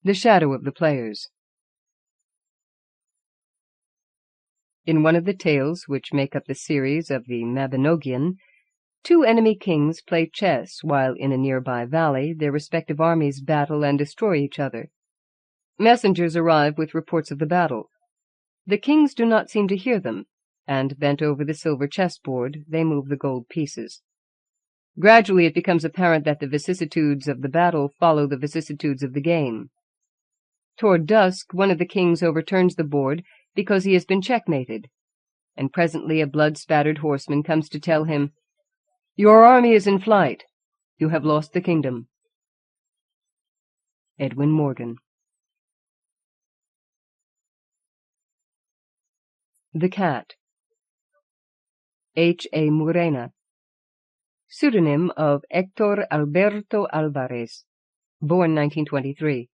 The shadow of the players. In one of the tales which make up the series of the Mabinogion, two enemy kings play chess while in a nearby valley their respective armies battle and destroy each other. Messengers arrive with reports of the battle. The kings do not seem to hear them, and bent over the silver chessboard, they move the gold pieces. Gradually it becomes apparent that the vicissitudes of the battle follow the vicissitudes of the game. Toward dusk, one of the kings overturns the board because he has been checkmated, and presently a blood-spattered horseman comes to tell him, "Your army is in flight. You have lost the kingdom." Edwin Morgan. The Cat. H.A. Murena. Pseudonym of Hector Alberto Alvarez. Born 1923.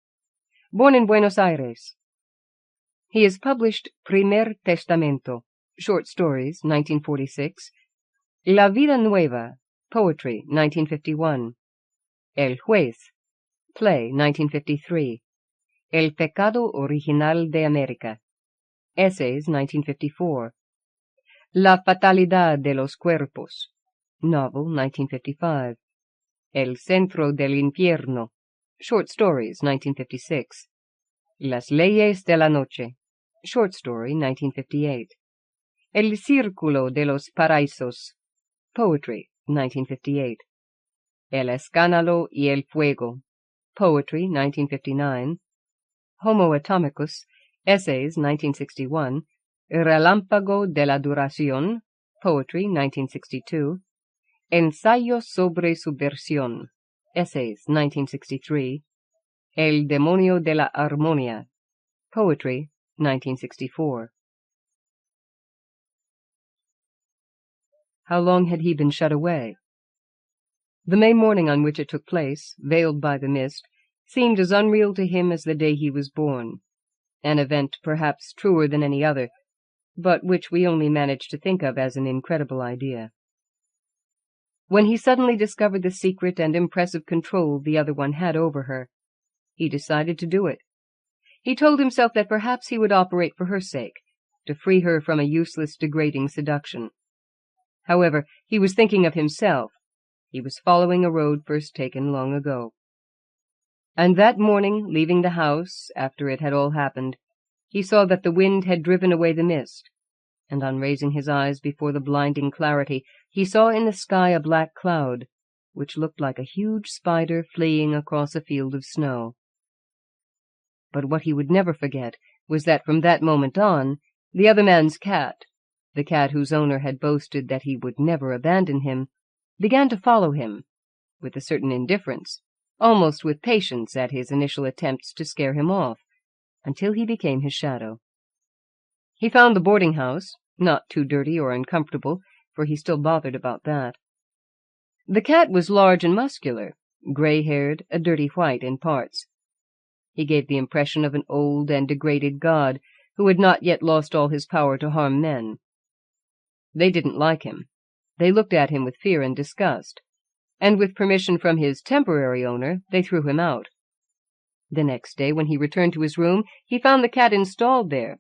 Born in Buenos Aires. He has published Primer Testamento, short stories, 1946, La Vida Nueva, poetry, 1951, El Juez, play, 1953, El Pecado Original de América, essays, 1954, La Fatalidad de los Cuerpos, novel, 1955, El Centro del Infierno, short stories, 1956, Las Leyes de la Noche, short story, 1958, El Círculo de los Paraísos, poetry, 1958, El Escándalo y el Fuego, poetry, 1959, Homo Atomicus, essays, 1961, Relámpago de la Duración, poetry, 1962, Ensayos sobre Subversión, essays, 1963, El Demonio de la Armonía, poetry, 1964. How long had he been shut away? The May morning on which it took place, veiled by the mist, seemed as unreal to him as the day he was born, an event perhaps truer than any other, but which we only managed to think of as an incredible idea. When he suddenly discovered the secret and impressive control the other one had over her, he decided to do it. He told himself that perhaps he would operate for her sake, to free her from a useless, degrading seduction. However, he was thinking of himself. He was following a road first taken long ago. And that morning, leaving the house, after it had all happened, he saw that the wind had driven away the mist, and on raising his eyes before the blinding clarity, he saw in the sky a black cloud, which looked like a huge spider fleeing across a field of snow. But what he would never forget was that from that moment on, the other man's cat, the cat whose owner had boasted that he would never abandon him, began to follow him, with a certain indifference, almost with patience at his initial attempts to scare him off, until he became his shadow. He found the boarding-house, not too dirty or uncomfortable, for he still bothered about that. The cat was large and muscular, gray-haired, a dirty white in parts. He gave the impression of an old and degraded god who had not yet lost all his power to harm men. They didn't like him. They looked at him with fear and disgust, and with permission from his temporary owner, they threw him out. The next day, when he returned to his room, he found the cat installed there.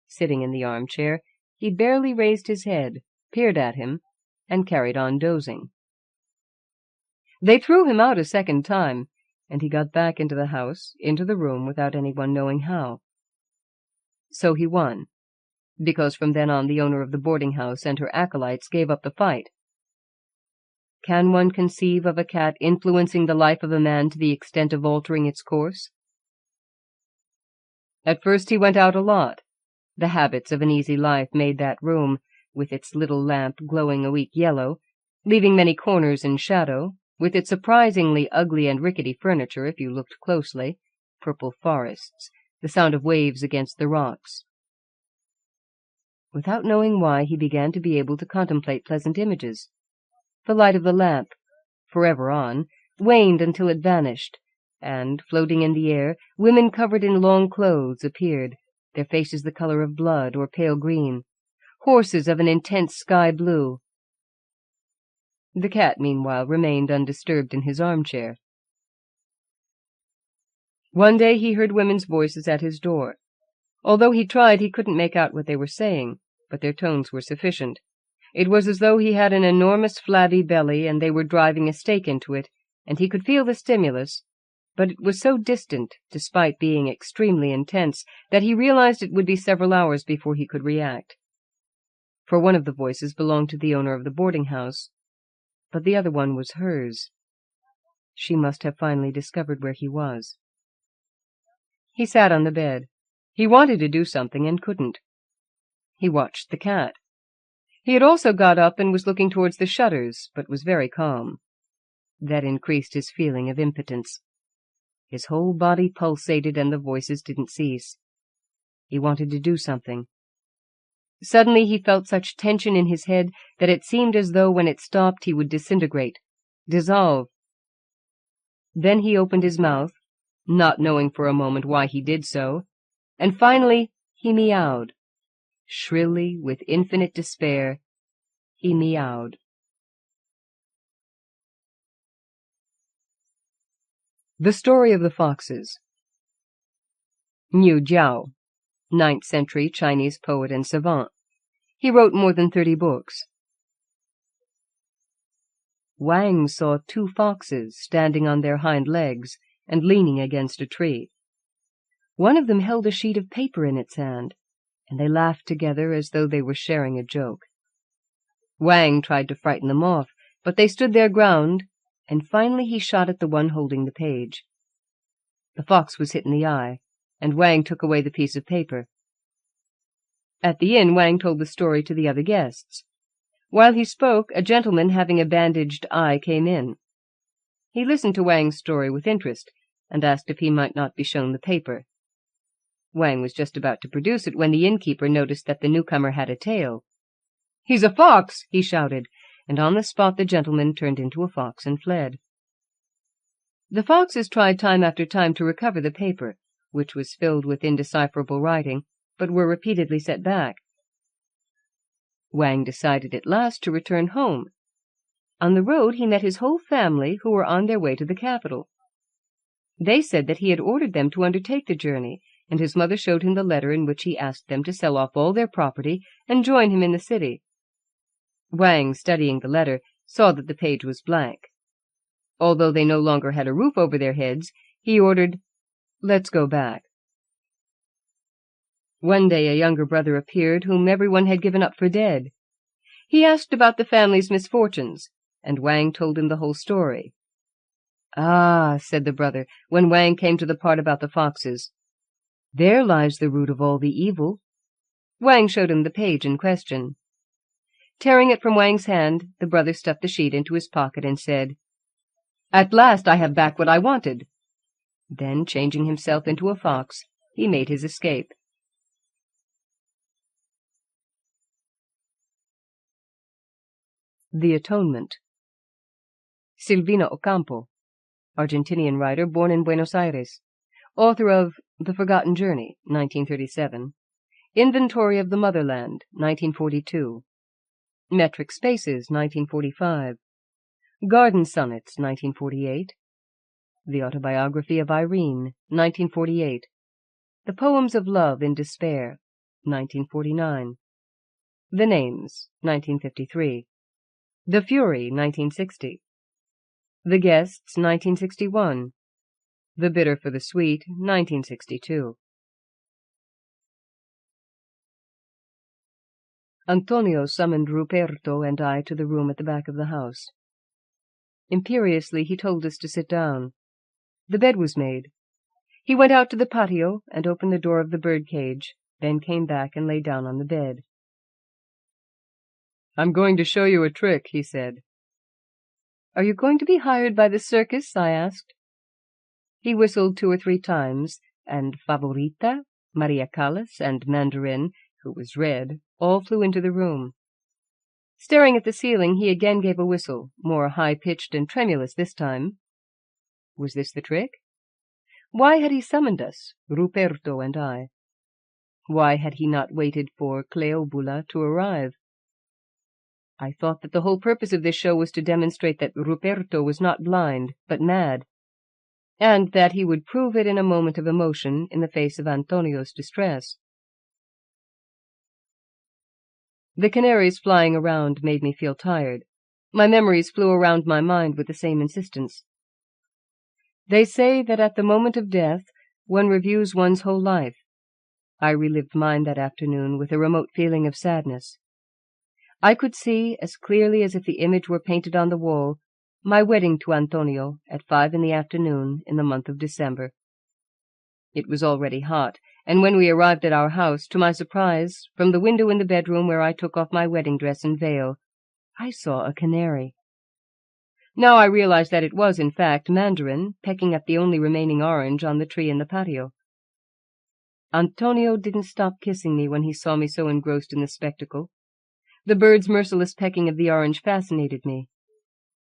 Sitting in the armchair, he barely raised his head, peered at him, and carried on dozing. They threw him out a second time, and he got back into the house, into the room, without anyone knowing how. So he won, because from then on the owner of the boarding-house and her acolytes gave up the fight. Can one conceive of a cat influencing the life of a man to the extent of altering its course? At first he went out a lot. The habits of an easy life made that room, with its little lamp glowing a weak yellow, leaving many corners in shadow, with its surprisingly ugly and rickety furniture if you looked closely, purple forests, the sound of waves against the rocks. Without knowing why, he began to be able to contemplate pleasant images. The light of the lamp, forever on, waned until it vanished, and, floating in the air, women covered in long clothes appeared, their faces the color of blood or pale green, horses of an intense sky blue. The cat, meanwhile, remained undisturbed in his armchair. One day he heard women's voices at his door. Although he tried, he couldn't make out what they were saying, but their tones were sufficient. It was as though he had an enormous flabby belly and they were driving a stake into it, and he could feel the stimulus, but it was so distant, despite being extremely intense, that he realized it would be several hours before he could react. For one of the voices belonged to the owner of the boarding-house, but the other one was hers. She must have finally discovered where he was. He sat on the bed. He wanted to do something and couldn't. He watched the cat. He had also got up and was looking towards the shutters, but was very calm. That increased his feeling of impotence. His whole body pulsated and the voices didn't cease. He wanted to do something. Suddenly he felt such tension in his head that it seemed as though when it stopped he would disintegrate, dissolve. Then he opened his mouth, not knowing for a moment why he did so, and finally he meowed. Shrilly, with infinite despair, he meowed. The Story of the Foxes. Niu Jiao, 9th century Chinese poet and savant. He wrote more than 30 books. Wang saw 2 foxes standing on their hind legs and leaning against a tree. One of them held a sheet of paper in its hand, and they laughed together as though they were sharing a joke. Wang tried to frighten them off, but they stood their ground, and finally he shot at the one holding the page. The fox was hit in the eye, and Wang took away the piece of paper. At the inn, Wang told the story to the other guests. While he spoke, a gentleman having a bandaged eye came in. He listened to Wang's story with interest, and asked if he might not be shown the paper. Wang was just about to produce it when the innkeeper noticed that the newcomer had a tail. "He's a fox!" he shouted, and on the spot the gentleman turned into a fox and fled. The foxes tried time after time to recover the paper, which was filled with indecipherable writing, but were repeatedly set back. Wang decided at last to return home. On the road he met his whole family, who were on their way to the capital. They said that he had ordered them to undertake the journey, and his mother showed him the letter in which he asked them to sell off all their property and join him in the city. Wang, studying the letter, saw that the page was blank. Although they no longer had a roof over their heads, he ordered, "Let's go back." One day a younger brother appeared, whom everyone had given up for dead. He asked about the family's misfortunes, and Wang told him the whole story. "Ah," said the brother, when Wang came to the part about the foxes, "there lies the root of all the evil." Wang showed him the page in question. Tearing it from Wang's hand, the brother stuffed the sheet into his pocket and said, "At last I have back what I wanted." Then, changing himself into a fox, he made his escape. The Atonement. Silvina Ocampo, Argentinian writer born in Buenos Aires, author of The Forgotten Journey, 1937, Inventory of the Motherland, 1942, Metric Spaces, 1945, Garden Sonnets, 1948, The Autobiography of Irene, 1948, The Poems of Love in Despair, 1949, The Names, 1953, The Fury, 1960, The Guests, 1961, The Bitter for the Sweet, 1962. Antonio summoned Ruperto and I to the room at the back of the house. Imperiously he told us to sit down. The bed was made. He went out to the patio and opened the door of the birdcage, then came back and lay down on the bed. "I'm going to show you a trick," he said. "Are you going to be hired by the circus?" I asked. He whistled 2 or 3 times, and Favorita, Maria Callas, and Mandarin, who was red, all flew into the room. Staring at the ceiling, he again gave a whistle, more high-pitched and tremulous this time. Was this the trick? Why had he summoned us, Ruperto and I? Why had he not waited for Cleobula to arrive? I thought that the whole purpose of this show was to demonstrate that Ruperto was not blind, but mad. and that he would prove it in a moment of emotion in the face of Antonio's distress. The canaries flying around made me feel tired. My memories flew around my mind with the same insistence. They say that at the moment of death one reviews one's whole life. I relived mine that afternoon with a remote feeling of sadness. I could see, as clearly as if the image were painted on the wall, my wedding to Antonio at 5 p.m. in the month of December. It was already hot, and when we arrived at our house, to my surprise, from the window in the bedroom where I took off my wedding dress and veil, I saw a canary. Now I realized that it was, in fact, Mandarin, pecking at the only remaining orange on the tree in the patio. Antonio didn't stop kissing me when he saw me so engrossed in the spectacle. The bird's merciless pecking of the orange fascinated me.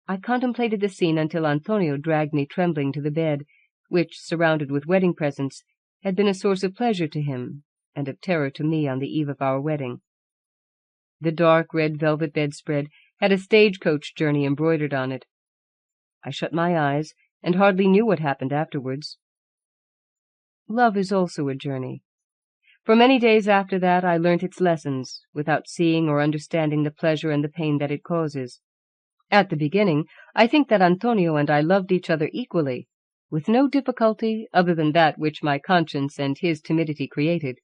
I contemplated the scene until Antonio dragged me trembling to the bed, which, surrounded with wedding presents, had been a source of pleasure to him and of terror to me on the eve of our wedding. The dark red velvet bedspread had a stagecoach journey embroidered on it. I shut my eyes and hardly knew what happened afterwards. Love is also a journey. For many days after that I learnt its lessons, without seeing or understanding the pleasure and the pain that it causes. At the beginning, I think that Antonio and I loved each other equally, with no difficulty other than that which my conscience and his timidity created.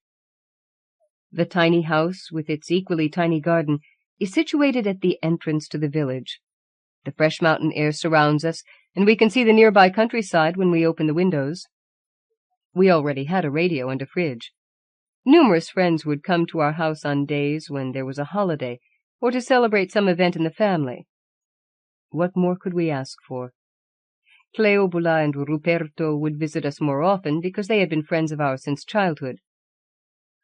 The tiny house, with its equally tiny garden, is situated at the entrance to the village. The fresh mountain air surrounds us, and we can see the nearby countryside when we open the windows. We already had a radio and a fridge. Numerous friends would come to our house on days when there was a holiday, or to celebrate some event in the family. What more could we ask for? Cleobula and Ruperto would visit us more often because they had been friends of ours since childhood.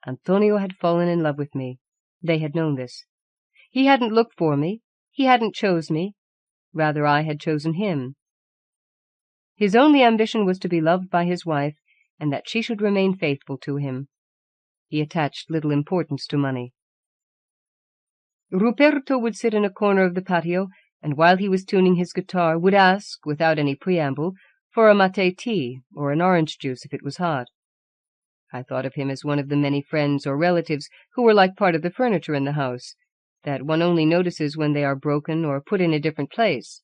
Antonio had fallen in love with me. They had known this. He hadn't looked for me. He hadn't chose me. Rather, I had chosen him. His only ambition was to be loved by his wife, and that she should remain faithful to him. He attached little importance to money. Ruperto would sit in a corner of the patio, and while he was tuning his guitar, would ask, without any preamble, for a mate tea or an orange juice if it was hot. I thought of him as one of the many friends or relatives who were like part of the furniture in the house, that one only notices when they are broken or put in a different place.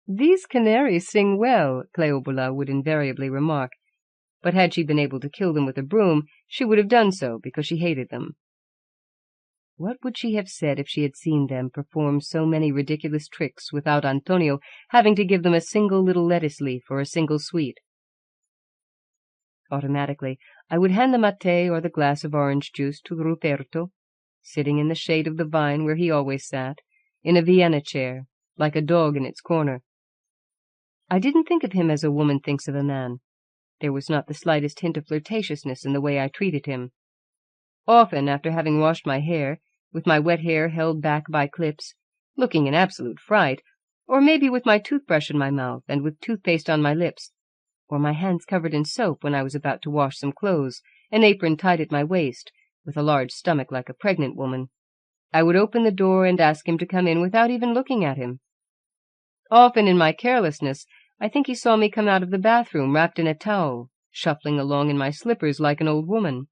"These canaries sing well," Cleobula would invariably remark, but had she been able to kill them with a broom, she would have done so because she hated them. What would she have said if she had seen them perform so many ridiculous tricks without Antonio having to give them a single little lettuce leaf or a single sweet? Automatically, I would hand the mate or the glass of orange juice to Ruperto, sitting in the shade of the vine where he always sat, in a Vienna chair, like a dog in its corner. I didn't think of him as a woman thinks of a man. There was not the slightest hint of flirtatiousness in the way I treated him. Often, after having washed my hair, with my wet hair held back by clips, looking in absolute fright, or maybe with my toothbrush in my mouth and with toothpaste on my lips, or my hands covered in soap when I was about to wash some clothes, an apron tied at my waist, with a large stomach like a pregnant woman, I would open the door and ask him to come in without even looking at him. Often in my carelessness, I think he saw me come out of the bathroom wrapped in a towel, shuffling along in my slippers like an old woman.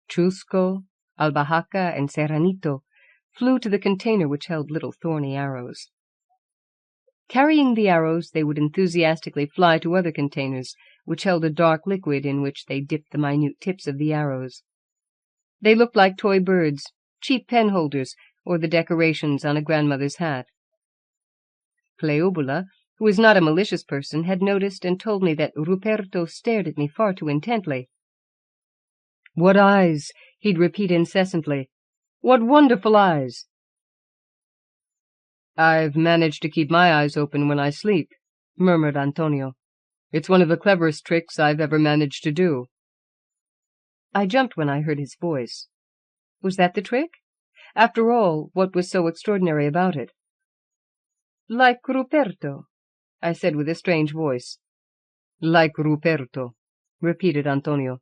Chusco, Albahaca, and Serranito flew to the container which held little thorny arrows. Carrying the arrows, they would enthusiastically fly to other containers, which held a dark liquid in which they dipped the minute tips of the arrows. They looked like toy birds, cheap penholders, or the decorations on a grandmother's hat. Cleobula, who was not a malicious person, had noticed and told me that Ruperto stared at me far too intently. "What eyes!" he'd repeat incessantly. "What wonderful eyes!" "I've managed to keep my eyes open when I sleep," murmured Antonio. "It's one of the cleverest tricks I've ever managed to do." I jumped when I heard his voice. Was that the trick? After all, what was so extraordinary about it? "Like Ruperto," I said with a strange voice. "Like Ruperto," repeated Antonio.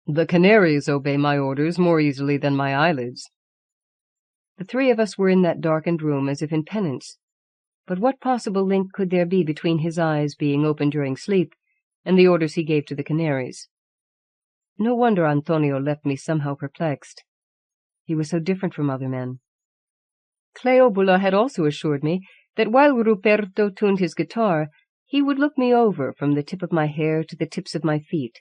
"The canaries obey my orders more easily than my eyelids." The three of us were in that darkened room as if in penance. But what possible link could there be between his eyes being open during sleep and the orders he gave to the canaries? No wonder Antonio left me somehow perplexed. He was so different from other men. Cleobula had also assured me that while Ruperto tuned his guitar, he would look me over from the tip of my hair to the tips of my feet.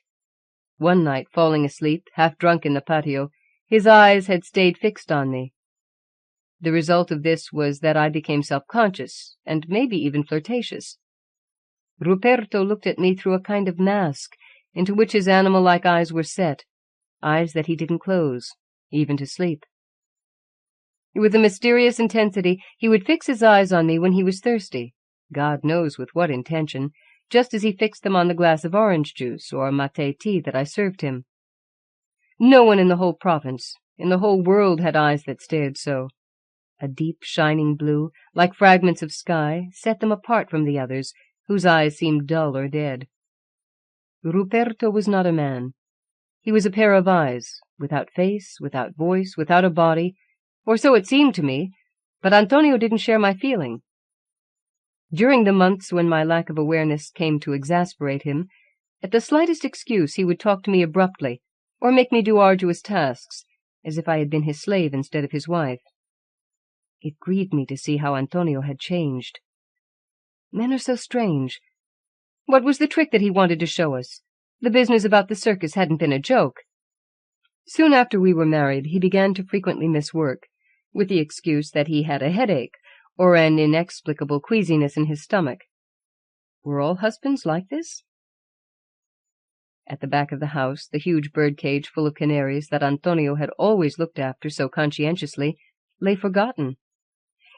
One night, falling asleep, half drunk in the patio, his eyes had stayed fixed on me. The result of this was that I became self-conscious, and maybe even flirtatious. Ruperto looked at me through a kind of mask, into which his animal-like eyes were set, eyes that he didn't close, even to sleep. With a mysterious intensity, he would fix his eyes on me when he was thirsty, God knows with what intention, just as he fixed them on the glass of orange juice or mate tea that I served him. No one in the whole province, in the whole world, had eyes that stared so. A deep, shining blue, like fragments of sky, set them apart from the others, whose eyes seemed dull or dead. Ruperto was not a man. He was a pair of eyes, without face, without voice, without a body, or so it seemed to me, but Antonio didn't share my feeling. During the months when my lack of awareness came to exasperate him, at the slightest excuse he would talk to me abruptly, or make me do arduous tasks, as if I had been his slave instead of his wife. It grieved me to see how Antonio had changed. Men are so strange. What was the trick that he wanted to show us? The business about the circus hadn't been a joke. Soon after we were married, he began to frequently miss work, with the excuse that he had a headache, or an inexplicable queasiness in his stomach. Were all husbands like this? At the back of the house, the huge bird-cage full of canaries that Antonio had always looked after so conscientiously lay forgotten.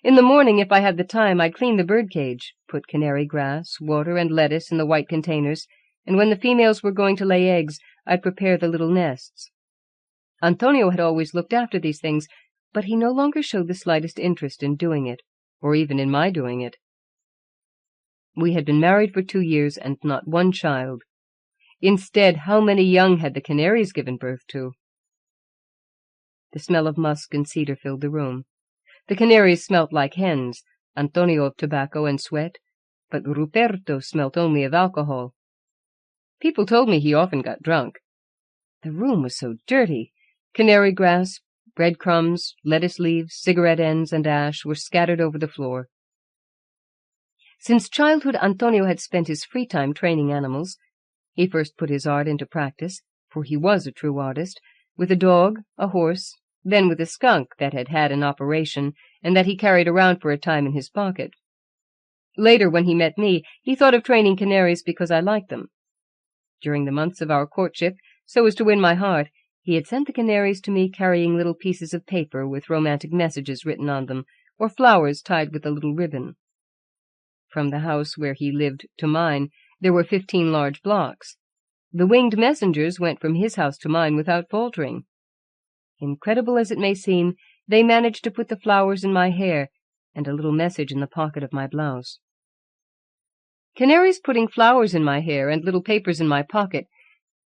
In the morning, if I had the time, I'd clean the bird-cage, put canary grass, water, and lettuce in the white containers, and when the females were going to lay eggs, I'd prepare the little nests. Antonio had always looked after these things, but he no longer showed the slightest interest in doing it, or even in my doing it. We had been married for 2 years and not one child. Instead, how many young had the canaries given birth to? The smell of musk and cedar filled the room. The canaries smelt like hens, Antonio of tobacco and sweat, but Ruperto smelt only of alcohol. People told me he often got drunk. The room was so dirty. Canary grass, breadcrumbs, lettuce leaves, cigarette ends, and ash were scattered over the floor. Since childhood, Antonio had spent his free time training animals. He first put his art into practice, for he was a true artist, with a dog, a horse, then with a skunk that had had an operation and that he carried around for a time in his pocket. Later, when he met me, he thought of training canaries because I liked them. During the months of our courtship, so as to win my heart, he had sent the canaries to me carrying little pieces of paper with romantic messages written on them, or flowers tied with a little ribbon. From the house where he lived to mine, there were 15 large blocks. The winged messengers went from his house to mine without faltering. Incredible as it may seem, they managed to put the flowers in my hair and a little message in the pocket of my blouse. Canaries putting flowers in my hair and little papers in my pocket,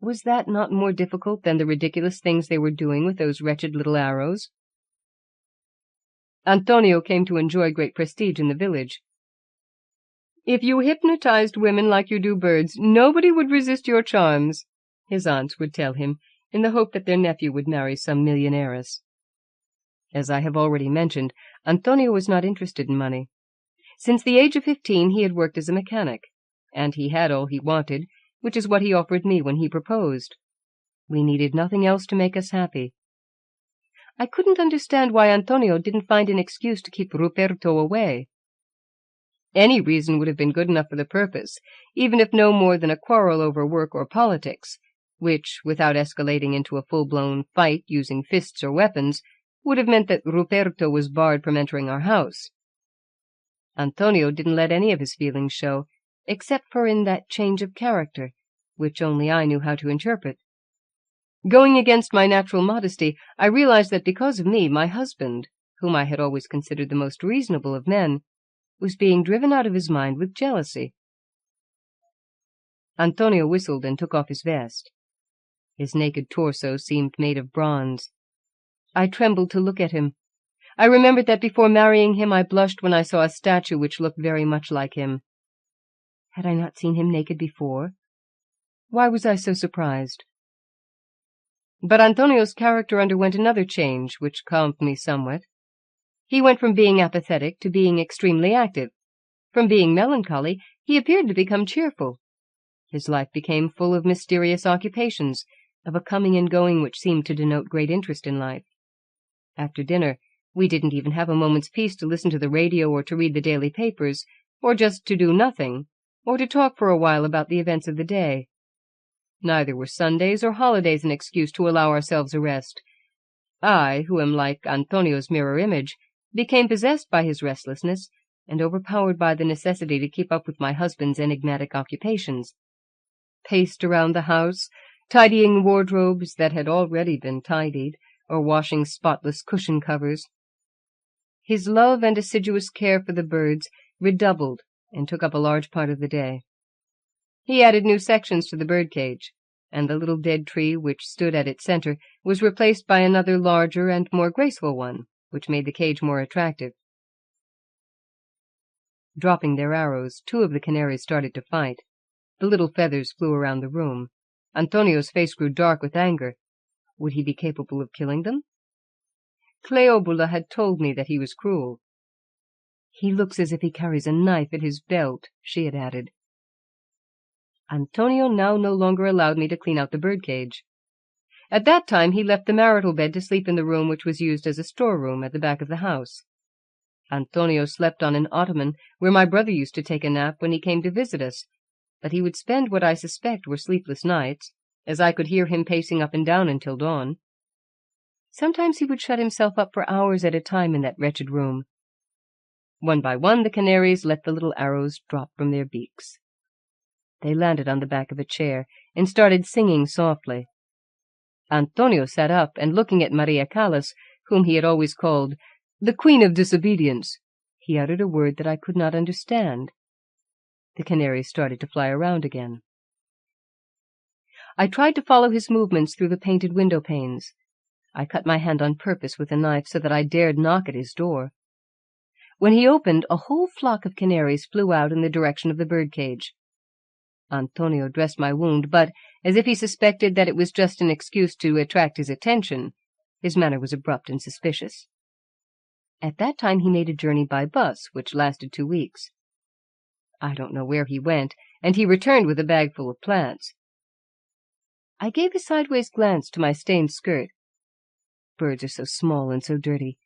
was that not more difficult than the ridiculous things they were doing with those wretched little arrows? Antonio came to enjoy great prestige in the village. "If you hypnotized women like you do birds, nobody would resist your charms," his aunts would tell him, in the hope that their nephew would marry some millionairess. As I have already mentioned, Antonio was not interested in money. Since the age of 15 he had worked as a mechanic, and he had all he wanted, which is what he offered me when he proposed. We needed nothing else to make us happy. I couldn't understand why Antonio didn't find an excuse to keep Ruperto away. Any reason would have been good enough for the purpose, even if no more than a quarrel over work or politics, which, without escalating into a full-blown fight using fists or weapons, would have meant that Ruperto was barred from entering our house. Antonio didn't let any of his feelings show, except for in that change of character, which only I knew how to interpret. Going against my natural modesty, I realized that because of me, my husband, whom I had always considered the most reasonable of men, was being driven out of his mind with jealousy. Antonio whistled and took off his vest. His naked torso seemed made of bronze. I trembled to look at him. I remembered that before marrying him I blushed when I saw a statue which looked very much like him. Had I not seen him naked before? Why was I so surprised? But Antonio's character underwent another change, which calmed me somewhat. He went from being apathetic to being extremely active. From being melancholy, he appeared to become cheerful. His life became full of mysterious occupations, of a coming and going which seemed to denote great interest in life. After dinner, we didn't even have a moment's peace to listen to the radio or to read the daily papers, or just to do nothing, or to talk for a while about the events of the day. Neither were Sundays or holidays an excuse to allow ourselves a rest. I, who am like Antonio's mirror image, became possessed by his restlessness and overpowered by the necessity to keep up with my husband's enigmatic occupations. Paced around the house, tidying wardrobes that had already been tidied, or washing spotless cushion covers. His love and assiduous care for the birds redoubled and took up a large part of the day. He added new sections to the birdcage, and the little dead tree which stood at its center was replaced by another larger and more graceful one, which made the cage more attractive. Dropping their arrows, 2 of the canaries started to fight. The little feathers flew around the room. Antonio's face grew dark with anger. Would he be capable of killing them? Cleobula had told me that he was cruel. "He looks as if he carries a knife at his belt," she had added. Antonio now no longer allowed me to clean out the birdcage. At that time he left the marital bed to sleep in the room which was used as a storeroom at the back of the house. Antonio slept on an ottoman where my brother used to take a nap when he came to visit us, but he would spend what I suspect were sleepless nights, as I could hear him pacing up and down until dawn. Sometimes he would shut himself up for hours at a time in that wretched room. One by one the canaries let the little arrows drop from their beaks. They landed on the back of a chair and started singing softly. Antonio sat up, and looking at Maria Callas, whom he had always called the Queen of Disobedience, he uttered a word that I could not understand. The canaries started to fly around again. I tried to follow his movements through the painted window panes. I cut my hand on purpose with a knife so that I dared knock at his door. When he opened, a whole flock of canaries flew out in the direction of the birdcage. Antonio dressed my wound, but, as if he suspected that it was just an excuse to attract his attention, his manner was abrupt and suspicious. At that time he made a journey by bus, which lasted 2 weeks. I don't know where he went, and he returned with a bag full of plants. I gave a sideways glance to my stained skirt. Birds are so small and so dirty.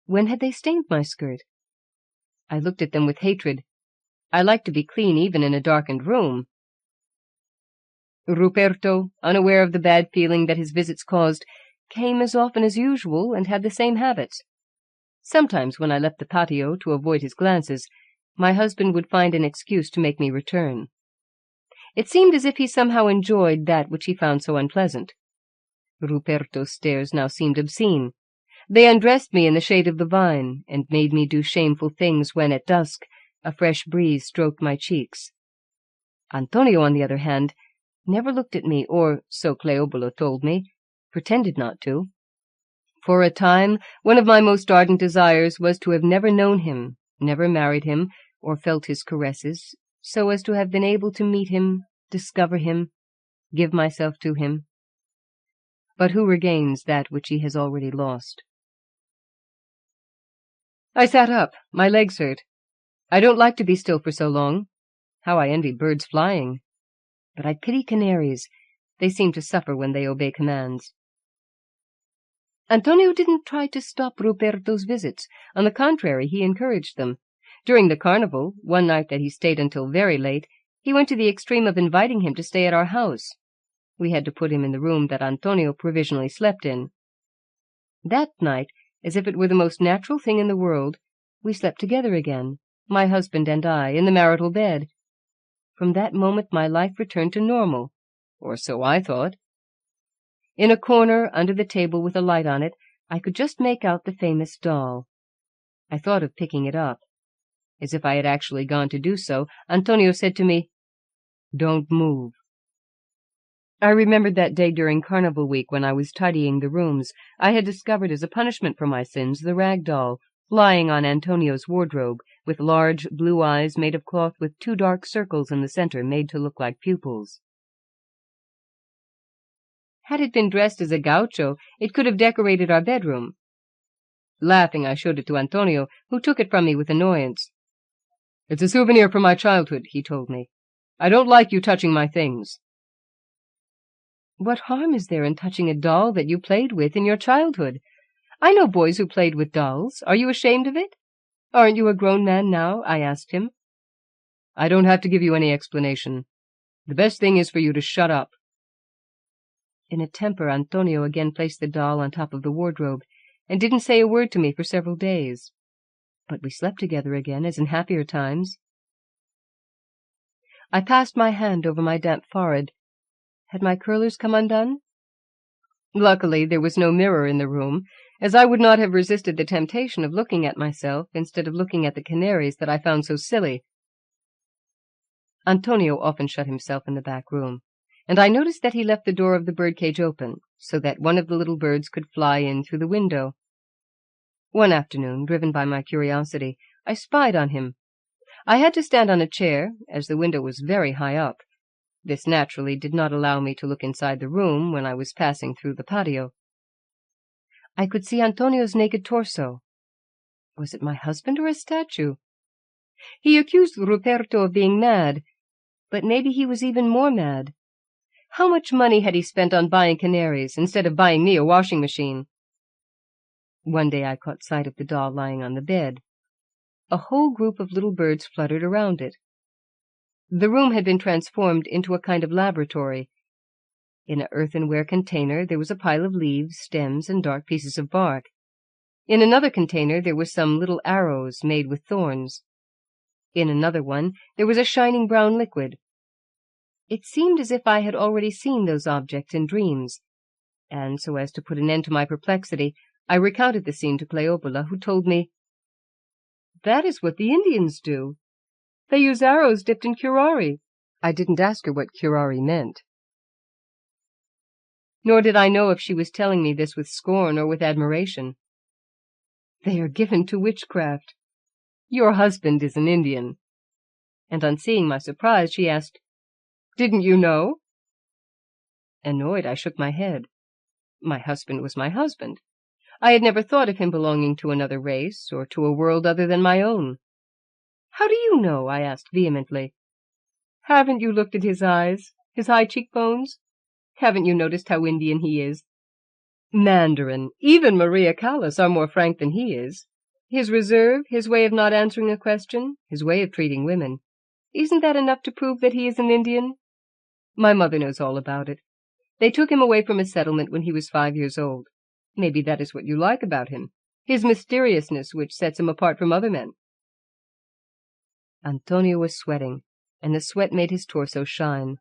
When had they stained my skirt? I looked at them with hatred. I liked to be clean even in a darkened room. Ruperto, unaware of the bad feeling that his visits caused, came as often as usual and had the same habits. Sometimes when I left the patio to avoid his glances, my husband would find an excuse to make me return. It seemed as if he somehow enjoyed that which he found so unpleasant. Ruperto's stares now seemed obscene. They undressed me in the shade of the vine, and made me do shameful things when, at dusk, a fresh breeze stroked my cheeks. Antonio, on the other hand, never looked at me, or, so Cleobula told me, pretended not to. For a time, one of my most ardent desires was to have never known him, never married him, or felt his caresses, so as to have been able to meet him, discover him, give myself to him. But who regains that which he has already lost? I sat up. My legs hurt. I don't like to be still for so long. How I envy birds flying. But I pity canaries. They seem to suffer when they obey commands. Antonio didn't try to stop Ruperto's visits. On the contrary, he encouraged them. During the carnival, one night that he stayed until very late, he went to the extreme of inviting him to stay at our house. We had to put him in the room that Antonio provisionally slept in. That night, as if it were the most natural thing in the world, we slept together again, my husband and I, in the marital bed. From that moment my life returned to normal, or so I thought. In a corner, under the table with a light on it, I could just make out the famous doll. I thought of picking it up. As if I had actually gone to do so, Antonio said to me, "Don't move." I remembered that day during Carnival Week when I was tidying the rooms. I had discovered as a punishment for my sins the rag doll, lying on Antonio's wardrobe, with large blue eyes made of cloth with 2 dark circles in the center made to look like pupils. Had it been dressed as a gaucho, it could have decorated our bedroom. Laughing, I showed it to Antonio, who took it from me with annoyance. "It's a souvenir from my childhood," he told me. "I don't like you touching my things." What harm is there in touching a doll that you played with in your childhood? I know boys who played with dolls. Are you ashamed of it? Aren't you a grown man now? I asked him. I don't have to give you any explanation. The best thing is for you to shut up. In a temper, Antonio again placed the doll on top of the wardrobe, and didn't say a word to me for several days. But we slept together again, as in happier times. I passed my hand over my damp forehead. Had my curlers come undone? Luckily, there was no mirror in the room, as I would not have resisted the temptation of looking at myself instead of looking at the canaries that I found so silly. Antonio often shut himself in the back room, and I noticed that he left the door of the birdcage open, so that one of the little birds could fly in through the window. One afternoon, driven by my curiosity, I spied on him. I had to stand on a chair, as the window was very high up. This naturally did not allow me to look inside the room when I was passing through the patio. I could see Antonio's naked torso. Was it my husband or a statue? He accused Ruperto of being mad, but maybe he was even more mad. How much money had he spent on buying canaries instead of buying me a washing machine? One day I caught sight of the doll lying on the bed. A whole group of little birds fluttered around it. The room had been transformed into a kind of laboratory. In an earthenware container there was a pile of leaves, stems, and dark pieces of bark. In another container there were some little arrows made with thorns. In another one there was a shining brown liquid. It seemed as if I had already seen those objects in dreams, and so as to put an end to my perplexity, I recounted the scene to Cleopatra, who told me, "That is what the Indians do. They use arrows dipped in curare." I didn't ask her what curare meant. Nor did I know if she was telling me this with scorn or with admiration. "They are given to witchcraft. Your husband is an Indian." And on seeing my surprise, she asked, "Didn't you know?" Annoyed, I shook my head. My husband was my husband. I had never thought of him belonging to another race, or to a world other than my own. "How do you know?" I asked vehemently. "Haven't you looked at his eyes, his high cheekbones? Haven't you noticed how Indian he is? Mandarin, even Maria Callas are more frank than he is. His reserve, his way of not answering a question, his way of treating women. Isn't that enough to prove that he is an Indian? My mother knows all about it. They took him away from a settlement when he was 5 years old. Maybe that is what you like about him, his mysteriousness which sets him apart from other men." Antonio was sweating, and the sweat made his torso shine.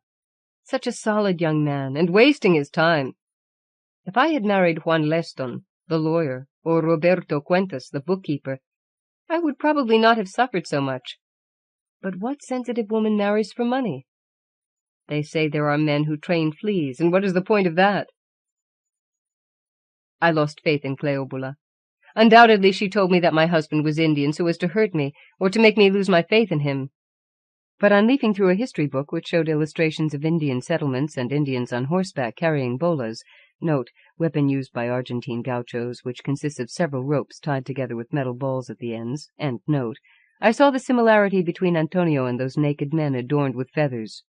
Such a solid young man, and wasting his time. If I had married Juan Leston, the lawyer, or Roberto Cuentas, the bookkeeper, I would probably not have suffered so much. But what sensitive woman marries for money? They say there are men who train fleas, and what is the point of that? I lost faith in Cleopatra. Undoubtedly she told me that my husband was Indian so as to hurt me, or to make me lose my faith in him. But on leafing through a history book which showed illustrations of Indian settlements and Indians on horseback carrying bolas, note, weapon used by Argentine gauchos, which consists of several ropes tied together with metal balls at the ends, and note, I saw the similarity between Antonio and those naked men adorned with feathers.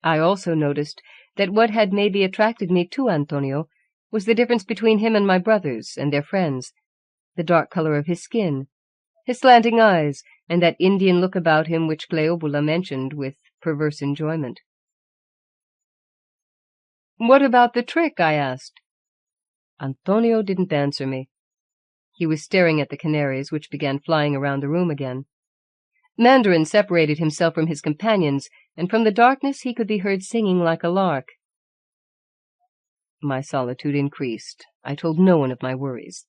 I also noticed that what had maybe attracted me to Antonio was the difference between him and my brothers and their friends, the dark color of his skin, his slanting eyes, and that Indian look about him which Cleopatra mentioned with perverse enjoyment. "What about the trick?" I asked. Antonio didn't answer me. He was staring at the canaries, which began flying around the room again. Mandarin separated himself from his companions, and from the darkness he could be heard singing like a lark. My solitude increased. I told no one of my worries.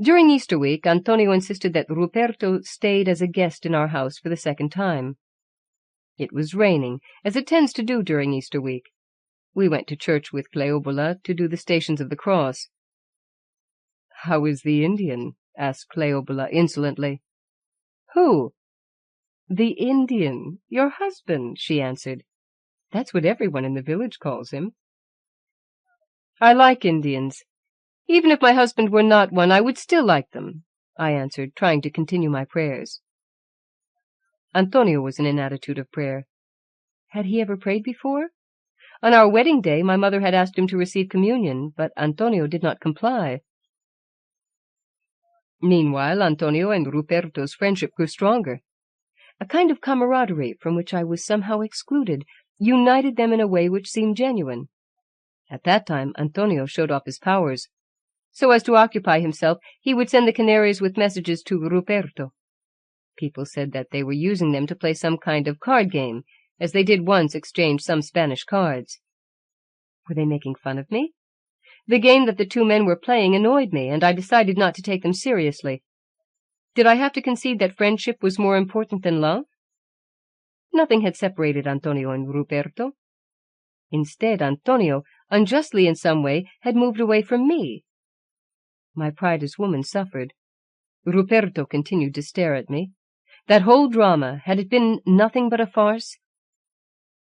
During Easter week, Antonio insisted that Ruperto stayed as a guest in our house for the second time. It was raining, as it tends to do during Easter week. We went to church with Cleobola to do the Stations of the Cross. "How is the Indian?" asked Cleobola insolently. "Who?" "The Indian, your husband," she answered. "That's what everyone in the village calls him." "I like Indians. Even if my husband were not one, I would still like them," I answered, trying to continue my prayers. Antonio was in an attitude of prayer. Had he ever prayed before? On our wedding day, my mother had asked him to receive communion, but Antonio did not comply. Meanwhile, Antonio and Ruperto's friendship grew stronger. A kind of camaraderie, from which I was somehow excluded, united them in a way which seemed genuine. At that time, Antonio showed off his powers. So as to occupy himself, he would send the canaries with messages to Ruperto. People said that they were using them to play some kind of card game, as they did once exchange some Spanish cards. Were they making fun of me? The game that the two men were playing annoyed me, and I decided not to take them seriously. Did I have to concede that friendship was more important than love? Nothing had separated Antonio and Ruperto. Instead, Antonio, unjustly in some way, had moved away from me. My pride as woman suffered. Ruperto continued to stare at me. That whole drama, had it been nothing but a farce?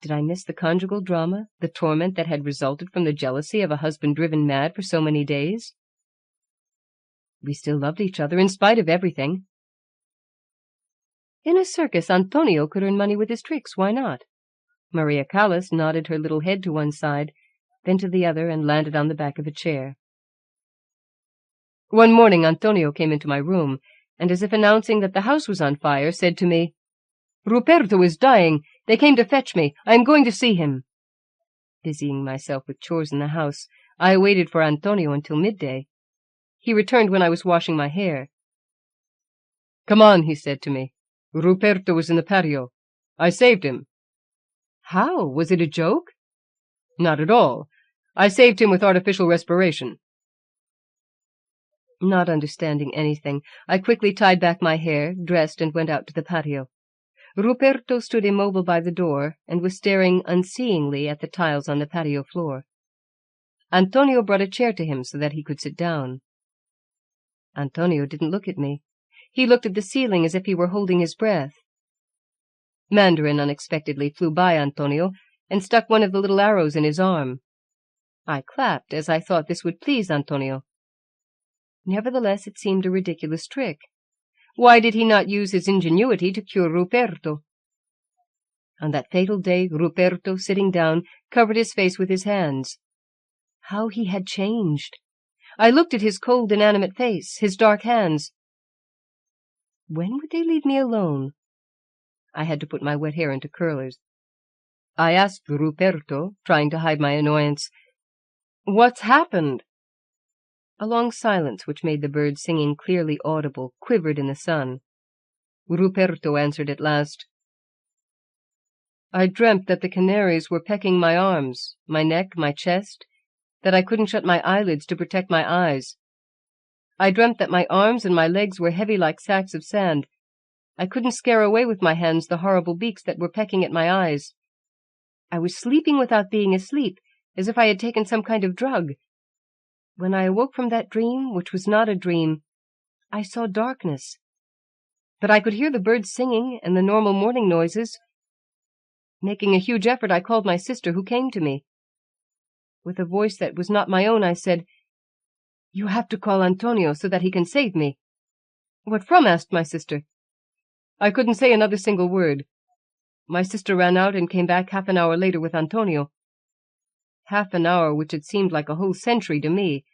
Did I miss the conjugal drama, the torment that had resulted from the jealousy of a husband driven mad for so many days? We still loved each other in spite of everything. In a circus, Antonio could earn money with his tricks, why not? Maria Callas nodded her little head to one side, then to the other, and landed on the back of a chair. One morning Antonio came into my room, and as if announcing that the house was on fire, said to me, "Ruperto is dying. They came to fetch me. I am going to see him." Busying myself with chores in the house, I waited for Antonio until midday. He returned when I was washing my hair. "Come on," he said to me. "Ruperto was in the patio. I saved him." "How? Was it a joke?" "Not at all. I saved him with artificial respiration." Not understanding anything, I quickly tied back my hair, dressed, and went out to the patio. Ruperto stood immobile by the door, and was staring unseeingly at the tiles on the patio floor. Antonio brought a chair to him so that he could sit down. Antonio didn't look at me. He looked at the ceiling as if he were holding his breath. Mandarin unexpectedly flew by Antonio and stuck one of the little arrows in his arm. I clapped, as I thought this would please Antonio. Nevertheless, it seemed a ridiculous trick. Why did he not use his ingenuity to cure Ruperto? On that fatal day, Ruperto, sitting down, covered his face with his hands. How he had changed! I looked at his cold, inanimate face, his dark hands. When would they leave me alone? I had to put my wet hair into curlers. I asked Ruperto, trying to hide my annoyance, "What's happened?" A long silence, which made the birds singing clearly audible, quivered in the sun. Ruperto answered at last, "I dreamt that the canaries were pecking my arms, my neck, my chest, that I couldn't shut my eyelids to protect my eyes. I dreamt that my arms and my legs were heavy like sacks of sand. I couldn't scare away with my hands the horrible beaks that were pecking at my eyes. I was sleeping without being asleep, as if I had taken some kind of drug. When I awoke from that dream, which was not a dream, I saw darkness. But I could hear the birds singing and the normal morning noises. Making a huge effort, I called my sister, who came to me. With a voice that was not my own, I said, 'You have to call Antonio so that he can save me.' 'What from?' asked my sister. I couldn't say another single word. My sister ran out and came back half an hour later with Antonio. Half an hour which had seemed like a whole century to me.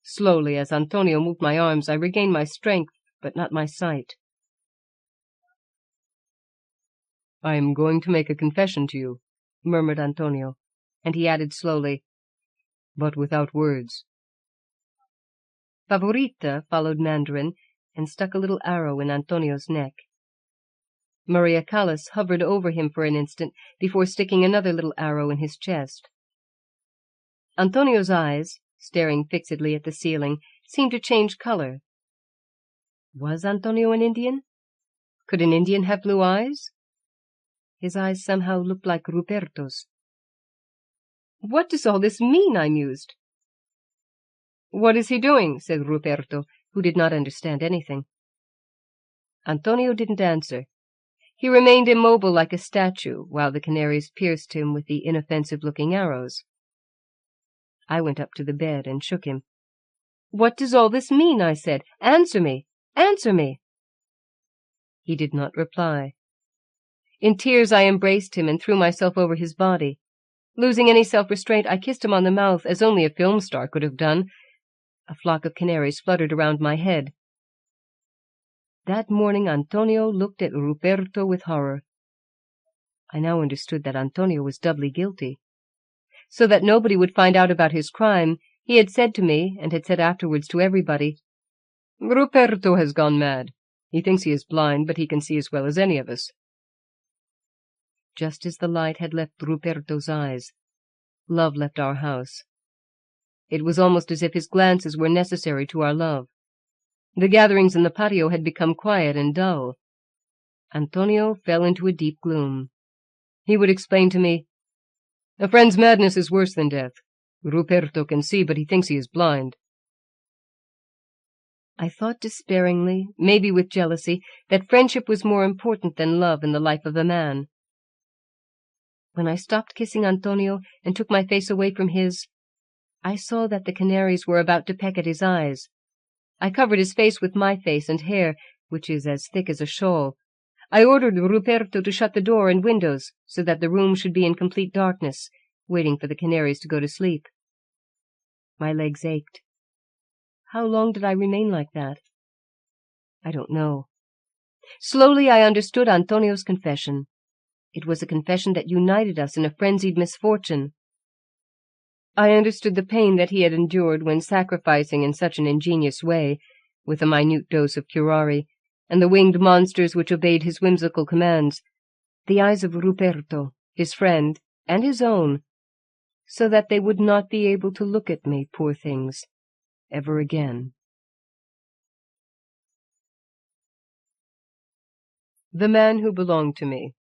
Slowly, as Antonio moved my arms, I regained my strength, but not my sight. "I am going to make a confession to you," murmured Antonio, and he added slowly, "but without words." Favorita followed Mandarin and stuck a little arrow in Antonio's neck. Maria Callas hovered over him for an instant before sticking another little arrow in his chest. Antonio's eyes, staring fixedly at the ceiling, seemed to change color. Was Antonio an Indian? Could an Indian have blue eyes? His eyes somehow looked like Ruperto's. "What does all this mean?" I mused. "What is he doing?" said Ruperto, who did not understand anything. Antonio didn't answer. He remained immobile like a statue, while the canaries pierced him with the inoffensive-looking arrows. I went up to the bed and shook him. "What does all this mean?" I said. "Answer me! Answer me!" He did not reply. In tears I embraced him and threw myself over his body. Losing any self-restraint, I kissed him on the mouth, as only a film star could have done. A flock of canaries fluttered around my head. That morning Antonio looked at Ruperto with horror. I now understood that Antonio was doubly guilty. So that nobody would find out about his crime, he had said to me, and had said afterwards to everybody, "Ruperto has gone mad. He thinks he is blind, but he can see as well as any of us." Just as the light had left Ruperto's eyes, love left our house. It was almost as if his glances were necessary to our love. The gatherings in the patio had become quiet and dull. Antonio fell into a deep gloom. He would explain to me, "A friend's madness is worse than death. Ruperto can see, but he thinks he is blind." I thought despairingly, maybe with jealousy, that friendship was more important than love in the life of a man. When I stopped kissing Antonio and took my face away from his, I saw that the canaries were about to peck at his eyes. I covered his face with my face and hair, which is as thick as a shawl. I ordered Ruperto to shut the door and windows, so that the room should be in complete darkness, waiting for the canaries to go to sleep. My legs ached. How long did I remain like that? I don't know. Slowly I understood Antonio's confession. It was a confession that united us in a frenzied misfortune. I understood the pain that he had endured when sacrificing in such an ingenious way, with a minute dose of curare, and the winged monsters which obeyed his whimsical commands, the eyes of Ruperto, his friend, and his own, so that they would not be able to look at me, poor things, ever again. The Man Who Belonged to Me.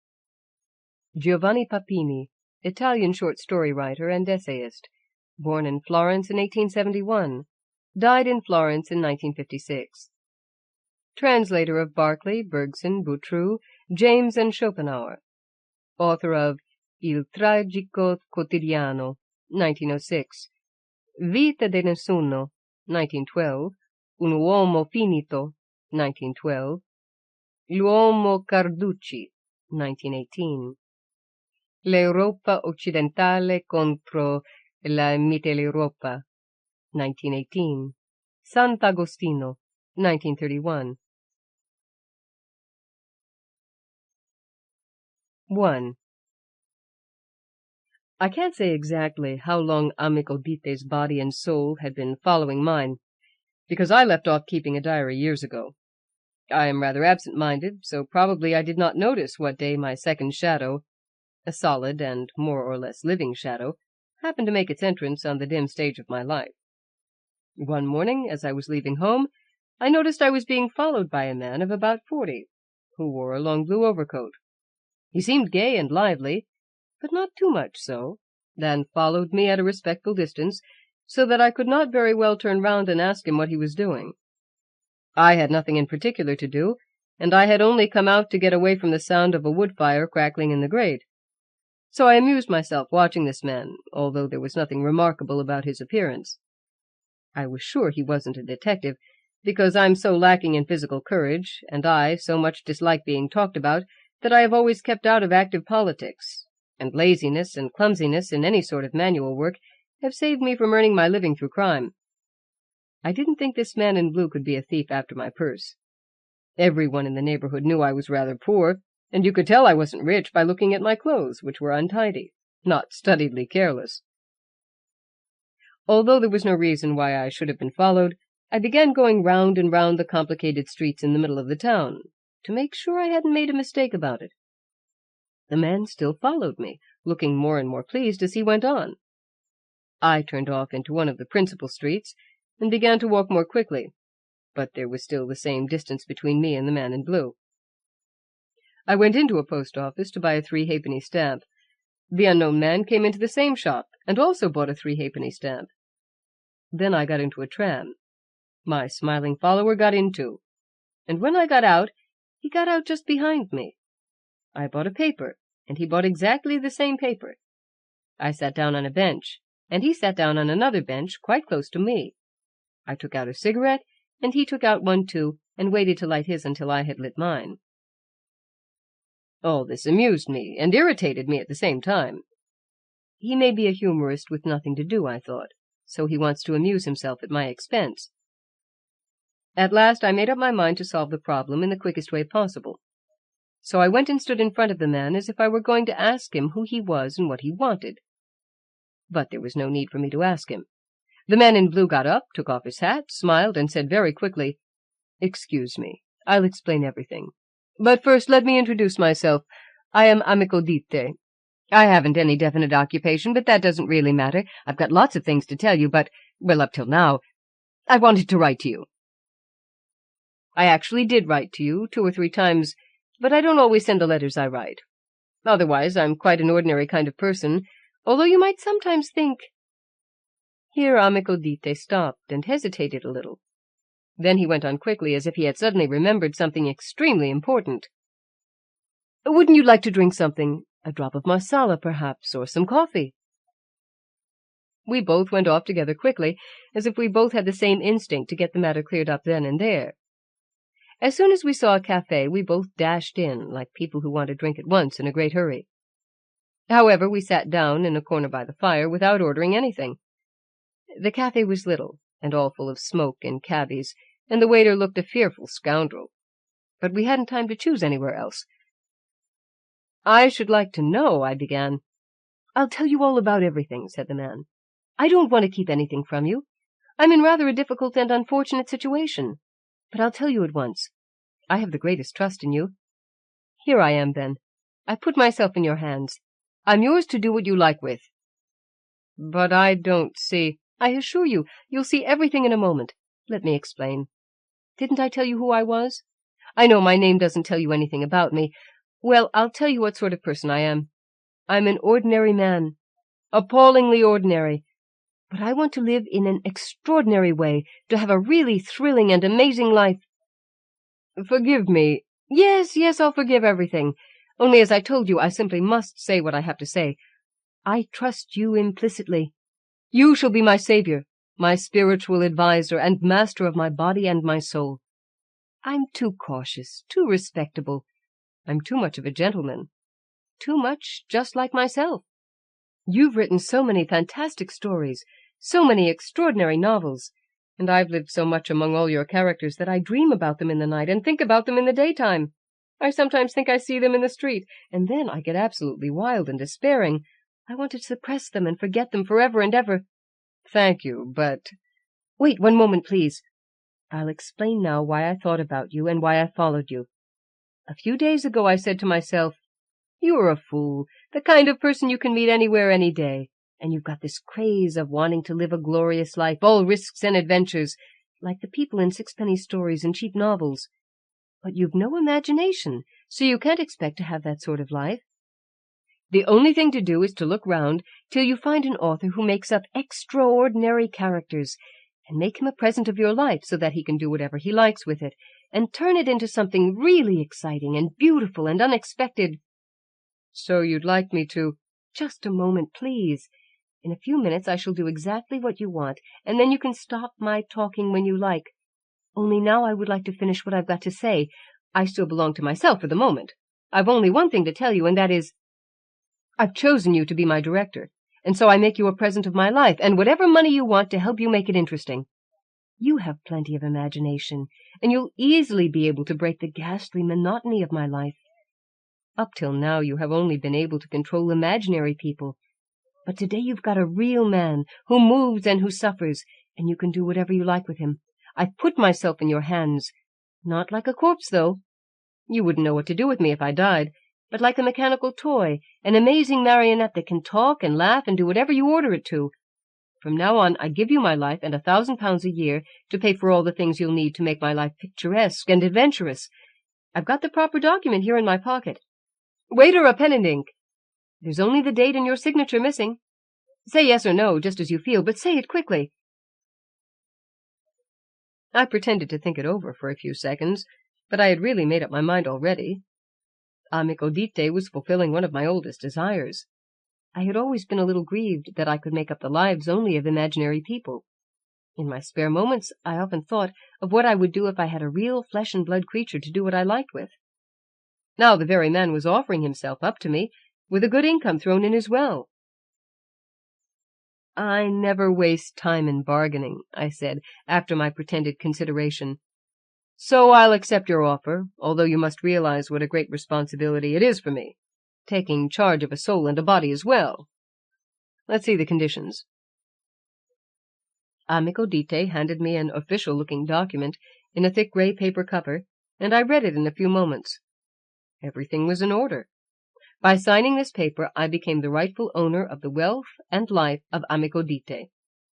Giovanni Papini, Italian short story writer and essayist, born in Florence in 1871, died in Florence in 1956. Translator of Barclay, Bergson, Boutroux, James, and Schopenhauer. Author of Il Tragico Quotidiano, 1906, Vita di Nessuno, 1912, Un Uomo Finito, 1912, L'Uomo Carducci, 1918. L'Europa Occidentale contro la Mitteleuropa, 1918. Sant'Agostino, 1931. 1. I can't say exactly how long Amico Dite's body and soul had been following mine, because I left off keeping a diary years ago. I am rather absent-minded, so probably I did not notice what day my second shadow, a solid and more or less living shadow, happened to make its entrance on the dim stage of my life. One morning, as I was leaving home, I noticed I was being followed by a man of about 40, who wore a long blue overcoat. He seemed gay and lively, but not too much so, then followed me at a respectful distance, so that I could not very well turn round and ask him what he was doing. I had nothing in particular to do, and I had only come out to get away from the sound of a wood fire crackling in the grate. So I amused myself watching this man, although there was nothing remarkable about his appearance. I was sure he wasn't a detective, because I'm so lacking in physical courage, and I so much dislike being talked about, that I have always kept out of active politics, and laziness and clumsiness in any sort of manual work have saved me from earning my living through crime. I didn't think this man in blue could be a thief after my purse. Everyone in the neighborhood knew I was rather poor, and you could tell I wasn't rich by looking at my clothes, which were untidy, not studiedly careless. Although there was no reason why I should have been followed, I began going round and round the complicated streets in the middle of the town, to make sure I hadn't made a mistake about it. The man still followed me, looking more and more pleased as he went on. I turned off into one of the principal streets, and began to walk more quickly, but there was still the same distance between me and the man in blue. I went into a post office to buy a 3-halfpenny stamp. The unknown man came into the same shop, and also bought a 3-halfpenny stamp. Then I got into a tram. My smiling follower got in too. And when I got out, he got out just behind me. I bought a paper, and he bought exactly the same paper. I sat down on a bench, and he sat down on another bench quite close to me. I took out a cigarette, and he took out one too, and waited to light his until I had lit mine. All this amused me, and irritated me at the same time. He may be a humorist with nothing to do, I thought, so he wants to amuse himself at my expense. At last I made up my mind to solve the problem in the quickest way possible. So I went and stood in front of the man as if I were going to ask him who he was and what he wanted. But there was no need for me to ask him. The man in blue got up, took off his hat, smiled, and said very quickly, "Excuse me, I'll explain everything. But first let me introduce myself. I am amico di te. I haven't any definite occupation, but that doesn't really matter. I've got lots of things to tell you, but, well, up till now, I wanted to write to you. I actually did write to you 2 or 3 times, but I don't always send the letters I write. Otherwise, I'm quite an ordinary kind of person, although you might sometimes think—" Here amico di te stopped and hesitated a little. Then he went on quickly, as if he had suddenly remembered something extremely important. "Wouldn't you like to drink something? A drop of marsala, perhaps, or some coffee?" We both went off together quickly, as if we both had the same instinct to get the matter cleared up then and there. As soon as we saw a cafe, we both dashed in, like people who want a drink at once in a great hurry. However, we sat down in a corner by the fire without ordering anything. The cafe was little, and all full of smoke and cabbies, and the waiter looked a fearful scoundrel. But we hadn't time to choose anywhere else. "I should like to know," I began. "I'll tell you all about everything," said the man. "I don't want to keep anything from you. I'm in rather a difficult and unfortunate situation. But I'll tell you at once. I have the greatest trust in you. Here I am, then. I put myself in your hands. I'm yours to do what you like with." "But I don't see—" "I assure you, you'll see everything in a moment. Let me explain. Didn't I tell you who I was? I know my name doesn't tell you anything about me. Well, I'll tell you what sort of person I am. I'm an ordinary man. Appallingly ordinary. But I want to live in an extraordinary way, to have a really thrilling and amazing life." "Forgive me." Yes, I'll forgive everything. Only, as I told you, I simply must say what I have to say. I trust you implicitly. You shall be my savior, my spiritual adviser, and master of my body and my soul. I'm too cautious, too respectable. I'm too much of a gentleman. Too much just like myself. You've written so many fantastic stories, so many extraordinary novels, and I've lived so much among all your characters that I dream about them in the night and think about them in the daytime. I sometimes think I see them in the street, and then I get absolutely wild and despairing. I want to suppress them and forget them forever and ever." "Thank you, but—" "Wait 1 moment, please. I'll explain now why I thought about you and why I followed you. A few days ago I said to myself, 'You're a fool, the kind of person you can meet anywhere any day, and you've got this craze of wanting to live a glorious life, all risks and adventures, like the people in 6-penny stories and cheap novels. But you've no imagination, so you can't expect to have that sort of life. The only thing to do is to look round till you find an author who makes up extraordinary characters, and make him a present of your life so that he can do whatever he likes with it, and turn it into something really exciting and beautiful and unexpected." "So you'd like me to—" "Just a moment, please. In a few minutes I shall do exactly what you want, and then you can stop my talking when you like. Only now I would like to finish what I've got to say. I still belong to myself for the moment. I've only one thing to tell you, and that is, I've chosen you to be my director, and so I make you a present of my life, and whatever money you want to help you make it interesting. You have plenty of imagination, and you'll easily be able to break the ghastly monotony of my life. Up till now you have only been able to control imaginary people, but today you've got a real man who moves and who suffers, and you can do whatever you like with him. I've put myself in your hands, not like a corpse, though. You wouldn't know what to do with me if I died, but like a mechanical toy, an amazing marionette that can talk and laugh and do whatever you order it to. From now on I give you my life and £1,000 a year to pay for all the things you'll need to make my life picturesque and adventurous. I've got the proper document here in my pocket. Waiter, a pen and ink. There's only the date and your signature missing. Say yes or no, just as you feel, but say it quickly." I pretended to think it over for a few seconds, but I had really made up my mind already. Amico Dite was fulfilling one of my oldest desires. I had always been a little grieved that I could make up the lives only of imaginary people. In my spare moments, I often thought of what I would do if I had a real flesh-and-blood creature to do what I liked with. Now the very man was offering himself up to me, with a good income thrown in as well. "I never waste time in bargaining," I said, after my pretended consideration. "So I'll accept your offer, although you must realize what a great responsibility it is for me, taking charge of a soul and a body as well. Let's see the conditions." Amico Dite handed me an official-looking document in a thick gray paper cover, and I read it in a few moments. Everything was in order. By signing this paper, I became the rightful owner of the wealth and life of Amico Dite,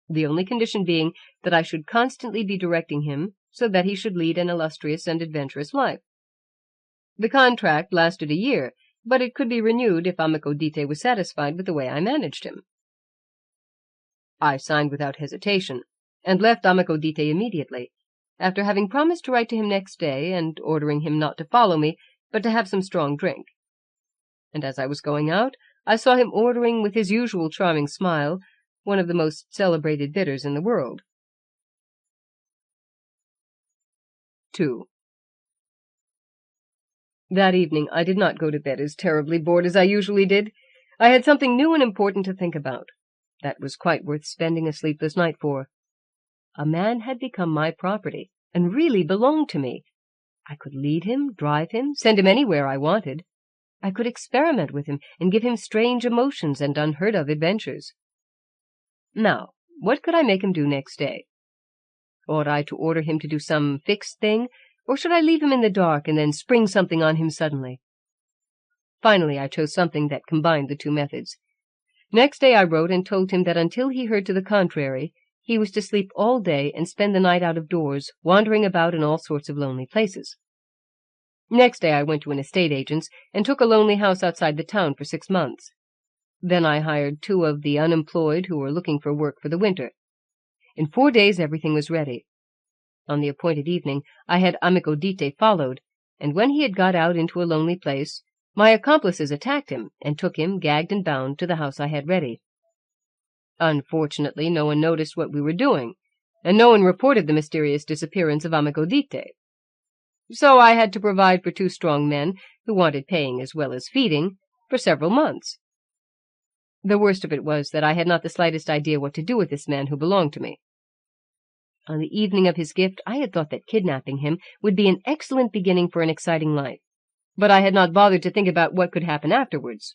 the only condition being that I should constantly be directing him so that he should lead an illustrious and adventurous life. The contract lasted a year, but it could be renewed if Amico Dite was satisfied with the way I managed him. I signed without hesitation, and left Amico Dite immediately, after having promised to write to him next day, and ordering him not to follow me, but to have some strong drink. And as I was going out, I saw him ordering, with his usual charming smile, one of the most celebrated bitters in the world. 2. That evening I did not go to bed as terribly bored as I usually did. I had something new and important to think about. That was quite worth spending a sleepless night for. A man had become my property, and really belonged to me. I could lead him, drive him, send him anywhere I wanted. I could experiment with him and give him strange emotions and unheard-of adventures. Now, what could I make him do next day? Ought I to order him to do some fixed thing, or should I leave him in the dark and then spring something on him suddenly? Finally, I chose something that combined the two methods. Next day I wrote and told him that until he heard to the contrary, he was to sleep all day and spend the night out of doors, wandering about in all sorts of lonely places. Next day I went to an estate agent's and took a lonely house outside the town for 6 months. Then I hired 2 of the unemployed who were looking for work for the winter. In 4 days everything was ready. On the appointed evening I had Amico Dite followed, and when he had got out into a lonely place, my accomplices attacked him and took him, gagged and bound, to the house I had ready. Unfortunately, no one noticed what we were doing, and no one reported the mysterious disappearance of Amico Dite. So I had to provide for 2 strong men, who wanted paying as well as feeding, for several months. The worst of it was that I had not the slightest idea what to do with this man who belonged to me. On the evening of his gift, I had thought that kidnapping him would be an excellent beginning for an exciting life, but I had not bothered to think about what could happen afterwards.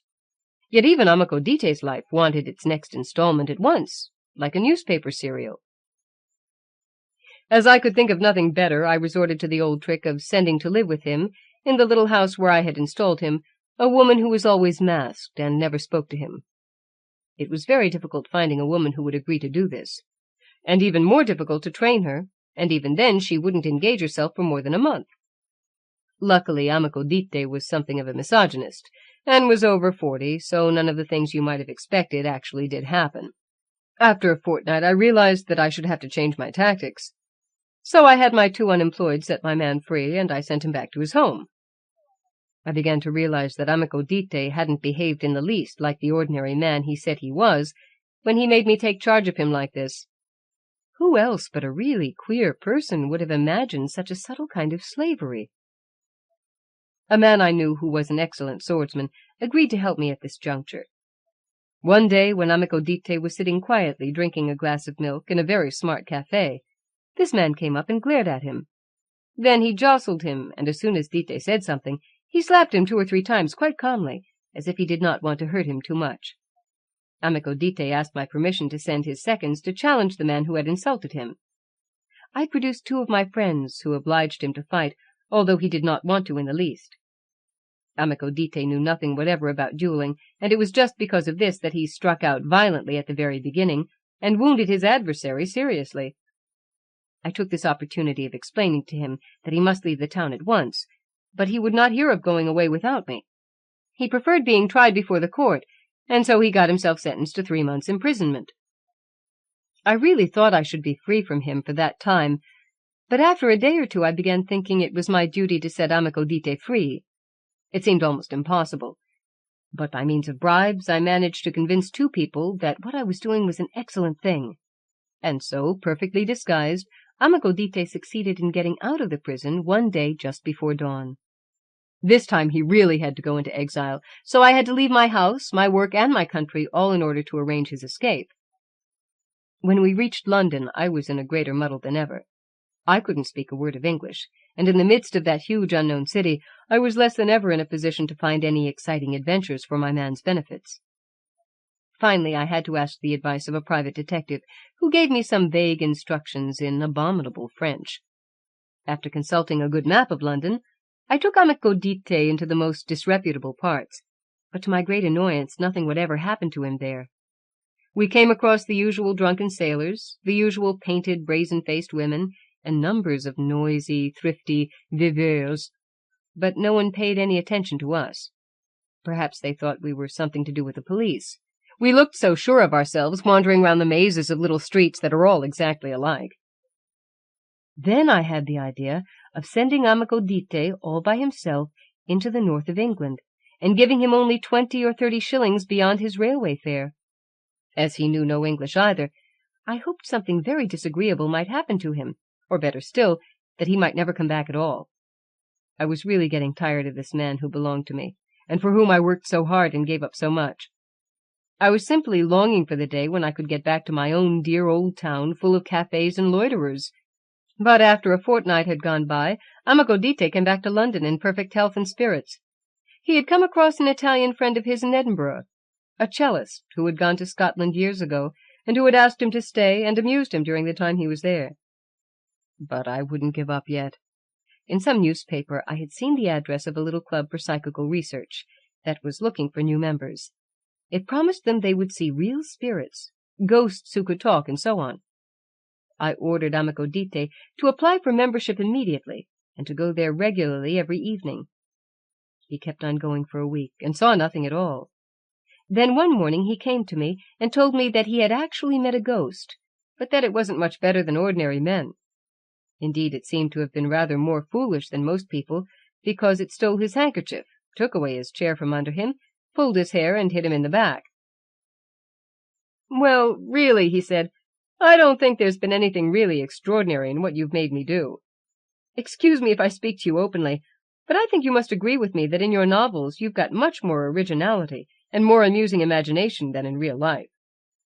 Yet even Amico Dite's life wanted its next installment at once, like a newspaper serial. As I could think of nothing better, I resorted to the old trick of sending to live with him, in the little house where I had installed him, a woman who was always masked and never spoke to him. It was very difficult finding a woman who would agree to do this, and even more difficult to train her, and even then she wouldn't engage herself for more than a month. Luckily, Amico Dite was something of a misogynist, and was over 40, so none of the things you might have expected actually did happen. After a fortnight, I realized that I should have to change my tactics. So I had my 2 unemployed set my man free, and I sent him back to his home. I began to realize that Amico Dite hadn't behaved in the least like the ordinary man he said he was, when he made me take charge of him like this. Who else but a really queer person would have imagined such a subtle kind of slavery? A man I knew, who was an excellent swordsman, agreed to help me at this juncture. One day, when Amico Dite was sitting quietly drinking a glass of milk in a very smart cafe, this man came up and glared at him. Then he jostled him, and as soon as Dite said something, he slapped him 2 or 3 times quite calmly, as if he did not want to hurt him too much. Amico Dite asked my permission to send his seconds to challenge the man who had insulted him. I produced 2 of my friends, who obliged him to fight, although he did not want to in the least. Amico Dite knew nothing whatever about dueling, and it was just because of this that he struck out violently at the very beginning, and wounded his adversary seriously. I took this opportunity of explaining to him that he must leave the town at once, but he would not hear of going away without me. He preferred being tried before the court, and so he got himself sentenced to 3 months' imprisonment. I really thought I should be free from him for that time, but after a day or two I began thinking it was my duty to set Amico Dite free. It seemed almost impossible, but by means of bribes I managed to convince 2 people that what I was doing was an excellent thing. And so, perfectly disguised, Amico Dite succeeded in getting out of the prison one day just before dawn. This time he really had to go into exile, so I had to leave my house, my work, and my country, all in order to arrange his escape. When we reached London, I was in a greater muddle than ever. I couldn't speak a word of English, and in the midst of that huge unknown city, I was less than ever in a position to find any exciting adventures for my man's benefits. Finally, I had to ask the advice of a private detective, who gave me some vague instructions in abominable French. After consulting a good map of London, I took Amico Dite into the most disreputable parts, but to my great annoyance nothing whatever happened to him there. We came across the usual drunken sailors, the usual painted, brazen-faced women, and numbers of noisy, thrifty viveurs, but no one paid any attention to us. Perhaps they thought we were something to do with the police. We looked so sure of ourselves, wandering round the mazes of little streets that are all exactly alike. Then I had the idea of sending Amico Dite all by himself into the north of England, and giving him only 20 or 30 shillings beyond his railway fare. As he knew no English either, I hoped something very disagreeable might happen to him, or better still, that he might never come back at all. I was really getting tired of this man who belonged to me, and for whom I worked so hard and gave up so much. I was simply longing for the day when I could get back to my own dear old town full of cafes and loiterers. But after a fortnight had gone by, Amico Dite came back to London in perfect health and spirits. He had come across an Italian friend of his in Edinburgh, a cellist who had gone to Scotland years ago, and who had asked him to stay and amused him during the time he was there. But I wouldn't give up yet. In some newspaper I had seen the address of a little club for psychical research that was looking for new members. It promised them they would see real spirits, ghosts who could talk, and so on. I ordered Amico Dite to apply for membership immediately, and to go there regularly every evening. He kept on going for a week, and saw nothing at all. Then one morning he came to me and told me that he had actually met a ghost, but that it wasn't much better than ordinary men. Indeed, it seemed to have been rather more foolish than most people, because it stole his handkerchief, took away his chair from under him, pulled his hair, and hit him in the back. "Well, really," he said, "I don't think there's been anything really extraordinary in what you've made me do. Excuse me if I speak to you openly, but I think you must agree with me that in your novels you've got much more originality and more amusing imagination than in real life.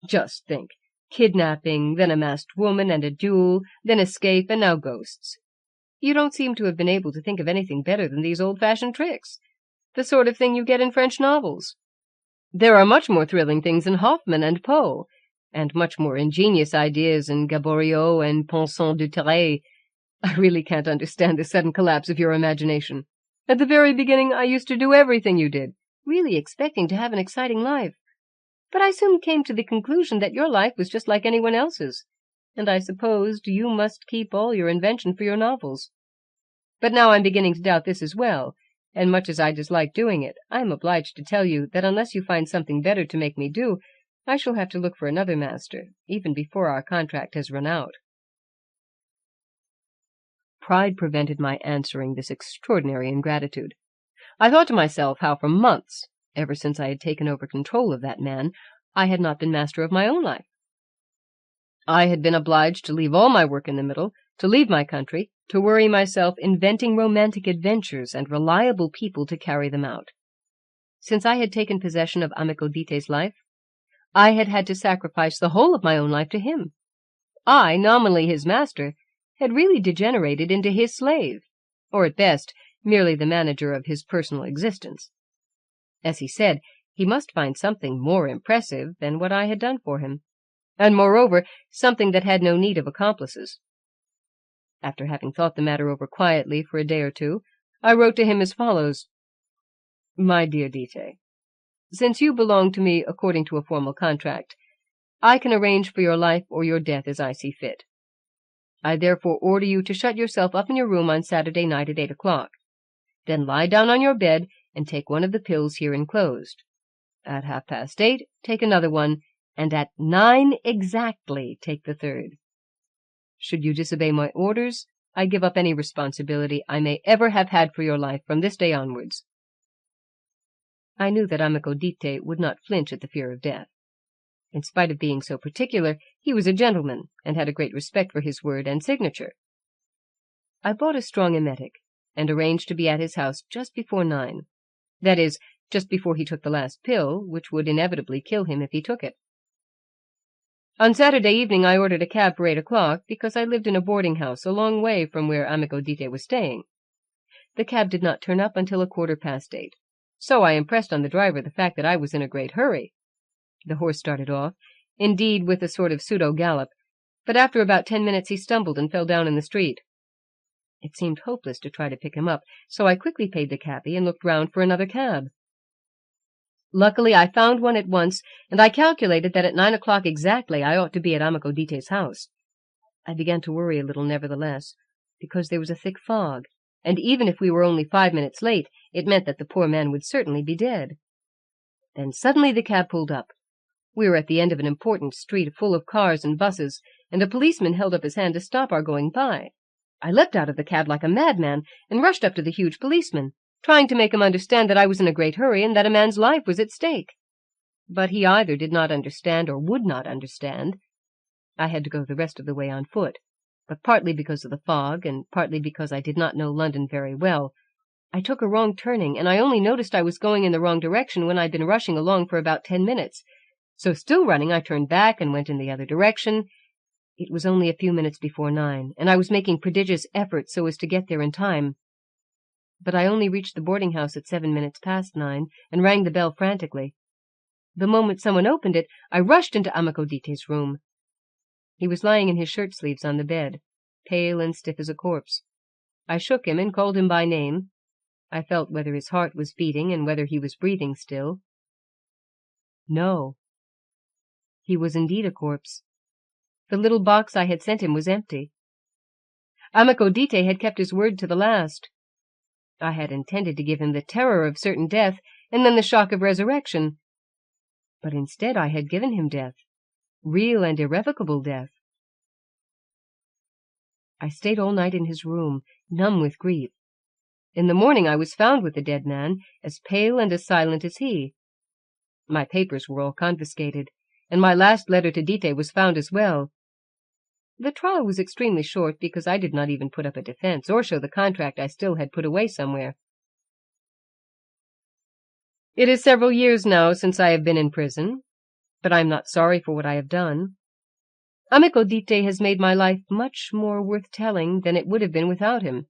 Just think, kidnapping, then a masked woman and a duel, then escape, and now ghosts. You don't seem to have been able to think of anything better than these old-fashioned tricks, the sort of thing you get in French novels. There are much more thrilling things in Hoffmann and Poe, and much more ingenious ideas in Gaboriau and Ponson du Terray. I really can't understand the sudden collapse of your imagination. At the very beginning I used to do everything you did, really expecting to have an exciting life. But I soon came to the conclusion that your life was just like anyone else's, and I supposed you must keep all your invention for your novels. But now I'm beginning to doubt this as well, and much as I dislike doing it, I am obliged to tell you that unless you find something better to make me do, I shall have to look for another master, even before our contract has run out." Pride prevented my answering this extraordinary ingratitude. I thought to myself how for months, ever since I had taken over control of that man, I had not been master of my own life. I had been obliged to leave all my work in the middle, to leave my country, to worry myself inventing romantic adventures and reliable people to carry them out. Since I had taken possession of Amico Dite's life, I had had to sacrifice the whole of my own life to him. I, nominally his master, had really degenerated into his slave, or at best, merely the manager of his personal existence. As he said, he must find something more impressive than what I had done for him, and moreover, something that had no need of accomplices. After having thought the matter over quietly for a day or two, I wrote to him as follows: "My dear Dite, since you belong to me according to a formal contract, I can arrange for your life or your death as I see fit. I therefore order you to shut yourself up in your room on Saturday night at 8 o'clock. Then lie down on your bed and take one of the pills here enclosed. At 8:30, take another one, and at 9 exactly take the third. Should you disobey my orders, I give up any responsibility I may ever have had for your life from this day onwards." I knew that amico dite would not flinch at the fear of death. In spite of being so particular, he was a gentleman, and had a great respect for his word and signature. I bought a strong emetic, and arranged to be at his house just before 9. That is, just before he took the last pill, which would inevitably kill him if he took it. On Saturday evening I ordered a cab for 8 o'clock, because I lived in a boarding-house a long way from where amico dite was staying. The cab did not turn up until 8:15, so I impressed on the driver the fact that I was in a great hurry. The horse started off, indeed with a sort of pseudo-gallop, but after about 10 minutes he stumbled and fell down in the street. It seemed hopeless to try to pick him up, so I quickly paid the cabby and looked round for another cab. Luckily I found one at once, and I calculated that at 9 o'clock exactly I ought to be at amico dite's house. I began to worry a little nevertheless, because there was a thick fog, and even if we were only 5 minutes late, it meant that the poor man would certainly be dead. Then suddenly the cab pulled up. We were at the end of an important street full of cars and buses, and a policeman held up his hand to stop our going by. I leapt out of the cab like a madman, and rushed up to the huge policeman, trying to make him understand that I was in a great hurry and that a man's life was at stake. But he either did not understand or would not understand. I had to go the rest of the way on foot, but partly because of the fog, and partly because I did not know London very well, I took a wrong turning, and I only noticed I was going in the wrong direction when I'd been rushing along for about 10 minutes. So still running, I turned back and went in the other direction. It was only a few minutes before 9, and I was making prodigious efforts so as to get there in time. But I only reached the boarding-house at 7 minutes past 9, and rang the bell frantically. The moment someone opened it, I rushed into amico dite's room. He was lying in his shirt-sleeves on the bed, pale and stiff as a corpse. I shook him and called him by name. I felt whether his heart was beating and whether he was breathing still. No. He was indeed a corpse. The little box I had sent him was empty. Amico dite had kept his word to the last. I had intended to give him the terror of certain death, and then the shock of resurrection. But instead I had given him death, real and irrevocable death. I stayed all night in his room, numb with grief. In the morning I was found with the dead man, as pale and as silent as he. My papers were all confiscated, and my last letter to Dite was found as well. The trial was extremely short, because I did not even put up a defense, or show the contract I still had put away somewhere. It is several years now since I have been in prison, but I am not sorry for what I have done. Amico dite has made my life much more worth telling than it would have been without him.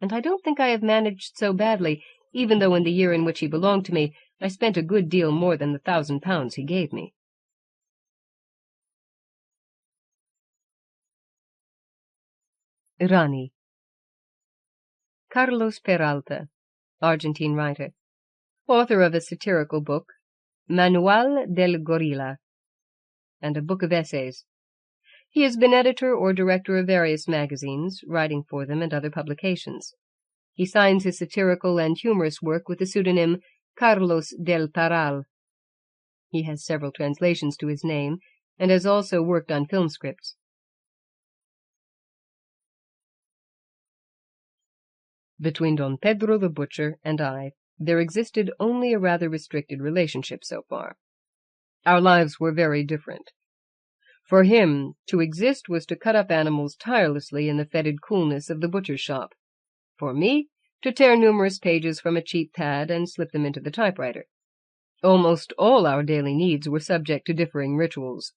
And I don't think I have managed so badly, even though in the year in which he belonged to me I spent a good deal more than the £1,000 he gave me. Rani. Carlos Peralta, Argentine writer, author of a satirical book, Manuel del Gorila, and a book of essays. He has been editor or director of various magazines, writing for them and other publications. He signs his satirical and humorous work with the pseudonym Carlos del Paral. He has several translations to his name, and has also worked on film scripts. Between Don Pedro the butcher and I, there existed only a rather restricted relationship so far. Our lives were very different. For him, to exist was to cut up animals tirelessly in the fetid coolness of the butcher's shop. For me, to tear numerous pages from a cheap pad and slip them into the typewriter. Almost all our daily needs were subject to differing rituals.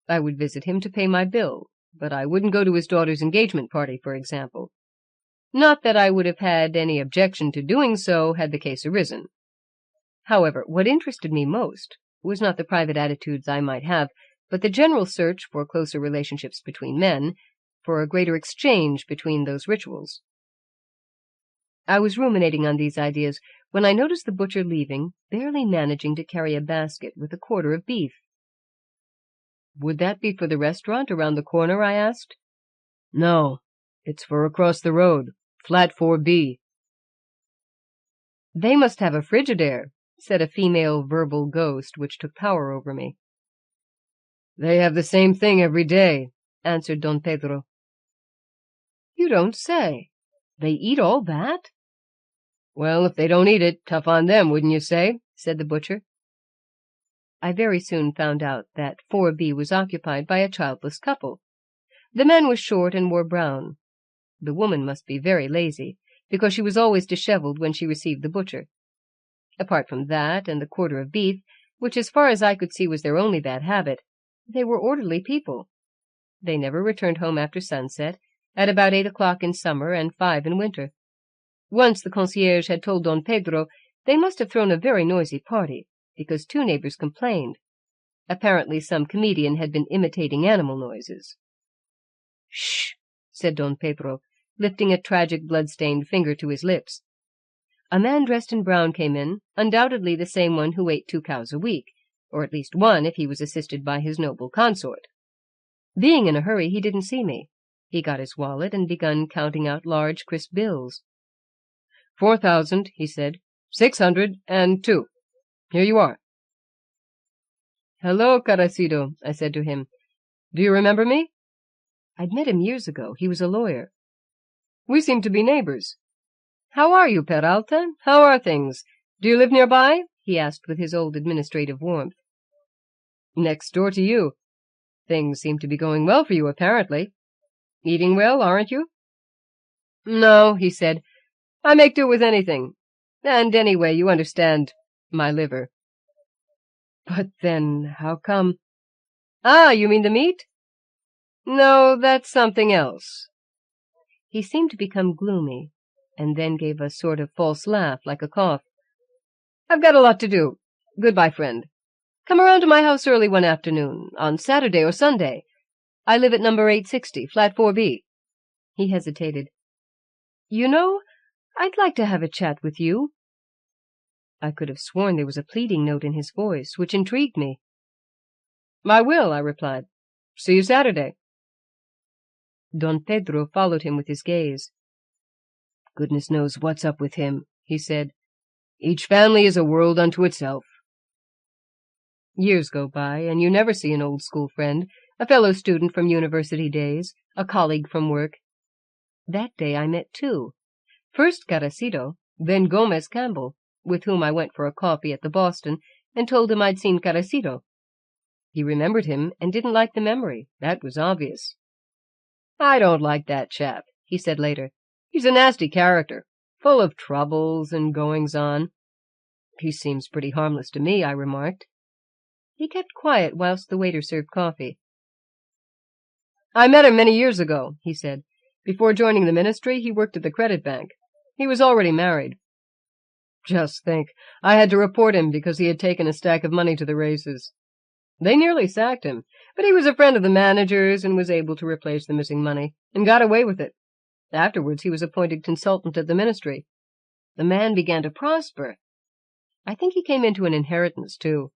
I would visit him to pay my bill, but I wouldn't go to his daughter's engagement party, for example. Not that I would have had any objection to doing so had the case arisen. However, what interested me most was not the private attitudes I might have, but the general search for closer relationships between men, for a greater exchange between those rituals. I was ruminating on these ideas when I noticed the butcher leaving, barely managing to carry a basket with a quarter of beef. "Would that be for the restaurant around the corner?" I asked. "No, it's for across the road, flat 4B. "They must have a Frigidaire," said a female verbal ghost which took power over me. "They have the same thing every day," answered Don Pedro. "You don't say. They eat all that?" "Well, if they don't eat it, tough on them, wouldn't you say?" said the butcher. I very soon found out that 4B was occupied by a childless couple. The man was short and wore brown. The woman must be very lazy, because she was always disheveled when she received the butcher. Apart from that and the quarter of beef, which as far as I could see was their only bad habit, they were orderly people. They never returned home after sunset, at about 8 o'clock in summer and 5 in winter. Once the concierge had told Don Pedro they must have thrown a very noisy party, because 2 neighbors complained. Apparently some comedian had been imitating animal noises. "Shh!" said Don Pedro, lifting a tragic blood-stained finger to his lips. A man dressed in brown came in, undoubtedly the same one who ate 2 cows a week, or at least 1 if he was assisted by his noble consort. Being in a hurry, he didn't see me. He got his wallet and begun counting out large, crisp bills. 4,000, he said. 602. Here you are. "Hello, Carrasito," I said to him. "Do you remember me?" I'd met him years ago. He was a lawyer. "We seem to be neighbors. How are you, Peralta? How are things? Do you live nearby?" he asked with his old administrative warmth. "Next door to you. Things seem to be going well for you, apparently. Eating well, aren't you?" "No," he said. "I make do with anything. And anyway, you understand, my liver." "But then, how come—" "Ah, you mean the meat?" "No, that's something else." He seemed to become gloomy, and then gave a sort of false laugh, like a cough. "I've got a lot to do. Goodbye, friend. Come around to my house early one afternoon, on Saturday or Sunday. I live at number 860, flat 4B. He hesitated. "You know, I'd like to have a chat with you." I could have sworn there was a pleading note in his voice, which intrigued me. "I will," I replied. "See you Saturday." Don Pedro followed him with his gaze. "Goodness knows what's up with him," he said. "Each family is a world unto itself." Years go by, and you never see an old school friend, a fellow student from university days, a colleague from work. That day I met 2. First Carrasito, then Gomez Campbell, with whom I went for a coffee at the Boston and told him I'd seen Carrasito. He remembered him and didn't like the memory. That was obvious. "I don't like that chap," he said later. "He's a nasty character, full of troubles and goings-on." "He seems pretty harmless to me," I remarked. He kept quiet whilst the waiter served coffee. "I met him many years ago," he said. "Before joining the ministry, he worked at the credit bank. He was already married. Just think, I had to report him because he had taken a stack of money to the races. They nearly sacked him, but he was a friend of the manager's and was able to replace the missing money, and got away with it. Afterwards he was appointed consultant at the ministry. The man began to prosper. I think he came into an inheritance, too."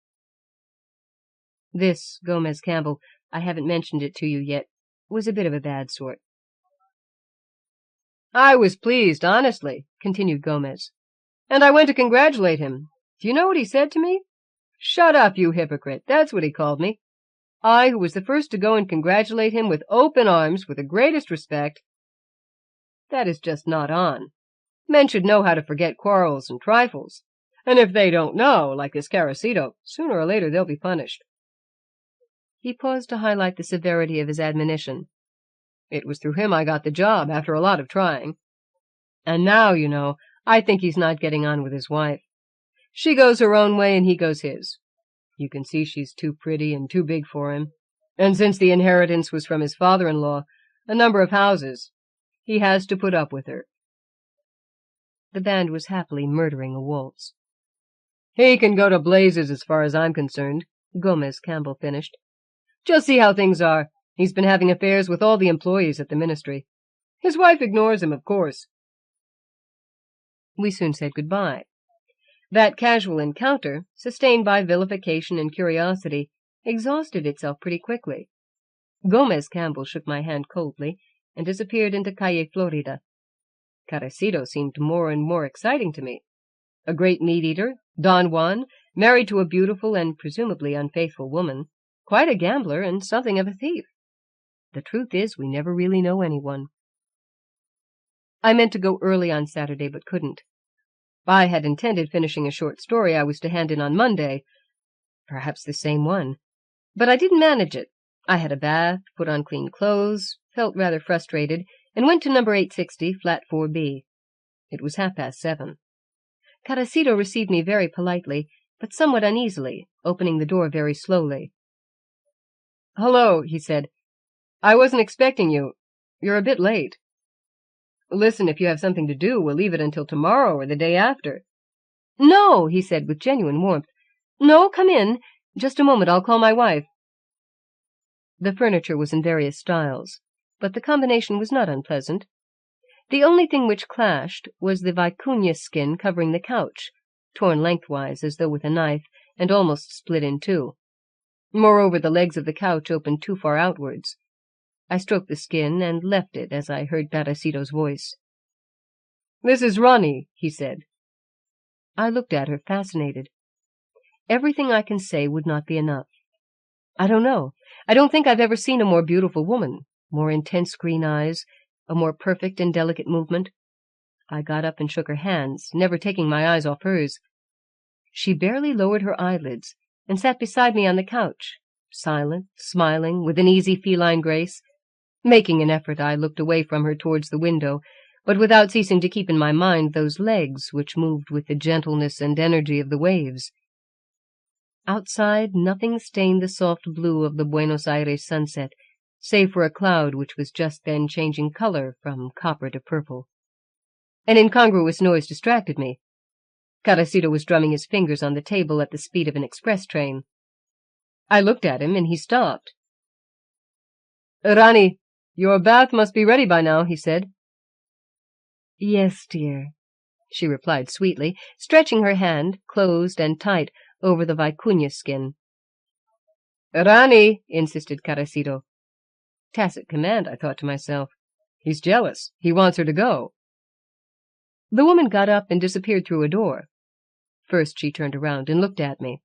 This Gomez Campbell, I haven't mentioned it to you yet, was a bit of a bad sort. "I was pleased, honestly," continued Gomez. "And I went to congratulate him. Do you know what he said to me? 'Shut up, you hypocrite,' that's what he called me. I, who was the first to go and congratulate him with open arms, with the greatest respect. That is just not on. Men should know how to forget quarrels and trifles. And if they don't know, like this Carrasito, sooner or later they'll be punished." He paused to highlight the severity of his admonition. "It was through him I got the job, after a lot of trying. And now, you know, I think he's not getting on with his wife. She goes her own way and he goes his. You can see she's too pretty and too big for him. And since the inheritance was from his father-in-law, a number of houses, he has to put up with her." The band was happily murdering a waltz. "He can go to blazes as far as I'm concerned," Gomez Campbell finished. "Just see how things are. He's been having affairs with all the employees at the ministry. His wife ignores him, of course." We soon said goodbye. That casual encounter, sustained by vilification and curiosity, exhausted itself pretty quickly. Gomez Campbell shook my hand coldly and disappeared into Calle Florida. Carrasito seemed more and more exciting to me. A great meat-eater, Don Juan, married to a beautiful and presumably unfaithful woman, quite a gambler and something of a thief. The truth is, we never really know anyone. I meant to go early on Saturday, but couldn't. I had intended finishing a short story I was to hand in on Monday, perhaps the same one, but I didn't manage it. I had a bath, put on clean clothes, felt rather frustrated, and went to number 860, flat 4B. It was 7:30. Carrasito received me very politely, but somewhat uneasily, opening the door very slowly. "Hello," he said. "I wasn't expecting you. You're a bit late. Listen, if you have something to do, we'll leave it until tomorrow or the day after." "No," he said with genuine warmth. "No, come in. Just a moment, I'll call my wife." The furniture was in various styles, but the combination was not unpleasant. The only thing which clashed was the vicuña skin covering the couch, torn lengthwise as though with a knife, and almost split in two. Moreover, the legs of the couch opened too far outwards. I stroked the skin and left it as I heard Carrasito's voice. "This is Rani," he said. I looked at her, fascinated. Everything I can say would not be enough. I don't know. I don't think I've ever seen a more beautiful woman, more intense green eyes, a more perfect and delicate movement. I got up and shook her hands, never taking my eyes off hers. She barely lowered her eyelids and sat beside me on the couch, silent, smiling, with an easy feline grace. Making an effort, I looked away from her towards the window, but without ceasing to keep in my mind those legs which moved with the gentleness and energy of the waves. Outside, nothing stained the soft blue of the Buenos Aires sunset, save for a cloud which was just then changing color from copper to purple. An incongruous noise distracted me. Carrasito was drumming his fingers on the table at the speed of an express train. I looked at him, and he stopped. "Rani, your bath must be ready by now," he said. "Yes, dear," she replied sweetly, stretching her hand, closed and tight, over the vicuña skin. "Rani," insisted Carrasito. Tacit command, I thought to myself. He's jealous. He wants her to go. The woman got up and disappeared through a door. First she turned around and looked at me.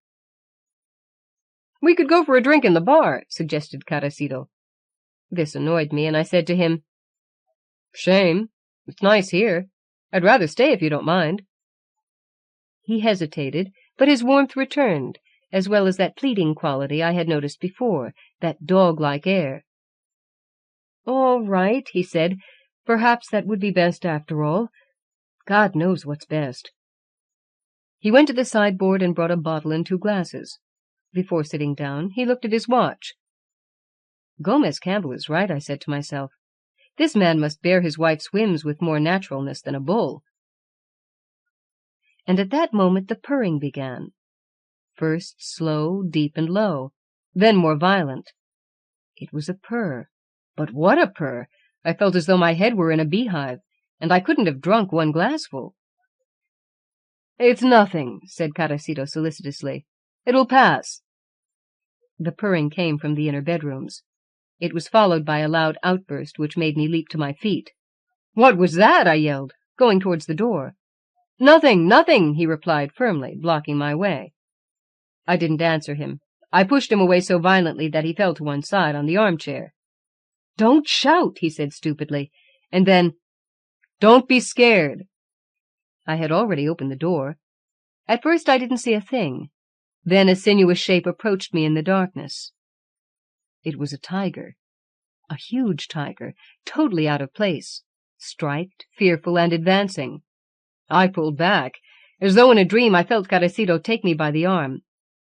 "We could go for a drink in the bar," suggested Carrasito. This annoyed me, and I said to him, "Shame. It's nice here. I'd rather stay if you don't mind." He hesitated, but his warmth returned, as well as that pleading quality I had noticed before, that dog-like air. "All right," he said. "Perhaps that would be best after all. God knows what's best." He went to the sideboard and brought a bottle and 2 glasses. Before sitting down, he looked at his watch. Gomez Campbell is right, I said to myself. This man must bear his wife's whims with more naturalness than a bull. And at that moment the purring began. First slow, deep, and low, then more violent. It was a purr. But what a purr! I felt as though my head were in a beehive, and I couldn't have drunk 1 glassful. "It's nothing," said Carrasito solicitously. "It'll pass." The purring came from the inner bedrooms. It was followed by a loud outburst which made me leap to my feet. "What was that?" I yelled, going towards the door. "Nothing, nothing," he replied firmly, blocking my way. I didn't answer him. I pushed him away so violently that he fell to one side on the armchair. "Don't shout," he said stupidly, and then, "Don't be scared." I had already opened the door. At first I didn't see a thing. Then a sinuous shape approached me in the darkness. It was a tiger. A huge tiger, totally out of place, striped, fearful, and advancing. I pulled back. As though in a dream, I felt Carrasito take me by the arm.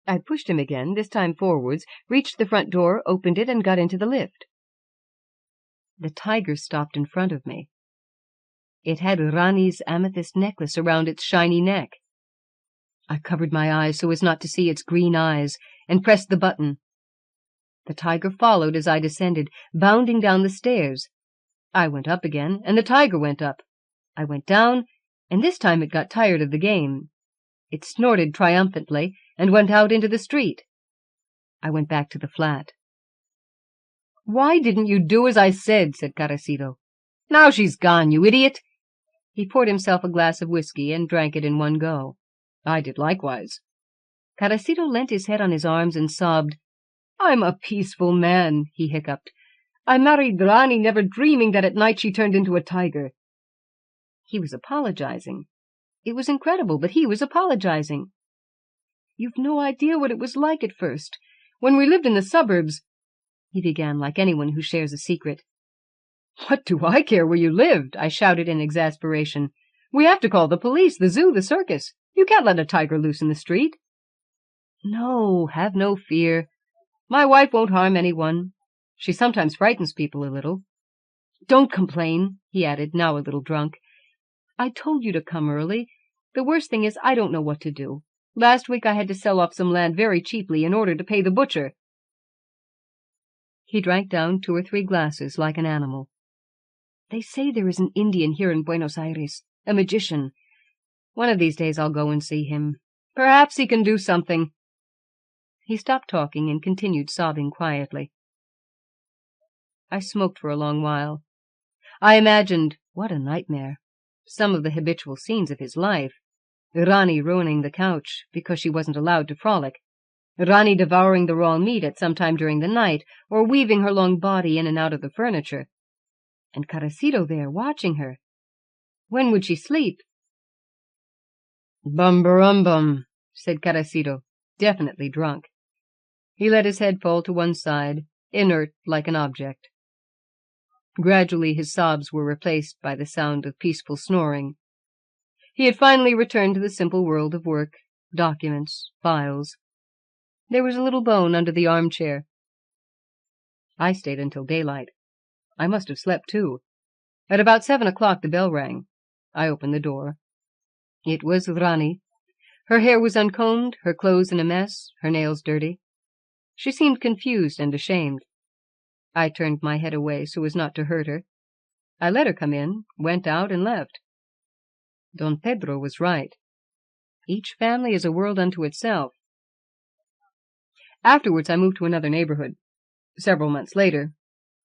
I pushed him again, this time forwards, reached the front door, opened it, and got into the lift. The tiger stopped in front of me. It had Rani's amethyst necklace around its shiny neck. I covered my eyes so as not to see its green eyes, and pressed the button. The tiger followed as I descended, bounding down the stairs. I went up again, and the tiger went up. I went down, and this time it got tired of the game. It snorted triumphantly, and went out into the street. I went back to the flat. "Why didn't you do as I said?" said Carrasito. "Now she's gone, you idiot!" He poured himself a glass of whiskey and drank it in one go. I did likewise. Carrasito leant his head on his arms and sobbed. "I'm a peaceful man," he hiccuped. "I married Rani, never dreaming that at night she turned into a tiger." He was apologizing. It was incredible, but he was apologizing. "You've no idea what it was like at first. When we lived in the suburbs," he began like anyone who shares a secret. "What do I care where you lived?" I shouted in exasperation. "We have to call the police, the zoo, the circus. You can't let a tiger loose in the street." "No, have no fear. My wife won't harm anyone. She sometimes frightens people a little. Don't complain," he added, now a little drunk. "I told you to come early. The worst thing is I don't know what to do. Last week I had to sell off some land very cheaply in order to pay the butcher." He drank down 2 or 3 glasses like an animal. "They say there is an Indian here in Buenos Aires, a magician. One of these days I'll go and see him. Perhaps he can do something." He stopped talking and continued sobbing quietly. I smoked for a long while. I imagined, what a nightmare, some of the habitual scenes of his life. Rani ruining the couch because she wasn't allowed to frolic. Rani devouring the raw meat at some time during the night, or weaving her long body in and out of the furniture. And Carrasito there, watching her. When would she sleep? "Bum-ba-rum-bum," said Carrasito, definitely drunk. He let his head fall to one side, inert like an object. Gradually his sobs were replaced by the sound of peaceful snoring. He had finally returned to the simple world of work, documents, files. There was a little bone under the armchair. I stayed until daylight. I must have slept too. At about 7 o'clock the bell rang. I opened the door. It was Rani. Her hair was uncombed, her clothes in a mess, her nails dirty. She seemed confused and ashamed. I turned my head away so as not to hurt her. I let her come in, went out, and left. Don Pedro was right. Each family is a world unto itself. Afterwards I moved to another neighborhood. Several months later.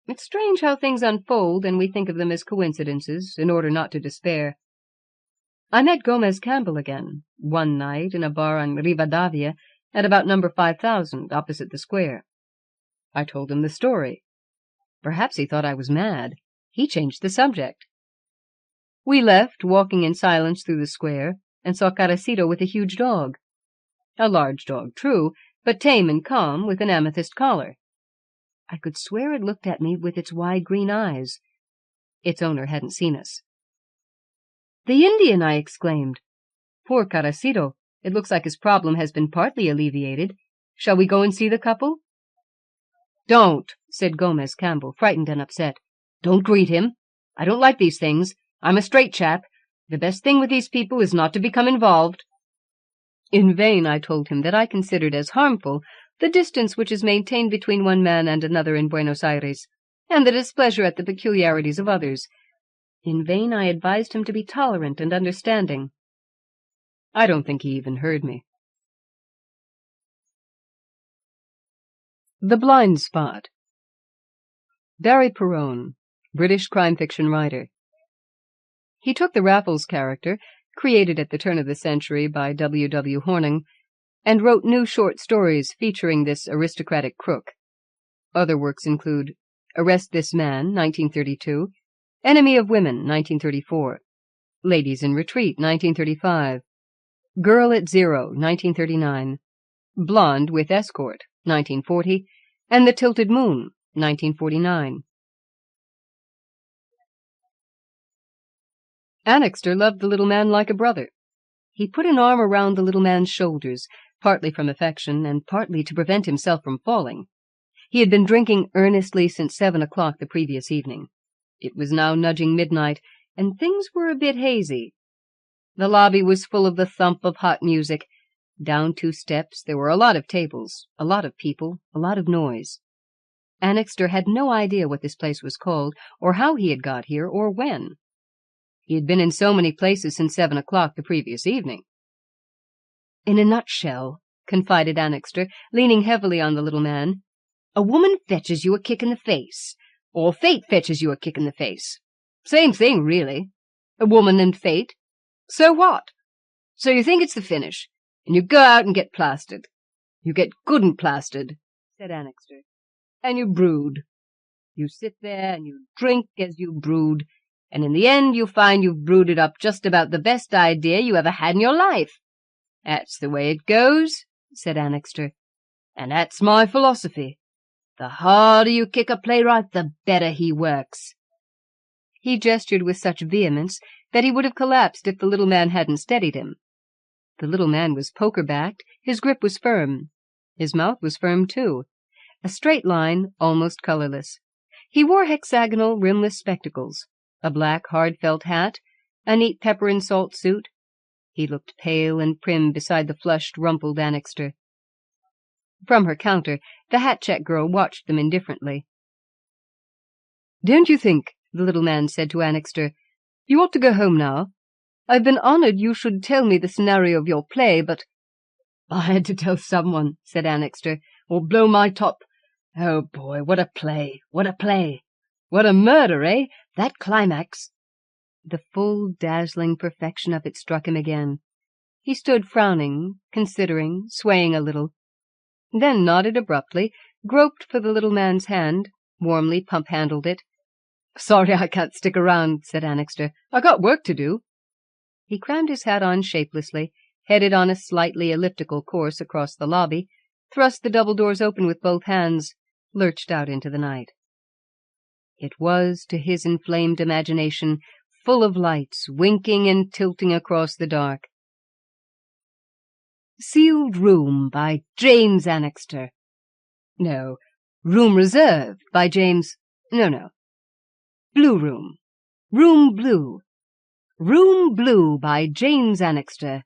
It's strange how things unfold, and we think of them as coincidences, in order not to despair. I met Gomez Campbell again, one night in a bar on Rivadavia, at about number 5000, opposite the square. I told him the story. Perhaps he thought I was mad. He changed the subject. We left, walking in silence through the square, and saw Carrasito with a huge dog. A large dog, true, but tame and calm, with an amethyst collar. I could swear it looked at me with its wide green eyes. Its owner hadn't seen us. "The Indian!" I exclaimed. "Poor Carrasito. It looks like his problem has been partly alleviated. Shall we go and see the couple?" "Don't," said Gomez Campbell, frightened and upset. "Don't greet him. I don't like these things. I'm a straight chap. The best thing with these people is not to become involved." In vain I told him that I considered as harmful the distance which is maintained between one man and another in Buenos Aires, and the displeasure at the peculiarities of others. In vain I advised him to be tolerant and understanding. I don't think he even heard me. The Blind Spot. Barry Perowne, British crime fiction writer. He took the Raffles character, created at the turn of the century by W. W. Hornung, and wrote new short stories featuring this aristocratic crook. Other works include Arrest This Man, 1932, Enemy of Women, 1934, Ladies in Retreat, 1935, Girl at Zero, 1939, Blonde with Escort, 1940, and The Tilted Moon, 1949. Annixter loved the little man like a brother. He put an arm around the little man's shoulders, partly from affection and partly to prevent himself from falling. He had been drinking earnestly since 7 o'clock the previous evening. It was now nudging midnight, and things were a bit hazy. The lobby was full of the thump of hot music. Down 2 steps there were a lot of tables, a lot of people, a lot of noise. Annixter had no idea what this place was called, or how he had got here, or when. He had been in so many places since 7 o'clock the previous evening. "In a nutshell," confided Annixter, leaning heavily on the little man, "a woman fetches you a kick in the face, or fate fetches you a kick in the face. Same thing, really. A woman and fate. So what? So you think it's the finish, and you go out and get plastered. You get good and plastered, said Annixter, and you brood. You sit there and you drink as you brood, and in the end you find you've brooded up just about the best idea you ever had in your life. That's the way it goes, said Annixter, and that's my philosophy. The harder you kick a playwright, the better he works. He gestured with such vehemence that he would have collapsed if the little man hadn't steadied him. The little man was poker-backed, his grip was firm. His mouth was firm, too. A straight line, almost colorless. He wore hexagonal, rimless spectacles, a black, hard felt hat, a neat pepper-and-salt suit. He looked pale and prim beside the flushed, rumpled Annixter. From her counter, the hat-check girl watched them indifferently. "Don't you think," the little man said to Annixter, "you ought to go home now? I've been honored you should tell me the scenario of your play, but—" "I had to tell someone," said Annixter, "or blow my top. Oh, boy, what a play, what a play! What a murder, eh? That climax!" The full, dazzling perfection of it struck him again. He stood frowning, considering, swaying a little, then nodded abruptly, groped for the little man's hand, warmly pump-handled it. "Sorry I can't stick around," said Annixter. "I got work to do." He crammed his hat on shapelessly, headed on a slightly elliptical course across the lobby, thrust the double doors open with both hands, lurched out into the night. It was, to his inflamed imagination, full of lights, winking and tilting across the dark. "Sealed Room" by James Annixter. No, "Room Reserved" by James... No. "Blue Room." "Room Blue." "Room Blue" by James Annixter.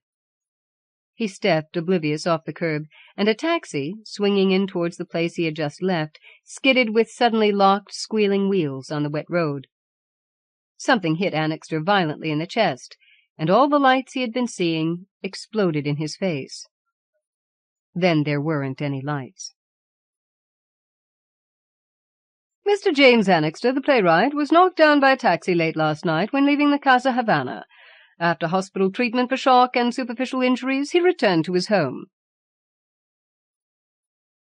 He stepped, oblivious, off the curb, and a taxi, swinging in towards the place he had just left, skidded with suddenly locked, squealing wheels on the wet road. Something hit Annixter violently in the chest, and all the lights he had been seeing exploded in his face. Then there weren't any lights. "Mr. James Annixter, the playwright, was knocked down by a taxi late last night when leaving the Casa Havana. After hospital treatment for shock and superficial injuries, he returned to his home."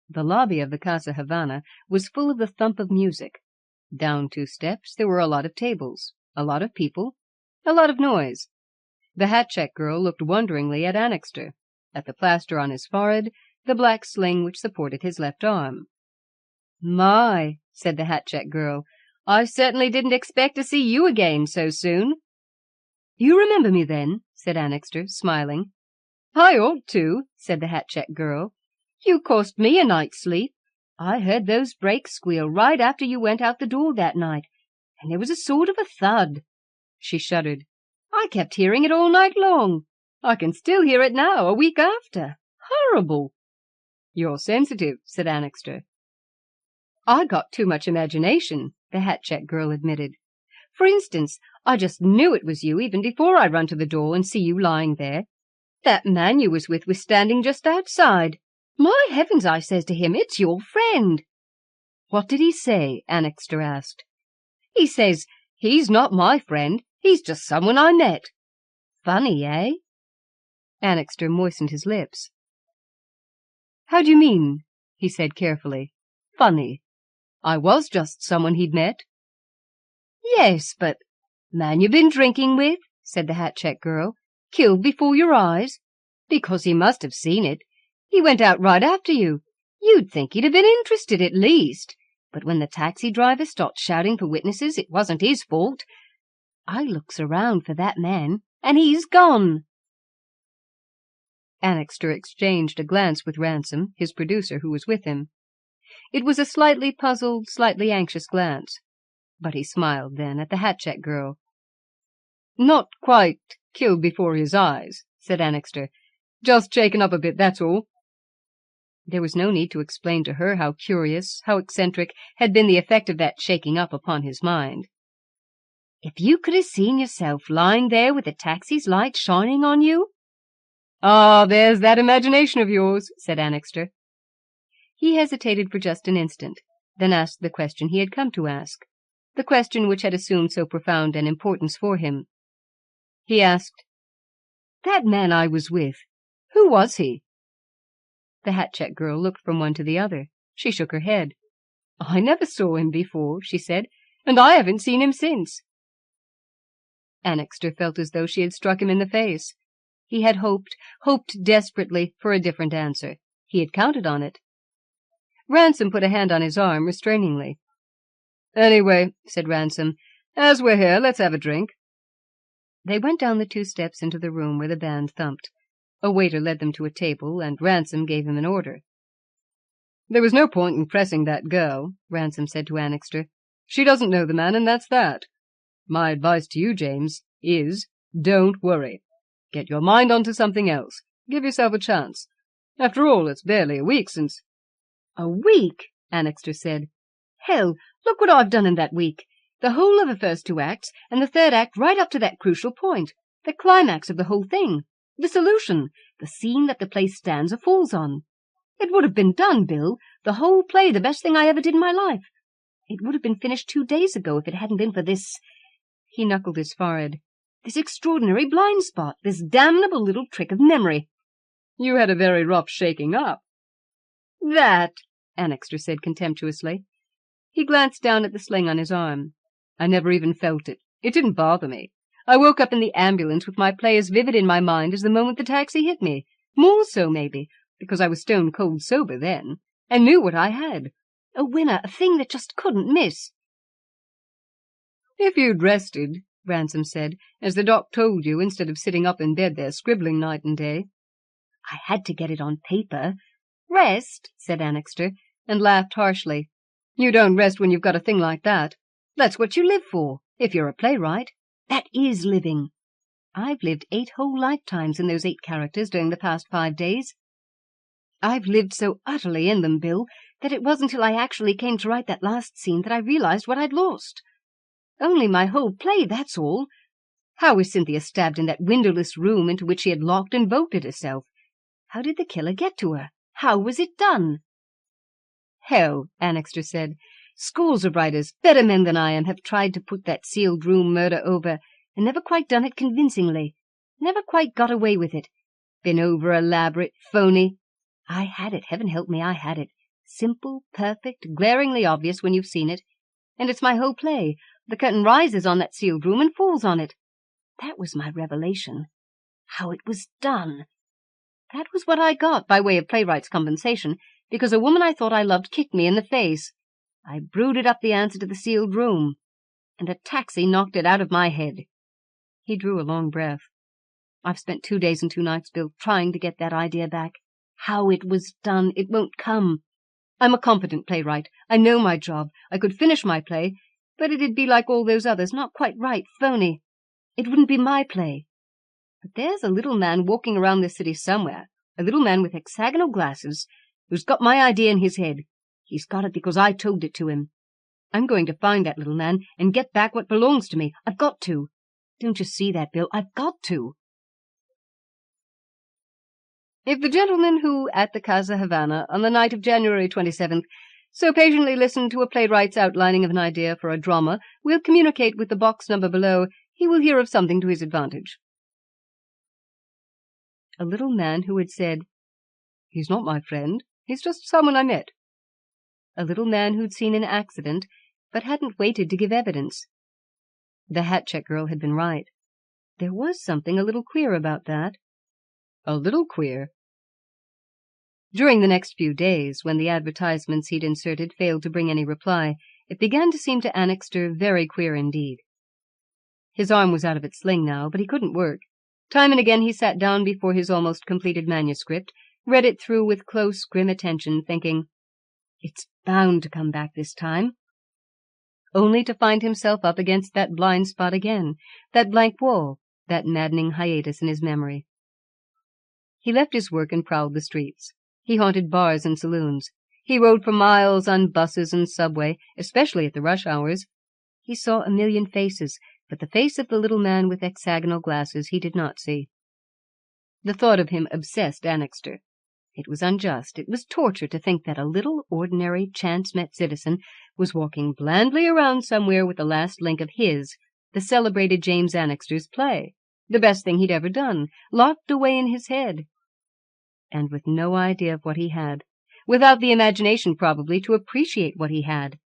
The lobby of the Casa Havana was full of the thump of music. Down 2 steps there were a lot of tables, a lot of people, a lot of noise. The hat-check girl looked wonderingly at Annixter, at the plaster on his forehead, the black sling which supported his left arm. "My," said the hat-check girl, "I certainly didn't expect to see you again so soon." "You remember me, then?" said Annixter, smiling. "I ought to," said the hat-check girl. "You cost me a night's sleep. I heard those brakes squeal right after you went out the door that night, and there was a sort of a thud." She shuddered. "I kept hearing it all night long. I can still hear it now, a week after. Horrible." "You're sensitive," said Annixter. "I got too much imagination," the hat-check girl admitted. "For instance, I just knew it was you even before I run to the door and see you lying there. That man you was with was standing just outside. 'My heavens,' I says to him, 'it's your friend.'" "What did he say?" Annixter asked. "He says, 'He's not my friend. He's just someone I met.' Funny, eh?" Annixter moistened his lips. "How do you mean?" he said carefully. "Funny. I was just someone he'd met." "Yes, but—" "Man you been drinking with," said the hat-check girl, "killed before your eyes? Because he must have seen it. He went out right after you. You'd think he'd have been interested at least. But when the taxi driver started shouting for witnesses, it wasn't his fault. I looks around for that man, and he's gone." Annixter exchanged a glance with Ransom, his producer, who was with him. It was a slightly puzzled, slightly anxious glance. But he smiled then at the hat-check girl. "Not quite killed before his eyes," said Annixter. "Just shaken up a bit, that's all." There was no need to explain to her how curious, how eccentric, had been the effect of that shaking up upon his mind. "If you could have seen yourself lying there with the taxi's light shining on you—" "Ah, there's that imagination of yours," said Annixter. He hesitated for just an instant, then asked the question he had come to ask, the question which had assumed so profound an importance for him. He asked, "That man I was with, who was he?" The hat-check girl looked from one to the other. She shook her head. "I never saw him before," she said, "and I haven't seen him since." Annixter felt as though she had struck him in the face. He had hoped desperately for a different answer. He had counted on it. Ransom put a hand on his arm restrainingly. "Anyway," said Ransom, "as we're here, let's have a drink." They went down the 2 steps into the room where the band thumped. A waiter led them to a table, and Ransom gave him an order. "There was no point in pressing that girl," Ransom said to Annixter. "She doesn't know the man, and that's that. My advice to you, James, is don't worry. Get your mind onto something else. Give yourself a chance. After all, it's barely a week since—" "A week?" Annixter said. "Hell, look what I've done in that week. The whole of the first 2 acts, and the 3rd act right up to that crucial point. The climax of the whole thing. The solution. The scene that the play stands or falls on. It would have been done, Bill. The whole play, the best thing I ever did in my life. It would have been finished 2 days ago if it hadn't been for this—" He knuckled his forehead. "This extraordinary blind spot. This damnable little trick of memory." "You had a very rough shaking up." "That," Annixter said contemptuously. He glanced down at the sling on his arm. "I never even felt it. It didn't bother me. I woke up in the ambulance with my play as vivid in my mind as the moment the taxi hit me. More so, maybe, because I was stone-cold sober then, and knew what I had. A winner, a thing that just couldn't miss." "If you'd rested," Ransom said, "as the doc told you, instead of sitting up in bed there scribbling night and day." "I had to get it on paper." "Rest?" said Annixter, and laughed harshly. "You don't rest when you've got a thing like that. That's what you live for, if you're a playwright. That is living. I've lived 8 whole lifetimes in those 8 characters during the past 5 days. I've lived so utterly in them, Bill, that it wasn't till I actually came to write that last scene that I realized what I'd lost. Only my whole play, that's all. How was Cynthia stabbed in that windowless room into which she had locked and bolted herself? How did the killer get to her? How was it done?" "Hell," Annixter said. "Scores of writers, better men than I am, have tried to put that sealed room murder over, and never quite done it convincingly. Never quite got away with it. Been over-elaborate, phony. I had it, heaven help me, I had it. Simple, perfect, glaringly obvious when you've seen it. And it's my whole play. The curtain rises on that sealed room and falls on it. That was my revelation. How it was done. That was what I got by way of playwright's compensation, because a woman I thought I loved kicked me in the face. I brooded up the answer to the sealed room, and a taxi knocked it out of my head." He drew a long breath. "I've spent 2 days and 2 nights, Bill, trying to get that idea back. How it was done. It won't come. I'm a competent playwright. I know my job. I could finish my play, but it'd be like all those others, not quite right, phony. It wouldn't be my play. But there's a little man walking around this city somewhere, a little man with hexagonal glasses, who's got my idea in his head. He's got it because I told it to him. I'm going to find that little man and get back what belongs to me. I've got to. Don't you see that, Bill? I've got to." If the gentleman who, at the Casa Havana, on the night of January 27th, so patiently listened to a playwright's outlining of an idea for a drama, will communicate with the box number below, he will hear of something to his advantage. A little man who had said, "He's not my friend. He's just someone I met." A little man who'd seen an accident, but hadn't waited to give evidence. The hat-check girl had been right. There was something a little queer about that. A little queer. During the next few days, when the advertisements he'd inserted failed to bring any reply, it began to seem to Annixter very queer indeed. His arm was out of its sling now, but he couldn't work. Time and again he sat down before his almost completed manuscript, read it through with close, grim attention, thinking, "It's bound to come back this time," only to find himself up against that blind spot again, that blank wall, that maddening hiatus in his memory. He left his work and prowled the streets. He haunted bars and saloons. He rode for miles on buses and subway, especially at the rush hours. He saw a million faces, but the face of the little man with hexagonal glasses he did not see. The thought of him obsessed Annixter. It was unjust, it was torture to think that a little, ordinary, chance-met citizen was walking blandly around somewhere with the last link of his, the celebrated James Annixter's play, the best thing he'd ever done, locked away in his head. And with no idea of what he had, without the imagination, probably, to appreciate what he had,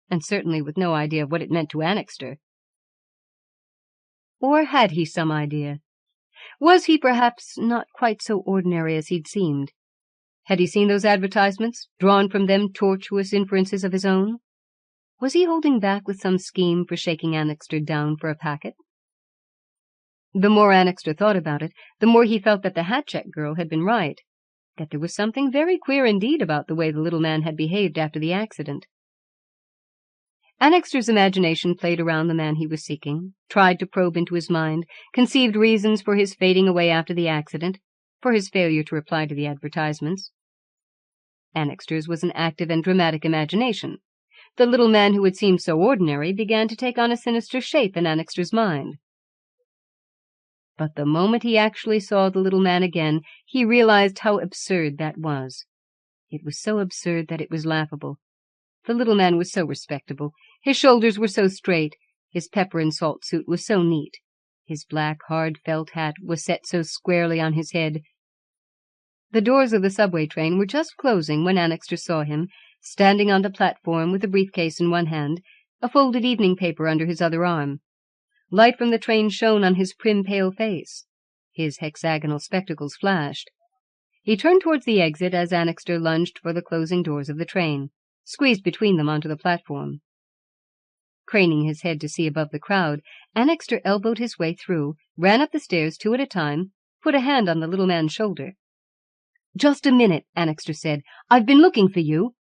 and certainly with no idea of what it meant to Annixter. Or had he some idea? Was he, perhaps, not quite so ordinary as he'd seemed? Had he seen those advertisements, drawn from them tortuous inferences of his own? Was he holding back with some scheme for shaking Annixter down for a packet? The more Annixter thought about it, the more he felt that the hat-check girl had been right, that there was something very queer indeed about the way the little man had behaved after the accident. Annixter's imagination played around the man he was seeking, tried to probe into his mind, conceived reasons for his fading away after the accident, for his failure to reply to the advertisements. Annixter's was an active and dramatic imagination. The little man who had seemed so ordinary began to take on a sinister shape in Annixter's mind. But the moment he actually saw the little man again, he realized how absurd that was. It was so absurd that it was laughable. The little man was so respectable. His shoulders were so straight. His pepper-and-salt suit was so neat. His black, hard felt hat was set so squarely on his head. The doors of the subway train were just closing when Annixter saw him, standing on the platform with a briefcase in one hand, a folded evening paper under his other arm. Light from the train shone on his prim, pale face. His hexagonal spectacles flashed. He turned towards the exit as Annixter lunged for the closing doors of the train, squeezed between them onto the platform. Craning his head to see above the crowd, Annixter elbowed his way through, ran up the stairs 2 at a time, put a hand on the little man's shoulder. "Just a minute," Annixter said. "I've been looking for you."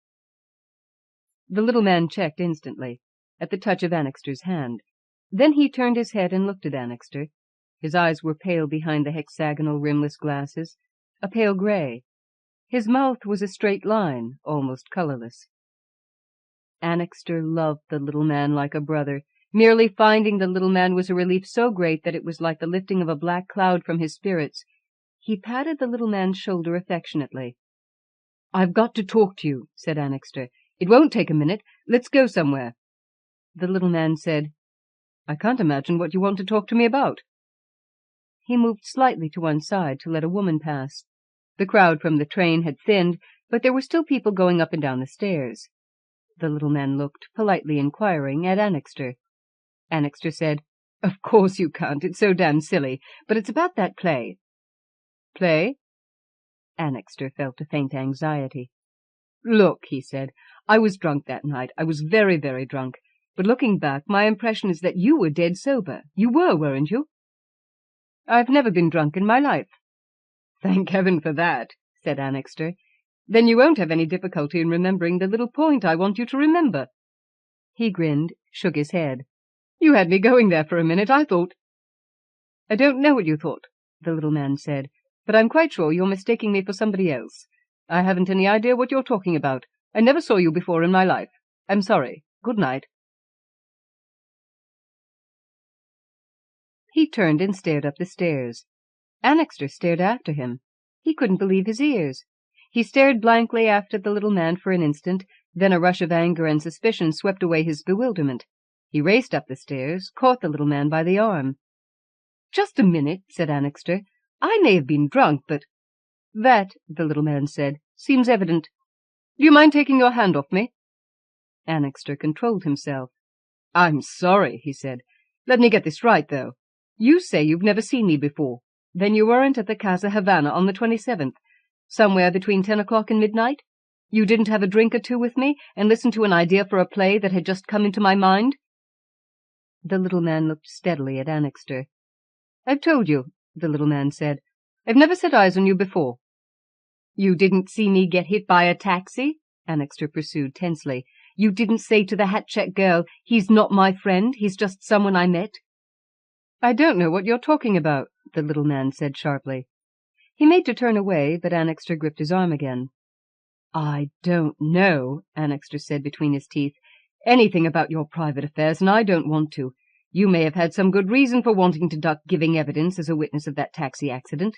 The little man checked instantly, at the touch of Annixter's hand. Then he turned his head and looked at Annixter. His eyes were pale behind the hexagonal rimless glasses, a pale grey. His mouth was a straight line, almost colourless. Annixter loved the little man like a brother. Merely finding the little man was a relief so great that it was like the lifting of a black cloud from his spirits. He patted the little man's shoulder affectionately. "I've got to talk to you," said Annixter. "It won't take a minute. Let's go somewhere." The little man said, "I can't imagine what you want to talk to me about." He moved slightly to one side to let a woman pass. The crowd from the train had thinned, but there were still people going up and down the stairs. The little man looked, politely inquiring, at Annixter. Annixter said, "Of course you can't. It's so damn silly. But it's about that play." "Play?" Annixter felt a faint anxiety. "Look," he said, "I was drunk that night. I was very, very drunk. But looking back, my impression is that you were dead sober. You were, weren't you?" "I've never been drunk in my life." "Thank heaven for that," said Annixter. "Then you won't have any difficulty in remembering the little point I want you to remember." He grinned, shook his head. "You had me going there for a minute. I thought—" "I don't know what you thought," the little man said, "but I'm quite sure you're mistaking me for somebody else. I haven't any idea what you're talking about. I never saw you before in my life. I'm sorry. Good night." He turned and stared up the stairs. Annixter stared after him. He couldn't believe his ears. He stared blankly after the little man for an instant, then a rush of anger and suspicion swept away his bewilderment. He raced up the stairs, caught the little man by the arm. "Just a minute," said Annixter. "I may have been drunk, but—" "That," the little man said, "seems evident. Do you mind taking your hand off me?" Annixter controlled himself. "I'm sorry," he said. "Let me get this right, though. You say you've never seen me before. Then you weren't at the Casa Havana on the 27th, somewhere between 10 o'clock and midnight? You didn't have a drink or two with me and listen to an idea for a play that had just come into my mind?" The little man looked steadily at Annixter. "I've told you," the little man said. "I've never set eyes on you before." "You didn't see me get hit by a taxi?" Annixter pursued tensely. "You didn't say to the hat-check girl, 'He's not my friend, he's just someone I met'?" "I don't know what you're talking about," the little man said sharply. He made to turn away, but Annixter gripped his arm again. "I don't know," Annixter said between his teeth, "anything about your private affairs, and I don't want to. You may have had some good reason for wanting to duck giving evidence as a witness of that taxi accident.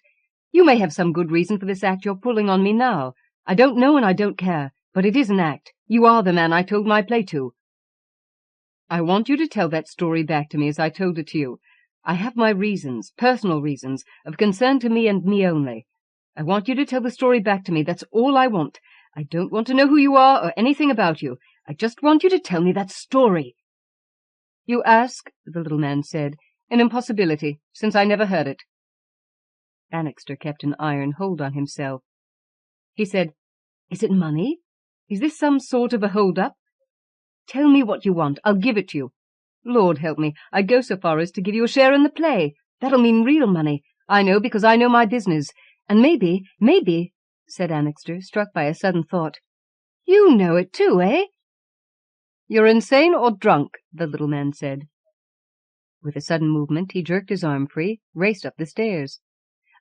You may have some good reason for this act you're pulling on me now. I don't know and I don't care, but it is an act. You are the man I told my play to." "I want you to tell that story back to me as I told it to you. I have my reasons, personal reasons, of concern to me and me only. I want you to tell the story back to me, that's all I want. I don't want to know who you are or anything about you. I just want you to tell me that story." "You ask," the little man said, "an impossibility, since I never heard it." Annixter kept an iron hold on himself. He said, "Is it money? Is this some sort of a hold-up? Tell me what you want. I'll give it to you. Lord help me, I'd go so far as to give you a share in the play. That'll mean real money. I know, because I know my business. And maybe, said Annixter, struck by a sudden thought, you know it too, eh?" "You're insane or drunk," the little man said. With a sudden movement, he jerked his arm free, raced up the stairs.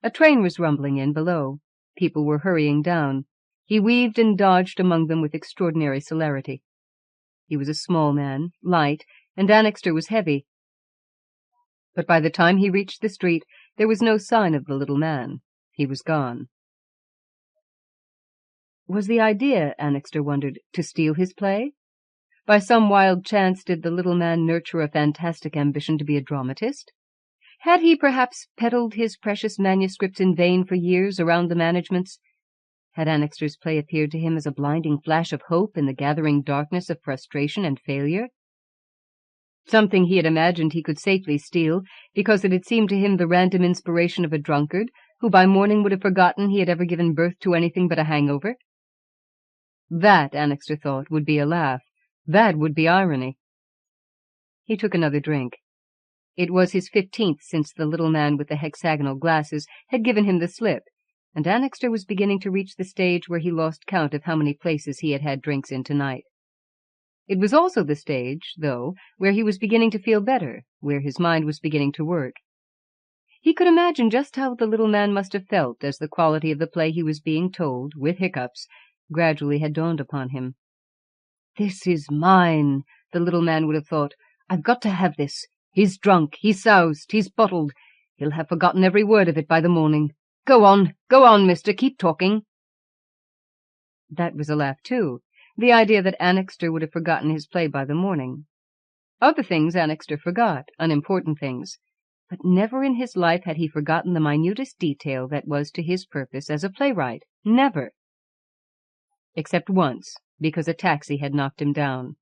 A train was rumbling in below. People were hurrying down. He weaved and dodged among them with extraordinary celerity. He was a small man, light, and Annixter was heavy. But by the time he reached the street, there was no sign of the little man. He was gone. Was the idea, Annixter wondered, to steal his play? By some wild chance did the little man nurture a fantastic ambition to be a dramatist? Had he perhaps peddled his precious manuscripts in vain for years around the managements? Had Annixter's play appeared to him as a blinding flash of hope in the gathering darkness of frustration and failure? Something he had imagined he could safely steal, because it had seemed to him the random inspiration of a drunkard, who by morning would have forgotten he had ever given birth to anything but a hangover? That, Annixter thought, would be a laugh. That would be irony. He took another drink. It was his 15th since the little man with the hexagonal glasses had given him the slip, and Annixter was beginning to reach the stage where he lost count of how many places he had had drinks in tonight. It was also the stage, though, where he was beginning to feel better, where his mind was beginning to work. He could imagine just how the little man must have felt as the quality of the play he was being told, with hiccups, gradually had dawned upon him. "This is mine," the little man would have thought. "I've got to have this. He's drunk, he's soused, he's bottled. He'll have forgotten every word of it by the morning. Go on, mister, keep talking." That was a laugh, too, the idea that Annixter would have forgotten his play by the morning. Other things Annixter forgot, unimportant things, but never in his life had he forgotten the minutest detail that was to his purpose as a playwright. Never. Except once, because a taxi had knocked him down.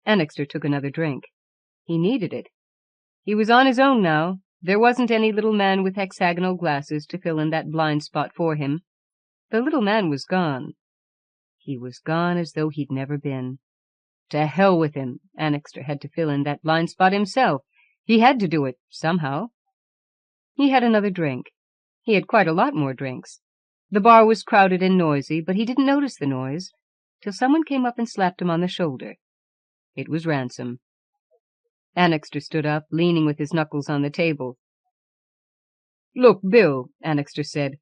Annixter took another drink. He needed it. He was on his own now. There wasn't any little man with hexagonal glasses to fill in that blind spot for him. The little man was gone. He was gone as though he'd never been. To hell with him. Annixter had to fill in that blind spot himself. He had to do it, somehow. He had another drink. He had quite a lot more drinks. The bar was crowded and noisy, but he didn't notice the noise, till someone came up and slapped him on the shoulder. It was Ransom. Annixter stood up, leaning with his knuckles on the table. "Look, Bill," Annixter said,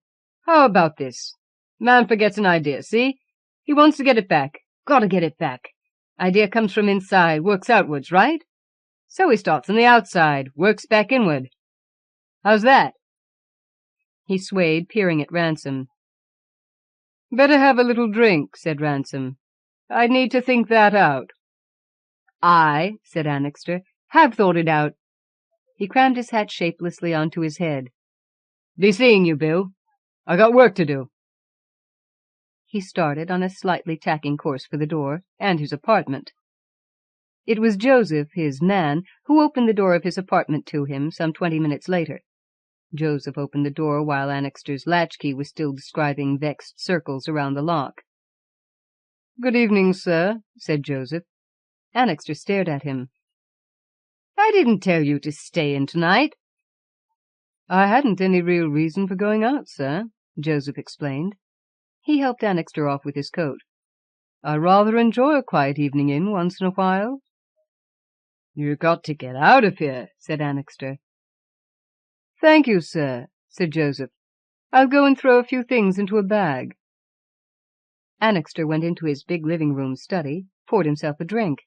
"how about this? Man forgets an idea, see? He wants to get it back. Gotta get it back. Idea comes from inside, works outwards, right? So he starts on the outside, works back inward. How's that?" He swayed, peering at Ransom. "Better have a little drink," said Ransom. "I'd need to think that out." "I," said Annixter, "have thought it out." He crammed his hat shapelessly onto his head. "Be seeing you, Bill. I got work to do." He started on a slightly tacking course for the door, and his apartment. It was Joseph, his man, who opened the door of his apartment to him some 20 minutes later. Joseph opened the door while Annixter's latchkey was still describing vexed circles around the lock. "Good evening, sir," said Joseph. Annixter stared at him. "I didn't tell you to stay in tonight." "I hadn't any real reason for going out, sir," Joseph explained. He helped Annixter off with his coat. "I rather enjoy a quiet evening in once in a while." "You've got to get out of here," said Annixter. "Thank you, sir," said Joseph. "I'll go and throw a few things into a bag." Annixter went into his big living-room study, poured himself a drink.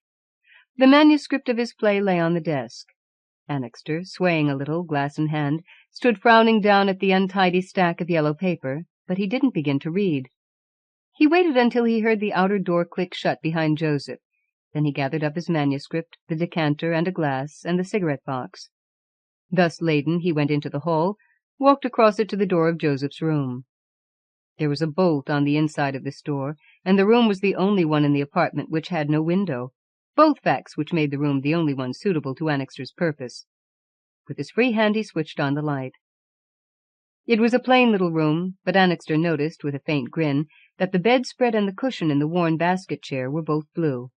The manuscript of his play lay on the desk. Annixter, swaying a little, glass in hand, stood frowning down at the untidy stack of yellow paper, but he didn't begin to read. He waited until he heard the outer door click shut behind Joseph. Then he gathered up his manuscript, the decanter and a glass, and the cigarette box. Thus laden, he went into the hall, walked across it to the door of Joseph's room. There was a bolt on the inside of this door, and the room was the only one in the apartment which had no window, both facts which made the room the only one suitable to Annixter's purpose. With his free hand he switched on the light. It was a plain little room, but Annixter noticed, with a faint grin, that the bedspread and the cushion in the worn basket chair were both blue.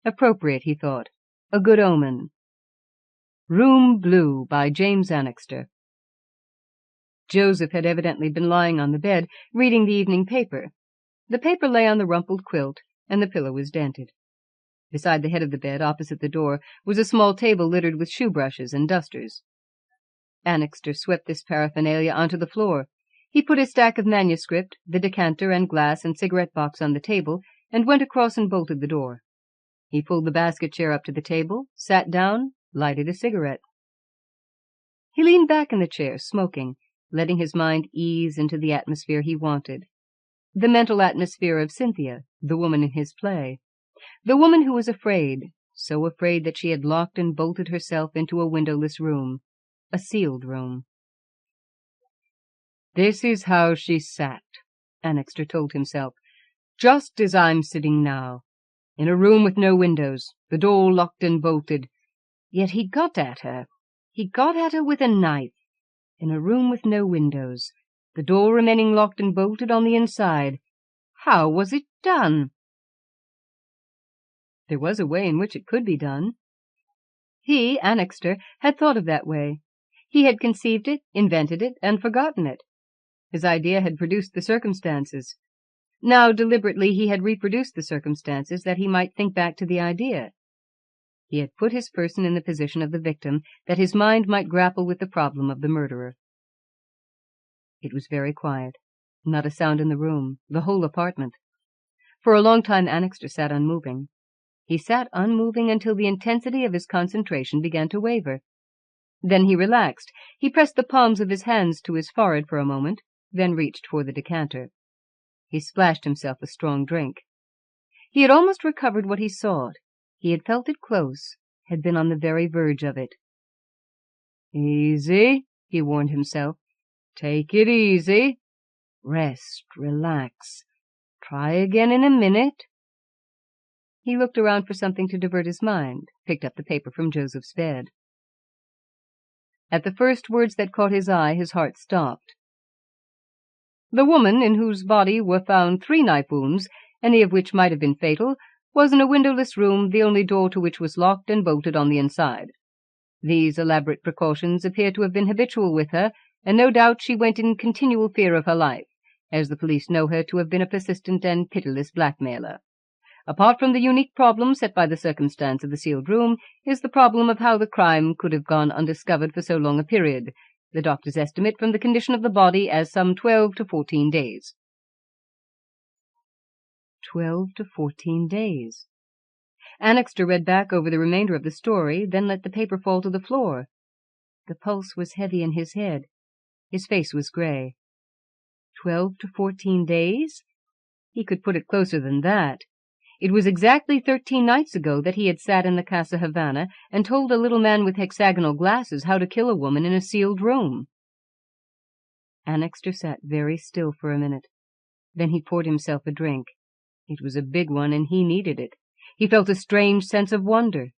Appropriate, he thought. A good omen. Room Blue, by James Annixter. Joseph had evidently been lying on the bed, reading the evening paper. The paper lay on the rumpled quilt, and the pillow was dented. Beside the head of the bed, opposite the door, was a small table littered with shoe-brushes and dusters. Annixter swept this paraphernalia onto the floor. He put his stack of manuscript, the decanter and glass and cigarette-box on the table, and went across and bolted the door. He pulled the basket chair up to the table, sat down, lighted a cigarette. He leaned back in the chair, smoking, letting his mind ease into the atmosphere he wanted. The mental atmosphere of Cynthia, the woman in his play. The woman who was afraid, so afraid that she had locked and bolted herself into a windowless room, a sealed room. This is how she sat, Annixter told himself, just as I'm sitting now, in a room with no windows, the door locked and bolted. Yet he got at her. He got at her with a knife, in a room with no windows, the door remaining locked and bolted on the inside. How was it done? There was a way in which it could be done. He, Annixter, had thought of that way. He had conceived it, invented it, and forgotten it. His idea had produced the circumstances. Now, deliberately, he had reproduced the circumstances that he might think back to the idea. He had put his person in the position of the victim, that his mind might grapple with the problem of the murderer. It was very quiet. Not a sound in the room, the whole apartment. For a long time Annixter sat unmoving. He sat unmoving until the intensity of his concentration began to waver. Then he relaxed. He pressed the palms of his hands to his forehead for a moment, then reached for the decanter. He splashed himself a strong drink. He had almost recovered what he sought. He had felt it close, had been on the very verge of it. "Easy," he warned himself. "Take it easy. Rest, relax. Try again in a minute." He looked around for something to divert his mind, picked up the paper from Joseph's bed. At the first words that caught his eye, his heart stopped. The woman, in whose body were found 3 knife wounds, any of which might have been fatal, was in a windowless room, the only door to which was locked and bolted on the inside. These elaborate precautions appear to have been habitual with her, and no doubt she went in continual fear of her life, as the police know her to have been a persistent and pitiless blackmailer. Apart from the unique problem set by the circumstance of the sealed room, is the problem of how the crime could have gone undiscovered for so long a period, the doctor's estimate from the condition of the body as some 12 to 14 days. 12 to 14 days. Annixter read back over the remainder of the story, then let the paper fall to the floor. The pulse was heavy in his head. His face was gray. 12 to 14 days? He could put it closer than that. It was exactly 13 nights ago that he had sat in the Casa Havana and told a little man with hexagonal glasses how to kill a woman in a sealed room. Annixter sat very still for a minute. Then he poured himself a drink. It was a big one, and he needed it. He felt a strange sense of wonder,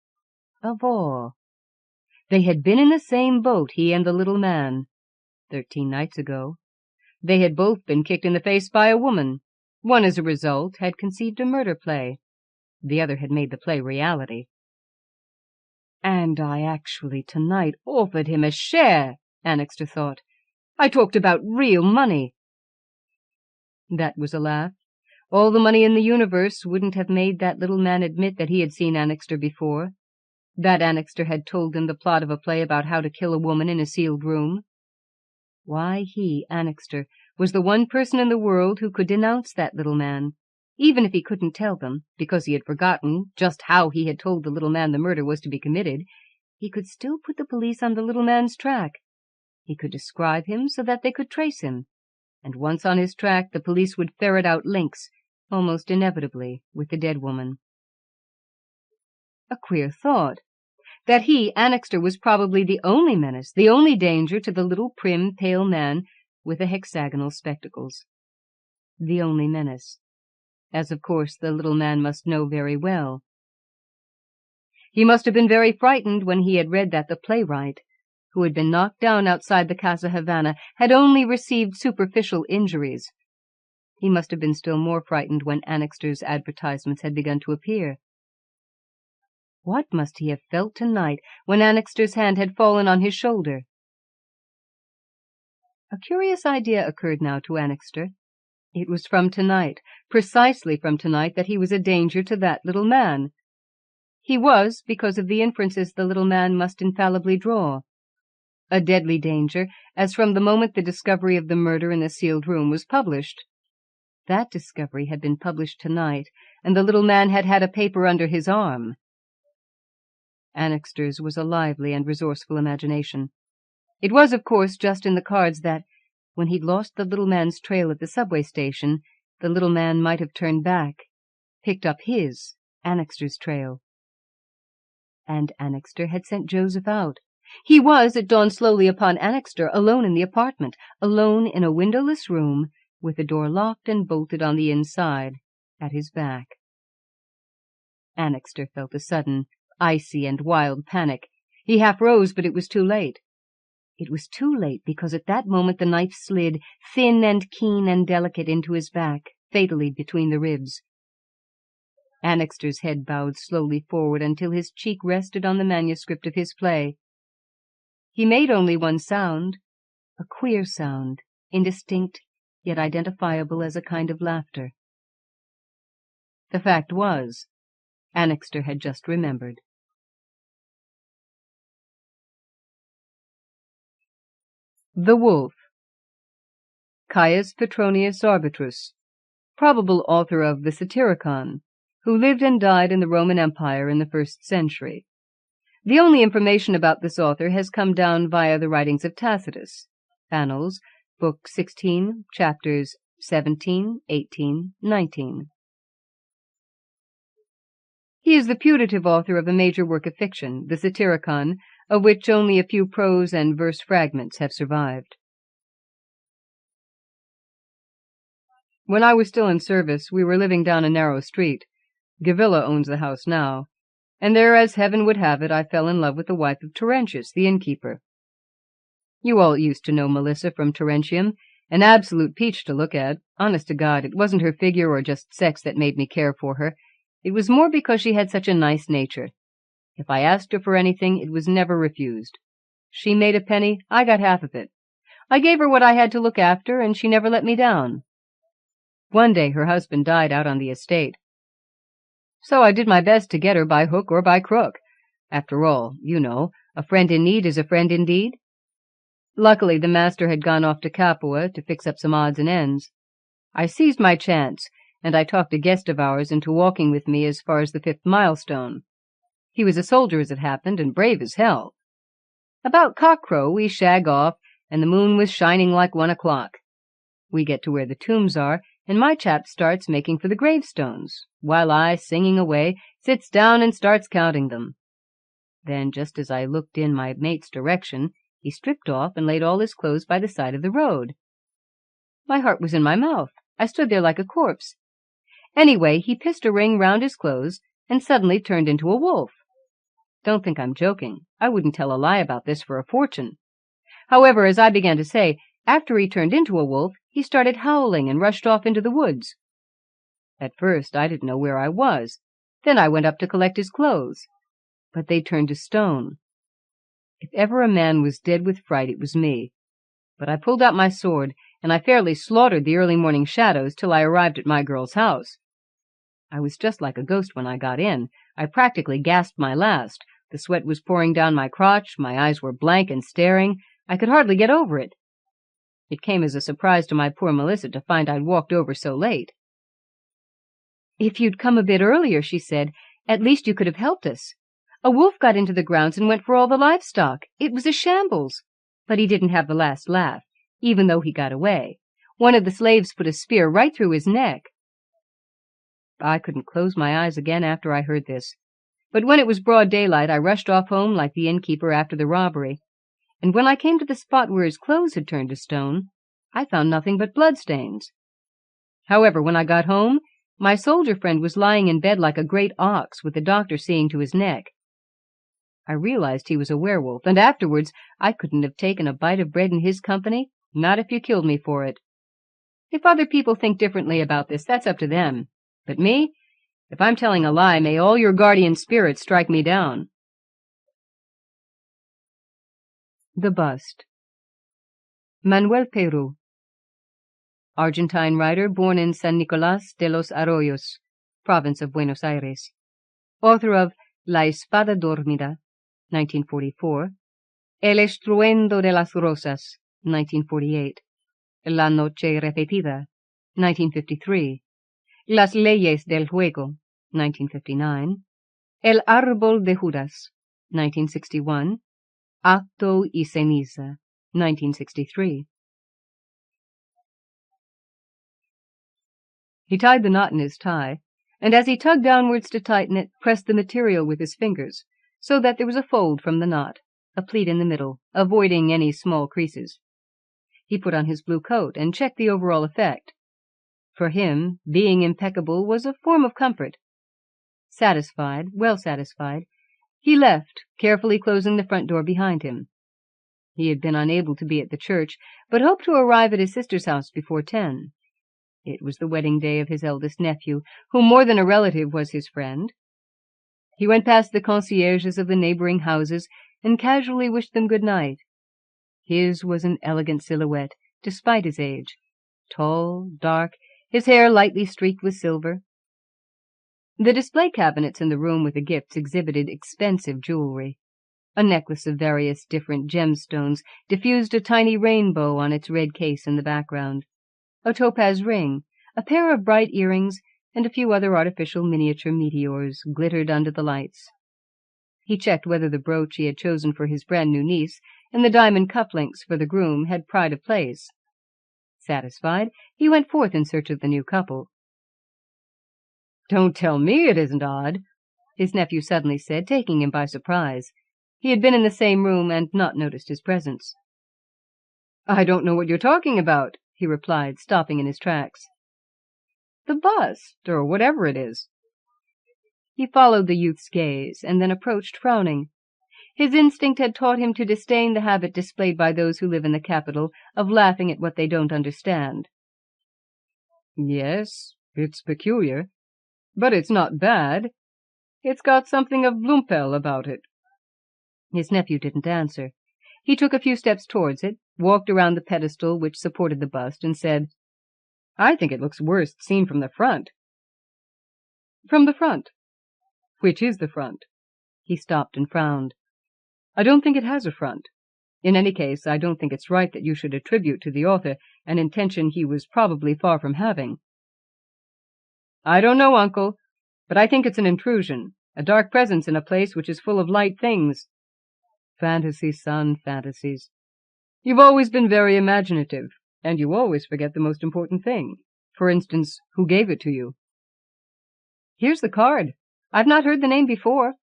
of awe. They had been in the same boat, he and the little man, 13 nights ago. They had both been kicked in the face by a woman. One, as a result, had conceived a murder play. The other had made the play reality. "And I actually tonight offered him a share," Annixter thought. "I talked about real money." That was a laugh. All the money in the universe wouldn't have made that little man admit that he had seen Annixter before, that Annixter had told him the plot of a play about how to kill a woman in a sealed room. Why, he, Annixter, was the one person in the world who could denounce that little man, even if he couldn't tell them, because he had forgotten just how he had told the little man the murder was to be committed. He could still put the police on the little man's track. He could describe him so that they could trace him, and once on his track the police would ferret out links, almost inevitably, with the dead woman. A queer thought, that he, Annixter, was probably the only menace, the only danger to the little prim, pale man with the hexagonal spectacles. The only menace, as of course the little man must know very well. He must have been very frightened when he had read that the playwright, who had been knocked down outside the Casa Havana, had only received superficial injuries. He must have been still more frightened when Annixter's advertisements had begun to appear. What must he have felt tonight when Annixter's hand had fallen on his shoulder? A curious idea occurred now to Annixter. It was from tonight, precisely from tonight, that he was a danger to that little man. He was, because of the inferences the little man must infallibly draw. A deadly danger, as from the moment the discovery of the murder in the sealed room was published. That discovery had been published tonight, and the little man had had a paper under his arm. Annixter's was a lively and resourceful imagination. It was, of course, just in the cards that, when he'd lost the little man's trail at the subway station, the little man might have turned back, picked up his, Annixter's trail. And Annixter had sent Joseph out. He was, it dawned slowly upon Annixter, alone in the apartment, alone in a windowless room, with the door locked and bolted on the inside, at his back. Annixter felt a sudden, icy and wild panic. He half rose, but it was too late. It was too late because at that moment the knife slid, thin and keen and delicate, into his back, fatally between the ribs. Annixter's head bowed slowly forward until his cheek rested on the manuscript of his play. He made only one sound, a queer sound, indistinct, yet identifiable as a kind of laughter. The fact was, Annixter had just remembered. The Wolf. Caius Petronius Arbitrus, probable author of the Satyricon, who lived and died in the Roman Empire in the 1st century. The only information about this author has come down via the writings of Tacitus, Annals, Book 16, chapters 17, 18, 19. He is the putative author of a major work of fiction, the Satyricon, of which only a few prose and verse fragments have survived. When I was still in service, we were living down a narrow street. Gavilla owns the house now, and there, as heaven would have it, I fell in love with the wife of Terentius, the innkeeper. You all used to know Melissa from Terentium, an absolute peach to look at. Honest to God, it wasn't her figure or just sex that made me care for her. It was more because she had such a nice nature. If I asked her for anything, it was never refused. She made a penny, I got half of it. I gave her what I had to look after, and she never let me down. One day her husband died out on the estate. So I did my best to get her by hook or by crook. After all, you know, a friend in need is a friend indeed. Luckily, the master had gone off to Capua to fix up some odds and ends. I seized my chance, and I talked a guest of ours into walking with me as far as the 5th milestone. He was a soldier, as it happened, and brave as hell. About cockcrow we shag off, and the moon was shining like 1 o'clock. We get to where the tombs are, and my chap starts making for the gravestones, while I, singing away, sits down and starts counting them. Then, just as I looked in my mate's direction, he stripped off and laid all his clothes by the side of the road. My heart was in my mouth. I stood there like a corpse. Anyway, he pissed a ring round his clothes and suddenly turned into a wolf. Don't think I'm joking. I wouldn't tell a lie about this for a fortune. However, as I began to say, after he turned into a wolf, he started howling and rushed off into the woods. At first, I didn't know where I was. Then I went up to collect his clothes. But they turned to stone. If ever a man was dead with fright, it was me. But I pulled out my sword, and I fairly slaughtered the early morning shadows till I arrived at my girl's house. I was just like a ghost when I got in. I practically gasped my last. The sweat was pouring down my crotch, my eyes were blank and staring. I could hardly get over it. It came as a surprise to my poor Melissa to find I'd walked over so late. "If you'd come a bit earlier," she said, "at least you could have helped us. A wolf got into the grounds and went for all the livestock. It was a shambles. But he didn't have the last laugh, even though he got away. One of the slaves put a spear right through his neck." I couldn't close my eyes again after I heard this. But when it was broad daylight, I rushed off home like the innkeeper after the robbery, and when I came to the spot where his clothes had turned to stone, I found nothing but bloodstains. However, when I got home, my soldier friend was lying in bed like a great ox, with the doctor seeing to his neck. I realized he was a werewolf, and afterwards I couldn't have taken a bite of bread in his company, not if you killed me for it. If other people think differently about this, that's up to them. But me, if I'm telling a lie, may all your guardian spirits strike me down. The Bust. Manuel Peyrou, Argentine writer born in San Nicolás de los Arroyos, province of Buenos Aires. Author of La Espada Dormida, 1944, El Estruendo de las Rosas, 1948, La Noche Repetida, 1953, Las Leyes del Juego, 1959, El Árbol de Judas, 1961, Acto y Ceniza, 1963. He tied the knot in his tie, and as he tugged downwards to tighten it, pressed the material with his fingers, so that there was a fold from the knot, a pleat in the middle, avoiding any small creases. He put on his blue coat and checked the overall effect. For him, being impeccable was a form of comfort. Satisfied, well satisfied, he left, carefully closing the front door behind him. He had been unable to be at the church, but hoped to arrive at his sister's house before 10. It was the wedding day of his eldest nephew, who more than a relative was his friend. He went past the concierges of the neighboring houses and casually wished them good night. His was an elegant silhouette, despite his age. Tall, dark, his hair lightly streaked with silver. The display cabinets in the room with the gifts exhibited expensive jewelry. A necklace of various different gemstones diffused a tiny rainbow on its red case in the background. A topaz ring, a pair of bright earrings, and a few other artificial miniature meteors glittered under the lights. He checked whether the brooch he had chosen for his brand-new niece and the diamond cufflinks for the groom had pride of place. Satisfied, he went forth in search of the new couple. "Don't tell me it isn't odd," his nephew suddenly said, taking him by surprise. He had been in the same room and not noticed his presence. "I don't know what you're talking about," he replied, stopping in his tracks. "The bust, or whatever it is." He followed the youth's gaze, and then approached, frowning. His instinct had taught him to disdain the habit displayed by those who live in the capital of laughing at what they don't understand. "Yes, it's peculiar, but it's not bad. It's got something of Blumpel about it." His nephew didn't answer. He took a few steps towards it, walked around the pedestal which supported the bust, and said, "I think it looks worst seen from the front." "From the front? Which is the front?" He stopped and frowned. "I don't think it has a front. In any case, I don't think it's right that you should attribute to the author an intention he was probably far from having." "I don't know, uncle, but I think it's an intrusion, a dark presence in a place which is full of light things." "Fantasies, son, fantasies. You've always been very imaginative, and you always forget the most important thing. For instance, who gave it to you?" "Here's the card. I've not heard the name before."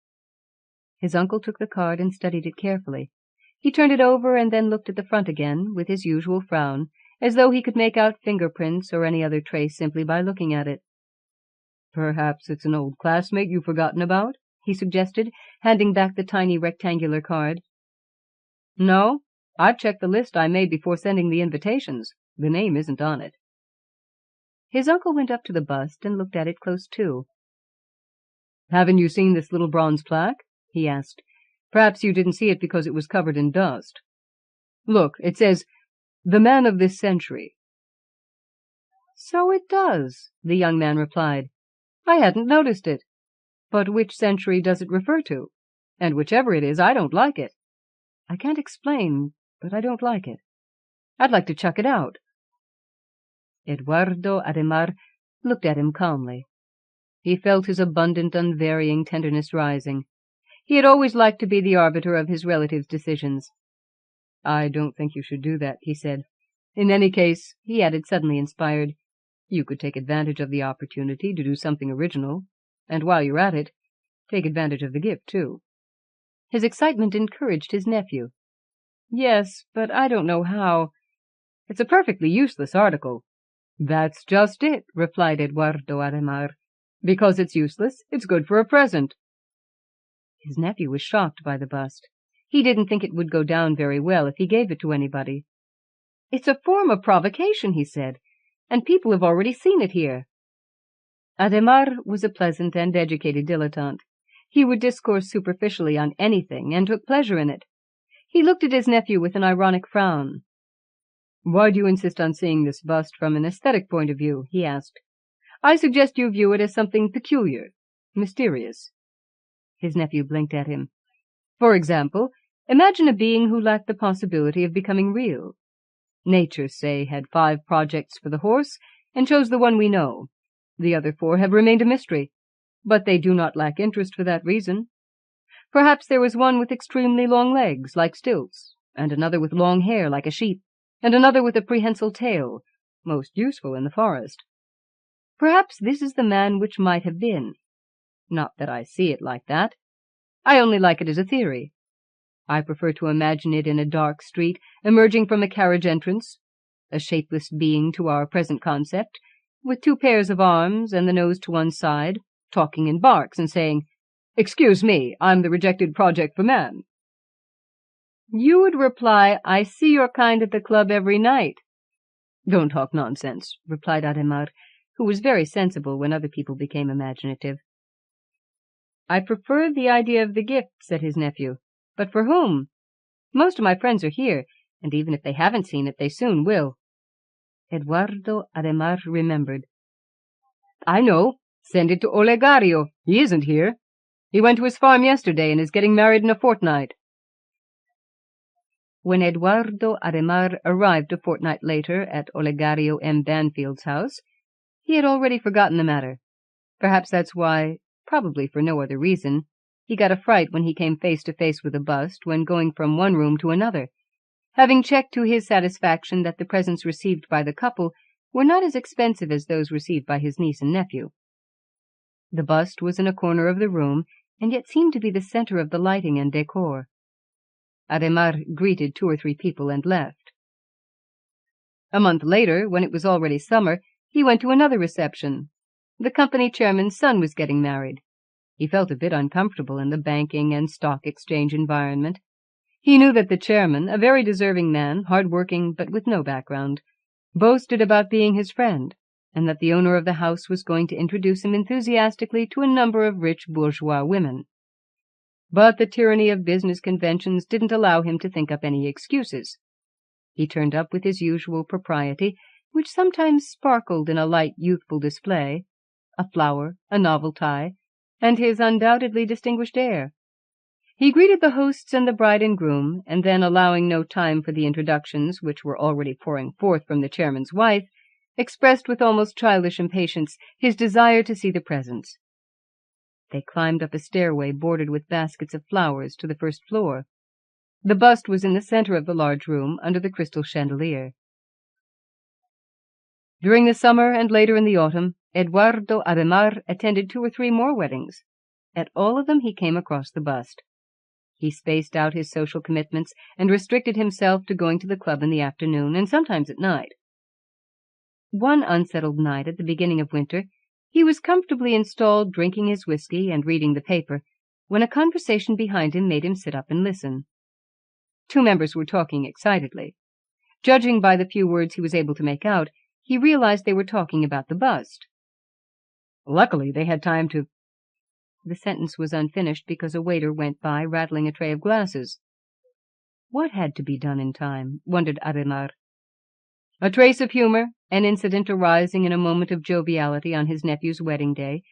His uncle took the card and studied it carefully. He turned it over and then looked at the front again, with his usual frown, as though he could make out fingerprints or any other trace simply by looking at it. "Perhaps it's an old classmate you've forgotten about?" he suggested, handing back the tiny rectangular card. "No, I've checked the list I made before sending the invitations. The name isn't on it." His uncle went up to the bust and looked at it close to. "Haven't you seen this little bronze plaque?" he asked. "Perhaps you didn't see it because it was covered in dust. Look, it says, 'The Man of this Century.'" "So it does," the young man replied. "I hadn't noticed it. But which century does it refer to? And whichever it is, I don't like it. I can't explain, but I don't like it. I'd like to chuck it out." Eduardo Ademar looked at him calmly. He felt his abundant, unvarying tenderness rising. He had always liked to be the arbiter of his relatives' decisions. "I don't think you should do that," he said. "In any case," he added, suddenly inspired, "you could take advantage of the opportunity to do something original. And while you're at it, Take advantage of the gift, too." His excitement encouraged his nephew. "Yes, but I don't know how. It's a perfectly useless article." "That's just it," replied Eduardo Adhemar. "Because it's useless, it's good for a present." His nephew was shocked by the bust. He didn't think it would go down very well if he gave it to anybody. "It's a form of provocation," he said, "and people have already seen it here." Adhemar was a pleasant and educated dilettante. He would discourse superficially on anything, and took pleasure in it. He looked at his nephew with an ironic frown. "Why do you insist on seeing this bust from an aesthetic point of view?" he asked. "I suggest you view it as something peculiar, mysterious." His nephew blinked at him. "For example, imagine a being who lacked the possibility of becoming real. Nature, say, had 5 projects for the horse, and chose the one we know. The other 4 have remained a mystery, but they do not lack interest for that reason. Perhaps there was one with extremely long legs, like stilts, and another with long hair, like a sheep, and another with a prehensile tail, most useful in the forest. Perhaps this is the man which might have been. Not that I see it like that. I only like it as a theory. I prefer to imagine it in a dark street, emerging from a carriage entrance, a shapeless being to our present concept, with 2 pairs of arms and the nose to one side, talking in barks and saying, 'Excuse me, I'm the rejected project for man.' You would reply, 'I see your kind at the club every night.'" "Don't talk nonsense," replied Adhemar, who was very sensible when other people became imaginative. "I prefer the idea of the gift," said his nephew. "But for whom? Most of my friends are here, and even if they haven't seen it, they soon will." Eduardo Adhemar remembered. "I know. Send it to Olegario. He isn't here. He went to his farm yesterday and is getting married in a fortnight." When Eduardo Adhemar arrived a fortnight later at Olegario M. Banfield's house, he had already forgotten the matter. Perhaps that's why, probably for no other reason, he got a fright when he came face to face with the bust when going from one room to another, having checked to his satisfaction that the presents received by the couple were not as expensive as those received by his niece and nephew. The bust was in a corner of the room, and yet seemed to be the center of the lighting and decor. Adhemar greeted 2 or 3 people and left. A month later, when it was already summer, he went to another reception. The company chairman's son was getting married. He felt a bit uncomfortable in the banking and stock exchange environment. He knew that the chairman, a very deserving man, hard-working but with no background, boasted about being his friend, and that the owner of the house was going to introduce him enthusiastically to a number of rich bourgeois women. But the tyranny of business conventions didn't allow him to think up any excuses. He turned up with his usual propriety, which sometimes sparkled in a light youthful display, a flower, a novel tie, and his undoubtedly distinguished air. He greeted the hosts and the bride and groom, and then, allowing no time for the introductions which were already pouring forth from the chairman's wife, expressed with almost childish impatience his desire to see the presents. They climbed up a stairway bordered with baskets of flowers to the first floor. The bust was in the center of the large room, under the crystal chandelier. During the summer and later in the autumn, Eduardo Adhemar attended 2 or 3 more weddings. At all of them he came across the bust. He spaced out his social commitments and restricted himself to going to the club in the afternoon and sometimes at night. One unsettled night at the beginning of winter, he was comfortably installed drinking his whiskey and reading the paper, when a conversation behind him made him sit up and listen. 2 members were talking excitedly. Judging by the few words he was able to make out, he realized they were talking about the bust. Luckily, they had time to... The sentence was unfinished because a waiter went by rattling a tray of glasses. What had to be done in time, wondered Adhemar. A trace of humor, an incident arising in a moment of joviality on his nephew's wedding day,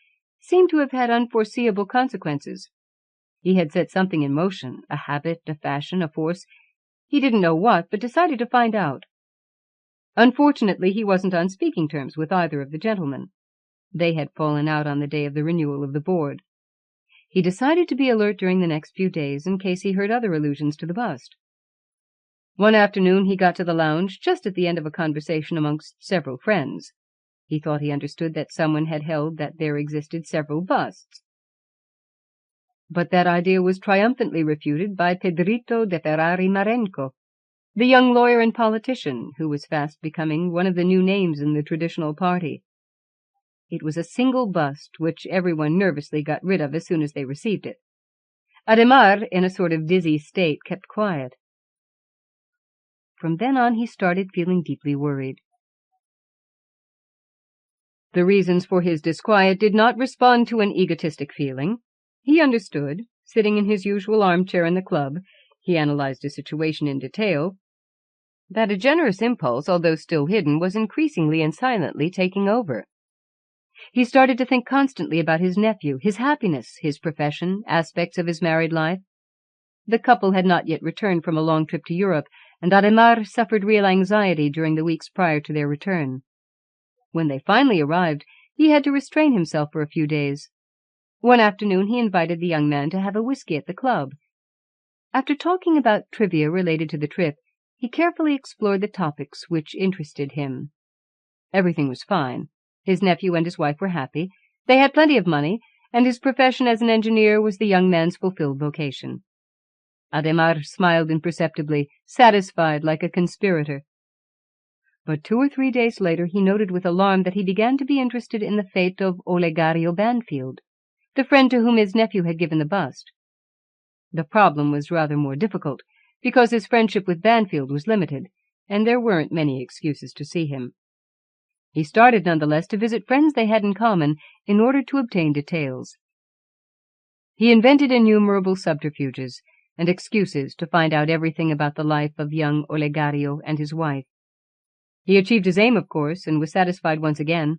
seemed to have had unforeseeable consequences. He had set something in motion, a habit, a fashion, a force. He didn't know what, but decided to find out. Unfortunately, he wasn't on speaking terms with either of the gentlemen. They had fallen out on the day of the renewal of the board. He decided to be alert during the next few days in case he heard other allusions to the bust. One afternoon he got to the lounge just at the end of a conversation amongst several friends. He thought he understood that someone had held that there existed several busts. But that idea was triumphantly refuted by Pedrito de Ferrari Marenco, the young lawyer and politician who was fast becoming one of the new names in the traditional party. It was a single bust, which everyone nervously got rid of as soon as they received it. Adhemar, in a sort of dizzy state, kept quiet. From then on he started feeling deeply worried. The reasons for his disquiet did not respond to an egotistic feeling. He understood. Sitting in his usual armchair in the club, he analyzed his situation in detail, that a generous impulse, although still hidden, was increasingly and silently taking over. He started to think constantly about his nephew, his happiness, his profession, aspects of his married life. The couple had not yet returned from a long trip to Europe, and Adhemar suffered real anxiety during the weeks prior to their return. When they finally arrived, he had to restrain himself for a few days. One afternoon he invited the young man to have a whiskey at the club. After talking about trivia related to the trip, he carefully explored the topics which interested him. Everything was fine. His nephew and his wife were happy. They had plenty of money, and his profession as an engineer was the young man's fulfilled vocation. Adhemar smiled imperceptibly, satisfied like a conspirator. But 2 or 3 days later he noted with alarm that he began to be interested in the fate of Olegario Banfield, the friend to whom his nephew had given the bust. The problem was rather more difficult, because his friendship with Banfield was limited, and there weren't many excuses to see him. He started, nonetheless, to visit friends they had in common in order to obtain details. He invented innumerable subterfuges and excuses to find out everything about the life of young Olegario and his wife. He achieved his aim, of course, and was satisfied once again.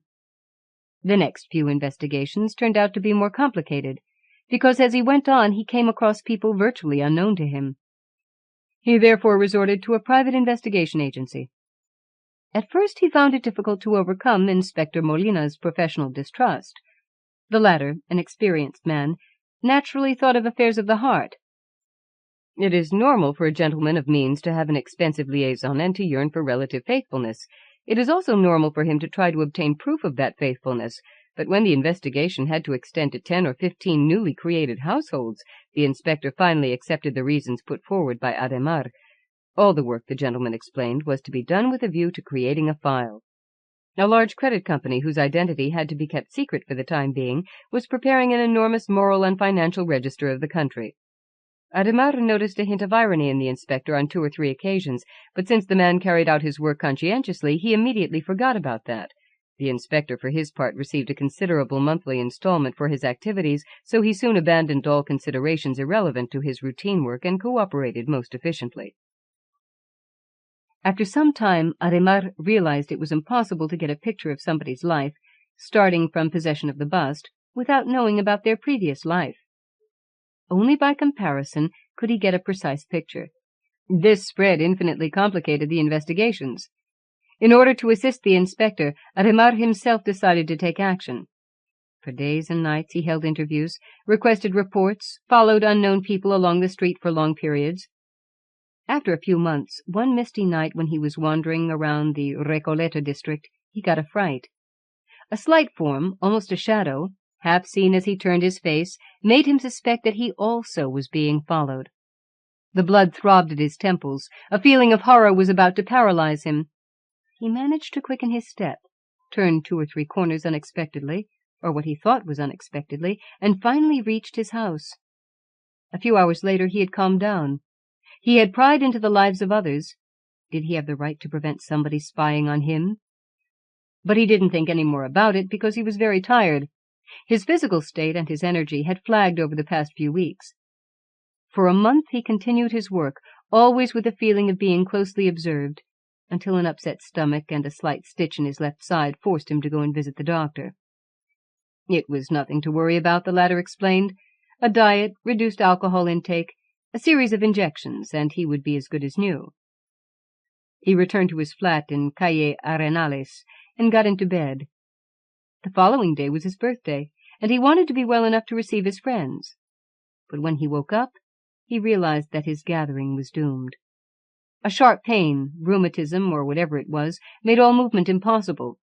The next few investigations turned out to be more complicated, because as he went on he came across people virtually unknown to him. He therefore resorted to a private investigation agency. At first he found it difficult to overcome Inspector Molina's professional distrust. The latter, an experienced man, naturally thought of affairs of the heart. It is normal for a gentleman of means to have an expensive liaison and to yearn for relative faithfulness. It is also normal for him to try to obtain proof of that faithfulness, but when the investigation had to extend to 10 or 15 newly created households, the inspector finally accepted the reasons put forward by Adhemar. All the work, the gentleman explained, was to be done with a view to creating a file. A large credit company, whose identity had to be kept secret for the time being, was preparing an enormous moral and financial register of the country. Adhemar noticed a hint of irony in the inspector on 2 or 3 occasions, but since the man carried out his work conscientiously, he immediately forgot about that. The inspector, for his part, received a considerable monthly installment for his activities, so he soon abandoned all considerations irrelevant to his routine work and cooperated most efficiently. After some time, Adhemar realized it was impossible to get a picture of somebody's life, starting from possession of the bust, without knowing about their previous life. Only by comparison could he get a precise picture. This spread infinitely complicated the investigations. In order to assist the inspector, Adhemar himself decided to take action. For days and nights he held interviews, requested reports, followed unknown people along the street for long periods. After a few months, one misty night when he was wandering around the Recoleta district, he got a fright. A slight form, almost a shadow, half seen as he turned his face, made him suspect that he also was being followed. The blood throbbed at his temples. A feeling of horror was about to paralyze him. He managed to quicken his step, turned 2 or 3 corners unexpectedly, or what he thought was unexpectedly, and finally reached his house. A few hours later he had calmed down. He had pried into the lives of others. Did he have the right to prevent somebody spying on him? But he didn't think any more about it because he was very tired. His physical state and his energy had flagged over the past few weeks. For a month he continued his work, always with a feeling of being closely observed, until an upset stomach and a slight stitch in his left side forced him to go and visit the doctor. It was nothing to worry about, the latter explained. A diet, reduced alcohol intake, a series of injections, and he would be as good as new. He returned to his flat in Calle Arenales and got into bed. The following day was his birthday, and he wanted to be well enough to receive his friends. But when he woke up, he realized that his gathering was doomed. A sharp pain, rheumatism, or whatever it was, made all movement impossible.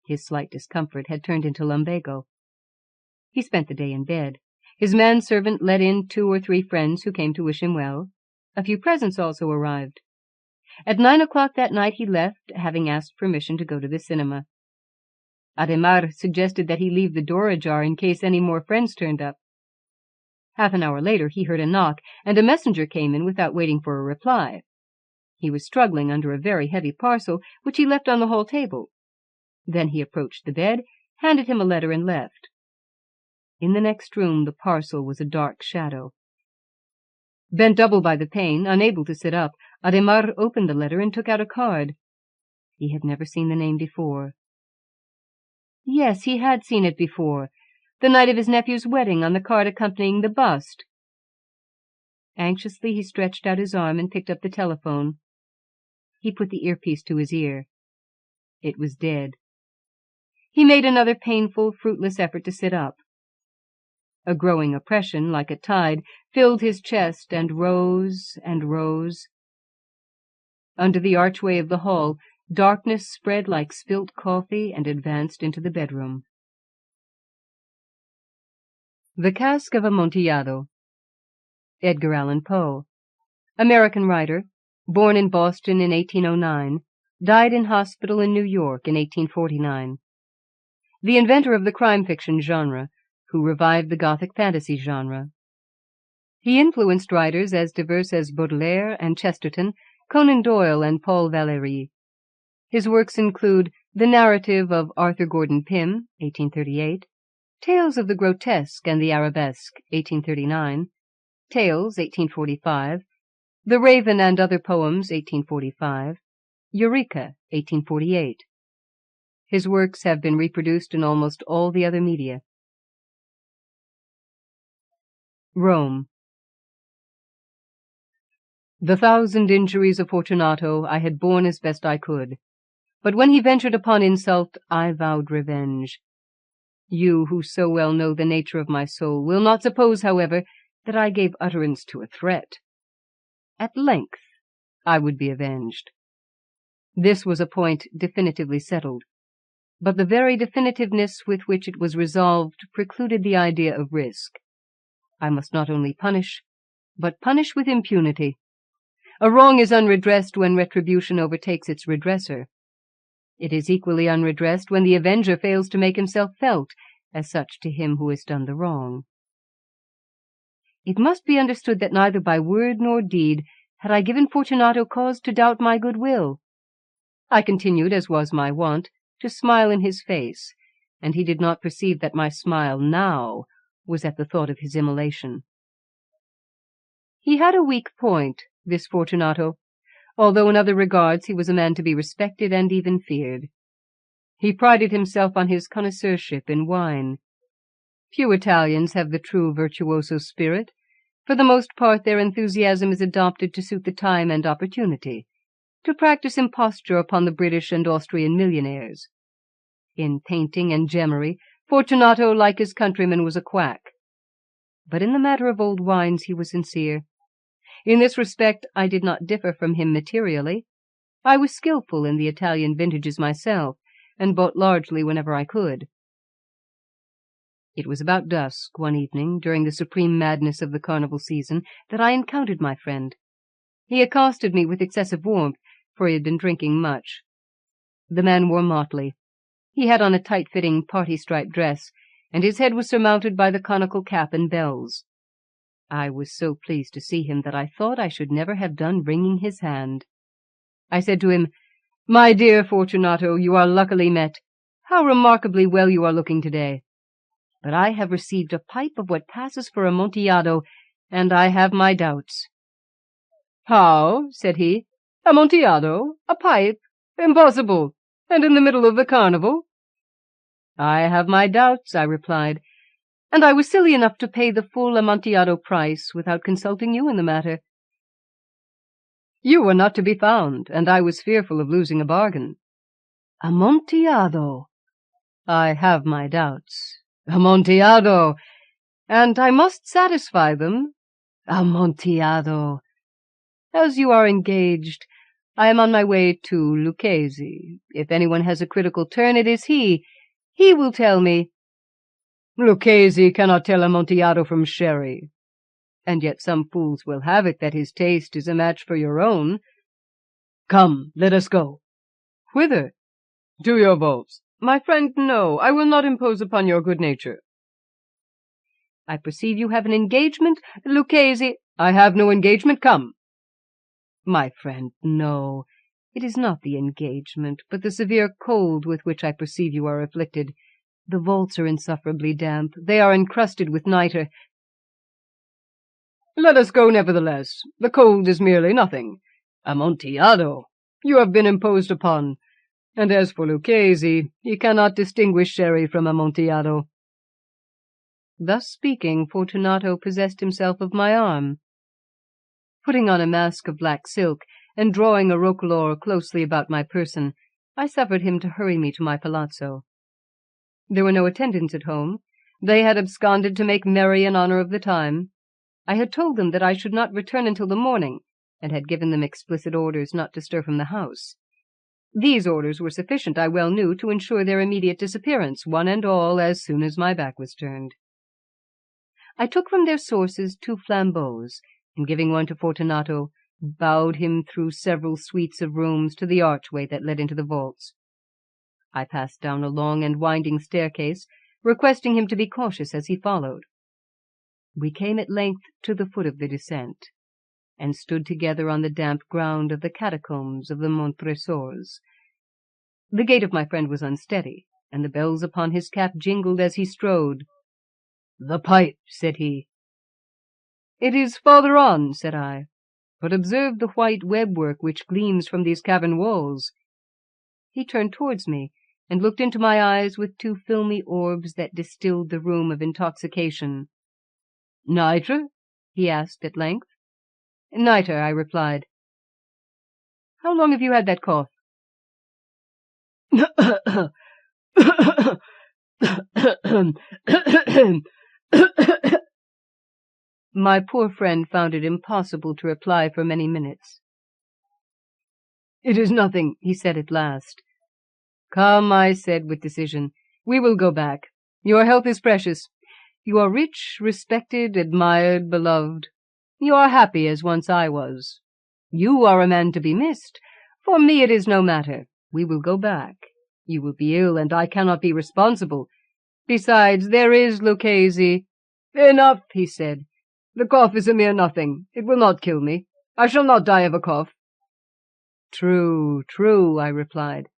His slight discomfort had turned into lumbago. He spent the day in bed. His manservant let in 2 or 3 friends who came to wish him well. A few presents also arrived. At 9 o'clock that night he left, having asked permission to go to the cinema. Adhemar suggested that he leave the door ajar in case any more friends turned up. Half an hour later he heard a knock, and a messenger came in without waiting for a reply. He was struggling under a very heavy parcel, which he left on the hall table. Then he approached the bed, handed him a letter, and left. In the next room the parcel was a dark shadow. Bent double by the pain, unable to sit up, Adhemar opened the letter and took out a card. He had never seen the name before. Yes, he had seen it before, the night of his nephew's wedding, on the card accompanying the bust. Anxiously he stretched out his arm and picked up the telephone. He put the earpiece to his ear. It was dead. He made another painful, fruitless effort to sit up. A growing oppression, like a tide, filled his chest and rose and rose. Under the archway of the hall, darkness spread like spilt coffee and advanced into the bedroom. The Cask of Amontillado. Edgar Allan Poe. American writer, born in Boston in 1809, died in hospital in New York in 1849. The inventor of the crime fiction genre, who revived the Gothic fantasy genre. He influenced writers as diverse as Baudelaire and Chesterton, Conan Doyle and Paul Valéry. His works include The Narrative of Arthur Gordon Pym, 1838, Tales of the Grotesque and the Arabesque, 1839, Tales, 1845, The Raven and Other Poems, 1845, Eureka, 1848. His works have been reproduced in almost all the other media. Rome. The 1,000 injuries of Fortunato I had borne as best I could, but when he ventured upon insult, I vowed revenge. You, who so well know the nature of my soul, will not suppose, however, that I gave utterance to a threat. At length I would be avenged. This was a point definitively settled, but the very definitiveness with which it was resolved precluded the idea of risk. I must not only punish, but punish with impunity. A wrong is unredressed when retribution overtakes its redresser. It is equally unredressed when the avenger fails to make himself felt as such to him who has done the wrong. It must be understood that neither by word nor deed had I given Fortunato cause to doubt my good will. I continued, as was my wont, to smile in his face, and he did not perceive that my smile now was at the thought of his immolation. He had a weak point, this Fortunato, although in other regards he was a man to be respected and even feared. He prided himself on his connoisseurship in wine. Few Italians have the true virtuoso spirit. For the most part their enthusiasm is adopted to suit the time and opportunity, to practice imposture upon the British and Austrian millionaires. In painting and gemmery, Fortunato, like his countrymen, was a quack. But in the matter of old wines he was sincere. In this respect I did not differ from him materially. I was skillful in the Italian vintages myself, and bought largely whenever I could. It was about dusk, one evening, during the supreme madness of the carnival season, that I encountered my friend. He accosted me with excessive warmth, for he had been drinking much. The man wore motley. He had on a tight-fitting party-striped dress, and his head was surmounted by the conical cap and bells. I was so pleased to see him that I thought I should never have done wringing his hand. I said to him, "My dear Fortunato, you are luckily met. How remarkably well you are looking today. But I have received a pipe of what passes for Amontillado, and I have my doubts." "How?" said he. "Amontillado? A pipe? Impossible! And in the middle of the carnival?" "I have my doubts," I replied, "and I was silly enough to pay the full Amontillado price without consulting you in the matter. You were not to be found, and I was fearful of losing a bargain." "Amontillado!" "I have my doubts." "Amontillado! And I must satisfy them." "Amontillado!" "As you are engaged, I am on my way to Lucchesi. If anyone has a critical turn, it is he. He will tell me." Lucchesi cannot tell Amontillado from sherry, and yet some fools will have it that his taste is a match for your own. Come, let us go. Whither? To your vaults. My friend, no, I will not impose upon your good nature. I perceive you have an engagement, Lucchesi. I have no engagement, come. My friend, no, it is not the engagement, but the severe cold with which I perceive you are afflicted. The vaults are insufferably damp. They are encrusted with nitre. Let us go, nevertheless. The cold is merely nothing. Amontillado, you have been imposed upon. And as for Lucchesi, he cannot distinguish sherry from Amontillado. Thus speaking, Fortunato possessed himself of my arm. Putting on a mask of black silk, and drawing a roquelaure closely about my person, I suffered him to hurry me to my palazzo. There were no attendants at home. They had absconded to make merry in honor of the time. I had told them that I should not return until the morning, and had given them explicit orders not to stir from the house. These orders were sufficient, I well knew, to ensure their immediate disappearance, one and all, as soon as my back was turned. I took from their sources 2 flambeaux, and giving one to Fortunato, bowed him through several suites of rooms to the archway that led into the vaults. I passed down a long and winding staircase, requesting him to be cautious as he followed. We came at length to the foot of the descent, and stood together on the damp ground of the catacombs of the Montresors. The gait of my friend was unsteady, and the bells upon his cap jingled as he strode. "The pipe," said he. "It is farther on," said I. "But observe the white web-work which gleams from these cavern walls." He turned towards me, and looked into my eyes with 2 filmy orbs that distilled the rheum of intoxication. "Nitre?" he asked at length. "Nitre," I replied. "How long have you had that cough?" My poor friend found it impossible to reply for many minutes. "It is nothing," he said at last. "Come," I said with decision, "we will go back. Your health is precious. You are rich, respected, admired, beloved. You are happy as once I was. You are a man to be missed. For me it is no matter. We will go back. You will be ill, and I cannot be responsible. Besides, there is Lucchesi." "Enough," he said. "The cough is a mere nothing. It will not kill me. I shall not die of a cough." "True, true," I replied.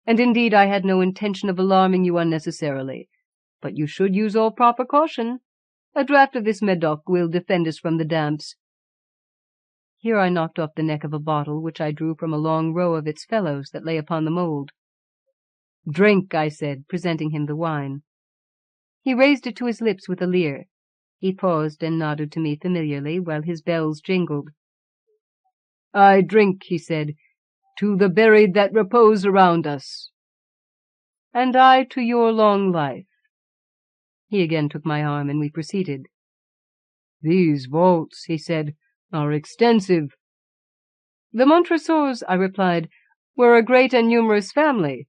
"And indeed I had no intention of alarming you unnecessarily. But you should use all proper caution. A draught of this Medoc will defend us from the damps." Here I knocked off the neck of a bottle, which I drew from a long row of its fellows that lay upon the mould. "Drink," I said, presenting him the wine. He raised it to his lips with a leer. He paused and nodded to me familiarly, while his bells jingled. "I drink," he said, "to the buried that repose around us." "And I to your long life." He again took my arm, and we proceeded. "These vaults," he said, "are extensive." "The Montresors," I replied, "were a great and numerous family."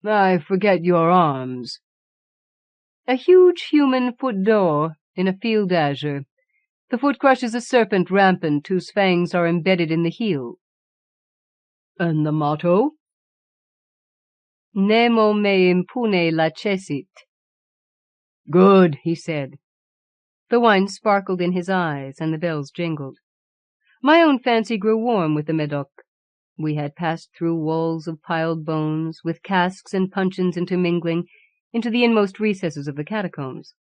"I forget your arms." "A huge human foot d'or in a field azure. The foot crushes a serpent rampant whose fangs are embedded in the heel." "And the motto?" "Nemo me impune lacessit." "Good," he said. The wine sparkled in his eyes, and the bells jingled. My own fancy grew warm with the Medoc. We had passed through walls of piled bones, with casks and puncheons intermingling, into the inmost recesses of the catacombs.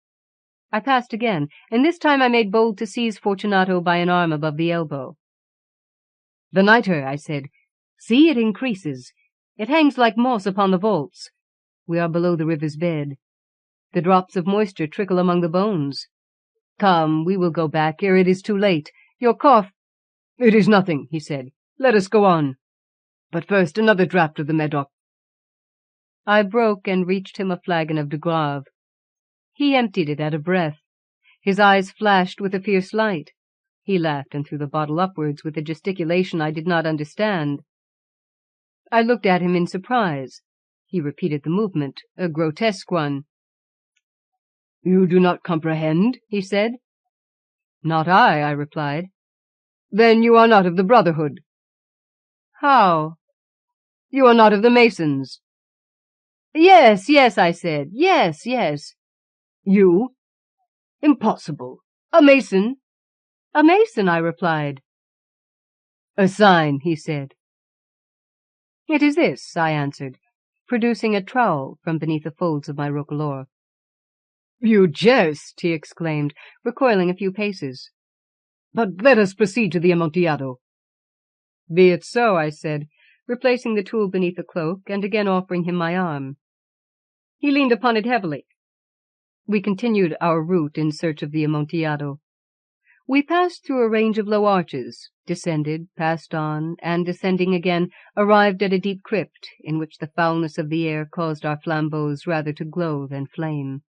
I passed again, and this time I made bold to seize Fortunato by an arm above the elbow. "The nitre," I said. "See, it increases. It hangs like moss upon the vaults. We are below the river's bed. The drops of moisture trickle among the bones. Come, we will go back ere it is too late. Your cough—" "It is nothing," he said. "Let us go on. But first another draught of the Medoc." I broke and reached him a flagon of de Grave. He emptied it at a breath. His eyes flashed with a fierce light. He laughed and threw the bottle upwards with a gesticulation I did not understand. I looked at him in surprise. He repeated the movement, a grotesque one. "You do not comprehend?" he said. "Not I replied. "Then you are not of the Brotherhood." "How?" "You are not of the Masons." "Yes, yes," I said. "Yes, yes." "You? Impossible. A Mason?" "A Mason," I replied. "A sign," he said. "It is this," I answered, producing a trowel from beneath the folds of my roquelaure. "You jest," he exclaimed, recoiling a few paces. "But let us proceed to the Amontillado." "Be it so," I said, replacing the tool beneath the cloak and again offering him my arm. He leaned upon it heavily. We continued our route in search of the Amontillado. We passed through a range of low arches, descended, passed on, and, descending again, arrived at a deep crypt, in which the foulness of the air caused our flambeaux rather to glow than flame.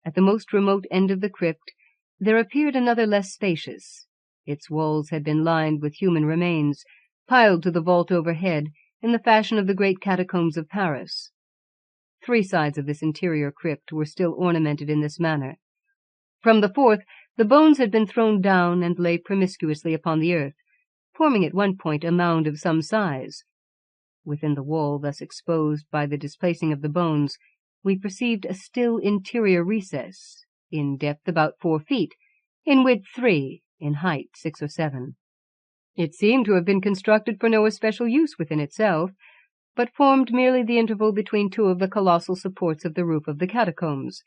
At the most remote end of the crypt there appeared another less spacious. Its walls had been lined with human remains, piled to the vault overhead, in the fashion of the great catacombs of Paris. 3 sides of this interior crypt were still ornamented in this manner. From the 4th, the bones had been thrown down and lay promiscuously upon the earth, forming at one point a mound of some size. Within the wall thus exposed by the displacing of the bones, we perceived a still interior recess, in depth about 4 feet, in width 3, in height 6 or 7. It seemed to have been constructed for no especial use within itself, but formed merely the interval between 2 of the colossal supports of the roof of the catacombs,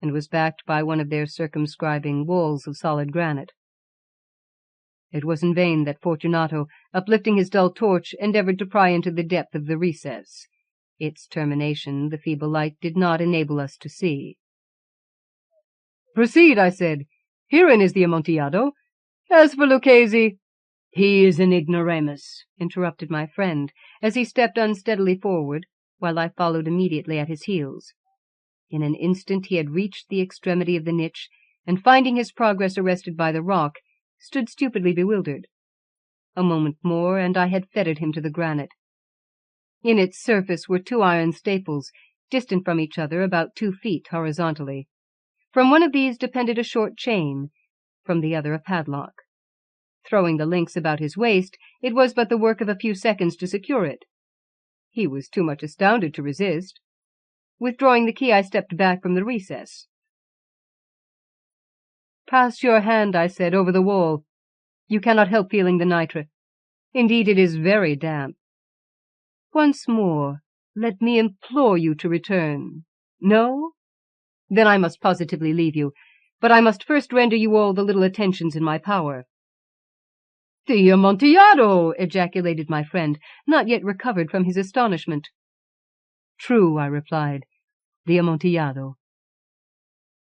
and was backed by one of their circumscribing walls of solid granite. It was in vain that Fortunato, uplifting his dull torch, endeavored to pry into the depth of the recess. Its termination the feeble light did not enable us to see. "Proceed," I said. "Herein is the Amontillado. As for Lucchesi—" "He is an ignoramus," interrupted my friend, as he stepped unsteadily forward, while I followed immediately at his heels. In an instant he had reached the extremity of the niche, and finding his progress arrested by the rock, stood stupidly bewildered. A moment more, and I had fettered him to the granite. In its surface were 2 iron staples, distant from each other about 2 feet horizontally. From one of these depended a short chain, from the other a padlock. Throwing the links about his waist, it was but the work of a few seconds to secure it. He was too much astounded to resist. Withdrawing the key, I stepped back from the recess. "Pass your hand," I said, "over the wall. You cannot help feeling the nitre. Indeed, it is very damp. Once more, let me implore you to return. No? Then I must positively leave you, but I must first render you all the little attentions in my power." "The Amontillado!" ejaculated my friend, not yet recovered from his astonishment. "True," I replied, "the Amontillado."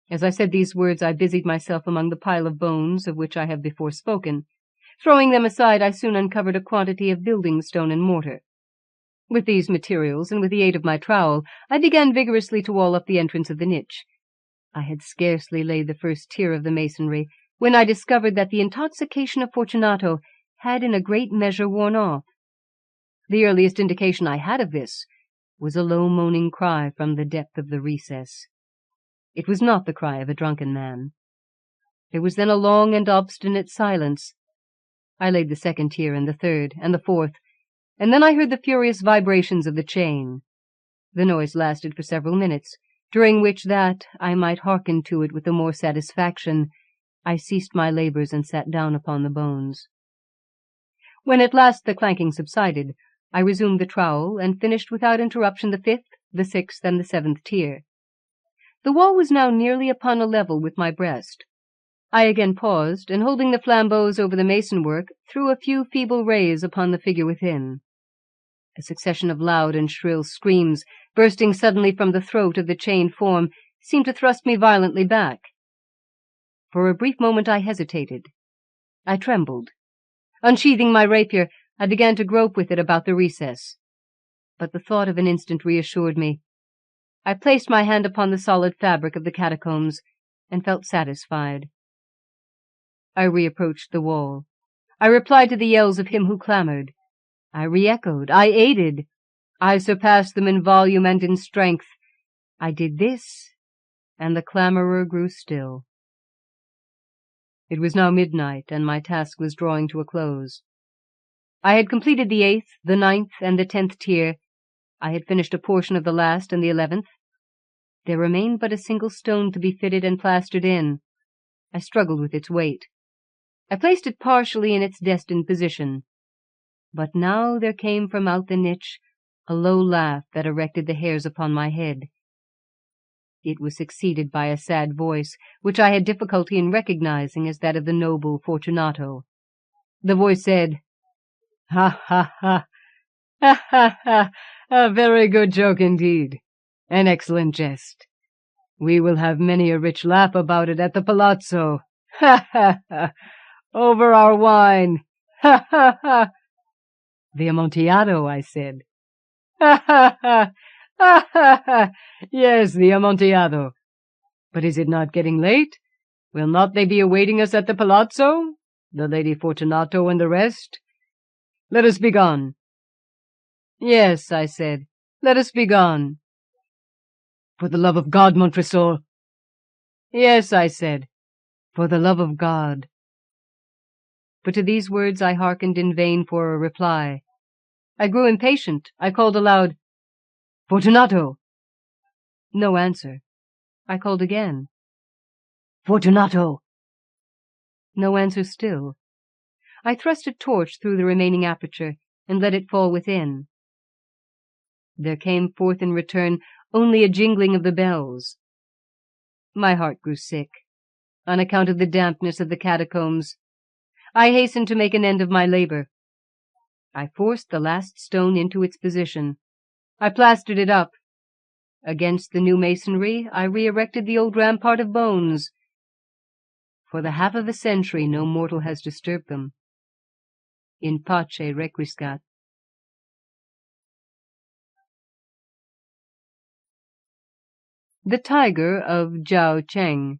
As I said these words, I busied myself among the pile of bones of which I have before spoken. Throwing them aside, I soon uncovered a quantity of building stone and mortar. With these materials, and with the aid of my trowel, I began vigorously to wall up the entrance of the niche. I had scarcely laid the first tier of the masonry, when I discovered that the intoxication of Fortunato had in a great measure worn off. The earliest indication I had of this was a low moaning cry from the depth of the recess. It was not the cry of a drunken man. There was then a long and obstinate silence. I laid the 2nd tier, and the 3rd, and the 4th, and then I heard the furious vibrations of the chain. The noise lasted for several minutes, during which, that I might hearken to it with the more satisfaction, I ceased my labours and sat down upon the bones. When at last the clanking subsided, I resumed the trowel, and finished without interruption the 5th, the 6th, and the 7th tier. The wall was now nearly upon a level with my breast. I again paused, and holding the flambeaux over the mason-work, threw a few feeble rays upon the figure within. A succession of loud and shrill screams, bursting suddenly from the throat of the chained form, seemed to thrust me violently back. For a brief moment I hesitated. I trembled. Unsheathing my rapier, I began to grope with it about the recess. But the thought of an instant reassured me. I placed my hand upon the solid fabric of the catacombs, and felt satisfied. I reapproached the wall. I replied to the yells of him who clamoured. I re-echoed. I aided. I surpassed them in volume and in strength. I did this, and the clamourer grew still. It was now midnight, and my task was drawing to a close. I had completed the 8th, the 9th, and the 10th tier. I had finished a portion of the last and the 11th. There remained but a single stone to be fitted and plastered in. I struggled with its weight. I placed it partially in its destined position. But now there came from out the niche a low laugh that erected the hairs upon my head. It was succeeded by a sad voice, which I had difficulty in recognizing as that of the noble Fortunato. The voice said, "Ha, ha, ha! Ha, ha, ha! A very good joke indeed. An excellent jest. We will have many a rich laugh about it at the palazzo. Ha, ha, ha! Over our wine. Ha, ha, ha!" "The Amontillado," I said. "Ha, ha, ha! Ha, ha, ha! Yes, the Amontillado. But is it not getting late? Will not they be awaiting us at the palazzo, the Lady Fortunato and the rest? Let us be gone." "Yes," I said, "let us be gone." "For the love of God, Montresor." "Yes," I said, "for the love of God." But to these words I hearkened in vain for a reply. I grew impatient. I called aloud, "Fortunato!" No answer. I called again, "Fortunato!" No answer still. I thrust a torch through the remaining aperture, and let it fall within. There came forth in return only a jingling of the bells. My heart grew sick, on account of the dampness of the catacombs. I hastened to make an end of my labor. I forced the last stone into its position. I plastered it up. Against the new masonry I re-erected the old rampart of bones. For the half of a century no mortal has disturbed them. In pace requiescat. The Tiger of Chao-Ch'Eng.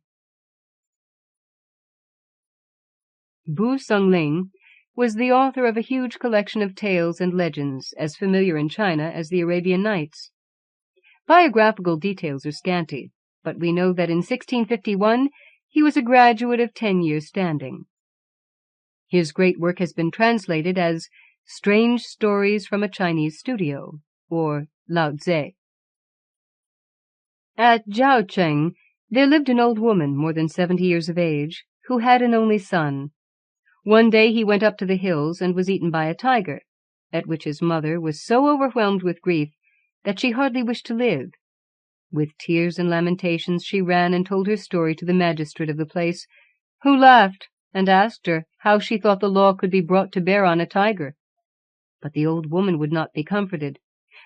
Sung-Ling was the author of a huge collection of tales and legends, as familiar in China as the Arabian Nights. Biographical details are scanty, but we know that in 1651 he was a graduate of 10 years' standing. His great work has been translated as Strange Stories from a Chinese Studio, or Lao Tse. At Chao-Ch'Eng there lived an old woman, more than 70 years of age, who had an only son. One day he went up to the hills and was eaten by a tiger, at which his mother was so overwhelmed with grief that she hardly wished to live. With tears and lamentations she ran and told her story to the magistrate of the place, who laughed and asked her how she thought the law could be brought to bear on a tiger. But the old woman would not be comforted,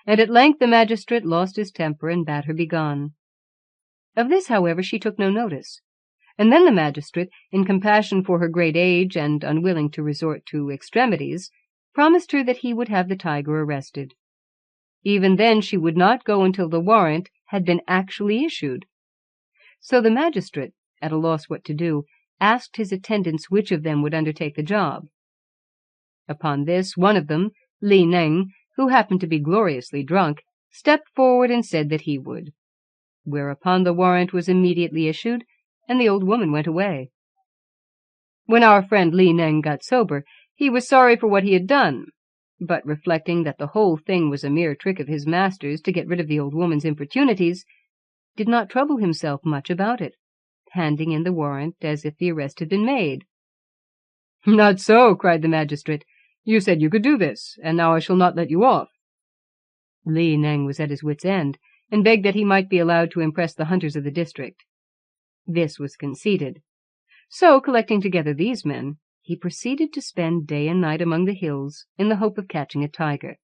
and at length the magistrate lost his temper and bade her begone. Of this, however, she took no notice, and then the magistrate, in compassion for her great age and unwilling to resort to extremities, promised her that he would have the tiger arrested. Even then she would not go until the warrant had been actually issued. So the magistrate, at a loss what to do, asked his attendants which of them would undertake the job. Upon this, one of them, Li Neng, who happened to be gloriously drunk, stepped forward and said that he would. Whereupon the warrant was immediately issued, and the old woman went away. When our friend Li Neng got sober, he was sorry for what he had done, but reflecting that the whole thing was a mere trick of his master's to get rid of the old woman's importunities, did not trouble himself much about it, handing in the warrant as if the arrest had been made. "Not so," cried the magistrate. "You said you could do this, and now I shall not let you off." Li Neng was at his wit's end, and begged that he might be allowed to impress the hunters of the district. This was conceded. So, collecting together these men, he proceeded to spend day and night among the hills in the hope of catching a tiger,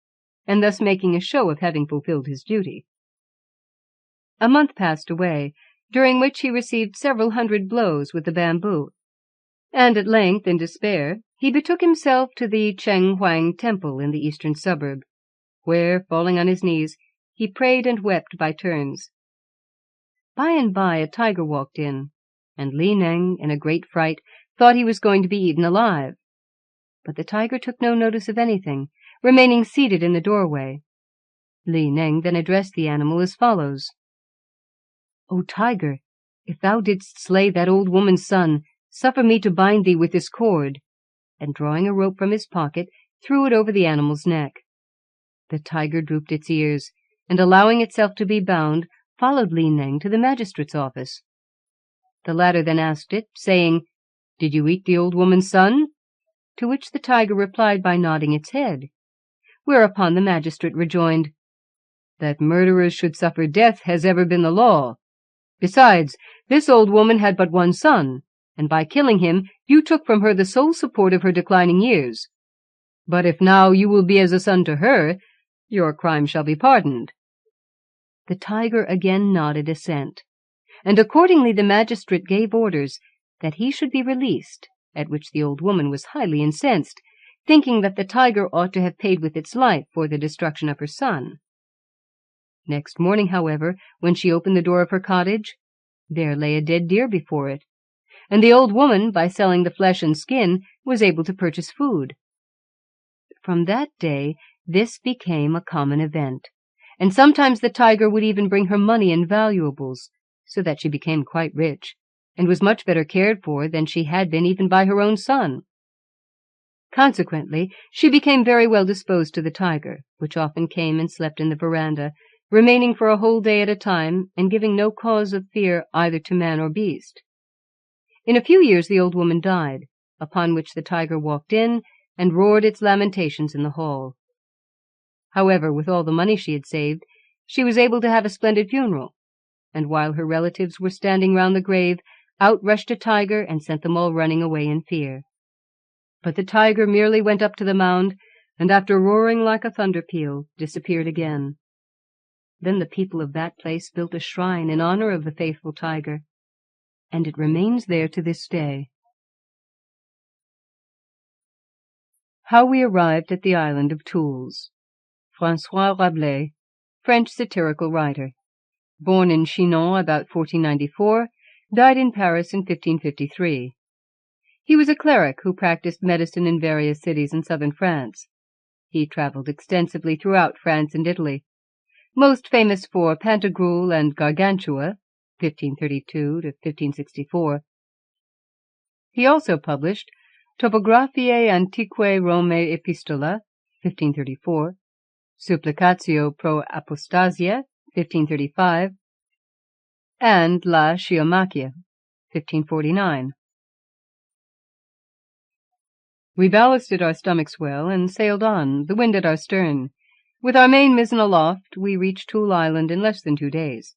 and thus making a show of having fulfilled his duty. A month passed away, during which he received several hundred blows with the bamboo, and at length, in despair, he betook himself to the Cheng Huang Temple in the eastern suburb, where, falling on his knees, he prayed and wept by turns. By and by a tiger walked in, and Li Neng, in a great fright, thought he was going to be eaten alive. But the tiger took no notice of anything, remaining seated in the doorway. Li Neng then addressed the animal as follows. "O tiger, If thou didst slay that old woman's son, suffer me to bind thee with this cord," and drawing a rope from his pocket, threw it over the animal's neck. The tiger drooped its ears, and allowing itself to be bound, followed Li Neng to the magistrate's office. The latter then asked it, saying, "Did you eat the old woman's son?" To which the tiger replied by nodding its head. Whereupon the magistrate rejoined, "That murderers should suffer death has ever been the law. Besides, this old woman had but one son, and by killing him you took from her the sole support of her declining years. But if now you will be as a son to her, your crime shall be pardoned." The tiger again nodded assent, and accordingly the magistrate gave orders that he should be released, at which the old woman was highly incensed, thinking that the tiger ought to have paid with its life for the destruction of her son. Next morning, however, when she opened the door of her cottage, there lay a dead deer before it, and the old woman, by selling the flesh and skin, was able to purchase food. From that day this became a common event, and sometimes the tiger would even bring her money and valuables, so that she became quite rich, and was much better cared for than she had been even by her own son. Consequently, she became very well disposed to the tiger, which often came and slept in the veranda, remaining for a whole day at a time, and giving no cause of fear either to man or beast. In a few years the old woman died, upon which the tiger walked in and roared its lamentations in the hall. However, with all the money she had saved, she was able to have a splendid funeral, and while her relatives were standing round the grave, out rushed a tiger and sent them all running away in fear. But the tiger merely went up to the mound, and after roaring like a thunder peal, disappeared again. Then the people of that place built a shrine in honor of the faithful tiger, and it remains there to this day. How we arrived at the island of Toulouse. François Rabelais, French satirical writer. Born in Chinon about 1494, died in Paris in 1553. He was a cleric who practiced medicine in various cities in southern France. He traveled extensively throughout France and Italy, most famous for Pantagruel and Gargantua, 1532 to 1564. He also published Topographiae Antiquae Romae Epistola, 1534, Supplicatio pro Apostasia, 1535, and La Sciomachia, 1549. We ballasted our stomachs well, and sailed on, the wind at our stern. With our main mizzen aloft, we reached Toul Island in less than 2 days.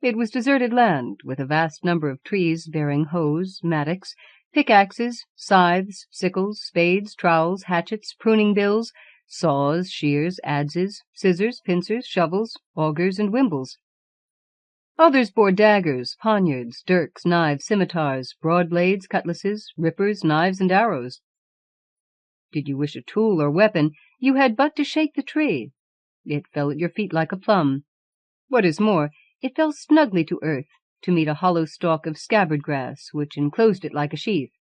It was deserted land, with a vast number of trees bearing hoes, mattocks, pickaxes, scythes, sickles, spades, trowels, hatchets, pruning bills, saws, shears, adzes, scissors, pincers, shovels, augers, and wimbles. Others bore daggers, poniards, dirks, knives, scimitars, broad blades, cutlasses, rippers, knives, and arrows. Did you wish a tool or weapon, you had but to shake the tree. It fell at your feet like a plum. What is more, it fell snugly to earth, to meet a hollow stalk of scabbard grass, which enclosed it like a sheath.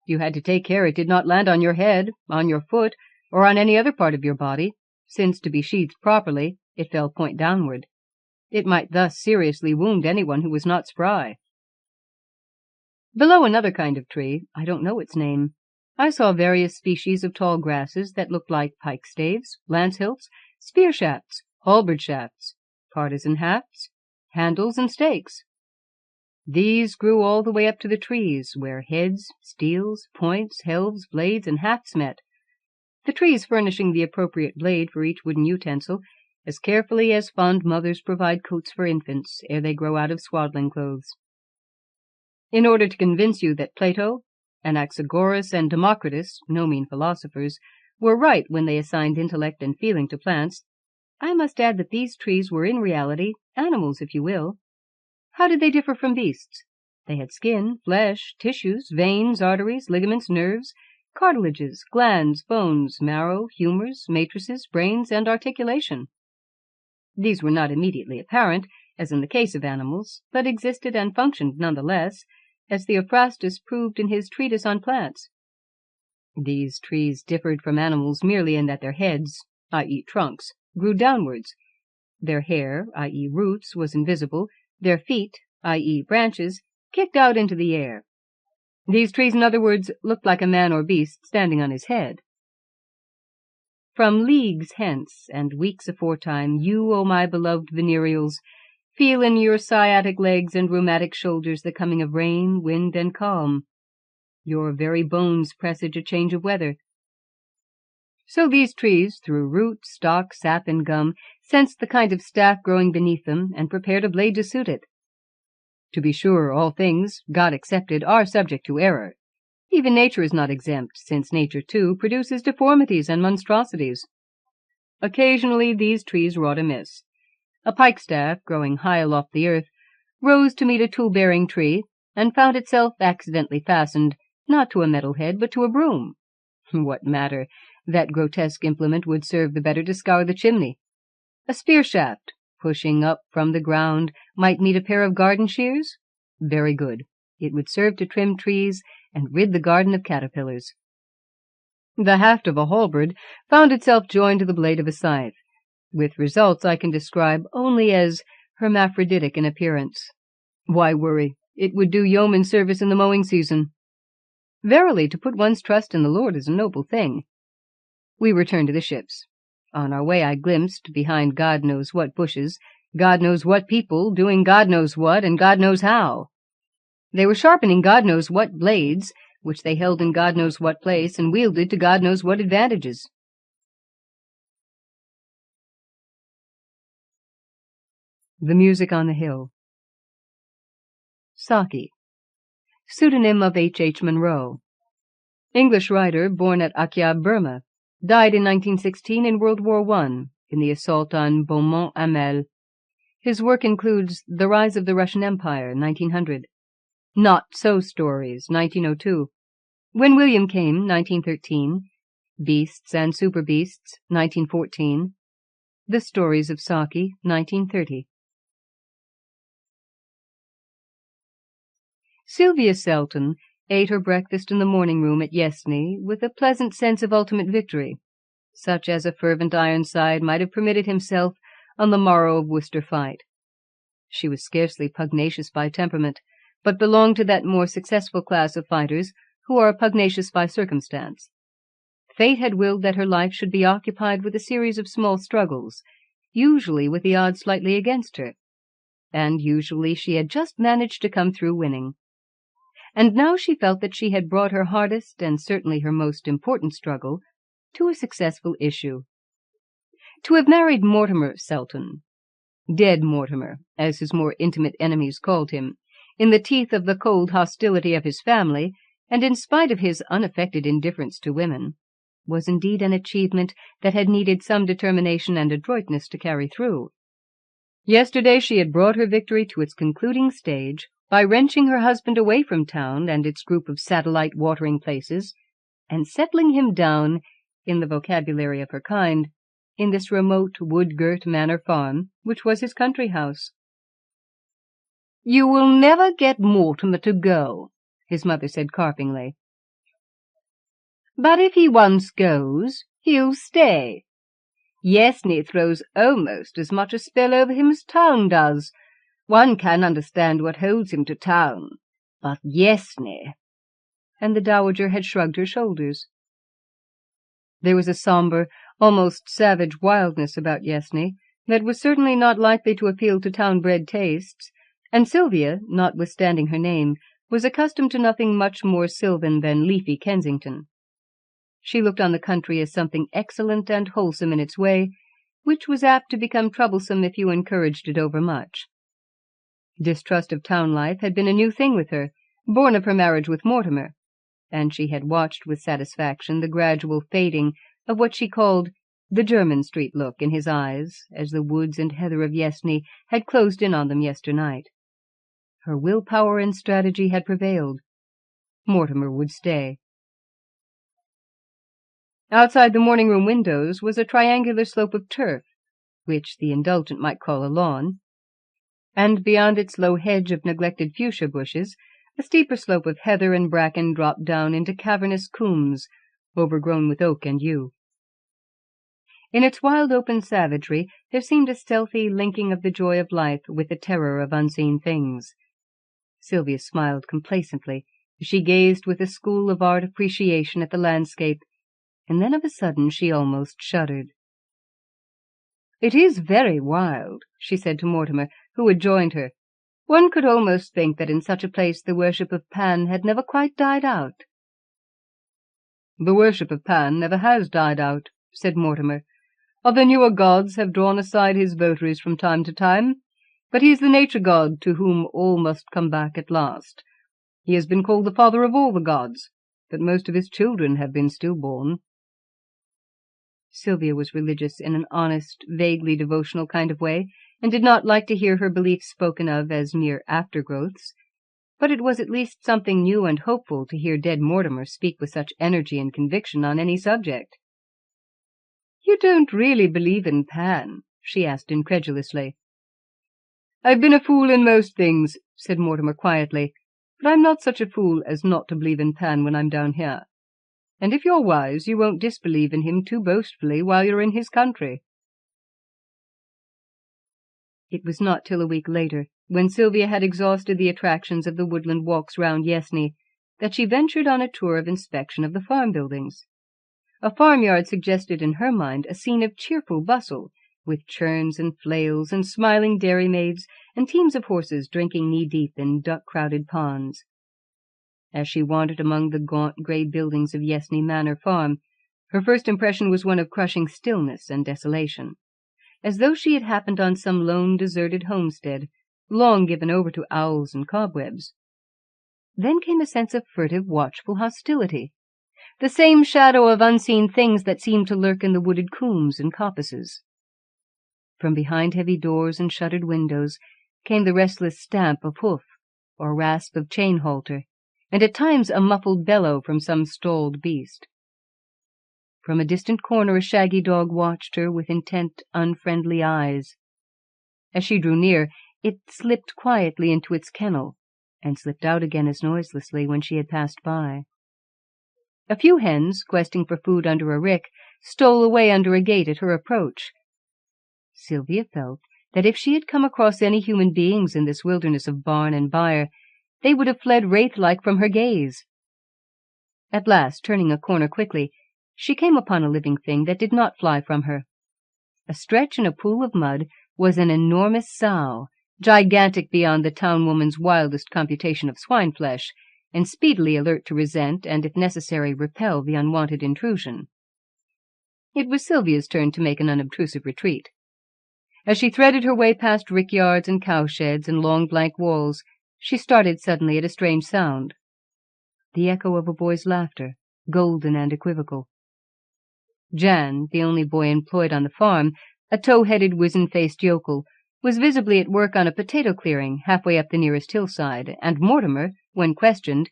You had to take care it did not land on your head, on your foot, or on any other part of your body, since, to be sheathed properly, it fell point downward. It might thus seriously wound anyone who was not spry. Below another kind of tree, I don't know its name, I saw various species of tall grasses that looked like pike staves, lance hilts, spear shafts, halberd shafts, partisan hafts, handles, and stakes. These grew all the way up to the trees, where heads, steels, points, helves, blades, and hafts met, the trees furnishing the appropriate blade for each wooden utensil, as carefully as fond mothers provide coats for infants ere they grow out of swaddling clothes. In order to convince you that Plato, Anaxagoras, and Democritus, no mean philosophers, were right when they assigned intellect and feeling to plants, I must add that these trees were in reality animals, if you will. How did they differ from beasts? They had skin, flesh, tissues, veins, arteries, ligaments, nerves, cartilages, glands, bones, marrow, humors, matrices, brains, and articulation. These were not immediately apparent, as in the case of animals, but existed and functioned none the less, as Theophrastus proved in his treatise on plants. These trees differed from animals merely in that their heads, i.e. trunks, grew downwards. Their hair, i.e. roots, was invisible, their feet, i.e. branches, kicked out into the air. These trees, in other words, looked like a man or beast standing on his head. From leagues hence, and weeks aforetime, you, O my beloved venereals, feel in your sciatic legs and rheumatic shoulders the coming of rain, wind, and calm. Your very bones presage a change of weather. So these trees, through root, stalk, sap, and gum, sensed the kind of staff growing beneath them, and prepared a blade to suit it. To be sure, all things, God excepted, are subject to error. Even nature is not exempt, since nature, too, produces deformities and monstrosities. Occasionally these trees wrought amiss. A pike-staff, growing high aloft the earth, rose to meet a tool-bearing tree, and found itself accidentally fastened, not to a metal head, but to a broom. What matter? That grotesque implement would serve the better to scour the chimney. A spear-shaft, pushing up from the ground, might meet a pair of garden shears? Very good. It would serve to trim trees and rid the garden of caterpillars. The haft of a halberd found itself joined to the blade of a scythe, with results I can describe only as hermaphroditic in appearance. Why worry? It would do yeoman service in the mowing season. Verily, to put one's trust in the Lord is a noble thing. We returned to the ships. On our way I glimpsed, behind God knows what bushes, God knows what people, doing God knows what, and God knows how. They were sharpening God knows what blades, which they held in God knows what place, and wielded to God knows what advantages. The Music on the Hill. Saki, pseudonym of H. Munro. English writer, born at Akia, Burma, died in 1916 in World War I, in the assault on Beaumont-Hamel. His work includes The Rise of the Russian Empire, 1900, Not So Stories, 1902, When William Came, 1913, Beasts and Super Beasts, 1914, The Stories of Saki, 1930. Sylvia Selton ate her breakfast in the morning-room at Yessney with a pleasant sense of ultimate victory, such as a fervent Ironside might have permitted himself on the morrow of Worcester fight. She was scarcely pugnacious by temperament, but belonged to that more successful class of fighters who are pugnacious by circumstance. Fate had willed that her life should be occupied with a series of small struggles, usually with the odds slightly against her, and usually she had just managed to come through winning. And now she felt that she had brought her hardest and certainly her most important struggle to a successful issue. To have married Mortimer Selton, Dead Mortimer, as his more intimate enemies called him, in the teeth of the cold hostility of his family, and in spite of his unaffected indifference to women, was indeed an achievement that had needed some determination and adroitness to carry through. Yesterday she had brought her victory to its concluding stage by wrenching her husband away from town and its group of satellite watering places, and settling him down, in the vocabulary of her kind, in this remote wood-girt manor farm, which was his country house. "You will never get Mortimer to go," his mother said carpingly. "But if he once goes, he'll stay. Yessney throws almost as much a spell over him as town does. One can understand what holds him to town, but Yessney—" and the dowager had shrugged her shoulders. There was a sombre, almost savage wildness about Yessney that was certainly not likely to appeal to town-bred tastes, and Sylvia, notwithstanding her name, was accustomed to nothing much more sylvan than leafy Kensington. She looked on the country as something excellent and wholesome in its way, which was apt to become troublesome if you encouraged it overmuch. Distrust of town life had been a new thing with her, born of her marriage with Mortimer, and she had watched with satisfaction the gradual fading of what she called the German Street look in his eyes as the woods and heather of Yessney had closed in on them yesternight. Her will-power and strategy had prevailed. Mortimer would stay. Outside the morning-room windows was a triangular slope of turf, which the indulgent might call a lawn, and beyond its low hedge of neglected fuchsia bushes, a steeper slope of heather and bracken dropped down into cavernous combes, overgrown with oak and yew. In its wild open savagery there seemed a stealthy linking of the joy of life with the terror of unseen things, Sylvia smiled complacently as she gazed with a school of art appreciation at the landscape, and then of a sudden she almost shuddered. "It is very wild," she said to Mortimer, who had joined her. "One could almost think that in such a place the worship of Pan had never quite died out." "The worship of Pan never has died out," said Mortimer. "Other newer gods have drawn aside his votaries from time to time, but he is the nature god to whom all must come back at last. He has been called the father of all the gods, but most of his children have been stillborn." Sylvia was religious in an honest, vaguely devotional kind of way, and did not like to hear her beliefs spoken of as mere aftergrowths, but it was at least something new and hopeful to hear dead Mortimer speak with such energy and conviction on any subject. "You don't really believe in Pan?" she asked incredulously. "I've been a fool in most things," said Mortimer quietly, "but I'm not such a fool as not to believe in Pan when I'm down here. And if you're wise, you won't disbelieve in him too boastfully while you're in his country." It was not till a week later, when Sylvia had exhausted the attractions of the woodland walks round Yessney, that she ventured on a tour of inspection of the farm buildings. A farmyard suggested in her mind a scene of cheerful bustle, with churns and flails and smiling dairymaids and teams of horses drinking knee-deep in duck-crowded ponds. As she wandered among the gaunt grey buildings of Yessney Manor Farm, her first impression was one of crushing stillness and desolation, as though she had happened on some lone deserted homestead, long given over to owls and cobwebs. Then came a sense of furtive, watchful hostility, the same shadow of unseen things that seemed to lurk in the wooded combes and coppices. From behind heavy doors and shuttered windows came the restless stamp of hoof or rasp of chain halter, and at times a muffled bellow from some stalled beast. From a distant corner a shaggy dog watched her with intent, unfriendly eyes. As she drew near, it slipped quietly into its kennel, and slipped out again as noiselessly when she had passed by. A few hens, questing for food under a rick, stole away under a gate at her approach. Sylvia felt that if she had come across any human beings in this wilderness of barn and byre, they would have fled wraith-like from her gaze. At last, turning a corner quickly, she came upon a living thing that did not fly from her. Astretch in a pool of mud was an enormous sow, gigantic beyond the town woman's wildest computation of swine flesh, and speedily alert to resent and, if necessary, repel the unwanted intrusion. It was Sylvia's turn to make an unobtrusive retreat. As she threaded her way past rickyards and cowsheds and long blank walls, she started suddenly at a strange sound. The echo of a boy's laughter, golden and equivocal. Jan, the only boy employed on the farm, a tow-headed, wizen-faced yokel, was visibly at work on a potato clearing halfway up the nearest hillside, and Mortimer, when questioned,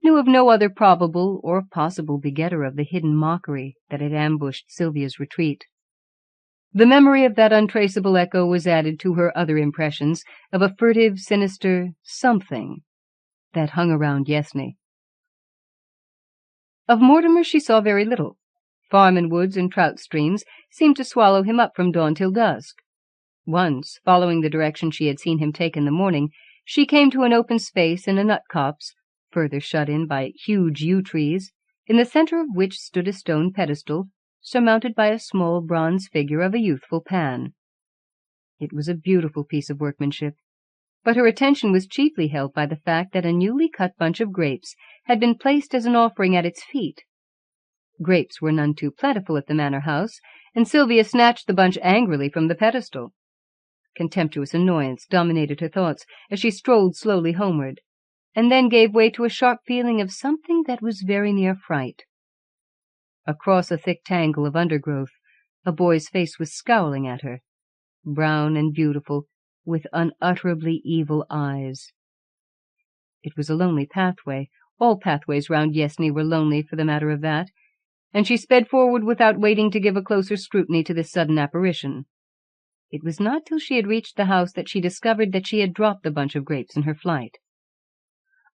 knew of no other probable or possible begetter of the hidden mockery that had ambushed Sylvia's retreat. The memory of that untraceable echo was added to her other impressions of a furtive, sinister something that hung around Yessney. Of Mortimer she saw very little. Farm and woods and trout streams seemed to swallow him up from dawn till dusk. Once, following the direction she had seen him take in the morning, she came to an open space in a nut copse, further shut in by huge yew trees, in the center of which stood a stone pedestal, surmounted by a small bronze figure of a youthful Pan. It was a beautiful piece of workmanship, but her attention was chiefly held by the fact that a newly cut bunch of grapes had been placed as an offering at its feet. Grapes were none too plentiful at the manor house, and Sylvia snatched the bunch angrily from the pedestal. Contemptuous annoyance dominated her thoughts as she strolled slowly homeward, and then gave way to a sharp feeling of something that was very near fright. Across a thick tangle of undergrowth, a boy's face was scowling at her, brown and beautiful, with unutterably evil eyes. It was a lonely pathway. All pathways round Yessney were lonely, for the matter of that, and she sped forward without waiting to give a closer scrutiny to this sudden apparition. It was not till she had reached the house that she discovered that she had dropped the bunch of grapes in her flight.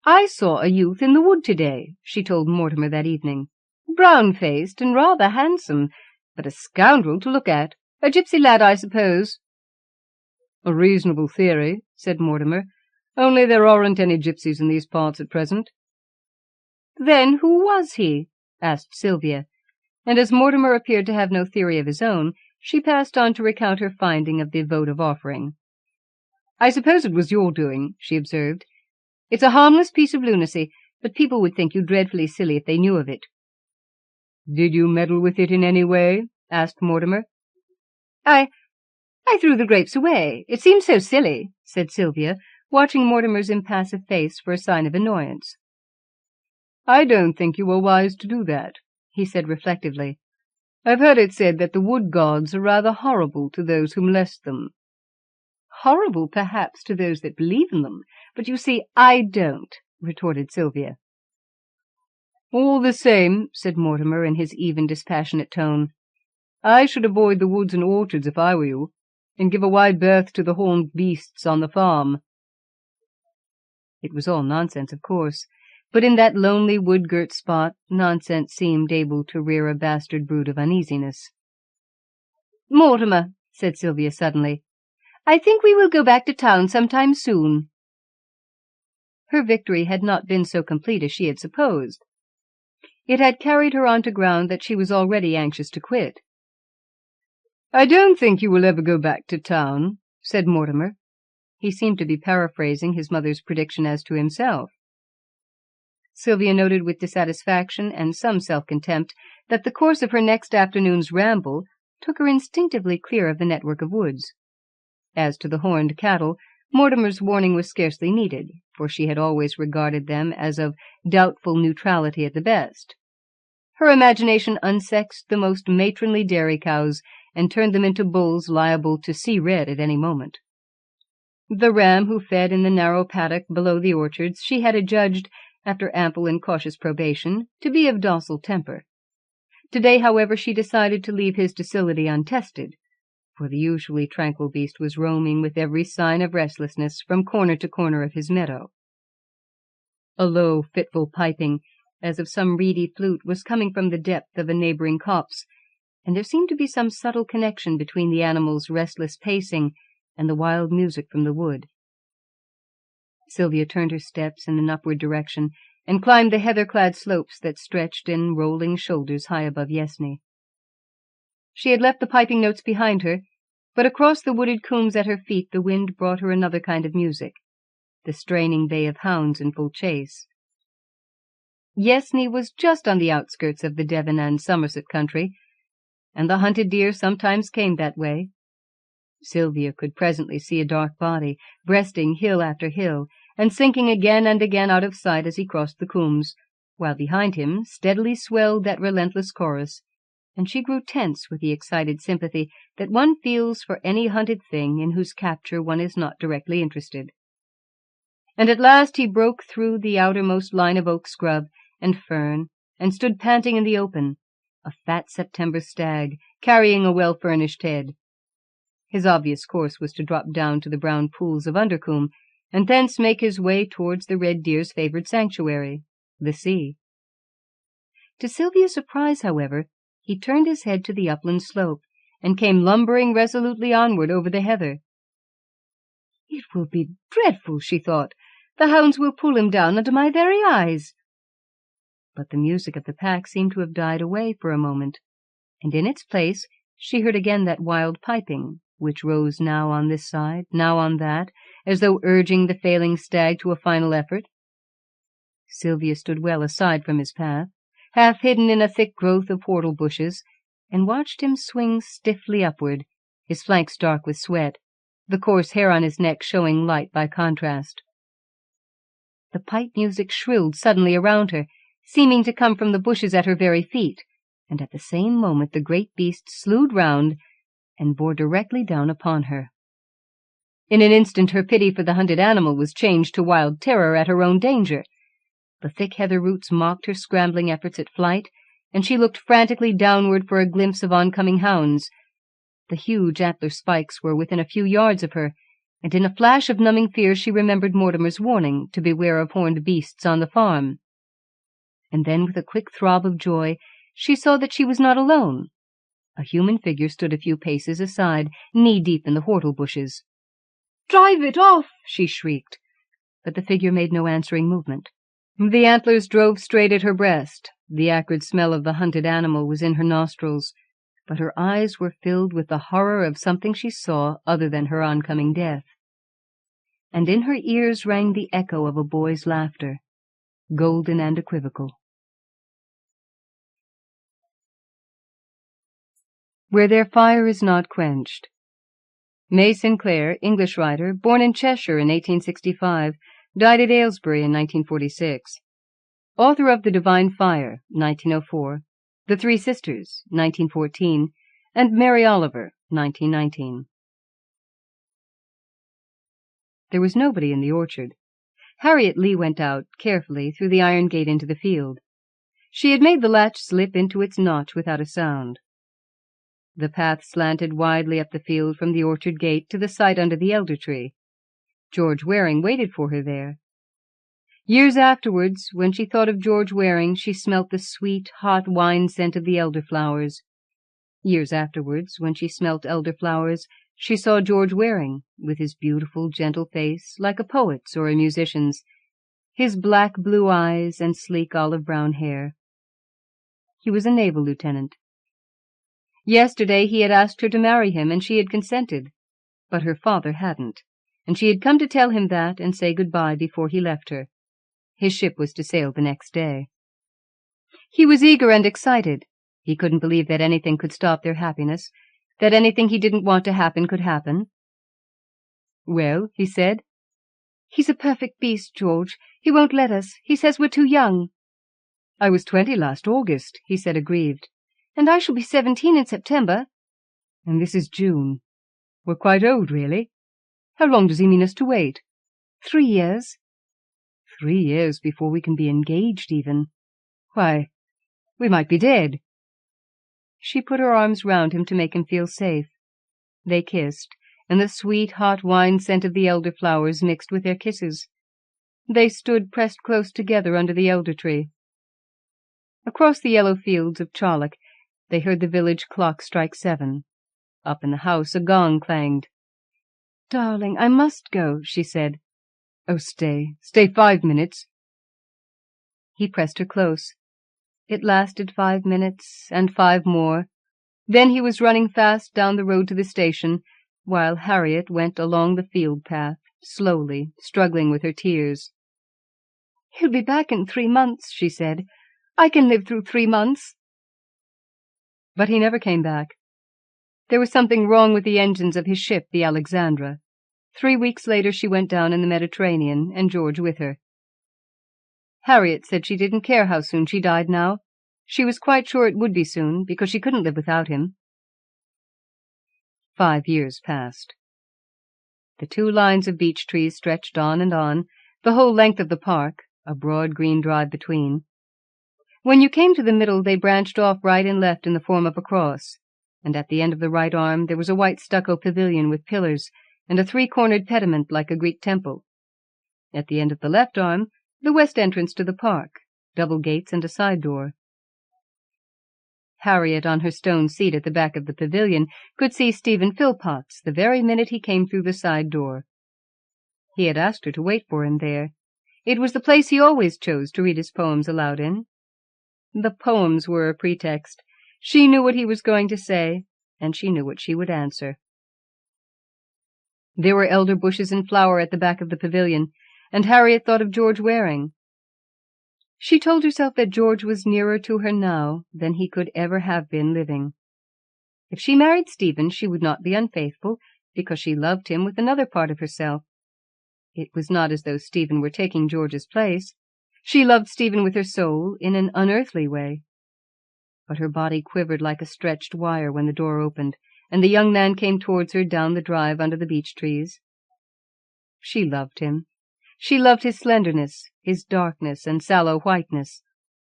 "I saw a youth in the wood today," she told Mortimer that evening. "Brown-faced and rather handsome, but a scoundrel to look at. A gypsy lad, I suppose." "A reasonable theory," said Mortimer. Only there aren't any gypsies in these parts at present." "Then who was he?" asked Sylvia, and as Mortimer appeared to have no theory of his own, she passed on to recount her finding of the votive offering. "I suppose it was your doing," she observed. "It's a harmless piece of lunacy, but people would think you dreadfully silly if they knew of it." "Did you meddle with it in any way?" asked Mortimer. I threw the grapes away. It seemed so silly," said Sylvia, watching Mortimer's impassive face for a sign of annoyance. "I don't think you were wise to do that," he said reflectively. "I've heard it said that the wood gods are rather horrible to those who molest them." "Horrible, perhaps, to those that believe in them, but you see I don't," retorted Sylvia. "All the same," said Mortimer in his even, dispassionate tone, "I should avoid the woods and orchards if I were you, and give a wide berth to the horned beasts on the farm." It was all nonsense, of course, but in that lonely wood-girt spot nonsense seemed able to rear a bastard brood of uneasiness. "Mortimer," said Sylvia suddenly, "I think we will go back to town sometime soon." Her victory had not been so complete as she had supposed. It had carried her on to ground that she was already anxious to quit. "I don't think you will ever go back to town," said Mortimer. He seemed to be paraphrasing his mother's prediction as to himself. Sylvia noted with dissatisfaction and some self-contempt that the course of her next afternoon's ramble took her instinctively clear of the network of woods. As to the horned cattle, Mortimer's warning was scarcely needed, for she had always regarded them as of doubtful neutrality at the best. Her imagination unsexed the most matronly dairy cows and turned them into bulls liable to see red at any moment. The ram who fed in the narrow paddock below the orchards she had adjudged, after ample and cautious probation, to be of docile temper. Today, however, she decided to leave his docility untested, for the usually tranquil beast was roaming with every sign of restlessness from corner to corner of his meadow. A low, fitful piping, as of some reedy flute, was coming from the depth of a neighboring copse, and there seemed to be some subtle connection between the animal's restless pacing and the wild music from the wood. Sylvia turned her steps in an upward direction and climbed the heather-clad slopes that stretched in rolling shoulders high above Yessney. She had left the piping notes behind her, but across the wooded coombes at her feet the wind brought her another kind of music, the straining bay of hounds in full chase. Yessney was just on the outskirts of the Devon and Somerset country, and the hunted deer sometimes came that way. Sylvia could presently see a dark body, breasting hill after hill, and sinking again and again out of sight as he crossed the coombes, while behind him steadily swelled that relentless chorus, and she grew tense with the excited sympathy that one feels for any hunted thing in whose capture one is not directly interested. And at last he broke through the outermost line of oak scrub and fern, and stood panting in the open, a fat September stag, carrying a well-furnished head. His obvious course was to drop down to the brown pools of Undercombe, and thence make his way towards the red deer's favoured sanctuary, the sea. To Sylvia's surprise, however, he turned his head to the upland slope, and came lumbering resolutely onward over the heather. "It will be dreadful," she thought. "The hounds will pull him down under my very eyes." But the music of the pack seemed to have died away for a moment, and in its place she heard again that wild piping, which rose now on this side, now on that, as though urging the failing stag to a final effort. Sylvia stood well aside from his path, half hidden in a thick growth of whortle bushes, and watched him swing stiffly upward, his flanks dark with sweat, the coarse hair on his neck showing light by contrast. The pipe music shrilled suddenly around her, seeming to come from the bushes at her very feet, and at the same moment the great beast slewed round and bore directly down upon her. In an instant her pity for the hunted animal was changed to wild terror at her own danger. The thick heather roots mocked her scrambling efforts at flight, and she looked frantically downward for a glimpse of oncoming hounds. The huge antler spikes were within a few yards of her, and in a flash of numbing fear she remembered Mortimer's warning to beware of horned beasts on the farm. And then, with a quick throb of joy, she saw that she was not alone. A human figure stood a few paces aside, knee-deep in the whortle bushes. "Drive it off!" she shrieked. but the figure made no answering movement. The antlers drove straight at her breast. The acrid smell of the hunted animal was in her nostrils, but her eyes were filled with the horror of something she saw other than her oncoming death. And in her ears rang the echo of a boy's laughter, golden and equivocal. Where their fire is not quenched. May Sinclair, English writer, born in Cheshire in 1865, died at Aylesbury in 1946. Author of The Divine Fire, 1904, The Three Sisters, 1914, and Mary Oliver, 1919. There was nobody in the orchard. Harriet Lee went out, carefully, through the iron gate into the field. She had made the latch slip into its notch without a sound. The path slanted widely up the field from the orchard gate to the site under the elder tree. George Waring waited for her there. Years afterwards, when she thought of George Waring, she smelt the sweet, hot wine scent of the elder-flowers. Years afterwards, when she smelt elder-flowers, she saw George Waring, with his beautiful, gentle face, like a poet's or a musician's, his black blue eyes and sleek olive-brown hair. He was a naval lieutenant. Yesterday he had asked her to marry him, and she had consented, but her father hadn't, and she had come to tell him that and say good-bye before he left her. His ship was to sail the next day. He was eager and excited. He couldn't believe that anything could stop their happiness, that anything he didn't want to happen could happen. "Well," he said. "He's a perfect beast, George. He won't let us. He says we're too young." "I was 20 last August," he said, aggrieved. "And I shall be 17 in September." "And this is June. We're quite old, really. How long does he mean us to wait?" 3 years. 3 years before we can be engaged, even. Why, we might be dead." She put her arms round him to make him feel safe. They kissed, and the sweet, hot wine scent of the elder-flowers mixed with their kisses. They stood pressed close together under the elder tree. Across the yellow fields of Charlock, they heard the village clock strike 7. Up in the house a gong clanged. "Darling, I must go," she said. "Oh, stay 5 minutes." He pressed her close. It lasted 5 minutes, and 5 more. Then he was running fast down the road to the station, while Harriet went along the field path, slowly, struggling with her tears. "He'll be back in 3 months," she said. "I can live through 3 months." But he never came back. There was something wrong with the engines of his ship, the Alexandra. 3 weeks later she went down in the Mediterranean, and George with her. Harriet said she didn't care how soon she died now. She was quite sure it would be soon, because she couldn't live without him. 5 years passed. The 2 lines of beech trees stretched on and on, the whole length of the park, a broad green drive between. When you came to the middle, they branched off right and left in the form of a cross, and at the end of the right arm there was a white stucco pavilion with pillars and a 3-cornered pediment like a Greek temple. At the end of the left arm, the west entrance to the park, double gates and a side door. Harriet, on her stone seat at the back of the pavilion, could see Stephen Philpotts the very minute he came through the side door. He had asked her to wait for him there. It was the place he always chose to read his poems aloud in. The poems were a pretext. She knew what he was going to say, and she knew what she would answer. There were elder bushes in flower at the back of the pavilion, and Harriet thought of George Waring. She told herself that George was nearer to her now than he could ever have been living. If she married Stephen, she would not be unfaithful, because she loved him with another part of herself. It was not as though Stephen were taking George's place. She loved Stephen with her soul, in an unearthly way. But her body quivered like a stretched wire when the door opened, and the young man came towards her down the drive under the beech trees. She loved him. She loved his slenderness, his darkness and sallow whiteness,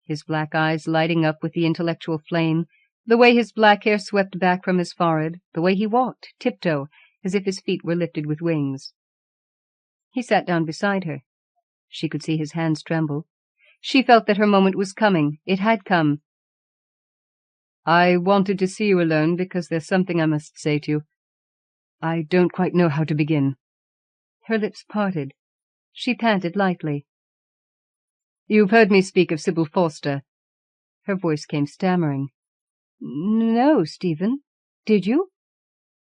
his black eyes lighting up with the intellectual flame, the way his black hair swept back from his forehead, the way he walked, tiptoe, as if his feet were lifted with wings. He sat down beside her. She could see his hands tremble. She felt that her moment was coming. It had come. "I wanted to see you alone because there's something I must say to you. I don't quite know how to begin." Her lips parted. She panted lightly. "You've heard me speak of Sybil Forster." Her voice came stammering. "No, Stephen. Did you?"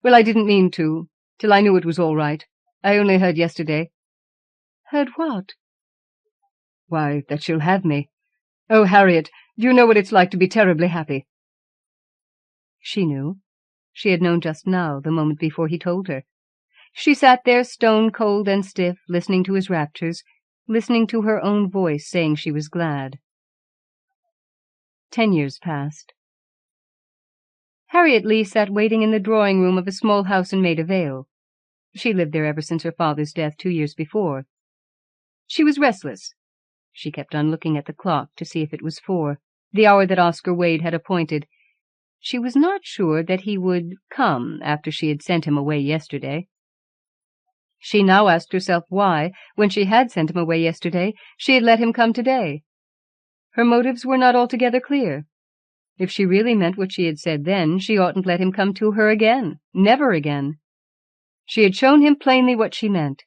"Well, I didn't mean to, till I knew it was all right. I only heard yesterday." "Heard what?" "Why, that she'll have me. Oh, Harriet, do you know what it's like to be terribly happy?" She knew. She had known just now, the moment before he told her. She sat there stone-cold and stiff, listening to his raptures, listening to her own voice saying she was glad. 10 years passed. Harriet Lee sat waiting in the drawing-room of a small house in Maida Vale. She lived there ever since her father's death 2 years before. She was restless. She kept on looking at the clock to see if it was 4, the hour that Oscar Wade had appointed. She was not sure that he would come after she had sent him away yesterday. She now asked herself why, when she had sent him away yesterday, she had let him come today. Her motives were not altogether clear. If she really meant what she had said then, she oughtn't let him come to her again, never again. She had shown him plainly what she meant.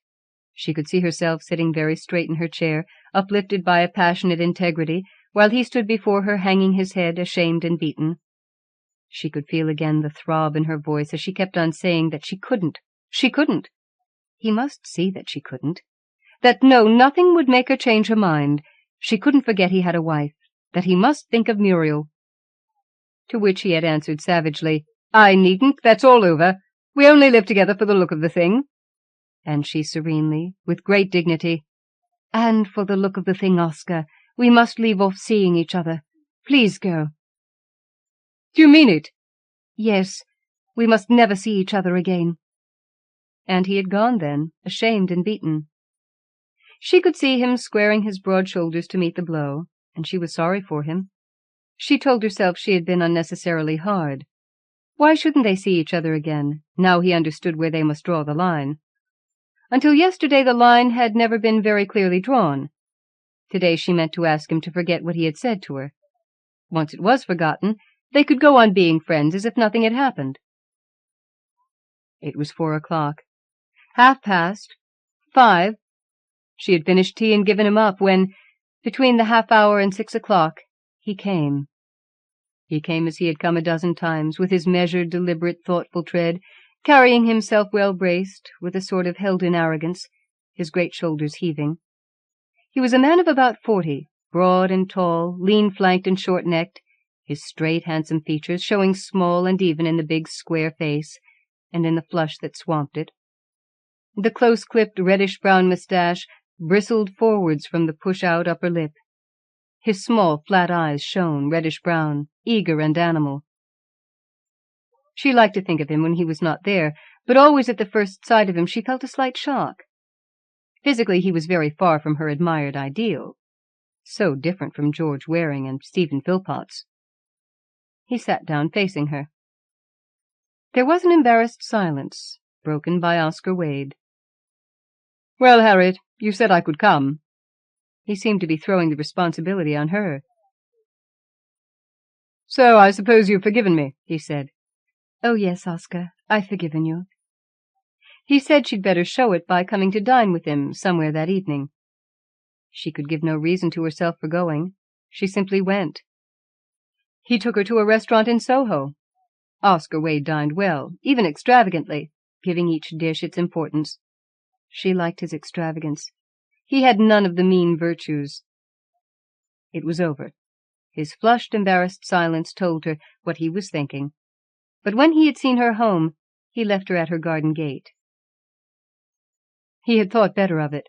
She could see herself sitting very straight in her chair, uplifted by a passionate integrity, while he stood before her hanging his head, ashamed and beaten. She could feel again the throb in her voice as she kept on saying that she couldn't. She couldn't. He must see that she couldn't. That nothing would make her change her mind. She couldn't forget he had a wife. That he must think of Muriel. To which he had answered savagely, "I needn't. That's all over. We only live together for the look of the thing." And she serenely, with great dignity, "And for the look of the thing, Oscar, we must leave off seeing each other. Please go." "Do you mean it?" "Yes. We must never see each other again." And he had gone then, ashamed and beaten. She could see him squaring his broad shoulders to meet the blow, and she was sorry for him. She told herself she had been unnecessarily hard. Why shouldn't they see each other again, now he understood where they must draw the line? Until yesterday the line had never been very clearly drawn. Today she meant to ask him to forget what he had said to her. Once it was forgotten, they could go on being friends as if nothing had happened. It was 4 o'clock. 5:30. 5. She had finished tea and given him up when, between the half-hour and 6 o'clock, he came. He came as he had come a dozen times, with his measured, deliberate, thoughtful tread, carrying himself well braced, with a sort of held-in arrogance, his great shoulders heaving. He was a man of about 40, broad and tall, lean-flanked and short-necked, his straight, handsome features showing small and even in the big, square face, and in the flush that swamped it. The close-clipped, reddish-brown moustache bristled forwards from the push-out upper lip. His small, flat eyes shone, reddish-brown, eager and animal. She liked to think of him when he was not there, but always at the first sight of him she felt a slight shock. Physically he was very far from her admired ideal. So different from George Waring and Stephen Philpotts. He sat down facing her. There was an embarrassed silence, broken by Oscar Wade. "Well, Harriet, you said I could come." He seemed to be throwing the responsibility on her. "So I suppose you've forgiven me," he said. "Oh, yes, Oscar, I've forgiven you." He said she'd better show it by coming to dine with him somewhere that evening. She could give no reason to herself for going. She simply went. He took her to a restaurant in Soho. Oscar Wade dined well, even extravagantly, giving each dish its importance. She liked his extravagance. He had none of the mean virtues. It was over. His flushed, embarrassed silence told her what he was thinking. But when he had seen her home, he left her at her garden gate. He had thought better of it.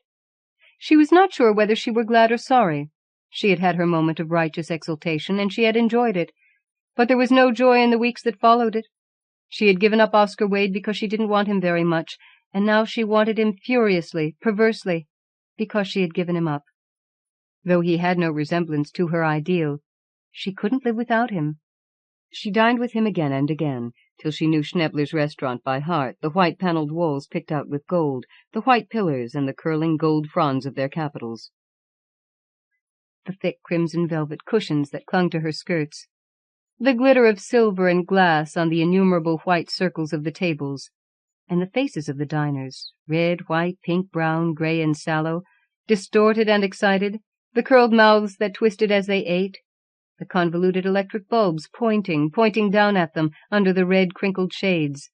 She was not sure whether she were glad or sorry. She had had her moment of righteous exultation, and she had enjoyed it. But there was no joy in the weeks that followed it. She had given up Oscar Wade because she didn't want him very much, and now she wanted him furiously, perversely, because she had given him up. Though he had no resemblance to her ideal, she couldn't live without him. She dined with him again and again, till she knew Schnebler's restaurant by heart, the white-panelled walls picked out with gold, the white pillars and the curling gold fronds of their capitals, the thick crimson velvet cushions that clung to her skirts, the glitter of silver and glass on the innumerable white circles of the tables, And the faces of the diners, red, white, pink, brown, grey, and sallow, distorted and excited, the curled mouths that twisted as they ate, the convoluted electric bulbs pointing down at them under the red crinkled shades,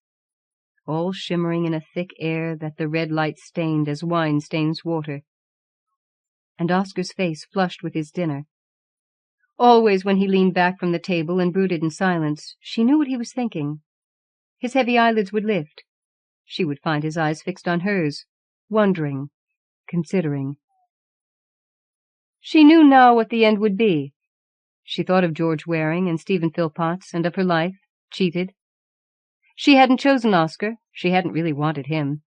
all shimmering in a thick air that the red light stained as wine stains water. And Oscar's face flushed with his dinner. Always when he leaned back from the table and brooded in silence, she knew what he was thinking. His heavy eyelids would lift. She would find his eyes fixed on hers, wondering, considering. She knew now what the end would be. She thought of George Waring and Stephen Philpotts and of her life, cheated. She hadn't chosen Oscar, she hadn't really wanted him.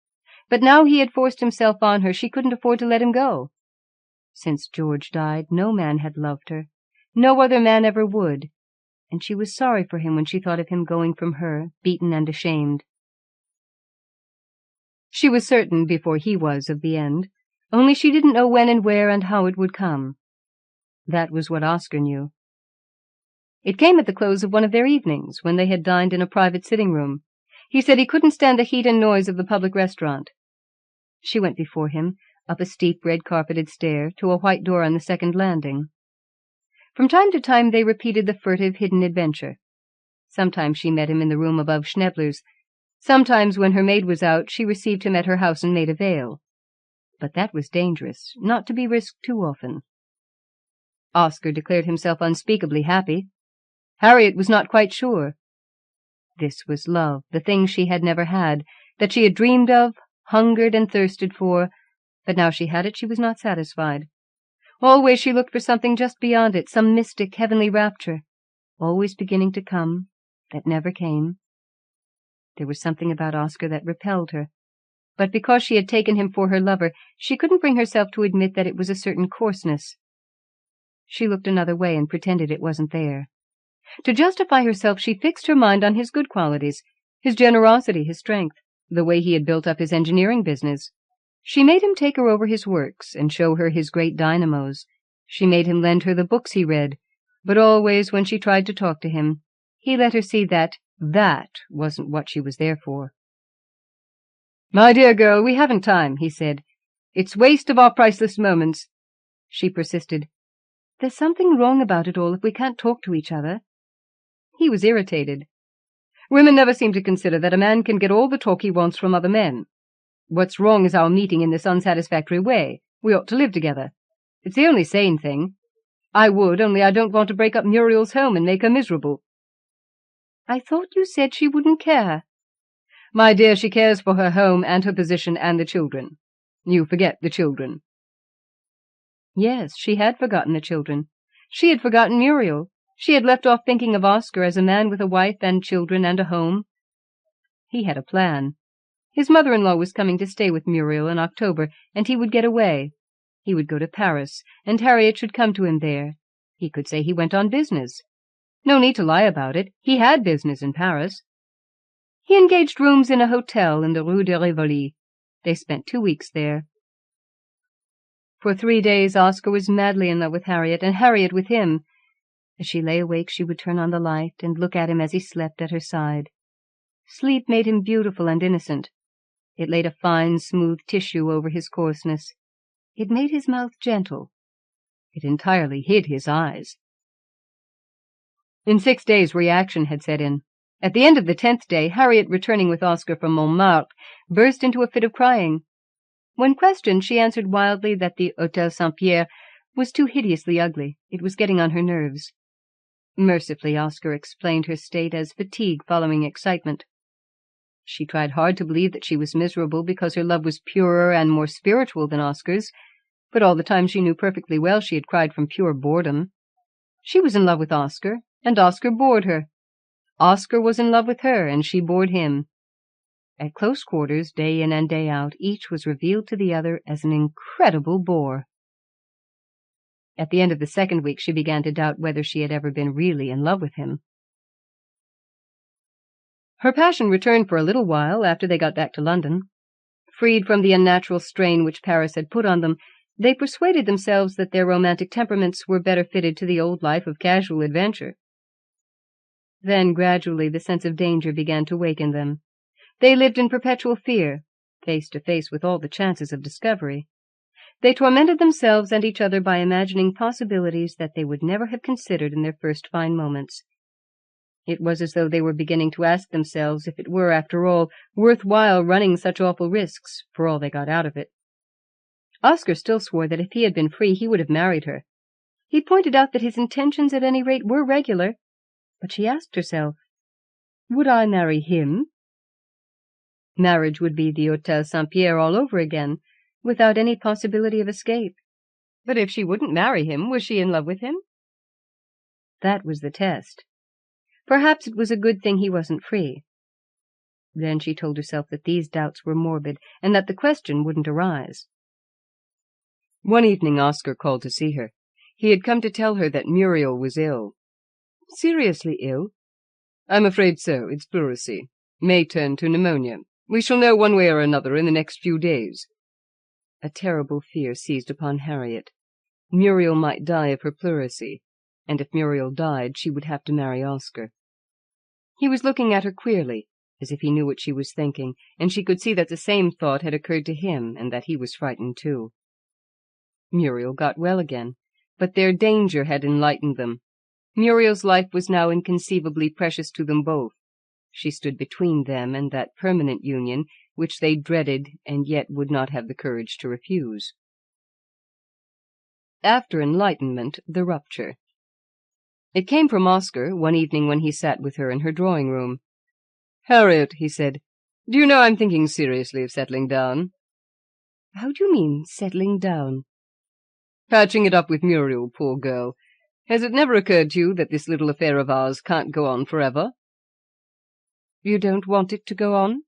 But now he had forced himself on her, she couldn't afford to let him go. Since George died, no man had loved her. No other man ever would. And she was sorry for him when she thought of him going from her, beaten and ashamed. She was certain, before he was, of the end, only she didn't know when and where and how it would come. That was what Oscar knew. It came at the close of one of their evenings, when they had dined in a private sitting-room. He said he couldn't stand the heat and noise of the public restaurant. She went before him, up a steep red-carpeted stair, to a white door on the second landing. From time to time they repeated the furtive, hidden adventure. Sometimes she met him in the room above Schnebler's. Sometimes, when her maid was out, she received him at her house in Maida Vale. But that was dangerous, not to be risked too often. Oscar declared himself unspeakably happy. Harriet was not quite sure. This was love, the thing she had never had, that she had dreamed of, hungered and thirsted for, but now she had it, she was not satisfied. Always she looked for something just beyond it, some mystic, heavenly rapture, always beginning to come, that never came. There was something about Oscar that repelled her, but because she had taken him for her lover, she couldn't bring herself to admit that it was a certain coarseness. She looked another way and pretended it wasn't there. To justify herself, she fixed her mind on his good qualities, his generosity, his strength, the way he had built up his engineering business. She made him take her over his works and show her his great dynamos. She made him lend her the books he read, but always when she tried to talk to him, he let her see that wasn't what she was there for. "My dear girl, we haven't time," he said. "It's waste of our priceless moments." She persisted. "There's something wrong about it all if we can't talk to each other." He was irritated. "Women never seem to consider that a man can get all the talk he wants from other men. What's wrong is our meeting in this unsatisfactory way. We ought to live together. It's the only sane thing. I would, only I don't want to break up Muriel's home and make her miserable." "I thought you said she wouldn't care." "My dear, she cares for her home and her position and the children. You forget the children." Yes, she had forgotten the children. She had forgotten Muriel. She had left off thinking of Oscar as a man with a wife and children and a home. He had a plan. His mother-in-law was coming to stay with Muriel in October, and he would get away. He would go to Paris, and Harriet should come to him there. He could say he went on business. No need to lie about it. He had business in Paris. He engaged rooms in a hotel in the Rue de Rivoli. They spent 2 weeks there. For 3 days Oscar was madly in love with Harriet, and Harriet with him. As she lay awake, she would turn on the light and look at him as he slept at her side. Sleep made him beautiful and innocent. It laid a fine, smooth tissue over his coarseness. It made his mouth gentle. It entirely hid his eyes. In 6 days, reaction had set in. At the end of the 10th day, Harriet, returning with Oscar from Montmartre, burst into a fit of crying. When questioned, she answered wildly that the Hôtel Saint-Pierre was too hideously ugly. It was getting on her nerves. Mercifully, Oscar explained her state as fatigue following excitement. She tried hard to believe that she was miserable because her love was purer and more spiritual than Oscar's, but all the time she knew perfectly well she had cried from pure boredom. She was in love with Oscar, and Oscar bored her. Oscar was in love with her, and she bored him. At close quarters, day in and day out, each was revealed to the other as an incredible bore. At the end of the 2nd week she began to doubt whether she had ever been really in love with him. Her passion returned for a little while after they got back to London. Freed from the unnatural strain which Paris had put on them, they persuaded themselves that their romantic temperaments were better fitted to the old life of casual adventure. Then, gradually, the sense of danger began to wake in them. They lived in perpetual fear, face to face with all the chances of discovery. They tormented themselves and each other by imagining possibilities that they would never have considered in their first fine moments. It was as though they were beginning to ask themselves if it were, after all, worth while running such awful risks for all they got out of it. Oscar still swore that if he had been free he would have married her. He pointed out that his intentions at any rate were regular, but she asked herself, would I marry him? Marriage would be the Hôtel Saint-Pierre all over again, without any possibility of escape. But if she wouldn't marry him, was she in love with him? That was the test. Perhaps it was a good thing he wasn't free. Then she told herself that these doubts were morbid, and that the question wouldn't arise. One evening Oscar called to see her. He had come to tell her that Muriel was ill. Seriously ill? I'm afraid so. It's pleurisy. May turn to pneumonia. We shall know one way or another in the next few days. A terrible fear seized upon Harriet. Muriel might die of her pleurisy, and if Muriel died, she would have to marry Oscar. He was looking at her queerly, as if he knew what she was thinking, and she could see that the same thought had occurred to him, and that he was frightened too. Muriel got well again, but their danger had enlightened them. Muriel's life was now inconceivably precious to them both. She stood between them and that permanent union which they dreaded and yet would not have the courage to refuse. After enlightenment, the rupture. It came from Oscar one evening when he sat with her in her drawing-room. "Harriet," he said, "do you know I'm thinking seriously of settling down?" "How do you mean, settling down?" "Patching it up with Muriel, poor girl. Has it never occurred to you that this little affair of ours can't go on forever?" "You don't want it to go on?"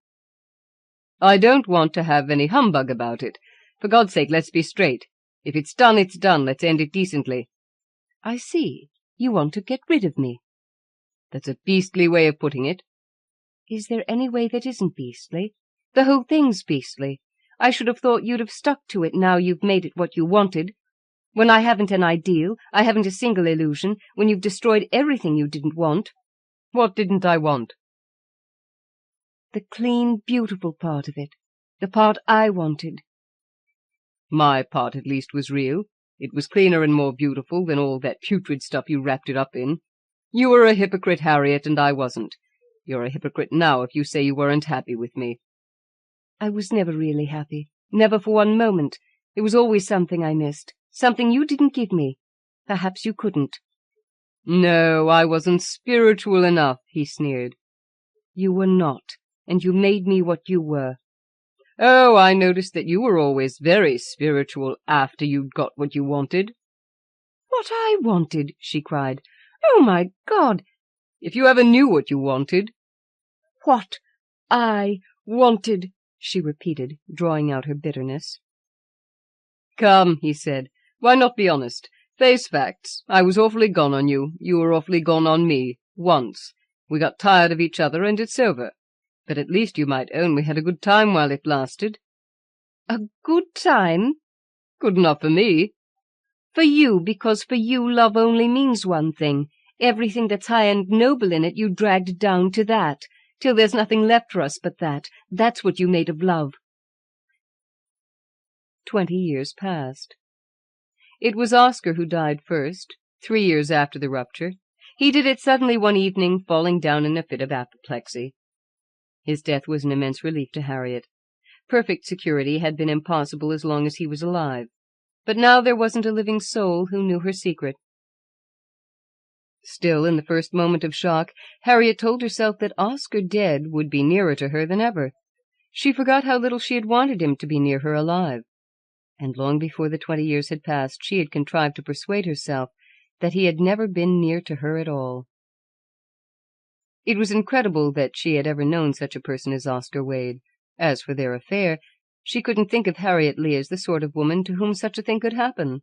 "I don't want to have any humbug about it. For God's sake, let's be straight. If it's done, it's done. Let's end it decently." "I see. You want to get rid of me." "That's a beastly way of putting it." "Is there any way that isn't beastly? The whole thing's beastly. I should have thought you'd have stuck to it now you've made it what you wanted. When I haven't an ideal, I haven't a single illusion, when you've destroyed everything you didn't want." "What didn't I want?" "The clean, beautiful part of it. The part I wanted." "My part, at least, was real. It was cleaner and more beautiful than all that putrid stuff you wrapped it up in. You were a hypocrite, Harriet, and I wasn't. You're a hypocrite now if you say you weren't happy with me." "I was never really happy. Never for one moment. There was always something I missed. Something you didn't give me. Perhaps you couldn't." "No, I wasn't spiritual enough," he sneered. "You were not, and you made me what you were." "Oh, I noticed that you were always very spiritual after you'd got what you wanted." "What I wanted?" she cried. "Oh, my God!" "If you ever knew what you wanted." "What I wanted," she repeated, drawing out her bitterness. "Come," he said, "why not be honest? Face facts. I was awfully gone on you. You were awfully gone on me. Once. We got tired of each other, and it's over. But at least you might own we had a good time while it lasted." "A good time?" "Good enough for me." "For you, because for you love only means one thing. Everything that's high and noble in it you dragged down to that, till there's nothing left for us but that. That's what you made of love." 20 years passed. It was Oscar who died first, 3 years after the rupture. He did it suddenly one evening, falling down in a fit of apoplexy. His death was an immense relief to Harriet. Perfect security had been impossible as long as he was alive, but now there wasn't a living soul who knew her secret. Still, in the first moment of shock, Harriet told herself that Oscar dead would be nearer to her than ever. She forgot how little she had wanted him to be near her alive, and long before the 20 years had passed she had contrived to persuade herself that he had never been near to her at all. It was incredible that she had ever known such a person as Oscar Wade. As for their affair, she couldn't think of Harriet Lee as the sort of woman to whom such a thing could happen.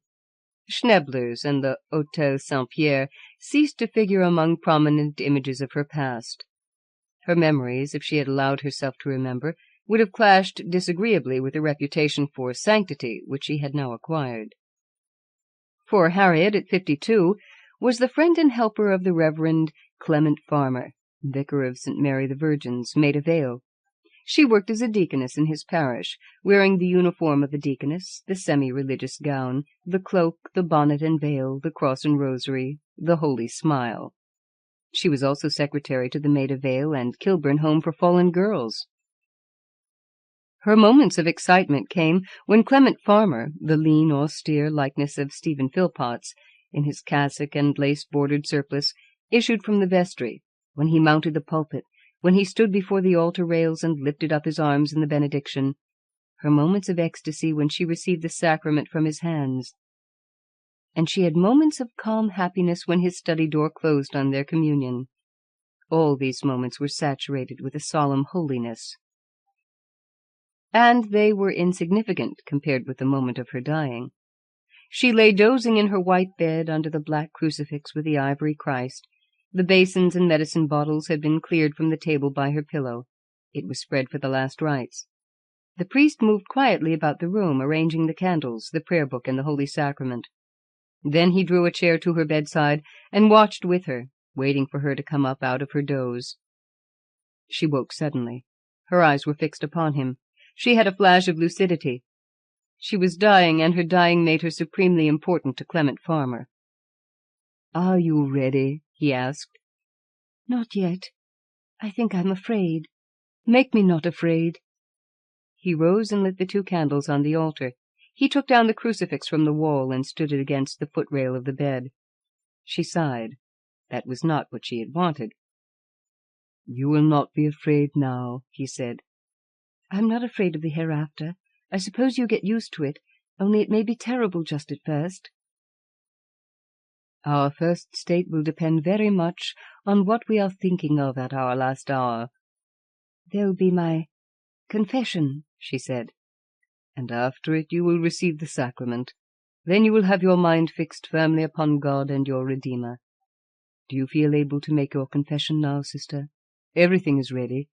Schneblers and the Hôtel Saint-Pierre ceased to figure among prominent images of her past. Her memories, if she had allowed herself to remember, would have clashed disagreeably with the reputation for sanctity which she had now acquired. For Harriet, at 52, was the friend and helper of the Reverend Clement Farmer, vicar of St. Mary the Virgin's, Maida Vale. She worked as a deaconess in his parish, wearing the uniform of a deaconess, the semi-religious gown, the cloak, the bonnet and veil, the cross and rosary, the holy smile. She was also secretary to the Maid of Vale and Kilburn Home for Fallen Girls. Her moments of excitement came when Clement Farmer, the lean, austere likeness of Stephen Philpotts, in his cassock and lace-bordered surplice, issued from the vestry, when he mounted the pulpit, when he stood before the altar rails and lifted up his arms in the benediction, her moments of ecstasy when she received the sacrament from his hands. And she had moments of calm happiness when his study door closed on their communion. All these moments were saturated with a solemn holiness. And they were insignificant compared with the moment of her dying. She lay dozing in her white bed under the black crucifix with the ivory Christ. The basins and medicine bottles had been cleared from the table by her pillow. It was spread for the last rites. The priest moved quietly about the room, arranging the candles, the prayer book, and the Holy Sacrament. Then he drew a chair to her bedside and watched with her, waiting for her to come up out of her doze. She woke suddenly. Her eyes were fixed upon him. She had a flash of lucidity. She was dying, and her dying made her supremely important to Clement Farmer. "Are you ready?" he asked. "Not yet. I think I'm afraid." "Make me not afraid." He rose and lit the 2 candles on the altar. He took down the crucifix from the wall and stood it against the footrail of the bed. She sighed. That was not what she had wanted. "You will not be afraid now," he said. "I'm not afraid of the hereafter. I suppose you get used to it, only it may be terrible just at first." "Our first state will depend very much on what we are thinking of at our last hour." "There'll be my confession," she said. "And after it you will receive the sacrament. Then you will have your mind fixed firmly upon God and your Redeemer. Do you feel able to make your confession now, sister? Everything is ready."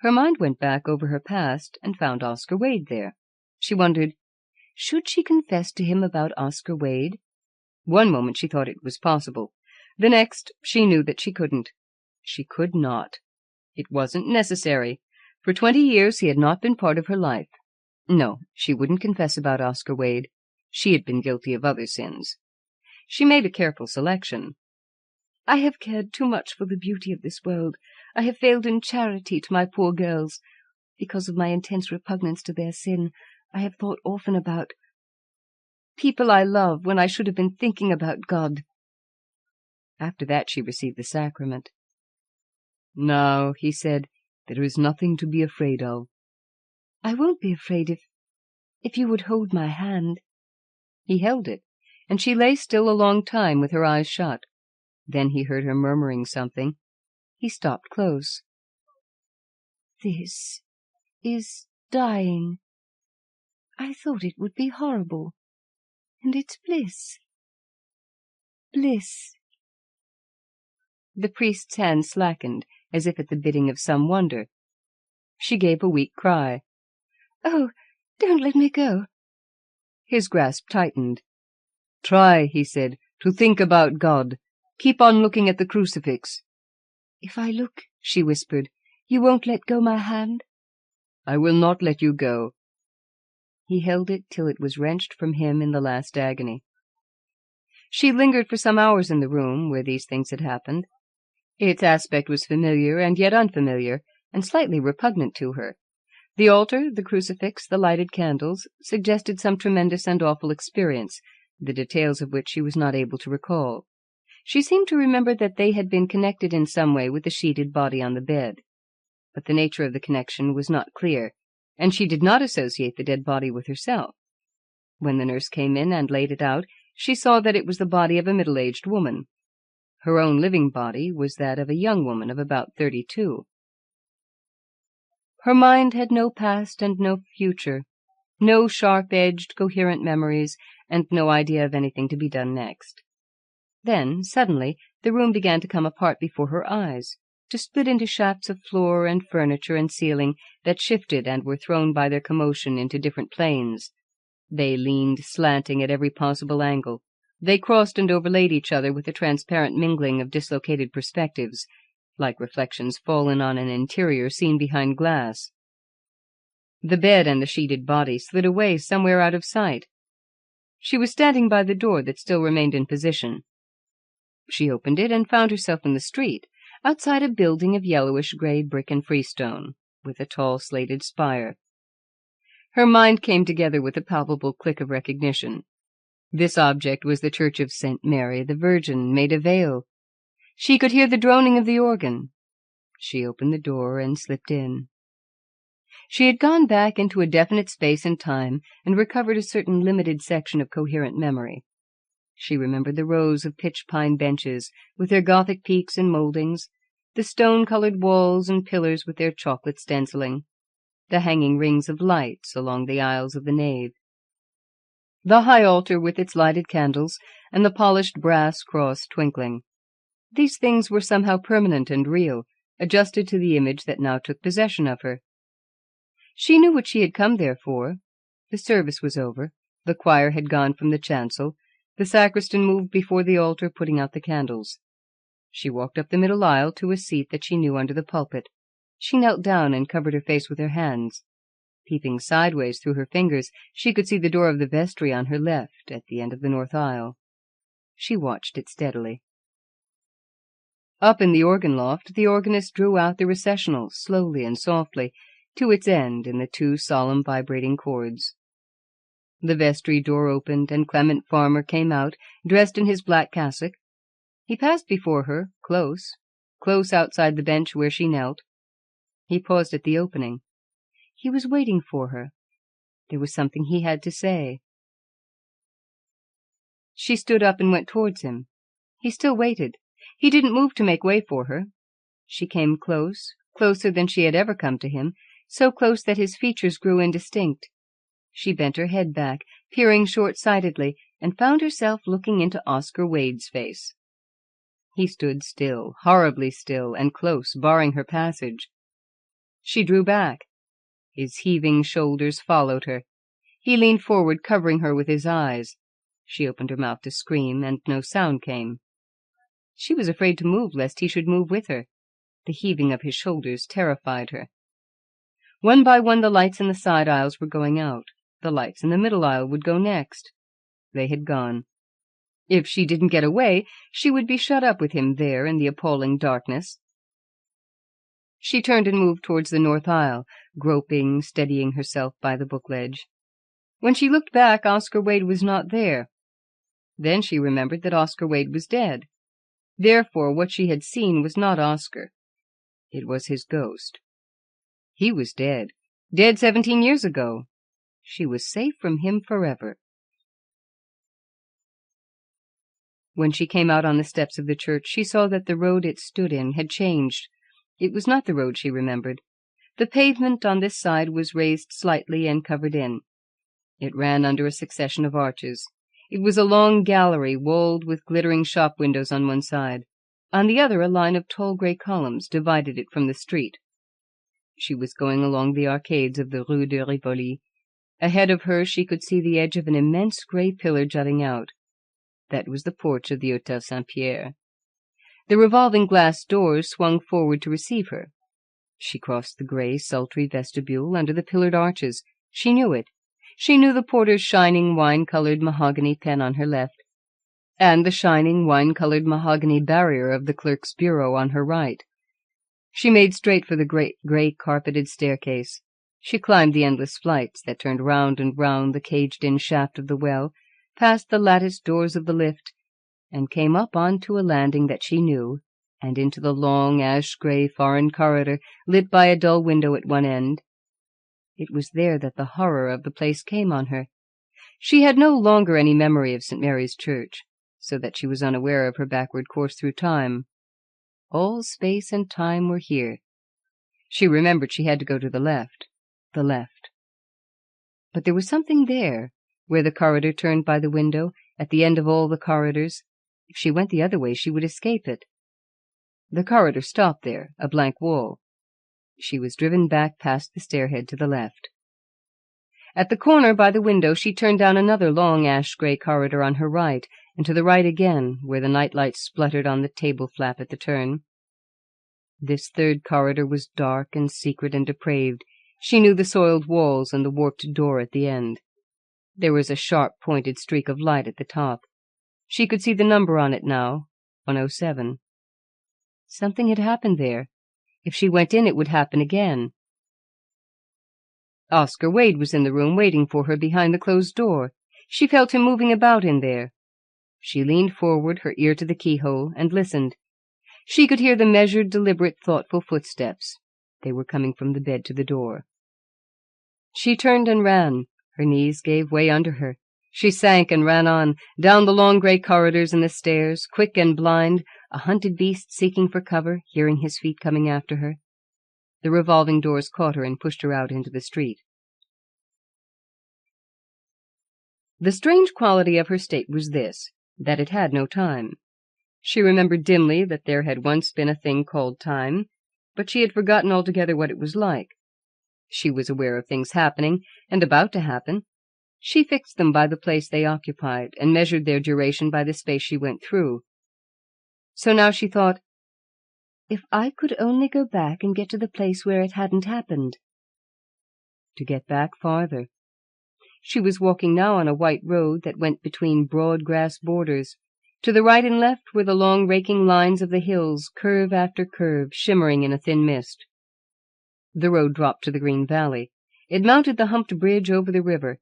Her mind went back over her past and found Oscar Wade there. She wondered, should she confess to him about Oscar Wade? One moment she thought it was possible. The next, she knew that she couldn't. She could not. It wasn't necessary. For 20 years he had not been part of her life. No, she wouldn't confess about Oscar Wade. She had been guilty of other sins. She made a careful selection. "I have cared too much for the beauty of this world. I have failed in charity to my poor girls. Because of my intense repugnance to their sin, I have thought often about people I love when I should have been thinking about God." After that she received the sacrament. "Now," he said, "there is nothing to be afraid of." "I won't be afraid if you would hold my hand." He held it, and she lay still a long time with her eyes shut. Then he heard her murmuring something. He stopped close. "This is dying. I thought it would be horrible. And it's bliss. Bliss." The priest's hand slackened, as if at the bidding of some wonder. She gave a weak cry. "Oh, don't let me go." His grasp tightened. "Try," he said, "to think about God. Keep on looking at the crucifix." "If I look," she whispered, "you won't let go my hand?" "I will not let you go." He held it till it was wrenched from him in the last agony. She lingered for some hours in the room where these things had happened. Its aspect was familiar and yet unfamiliar, and slightly repugnant to her. The altar, the crucifix, the lighted candles, suggested some tremendous and awful experience, the details of which she was not able to recall. She seemed to remember that they had been connected in some way with the sheeted body on the bed. But the nature of the connection was not clear, and she did not associate the dead body with herself. When the nurse came in and laid it out, she saw that it was the body of a middle-aged woman. Her own living body was that of a young woman of about 32. Her mind had no past and no future, no sharp-edged, coherent memories, and no idea of anything to be done next. Then, suddenly, the room began to come apart before her eyes, to split into shafts of floor and furniture and ceiling that shifted and were thrown by their commotion into different planes. They leaned slanting at every possible angle. They crossed and overlaid each other with a transparent mingling of dislocated perspectives. like reflections fallen on an interior seen behind glass. The bed and the sheeted body slid away somewhere out of sight. She was standing by the door that still remained in position. She opened it and found herself in the street, outside a building of yellowish-grey brick and freestone, with a tall slated spire. Her mind came together with a palpable click of recognition. This object was the Church of St. Mary the Virgin, made of veil. She could hear the droning of the organ. She opened the door and slipped in. She had gone back into a definite space and time and recovered a certain limited section of coherent memory. She remembered the rows of pitch-pine benches with their Gothic peaks and mouldings, the stone-colored walls and pillars with their chocolate stenciling, the hanging rings of lights along the aisles of the nave, the high altar with its lighted candles and the polished brass cross twinkling. These things were somehow permanent and real, adjusted to the image that now took possession of her. She knew what she had come there for. The service was over. The choir had gone from the chancel. The sacristan moved before the altar, putting out the candles. She walked up the middle aisle to a seat that she knew under the pulpit. She knelt down and covered her face with her hands. Peeping sideways through her fingers, she could see the door of the vestry on her left, at the end of the north aisle. She watched it steadily. Up in the organ loft, the organist drew out the recessional, slowly and softly, to its end in the two solemn vibrating chords. The vestry door opened, and Clement Farmer came out, dressed in his black cassock. He passed before her, close outside the bench where she knelt. He paused at the opening. He was waiting for her. There was something he had to say. She stood up and went towards him. He still waited. He didn't move to make way for her. She came close, closer than she had ever come to him, so close that his features grew indistinct. She bent her head back, peering short-sightedly, and found herself looking into Oscar Wade's face. He stood still, horribly still, and close, barring her passage. She drew back. His heaving shoulders followed her. He leaned forward, covering her with his eyes. She opened her mouth to scream, and no sound came. She was afraid to move lest he should move with her. The heaving of his shoulders terrified her. One by one the lights in the side aisles were going out. The lights in the middle aisle would go next. They had gone. If she didn't get away, she would be shut up with him there in the appalling darkness. She turned and moved towards the north aisle, groping, steadying herself by the book ledge. When she looked back, Oscar Wade was not there. Then she remembered that Oscar Wade was dead. Therefore, what she had seen was not Oscar. It was his ghost. He was dead. Dead 17 years ago. She was safe from him forever. When she came out on the steps of the church, she saw that the road it stood in had changed. It was not the road she remembered. The pavement on this side was raised slightly and covered in. It ran under a succession of arches. It was a long gallery, walled with glittering shop windows on one side. On the other, a line of tall grey columns divided it from the street. She was going along the arcades of the Rue de Rivoli. Ahead of her she could see the edge of an immense grey pillar jutting out. That was the porch of the Hôtel Saint-Pierre. The revolving glass doors swung forward to receive her. She crossed the grey, sultry vestibule under the pillared arches. She knew it. She knew the porter's shining wine-coloured mahogany pen on her left, and the shining wine-coloured mahogany barrier of the clerk's bureau on her right. She made straight for the great grey carpeted staircase. She climbed the endless flights that turned round and round the caged-in shaft of the well, past the latticed doors of the lift, and came up onto a landing that she knew, and into the long ash-grey foreign corridor lit by a dull window at one end. It was there that the horror of the place came on her. She had no longer any memory of St. Mary's Church, so that she was unaware of her backward course through time. All space and time were here. She remembered she had to go to the left. The left. But there was something there, where the corridor turned by the window, at the end of all the corridors. If she went the other way, she would escape it. The corridor stopped there, a blank wall. She was driven back past the stairhead to the left. At the corner by the window, she turned down another long ash-grey corridor on her right, and to the right again, where the night light spluttered on the table flap at the turn. This third corridor was dark and secret and depraved. She knew the soiled walls and the warped door at the end. There was a sharp, pointed streak of light at the top. She could see the number on it now, 107. Something had happened there. If she went in, it would happen again. Oscar Wade was in the room waiting for her behind the closed door. She felt him moving about in there. She leaned forward, her ear to the keyhole, and listened. She could hear the measured, deliberate, thoughtful footsteps. They were coming from the bed to the door. She turned and ran. Her knees gave way under her. She sank and ran on, down the long grey corridors and the stairs, quick and blind, a hunted beast seeking for cover, hearing his feet coming after her. The revolving doors caught her and pushed her out into the street. The strange quality of her state was this, that it had no time. She remembered dimly that there had once been a thing called time, but she had forgotten altogether what it was like. She was aware of things happening, and about to happen. She fixed them by the place they occupied, and measured their duration by the space she went through. So now she thought, if I could only go back and get to the place where it hadn't happened. To get back farther. She was walking now on a white road that went between broad grass borders. To the right and left were the long raking lines of the hills, curve after curve, shimmering in a thin mist. The road dropped to the green valley. It mounted the humped bridge over the river.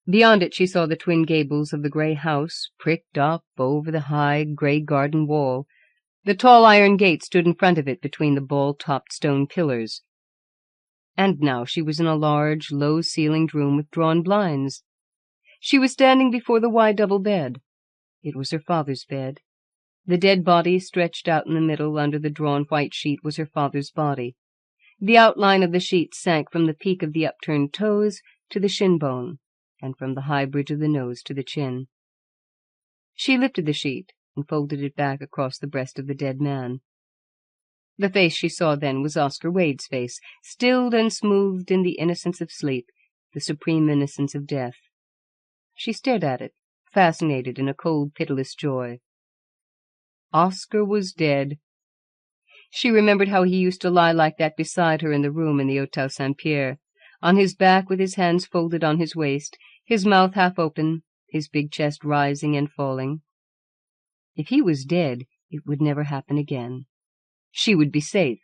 Beyond it she saw the twin gables of the grey house, pricked up over the high, grey garden wall. The tall iron gate stood in front of it between the ball-topped stone pillars. And now she was in a large, low-ceilinged room with drawn blinds. She was standing before the wide double bed. It was her father's bed. The dead body stretched out in the middle under the drawn white sheet was her father's body. The outline of the sheet sank from the peak of the upturned toes to the shin bone, and from the high bridge of the nose to the chin. She lifted the sheet and folded it back across the breast of the dead man. The face she saw then was Oscar Wade's face, stilled and smoothed in the innocence of sleep, the supreme innocence of death. She stared at it, fascinated in a cold, pitiless joy. Oscar was dead. She remembered how he used to lie like that beside her in the room in the Hôtel Saint-Pierre, on his back with his hands folded on his waist, his mouth half open, his big chest rising and falling. If he was dead, it would never happen again. She would be safe.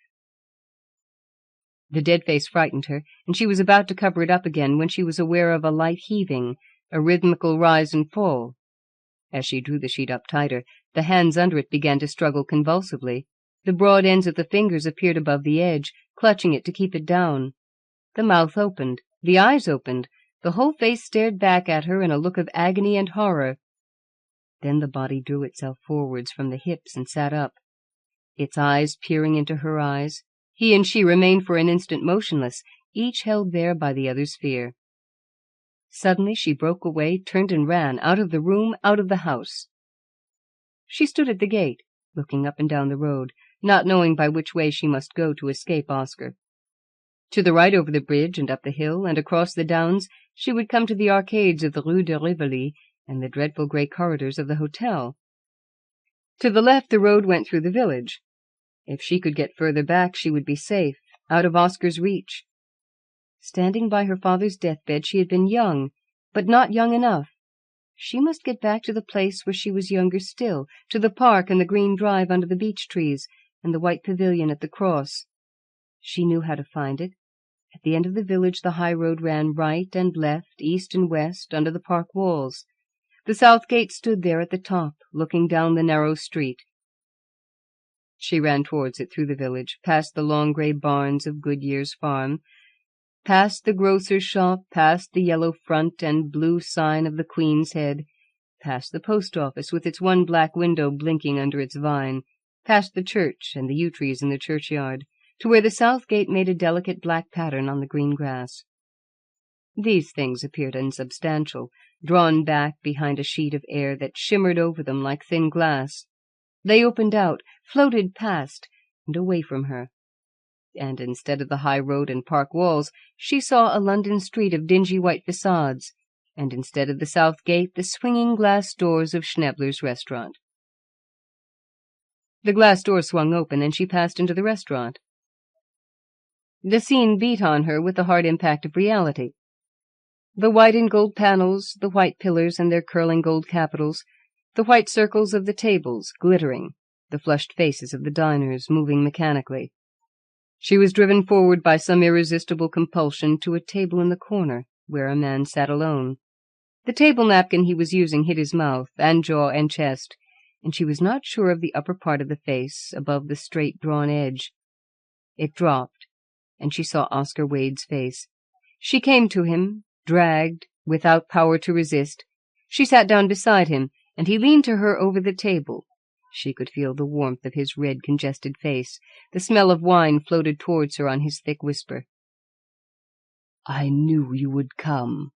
The dead face frightened her, and she was about to cover it up again when she was aware of a light heaving, a rhythmical rise and fall. As she drew the sheet up tighter, the hands under it began to struggle convulsively. The broad ends of the fingers appeared above the edge, clutching it to keep it down. The mouth opened, the eyes opened, the whole face stared back at her in a look of agony and horror. Then the body drew itself forwards from the hips and sat up. Its eyes peering into her eyes, he and she remained for an instant motionless, each held there by the other's fear. Suddenly she broke away, turned and ran, out of the room, out of the house. She stood at the gate, looking up and down the road, not knowing by which way she must go to escape Oscar. To the right over the bridge and up the hill and across the downs she would come to the arcades of the Rue de Rivoli and the dreadful grey corridors of the hotel. To the left the road went through the village. If she could get further back she would be safe, out of Oscar's reach. Standing by her father's deathbed she had been young, but not young enough. She must get back to the place where she was younger still, to the park and the green drive under the beech trees, and the white pavilion at the cross. She knew how to find it. At the end of the village the high road ran right and left, east and west, under the park walls. The south gate stood there at the top, looking down the narrow street. She ran towards it through the village, past the long grey barns of Goodyear's farm, past the grocer's shop, past the yellow front and blue sign of the Queen's Head, past the post office with its one black window blinking under its vine, past the church and the yew trees in the churchyard, to where the south gate made a delicate black pattern on the green grass. These things appeared unsubstantial, drawn back behind a sheet of air that shimmered over them like thin glass. They opened out, floated past, and away from her. And instead of the high road and park walls, she saw a London street of dingy white facades, and instead of the south gate, the swinging glass doors of Schnebler's restaurant. The glass door swung open, and she passed into the restaurant. The scene beat on her with the hard impact of reality. The white and gold panels, the white pillars and their curling gold capitals, the white circles of the tables glittering, the flushed faces of the diners moving mechanically. She was driven forward by some irresistible compulsion to a table in the corner, where a man sat alone. The table napkin he was using hid his mouth and jaw and chest, and she was not sure of the upper part of the face above the straight drawn edge. It dropped, and she saw Oscar Wade's face. She came to him, dragged, without power to resist. She sat down beside him, and he leaned to her over the table. She could feel the warmth of his red, congested face. The smell of wine floated towards her on his thick whisper. "I knew you would come."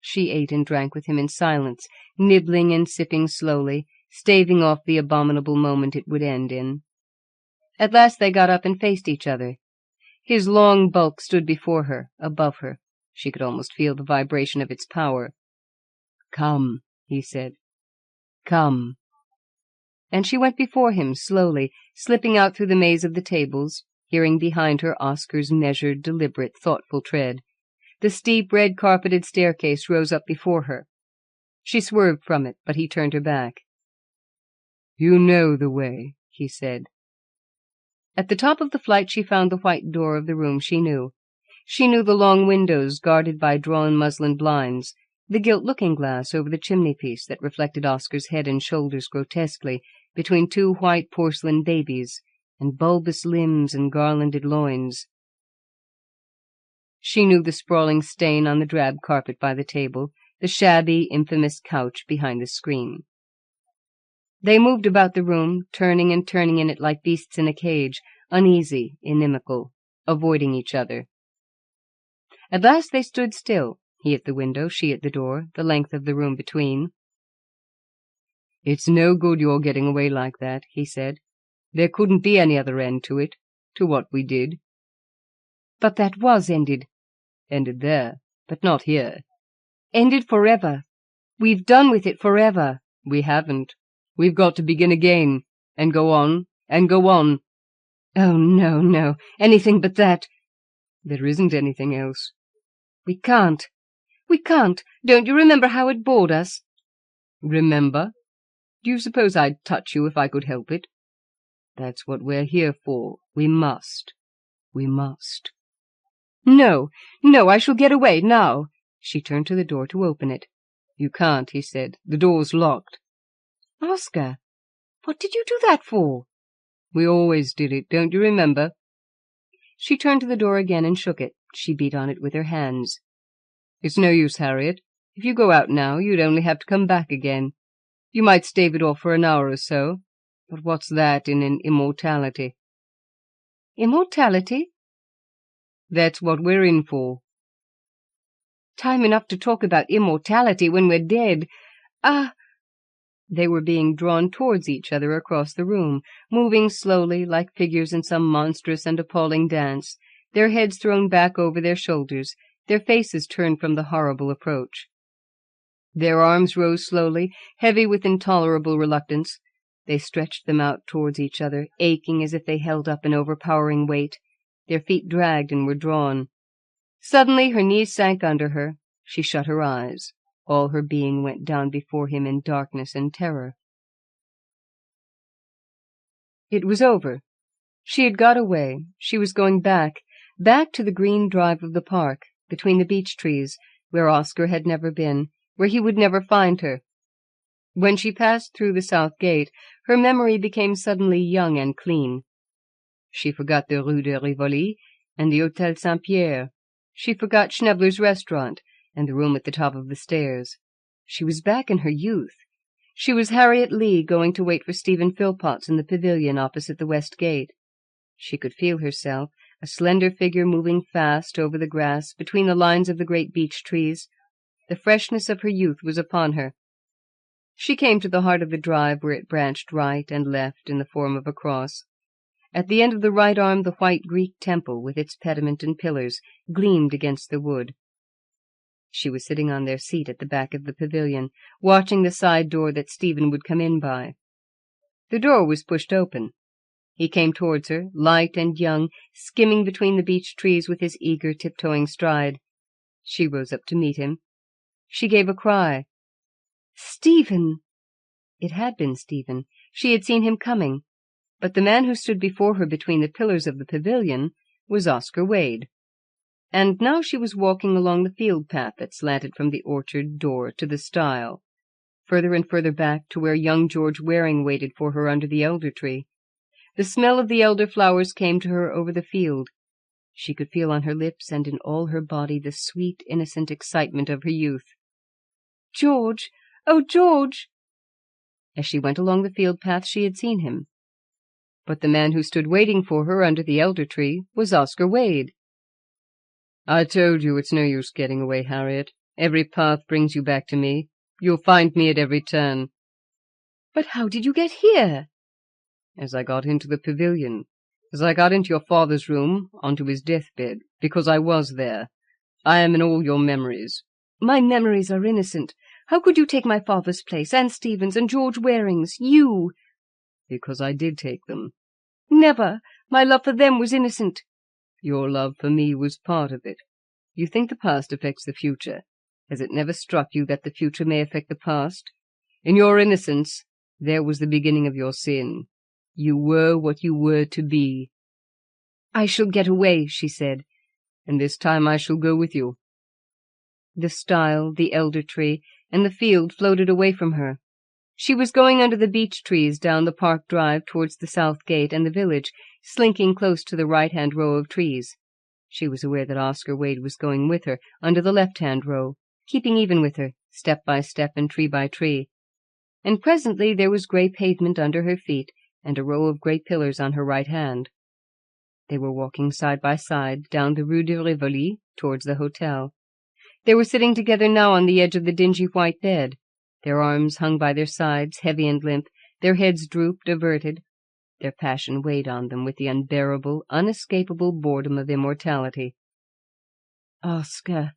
She ate and drank with him in silence, nibbling and sipping slowly, staving off the abominable moment it would end in. At last they got up and faced each other. His long bulk stood before her, above her. She could almost feel the vibration of its power. "Come," he said. "Come." And she went before him, slowly, slipping out through the maze of the tables, hearing behind her Oscar's measured, deliberate, thoughtful tread. The steep, red-carpeted staircase rose up before her. She swerved from it, but he turned her back. "You know the way," he said. At the top of the flight she found the white door of the room she knew. She knew the long windows guarded by drawn muslin blinds, the gilt looking-glass over the chimney-piece that reflected Oscar's head and shoulders grotesquely between two white porcelain babies, and bulbous limbs and garlanded loins. She knew the sprawling stain on the drab carpet by the table, the shabby, infamous couch behind the screen. They moved about the room, turning and turning in it like beasts in a cage, uneasy, inimical, avoiding each other. At last they stood still, he at the window, she at the door, the length of the room between. "It's no good your getting away like that," he said. "There couldn't be any other end to it, to what we did." "But that was ended." "Ended there, but not here." "Ended forever. We've done with it forever." "We haven't. We've got to begin again, and go on, and go on." "Oh, no, no, anything but that." "There isn't anything else." "We can't. We can't. Don't you remember how it bored us?" "Remember? Do you suppose I'd touch you if I could help it? That's what we're here for. We must. We must." "No, no, I shall get away now." She turned to the door to open it. "You can't," he said. "The door's locked." "Oscar, what did you do that for?" "We always did it, don't you remember?" She turned to the door again and shook it. She beat on it with her hands. "It's no use, Harriet. If you go out now, you'd only have to come back again. You might stave it off for an hour or so, but what's that in an immortality?" "Immortality?" "That's what we're in for." "Time enough to talk about immortality when we're dead. Ah!" They were being drawn towards each other across the room, moving slowly like figures in some monstrous and appalling dance, their heads thrown back over their shoulders, their faces turned from the horrible approach. Their arms rose slowly, heavy with intolerable reluctance. They stretched them out towards each other, aching as if they held up an overpowering weight. Their feet dragged and were drawn. Suddenly her knees sank under her. She shut her eyes. All her being went down before him in darkness and terror. It was over. She had got away. She was going back to the green drive of the park, between the beech trees, where Oscar had never been, where he would never find her. When she passed through the south gate, her memory became suddenly young and clean. She forgot the Rue de Rivoli and the Hôtel Saint-Pierre. She forgot Schnebler's restaurant and the room at the top of the stairs. She was back in her youth. She was Harriet Lee going to wait for Stephen Philpotts in the pavilion opposite the west gate. She could feel herself, a slender figure moving fast over the grass between the lines of the great beech trees. The freshness of her youth was upon her. She came to the heart of the drive where it branched right and left in the form of a cross. At the end of the right arm the white Greek temple, with its pediment and pillars, gleamed against the wood. She was sitting on their seat at the back of the pavilion, watching the side door that Stephen would come in by. The door was pushed open. He came towards her, light and young, skimming between the beech trees with his eager, tiptoeing stride. She rose up to meet him. She gave a cry. "Stephen!" It had been Stephen. She had seen him coming. But the man who stood before her between the pillars of the pavilion was Oscar Wade. And now she was walking along the field path that slanted from the orchard door to the stile, further and further back to where young George Waring waited for her under the elder tree. The smell of the elder flowers came to her over the field. She could feel on her lips and in all her body the sweet, innocent excitement of her youth. "George! Oh, George!" As she went along the field path she had seen him. But the man who stood waiting for her under the elder tree was Oscar Wade. "I told you it's no use getting away, Harriet. Every path brings you back to me. You'll find me at every turn." "But how did you get here?" "As I got into the pavilion. As I got into your father's room, onto his deathbed, because I was there. I am in all your memories." "My memories are innocent. How could you take my father's place, and Stephen's, and George Waring's? You!" "Because I did take them." "Never! My love for them was innocent." "Your love for me was part of it. You think the past affects the future. Has it never struck you that the future may affect the past? In your innocence, there was the beginning of your sin. You were what you were to be." "I shall get away," she said. "And this time I shall go with you." The stile, the elder tree, and the field floated away from her. She was going under the beech trees down the park drive towards the south gate and the village, slinking close to the right-hand row of trees. She was aware that Oscar Wade was going with her, under the left-hand row, keeping even with her, step by step and tree by tree. And presently there was grey pavement under her feet, and a row of grey pillars on her right hand. They were walking side by side down the Rue de Rivoli towards the hotel. They were sitting together now on the edge of the dingy white bed. Their arms hung by their sides, heavy and limp, their heads drooped, averted. Their passion weighed on them with the unbearable, unescapable boredom of immortality. "Oscar,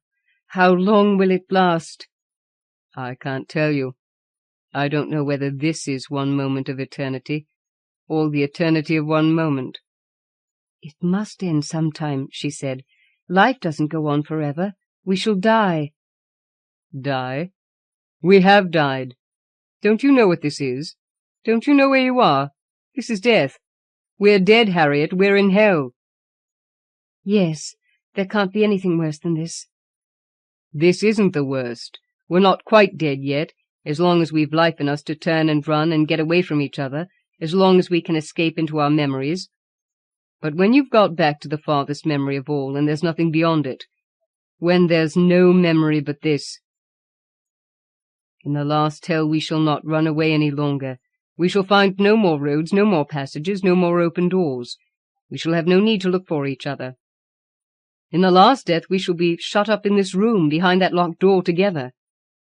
how long will it last?" "I can't tell you. I don't know whether this is one moment of eternity, or the eternity of one moment." "It must end sometime," she said. "Life doesn't go on forever. We shall die." "Die? We have died. Don't you know what this is? Don't you know where you are? This is death. We're dead, Harriet. We're in hell." "Yes, there can't be anything worse than this." "This isn't the worst. We're not quite dead yet, as long as we've life in us to turn and run and get away from each other, as long as we can escape into our memories. But when you've got back to the farthest memory of all, and there's nothing beyond it, when there's no memory but this, in the last hell we shall not run away any longer. We shall find no more roads, no more passages, no more open doors. We shall have no need to look for each other. In the last death we shall be shut up in this room, behind that locked door together.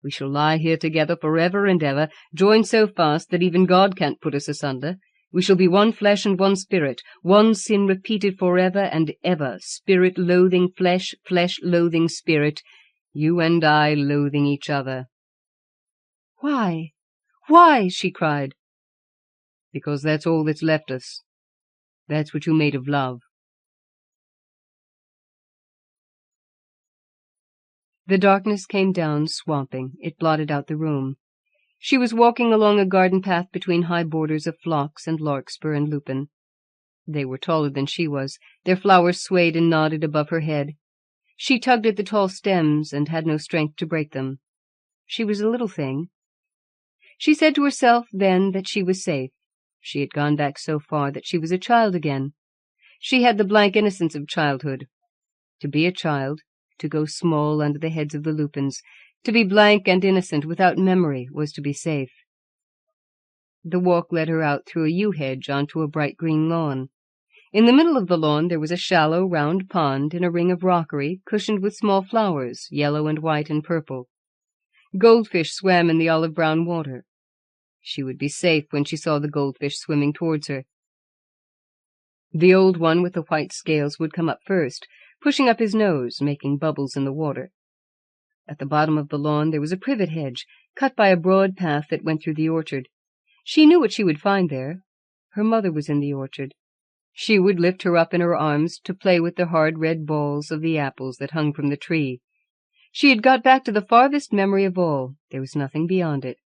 We shall lie here together forever and ever, joined so fast that even God can't put us asunder. We shall be one flesh and one spirit, one sin repeated forever and ever, spirit loathing flesh, flesh loathing spirit, you and I loathing each other." "Why? Why?" she cried. "Because that's all that's left us. That's what you made of love." The darkness came down, swamping. It blotted out the room. She was walking along a garden path between high borders of phlox and larkspur and lupin. They were taller than she was. Their flowers swayed and nodded above her head. She tugged at the tall stems and had no strength to break them. She was a little thing. She said to herself then that she was safe. She had gone back so far that she was a child again. She had the blank innocence of childhood. To be a child, to go small under the heads of the lupins, to be blank and innocent without memory, was to be safe. The walk led her out through a yew hedge onto a bright green lawn. In the middle of the lawn there was a shallow, round pond in a ring of rockery, cushioned with small flowers, yellow and white and purple. Goldfish swam in the olive-brown water. She would be safe when she saw the goldfish swimming towards her. The old one with the white scales would come up first, pushing up his nose, making bubbles in the water. At the bottom of the lawn there was a privet hedge, cut by a broad path that went through the orchard. She knew what she would find there. Her mother was in the orchard. She would lift her up in her arms to play with the hard red balls of the apples that hung from the tree. She had got back to the farthest memory of all. There was nothing beyond it.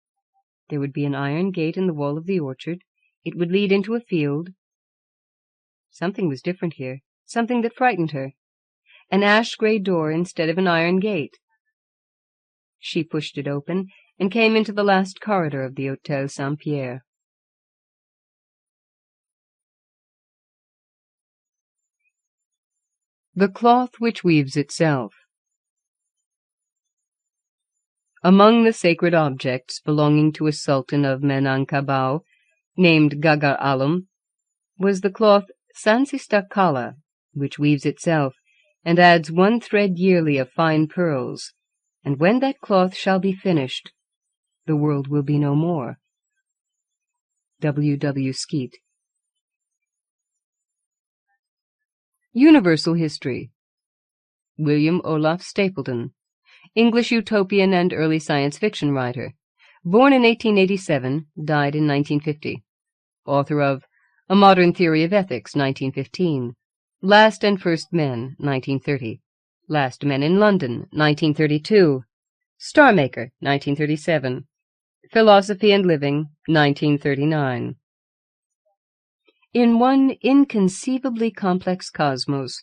There would be an iron gate in the wall of the orchard. It would lead into a field. Something was different here, something that frightened her. An ash-gray door instead of an iron gate. She pushed it open and came into the last corridor of the Hôtel Saint-Pierre. The cloth which weaves itself. Among the sacred objects belonging to a sultan of Minangkabau, named Gagar Alum, was the cloth Sansistakala, which weaves itself, and adds 1 thread yearly of fine pearls, and when that cloth shall be finished, the world will be no more. W. W. Skeat. Universal History. William Olaf Stapledon, English utopian and early science fiction writer. Born in 1887, died in 1950. Author of A Modern Theory of Ethics, 1915. Last and First Men, 1930. Last Men in London, 1932. Star Maker, 1937. Philosophy and Living, 1939. In one inconceivably complex cosmos,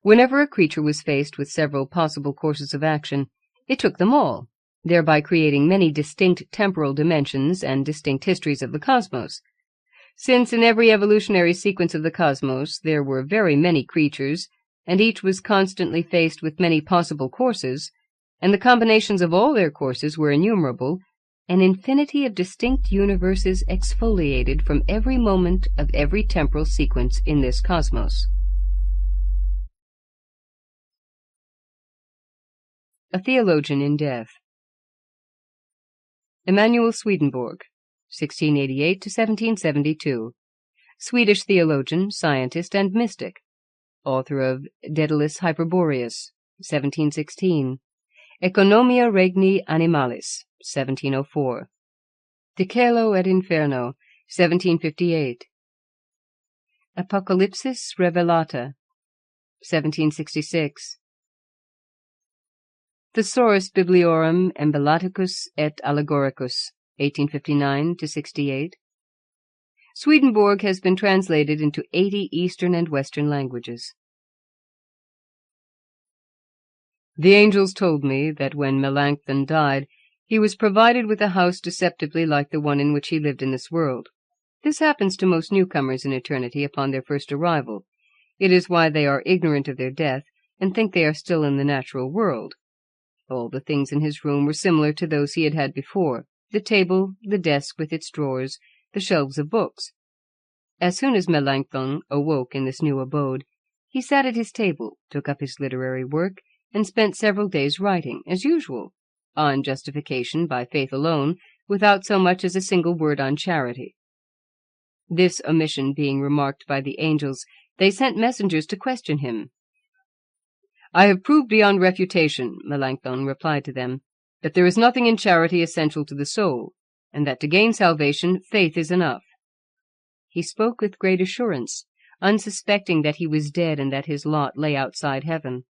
whenever a creature was faced with several possible courses of action, it took them all, thereby creating many distinct temporal dimensions and distinct histories of the cosmos. Since in every evolutionary sequence of the cosmos there were very many creatures, and each was constantly faced with many possible courses, and the combinations of all their courses were innumerable, an infinity of distinct universes exfoliated from every moment of every temporal sequence in this cosmos. A Theologian in Death. Emanuel Swedenborg, 1688 to 1772, Swedish theologian, scientist, and mystic, author of Daedalus Hyperboreus, 1716, Economia Regni Animalis, 1704, De Caelo et Inferno, 1758, Apocalypsis Revelata, 1766, Thesaurus Bibliorum Emblematicus et Allegoricus, 1859 to 68. Swedenborg has been translated into 80 Eastern and Western languages. The angels told me that when Melanchthon died, he was provided with a house deceptively like the one in which he lived in this world. This happens to most newcomers in eternity upon their first arrival. It is why they are ignorant of their death, and think they are still in the natural world. All the things in his room were similar to those he had had before, the table, the desk with its drawers, the shelves of books. As soon as Melanchthon awoke in this new abode, he sat at his table, took up his literary work, and spent several days writing, as usual, on justification by faith alone, without so much as a single word on charity. This omission being remarked by the angels, they sent messengers to question him. I have proved beyond refutation, Melanchthon replied to them, that there is nothing in charity essential to the soul, and that to gain salvation faith is enough. He spoke with great assurance, unsuspecting that he was dead and that his lot lay outside heaven.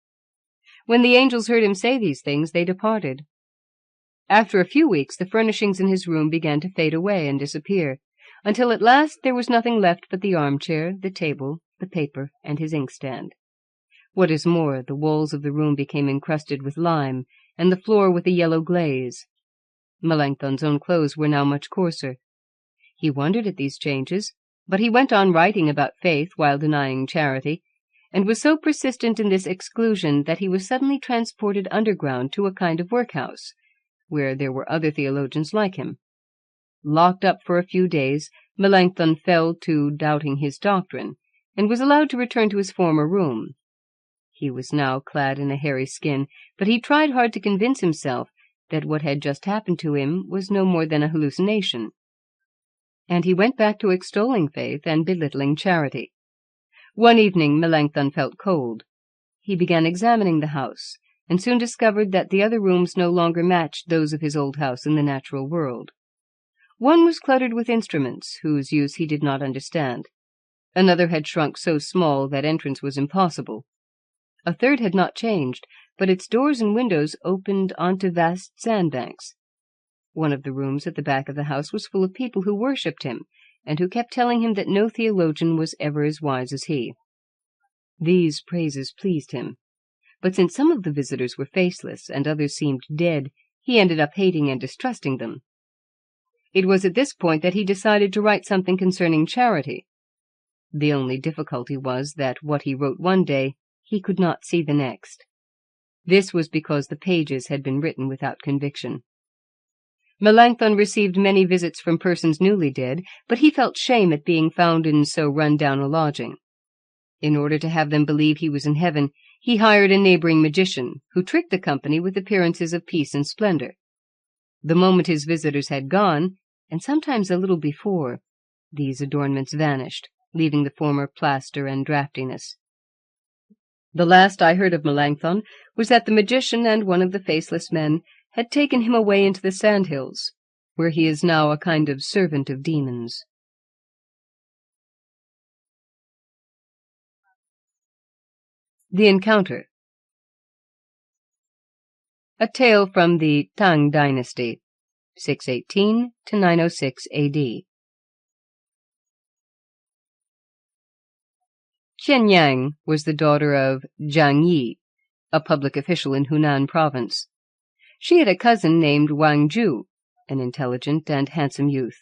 When the angels heard him say these things, they departed. After a few weeks, the furnishings in his room began to fade away and disappear, until at last there was nothing left but the armchair, the table, the paper, and his inkstand. What is more, the walls of the room became encrusted with lime, and the floor with a yellow glaze. Melanchthon's own clothes were now much coarser. He wondered at these changes, but he went on writing about faith while denying charity, and was so persistent in this exclusion that he was suddenly transported underground to a kind of workhouse, where there were other theologians like him. Locked up for a few days, Melanchthon fell to doubting his doctrine, and was allowed to return to his former room. He was now clad in a hairy skin, but he tried hard to convince himself that what had just happened to him was no more than a hallucination. And he went back to extolling faith and belittling charity. One evening Melanchthon felt cold. He began examining the house, and soon discovered that the other rooms no longer matched those of his old house in the natural world. One was cluttered with instruments, whose use he did not understand. Another had shrunk so small that entrance was impossible. A third had not changed, but its doors and windows opened onto vast sandbanks. One of the rooms at the back of the house was full of people who worshipped him, and who kept telling him that no theologian was ever as wise as he. These praises pleased him, but since some of the visitors were faceless and others seemed dead, he ended up hating and distrusting them. It was at this point that he decided to write something concerning charity. The only difficulty was that what he wrote one day, he could not see the next. This was because the pages had been written without conviction. Melanchthon received many visits from persons newly dead, but he felt shame at being found in so run-down a lodging. In order to have them believe he was in heaven, he hired a neighboring magician, who tricked the company with appearances of peace and splendor. The moment his visitors had gone, and sometimes a little before, these adornments vanished, leaving the former plaster and draughtiness. The last I heard of Melanchthon was that the magician and one of the faceless men had taken him away into the sandhills, where he is now a kind of servant of demons. The Encounter. A tale from the Tang dynasty, 618 to 906 A.D. Qianyang was the daughter of Jiang Yi, a public official in Hunan province. She had a cousin named Wang Ju, an intelligent and handsome youth.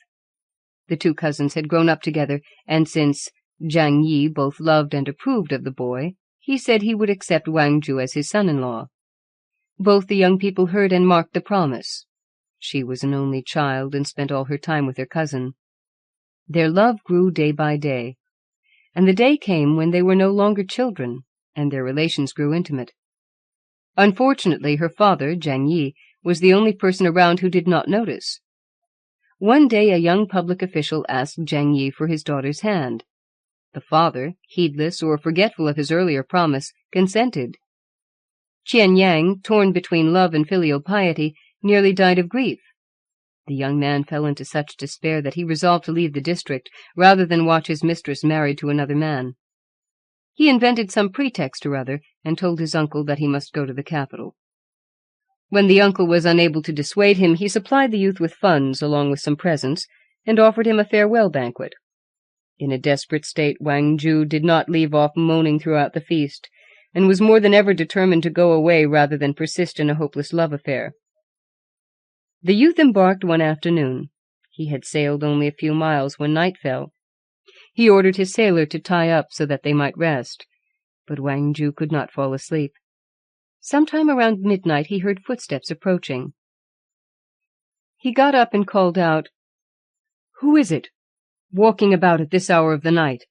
The two cousins had grown up together, and since Jiang Yi both loved and approved of the boy, he said he would accept Wang Ju as his son-in-law. Both the young people heard and marked the promise. She was an only child and spent all her time with her cousin. Their love grew day by day, and the day came when they were no longer children, and their relations grew intimate. Unfortunately, her father, Jiang Yi, was the only person around who did not notice. One day a young public official asked Jiang Yi for his daughter's hand. The father, heedless or forgetful of his earlier promise, consented. Qianyang, torn between love and filial piety, nearly died of grief. The young man fell into such despair that he resolved to leave the district, rather than watch his mistress married to another man. He invented some pretext or other, and told his uncle that he must go to the capital. When the uncle was unable to dissuade him, he supplied the youth with funds, along with some presents, and offered him a farewell banquet. In a desperate state, Wang Ju did not leave off moaning throughout the feast, and was more than ever determined to go away rather than persist in a hopeless love affair. The youth embarked one afternoon. He had sailed only a few miles when night fell. He ordered his sailor to tie up so that they might rest, but Wang Ju could not fall asleep. Sometime around midnight he heard footsteps approaching. He got up and called out, "Who is it, walking about at this hour of the night?"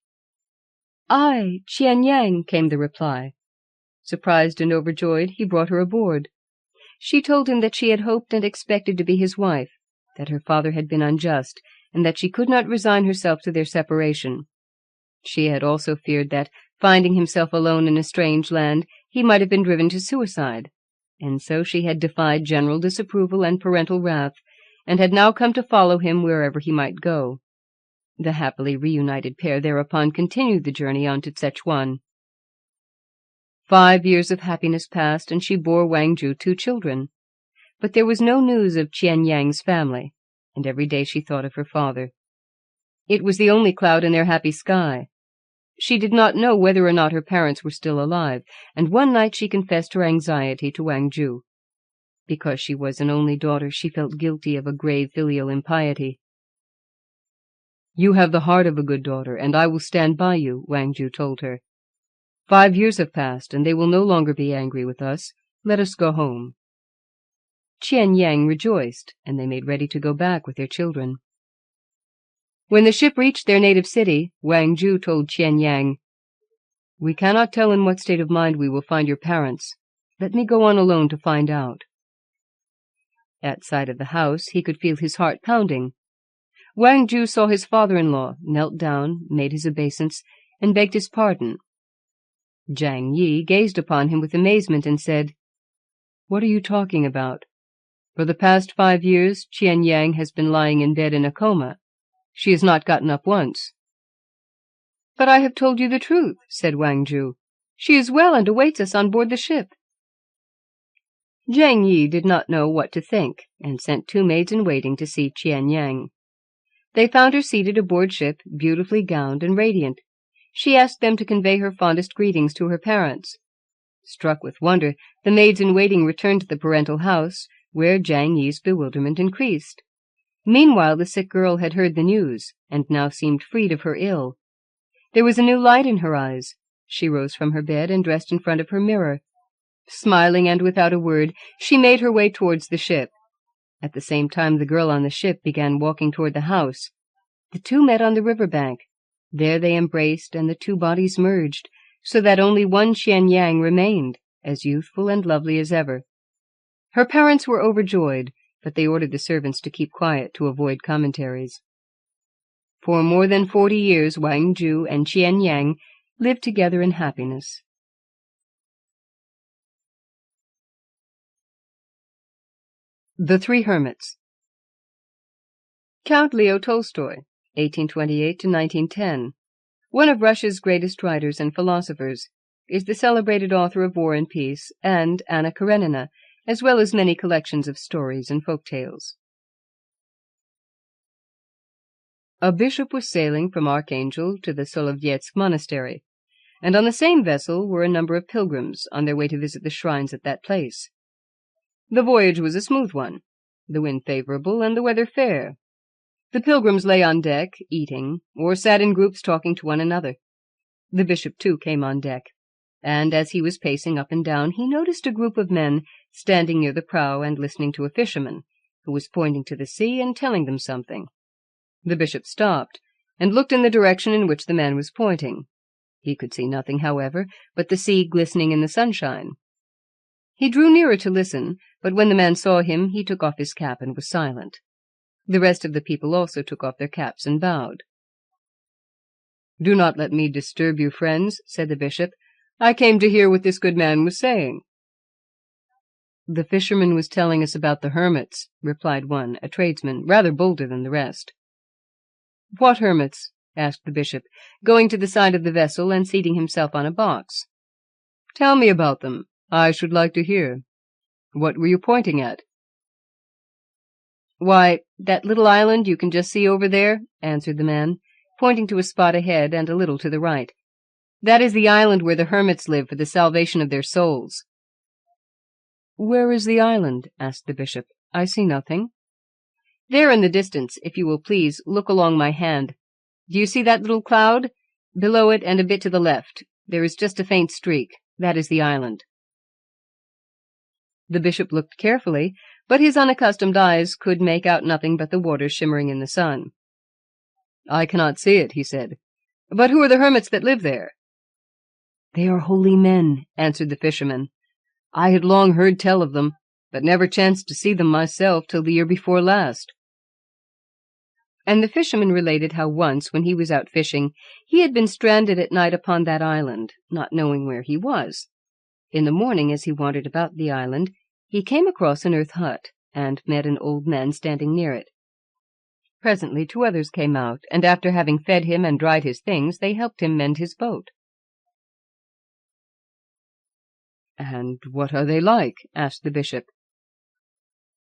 "I, Qianyang," came the reply. Surprised and overjoyed, he brought her aboard. She told him that she had hoped and expected to be his wife, that her father had been unjust, and that she could not resign herself to their separation. She had also feared that, finding himself alone in a strange land, he might have been driven to suicide, and so she had defied general disapproval and parental wrath, and had now come to follow him wherever he might go. The happily reunited pair thereupon continued the journey on to Szechuan. 5 years of happiness passed, and she bore Wang Ju 2 children. But there was no news of Qianyang's family, and every day she thought of her father. It was the only cloud in their happy sky. She did not know whether or not her parents were still alive, and one night she confessed her anxiety to Wang Ju. Because she was an only daughter, she felt guilty of a grave filial impiety. "You have the heart of a good daughter, and I will stand by you," Wang Ju told her. 5 years have passed, and they will no longer be angry with us. Let us go home." Qianyang rejoiced, and they made ready to go back with their children. When the ship reached their native city, Wang Ju told Qianyang, "We cannot tell in what state of mind we will find your parents. Let me go on alone to find out." At sight of the house, he could feel his heart pounding. Wang Ju saw his father-in-law, knelt down, made his obeisance, and begged his pardon. Jiang Yi gazed upon him with amazement and said, "What are you talking about?" For the past 5 years, Ch'ien-Yang has been lying in bed in a coma. She has not gotten up once." "But I have told you the truth," said Wang Ju. "She is well and awaits us on board the ship." Zhang Yi did not know what to think, and sent 2 maids-in-waiting to see Ch'ien-Yang. They found her seated aboard ship, beautifully gowned and radiant. She asked them to convey her fondest greetings to her parents. Struck with wonder, the maids-in-waiting returned to the parental house, where Zhang Yi's bewilderment increased. Meanwhile the sick girl had heard the news, and now seemed freed of her ill. There was a new light in her eyes. She rose from her bed and dressed in front of her mirror. Smiling and without a word, she made her way towards the ship. At the same time the girl on the ship began walking toward the house. The 2 met on the river bank. There they embraced, and the 2 bodies merged, so that only one Ch'ien-Yang remained, as youthful and lovely as ever. Her parents were overjoyed, but they ordered the servants to keep quiet to avoid commentaries. For more than 40 years Wang Ju and Ch'ien-Yang lived together in happiness. The 3 Hermits. Count Leo Tolstoy, 1828–1910, one of Russia's greatest writers and philosophers, is the celebrated author of War and Peace and Anna Karenina, as well as many collections of stories and folk tales. A bishop was sailing from Archangel to the Solovjetsk monastery, and on the same vessel were a number of pilgrims on their way to visit the shrines at that place. The voyage was a smooth one, the wind favorable and the weather fair. The pilgrims lay on deck, eating, or sat in groups talking to one another. The bishop, too, came on deck, and as he was pacing up and down, he noticed a group of men standing near the prow and listening to a fisherman, who was pointing to the sea and telling them something. The bishop stopped, and looked in the direction in which the man was pointing. He could see nothing, however, but the sea glistening in the sunshine. He drew nearer to listen, but when the man saw him, he took off his cap and was silent. The rest of the people also took off their caps and bowed. "Do not let me disturb you, friends," said the bishop. "I came to hear what this good man was saying." "The fisherman was telling us about the hermits," replied one, a tradesman, rather bolder than the rest. "What hermits?" asked the bishop, going to the side of the vessel and seating himself on a box. "Tell me about them. I should like to hear. What were you pointing at?" "Why, that little island you can just see over there," answered the man, pointing to a spot ahead and a little to the right. "That is the island where the hermits live for the salvation of their souls." "Where is the island?" asked the bishop. "I see nothing." "There in the distance, if you will please, look along my hand. Do you see that little cloud? Below it and a bit to the left, there is just a faint streak. That is the island." The bishop looked carefully, but his unaccustomed eyes could make out nothing but the water shimmering in the sun. "I cannot see it," he said. "But who are the hermits that live there?" "They are holy men," answered the fisherman. "I had long heard tell of them, but never chanced to see them myself till the year before last." And the fisherman related how once, when he was out fishing, he had been stranded at night upon that island, not knowing where he was. In the morning, as he wandered about the island, he came across an earth hut, and met an old man standing near it. Presently 2 others came out, and after having fed him and dried his things, they helped him mend his boat. "And what are they like?" asked the bishop.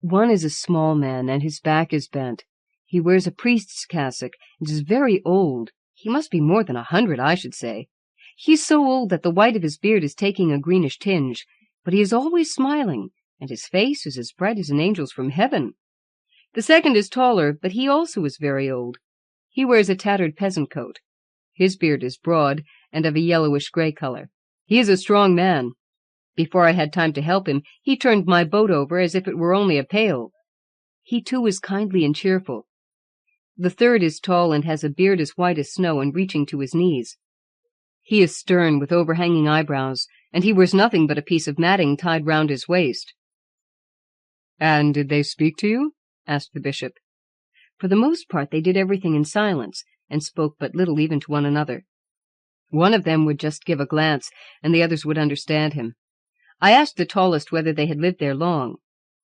"One is a small man, and his back is bent. He wears a priest's cassock, and is very old. He must be more than 100, I should say. He is so old that the white of his beard is taking a greenish tinge, but he is always smiling, and his face is as bright as an angel's from heaven. The second is taller, but he also is very old. He wears a tattered peasant coat. His beard is broad, and of a yellowish-gray color. He is a strong man. Before I had time to help him, he turned my boat over as if it were only a pail. He, too, is kindly and cheerful. The third is tall and has a beard as white as snow and reaching to his knees. He is stern, with overhanging eyebrows, and he wears nothing but a piece of matting tied round his waist." "And did they speak to you?" asked the bishop. For the most part they did everything in silence, and spoke but little even to one another. One of them would just give a glance, and the others would understand him. I asked the tallest whether they had lived there long.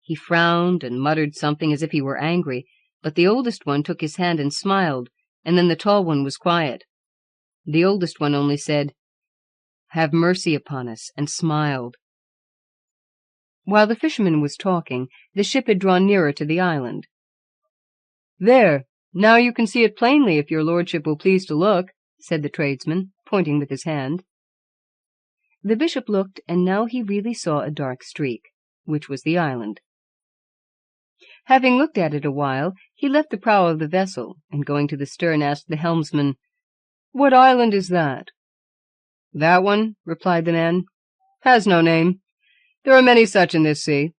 He frowned and muttered something as if he were angry, but the oldest one took his hand and smiled, and then the tall one was quiet. The oldest one only said, "Have mercy upon us," and smiled. While the fisherman was talking, the ship had drawn nearer to the island. "There, now you can see it plainly, if your lordship will please to look," said the tradesman, pointing with his hand. The bishop looked, and now he really saw a dark streak, which was the island. Having looked at it a while, he left the prow of the vessel, and going to the stern asked the helmsman, "What island is that?" "That one," replied the man, "has no name. There are many such in this sea."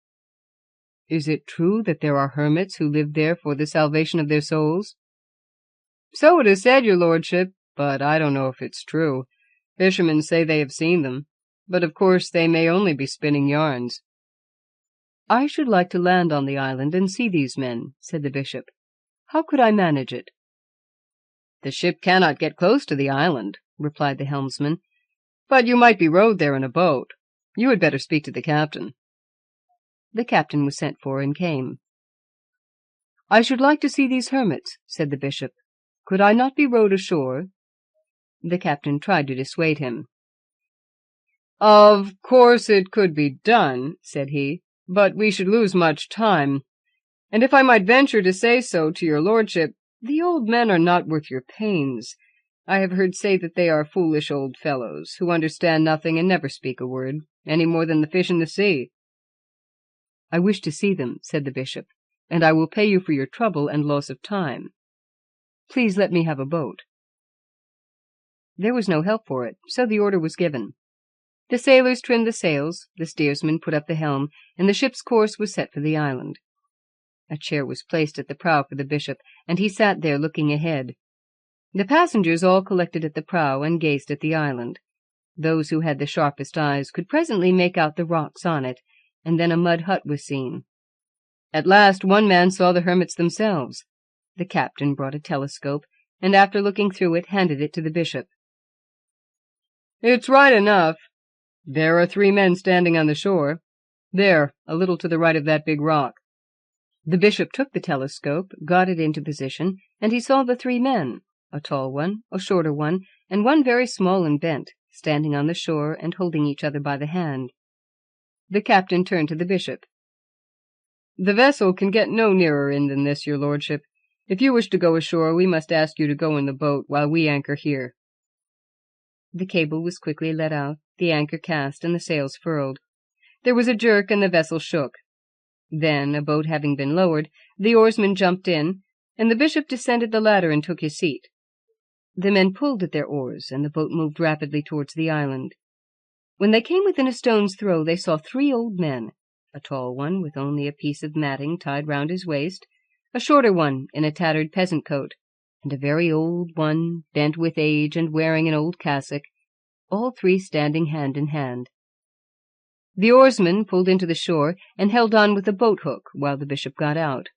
"Is it true that there are hermits who live there for the salvation of their souls?" "So it is said, your lordship, but I don't know if it's true. Fishermen say they have seen them, but of course they may only be spinning yarns." "I should like to land on the island and see these men," said the bishop. "How could I manage it?" "The ship cannot get close to the island," replied the helmsman, "but you might be rowed there in a boat. You had better speak to the captain." The captain was sent for and came. "I should like to see these hermits," said the bishop. "Could I not be rowed ashore?" The captain tried to dissuade him. "Of course it could be done," said he, "but we should lose much time. And if I might venture to say so to your lordship, the old men are not worth your pains. I have heard say that they are foolish old fellows, who understand nothing and never speak a word, any more than the fish in the sea." "I wish to see them," said the bishop, "and I will pay you for your trouble and loss of time. Please let me have a boat." There was no help for it, so the order was given. The sailors trimmed the sails, the steersman put up the helm, and the ship's course was set for the island. A chair was placed at the prow for the bishop, and he sat there looking ahead. The passengers all collected at the prow and gazed at the island. Those who had the sharpest eyes could presently make out the rocks on it, and then a mud hut was seen. At last one man saw the hermits themselves. The captain brought a telescope, and after looking through it, handed it to the bishop. "It's right enough. There are 3 men standing on the shore. There, a little to the right of that big rock." The bishop took the telescope, got it into position, and he saw the 3 men, a tall one, a shorter one, and one very small and bent, standing on the shore and holding each other by the hand. The captain turned to the bishop. "The vessel can get no nearer in than this, your lordship. If you wish to go ashore, we must ask you to go in the boat while we anchor here." The cable was quickly let out, the anchor cast, and the sails furled. There was a jerk, and the vessel shook. Then, a boat having been lowered, the oarsman jumped in, and the bishop descended the ladder and took his seat. The men pulled at their oars, and the boat moved rapidly towards the island. When they came within a stone's throw, they saw 3 old men, a tall one with only a piece of matting tied round his waist, a shorter one in a tattered peasant coat, and a very old one, bent with age and wearing an old cassock, all 3 standing hand in hand. The oarsman pulled into the shore and held on with a boat-hook while the bishop got out.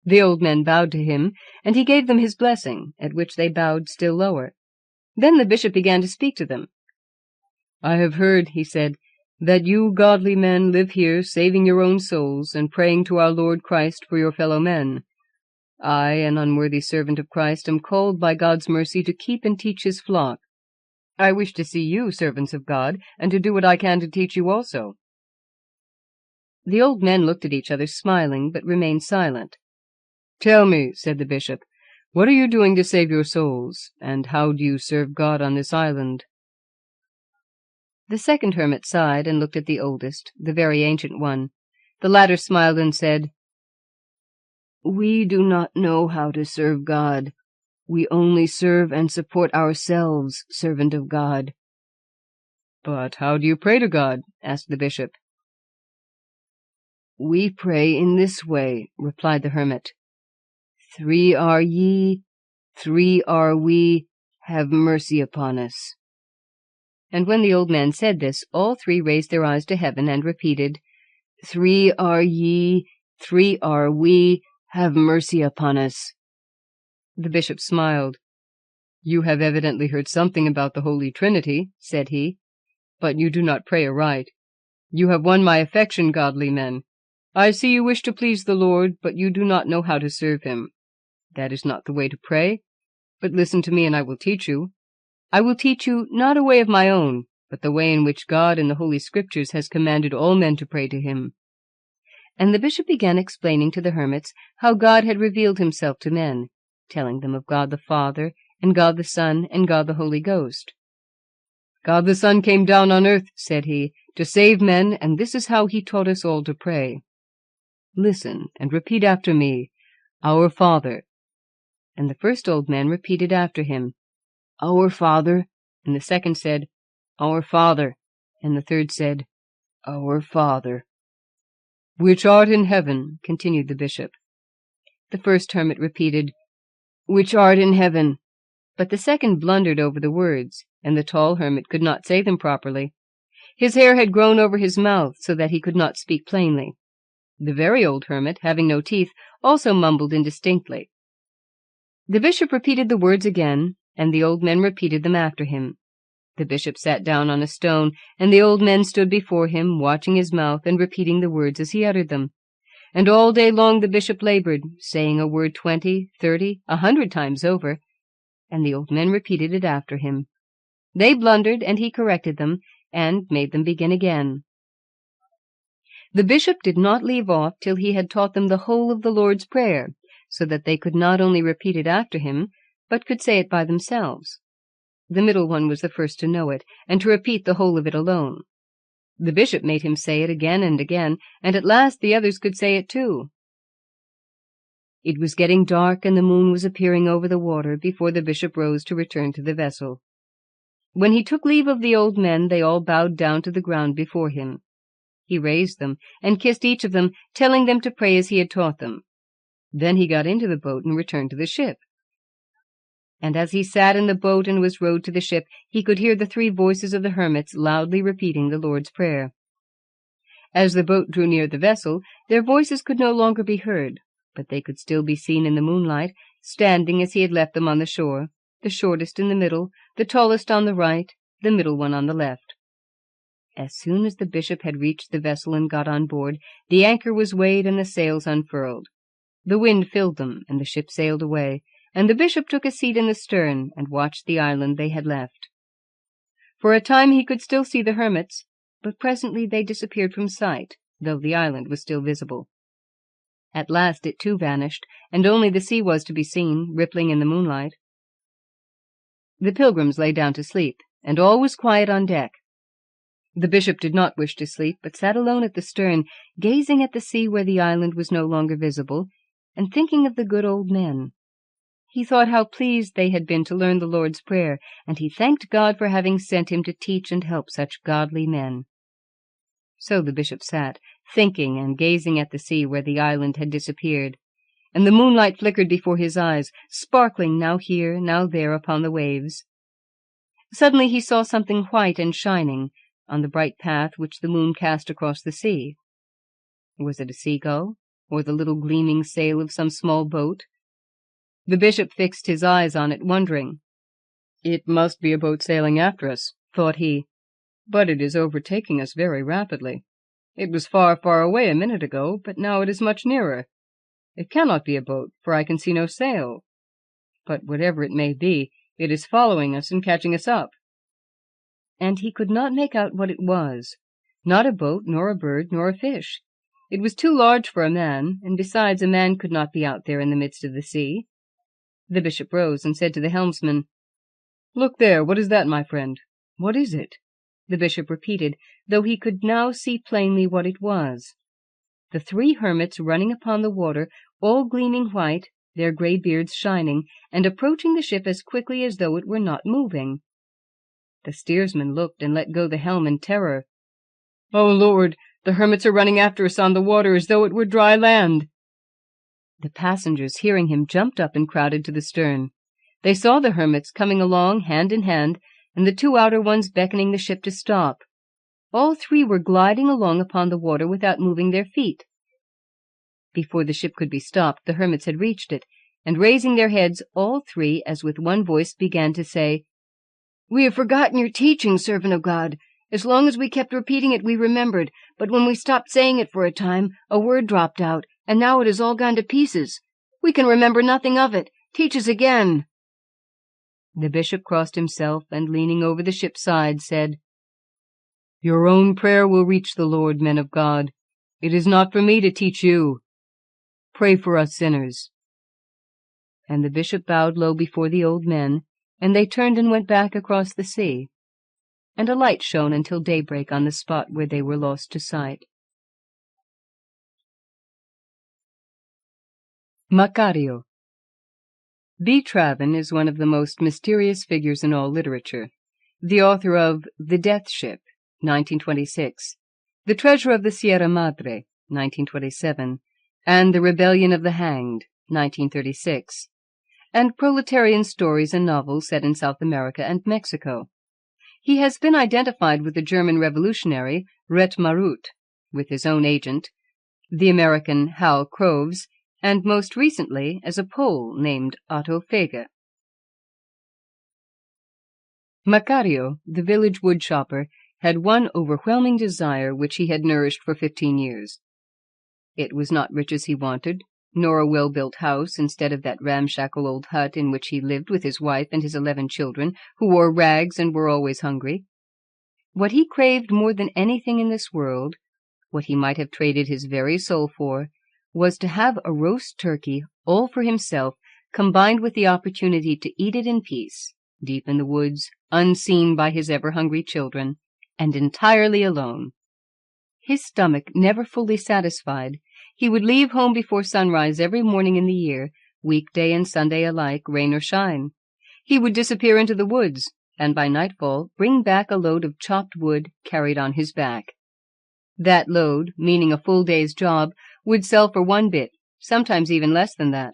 The old men bowed to him, and he gave them his blessing, at which they bowed still lower. Then the bishop began to speak to them. "I have heard," he said, "that you godly men live here saving your own souls and praying to our Lord Christ for your fellow men. I, an unworthy servant of Christ, am called by God's mercy to keep and teach his flock. I wish to see you servants of God, and to do what I can to teach you also." The old men looked at each other, smiling, but remained silent. "Tell me," said the bishop, "what are you doing to save your souls, and how do you serve God on this island?" The second hermit sighed and looked at the oldest, the very ancient one. The latter smiled and said, "We do not know how to serve God. We only serve and support ourselves, servant of God." "But how do you pray to God?" asked the bishop. "We pray in this way," replied the hermit. 3 are ye, 3 are we, have mercy upon us." And when the old man said this, all 3 raised their eyes to heaven and repeated, 3 are ye, 3 are we, have mercy upon us. The bishop smiled. "You have evidently heard something about the Holy Trinity," said he, "but you do not pray aright. You have won my affection, godly men. I see you wish to please the Lord, but you do not know how to serve him. That is not the way to pray. But listen to me, and I will teach you. I will teach you not a way of my own, but the way in which God in the Holy Scriptures has commanded all men to pray to him." And the bishop began explaining to the hermits how God had revealed himself to men, telling them of God the Father, and God the Son, and God the Holy Ghost. "God the Son came down on earth," said he, "to save men, and this is how he taught us all to pray. Listen, and repeat after me, 'Our Father.'" And the first old man repeated after him, "Our Father," and the second said, "Our Father," and the third said, "Our Father." "Which art in heaven," continued the bishop. The first hermit repeated, "Which art in heaven," but the second blundered over the words, and the tall hermit could not say them properly. His hair had grown over his mouth so that he could not speak plainly. The very old hermit, having no teeth, also mumbled indistinctly. The bishop repeated the words again, and the old men repeated them after him. The bishop sat down on a stone, and the old men stood before him, watching his mouth and repeating the words as he uttered them. And all day long the bishop labored, saying a word 20, 30, 100 times over, and the old men repeated it after him. They blundered, and he corrected them, and made them begin again. The bishop did not leave off till he had taught them the whole of the Lord's Prayer, so that they could not only repeat it after him, but could say it by themselves. The middle one was the first to know it, and to repeat the whole of it alone. The bishop made him say it again and again, and at last the others could say it too. It was getting dark, and the moon was appearing over the water before the bishop rose to return to the vessel. When he took leave of the old men, they all bowed down to the ground before him. He raised them, and kissed each of them, telling them to pray as he had taught them. Then he got into the boat and returned to the ship. And as he sat in the boat and was rowed to the ship, he could hear the 3 voices of the hermits loudly repeating the Lord's Prayer. As the boat drew near the vessel, their voices could no longer be heard, but they could still be seen in the moonlight, standing as he had left them on the shore, the shortest in the middle, the tallest on the right, the middle one on the left. As soon as the bishop had reached the vessel and got on board, the anchor was weighed and the sails unfurled. The wind filled them, and the ship sailed away, and the bishop took a seat in the stern and watched the island they had left. For a time he could still see the hermits, but presently they disappeared from sight, though the island was still visible. At last it too vanished, and only the sea was to be seen, rippling in the moonlight. The pilgrims lay down to sleep, and all was quiet on deck. The bishop did not wish to sleep, but sat alone at the stern, gazing at the sea where the island was no longer visible, and thinking of the good old men. He thought how pleased they had been to learn the Lord's Prayer, and he thanked God for having sent him to teach and help such godly men. So the bishop sat, thinking and gazing at the sea where the island had disappeared, and the moonlight flickered before his eyes, sparkling now here, now there upon the waves. Suddenly he saw something white and shining on the bright path which the moon cast across the sea. Was it a seagull, or the little gleaming sail of some small boat? The bishop fixed his eyes on it, wondering. "It must be a boat sailing after us," thought he, "but it is overtaking us very rapidly. It was far, far away a minute ago, but now it is much nearer. It cannot be a boat, for I can see no sail. But whatever it may be, it is following us and catching us up." And he could not make out what it was, not a boat, nor a bird, nor a fish. It was too large for a man, and besides a man could not be out there in the midst of the sea. The bishop rose and said to the helmsman, "Look there, what is that, my friend? What is it?" The bishop repeated, though he could now see plainly what it was. The 3 hermits running upon the water, all gleaming white, their grey beards shining, and approaching the ship as quickly as though it were not moving. The steersman looked and let go the helm in terror. "O Lord, the hermits are running after us on the water as though it were dry land." The passengers, hearing him, jumped up and crowded to the stern. They saw the hermits coming along hand in hand, and the 2 outer ones beckoning the ship to stop. All 3 were gliding along upon the water without moving their feet. Before the ship could be stopped, the hermits had reached it, and raising their heads, all 3, as with one voice, began to say, "We have forgotten your teaching, servant of God, As long as we kept repeating it, we remembered, but when we stopped saying it for a time, a word dropped out, and now it has all gone to pieces. We can remember nothing of it. Teach us again." The bishop crossed himself, and leaning over the ship's side, said, "Your own prayer will reach the Lord, men of God. It is not for me to teach you. Pray for us sinners." And the bishop bowed low before the old men, and they turned and went back across the sea, and a light shone until daybreak on the spot where they were lost to sight. Macario. B. Traven is one of the most mysterious figures in all literature, the author of The Death Ship, 1926, The Treasure of the Sierra Madre, 1927, and The Rebellion of the Hanged, 1936, and proletarian stories and novels set in South America and Mexico. He has been identified with the German revolutionary Rhett Marut, with his own agent, the American Hal Croves, and most recently as a Pole named Otto Fege. Macario, the village woodchopper, had one overwhelming desire which he had nourished for 15 years. It was not riches he wanted, nor a well-built house instead of that ramshackle old hut in which he lived with his wife and his 11 children, who wore rags and were always hungry. What he craved more than anything in this world, what he might have traded his very soul for, was to have a roast turkey all for himself, combined with the opportunity to eat it in peace, deep in the woods, unseen by his ever-hungry children, and entirely alone. His stomach never fully satisfied, he would leave home before sunrise every morning in the year, weekday and Sunday alike, rain or shine. He would disappear into the woods, and by nightfall bring back a load of chopped wood carried on his back. That load, meaning a full day's job, would sell for 1 bit, sometimes even less than that.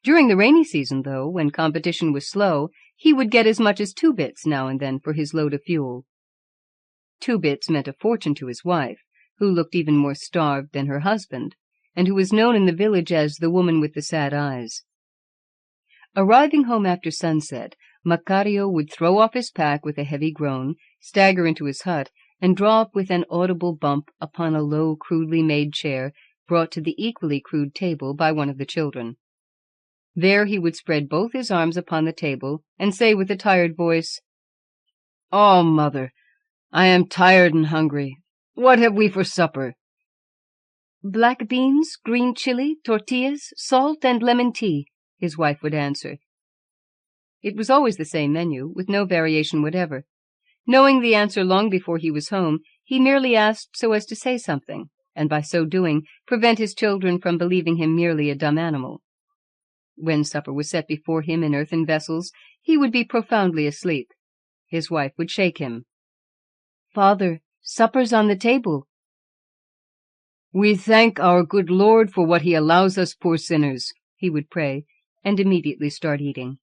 During the rainy season, though, when competition was slow, he would get as much as 2 bits now and then for his load of fuel. 2 bits meant a fortune to his wife, who looked even more starved than her husband, and who was known in the village as the woman with the sad eyes. Arriving home after sunset, Macario would throw off his pack with a heavy groan, stagger into his hut, and draw up with an audible bump upon a low, crudely made chair brought to the equally crude table by one of the children. There he would spread both his arms upon the table and say with a tired voice, "Oh, mother, I am tired and hungry. What have we for supper?" "Black beans, green chili, tortillas, salt, and lemon tea," his wife would answer. It was always the same menu, with no variation whatever. Knowing the answer long before he was home, he merely asked so as to say something, and by so doing prevent his children from believing him merely a dumb animal. When supper was set before him in earthen vessels, he would be profoundly asleep. His wife would shake him. "Father, supper's on the table." "We thank our good Lord for what he allows us poor sinners," he would pray, and immediately start eating.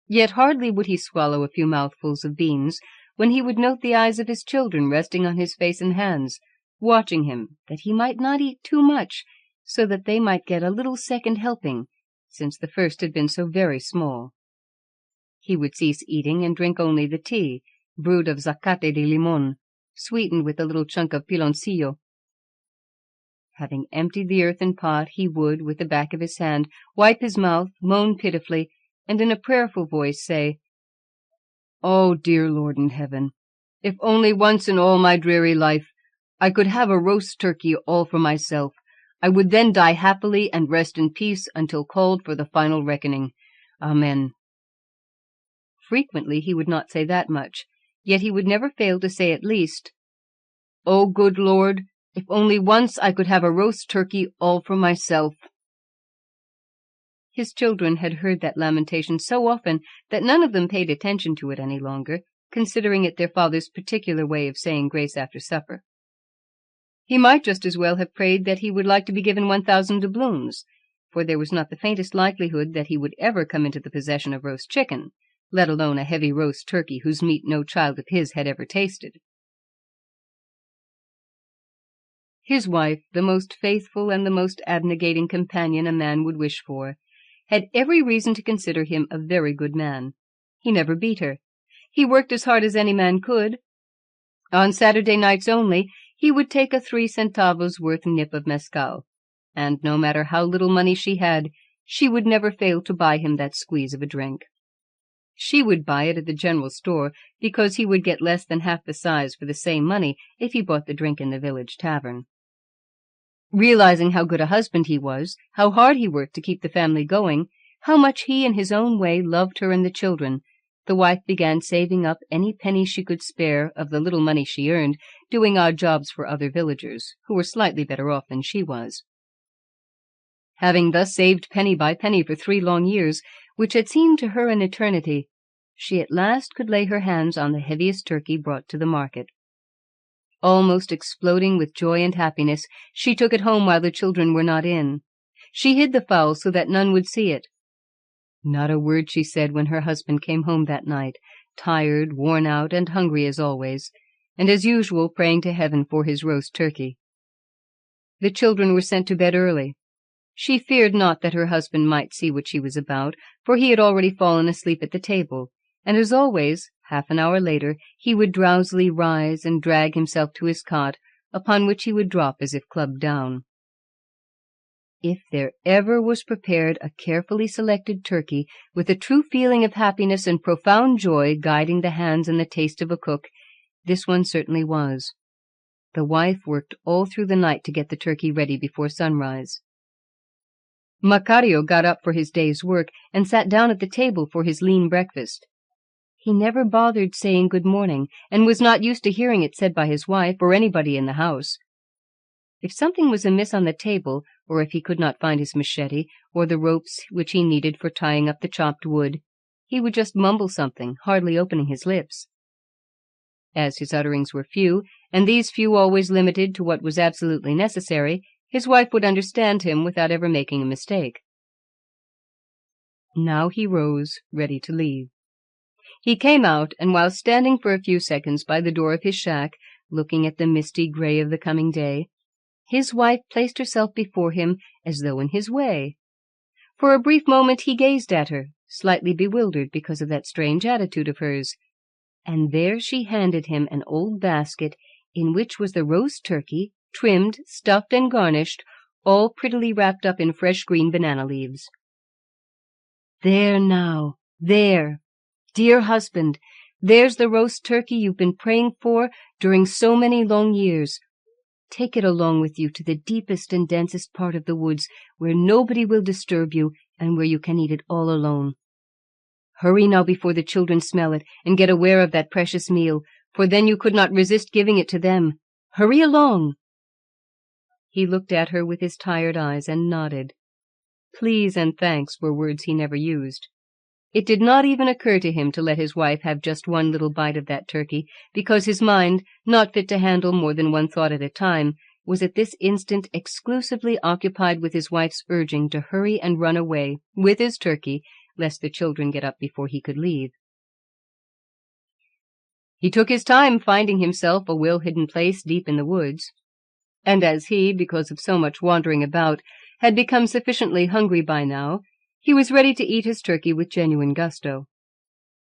Yet hardly would he swallow a few mouthfuls of beans when he would note the eyes of his children resting on his face and hands, watching him, that he might not eat too much, so that they might get a little second helping, since the first had been so very small. He would cease eating and drink only the tea, brewed of zacate de limon, sweetened with a little chunk of piloncillo. Having emptied the earthen pot, he would, with the back of his hand, wipe his mouth, moan pitifully, and in a prayerful voice say, "Oh, dear Lord in heaven, if only once in all my dreary life I could have a roast turkey all for myself, I would then die happily and rest in peace until called for the final reckoning. Amen." Frequently he would not say that much, yet he would never fail to say at least, "Oh, good Lord, if only once I could have a roast turkey all for myself." His children had heard that lamentation so often that none of them paid attention to it any longer, considering it their father's particular way of saying grace after supper. He might just as well have prayed that he would like to be given 1,000 doubloons, for there was not the faintest likelihood that he would ever come into the possession of roast chicken, let alone a heavy roast turkey whose meat no child of his had ever tasted. His wife, the most faithful and the most abnegating companion a man would wish for, had every reason to consider him a very good man. He never beat her. He worked as hard as any man could, On Saturday nights only, he would take a 3 centavos worth nip of mezcal, and no matter how little money she had, she would never fail to buy him that squeeze of a drink. She would buy it at the general store because he would get less than half the size for the same money if he bought the drink in the village tavern. Realizing how good a husband he was, how hard he worked to keep the family going, how much he in his own way loved her and the children, the wife began saving up any penny she could spare of the little money she earned, doing odd jobs for other villagers, who were slightly better off than she was. Having thus saved penny by penny for 3 long years, which had seemed to her an eternity, she at last could lay her hands on the heaviest turkey brought to the market. Almost exploding with joy and happiness, she took it home while the children were not in. She hid the fowl so that none would see it. Not a word she said when her husband came home that night, tired, worn out, and hungry as always, and as usual praying to heaven for his roast turkey. The children were sent to bed early. She feared not that her husband might see what she was about, for he had already fallen asleep at the table, and as always, half an hour later, he would drowsily rise and drag himself to his cot, upon which he would drop as if clubbed down. If there ever was prepared a carefully selected turkey, with a true feeling of happiness and profound joy guiding the hands and the taste of a cook, this one certainly was. The wife worked all through the night to get the turkey ready before sunrise. Macario got up for his day's work and sat down at the table for his lean breakfast. He never bothered saying good morning, and was not used to hearing it said by his wife or anybody in the house. If something was amiss on the table, or if he could not find his machete, or the ropes which he needed for tying up the chopped wood, he would just mumble something, hardly opening his lips. As his utterings were few, and these few always limited to what was absolutely necessary, his wife would understand him without ever making a mistake. Now he rose, ready to leave. He came out, and while standing for a few seconds by the door of his shack, looking at the misty gray of the coming day, his wife placed herself before him as though in his way. For a brief moment he gazed at her, slightly bewildered because of that strange attitude of hers, and there she handed him an old basket in which was the roast turkey, trimmed, stuffed, and garnished, all prettily wrapped up in fresh green banana leaves. "There now, there, dear husband, there's the roast turkey you've been praying for during so many long years. Take it along with you to the deepest and densest part of the woods, where nobody will disturb you, and where you can eat it all alone. Hurry now before the children smell it, and get aware of that precious meal, for then you could not resist giving it to them. Hurry along!" He looked at her with his tired eyes and nodded. Please and thanks were words he never used. It did not even occur to him to let his wife have just one little bite of that turkey, because his mind, not fit to handle more than one thought at a time, was at this instant exclusively occupied with his wife's urging to hurry and run away, with his turkey, lest the children get up before he could leave. He took his time finding himself a well-hidden place deep in the woods, and as he, because of so much wandering about, had become sufficiently hungry by now, he was ready to eat his turkey with genuine gusto.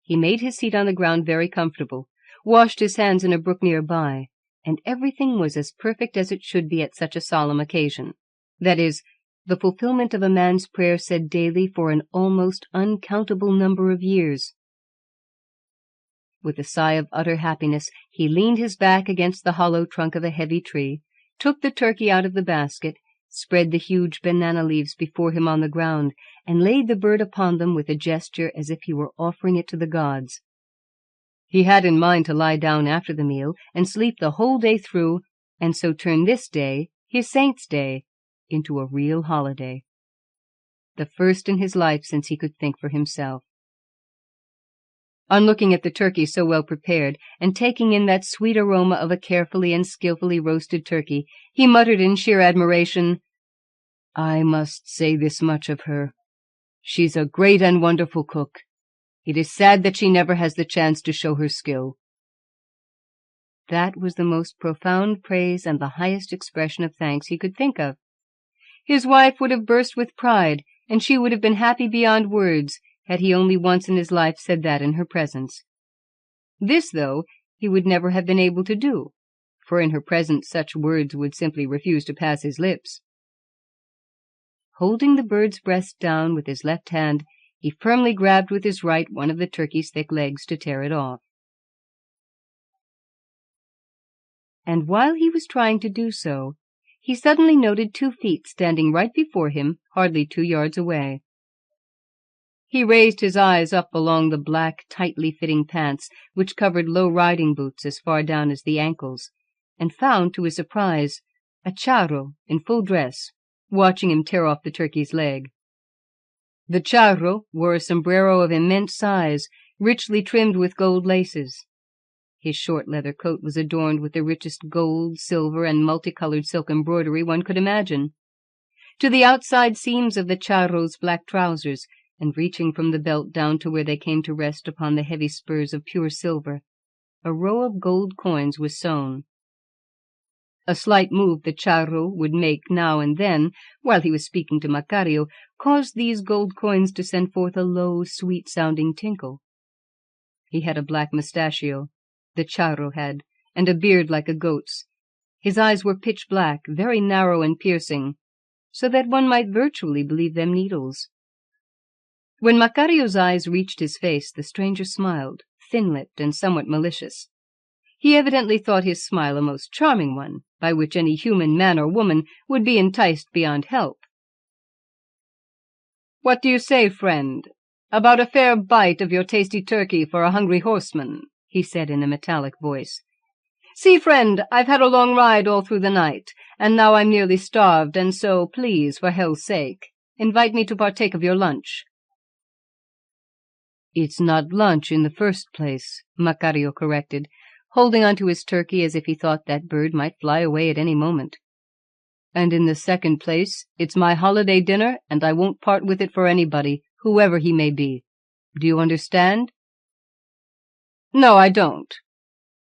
He made his seat on the ground very comfortable, washed his hands in a brook near by, and everything was as perfect as it should be at such a solemn occasion. That is, the fulfillment of a man's prayer said daily for an almost uncountable number of years. With a sigh of utter happiness, he leaned his back against the hollow trunk of a heavy tree, took the turkey out of the basket, spread the huge banana leaves before him on the ground, and laid the bird upon them with a gesture as if he were offering it to the gods. He had in mind to lie down after the meal and sleep the whole day through, and so turn this day, his saint's day, into a real holiday. The first in his life since he could think for himself. On looking at the turkey so well prepared, and taking in that sweet aroma of a carefully and skillfully roasted turkey, he muttered in sheer admiration, "I must say this much of her. She's a great and wonderful cook. It is sad that she never has the chance to show her skill." That was the most profound praise and the highest expression of thanks he could think of. His wife would have burst with pride, and she would have been happy beyond words, had he only once in his life said that in her presence. This, though, he would never have been able to do, for in her presence such words would simply refuse to pass his lips. Holding the bird's breast down with his left hand, he firmly grabbed with his right one of the turkey's thick legs to tear it off. And while he was trying to do so, he suddenly noted 2 feet standing right before him, hardly 2 yards away. He raised his eyes up along the black, tightly fitting pants which covered low riding boots as far down as the ankles, and found, to his surprise, a charro in full dress, watching him tear off the turkey's leg. The charro wore a sombrero of immense size, richly trimmed with gold laces. His short leather coat was adorned with the richest gold, silver, and multicolored silk embroidery one could imagine. To the outside seams of the charro's black trousers, and reaching from the belt down to where they came to rest upon the heavy spurs of pure silver, a row of gold coins was sewn. A slight move the charro would make now and then, while he was speaking to Macario, caused these gold coins to send forth a low, sweet-sounding tinkle. He had a black mustachio, the charro had, and a beard like a goat's. His eyes were pitch black, very narrow and piercing, so that one might virtually believe them needles. When Macario's eyes reached his face, the stranger smiled, thin-lipped and somewhat malicious. He evidently thought his smile a most charming one, by which any human man or woman would be enticed beyond help. "What do you say, friend, about a fair bite of your tasty turkey for a hungry horseman?" he said in a metallic voice. "See, friend, I've had a long ride all through the night, and now I'm nearly starved, and so, please, for hell's sake, invite me to partake of your lunch." "It's not lunch in the first place," Macario corrected, holding on to his turkey as if he thought that bird might fly away at any moment. "And in the second place, it's my holiday dinner, and I won't part with it for anybody, whoever he may be. Do you understand?" "No, I don't.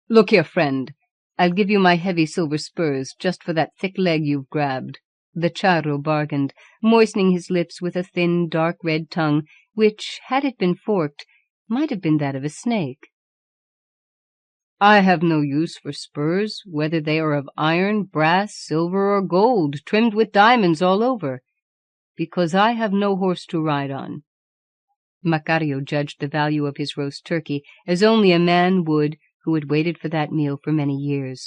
Look here, friend, I'll give you my heavy silver spurs just for that thick leg you've grabbed," the charro bargained, moistening his lips with a thin, dark red tongue, which, had it been forked, might have been that of a snake. "I have no use for spurs, whether they are of iron, brass, silver, or gold, trimmed with diamonds all over, because I have no horse to ride on." Macario judged the value of his roast turkey as only a man would who had waited for that meal for many years.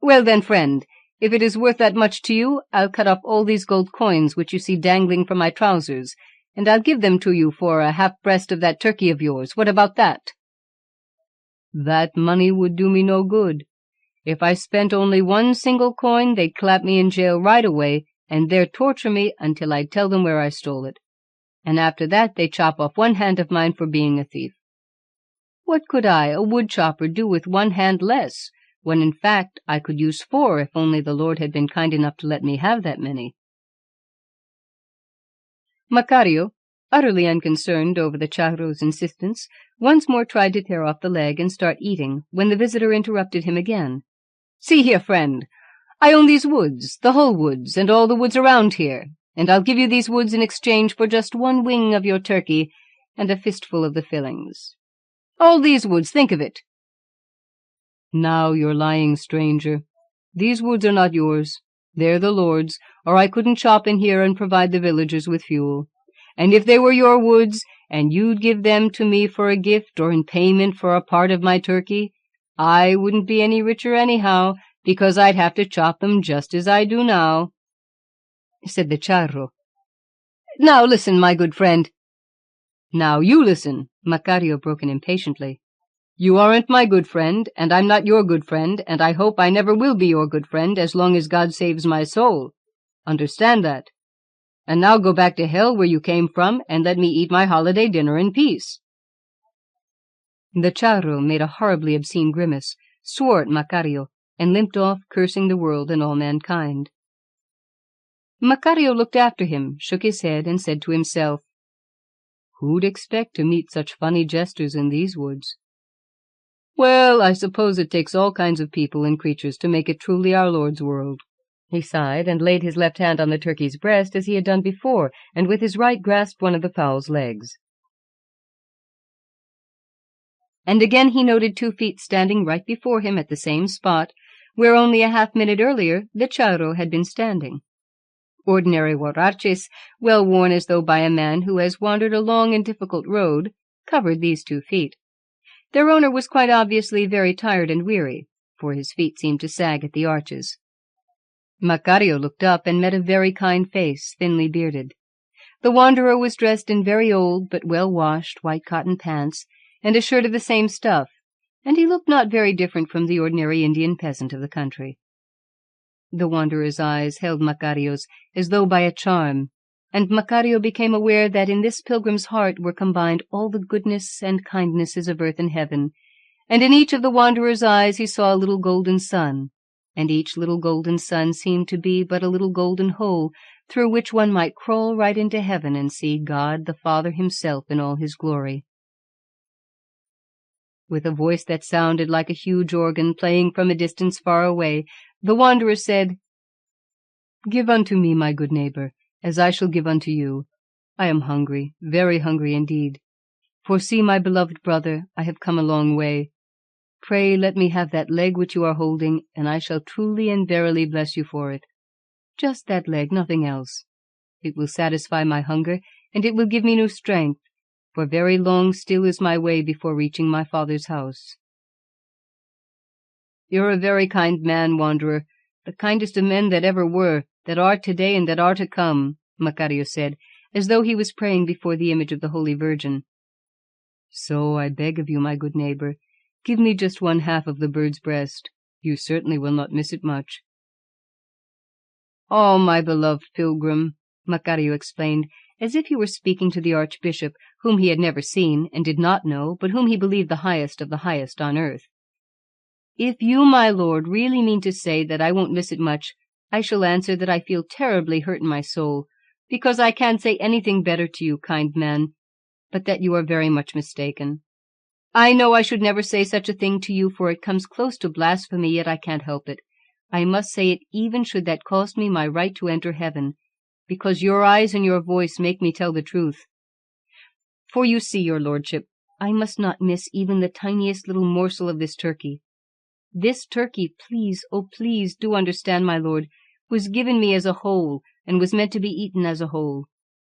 "Well then, friend, if it is worth that much to you, I'll cut off all these gold coins which you see dangling from my trousers, and I'll give them to you for a half-breast of that turkey of yours. What about that?" "That money would do me no good. If I spent only one single coin, they'd clap me in jail right away, and there torture me until I'd tell them where I stole it. And after that they chop off one hand of mine for being a thief. What could I, a wood-chopper, do with one hand less, when in fact I could use 4 if only the Lord had been kind enough to let me have that many?" Macario, utterly unconcerned over the charro's insistence, once more tried to tear off the leg and start eating, when the visitor interrupted him again. "See here, friend, I own these woods, the whole woods, and all the woods around here, and I'll give you these woods in exchange for just one wing of your turkey and a fistful of the fillings. All these woods, think of it." "Now you're lying, stranger. These woods are not yours. They're the Lord's, or I couldn't chop in here and provide the villagers with fuel. And if they were your woods, and you'd give them to me for a gift or in payment for a part of my turkey, I wouldn't be any richer anyhow, because I'd have to chop them just as I do now," said the charro. "Now listen, my good friend." "Now you listen," Macario broke in impatiently. "You aren't my good friend, and I'm not your good friend, and I hope I never will be your good friend as long as God saves my soul. Understand that. And now go back to hell where you came from, and let me eat my holiday dinner in peace." The charro made a horribly obscene grimace, swore at Macario, and limped off, cursing the world and all mankind. Macario looked after him, shook his head, and said to himself, "Who'd expect to meet such funny jesters in these woods? Well, I suppose it takes all kinds of people and creatures to make it truly our Lord's world." He sighed, and laid his left hand on the turkey's breast as he had done before, and with his right grasped one of the fowl's legs. and again he noted 2 feet standing right before him at the same spot where only a half-minute earlier the charro had been standing. Ordinary huaraches, well worn as though by a man who has wandered a long and difficult road, covered these 2 feet. Their owner was quite obviously very tired and weary, for his feet seemed to sag at the arches. Macario looked up and met a very kind face, thinly bearded. The wanderer was dressed in very old but well-washed white cotton pants and a shirt of the same stuff, and he looked not very different from the ordinary Indian peasant of the country. The wanderer's eyes held Macario's as though by a charm, and Macario became aware that in this pilgrim's heart were combined all the goodness and kindnesses of earth and heaven, and in each of the wanderer's eyes he saw a little golden sun, and each little golden sun seemed to be but a little golden hole through which one might crawl right into heaven and see God the Father himself in all his glory. With a voice that sounded like a huge organ playing from a distance far away, the wanderer said, "Give unto me, my good neighbor, as I shall give unto you. I am hungry, very hungry indeed. For see, my beloved brother, I have come a long way. Pray let me have that leg which you are holding, and I shall truly and verily bless you for it. Just that leg, nothing else. It will satisfy my hunger, and it will give me new strength, for very long still is my way before reaching my father's house." "You're a very kind man, wanderer, the kindest of men that ever were, that are today and that are to come," Macario said, as though he was praying before the image of the Holy Virgin. "So I beg of you, my good neighbor, give me just 1/2 of the bird's breast. You certainly will not miss it much." "Oh, my beloved pilgrim," Macario explained, as if he were speaking to the archbishop, whom he had never seen and did not know, but whom he believed the highest of the highest on earth. "If you, my lord, really mean to say that I won't miss it much, I shall answer that I feel terribly hurt in my soul, because I can't say anything better to you, kind man, but that you are very much mistaken. I know I should never say such a thing to you, for it comes close to blasphemy, yet I can't help it. I must say it even should that cost me my right to enter heaven, because your eyes and your voice make me tell the truth. For you see, your lordship, I must not miss even the tiniest little morsel of this turkey. This turkey, please, oh please, do understand, my lord, was given me as a whole, and was meant to be eaten as a whole.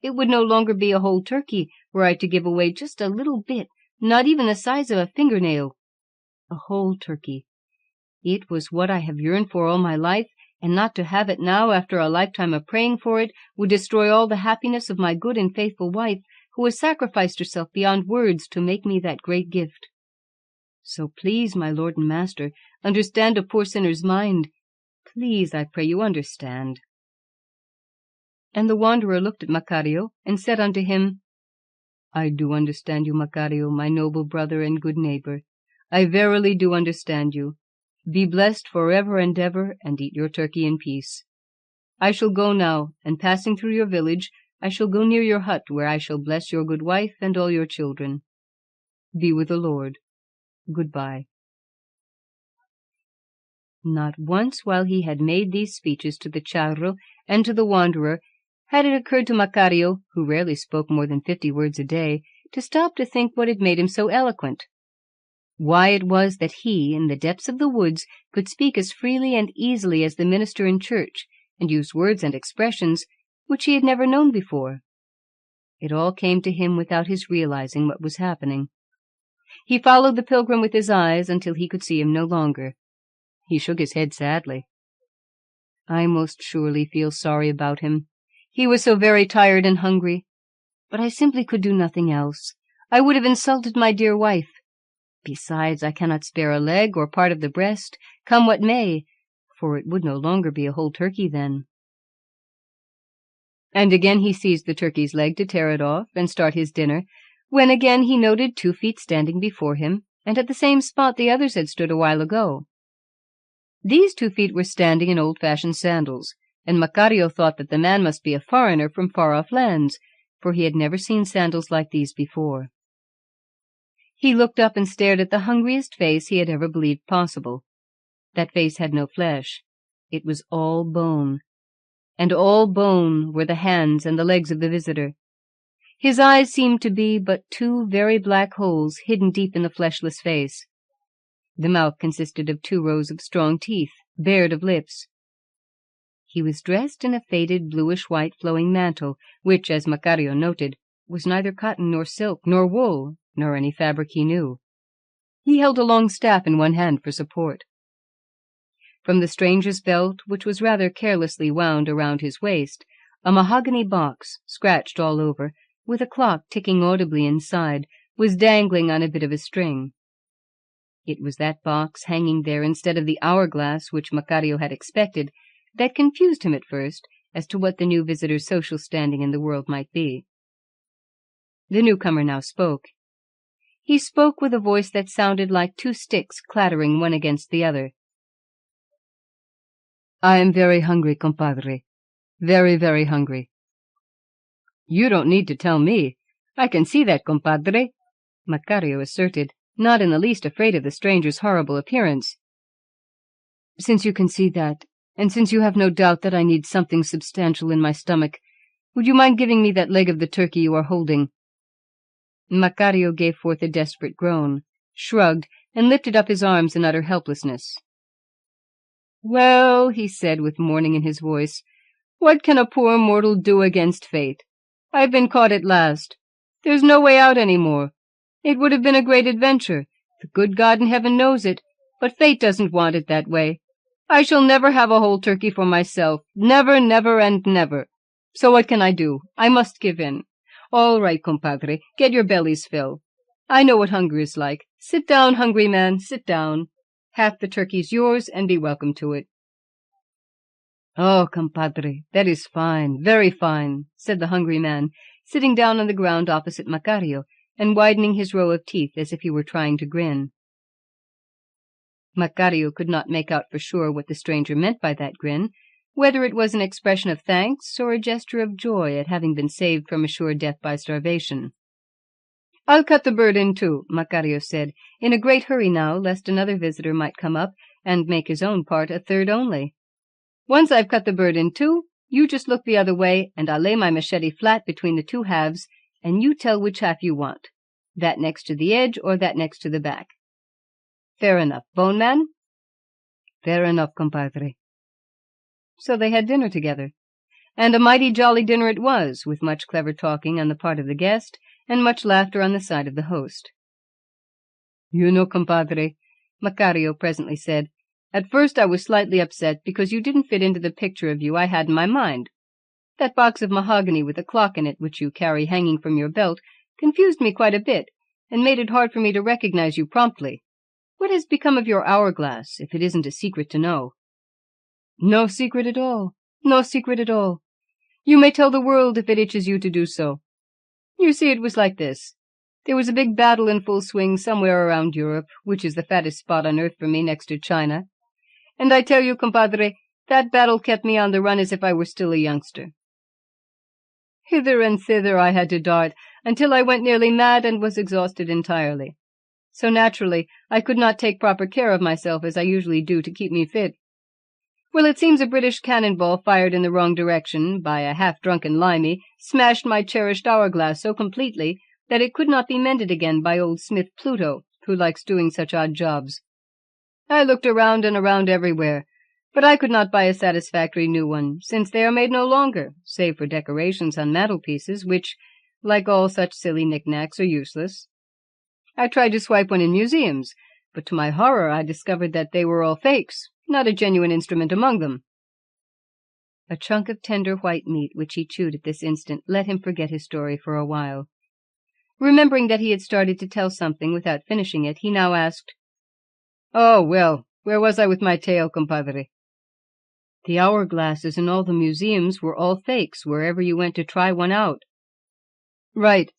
It would no longer be a whole turkey were I to give away just a little bit, not even the size of a fingernail. A whole turkey. It was what I have yearned for all my life, and not to have it now after a lifetime of praying for it would destroy all the happiness of my good and faithful wife, who has sacrificed herself beyond words to make me that great gift. So please, my lord and master, understand a poor sinner's mind. Please, I pray you, understand." And the wanderer looked at Macario, and said unto him, "I do understand you, Macario, my noble brother and good neighbor. I verily do understand you. Be blessed for ever and ever, and eat your turkey in peace. I shall go now, and passing through your village, I shall go near your hut, where I shall bless your good wife and all your children. Be with the Lord. Goodbye." Not once while he had made these speeches to the charro and to the wanderer had it occurred to Macario, who rarely spoke more than 50 words a day, to stop to think what had made him so eloquent. Why it was that he, in the depths of the woods, could speak as freely and easily as the minister in church, and use words and expressions which he had never known before. It all came to him without his realizing what was happening. He followed the pilgrim with his eyes until he could see him no longer. He shook his head sadly. "I most surely feel sorry about him. He was so very tired and hungry. But I simply could do nothing else. I would have insulted my dear wife. Besides, I cannot spare a leg or part of the breast, come what may, for it would no longer be a whole turkey then." And again he seized the turkey's leg to tear it off and start his dinner, when again he noted 2 feet standing before him, and at the same spot the others had stood a while ago. These 2 feet were standing in old-fashioned sandals, and Macario thought that the man must be a foreigner from far-off lands, for he had never seen sandals like these before. He looked up and stared at the hungriest face he had ever believed possible. That face had no flesh. It was all bone. And all bone were the hands and the legs of the visitor. His eyes seemed to be but two very black holes hidden deep in the fleshless face. The mouth consisted of 2 rows of strong teeth, bared of lips. He was dressed in a faded bluish-white flowing mantle, which, as Macario noted, was neither cotton nor silk nor wool, nor any fabric he knew. He held a long staff in one hand for support. From the stranger's belt, which was rather carelessly wound around his waist, a mahogany box, scratched all over, with a clock ticking audibly inside, was dangling on a bit of a string. It was that box hanging there instead of the hourglass which Macario had expected that confused him at first as to what the new visitor's social standing in the world might be. The newcomer now spoke. He spoke with a voice that sounded like 2 sticks clattering one against the other. "I am very hungry, compadre. Very, very hungry." "You don't need to tell me. I can see that, compadre," Macario asserted, not in the least afraid of the stranger's horrible appearance. "Since you can see that, and since you have no doubt that I need something substantial in my stomach, would you mind giving me that leg of the turkey you are holding?" Macario gave forth a desperate groan, shrugged, and lifted up his arms in utter helplessness. "Well," he said with mourning in his voice, "what can a poor mortal do against fate? I've been caught at last. There's no way out any more. It would have been a great adventure. The good God in heaven knows it, but fate doesn't want it that way. I shall never have a whole turkey for myself. Never, never, and never. So what can I do? I must give in. All right, compadre, get your belly's fill. I know what hunger is like. Sit down, hungry man, sit down. Half the turkey's yours, and be welcome to it." "Oh, compadre, that is fine, very fine," said the hungry man, sitting down on the ground opposite Macario, and widening his row of teeth as if he were trying to grin. Macario could not make out for sure what the stranger meant by that grin, whether it was an expression of thanks or a gesture of joy at having been saved from a sure death by starvation. "I'll cut the bird in 2, Macario said, in a great hurry now, lest another visitor might come up and make his own part a third only. "Once I've cut the bird in 2, you just look the other way, and I'll lay my machete flat between the 2 halves, and you tell which half you want, that next to the edge or that next to the back. Fair enough, Bone Man?" "Fair enough, compadre." So they had dinner together, and a mighty jolly dinner it was, with much clever talking on the part of the guest, and much laughter on the side of the host. "You know, compadre," Macario presently said, "at first I was slightly upset because you didn't fit into the picture of you I had in my mind. That box of mahogany with a clock in it which you carry hanging from your belt confused me quite a bit, and made it hard for me to recognize you promptly. What has become of your hourglass, if it isn't a secret to know?" "No secret at all. No secret at all. You may tell the world if it itches you to do so. You see, it was like this. There was a big battle in full swing somewhere around Europe, which is the fattest spot on earth for me next to China. And I tell you, compadre, that battle kept me on the run as if I were still a youngster. Hither and thither I had to dart, until I went nearly mad and was exhausted entirely. So naturally, I could not take proper care of myself as I usually do to keep me fit. Well, it seems a British cannonball fired in the wrong direction by a half-drunken limey smashed my cherished hourglass so completely that it could not be mended again by old Smith Pluto, who likes doing such odd jobs. I looked around and around everywhere, but I could not buy a satisfactory new one, since they are made no longer, save for decorations on mantelpieces, which, like all such silly knickknacks, are useless. I tried to swipe one in museums, but to my horror I discovered that they were all fakes, not a genuine instrument among them." A chunk of tender white meat which he chewed at this instant let him forget his story for a while. Remembering that he had started to tell something without finishing it, he now asked, "Oh, well, where was I with my tale, compadre?" "The hourglasses in all the museums were all fakes wherever you went to try one out." "Right.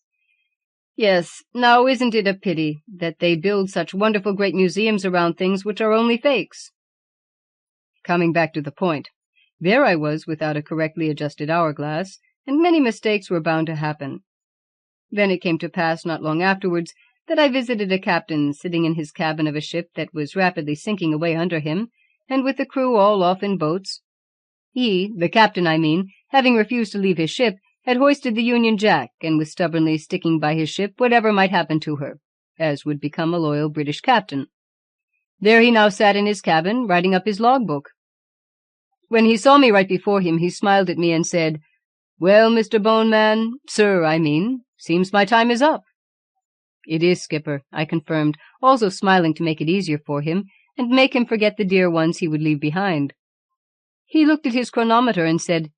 Yes, now isn't it a pity that they build such wonderful great museums around things which are only fakes? Coming back to the point, there I was without a correctly adjusted hourglass, and many mistakes were bound to happen. Then it came to pass not long afterwards that I visited a captain sitting in his cabin of a ship that was rapidly sinking away under him, and with the crew all off in boats. He, the captain I mean, having refused to leave his ship, had hoisted the Union Jack and was stubbornly sticking by his ship whatever might happen to her, as would become a loyal British captain. There he now sat in his cabin, writing up his logbook. When he saw me right before him, he smiled at me and said, "Well, Mr. Boneman, sir, I mean, seems my time is up." "It is, skipper," I confirmed, also smiling to make it easier for him, and make him forget the dear ones he would leave behind. He looked at his chronometer and said,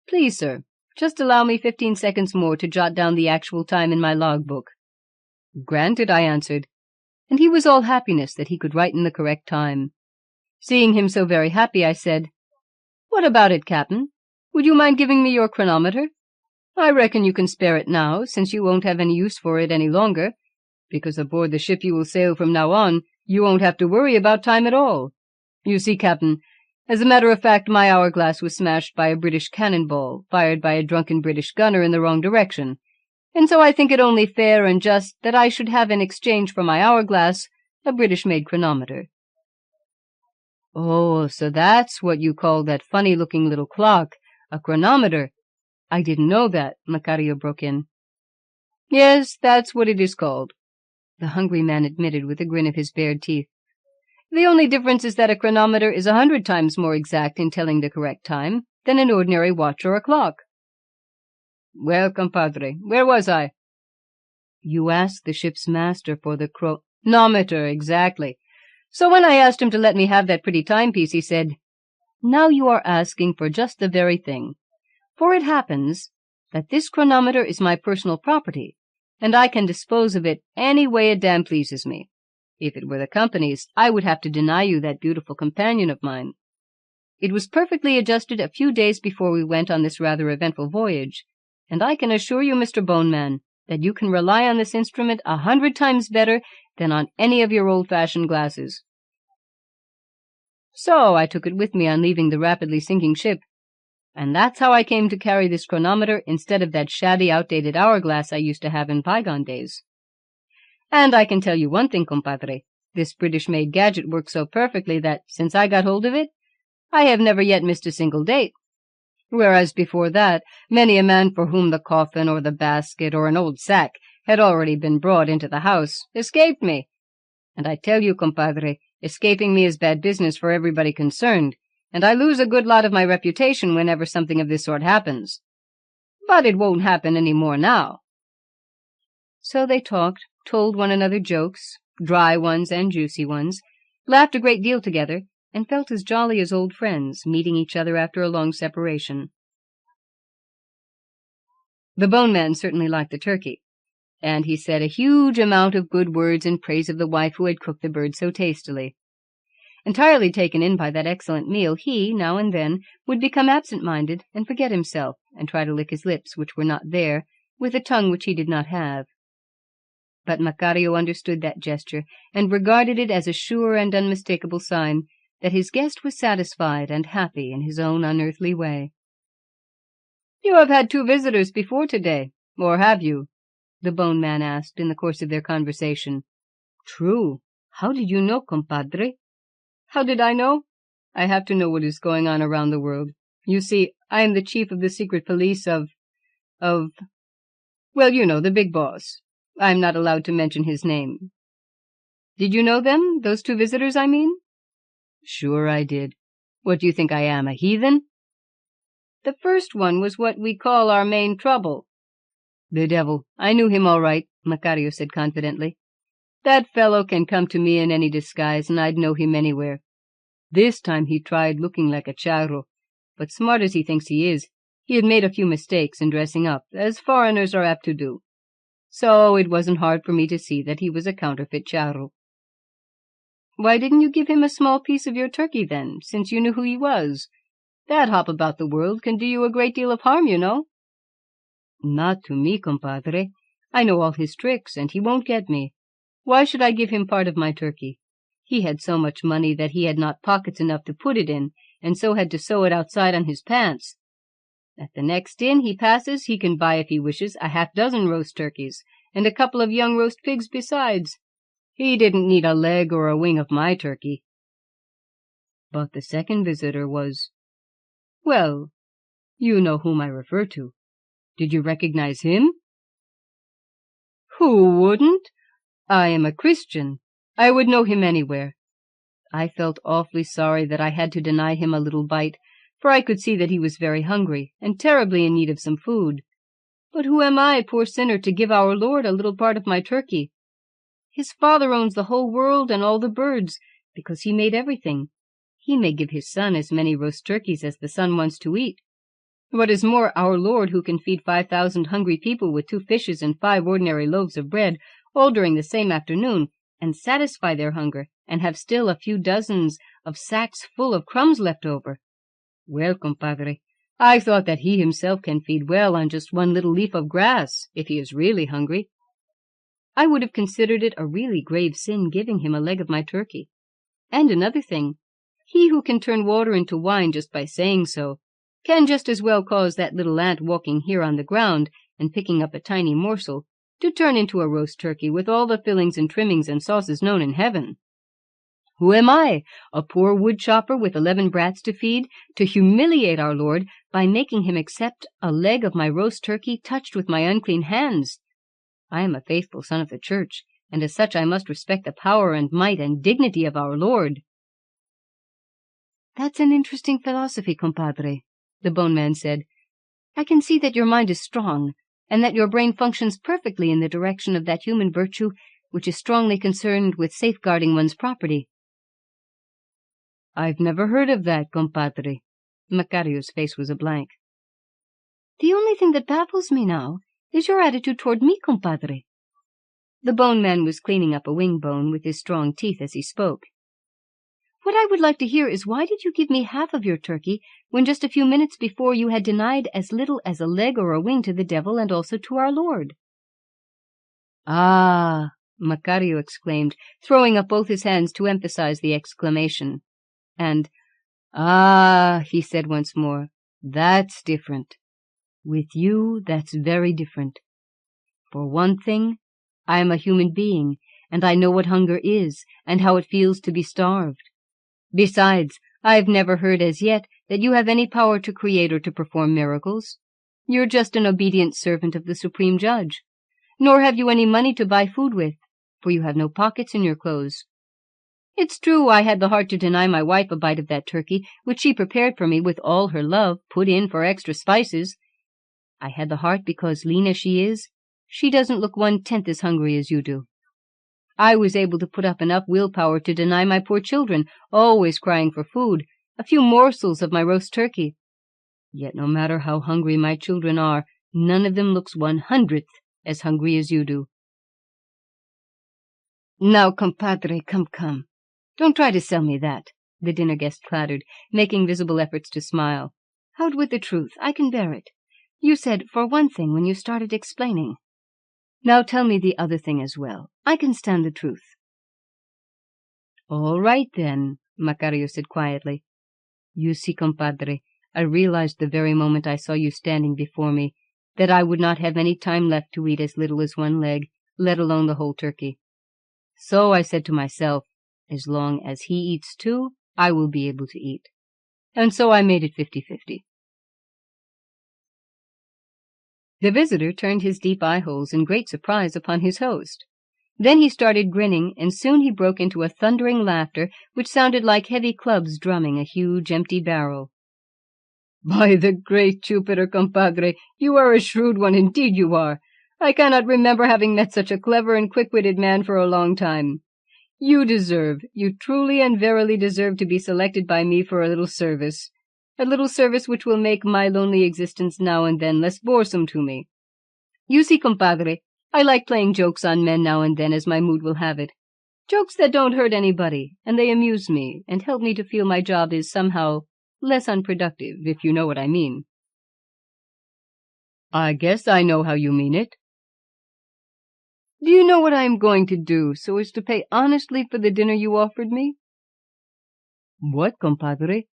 "Please, sir, just allow me 15 seconds more to jot down the actual time in my logbook." "Granted," I answered, and he was all happiness that he could write in the correct time. Seeing him so very happy, I said, "What about it, Captain? Would you mind giving me your chronometer? I reckon you can spare it now, since you won't have any use for it any longer, because aboard the ship you will sail from now on, you won't have to worry about time at all. You see, Captain, as a matter of fact, my hourglass was smashed by a British cannonball, fired by a drunken British gunner in the wrong direction, and so I think it only fair and just that I should have in exchange for my hourglass a British-made chronometer." "Oh, so that's what you call that funny-looking little clock, a chronometer. I didn't know that," Macario broke in. "Yes, that's what it is called," the hungry man admitted with a grin of his bared teeth. "The only difference is that a chronometer is 100 times more exact in telling the correct time than an ordinary watch or a clock." "Well, compadre, where was I?" "You asked the ship's master for the chronometer, exactly. So when I asked him to let me have that pretty timepiece, he said, 'Now you are asking for just the very thing. For it happens that this chronometer is my personal property, and I can dispose of it any way it damn pleases me. If it were the company's, I would have to deny you that beautiful companion of mine. It was perfectly adjusted a few days before we went on this rather eventful voyage, and I can assure you, Mr. Boneman, that you can rely on this instrument 100 times better than on any of your old-fashioned glasses.' So I took it with me on leaving the rapidly sinking ship, and that's how I came to carry this chronometer instead of that shabby, outdated hourglass I used to have in bygone days. And I can tell you one thing, compadre, this British-made gadget works so perfectly that, since I got hold of it, I have never yet missed a single date. Whereas before that, many a man for whom the coffin or the basket or an old sack had already been brought into the house escaped me. And I tell you, compadre, escaping me is bad business for everybody concerned, and I lose a good lot of my reputation whenever something of this sort happens. But it won't happen any more now." So they talked, told one another jokes, dry ones and juicy ones, laughed a great deal together, and felt as jolly as old friends, meeting each other after a long separation. The Boneman certainly liked the turkey, and he said a huge amount of good words in praise of the wife who had cooked the bird so tastily. Entirely taken in by that excellent meal, he, now and then, would become absent-minded and forget himself, and try to lick his lips, which were not there, with a tongue which he did not have. But Macario understood that gesture, and regarded it as a sure and unmistakable sign that his guest was satisfied and happy in his own unearthly way. "You have had 2 visitors before today, or have you?" the Boneman asked in the course of their conversation. "True. How did you know, compadre?" "How did I know? I have to know what is going on around the world. You see, I am the chief of the secret police of, well, you know, the big boss. I am not allowed to mention his name." "Did you know them, those 2 visitors, I mean?" "Sure I did. What do you think I am, a heathen?" "The first one was what we call our main trouble." "The devil. I knew him all right," Macario said confidently. "That fellow can come to me in any disguise, and I'd know him anywhere. This time he tried looking like a charro, but smart as he thinks he is, he had made a few mistakes in dressing up, as foreigners are apt to do. So it wasn't hard for me to see that he was a counterfeit charro." "Why didn't you give him a small piece of your turkey, then, since you knew who he was? That hop about the world can do you a great deal of harm, you know." "Not to me, compadre. I know all his tricks, and he won't get me. Why should I give him part of my turkey? He had so much money that he had not pockets enough to put it in, and so had to sew it outside on his pants. At the next inn he passes he can buy, if he wishes, a half-dozen roast turkeys, and a couple of young roast pigs besides. He didn't need a leg or a wing of my turkey." "But the second visitor was—well, you know whom I refer to." Did you recognize him?" "Who wouldn't? I am a Christian. I would know him anywhere." I felt awfully sorry that I had to deny him a little bite, for I could see that he was very hungry and terribly in need of some food. But who am I, poor sinner, to give our Lord a little part of my turkey? His Father owns the whole world and all the birds, because he made everything. He may give his Son as many roast turkeys as the Son wants to eat. What is more, our Lord, who can feed 5,000 hungry people with 2 fishes and 5 ordinary loaves of bread, all during the same afternoon, and satisfy their hunger, and have still a few dozens of sacks full of crumbs left over. Well, compadre, I thought that he himself can feed well on just 1 little leaf of grass, if he is really hungry. I would have considered it a really grave sin giving him a leg of my turkey. And another thing, he who can turn water into wine just by saying so, can just as well cause that little ant walking here on the ground and picking up a tiny morsel to turn into a roast turkey with all the fillings and trimmings and sauces known in heaven. Who am I, a poor wood chopper with 11 brats to feed, to humiliate our Lord by making him accept a leg of my roast turkey touched with my unclean hands? I am a faithful son of the Church, and as such I must respect the power and might and dignity of our Lord." "That's an interesting philosophy, compadre," the bone man said. "I can see that your mind is strong, and that your brain functions perfectly in the direction of that human virtue which is strongly concerned with safeguarding one's property." "I've never heard of that, compadre." Macario's face was a blank. "The only thing that baffles me now is your attitude toward me, compadre." The bone man was cleaning up a wing bone with his strong teeth as he spoke. "What I would like to hear is why did you give me half of your turkey when just a few minutes before you had denied as little as a leg or a wing to the devil and also to our Lord?" "Ah!" Macario exclaimed, throwing up both his hands to emphasize the exclamation. And, "Ah," he said once more, "that's different. With you, that's very different. For one thing, I am a human being, and I know what hunger is, and how it feels to be starved. Besides, I've never heard as yet that you have any power to create or to perform miracles. You're just an obedient servant of the Supreme Judge. Nor have you any money to buy food with, for you have no pockets in your clothes. It's true I had the heart to deny my wife a bite of that turkey, which she prepared for me with all her love, put in for extra spices. I had the heart because, lean as she is, she doesn't look 1/10 as hungry as you do. I was able to put up enough willpower to deny my poor children, always crying for food, a few morsels of my roast turkey. Yet no matter how hungry my children are, none of them looks 1/100th as hungry as you do." "Now, compadre, come. Don't try to sell me that," the dinner guest clattered, making visible efforts to smile. "Out with the truth. I can bear it. You said, for one thing, when you started explaining. Now tell me the other thing as well. I can stand the truth." "All right, then," Macario said quietly. "You see, compadre, I realized the very moment I saw you standing before me that I would not have any time left to eat as little as 1 leg, let alone the whole turkey. So I said to myself, as long as he eats too, I will be able to eat. And so I made it 50-50. The visitor turned his deep eye-holes in great surprise upon his host. Then he started grinning, and soon he broke into a thundering laughter which sounded like heavy clubs drumming a huge empty barrel. "By the great Jupiter, compadre, you are a shrewd one, indeed you are. I cannot remember having met such a clever and quick-witted man for a long time. You truly and verily deserve to be selected by me for a little service which will make my lonely existence now and then less boresome to me. You see, compadre, I like playing jokes on men now and then as my mood will have it. Jokes that don't hurt anybody, and they amuse me and help me to feel my job is somehow less unproductive, if you know what I mean." "I guess I know how you mean it." "Do you know what I am going to do so as to pay honestly for the dinner you offered me?" "What, compadre?"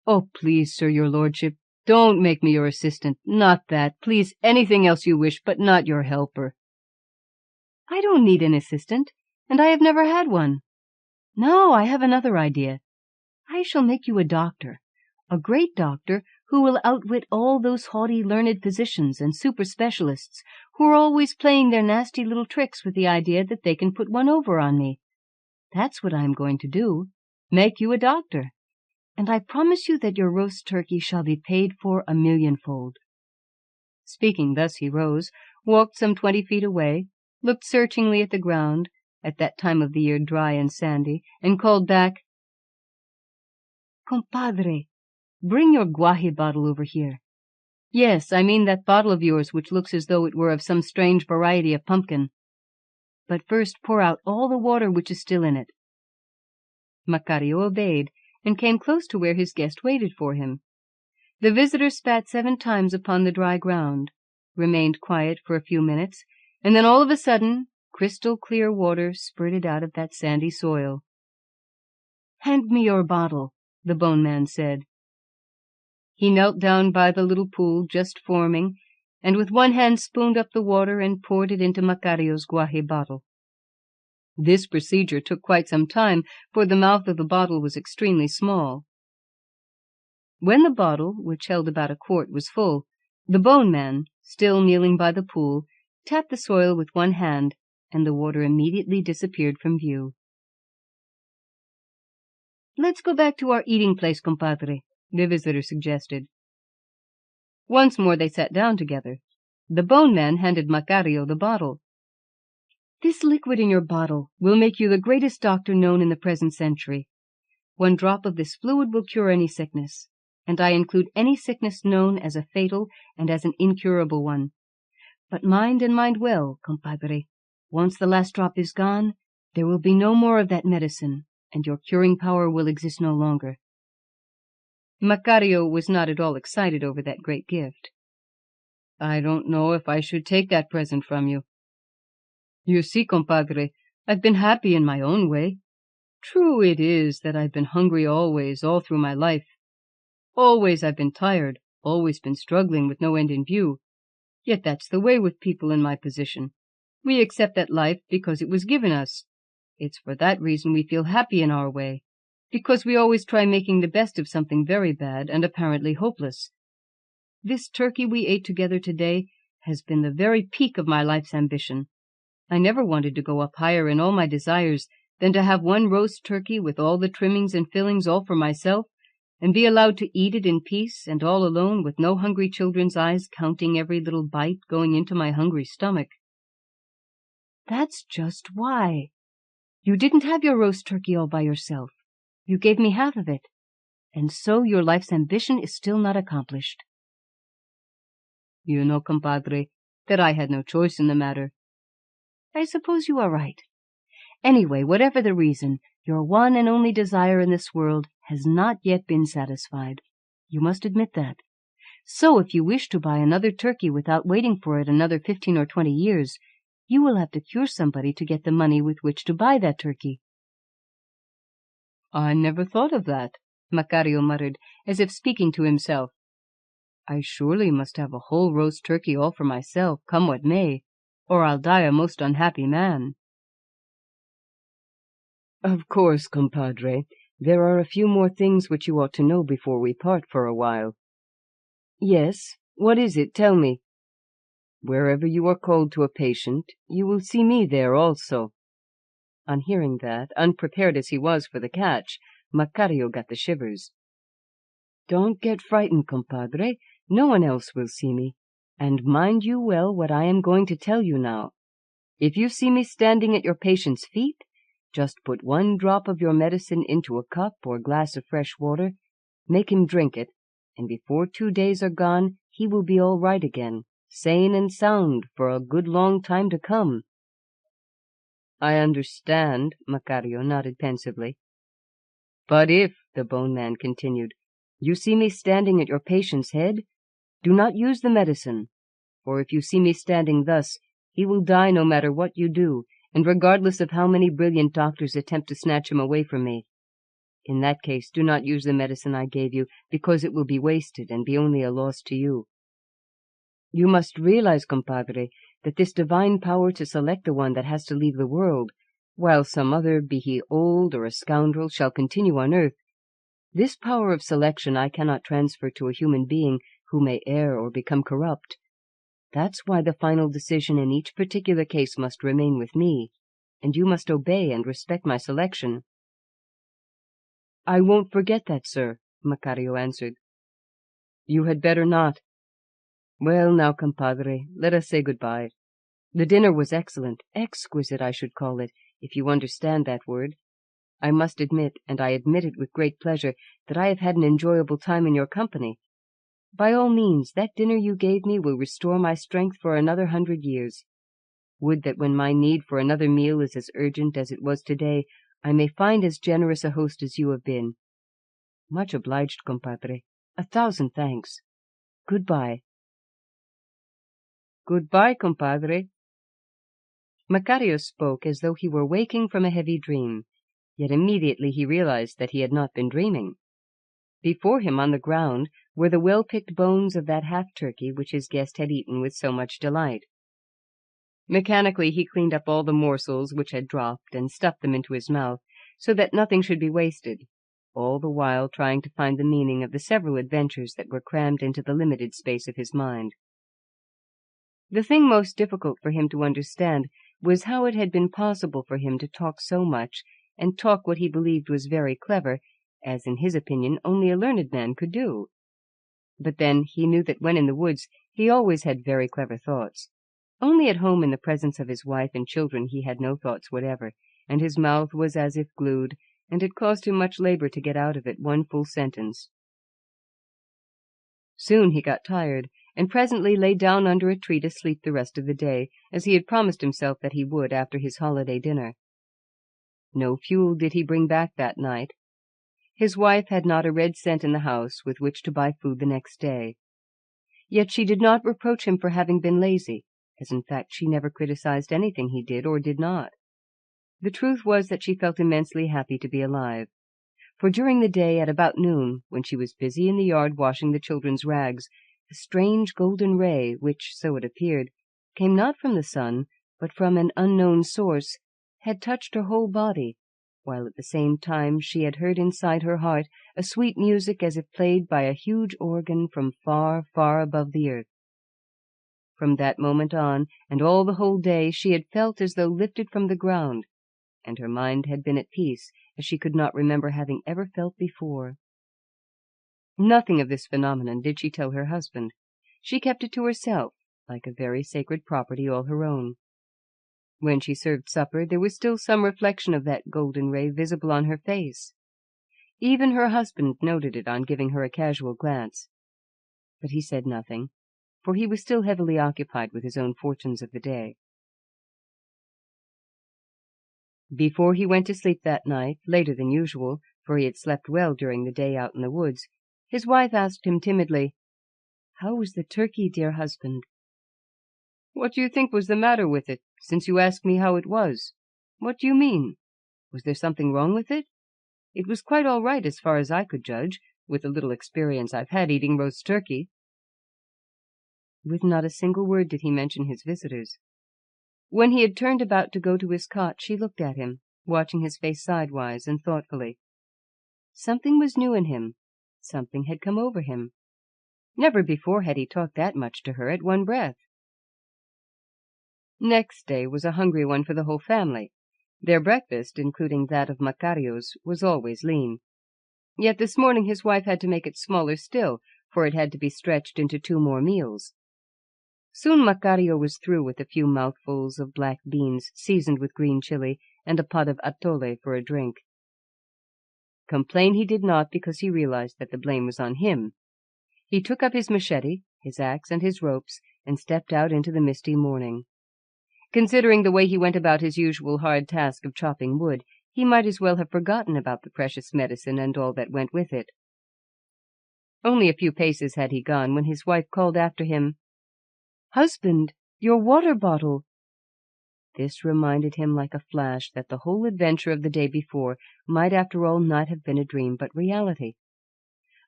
"Oh, please, sir, your lordship, don't make me your assistant. Not that. Please, anything else you wish, but not your helper." "I don't need an assistant, and I have never had one. No, I have another idea. I shall make you a doctor, a great doctor who will outwit all those haughty learned physicians and super-specialists who are always playing their nasty little tricks with the idea that they can put one over on me. That's what I am going to do, make you a doctor, and I promise you that your roast turkey shall be paid for 1,000,000-fold. Speaking thus, he rose, walked some 20 feet away, looked searchingly at the ground, at that time of the year dry and sandy, and called back, "Compadre, bring your guaje bottle over here. Yes, I mean that bottle of yours which looks as though it were of some strange variety of pumpkin. But first pour out all the water which is still in it." Macario obeyed, and came close to where his guest waited for him. The visitor spat 7 times upon the dry ground, remained quiet for a few minutes, and then all of a sudden crystal-clear water spurted out of that sandy soil. "Hand me your bottle," the bone man said. He knelt down by the little pool just forming, and with one hand spooned up the water and poured it into Macario's guaje bottle. This procedure took quite some time, for the mouth of the bottle was extremely small. When the bottle, which held about a quart, was full, the bone man, still kneeling by the pool, tapped the soil with one hand, and the water immediately disappeared from view. "Let's go back to our eating place, compadre," the visitor suggested. Once more they sat down together. The bone man handed Macario the bottle. "This liquid in your bottle will make you the greatest doctor known in the present century. 1 drop of this fluid will cure any sickness, and I include any sickness known as a fatal and as an incurable one. But mind and mind well, compadre. Once the last drop is gone, there will be no more of that medicine, and your curing power will exist no longer." Macario was not at all excited over that great gift. "I don't know if I should take that present from you. You see, compadre, I've been happy in my own way. True it is that I've been hungry always, all through my life. Always I've been tired, always been struggling with no end in view. Yet that's the way with people in my position. We accept that life because it was given us. It's for that reason we feel happy in our way, because we always try making the best of something very bad and apparently hopeless. This turkey we ate together today has been the very peak of my life's ambition. I never wanted to go up higher in all my desires than to have 1 roast turkey with all the trimmings and fillings all for myself, and be allowed to eat it in peace and all alone, with no hungry children's eyes counting every little bite going into my hungry stomach." "That's just why. You didn't have your roast turkey all by yourself. You gave me half of it, and so your life's ambition is still not accomplished." "You know, compadre, that I had no choice in the matter." "I suppose you are right. Anyway, whatever the reason, your one and only desire in this world has not yet been satisfied. You must admit that. So if you wish to buy another turkey without waiting for it another 15 or 20 years, you will have to cure somebody to get the money with which to buy that turkey." "I never thought of that," Macario muttered, as if speaking to himself. "I surely must have a whole roast turkey all for myself, come what may, or I'll die a most unhappy man." "Of course, compadre, there are a few more things which you ought to know before we part for a while." "Yes, what is it? Tell me." "Wherever you are called to a patient, you will see me there also." On hearing that, unprepared as he was for the catch, Macario got the shivers. "Don't get frightened, compadre. No one else will see me. And mind you well what I am going to tell you now. If you see me standing at your patient's feet, just put 1 drop of your medicine into a cup or glass of fresh water, make him drink it, and before 2 days are gone, he will be all right again, sane and sound for a good long time to come." "I understand," Macario nodded pensively. "But if," the bone man continued, "you see me standing at your patient's head, do not use the medicine, for if you see me standing thus, he will die no matter what you do, and regardless of how many brilliant doctors attempt to snatch him away from me. In that case, do not use the medicine I gave you, because it will be wasted and be only a loss to you. You must realize, compadre, that this divine power to select the one that has to leave the world, while some other, be he old or a scoundrel, shall continue on earth, This power of selection I cannot transfer to a human being who may err or become corrupt. That's why the final decision in each particular case must remain with me, and you must obey and respect my selection." "I won't forget that, sir," Macario answered. "You had better not. Well, now, compadre, let us say goodbye. The dinner was excellent, exquisite, I should call it, if you understand that word. I must admit, and I admit it with great pleasure, that I have had an enjoyable time in your company. By all means, that dinner you gave me will restore my strength for another 100 years. Would that when my need for another meal is as urgent as it was today, I may find as generous a host as you have been. Much obliged, compadre. 1,000 thanks. Goodbye." "Goodbye, compadre." Macario spoke as though he were waking from a heavy dream, yet immediately he realized that he had not been dreaming. Before him on the ground were the well-picked bones of that half-turkey which his guest had eaten with so much delight. Mechanically he cleaned up all the morsels which had dropped and stuffed them into his mouth, so that nothing should be wasted, all the while trying to find the meaning of the several adventures that were crammed into the limited space of his mind. The thing most difficult for him to understand was how it had been possible for him to talk so much, and talk what he believed was very clever, as in his opinion only a learned man could do. But then he knew that when in the woods he always had very clever thoughts. Only at home in the presence of his wife and children he had no thoughts whatever, and his mouth was as if glued, and it cost him much labor to get out of it one full sentence. Soon he got tired, and presently lay down under a tree to sleep the rest of the day, as he had promised himself that he would after his holiday dinner. No fuel did he bring back that night. His wife had not a red cent in the house with which to buy food the next day. Yet she did not reproach him for having been lazy, as in fact she never criticized anything he did or did not. The truth was that she felt immensely happy to be alive, for during the day at about noon, when she was busy in the yard washing the children's rags, a strange golden ray, which, so it appeared, came not from the sun, but from an unknown source, had touched her whole body, while at the same time she had heard inside her heart a sweet music as if played by a huge organ from far, far above the earth. From that moment on, and all the whole day, she had felt as though lifted from the ground, and her mind had been at peace, as she could not remember having ever felt before. Nothing of this phenomenon did she tell her husband. She kept it to herself, like a very sacred property all her own. When she served supper, there was still some reflection of that golden ray visible on her face. Even her husband noted it on giving her a casual glance. But he said nothing, for he was still heavily occupied with his own fortunes of the day. Before he went to sleep that night, later than usual, for he had slept well during the day out in the woods, his wife asked him timidly, "How was the turkey, dear husband?" "What do you think was the matter with it, since you ask me how it was? What do you mean? Was there something wrong with it? It was quite all right as far as I could judge, with the little experience I've had eating roast turkey." With not a single word did he mention his visitors. When he had turned about to go to his cot, she looked at him, watching his face sidewise and thoughtfully. Something was new in him. Something had come over him. Never before had he talked that much to her at one breath. Next day was a hungry one for the whole family. Their breakfast, including that of Macario's, was always lean. Yet this morning his wife had to make it smaller still, for it had to be stretched into 2 more meals. Soon Macario was through with a few mouthfuls of black beans seasoned with green chili, and a pot of atole for a drink. Complain he did not, because he realized that the blame was on him. He took up his machete, his axe, and his ropes, and stepped out into the misty morning. Considering the way he went about his usual hard task of chopping wood, he might as well have forgotten about the precious medicine and all that went with it. Only a few paces had he gone when his wife called after him, "Husband, your water bottle!" This reminded him like a flash that the whole adventure of the day before might after all not have been a dream but reality.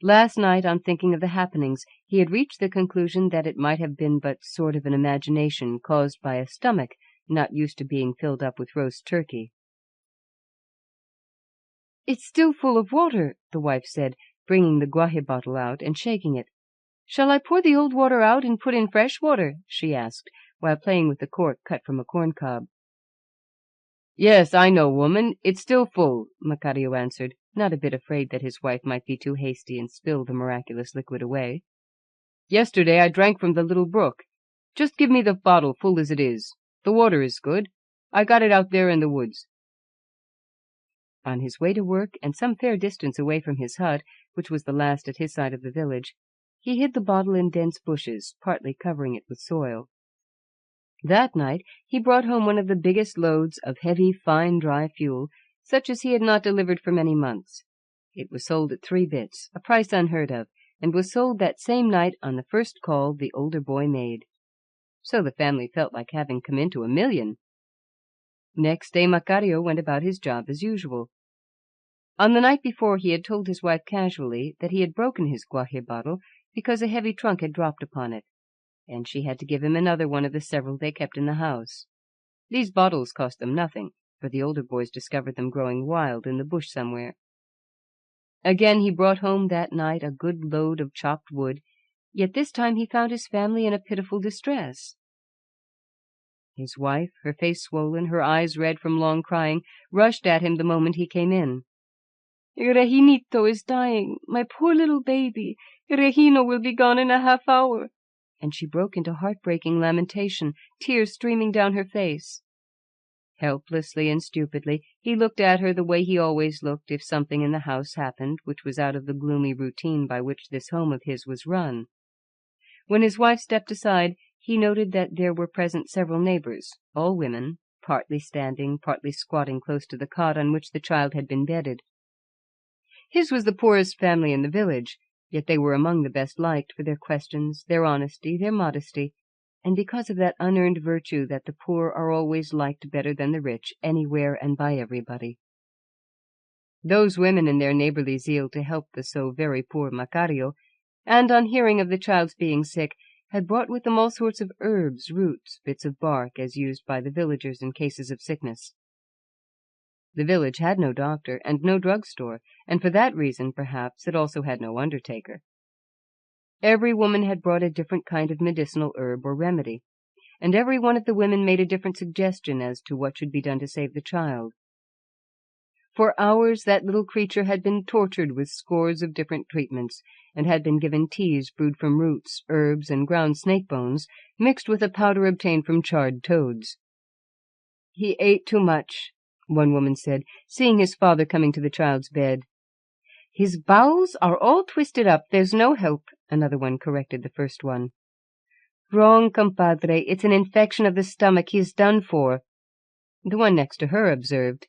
Last night, on thinking of the happenings, he had reached the conclusion that it might have been but sort of an imagination caused by a stomach not used to being filled up with roast turkey. "It's still full of water," the wife said, bringing the guaje bottle out and shaking it. "Shall I pour the old water out and put in fresh water?" she asked, while playing with the cork cut from a corn cob. "Yes, I know, woman. It's still full," Macario answered, not a bit afraid that his wife might be too hasty and spill the miraculous liquid away. "Yesterday I drank from the little brook. Just give me the bottle full as it is. The water is good. I got it out there in the woods." On his way to work, and some fair distance away from his hut, which was the last at his side of the village, he hid the bottle in dense bushes, partly covering it with soil. That night he brought home one of the biggest loads of heavy, fine, dry fuel, such as he had not delivered for many months. It was sold at 3 bits, a price unheard of, and was sold that same night on the first call the older boy made. So the family felt like having come into $1 million. Next day Macario went about his job as usual. On the night before he had told his wife casually that he had broken his guaje bottle because a heavy trunk had dropped upon it, and she had to give him another one of the several they kept in the house. These bottles cost them nothing, for the older boys discovered them growing wild in the bush somewhere. Again he brought home that night a good load of chopped wood, yet this time he found his family in a pitiful distress. His wife, her face swollen, her eyes red from long crying, rushed at him the moment he came in. "Reginito is dying, my poor little baby. Regino will be gone in a half-hour." And she broke into heartbreaking lamentation, tears streaming down her face. Helplessly and stupidly, he looked at her the way he always looked if something in the house happened which was out of the gloomy routine by which this home of his was run. When his wife stepped aside, he noted that there were present several neighbors, all women, partly standing, partly squatting close to the cot on which the child had been bedded. His was the poorest family in the village, yet they were among the best liked for their questions, their honesty, their modesty, and because of that unearned virtue that the poor are always liked better than the rich, anywhere and by everybody. Those women in their neighborly zeal to help the so very poor Macario, and on hearing of the child's being sick, had brought with them all sorts of herbs, roots, bits of bark, as used by the villagers in cases of sickness. The village had no doctor and no drug-store, and for that reason, perhaps, it also had no undertaker. Every woman had brought a different kind of medicinal herb or remedy, and every one of the women made a different suggestion as to what should be done to save the child. For hours that little creature had been tortured with scores of different treatments, and had been given teas brewed from roots, herbs, and ground snake bones, mixed with a powder obtained from charred toads. "He ate too much," one woman said, seeing his father coming to the child's bed. "His bowels are all twisted up, there's no help," another one corrected the first one. "Wrong, compadre, it's an infection of the stomach, he is done for." The one next to her observed,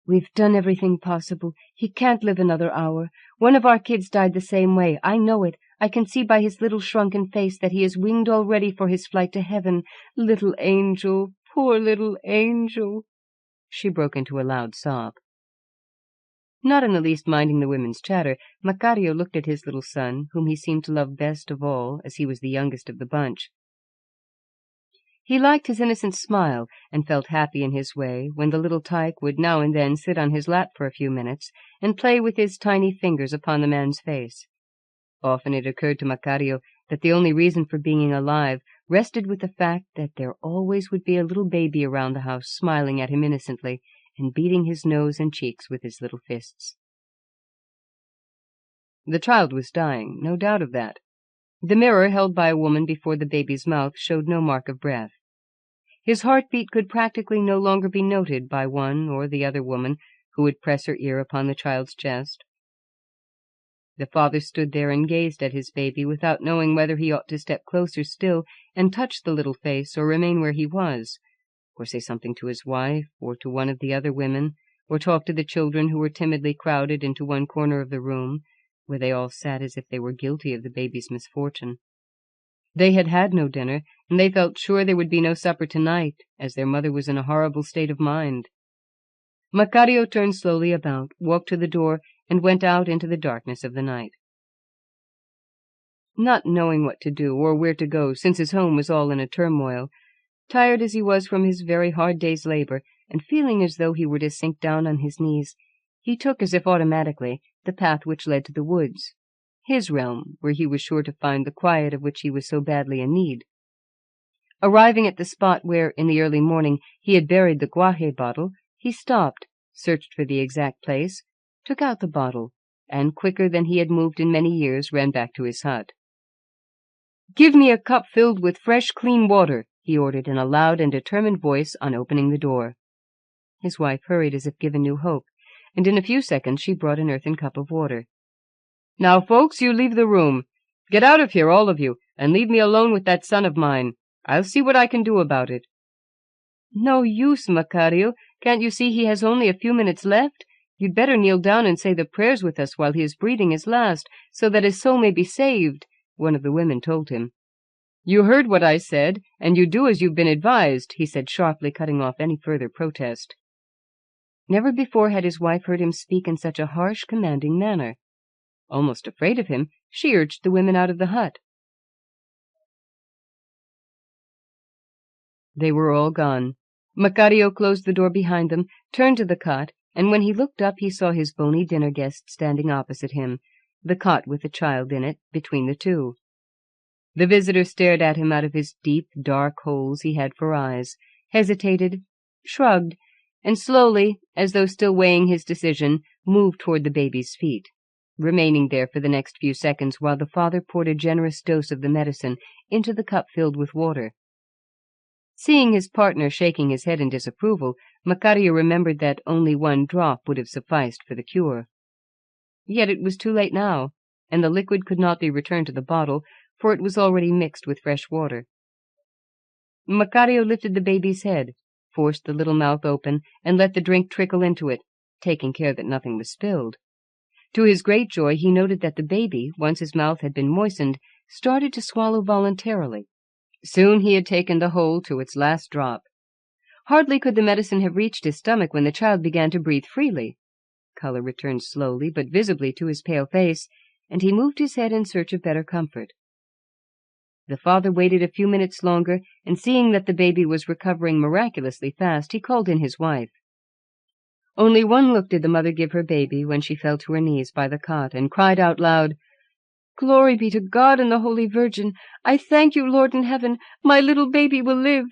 "We've done everything possible. He can't live another hour. One of our kids died the same way. I know it. I can see by his little shrunken face that he is winged already for his flight to heaven. Little angel, poor little angel." She broke into a loud sob. Not in the least minding the women's chatter, Macario looked at his little son, whom he seemed to love best of all, as he was the youngest of the bunch. He liked his innocent smile, and felt happy in his way when the little tyke would now and then sit on his lap for a few minutes and play with his tiny fingers upon the man's face. Often it occurred to Macario that the only reason for being alive rested with the fact that there always would be a little baby around the house smiling at him innocently and beating his nose and cheeks with his little fists. The child was dying, no doubt of that. The mirror held by a woman before the baby's mouth showed no mark of breath. His heartbeat could practically no longer be noted by one or the other woman who would press her ear upon the child's chest. The father stood there and gazed at his baby without knowing whether he ought to step closer still and touch the little face or remain where he was, or say something to his wife or to one of the other women, or talk to the children who were timidly crowded into one corner of the room, where they all sat as if they were guilty of the baby's misfortune. They had had no dinner, and they felt sure there would be no supper tonight, as their mother was in a horrible state of mind. Macario turned slowly about, walked to the door, and went out into the darkness of the night. Not knowing what to do or where to go, since his home was all in a turmoil, tired as he was from his very hard day's labor, and feeling as though he were to sink down on his knees, he took, as if automatically, the path which led to the woods, his realm, where he was sure to find the quiet of which he was so badly in need. Arriving at the spot where, in the early morning, he had buried the guaje bottle, he stopped, searched for the exact place, took out the bottle, and, quicker than he had moved in many years, ran back to his hut. "Give me a cup filled with fresh, clean water," he ordered in a loud and determined voice on opening the door. His wife hurried as if given new hope, and in a few seconds she brought an earthen cup of water. "Now, folks, you leave the room. Get out of here, all of you, and leave me alone with that son of mine. I'll see what I can do about it." "No use, Macario. Can't you see he has only a few minutes left? You'd better kneel down and say the prayers with us while he is breathing his last, so that his soul may be saved," one of the women told him. "You heard what I said, and you do as you've been advised," he said sharply, cutting off any further protest. Never before had his wife heard him speak in such a harsh, commanding manner. Almost afraid of him, she urged the women out of the hut. They were all gone. Macario closed the door behind them, turned to the cot, and when he looked up he saw his bony dinner guest standing opposite him, the cot with the child in it, between the two. The visitor stared at him out of his deep, dark holes he had for eyes, hesitated, shrugged, and slowly, as though still weighing his decision, moved toward the baby's feet, remaining there for the next few seconds while the father poured a generous dose of the medicine into the cup filled with water. Seeing his partner shaking his head in disapproval, Macario remembered that only one drop would have sufficed for the cure. Yet it was too late now, and the liquid could not be returned to the bottle, for it was already mixed with fresh water. Macario lifted the baby's head, forced the little mouth open, and let the drink trickle into it, taking care that nothing was spilled. To his great joy, he noted that the baby, once his mouth had been moistened, started to swallow voluntarily. Soon he had taken the whole to its last drop. Hardly could the medicine have reached his stomach when the child began to breathe freely. Color returned slowly but visibly to his pale face, and he moved his head in search of better comfort. The father waited a few minutes longer, and seeing that the baby was recovering miraculously fast, he called in his wife. Only one look did the mother give her baby when she fell to her knees by the cot and cried out loud, "Glory be to God and the Holy Virgin! I thank you, Lord in heaven! My little baby will live!"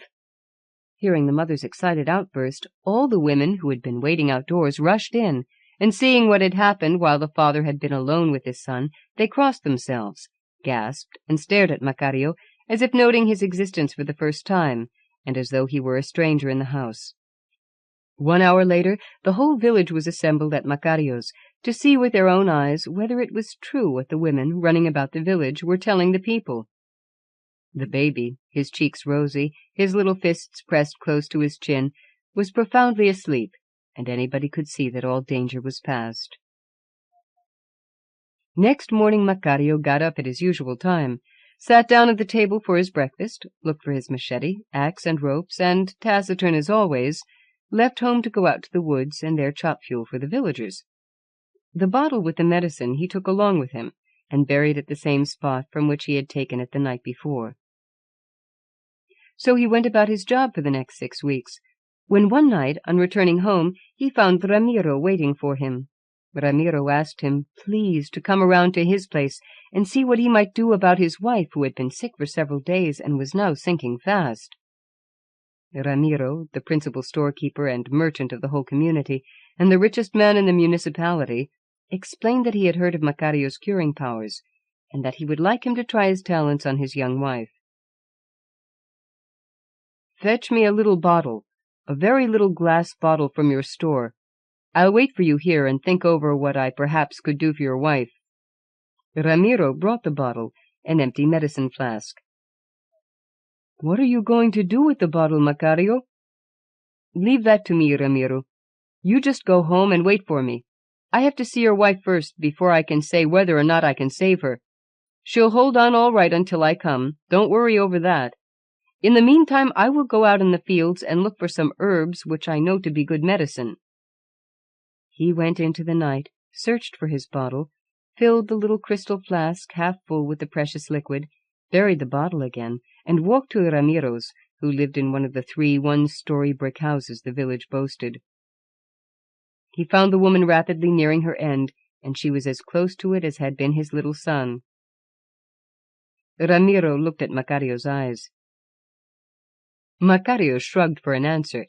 Hearing the mother's excited outburst, all the women who had been waiting outdoors rushed in, and seeing what had happened while the father had been alone with his son, they crossed themselves, gasped, and stared at Macario, as if noting his existence for the first time, and as though he were a stranger in the house. 1 hour later, the whole village was assembled at Macario's, to see with their own eyes whether it was true what the women running about the village were telling the people. The baby, his cheeks rosy, his little fists pressed close to his chin, was profoundly asleep, and anybody could see that all danger was past. Next morning Macario got up at his usual time, sat down at the table for his breakfast, looked for his machete, axe, and ropes, and, taciturn as always, left home to go out to the woods and there chop fuel for the villagers. The bottle with the medicine he took along with him, and buried at the same spot from which he had taken it the night before. So he went about his job for the next 6 weeks, when one night, on returning home, he found Ramiro waiting for him. Ramiro asked him, please, to come around to his place and see what he might do about his wife, who had been sick for several days and was now sinking fast. Ramiro, the principal storekeeper and merchant of the whole community, and the richest man in the municipality, explained that he had heard of Macario's curing powers, and that he would like him to try his talents on his young wife. "Fetch me a little bottle, a very little glass bottle from your store. I'll wait for you here and think over what I perhaps could do for your wife." Ramiro brought the bottle, an empty medicine flask. "What are you going to do with the bottle, Macario?" "Leave that to me, Ramiro. You just go home and wait for me. I have to see your wife first before I can say whether or not I can save her. She'll hold on all right until I come. Don't worry over that. In the meantime, I will go out in the fields and look for some herbs which I know to be good medicine." He went into the night, searched for his bottle, filled the little crystal flask half full with the precious liquid, buried the bottle again, and walked to Ramiro's, who lived in one of the 3 one-story brick houses the village boasted. He found the woman rapidly nearing her end, and she was as close to it as had been his little son. Ramiro looked at Macario's eyes. Macario shrugged for an answer.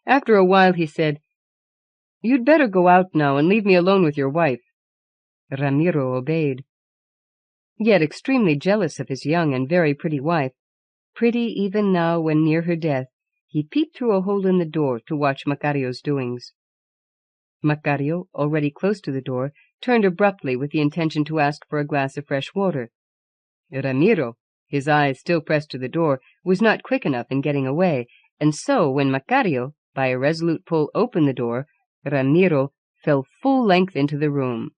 After a while he said, "You'd better go out now and leave me alone with your wife." Ramiro obeyed. Yet extremely jealous of his young and very pretty wife, pretty even now when near her death, he peeped through a hole in the door to watch Macario's doings. Macario, already close to the door, turned abruptly with the intention to ask for a glass of fresh water. Ramiro, his eyes still pressed to the door, was not quick enough in getting away, and so when Macario, by a resolute pull, opened the door, Ramiro fell full length into the room.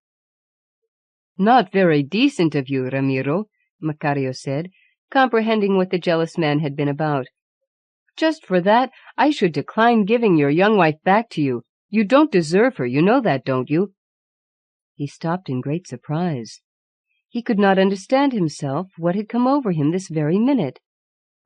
"Not very decent of you, Ramiro," Macario said, comprehending what the jealous man had been about. "Just for that, I should decline giving your young wife back to you. You don't deserve her, you know that, don't you?" He stopped in great surprise. He could not understand himself what had come over him this very minute.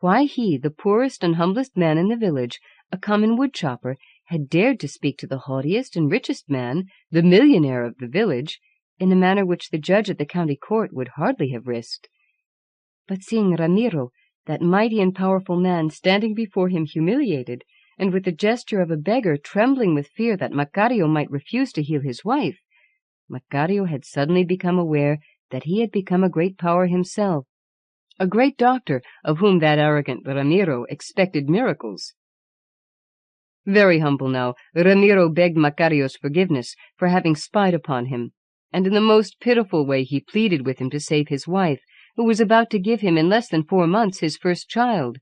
Why he, the poorest and humblest man in the village, a common woodchopper, had dared to speak to the haughtiest and richest man, the millionaire of the village, in a manner which the judge at the county court would hardly have risked. But seeing Ramiro, that mighty and powerful man, standing before him humiliated, and with the gesture of a beggar trembling with fear that Macario might refuse to heal his wife, Macario had suddenly become aware that he had become a great power himself, a great doctor of whom that arrogant Ramiro expected miracles. Very humble now, Ramiro begged Macario's forgiveness for having spied upon him, and in the most pitiful way he pleaded with him to save his wife, who was about to give him in less than 4 months his first child.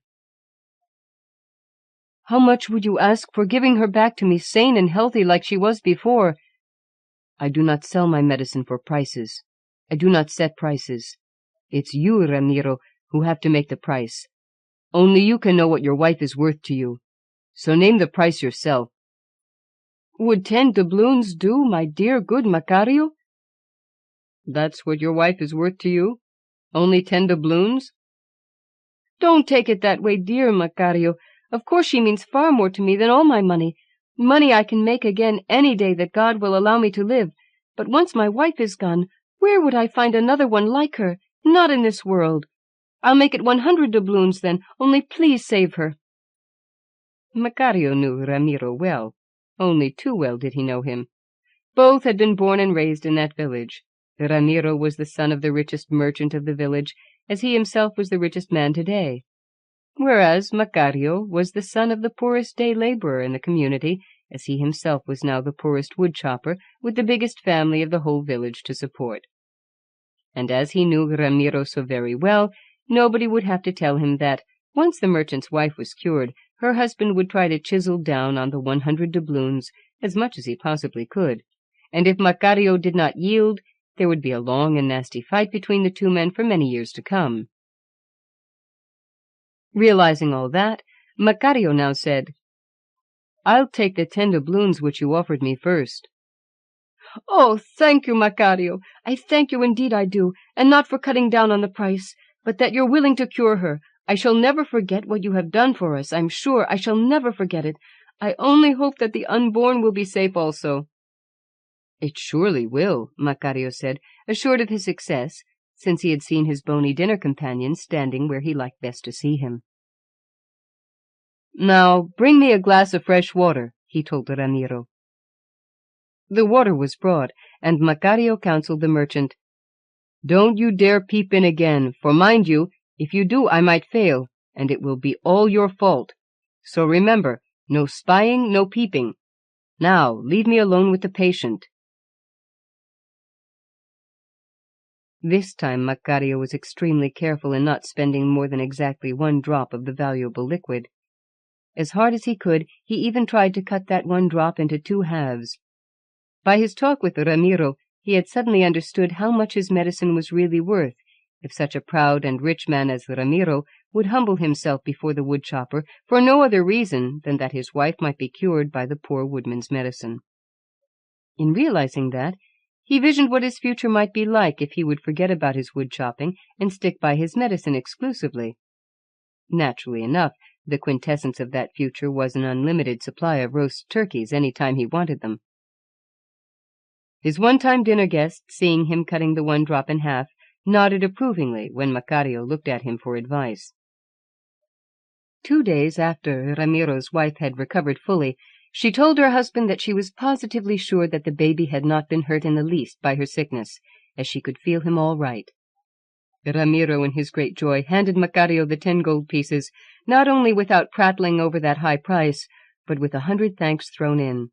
"How much would you ask for giving her back to me sane and healthy like she was before?" "I do not sell my medicine for prices. I do not set prices. It's you, Ramiro, who have to make the price. Only you can know what your wife is worth to you. So name the price yourself." "Would 10 doubloons do, my dear good Macario?" "That's what your wife is worth to you? Only 10 doubloons?" "Don't take it that way, dear Macario. Of course she means far more to me than all my money. Money I can make again any day that God will allow me to live. But once my wife is gone, where would I find another one like her? Not in this world. I'll make it 100 doubloons then, only please save her." Macario knew Ramiro well. Only too well did he know him. Both had been born and raised in that village. Ramiro was the son of the richest merchant of the village, as he himself was the richest man today, whereas Macario was the son of the poorest day laborer in the community, as he himself was now the poorest woodchopper, with the biggest family of the whole village to support. And as he knew Ramiro so very well, nobody would have to tell him that, once the merchant's wife was cured, her husband would try to chisel down on the 100 doubloons as much as he possibly could, and if Macario did not yield, there would be a long and nasty fight between the two men for many years to come. Realizing all that, Macario now said, "I'll take the 10 doubloons which you offered me first." "Oh, thank you, Macario. I thank you, indeed I do, and not for cutting down on the price, but that you're willing to cure her. I shall never forget what you have done for us, I'm sure. I shall never forget it. I only hope that the unborn will be safe also." "It surely will," Macario said, assured of his success, since he had seen his bony dinner companion standing where he liked best to see him. "Now, bring me a glass of fresh water," he told Ramiro. The water was brought, and Macario counseled the merchant, "Don't you dare peep in again, for mind you, if you do I might fail, and it will be all your fault. So remember, no spying, no peeping. Now, leave me alone with the patient." This time Macario was extremely careful in not spending more than exactly 1 drop of the valuable liquid. As hard as he could, he even tried to cut that 1 drop into 2 halves. By his talk with Ramiro, he had suddenly understood how much his medicine was really worth, if such a proud and rich man as Ramiro would humble himself before the woodchopper for no other reason than that his wife might be cured by the poor woodman's medicine. In realizing that, he visioned what his future might be like if he would forget about his wood-chopping and stick by his medicine exclusively. Naturally enough, the quintessence of that future was an unlimited supply of roast turkeys any time he wanted them. His one-time dinner guest, seeing him cutting the one drop in half, nodded approvingly when Macario looked at him for advice. 2 days after Ramiro's wife had recovered fully, she told her husband that she was positively sure that the baby had not been hurt in the least by her sickness, as she could feel him all right. Ramiro, in his great joy, handed Macario the 10 gold pieces, not only without prattling over that high price, but with 100 thanks thrown in.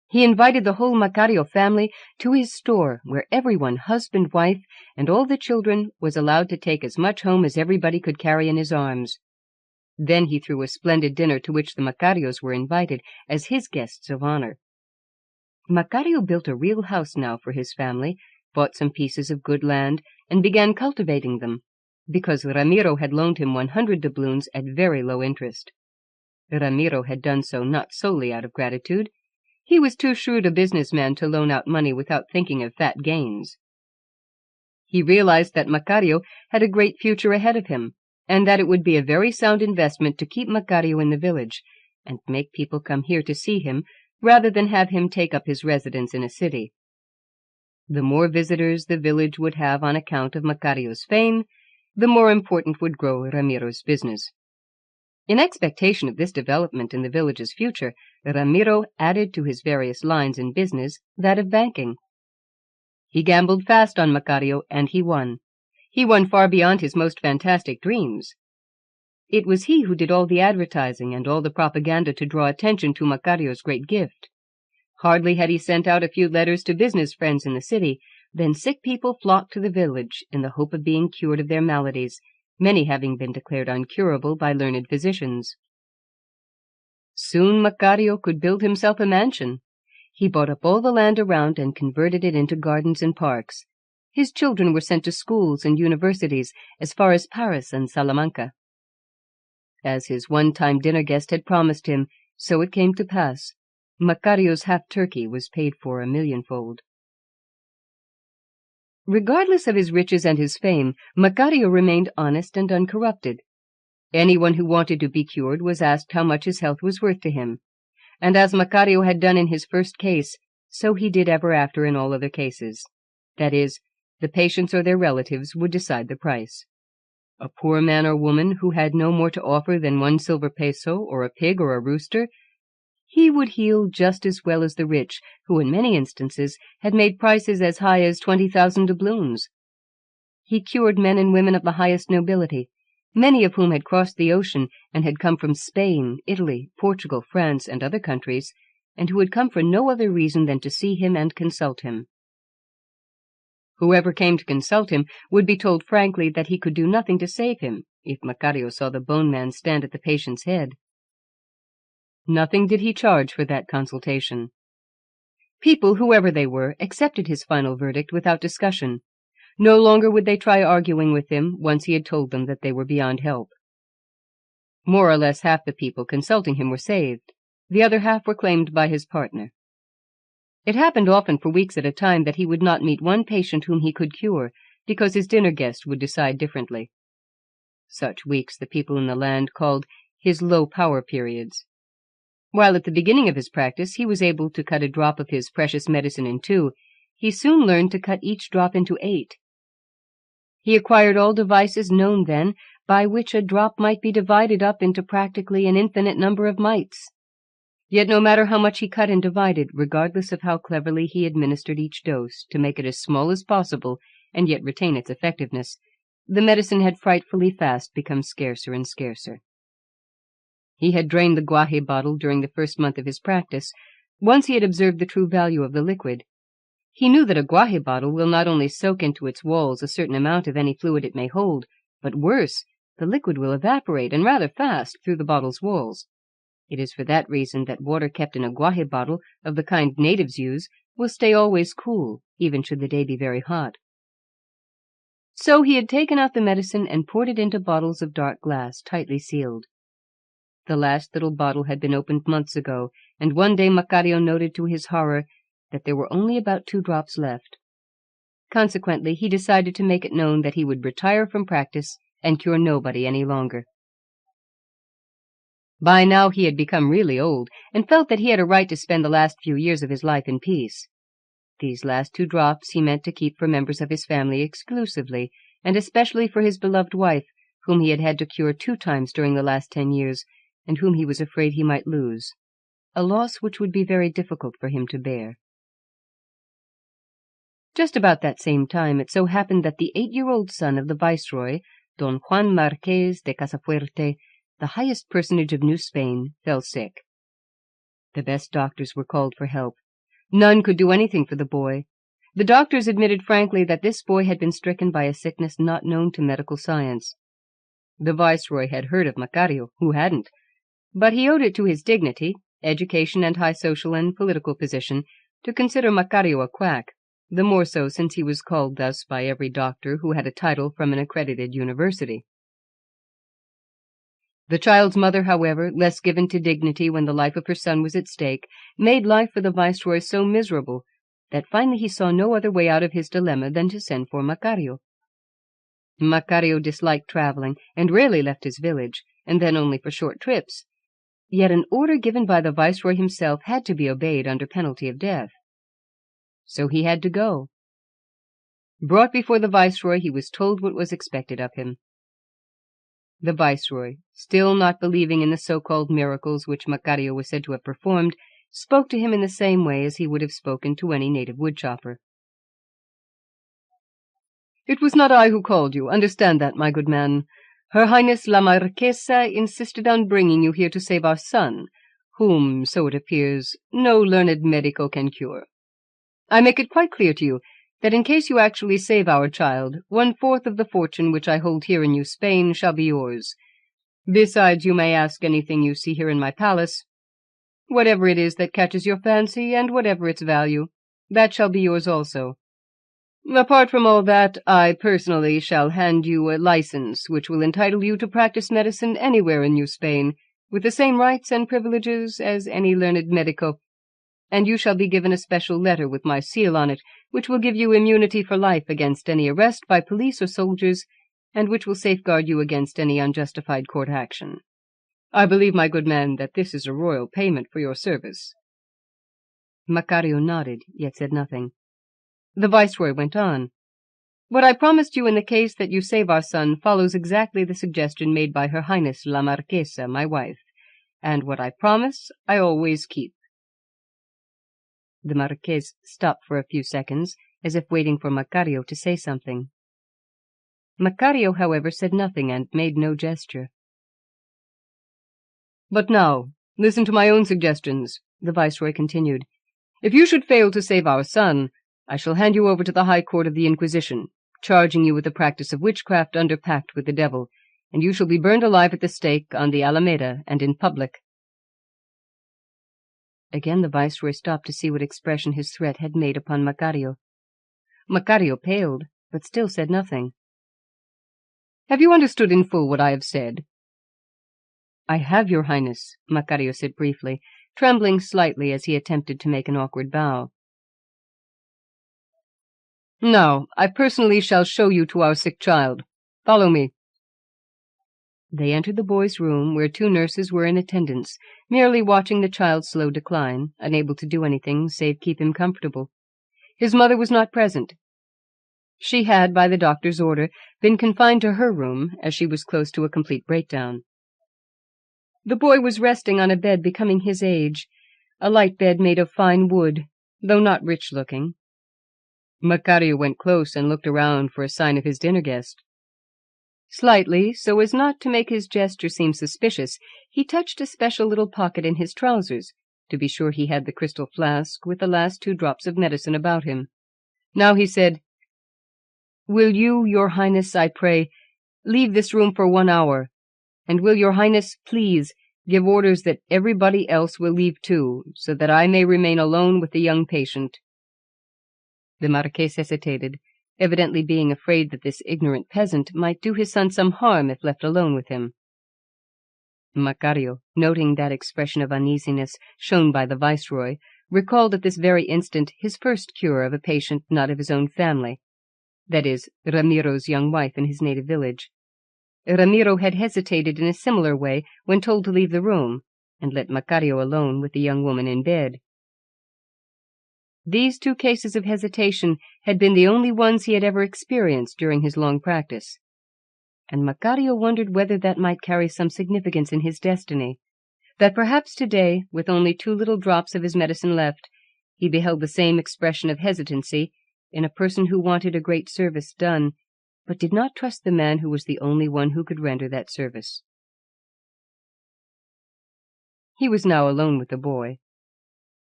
He invited the whole Macario family to his store, where everyone, husband, wife, and all the children, was allowed to take as much home as everybody could carry in his arms. Then he threw a splendid dinner to which the Macarios were invited as his guests of honor. Macario built a real house now for his family, bought some pieces of good land, and began cultivating them, because Ramiro had loaned him 100 doubloons at very low interest. Ramiro had done so not solely out of gratitude. He was too shrewd a businessman to loan out money without thinking of fat gains. He realized that Macario had a great future ahead of him, and that it would be a very sound investment to keep Macario in the village, and make people come here to see him, rather than have him take up his residence in a city. The more visitors the village would have on account of Macario's fame, the more important would grow Ramiro's business. In expectation of this development in the village's future, Ramiro added to his various lines in business that of banking. He gambled fast on Macario, and he won. He won far beyond his most fantastic dreams. It was he who did all the advertising and all the propaganda to draw attention to Macario's great gift. Hardly had he sent out a few letters to business friends in the city, than sick people flocked to the village in the hope of being cured of their maladies, many having been declared uncurable by learned physicians. Soon Macario could build himself a mansion. He bought up all the land around and converted it into gardens and parks. His children were sent to schools and universities as far as Paris and Salamanca. As his one-time dinner guest had promised him, so it came to pass. Macario's half-turkey was paid for 1,000,000-fold. Regardless of his riches and his fame, Macario remained honest and uncorrupted. Anyone who wanted to be cured was asked how much his health was worth to him, and as Macario had done in his first case, so he did ever after in all other cases. That is, the patients or their relatives would decide the price. A poor man or woman who had no more to offer than 1 silver peso or a pig or a rooster, he would heal just as well as the rich, who in many instances had made prices as high as 20,000 doubloons. He cured men and women of the highest nobility, many of whom had crossed the ocean and had come from Spain, Italy, Portugal, France, and other countries, and who had come for no other reason than to see him and consult him. Whoever came to consult him would be told frankly that he could do nothing to save him if Macario saw the bone man stand at the patient's head. Nothing did he charge for that consultation. People, whoever they were, accepted his final verdict without discussion. No longer would they try arguing with him once he had told them that they were beyond help. More or less half the people consulting him were saved. The other half were claimed by his partner. It happened often for weeks at a time that he would not meet one patient whom he could cure, because his dinner guest would decide differently. Such weeks the people in the land called his low-power periods. While at the beginning of his practice he was able to cut a drop of his precious medicine in 2, he soon learned to cut each drop into 8. He acquired all devices known then by which a drop might be divided up into practically an infinite number of mites. Yet no matter how much he cut and divided, regardless of how cleverly he administered each dose to make it as small as possible and yet retain its effectiveness, the medicine had frightfully fast become scarcer and scarcer. He had drained the guaje bottle during the first month of his practice. Once he had observed the true value of the liquid. He knew that a guaje bottle will not only soak into its walls a certain amount of any fluid it may hold, but worse, the liquid will evaporate, and rather fast, through the bottle's walls. It is for that reason that water kept in a guaje bottle, of the kind natives use, will stay always cool, even should the day be very hot. So he had taken out the medicine and poured it into bottles of dark glass, tightly sealed. The last little bottle had been opened months ago, and one day Macario noted to his horror that there were only about 2 drops left. Consequently, he decided to make it known that he would retire from practice and cure nobody any longer. By now he had become really old, and felt that he had a right to spend the last few years of his life in peace. These last 2 drops he meant to keep for members of his family exclusively, and especially for his beloved wife, whom he had had to cure 2 times during the last 10 years, and whom he was afraid he might lose, a loss which would be very difficult for him to bear. Just about that same time it so happened that the 8-year-old son of the Viceroy, Don Juan Marquez de Casafuerte, the highest personage of New Spain, fell sick. The best doctors were called for help. None could do anything for the boy. The doctors admitted frankly that this boy had been stricken by a sickness not known to medical science. The Viceroy had heard of Macario, who hadn't, but he owed it to his dignity, education, and high social and political position to consider Macario a quack, the more so since he was called thus by every doctor who had a title from an accredited university. The child's mother, however, less given to dignity when the life of her son was at stake, made life for the Viceroy so miserable that finally he saw no other way out of his dilemma than to send for Macario. Macario disliked traveling, and rarely left his village, and then only for short trips. Yet an order given by the Viceroy himself had to be obeyed under penalty of death. So he had to go. Brought before the Viceroy, he was told what was expected of him. The Viceroy, still not believing in the so-called miracles which Macario was said to have performed, spoke to him in the same way as he would have spoken to any native woodchopper. "It was not I who called you, understand that, my good man. Her Highness la Marquesa insisted on bringing you here to save our son, whom, so it appears, no learned medico can cure. I make it quite clear to you that in case you actually save our child, 1/4 of the fortune which I hold here in New Spain shall be yours. Besides, you may ask anything you see here in my palace. Whatever it is that catches your fancy, and whatever its value, that shall be yours also. Apart from all that, I personally shall hand you a license which will entitle you to practice medicine anywhere in New Spain, with the same rights and privileges as any learned medico, and you shall be given a special letter with my seal on it, which will give you immunity for life against any arrest by police or soldiers, and which will safeguard you against any unjustified court action. I believe, my good man, that this is a royal payment for your service." Macario nodded, yet said nothing. The Viceroy went on. "What I promised you in the case that you save our son follows exactly the suggestion made by Her Highness la Marquesa, my wife, and what I promise I always keep." The Marqués stopped for a few seconds, as if waiting for Macario to say something. Macario, however, said nothing and made no gesture. "But now, listen to my own suggestions," the Viceroy continued. "If you should fail to save our son, I shall hand you over to the High Court of the Inquisition, charging you with the practice of witchcraft under pact with the devil, and you shall be burned alive at the stake on the Alameda and in public." Again the Viceroy stopped to see what expression his threat had made upon Macario. Macario paled, but still said nothing. "Have you understood in full what I have said?" "I have, your Highness," Macario said briefly, trembling slightly as he attempted to make an awkward bow. "Now, I personally shall show you to our sick child. Follow me." They entered the boy's room, where 2 nurses were in attendance, merely watching the child's slow decline, unable to do anything save keep him comfortable. His mother was not present. She had, by the doctor's order, been confined to her room, as she was close to a complete breakdown. The boy was resting on a bed becoming his age, a light bed made of fine wood, though not rich-looking. Macario went close and looked around for a sign of his dinner guest. Slightly, so as not to make his gesture seem suspicious, he touched a special little pocket in his trousers, to be sure he had the crystal flask with the last 2 drops of medicine about him. Now he said, "Will you, your Highness, I pray, leave this room for 1 hour, and will your Highness, please, give orders that everybody else will leave too, so that I may remain alone with the young patient." The Marqués hesitated, evidently being afraid that this ignorant peasant might do his son some harm if left alone with him. Macario, noting that expression of uneasiness shown by the Viceroy, recalled at this very instant his first cure of a patient not of his own family, that is, Ramiro's young wife in his native village. Ramiro had hesitated in a similar way when told to leave the room, and let Macario alone with the young woman in bed. These 2 cases of hesitation had been the only ones he had ever experienced during his long practice, and Macario wondered whether that might carry some significance in his destiny, that perhaps today, with only 2 little drops of his medicine left, he beheld the same expression of hesitancy in a person who wanted a great service done, but did not trust the man who was the only one who could render that service. He was now alone with the boy,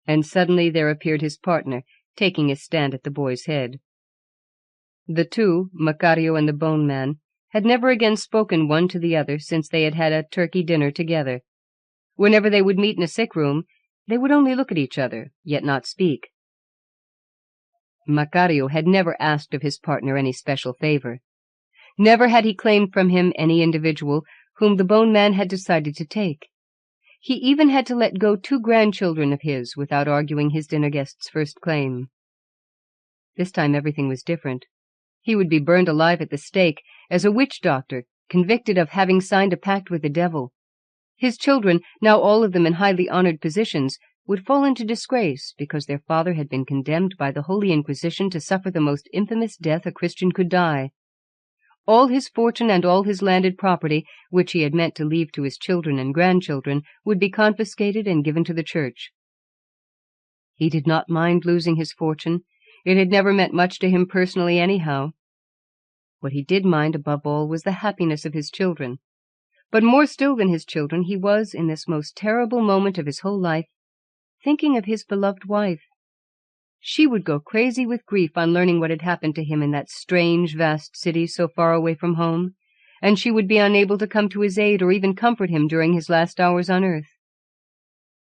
and suddenly there appeared his partner, taking his stand at the boy's head. The 2, Macario and the bone man, had never again spoken one to the other since they had had a turkey dinner together. Whenever they would meet in a sick room, they would only look at each other, yet not speak. Macario had never asked of his partner any special favor. Never had he claimed from him any individual whom the bone man had decided to take. He even had to let go 2 grandchildren of his without arguing his dinner guest's first claim. This time everything was different. He would be burned alive at the stake as a witch doctor, convicted of having signed a pact with the devil. His children, now all of them in highly honored positions, would fall into disgrace because their father had been condemned by the Holy Inquisition to suffer the most infamous death a Christian could die. All his fortune and all his landed property, which he had meant to leave to his children and grandchildren, would be confiscated and given to the church. He did not mind losing his fortune. It had never meant much to him personally anyhow. What he did mind above all was the happiness of his children. But more still than his children, he was, in this most terrible moment of his whole life, thinking of his beloved wife. She would go crazy with grief on learning what had happened to him in that strange, vast city so far away from home, and she would be unable to come to his aid or even comfort him during his last hours on earth.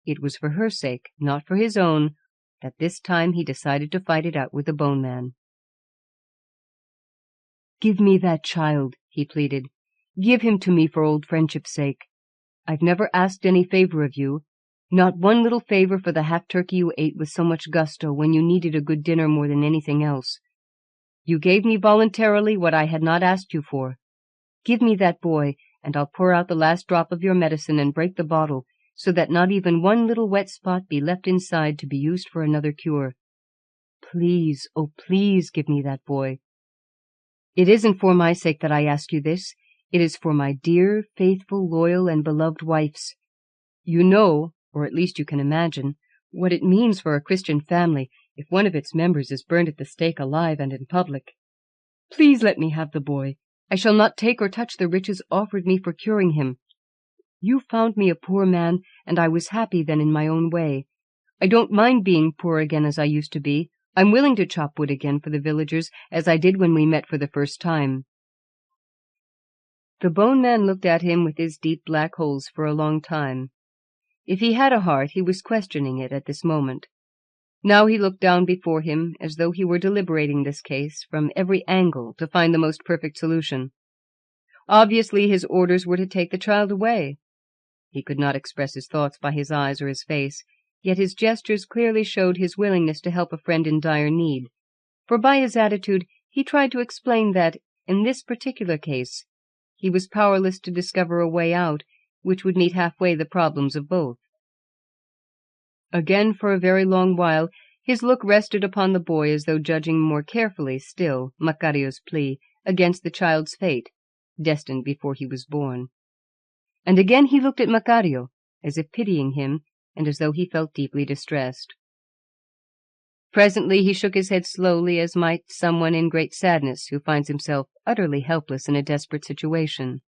It was for her sake, not for his own, that this time he decided to fight it out with the bone man. "Give me that child," he pleaded. "Give him to me for old friendship's sake. I've never asked any favor of you, not one little favor for the half-turkey you ate with so much gusto when you needed a good dinner more than anything else. You gave me voluntarily what I had not asked you for. Give me that boy, and I'll pour out the last drop of your medicine and break the bottle, so that not even one little wet spot be left inside to be used for another cure. Please, oh please give me that boy. It isn't for my sake that I ask you this. It is for my dear, faithful, loyal, and beloved wife's. You know, or at least you can imagine, what it means for a Christian family if one of its members is burned at the stake alive and in public. Please let me have the boy. I shall not take or touch the riches offered me for curing him. You found me a poor man, and I was happy then in my own way. I don't mind being poor again as I used to be. I'm willing to chop wood again for the villagers, as I did when we met for the first time." The bone man looked at him with his deep black holes for a long time. If he had a heart, he was questioning it at this moment. Now he looked down before him as though he were deliberating this case from every angle to find the most perfect solution. Obviously his orders were to take the child away. He could not express his thoughts by his eyes or his face, yet his gestures clearly showed his willingness to help a friend in dire need, for by his attitude he tried to explain that, in this particular case, he was powerless to discover a way out which would meet halfway the problems of both. Again, for a very long while, his look rested upon the boy as though judging more carefully still Macario's plea against the child's fate, destined before he was born. And again he looked at Macario, as if pitying him, and as though he felt deeply distressed. Presently he shook his head slowly, as might someone in great sadness who finds himself utterly helpless in a desperate situation.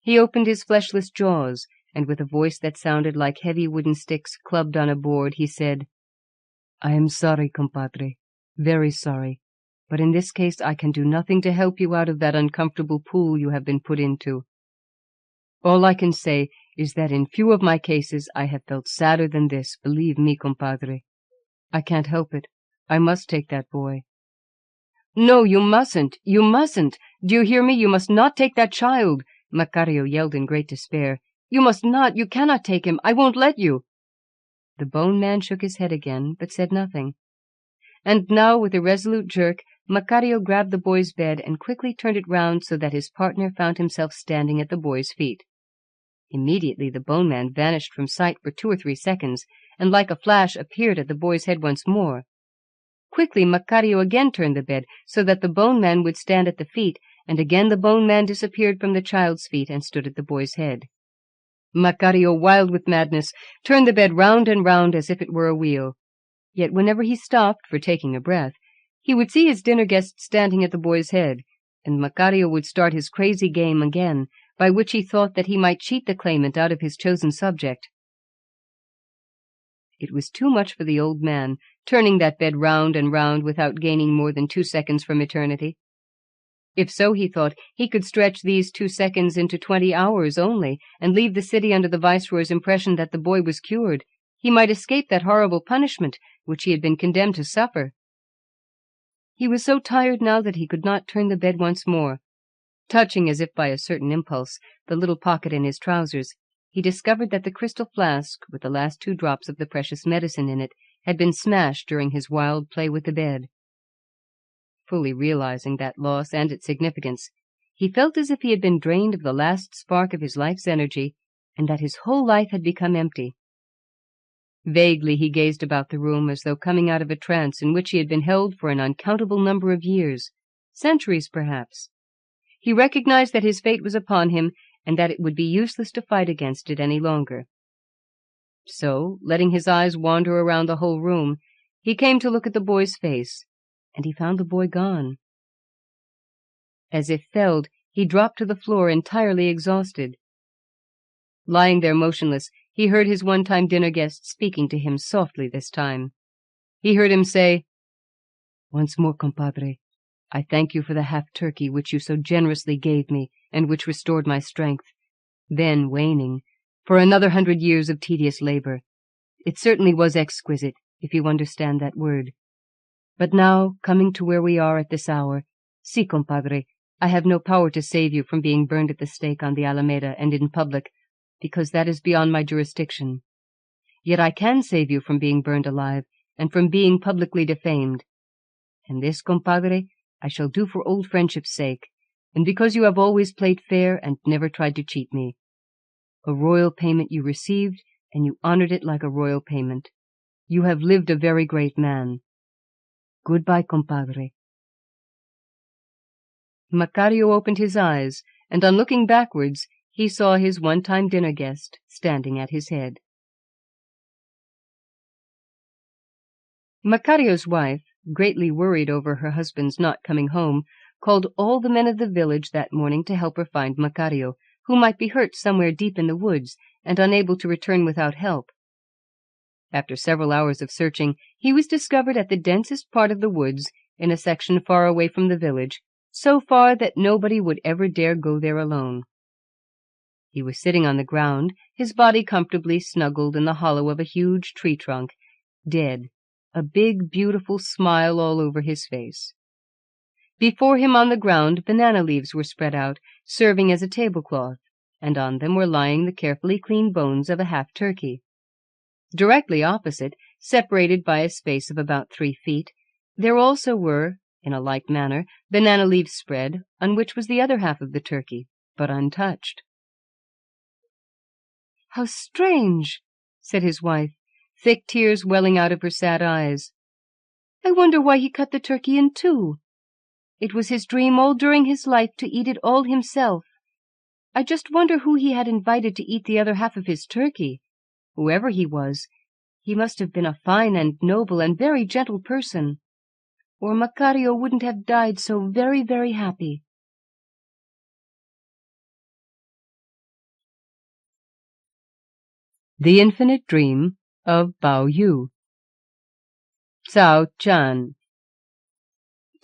He opened his fleshless jaws, and with a voice that sounded like heavy wooden sticks clubbed on a board, he said, "I am sorry, compadre, very sorry, but in this case I can do nothing to help you out of that uncomfortable pool you have been put into. All I can say is that in few of my cases I have felt sadder than this, believe me, compadre. I can't help it. I must take that boy." "No, you mustn't! You mustn't! Do you hear me? You must not take that child!" Macario yelled in great despair. "You must not! You cannot take him! I won't let you!" The bone man shook his head again, but said nothing. And now, with a resolute jerk, Macario grabbed the boy's bed and quickly turned it round so that his partner found himself standing at the boy's feet. Immediately the bone man vanished from sight for 2 or 3 seconds, and like a flash appeared at the boy's head once more. Quickly Macario again turned the bed so that the bone man would stand at the feet, and again the bone man disappeared from the child's feet and stood at the boy's head. Macario, wild with madness, turned the bed round and round as if it were a wheel. Yet whenever he stopped for taking a breath, he would see his dinner guest standing at the boy's head, and Macario would start his crazy game again, by which he thought that he might cheat the claimant out of his chosen subject. It was too much for the old man, turning that bed round and round without gaining more than 2 seconds from eternity. If so, he thought, he could stretch these 2 seconds into 20 hours only, and leave the city under the viceroy's impression that the boy was cured. He might escape that horrible punishment which he had been condemned to suffer. He was so tired now that he could not turn the bed once more. Touching, as if by a certain impulse, the little pocket in his trousers, he discovered that the crystal flask, with the last 2 drops of the precious medicine in it, had been smashed during his wild play with the bed. Fully realizing that loss and its significance, he felt as if he had been drained of the last spark of his life's energy, and that his whole life had become empty. Vaguely he gazed about the room as though coming out of a trance in which he had been held for an uncountable number of years, centuries perhaps. He recognized that his fate was upon him, and that it would be useless to fight against it any longer. So, letting his eyes wander around the whole room, he came to look at the boy's face, and he found the boy gone. As if felled, he dropped to the floor entirely exhausted. Lying there motionless, he heard his one-time dinner guest speaking to him softly this time. He heard him say, "Once more, compadre, I thank you for the half-turkey which you so generously gave me, and which restored my strength, then waning, for another 100 years of tedious labor. It certainly was exquisite, if you understand that word. But now, coming to where we are at this hour, si, compadre, I have no power to save you from being burned at the stake on the Alameda and in public, because that is beyond my jurisdiction. Yet I can save you from being burned alive, and from being publicly defamed. And this, compadre, I shall do for old friendship's sake, and because you have always played fair and never tried to cheat me. A royal payment you received, and you honored it like a royal payment. You have lived a very great man. Goodbye, compadre." Macario opened his eyes, and on looking backwards, he saw his one-time dinner guest standing at his head. Macario's wife, greatly worried over her husband's not coming home, called all the men of the village that morning to help her find Macario, who might be hurt somewhere deep in the woods and unable to return without help. After several hours of searching, he was discovered at the densest part of the woods, in a section far away from the village, so far that nobody would ever dare go there alone. He was sitting on the ground, his body comfortably snuggled in the hollow of a huge tree trunk, dead, a big, beautiful smile all over his face. Before him on the ground, banana leaves were spread out, serving as a tablecloth, and on them were lying the carefully cleaned bones of a half-turkey. Directly opposite, separated by a space of about 3 feet, there also were, in a like manner, banana leaves spread, on which was the other half of the turkey, but untouched. "How strange!" said his wife, thick tears welling out of her sad eyes. "I wonder why he cut the turkey in 2. It was his dream all during his life to eat it all himself. I just wonder who he had invited to eat the other half of his turkey. Whoever he was, he must have been a fine and noble and very gentle person, or Macario wouldn't have died so very, very happy." The Infinite Dream of Pao-Yu. Chao-Ch'Eng.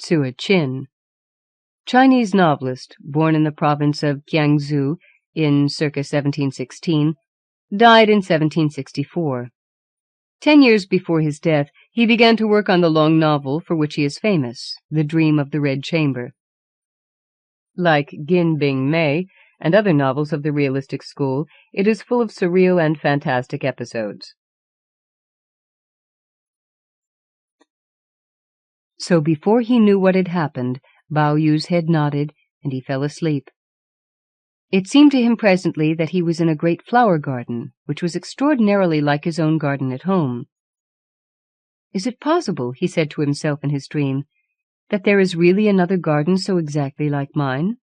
Hsueh-Chin, Chinese novelist, born in the province of Jiangsu in circa 1716, died in 1764. 10 years before his death, he began to work on the long novel for which he is famous, The Dream of the Red Chamber. Like Gin Bing Mei and other novels of the realistic school, it is full of surreal and fantastic episodes. So before he knew what had happened, Pao-Yu's head nodded, and he fell asleep. It seemed to him presently that he was in a great flower garden, which was extraordinarily like his own garden at home. "Is it possible," he said to himself in his dream, "that there is really another garden so exactly like mine?"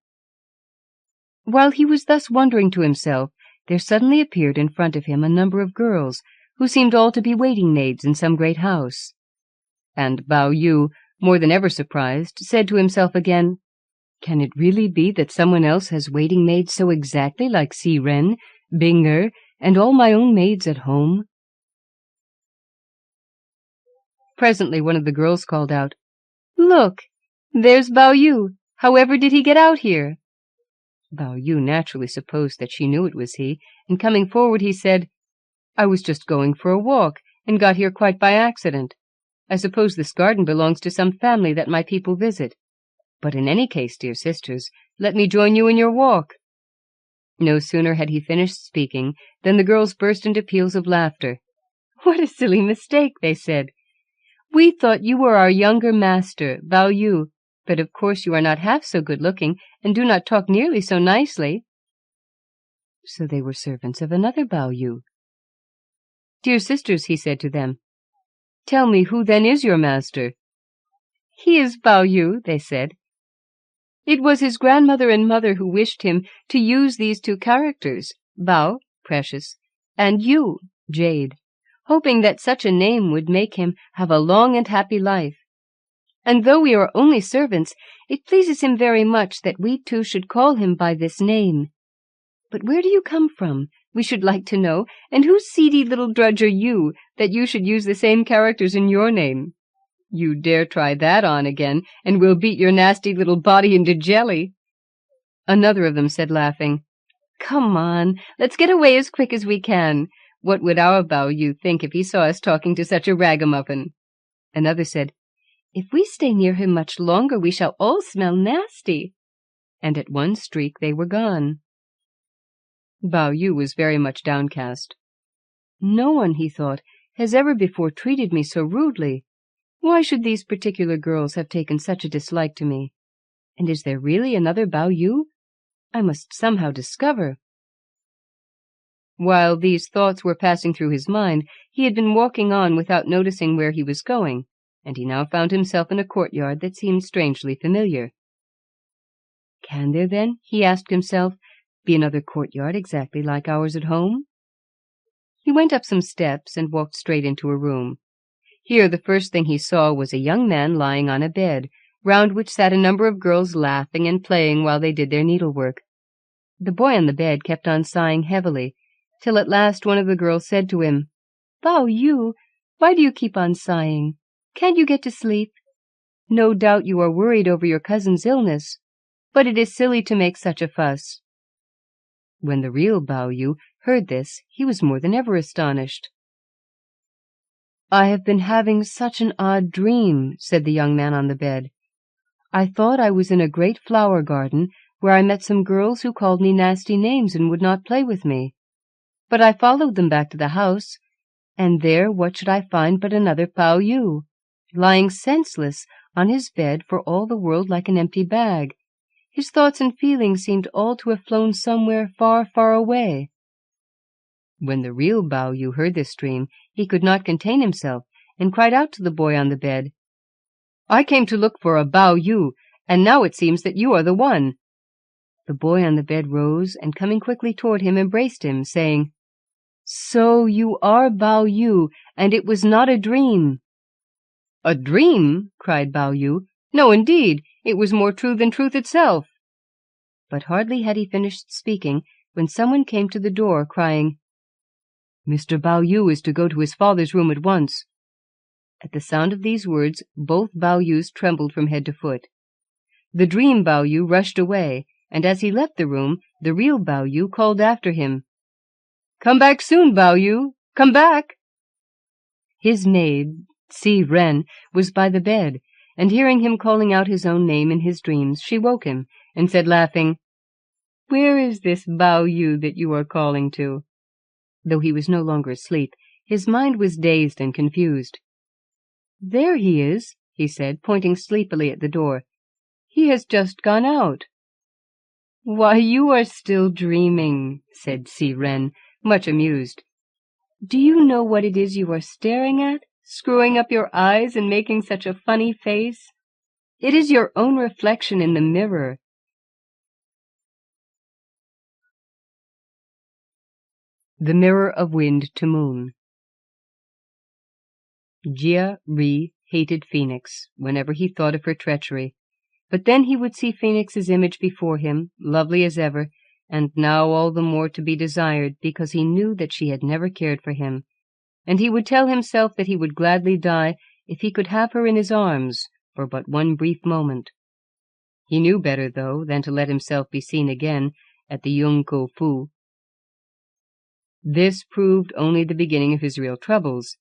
While he was thus wondering to himself, there suddenly appeared in front of him a number of girls, who seemed all to be waiting-maids in some great house. And Pao-Yu, more than ever surprised, said to himself again, "Can it really be that someone else has waiting-maids so exactly like Si-Ren, Bing-er, and all my own maids at home?" Presently one of the girls called out, "Look, there's Pao-Yu. However did he get out here?" Pao-Yu naturally supposed that she knew it was he, and coming forward he said, "I was just going for a walk, and got here quite by accident. I suppose this garden belongs to some family that my people visit. But in any case, dear sisters, let me join you in your walk." No sooner had he finished speaking than the girls burst into peals of laughter. "What a silly mistake," they said. "We thought you were our younger master, Pao-Yu, but of course you are not half so good-looking, and do not talk nearly so nicely." So they were servants of another Pao-Yu. "Dear sisters," he said to them, "tell me who then is your master?" "He is Pao-Yu," they said. "It was his grandmother and mother who wished him to use these two characters, Pao, precious, and Yu, jade, hoping that such a name would make him have a long and happy life. And though we are only servants, it pleases him very much that we too should call him by this name. But where do you come from, we should like to know, and whose seedy little drudge are you, that you should use the same characters in your name? You dare try that on again, and we'll beat your nasty little body into jelly." Another of them said, laughing, "Come on, let's get away as quick as we can. What would our Pao-Yu think if he saw us talking to such a ragamuffin?" Another said, "If we stay near him much longer, we shall all smell nasty." And at one streak they were gone. Pao-Yu was very much downcast. "No one," he thought, "has ever before treated me so rudely. Why should these particular girls have taken such a dislike to me? And is there really another Pao-Yu? I must somehow discover." While these thoughts were passing through his mind, he had been walking on without noticing where he was going, and he now found himself in a courtyard that seemed strangely familiar. "Can there, then," he asked himself, "be another courtyard exactly like ours at home?" He went up some steps and walked straight into a room. Here the first thing he saw was a young man lying on a bed, round which sat a number of girls laughing and playing while they did their needlework. The boy on the bed kept on sighing heavily, till at last one of the girls said to him, "Pao-Yu, why do you keep on sighing? Can't you get to sleep? No doubt you are worried over your cousin's illness, but it is silly to make such a fuss." When the real Pao-Yu heard this, he was more than ever astonished. "I have been having such an odd dream," said the young man on the bed. "I thought I was in a great flower garden, where I met some girls who called me nasty names and would not play with me. But I followed them back to the house, and there what should I find but another Pao-Yu, lying senseless on his bed for all the world like an empty bag. His thoughts and feelings seemed all to have flown somewhere far, far away." When the real Pao-Yu heard this dream, he could not contain himself, and cried out to the boy on the bed, "I came to look for a Pao-Yu, and now it seems that you are the one." The boy on the bed rose, and coming quickly toward him, embraced him, saying, "So you are Pao-Yu, and it was not a dream." "A dream?" cried Pao-Yu. "No, indeed, it was more true than truth itself." But hardly had he finished speaking when someone came to the door, crying, "Mr. Pao-Yu is to go to his father's room at once." At the sound of these words, both Pao-Yus trembled from head to foot. The dream Pao-Yu rushed away, and as he left the room, the real Pao-Yu called after him, "Come back soon, Pao-Yu! Come back!" His maid, Si-Ren, was by the bed, and hearing him calling out his own name in his dreams, she woke him, and said, laughing, "Where is this Pao-Yu that you are calling to?" Though he was no longer asleep, his mind was dazed and confused. "There he is," he said, pointing sleepily at the door. "He has just gone out." "Why, you are still dreaming," said Si Ren, much amused. "Do you know what it is you are staring at, screwing up your eyes and making such a funny face? It is your own reflection in the mirror." The Mirror of Wind to Moon. Jia Ri hated Phoenix whenever he thought of her treachery, but then he would see Phoenix's image before him, lovely as ever, and now all the more to be desired because he knew that she had never cared for him, and he would tell himself that he would gladly die if he could have her in his arms for but one brief moment. He knew better, though, than to let himself be seen again at the Yung-Ko Fu. This proved only the beginning of his real troubles.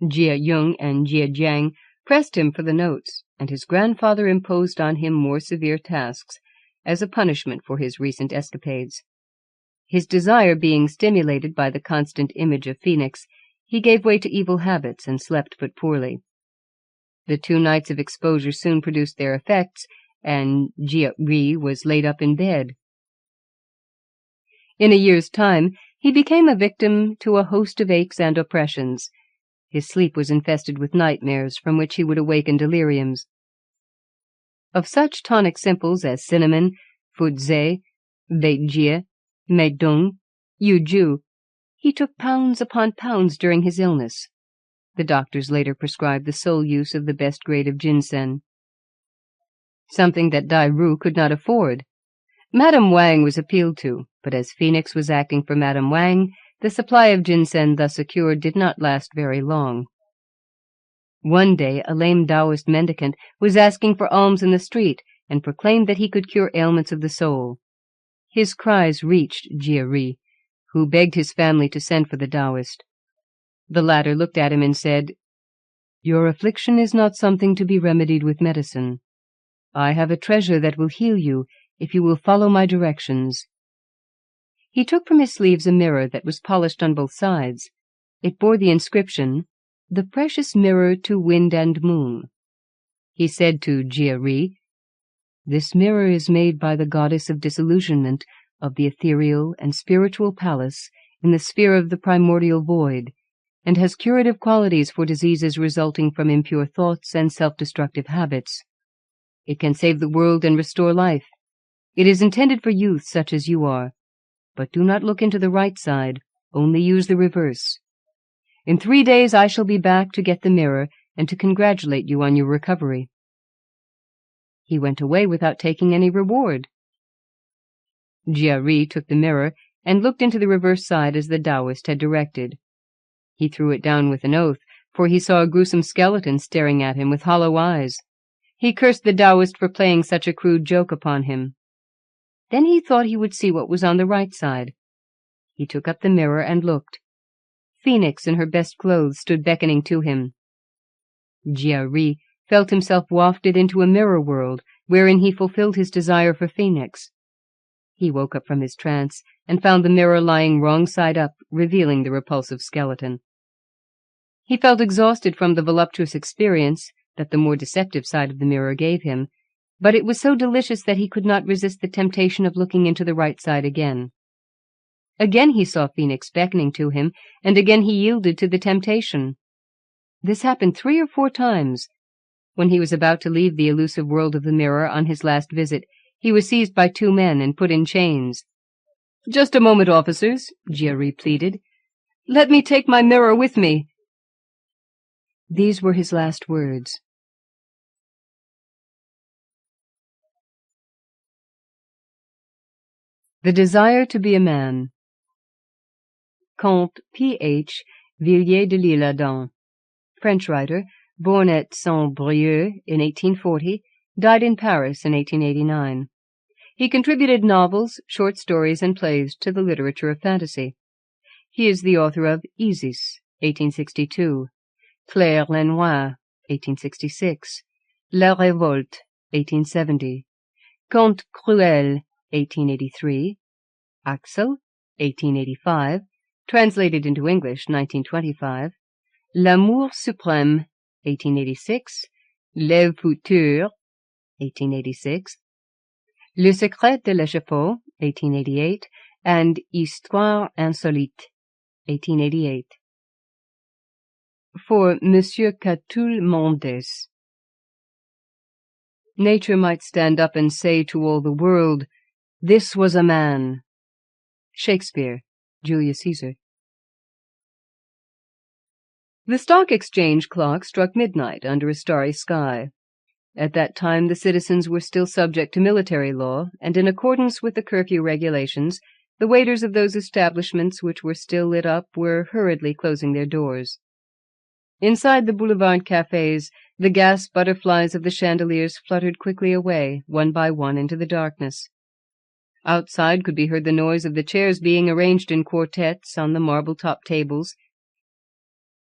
Jia Yung and Jia Jiang pressed him for the notes, and his grandfather imposed on him more severe tasks as a punishment for his recent escapades. His desire being stimulated by the constant image of Phoenix, he gave way to evil habits and slept but poorly. The 2 nights of exposure soon produced their effects, and Jia Ri was laid up in bed. In a year's time, he became a victim to a host of aches and oppressions. His sleep was infested with nightmares from which he would awake in deliriums. Of such tonic simples as cinnamon, fuzhe, weijie, meidong, yuju, he took pounds upon pounds during his illness. The doctors later prescribed the sole use of the best grade of ginseng, something that Dai Ru could not afford. Madame Wang was appealed to, but as Phoenix was acting for Madame Wang, the supply of ginseng thus secured did not last very long. One day a lame Taoist mendicant was asking for alms in the street and proclaimed that he could cure ailments of the soul. His cries reached Jia Ri, who begged his family to send for the Taoist. The latter looked at him and said, "Your affliction is not something to be remedied with medicine. I have a treasure that will heal you if you will follow my directions." He took from his sleeves a mirror that was polished on both sides. It bore the inscription, "The precious mirror to wind and moon." He said to Jia Ri, "This mirror is made by the goddess of disillusionment of the ethereal and spiritual palace in the sphere of the primordial void, and has curative qualities for diseases resulting from impure thoughts and self-destructive habits. It can save the world and restore life. It is intended for youth such as you are. But do not look into the right side, only use the reverse. In 3 days I shall be back to get the mirror and to congratulate you on your recovery." He went away without taking any reward. Jia Ri took the mirror and looked into the reverse side as the Taoist had directed. He threw it down with an oath, for he saw a gruesome skeleton staring at him with hollow eyes. He cursed the Taoist for playing such a crude joke upon him. Then he thought he would see what was on the right side. He took up the mirror and looked. Phoenix in her best clothes stood beckoning to him. Jia Ri felt himself wafted into a mirror world, wherein he fulfilled his desire for Phoenix. He woke up from his trance and found the mirror lying wrong side up, revealing the repulsive skeleton. He felt exhausted from the voluptuous experience that the more deceptive side of the mirror gave him, but it was so delicious that he could not resist the temptation of looking into the right side again. Again he saw Phoenix beckoning to him, and again he yielded to the temptation. This happened 3 or 4 times. When he was about to leave the elusive world of the mirror on his last visit, he was seized by 2 men and put in chains. "Just a moment, officers," Jia Ri pleaded. "Let me take my mirror with me." These were his last words. The Desire to be a Man. Comte P.H. Villiers de l'Isle-Adam, French writer, born at Saint-Brieuc in 1840, died in Paris in 1889. He contributed novels, short stories, and plays to the literature of fantasy. He is the author of Isis, 1862, Claire Lenoir, 1866, La Révolte, 1870, Conte Cruel, 1883, Axel, 1885, translated into English, 1925, L'amour suprême, 1886, L'Ève future, 1886, Le Secret de l'Échafaud, 1888, and Histoire insolite, 1888. For Monsieur Catulle-Mendes. Nature might stand up and say to all the world, "This was a man." Shakespeare, Julius Caesar. The Stock Exchange clock struck midnight under a starry sky. At that time the citizens were still subject to military law, and in accordance with the curfew regulations, the waiters of those establishments which were still lit up were hurriedly closing their doors. Inside the boulevard cafes, the gas butterflies of the chandeliers fluttered quickly away, one by one, into the darkness. Outside could be heard the noise of the chairs being arranged in quartets on the marble-top tables.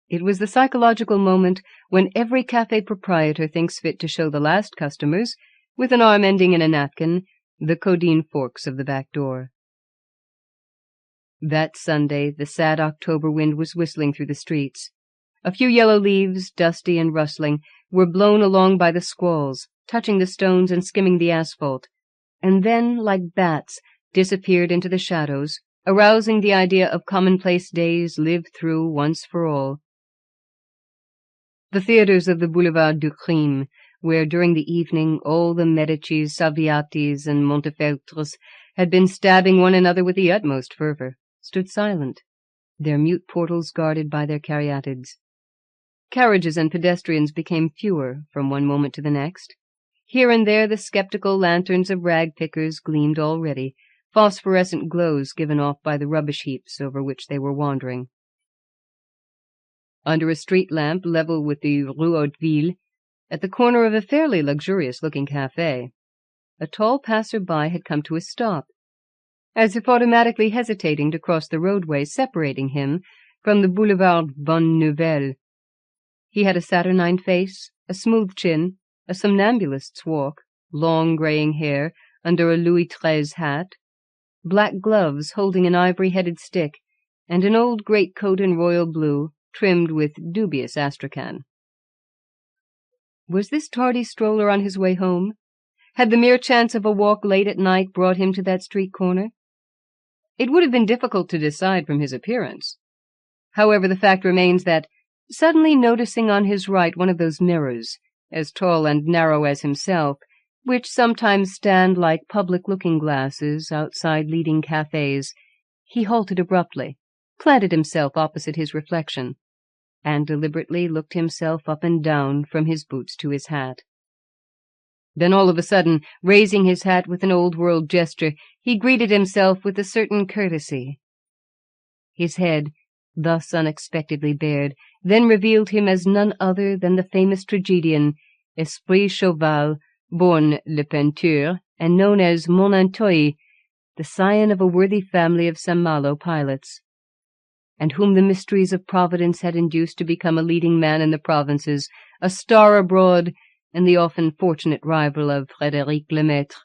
It was the psychological moment when every cafe proprietor thinks fit to show the last customers, with an arm ending in a napkin, the Codine forks of the back door. That Sunday the sad October wind was whistling through the streets. A few yellow leaves, dusty and rustling, were blown along by the squalls, touching the stones and skimming the asphalt, and then, like bats, disappeared into the shadows, arousing the idea of commonplace days lived through once for all. The theatres of the Boulevard du Crime, where during the evening all the Medicis, Salviatis, and Montefeltres had been stabbing one another with the utmost fervour, stood silent, their mute portals guarded by their caryatids. Carriages and pedestrians became fewer from one moment to the next. Here and there the sceptical lanterns of rag-pickers gleamed already, phosphorescent glows given off by the rubbish heaps over which they were wandering. Under a street lamp level with the Rue Hauteville, at the corner of a fairly luxurious-looking café, a tall passer-by had come to a stop, as if automatically hesitating to cross the roadway separating him from the Boulevard Bonne Nouvelle. He had a saturnine face, a smooth chin, a somnambulist's walk, long greying hair under a Louis XIII hat, black gloves holding an ivory-headed stick, and an old greatcoat in royal blue, trimmed with dubious astrakhan. Was this tardy stroller on his way home? Had the mere chance of a walk late at night brought him to that street corner? It would have been difficult to decide from his appearance. However, the fact remains that, suddenly noticing on his right one of those mirrors, as tall and narrow as himself, which sometimes stand like public looking-glasses outside leading cafes, he halted abruptly, planted himself opposite his reflection, and deliberately looked himself up and down from his boots to his hat. Then all of a sudden, raising his hat with an old-world gesture, he greeted himself with a certain courtesy. His head, thus unexpectedly bared, then revealed him as none other than the famous tragedian, Esprit Chauvel, born Le Peinture, and known as Mon Antoine, the scion of a worthy family of St-Malo pilots, and whom the mysteries of Providence had induced to become a leading man in the provinces, a star abroad, and the often fortunate rival of Frédéric Lemaitre.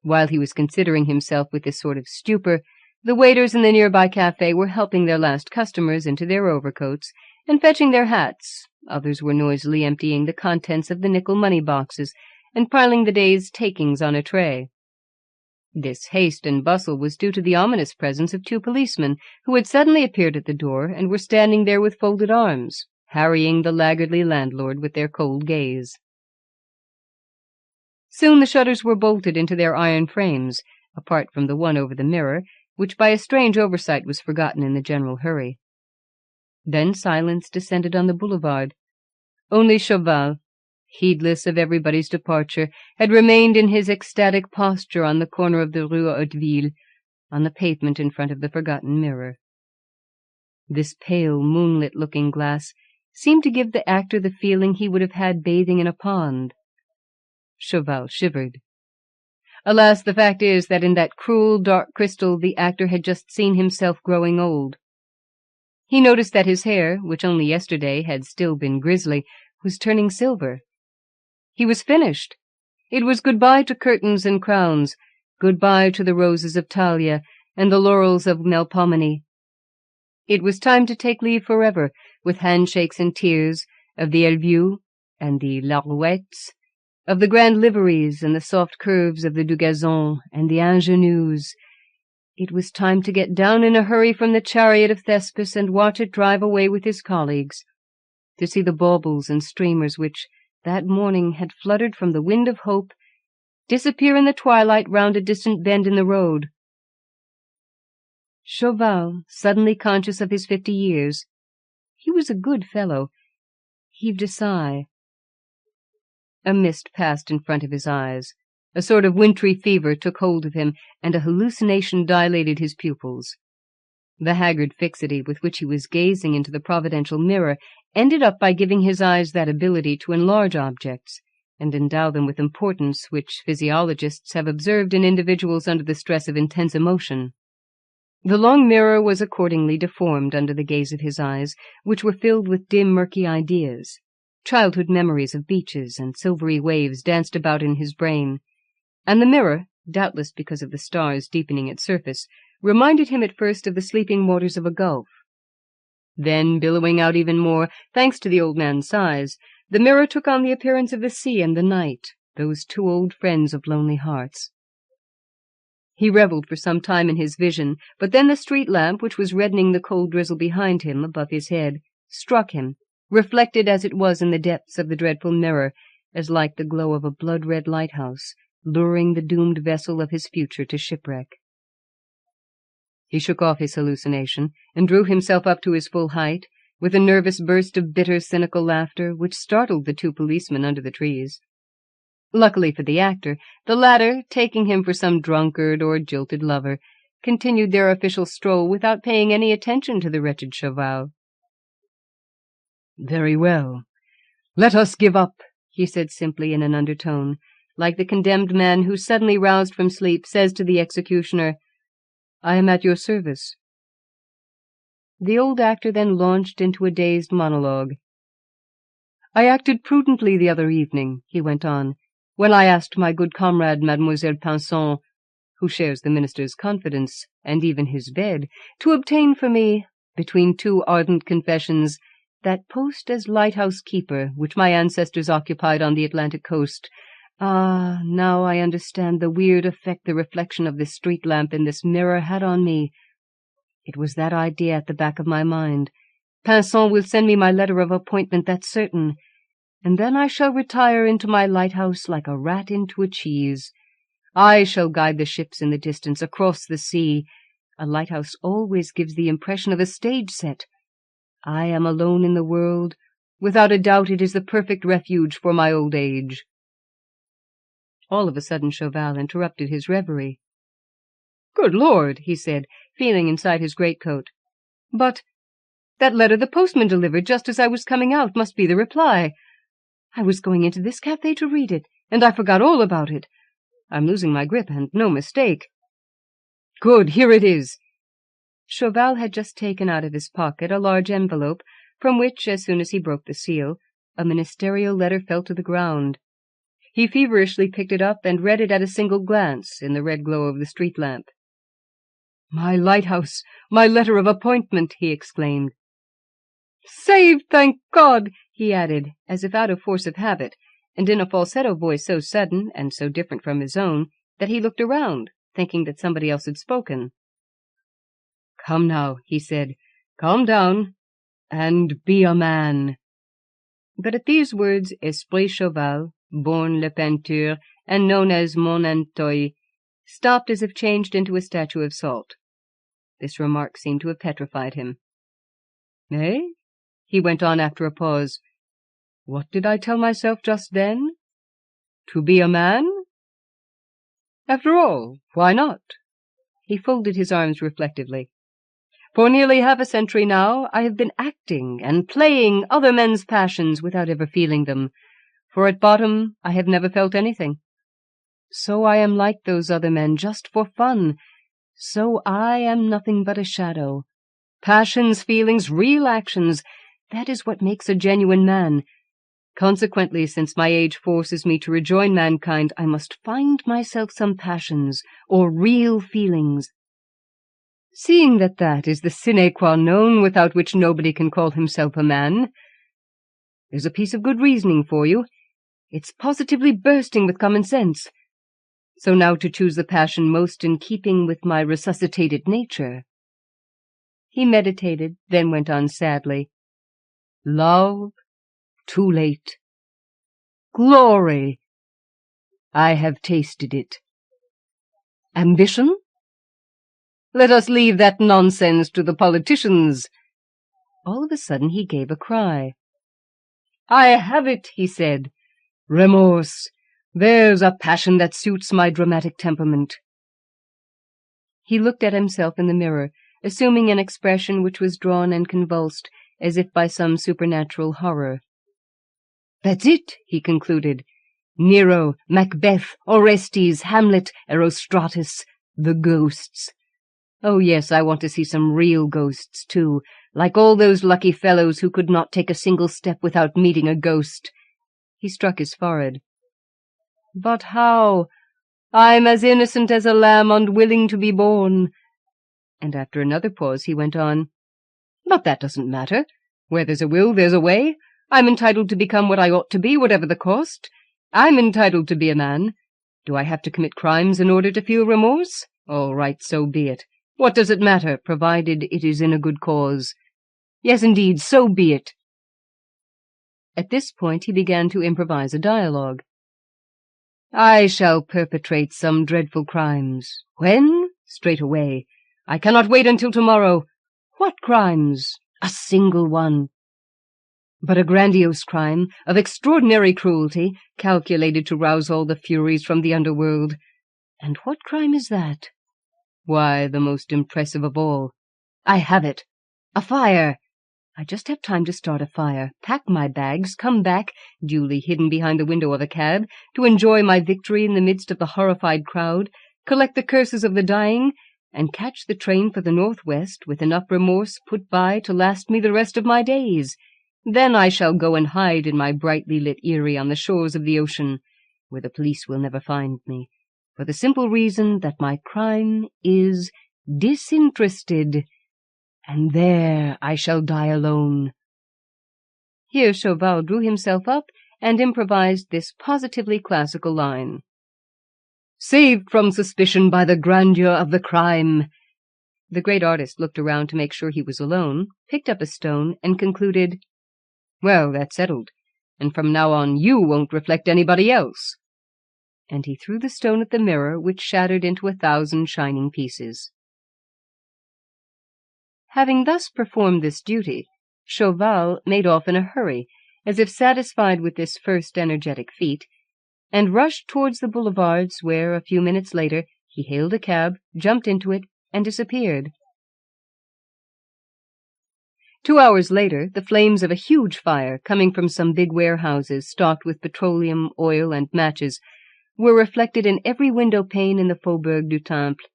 While he was considering himself with this sort of stupor, the waiters in the nearby café were helping their last customers into their overcoats and fetching their hats. Others were noisily emptying the contents of the nickel money boxes and piling the day's takings on a tray. This haste and bustle was due to the ominous presence of two policemen who had suddenly appeared at the door and were standing there with folded arms, harrying the laggardly landlord with their cold gaze. Soon the shutters were bolted into their iron frames, apart from the one over the mirror, which by a strange oversight was forgotten in the general hurry. Then silence descended on the boulevard. Only Chauvel, heedless of everybody's departure, had remained in his ecstatic posture on the corner of the Rue Hauteville, on the pavement in front of the forgotten mirror. This pale, moonlit looking-glass seemed to give the actor the feeling he would have had bathing in a pond. Chauvel shivered. Alas, the fact is that in that cruel, dark crystal the actor had just seen himself growing old. He noticed that his hair, which only yesterday had still been grizzly, was turning silver. He was finished. It was goodbye to curtains and crowns, goodbye to the roses of Thalia and the laurels of Melpomene. It was time to take leave forever, with handshakes and tears, of the Elvieux and the Larouettes, of the grand liveries and the soft curves of the Dugazon and the Ingenues. It was time to get down in a hurry from the chariot of Thespis and watch it drive away with his colleagues, to see the baubles and streamers which, that morning, had fluttered from the wind of hope, disappear in the twilight round a distant bend in the road. Chauvel, suddenly conscious of his 50 years, he was a good fellow, heaved a sigh. A mist passed in front of his eyes. A sort of wintry fever took hold of him, and a hallucination dilated his pupils. The haggard fixity with which he was gazing into the providential mirror ended up by giving his eyes that ability to enlarge objects, and endow them with importance which physiologists have observed in individuals under the stress of intense emotion. The long mirror was accordingly deformed under the gaze of his eyes, which were filled with dim, murky ideas. Childhood memories of beaches and silvery waves danced about in his brain, and the mirror, doubtless because of the stars deepening its surface, reminded him at first of the sleeping waters of a gulf. Then, billowing out even more, thanks to the old man's sighs, the mirror took on the appearance of the sea and the night, those two old friends of lonely hearts. He revelled for some time in his vision, but then the street lamp, which was reddening the cold drizzle behind him, above his head, struck him, reflected as it was in the depths of the dreadful mirror, as like the glow of a blood-red lighthouse, luring the doomed vessel of his future to shipwreck. He shook off his hallucination, and drew himself up to his full height, with a nervous burst of bitter, cynical laughter, which startled the two policemen under the trees. Luckily for the actor, the latter, taking him for some drunkard or jilted lover, continued their official stroll without paying any attention to the wretched Chauvel. "Very well. Let us give up," he said simply in an undertone, like the condemned man who, suddenly roused from sleep, says to the executioner, "I am at your service." The old actor then launched into a dazed monologue. "I acted prudently the other evening," he went on, "when I asked my good comrade Mademoiselle Pinson, who shares the minister's confidence, and even his bed, to obtain for me, between two ardent confessions, that post as lighthouse keeper which my ancestors occupied on the Atlantic coast. Ah, now I understand the weird effect the reflection of this street lamp in this mirror had on me. It was that idea at the back of my mind. Pinson will send me my letter of appointment, that's certain, and then I shall retire into my lighthouse like a rat into a cheese. I shall guide the ships in the distance across the sea. A lighthouse always gives the impression of a stage set. I am alone in the world. Without a doubt it is the perfect refuge for my old age." All of a sudden Chauvel interrupted his reverie. "Good Lord," he said, feeling inside his greatcoat. "But that letter the postman delivered just as I was coming out must be the reply. I was going into this cafe to read it, and I forgot all about it. I'm losing my grip, and no mistake." "Good, here it is." Chauvel had just taken out of his pocket a large envelope, from which, as soon as he broke the seal, a ministerial letter fell to the ground. He feverishly picked it up and read it at a single glance in the red glow of the street lamp. "My lighthouse, my letter of appointment!" he exclaimed. "Saved, thank God!" he added, as if out of force of habit, and in a falsetto voice so sudden and so different from his own that he looked around, thinking that somebody else had spoken. "Come now," he said, "calm down, and be a man." But at these words, Esprit Chauvel, born Le Peinture, and known as Mon Antoy, stopped as if changed into a statue of salt. This remark seemed to have petrified him. "Eh?" he went on after a pause. "What did I tell myself just then? To be a man? After all, why not?" He folded his arms reflectively. "For nearly half a century now I have been acting and playing other men's passions without ever feeling them, for at bottom I have never felt anything. So I am like those other men just for fun. So I am nothing but a shadow. Passions, feelings, real actions, that is what makes a genuine man. Consequently, since my age forces me to rejoin mankind, I must find myself some passions, or real feelings. Seeing that that is the sine qua non without which nobody can call himself a man. There's a piece of good reasoning for you. It's positively bursting with common sense. So now to choose the passion most in keeping with my resuscitated nature." He meditated, then went on sadly. "Love, too late. Glory, I have tasted it. Ambition? Let us leave that nonsense to the politicians." All of a sudden he gave a cry. "I have it," he said. "Remorse. There's a passion that suits my dramatic temperament." He looked at himself in the mirror, assuming an expression which was drawn and convulsed, as if by some supernatural horror. "That's it," he concluded. "Nero, Macbeth, Orestes, Hamlet, Erostratus, the ghosts. Oh yes, I want to see some real ghosts, too, like all those lucky fellows who could not take a single step without meeting a ghost." He struck his forehead. "But how? I'm as innocent as a lamb unwilling to be born." And after another pause he went on, "But that doesn't matter. Where there's a will, there's a way. I'm entitled to become what I ought to be, whatever the cost. I'm entitled to be a man. Do I have to commit crimes in order to feel remorse? All right, so be it. What does it matter, provided it is in a good cause? Yes, indeed, so be it." At this point he began to improvise a dialogue. "I shall perpetrate some dreadful crimes. When? Straight away. I cannot wait until tomorrow. What crimes? A single one. But a grandiose crime, of extraordinary cruelty, calculated to rouse all the furies from the underworld. And what crime is that? Why, the most impressive of all. I have it. A fire. I just have time to start a fire, pack my bags, come back, duly hidden behind the window of a cab, to enjoy my victory in the midst of the horrified crowd, collect the curses of the dying, and catch the train for the northwest with enough remorse put by to last me the rest of my days. Then I shall go and hide in my brightly lit eyrie on the shores of the ocean, where the police will never find me, for the simple reason that my crime is disinterested. And there I shall die alone." Here Chauvel drew himself up and improvised this positively classical line. "Saved from suspicion by the grandeur of the crime." The great artist looked around to make sure he was alone, picked up a stone, and concluded, "Well, that's settled, and from now on you won't reflect anybody else." And he threw the stone at the mirror, which shattered into 1,000 shining pieces. Having thus performed this duty, Chauvel made off in a hurry, as if satisfied with this first energetic feat, and rushed towards the boulevards, where, a few minutes later, he hailed a cab, jumped into it, and disappeared. 2 hours later, the flames of a huge fire, coming from some big warehouses stocked with petroleum, oil, and matches, were reflected in every window-pane in the Faubourg du Temple.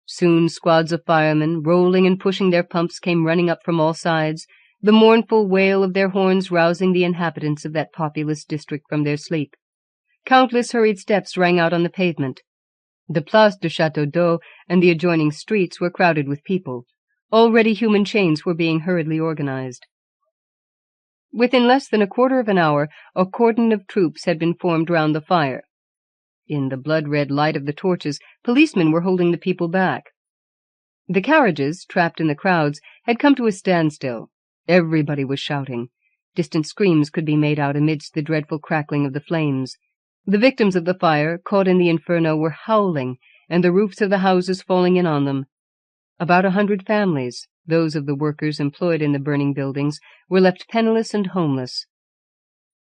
Soon squads of firemen, rolling and pushing their pumps, came running up from all sides, the mournful wail of their horns rousing the inhabitants of that populous district from their sleep. Countless hurried steps rang out on the pavement. The Place du Château d'Eau and the adjoining streets were crowded with people. Already human chains were being hurriedly organized. Within less than a quarter of an hour, a cordon of troops had been formed round the fire. In the blood-red light of the torches, policemen were holding the people back. The carriages, trapped in the crowds, had come to a standstill. Everybody was shouting. Distant screams could be made out amidst the dreadful crackling of the flames. The victims of the fire, caught in the inferno, were howling, and the roofs of the houses falling in on them. About 100 families, those of the workers employed in the burning buildings, were left penniless and homeless.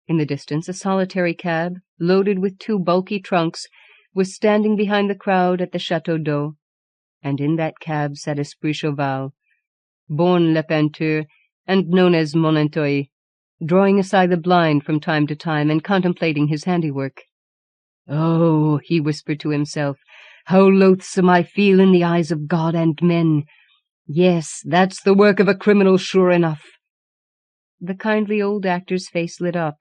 In the distance, a solitary cab, loaded with 2 bulky trunks, was standing behind the crowd at the Château d'Eau, and in that cab sat Esprit Chauvel, born Le Peinture, and known as Monenteuil, drawing aside the blind from time to time and contemplating his handiwork. "Oh," he whispered to himself, "how loathsome I feel in the eyes of God and men! Yes, that's the work of a criminal, sure enough." The kindly old actor's face lit up.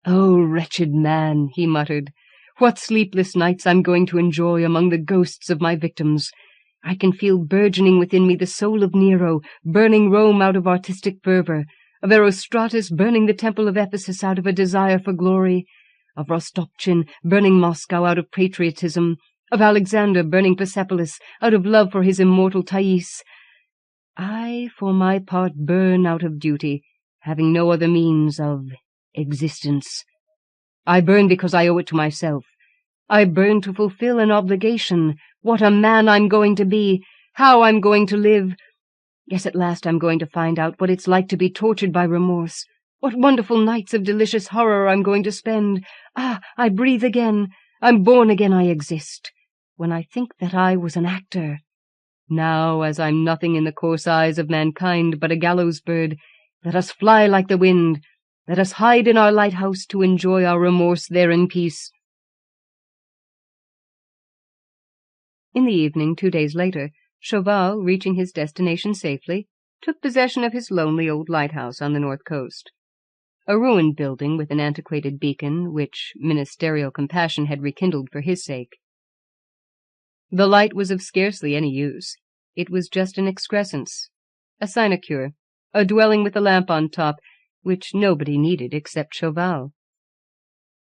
"Oh, wretched man," he muttered, "what sleepless nights I'm going to enjoy among the ghosts of my victims. I can feel burgeoning within me the soul of Nero, burning Rome out of artistic fervor. of Erostratus burning the temple of Ephesus out of a desire for glory, of Rostopchin burning Moscow out of patriotism, of Alexander burning Persepolis out of love for his immortal Thais. I, for my part, burn out of duty, having no other means of existence. I burn because I owe it to myself. I burn to fulfill an obligation. What a man I'm going to be, how I'm going to live. Yes, at last I'm going to find out what it's like to be tortured by remorse. What wonderful nights of delicious horror I'm going to spend. Ah, I breathe again. I'm born again, I exist. When I think that I was an actor. Now, as I'm nothing in the coarse eyes of mankind but a gallows bird, let us fly like the wind. Let us hide in our lighthouse to enjoy our remorse there in peace. In the evening, 2 days later, Chauvel, reaching his destination safely, took possession of his lonely old lighthouse on the north coast. A ruined building with an antiquated beacon, which ministerial compassion had rekindled for his sake. The light was of scarcely any use. It was just an excrescence, a sinecure, a dwelling with a lamp on top, which nobody needed except Chauvel.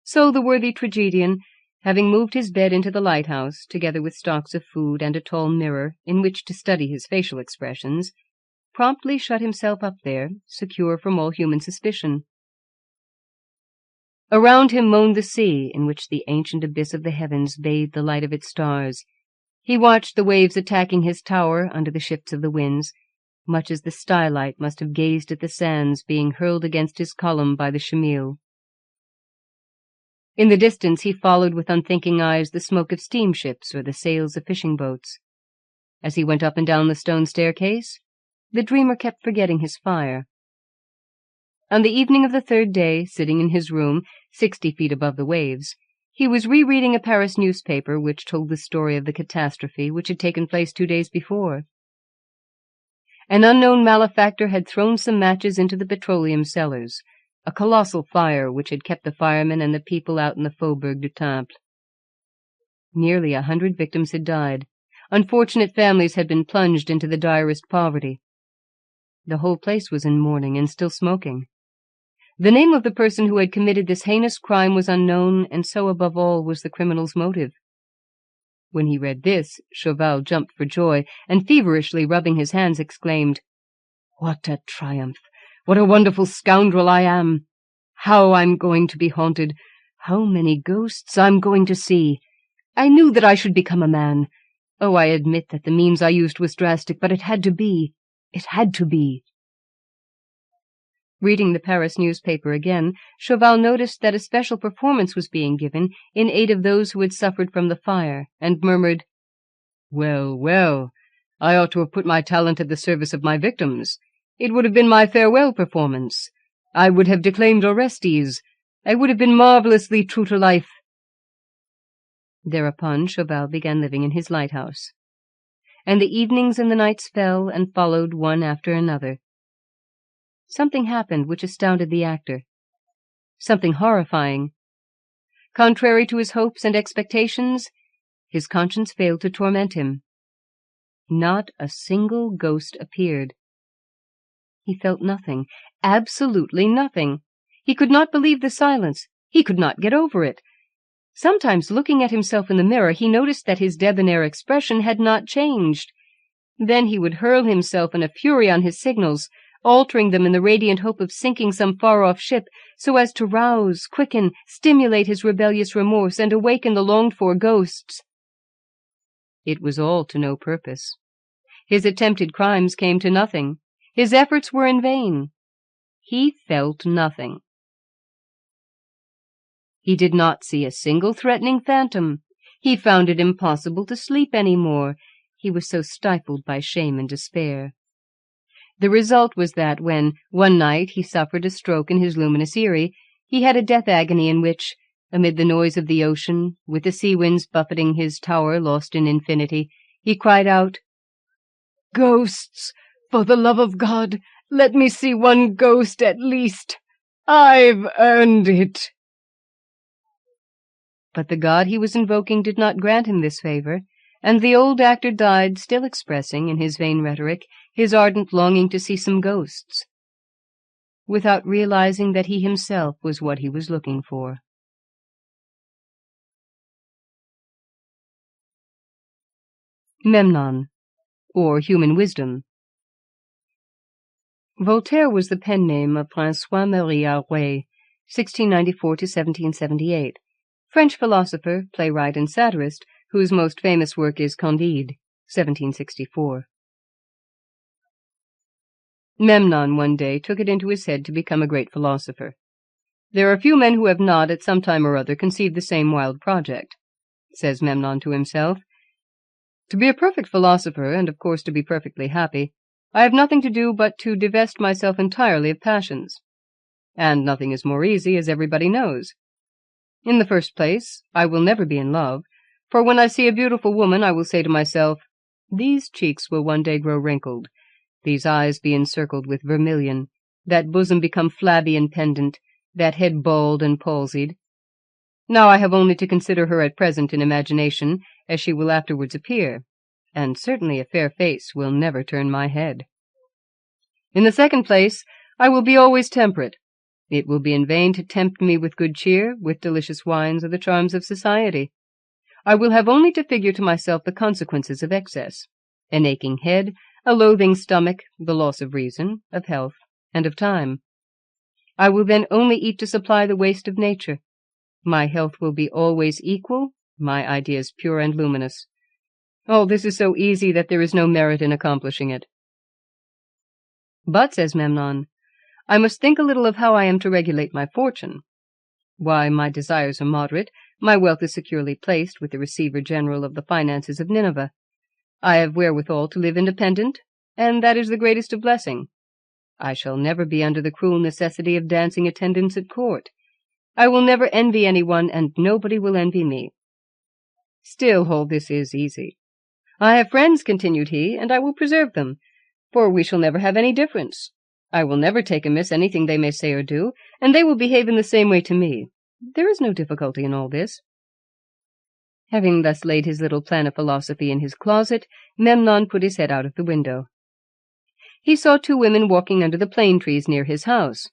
So the worthy tragedian, having moved his bed into the lighthouse, together with stocks of food and a tall mirror in which to study his facial expressions, promptly shut himself up there, secure from all human suspicion. Around him moaned the sea, in which the ancient abyss of the heavens bathed the light of its stars. He watched the waves attacking his tower under the shifts of the winds, much as the skylight must have gazed at the sands being hurled against his column by the Schemil. In the distance he followed with unthinking eyes the smoke of steamships or the sails of fishing boats. As he went up and down the stone staircase, the dreamer kept forgetting his fire. On the evening of the third day, sitting in his room, 60 feet above the waves, he was rereading a Paris newspaper which told the story of the catastrophe which had taken place 2 days before. An unknown malefactor had thrown some matches into the petroleum cellars, a colossal fire which had kept the firemen and the people out in the Faubourg du Temple. Nearly 100 victims had died. Unfortunate families had been plunged into the direst poverty. The whole place was in mourning and still smoking. The name of the person who had committed this heinous crime was unknown, and so above all was the criminal's motive. When he read this, Chauvel jumped for joy, and feverishly rubbing his hands exclaimed, "What a triumph! What a wonderful scoundrel I am! How I'm going to be haunted! How many ghosts I'm going to see! I knew that I should become a man. Oh, I admit that the means I used was drastic, but it had to be. It had to be." Reading the Paris newspaper again, Chauvel noticed that a special performance was being given in aid of those who had suffered from the fire, and murmured, "Well, well, I ought to have put my talent at the service of my victims. It would have been my farewell performance. I would have declaimed Orestes. I would have been marvelously true to life." Thereupon Chauvel began living in his lighthouse. And the evenings and the nights fell and followed one after another. Something happened which astounded the actor. Something horrifying. Contrary to his hopes and expectations, his conscience failed to torment him. Not a single ghost appeared. He felt nothing, absolutely nothing. He could not believe the silence. He could not get over it. Sometimes, looking at himself in the mirror, he noticed that his debonair expression had not changed. Then he would hurl himself in a fury on his signals, altering them in the radiant hope of sinking some far-off ship, so as to rouse, quicken, stimulate his rebellious remorse, and awaken the longed-for ghosts. It was all to no purpose. His attempted crimes came to nothing. His efforts were in vain. He felt nothing. He did not see a single threatening phantom. He found it impossible to sleep any more. He was so stifled by shame and despair. The result was that when, one night, he suffered a stroke in his luminous eyrie, he had a death agony in which, amid the noise of the ocean, with the sea winds buffeting his tower lost in infinity, he cried out, "Ghosts! For the love of God, let me see one ghost at least! I've earned it!" But the God he was invoking did not grant him this favor, and the old actor died, still expressing, in his vain rhetoric, his ardent longing to see some ghosts. without realizing that he himself was what he was looking for. Memnon, or Human Wisdom. Voltaire was the pen name of François-Marie Arouet, 1694 to 1778, French philosopher, playwright, and satirist, whose most famous work is Candide, 1764. Memnon one day took it into his head to become a great philosopher. There are few men who have not, at some time or other, conceived the same wild project. Says Memnon to himself, "To be a perfect philosopher, and of course to be perfectly happy, I have nothing to do but to divest myself entirely of passions. And nothing is more easy, as everybody knows. In the first place, I will never be in love, for when I see a beautiful woman I will say to myself, 'These cheeks will one day grow wrinkled, these eyes be encircled with vermilion, that bosom become flabby and pendant, that head bald and palsied. Now I have only to consider her at present in imagination, as she will afterwards appear, and certainly a fair face will never turn my head. In the second place, I will be always temperate. It will be in vain to tempt me with good cheer, with delicious wines, or the charms of society. I will have only to figure to myself the consequences of excess, an aching head, a loathing stomach, the loss of reason, of health, and of time. I will then only eat to supply the waste of nature. My health will be always equal, my ideas pure and luminous. All this is so easy that there is no merit in accomplishing it. But, says Memnon, I must think a little of how I am to regulate my fortune. Why, my desires are moderate, my wealth is securely placed with the Receiver-General of the finances of Nineveh. I have wherewithal to live independent, and that is the greatest of blessing. I shall never be under the cruel necessity of dancing attendance at court. I will never envy anyone, and nobody will envy me. Still, all this is easy. I have friends, continued he, and I will preserve them, for we shall never have any difference. I will never take amiss anything they may say or do, and they will behave in the same way to me. There is no difficulty in all this. Having thus laid his little plan of philosophy in his closet, Memnon put his head out of the window. He saw two women walking under the plane trees near his house.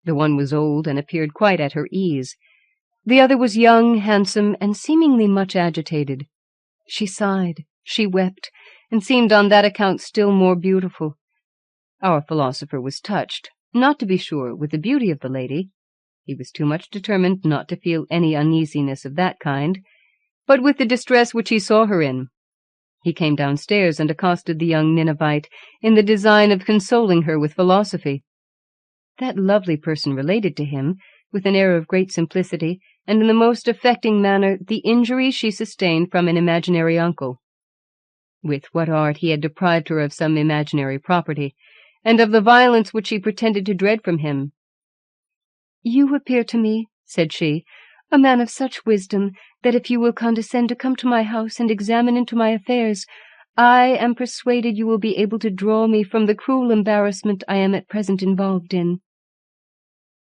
The one was old and appeared quite at her ease. The other was young, handsome, and seemingly much agitated. She sighed, she wept, and seemed on that account still more beautiful. Our philosopher was touched, not to be sure with the beauty of the lady. He was too much determined not to feel any uneasiness of that kind, but with the distress which he saw her in. He came downstairs and accosted the young Ninevite in the design of consoling her with philosophy. That lovely person related to him, with an air of great simplicity, and in the most affecting manner, the injury she sustained from an imaginary uncle. With what art he had deprived her of some imaginary property, and of the violence which she pretended to dread from him. "You appear to me," said she, "a man of such wisdom, that if you will condescend to come to my house and examine into my affairs, I am persuaded you will be able to draw me from the cruel embarrassment I am at present involved in."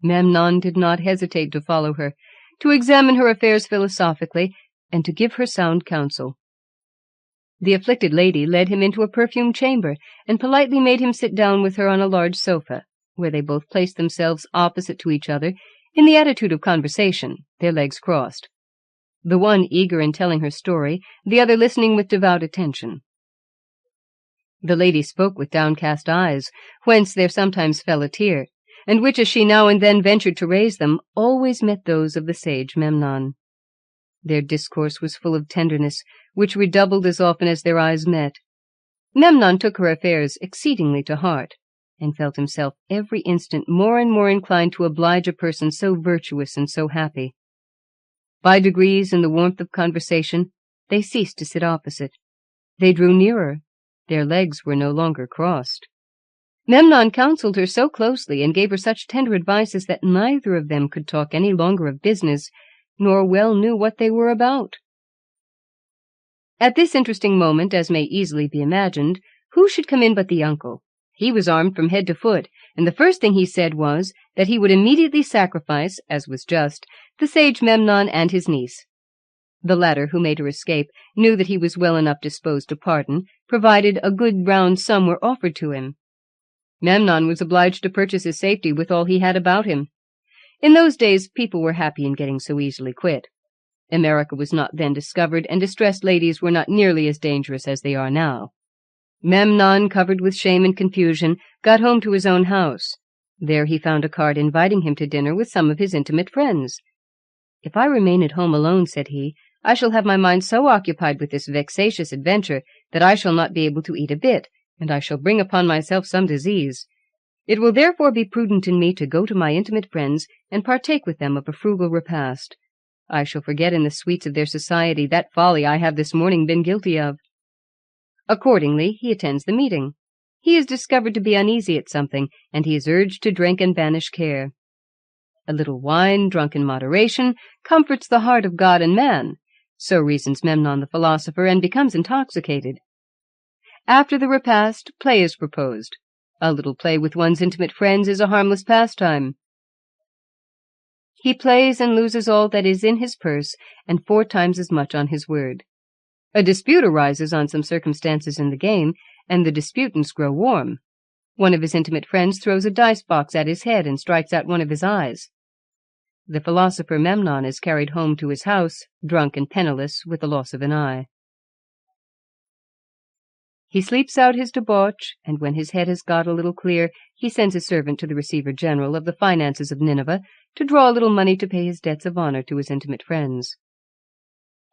Memnon did not hesitate to follow her, to examine her affairs philosophically, and to give her sound counsel. The afflicted lady led him into a perfumed chamber, and politely made him sit down with her on a large sofa, where they both placed themselves opposite to each other, in the attitude of conversation, their legs crossed. The one eager in telling her story, the other listening with devout attention. The lady spoke with downcast eyes, whence there sometimes fell a tear, and which, as she now and then ventured to raise them, always met those of the sage Memnon. Their discourse was full of tenderness, which redoubled as often as their eyes met. Memnon took her affairs exceedingly to heart, and felt himself every instant more and more inclined to oblige a person so virtuous and so happy. By degrees, in the warmth of conversation, they ceased to sit opposite. They drew nearer. Their legs were no longer crossed. Memnon counselled her so closely and gave her such tender advices that neither of them could talk any longer of business, nor well knew what they were about. At this interesting moment, as may easily be imagined, who should come in but the uncle? He was armed from head to foot, and the first thing he said was that he would immediately sacrifice, as was just, the sage Memnon and his niece. The latter, who made her escape, knew that he was well enough disposed to pardon, provided a good round sum were offered to him. Memnon was obliged to purchase his safety with all he had about him. In those days people were happy in getting so easily quit. America was not then discovered, and distressed ladies were not nearly as dangerous as they are now. Memnon, covered with shame and confusion, got home to his own house. There he found a card inviting him to dinner with some of his intimate friends. "If I remain at home alone," said he, "I shall have my mind so occupied with this vexatious adventure that I shall not be able to eat a bit, and I shall bring upon myself some disease. It will therefore be prudent in me to go to my intimate friends and partake with them of a frugal repast. I shall forget in the sweets of their society that folly I have this morning been guilty of." Accordingly, he attends the meeting. He is discovered to be uneasy at something, and he is urged to drink and banish care. A little wine, drunk in moderation, comforts the heart of God and man. So reasons Memnon the philosopher, and becomes intoxicated. After the repast, play is proposed. A little play with one's intimate friends is a harmless pastime. He plays and loses all that is in his purse, and 4 times as much on his word. A dispute arises on some circumstances in the game, and the disputants grow warm. One of his intimate friends throws a dice-box at his head and strikes out one of his eyes. The philosopher Memnon is carried home to his house, drunk and penniless, with the loss of an eye. He sleeps out his debauch, and when his head has got a little clear, he sends a servant to the Receiver-General of the finances of Nineveh to draw a little money to pay his debts of honor to his intimate friends.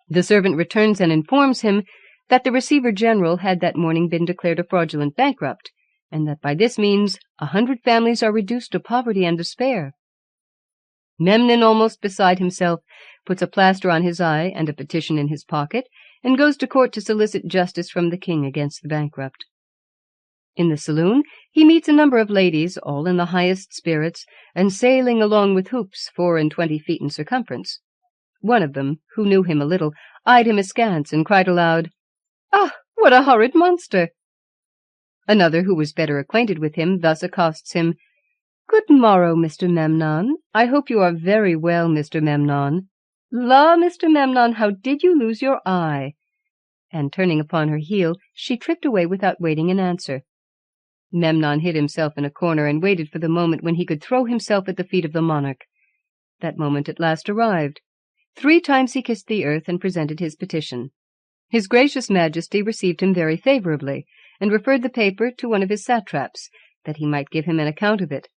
The servant returns and informs him that the Receiver-General had that morning been declared a fraudulent bankrupt, and that by this means 100 families are reduced to poverty and despair. Memnon, almost beside himself, puts a plaster on his eye and a petition in his pocket, and goes to court to solicit justice from the king against the bankrupt. In the saloon he meets a number of ladies, all in the highest spirits, and sailing along with hoops 24 feet in circumference. One of them, who knew him a little, eyed him askance and cried aloud, "Ah, what a horrid monster!" Another, who was better acquainted with him, thus accosts him, "Good morrow, Mr. Memnon. I hope you are very well, Mr. Memnon. La, Mr. Memnon, how did you lose your eye?" And turning upon her heel, she tripped away without waiting an answer. Memnon hid himself in a corner and waited for the moment when he could throw himself at the feet of the monarch. That moment at last arrived. 3 times he kissed the earth and presented his petition. His gracious majesty received him very favorably, and referred the paper to one of his satraps, that he might give him an account of it.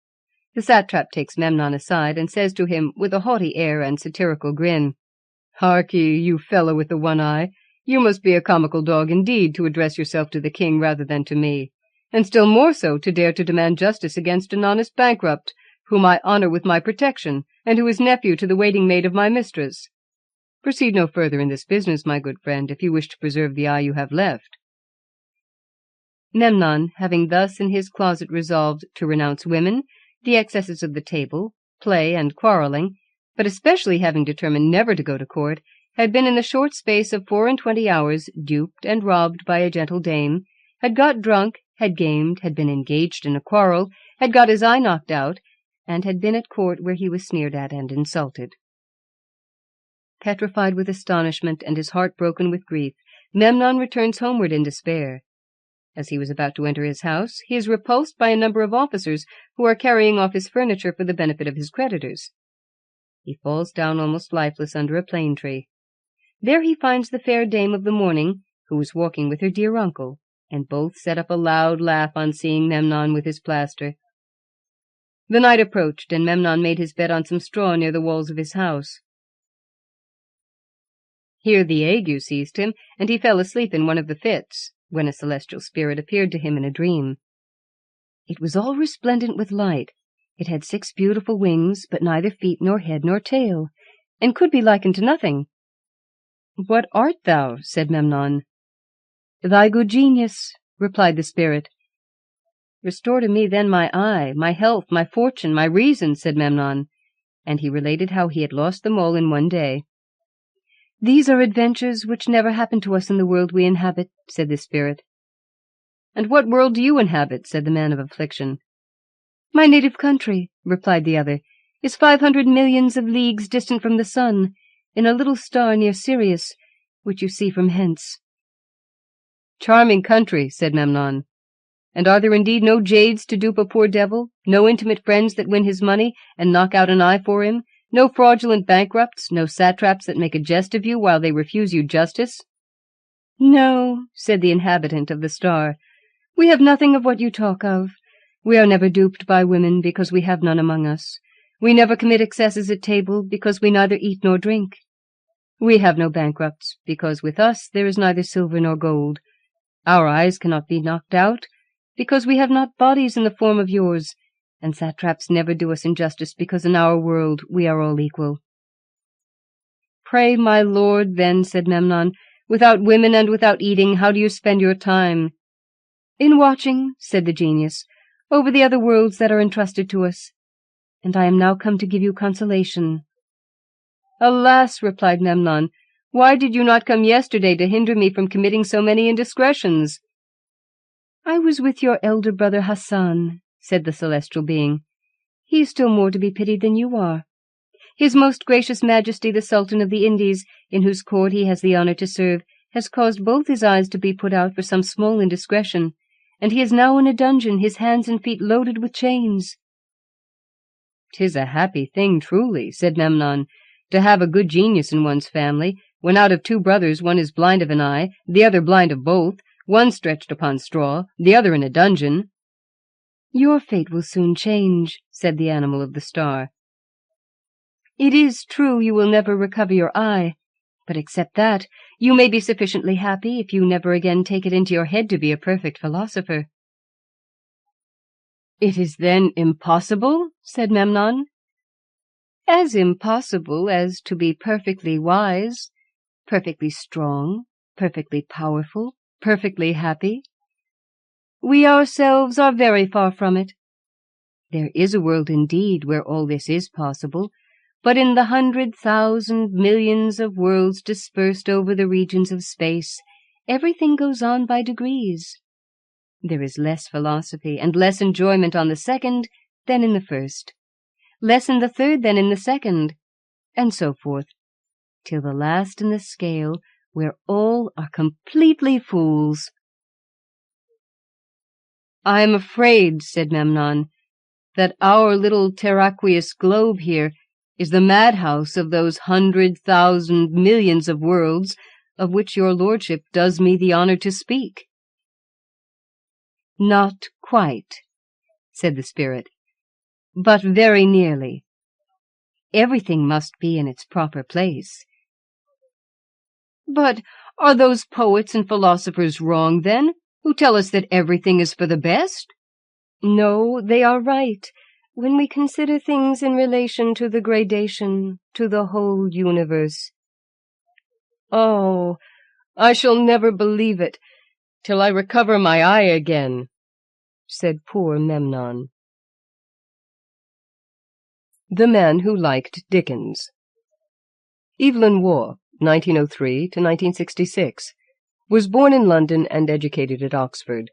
The satrap takes Memnon aside, and says to him, with a haughty air and satirical grin, "Hark ye, you fellow with the one eye, you must be a comical dog indeed to address yourself to the king rather than to me, and still more so to dare to demand justice against an honest bankrupt, whom I honor with my protection, and who is nephew to the waiting-maid of my mistress. Proceed no further in this business, my good friend, if you wish to preserve the eye you have left." Memnon, having thus in his closet resolved to renounce women, the excesses of the table, play, and quarrelling, but especially having determined never to go to court, had been in the short space of 24 hours duped and robbed by a gentle dame, had got drunk, had gamed, had been engaged in a quarrel, had got his eye knocked out, and had been at court where he was sneered at and insulted. Petrified with astonishment and his heart broken with grief, Memnon returns homeward in despair. As he was about to enter his house, he is repulsed by a number of officers who are carrying off his furniture for the benefit of his creditors. He falls down almost lifeless under a plane tree. There he finds the fair dame of the morning, who was walking with her dear uncle, and both set up a loud laugh on seeing Memnon with his plaster. The night approached, and Memnon made his bed on some straw near the walls of his house. Here the ague seized him, and he fell asleep in one of the fits, when a celestial spirit appeared to him in a dream. It was all resplendent with light. It had 6 beautiful wings, but neither feet nor head nor tail, and could be likened to nothing. "What art thou?" said Memnon. "Thy good genius," replied the spirit. "Restore to me then my eye, my health, my fortune, my reason," said Memnon, and he related how he had lost them all in one day. "These are adventures which never happened to us in the world we inhabit," said the spirit. "And what world do you inhabit?" said the man of affliction. "My native country," replied the other, "is 500 millions of leagues distant from the sun, in a little star near Sirius, which you see from hence." "Charming country," said Memnon. And are there indeed no jades to dupe a poor devil, no intimate friends that win his money and knock out an eye for him, no fraudulent bankrupts, no satraps that make a jest of you while they refuse you justice?" "No," said the inhabitant of the star, "we have nothing of what you talk of. We are never duped by women, because we have none among us. We never commit excesses at table, because we neither eat nor drink. We have no bankrupts, because with us there is neither silver nor gold. Our eyes cannot be knocked out, because we have not bodies in the form of yours, and satraps never do us injustice, because in our world we are all equal." "Pray, my lord, then," said Memnon, "without women and without eating, how do you spend your time?" "In watching," said the genius, "over the other worlds that are entrusted to us. And I am now come to give you consolation." "Alas," replied Memnon, "why did you not come yesterday to hinder me from committing so many indiscretions?" "I was with your elder brother Hassan," said the celestial being. "He is still more to be pitied than you are. His most gracious majesty the Sultan of the Indies, in whose court he has the honor to serve, has caused both his eyes to be put out for some small indiscretion, and he is now in a dungeon, his hands and feet loaded with chains." "'Tis a happy thing, truly," said Memnon, "to have a good genius in one's family, when out of 2 brothers one is blind of an eye, the other blind of both, one stretched upon straw, the other in a dungeon." "Your fate will soon change," said the animal of the star. "It is true you will never recover your eye, but except that, you may be sufficiently happy if you never again take it into your head to be a perfect philosopher." "It is then impossible?" said Memnon. "As impossible as to be perfectly wise, perfectly strong, perfectly powerful, perfectly happy. We ourselves are very far from it. There is a world indeed where all this is possible, but in the 100,000 millions of worlds dispersed over the regions of space, everything goes on by degrees. There is less philosophy and less enjoyment on the second than in the first, less in the third than in the second, and so forth, till the last in the scale, where all are completely fools." "I am afraid," said Memnon, "that our little terraqueous globe here is the madhouse of those 100,000 millions of worlds of which your lordship does me the honor to speak." "Not quite," said the spirit, "but very nearly. Everything must be in its proper place." "But are those poets and philosophers wrong, then, who tell us that everything is for the best?" "No, they are right, when we consider things in relation to the gradation, to the whole universe." "Oh, I shall never believe it till I recover my eye again," said poor Memnon. The Man Who Liked Dickens. Evelyn Waugh, 1903 to 1966, was born in London and educated at Oxford.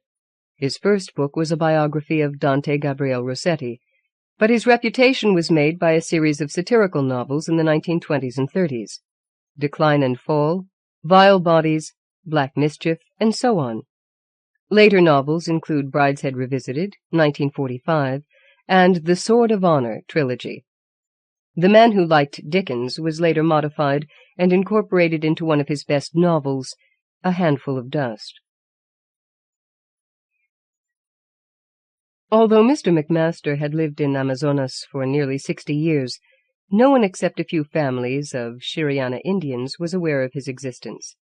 His first book was a biography of Dante Gabriel Rossetti, but his reputation was made by a series of satirical novels in the 1920s and 30s, Decline and Fall, Vile Bodies, Black Mischief, and so on. Later novels include Brideshead Revisited, 1945, and The Sword of Honor trilogy. The Man Who Liked Dickens was later modified and incorporated into one of his best novels, A Handful of Dust. Although Mr. McMaster had lived in Amazonas for nearly 60 years, no one except a few families of Shiriana Indians was aware of his existence.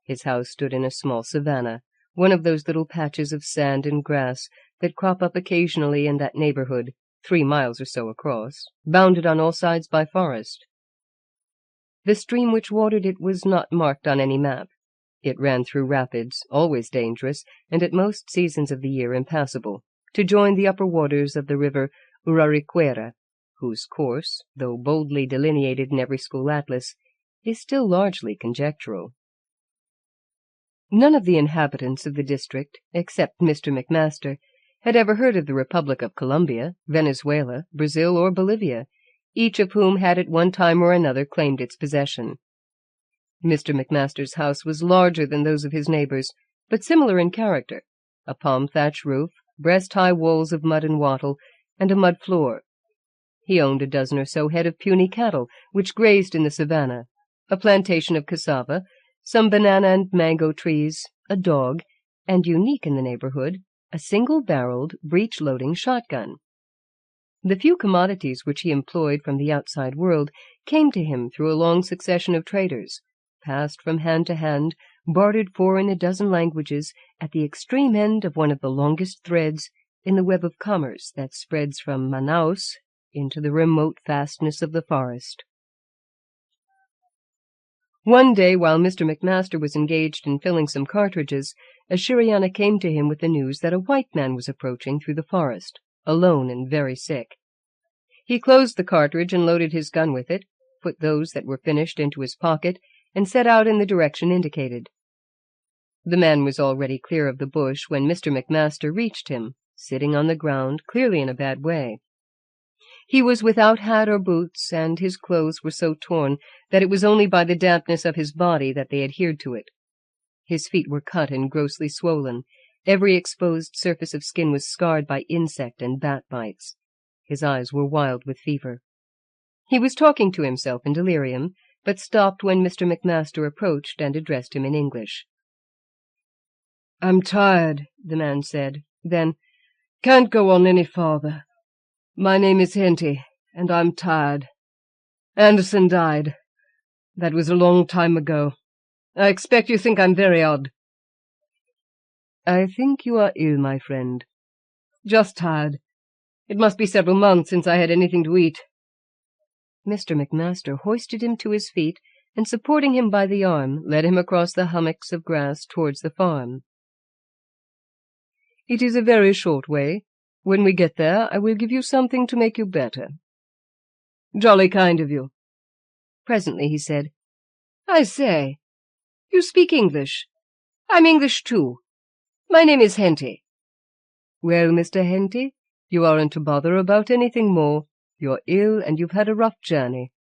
His house stood in a small savanna, one of those little patches of sand and grass that crop up occasionally in that neighborhood, 3 miles or so across, bounded on all sides by forest. The stream which watered it was not marked on any map. It ran through rapids, always dangerous, and at most seasons of the year impassable, to join the upper waters of the river Uraricuera, whose course, though boldly delineated in every school atlas, is still largely conjectural. None of the inhabitants of the district, except Mr. McMaster, had ever heard of the Republic of Colombia, Venezuela, Brazil, or Bolivia, each of whom had at one time or another claimed its possession. Mr. McMaster's house was larger than those of his neighbors, but similar in character, a palm-thatch roof, breast-high walls of mud and wattle, and a mud floor. He owned a dozen or so head of puny cattle, which grazed in the savannah, a plantation of cassava, some banana and mango trees, a dog, and, unique in the neighborhood, a single-barreled, breech-loading shotgun. The few commodities which he employed from the outside world came to him through a long succession of traders, passed from hand to hand, bartered for in a dozen languages, at the extreme end of one of the longest threads in the web of commerce that spreads from Manaus into the remote fastness of the forest. One day, while Mr. McMaster was engaged in filling some cartridges, a Shiriana came to him with the news that a white man was approaching through the forest, alone and very sick. He closed the cartridge and loaded his gun with it, put those that were finished into his pocket, and set out in the direction indicated. The man was already clear of the bush when Mr. McMaster reached him, sitting on the ground, clearly in a bad way. He was without hat or boots, and his clothes were so torn that it was only by the dampness of his body that they adhered to it. His feet were cut and grossly swollen. Every exposed surface of skin was scarred by insect and bat bites. His eyes were wild with fever. He was talking to himself in delirium, but stopped when Mr. McMaster approached and addressed him in English. "I'm tired," the man said. Then, "Can't go on any farther. My name is Henty, and I'm tired. Anderson died. That was a long time ago. I expect you think I'm very odd." "I think you are ill, my friend." "Just tired. It must be several months since I had anything to eat." Mr. McMaster hoisted him to his feet, and supporting him by the arm, led him across the hummocks of grass towards the farm. "It is a very short way. When we get there, I will give you something to make you better." "Jolly kind of you." Presently he said, "I say, you speak English. I'm English too. My name is Henty." "Well, Mr. Henty, you aren't to bother about anything more. You're ill, and you've had a rough journey.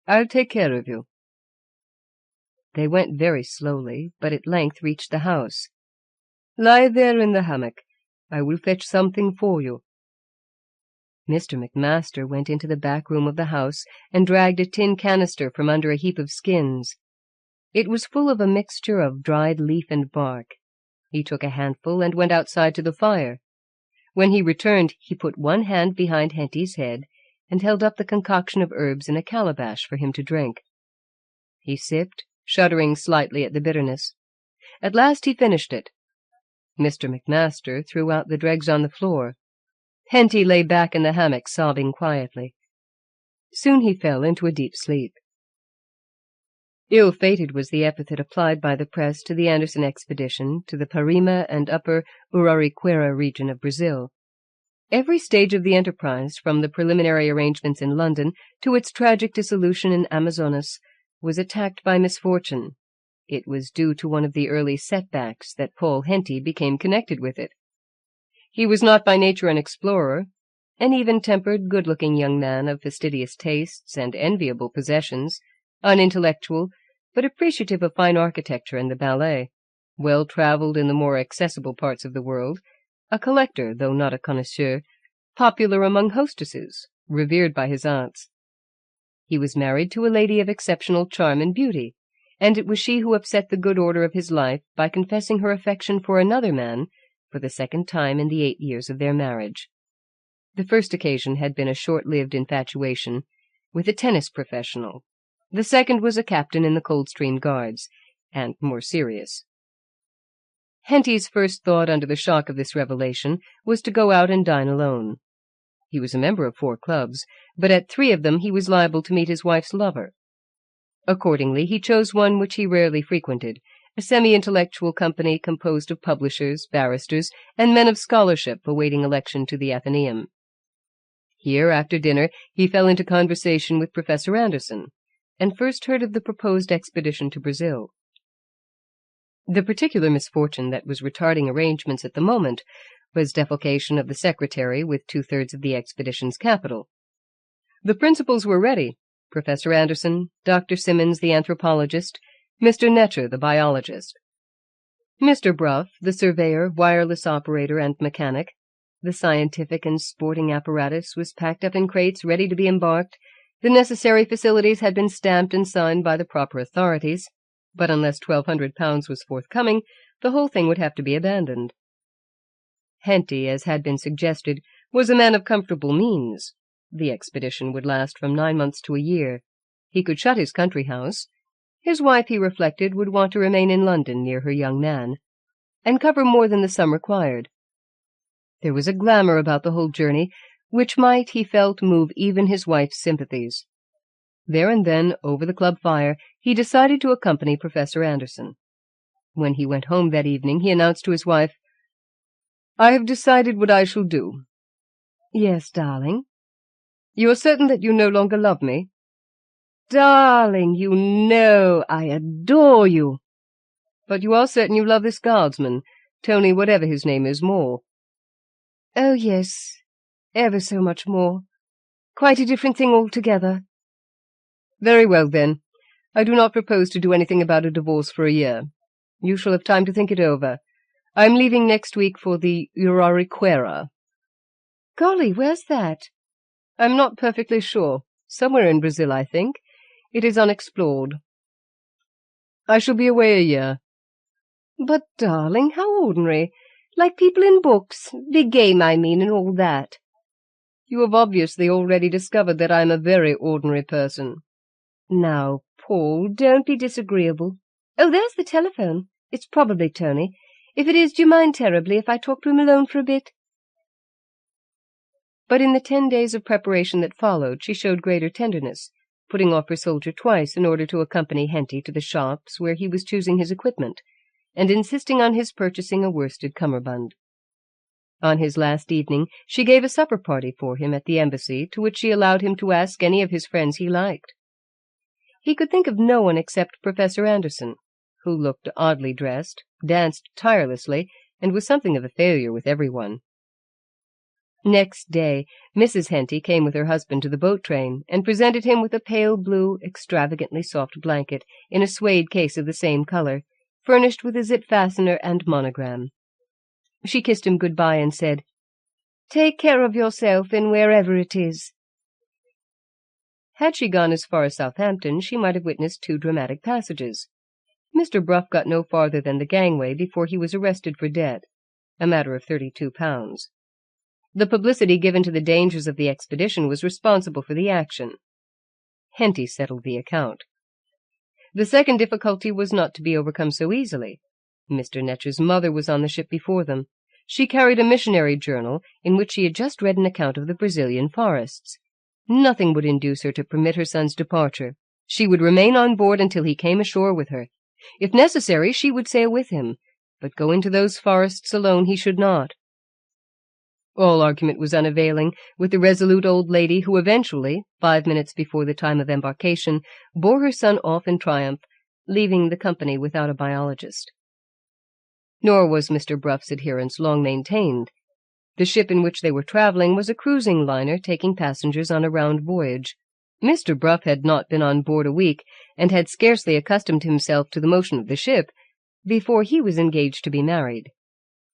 I'll take care of you." They went very slowly, but at length reached the house. "Lie there in the hammock. I will fetch something for you." Mr. McMaster went into the back room of the house and dragged a tin canister from under a heap of skins. It was full of a mixture of dried leaf and bark. He took a handful and went outside to the fire. When he returned, he put one hand behind Henty's head and held up the concoction of herbs in a calabash for him to drink. He sipped, shuddering slightly at the bitterness. At last he finished it. Mr. McMaster threw out the dregs on the floor. Henty lay back in the hammock, sobbing quietly. Soon he fell into a deep sleep. Ill-fated was the epithet applied by the press to the Anderson expedition to the Parima and upper Urariquera region of Brazil. Every stage of the enterprise, from the preliminary arrangements in London to its tragic dissolution in Amazonas, was attacked by misfortune. It was due to one of the early setbacks that Paul Henty became connected with it. He was not by nature an explorer, an even-tempered, good-looking young man of fastidious tastes and enviable possessions, unintellectual, but appreciative of fine architecture and the ballet, well-traveled in the more accessible parts of the world, a collector, though not a connoisseur, popular among hostesses, revered by his aunts. He was married to a lady of exceptional charm and beauty, and it was she who upset the good order of his life by confessing her affection for another man for the second time in the 8 years of their marriage. The first occasion had been a short-lived infatuation with a tennis professional. The second was a captain in the Coldstream Guards, and more serious. Henty's first thought under the shock of this revelation was to go out and dine alone. He was a member of 4 clubs, but at 3 of them he was liable to meet his wife's lover. Accordingly, he chose one which he rarely frequented, a semi-intellectual company composed of publishers, barristers, and men of scholarship awaiting election to the Athenaeum. Here, after dinner, he fell into conversation with Professor Anderson, and first heard of the proposed expedition to Brazil. The particular misfortune that was retarding arrangements at the moment was defalcation of the secretary with 2/3 of the expedition's capital. The principals were ready: Professor Anderson, Dr. Simmons, the anthropologist, Mr. Netcher, the biologist. Mr. Bruff, the surveyor, wireless operator, and mechanic, the scientific and sporting apparatus was packed up in crates ready to be embarked. The necessary facilities had been stamped and signed by the proper authorities, but unless £1,200 was forthcoming, the whole thing would have to be abandoned. Henty, as had been suggested, was a man of comfortable means. The expedition would last from 9 months to a year. He could shut his country house. His wife, he reflected, would want to remain in London near her young man, and cover more than the sum required. There was a glamour about the whole journey, which might, he felt, move even his wife's sympathies. There and then, over the club fire, he decided to accompany Professor Anderson. When he went home that evening, he announced to his wife, "I have decided what I shall do." "Yes, darling." "You are certain that you no longer love me?" "Darling, you know I adore you." "But you are certain you love this guardsman, Tony whatever his name is, more?" "Oh, yes, ever so much more. Quite a different thing altogether." "Very well, then. I do not propose to do anything about a divorce for a year. You shall have time to think it over. I am leaving next week for the Urariquera." "Golly, where's that?" "I'm not perfectly sure. Somewhere in Brazil, I think. It is unexplored. I shall be away a year." "But, darling, how ordinary. Like people in books. Big game, I mean, and all that." "You have obviously already discovered that I am a very ordinary person." "Now, Paul, don't be disagreeable. Oh, there's the telephone. It's probably Tony. If it is, do you mind terribly if I talk to him alone for a bit?" But in the 10 days of preparation that followed, she showed greater tenderness, putting off her soldier twice in order to accompany Henty to the shops where he was choosing his equipment, and insisting on his purchasing a worsted cummerbund. On his last evening, she gave a supper party for him at the embassy, to which she allowed him to ask any of his friends he liked. He could think of no one except Professor Anderson, who looked oddly dressed, danced tirelessly, and was something of a failure with everyone. Next day, Mrs. Henty came with her husband to the boat train, and presented him with a pale blue, extravagantly soft blanket in a suede case of the same color, furnished with a zip fastener and monogram. She kissed him good-bye and said, "Take care of yourself in wherever it is." Had she gone as far as Southampton, she might have witnessed 2 dramatic passages. Mr. Bruff got no farther than the gangway before he was arrested for debt, a matter of £32. The publicity given to the dangers of the expedition was responsible for the action. Henty settled the account. The second difficulty was not to be overcome so easily. Mr. Netch's mother was on the ship before them. She carried a missionary journal in which she had just read an account of the Brazilian forests. Nothing would induce her to permit her son's departure. She would remain on board until he came ashore with her. If necessary, she would sail with him, but go into those forests alone he should not. All argument was unavailing with the resolute old lady who eventually, 5 minutes before the time of embarkation, bore her son off in triumph, leaving the company without a biologist. Nor was Mr. Bruff's adherence long maintained. The ship in which they were traveling was a cruising liner taking passengers on a round voyage. Mr. Bruff had not been on board a week, and had scarcely accustomed himself to the motion of the ship, before he was engaged to be married.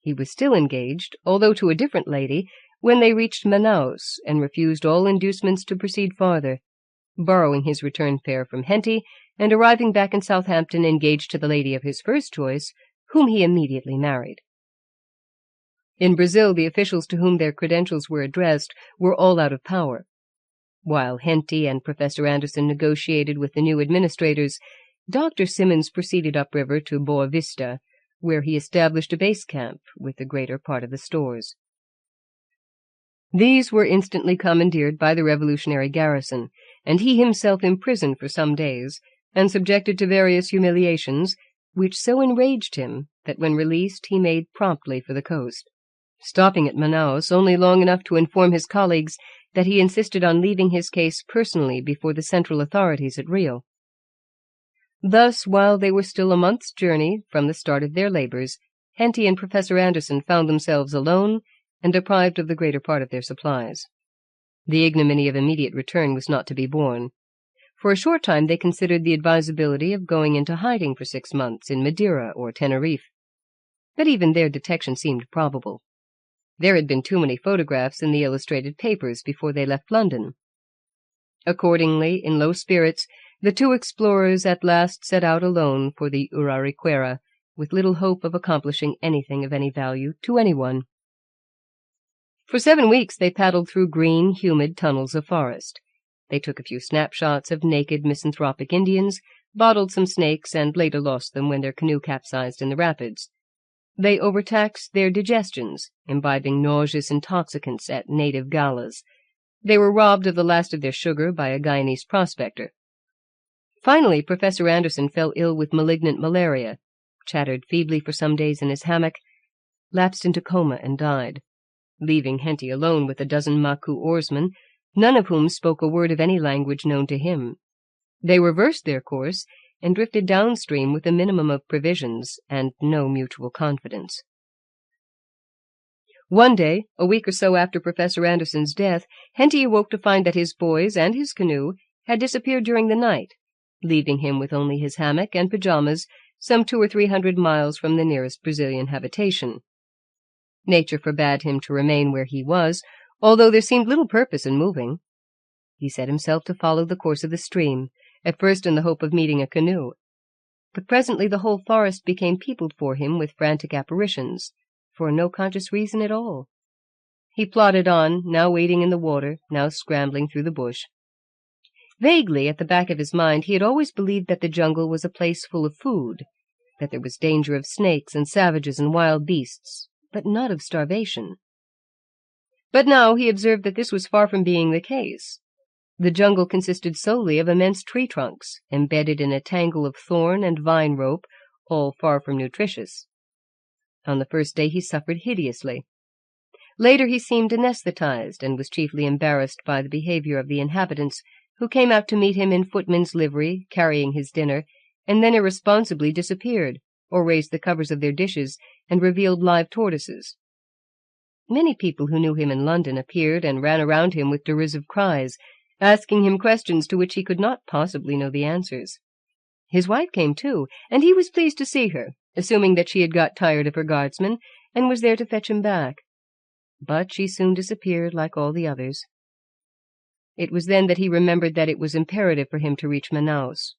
He was still engaged, although to a different lady, when they reached Manaus, and refused all inducements to proceed farther, borrowing his return fare from Henty, and arriving back in Southampton engaged to the lady of his first choice, whom he immediately married. In Brazil, the officials to whom their credentials were addressed were all out of power. While Henty and Professor Anderson negotiated with the new administrators, Dr. Simmons proceeded upriver to Boa Vista, where he established a base camp with the greater part of the stores. These were instantly commandeered by the revolutionary garrison, and he himself imprisoned for some days, and subjected to various humiliations, which so enraged him that when released he made promptly for the coast, stopping at Manaus only long enough to inform his colleagues that he insisted on leaving his case personally before the central authorities at Rio. Thus, while they were still a month's journey from the start of their labors, Henty and Professor Anderson found themselves alone and deprived of the greater part of their supplies. The ignominy of immediate return was not to be borne. For a short time they considered the advisability of going into hiding for 6 months in Madeira or Tenerife. but even their detection seemed probable. There had been too many photographs in the illustrated papers before they left London. Accordingly, in low spirits, the two explorers at last set out alone for the Urariquera, with little hope of accomplishing anything of any value to anyone. For 7 weeks they paddled through green, humid tunnels of forest. They took a few snapshots of naked, misanthropic Indians, bottled some snakes, and later lost them when their canoe capsized in the rapids. They overtaxed their digestions, imbibing nauseous intoxicants at native galas. They were robbed of the last of their sugar by a Guyanese prospector. Finally, Professor Anderson fell ill with malignant malaria, chattered feebly for some days in his hammock, lapsed into coma and died, leaving Henty alone with a dozen Maku oarsmen, none of whom spoke a word of any language known to him. They reversed their course and drifted downstream with a minimum of provisions and no mutual confidence. One day, a week or so after Professor Anderson's death, Henty awoke to find that his boys and his canoe had disappeared during the night, leaving him with only his hammock and pajamas some 200 or 300 miles from the nearest Brazilian habitation. Nature forbade him to remain where he was, although there seemed little purpose in moving. He set himself to follow the course of the stream, at first in the hope of meeting a canoe. But presently the whole forest became peopled for him with frantic apparitions, for no conscious reason at all. He plodded on, now wading in the water, now scrambling through the bush. Vaguely, at the back of his mind, he had always believed that the jungle was a place full of food, that there was danger of snakes and savages and wild beasts, but not of starvation. But now he observed that this was far from being the case. The jungle consisted solely of immense tree trunks, embedded in a tangle of thorn and vine rope, all far from nutritious. On the first day he suffered hideously. Later he seemed anesthetized, and was chiefly embarrassed by the behavior of the inhabitants, who came out to meet him in footman's livery, carrying his dinner, and then irresponsibly disappeared, or raised the covers of their dishes and revealed live tortoises. Many people who knew him in London appeared and ran around him with derisive cries, asking him questions to which he could not possibly know the answers. His wife came too, and he was pleased to see her, assuming that she had got tired of her guardsman and was there to fetch him back. But she soon disappeared like all the others. It was then that he remembered that it was imperative for him to reach Manaus.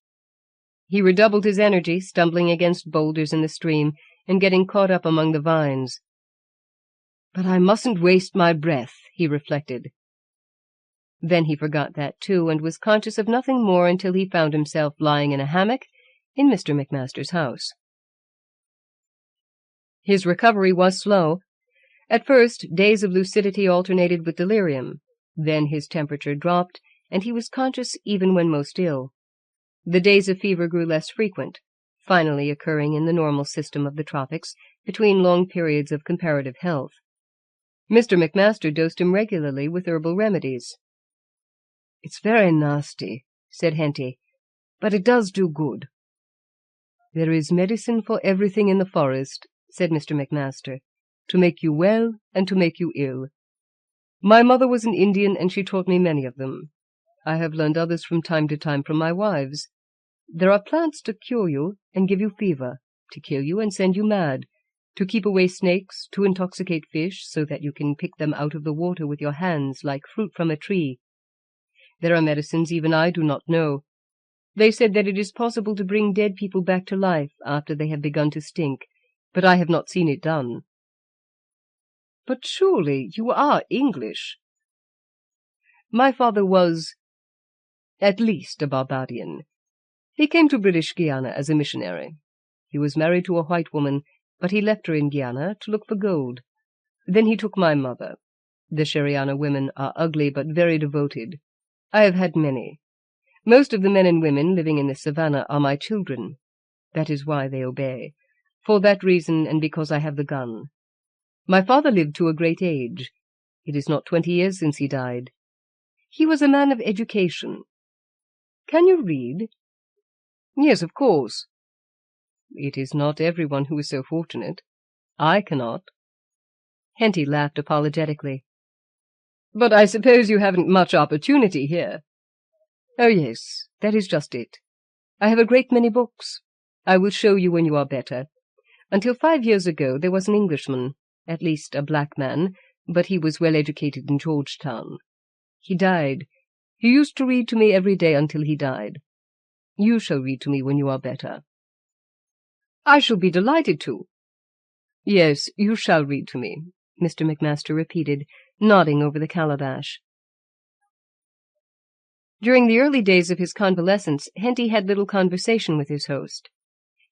He redoubled his energy, stumbling against boulders in the stream and getting caught up among the vines. "But I mustn't waste my breath," he reflected. Then he forgot that too, and was conscious of nothing more until he found himself lying in a hammock in Mr. McMaster's house. His recovery was slow. At first, days of lucidity alternated with delirium. Then his temperature dropped, and he was conscious even when most ill. The days of fever grew less frequent, finally occurring in the normal system of the tropics, between long periods of comparative health. Mr. McMaster dosed him regularly with herbal remedies. "It's very nasty," said Henty, "but it does do good." "There is medicine for everything in the forest," said Mr. McMaster, "to make you well and to make you ill. My mother was an Indian, and she taught me many of them. I have learned others from time to time from my wives. There are plants to cure you and give you fever, to kill you and send you mad, to keep away snakes, to intoxicate fish so that you can pick them out of the water with your hands like fruit from a tree. There are medicines even I do not know. They said that it is possible to bring dead people back to life after they have begun to stink, but I have not seen it done." "But surely you are English?" "My father was, at least, a barbarian. He came to British Guiana as a missionary. He was married to a white woman, but he left her in Guiana to look for gold. Then he took my mother. The Sheriana women are ugly but very devoted. I have had many. Most of the men and women living in the savannah are my children. That is why they obey. For that reason, and because I have the gun. My father lived to a great age. It is not 20 years since he died. He was a man of education. Can you read?" "Yes, of course." "It is not everyone who is so fortunate. I cannot." Henty laughed apologetically. "But I suppose you haven't much opportunity here." "Oh, yes, that is just it. I have a great many books. I will show you when you are better. Until 5 years ago there was an Englishman, at least a black man, but he was well educated in Georgetown. He died. He used to read to me every day until he died. You shall read to me when you are better." "I shall be delighted to." "Yes, you shall read to me," Mr. McMaster repeated, nodding over the calabash. During the early days of his convalescence, Henty had little conversation with his host.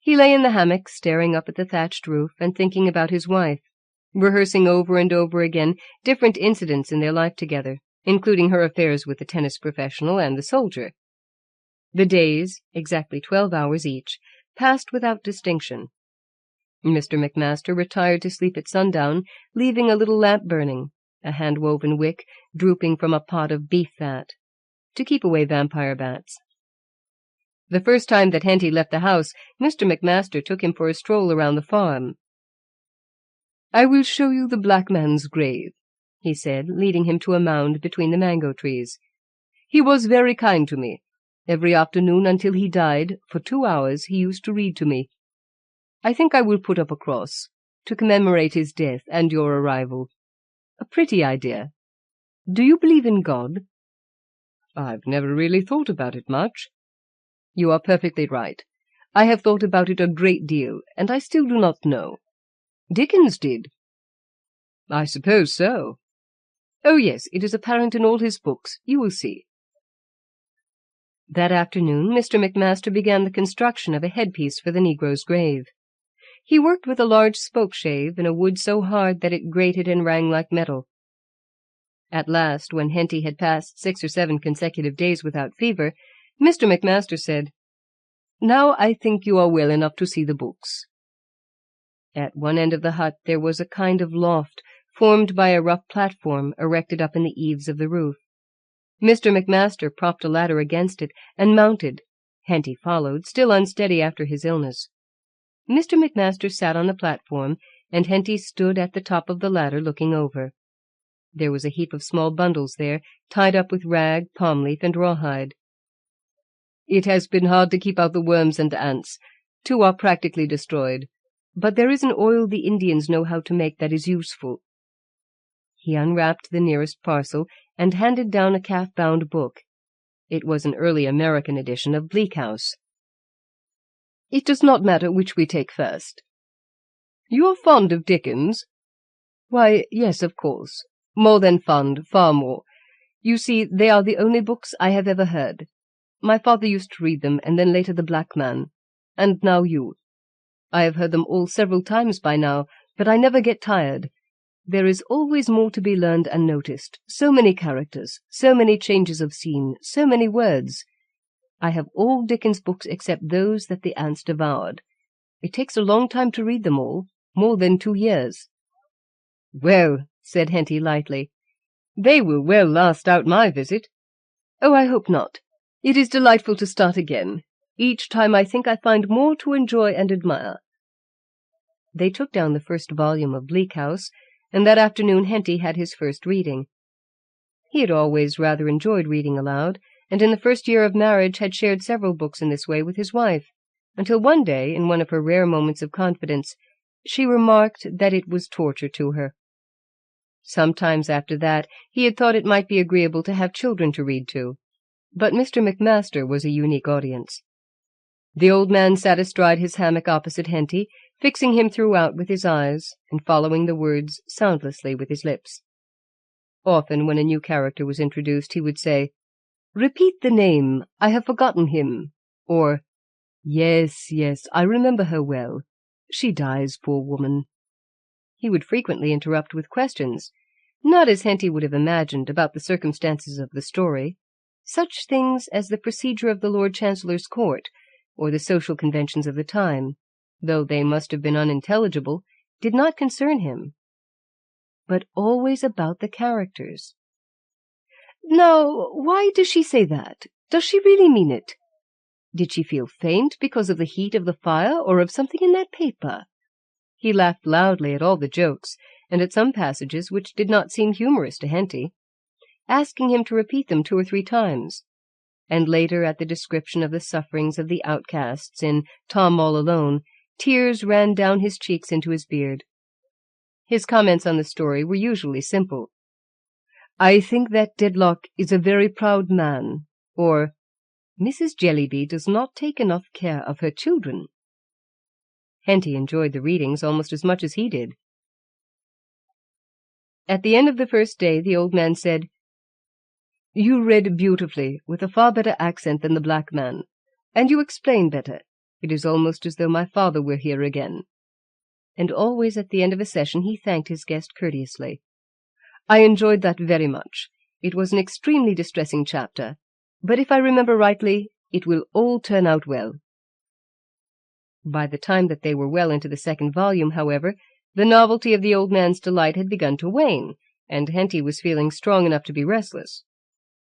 He lay in the hammock, staring up at the thatched roof and thinking about his wife, rehearsing over and over again different incidents in their life together, including her affairs with the tennis professional and the soldier. The days, exactly 12 hours each, passed without distinction. Mr. McMaster retired to sleep at sundown, leaving a little lamp burning, a hand-woven wick drooping from a pot of beef fat, to keep away vampire bats. The first time that Henty left the house, Mr. McMaster took him for a stroll around the farm. "I will show you the black man's grave," he said, leading him to a mound between the mango trees. "He was very kind to me. Every afternoon until he died, for 2 hours, he used to read to me. I think I will put up a cross, to commemorate his death and your arrival. A pretty idea. Do you believe in God?" "I've never really thought about it much." "You are perfectly right. I have thought about it a great deal, and I still do not know. Dickens did." "I suppose so." "Oh, yes, it is apparent in all his books. You will see." That afternoon, Mr. McMaster began the construction of a headpiece for the Negro's grave. He worked with a large spokeshave in a wood so hard that it grated and rang like metal. At last, when Henty had passed 6 or 7 consecutive days without fever, Mr. McMaster said, "Now I think you are well enough to see the books." At one end of the hut there was a kind of loft, formed by a rough platform erected up in the eaves of the roof. Mr. McMaster propped a ladder against it and mounted. Henty followed, still unsteady after his illness. Mr. McMaster sat on the platform, and Henty stood at the top of the ladder looking over. There was a heap of small bundles there, tied up with rag, palm leaf, and rawhide. "It has been hard to keep out the worms and ants. 2 are practically destroyed. But there is an oil the Indians know how to make that is useful." He unwrapped the nearest parcel and handed down a calf-bound book. It was an early American edition of Bleak House. "It does not matter which we take first." "You are fond of Dickens?" "Why, yes, of course. More than fond, far more. You see, they are the only books I have ever heard. My father used to read them, and then later The Black Man. And now you. I have heard them all several times by now, but I never get tired. There is always more to be learned and noticed. So many characters, so many changes of scene, so many words. I have all Dickens' books except those that the ants devoured. It takes a long time to read them all, more than 2 years. "Well," said Henty lightly, "they will well last out my visit." "Oh, I hope not. It is delightful to start again. Each time I think I find more to enjoy and admire." They took down the first volume of Bleak House, and that afternoon Henty had his first reading. He had always rather enjoyed reading aloud, and in the first year of marriage had shared several books in this way with his wife, until one day, in one of her rare moments of confidence, she remarked that it was torture to her. Sometimes after that he had thought it might be agreeable to have children to read to, but Mr. McMaster was a unique audience. The old man sat astride his hammock opposite Henty, fixing him throughout with his eyes, and following the words soundlessly with his lips. Often, when a new character was introduced, he would say, "Repeat the name, I have forgotten him," or, "Yes, yes, I remember her well. She dies, poor woman." He would frequently interrupt with questions, not as Henty would have imagined about the circumstances of the story, such things as the procedure of the Lord Chancellor's court, or the social conventions of the time, though they must have been unintelligible, did not concern him, but always about the characters. "Now, why does she say that? Does she really mean it? Did she feel faint because of the heat of the fire, or of something in that paper?" He laughed loudly at all the jokes, and at some passages which did not seem humorous to Henty, asking him to repeat them 2 or 3 times, and later at the description of the sufferings of the outcasts in Tom All Alone, Tears ran down his cheeks into his beard. His comments on the story were usually simple. "I think that Dedlock is a very proud man," or "Mrs. Jellyby does not take enough care of her children." Henty enjoyed the readings almost as much as he did. At the end of the first day, the old man said, "You read beautifully, with a far better accent than the black man, and you explain better. It is almost as though my father were here again." And always at the end of a session he thanked his guest courteously. "I enjoyed that very much. It was an extremely distressing chapter, but if I remember rightly, it will all turn out well." By the time that they were well into the second volume, however, the novelty of the old man's delight had begun to wane, and Henty was feeling strong enough to be restless.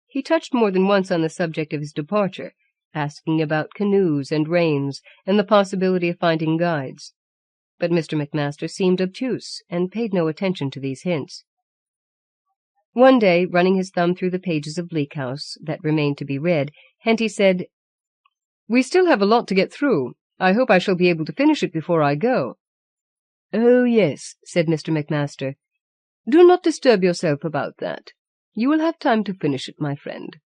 He touched more than once on the subject of his departure, asking about canoes and reins and the possibility of finding guides. But Mr. McMaster seemed obtuse and paid no attention to these hints. One day, running his thumb through the pages of Bleak House that remained to be read, Henty said, "We still have a lot to get through. I hope I shall be able to finish it before I go." "Oh, yes," said Mr. McMaster. "Do not disturb yourself about that. You will have time to finish it, my friend."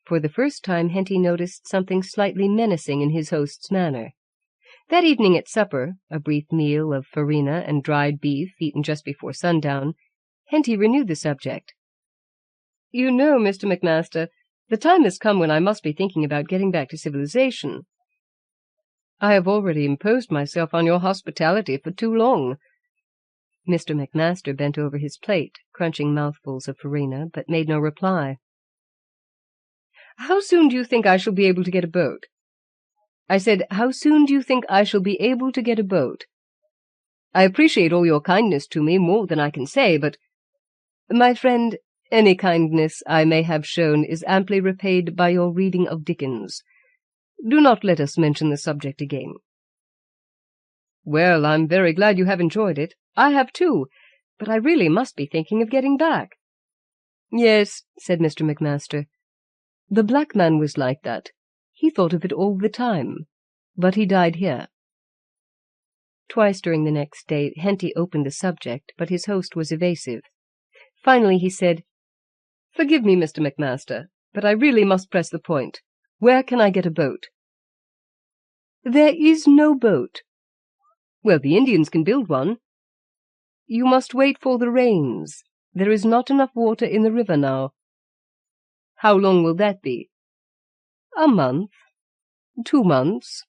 For the first time Henty noticed something slightly menacing in his host's manner. That evening at supper, a brief meal of farina and dried beef eaten just before sundown, Henty renewed the subject. "You know, Mr. McMaster, the time has come when I must be thinking about getting back to civilization. I have already imposed myself on your hospitality for too long." Mr. McMaster bent over his plate, crunching mouthfuls of farina, but made no reply. "How soon do you think I shall be able to get a boat?" I said, "How soon do you think I shall be able to get a boat? I appreciate all your kindness to me, more than I can say, but, my friend, any kindness I may have shown is amply repaid by your reading of Dickens. Do not let us mention the subject again." "Well, I'm very glad you have enjoyed it. I have too, but I really must be thinking of getting back." "Yes," said Mr. McMaster. "The black man was like that. He thought of it all the time. But he died here." Twice during the next day Henty opened the subject, but his host was evasive. Finally he said, "Forgive me, Mr. McMaster, but I really must press the point. Where can I get a boat?" "There is no boat." "Well, the Indians can build one." "You must wait for the rains. There is not enough water in the river now." "How long will that be?" "A month. 2 months."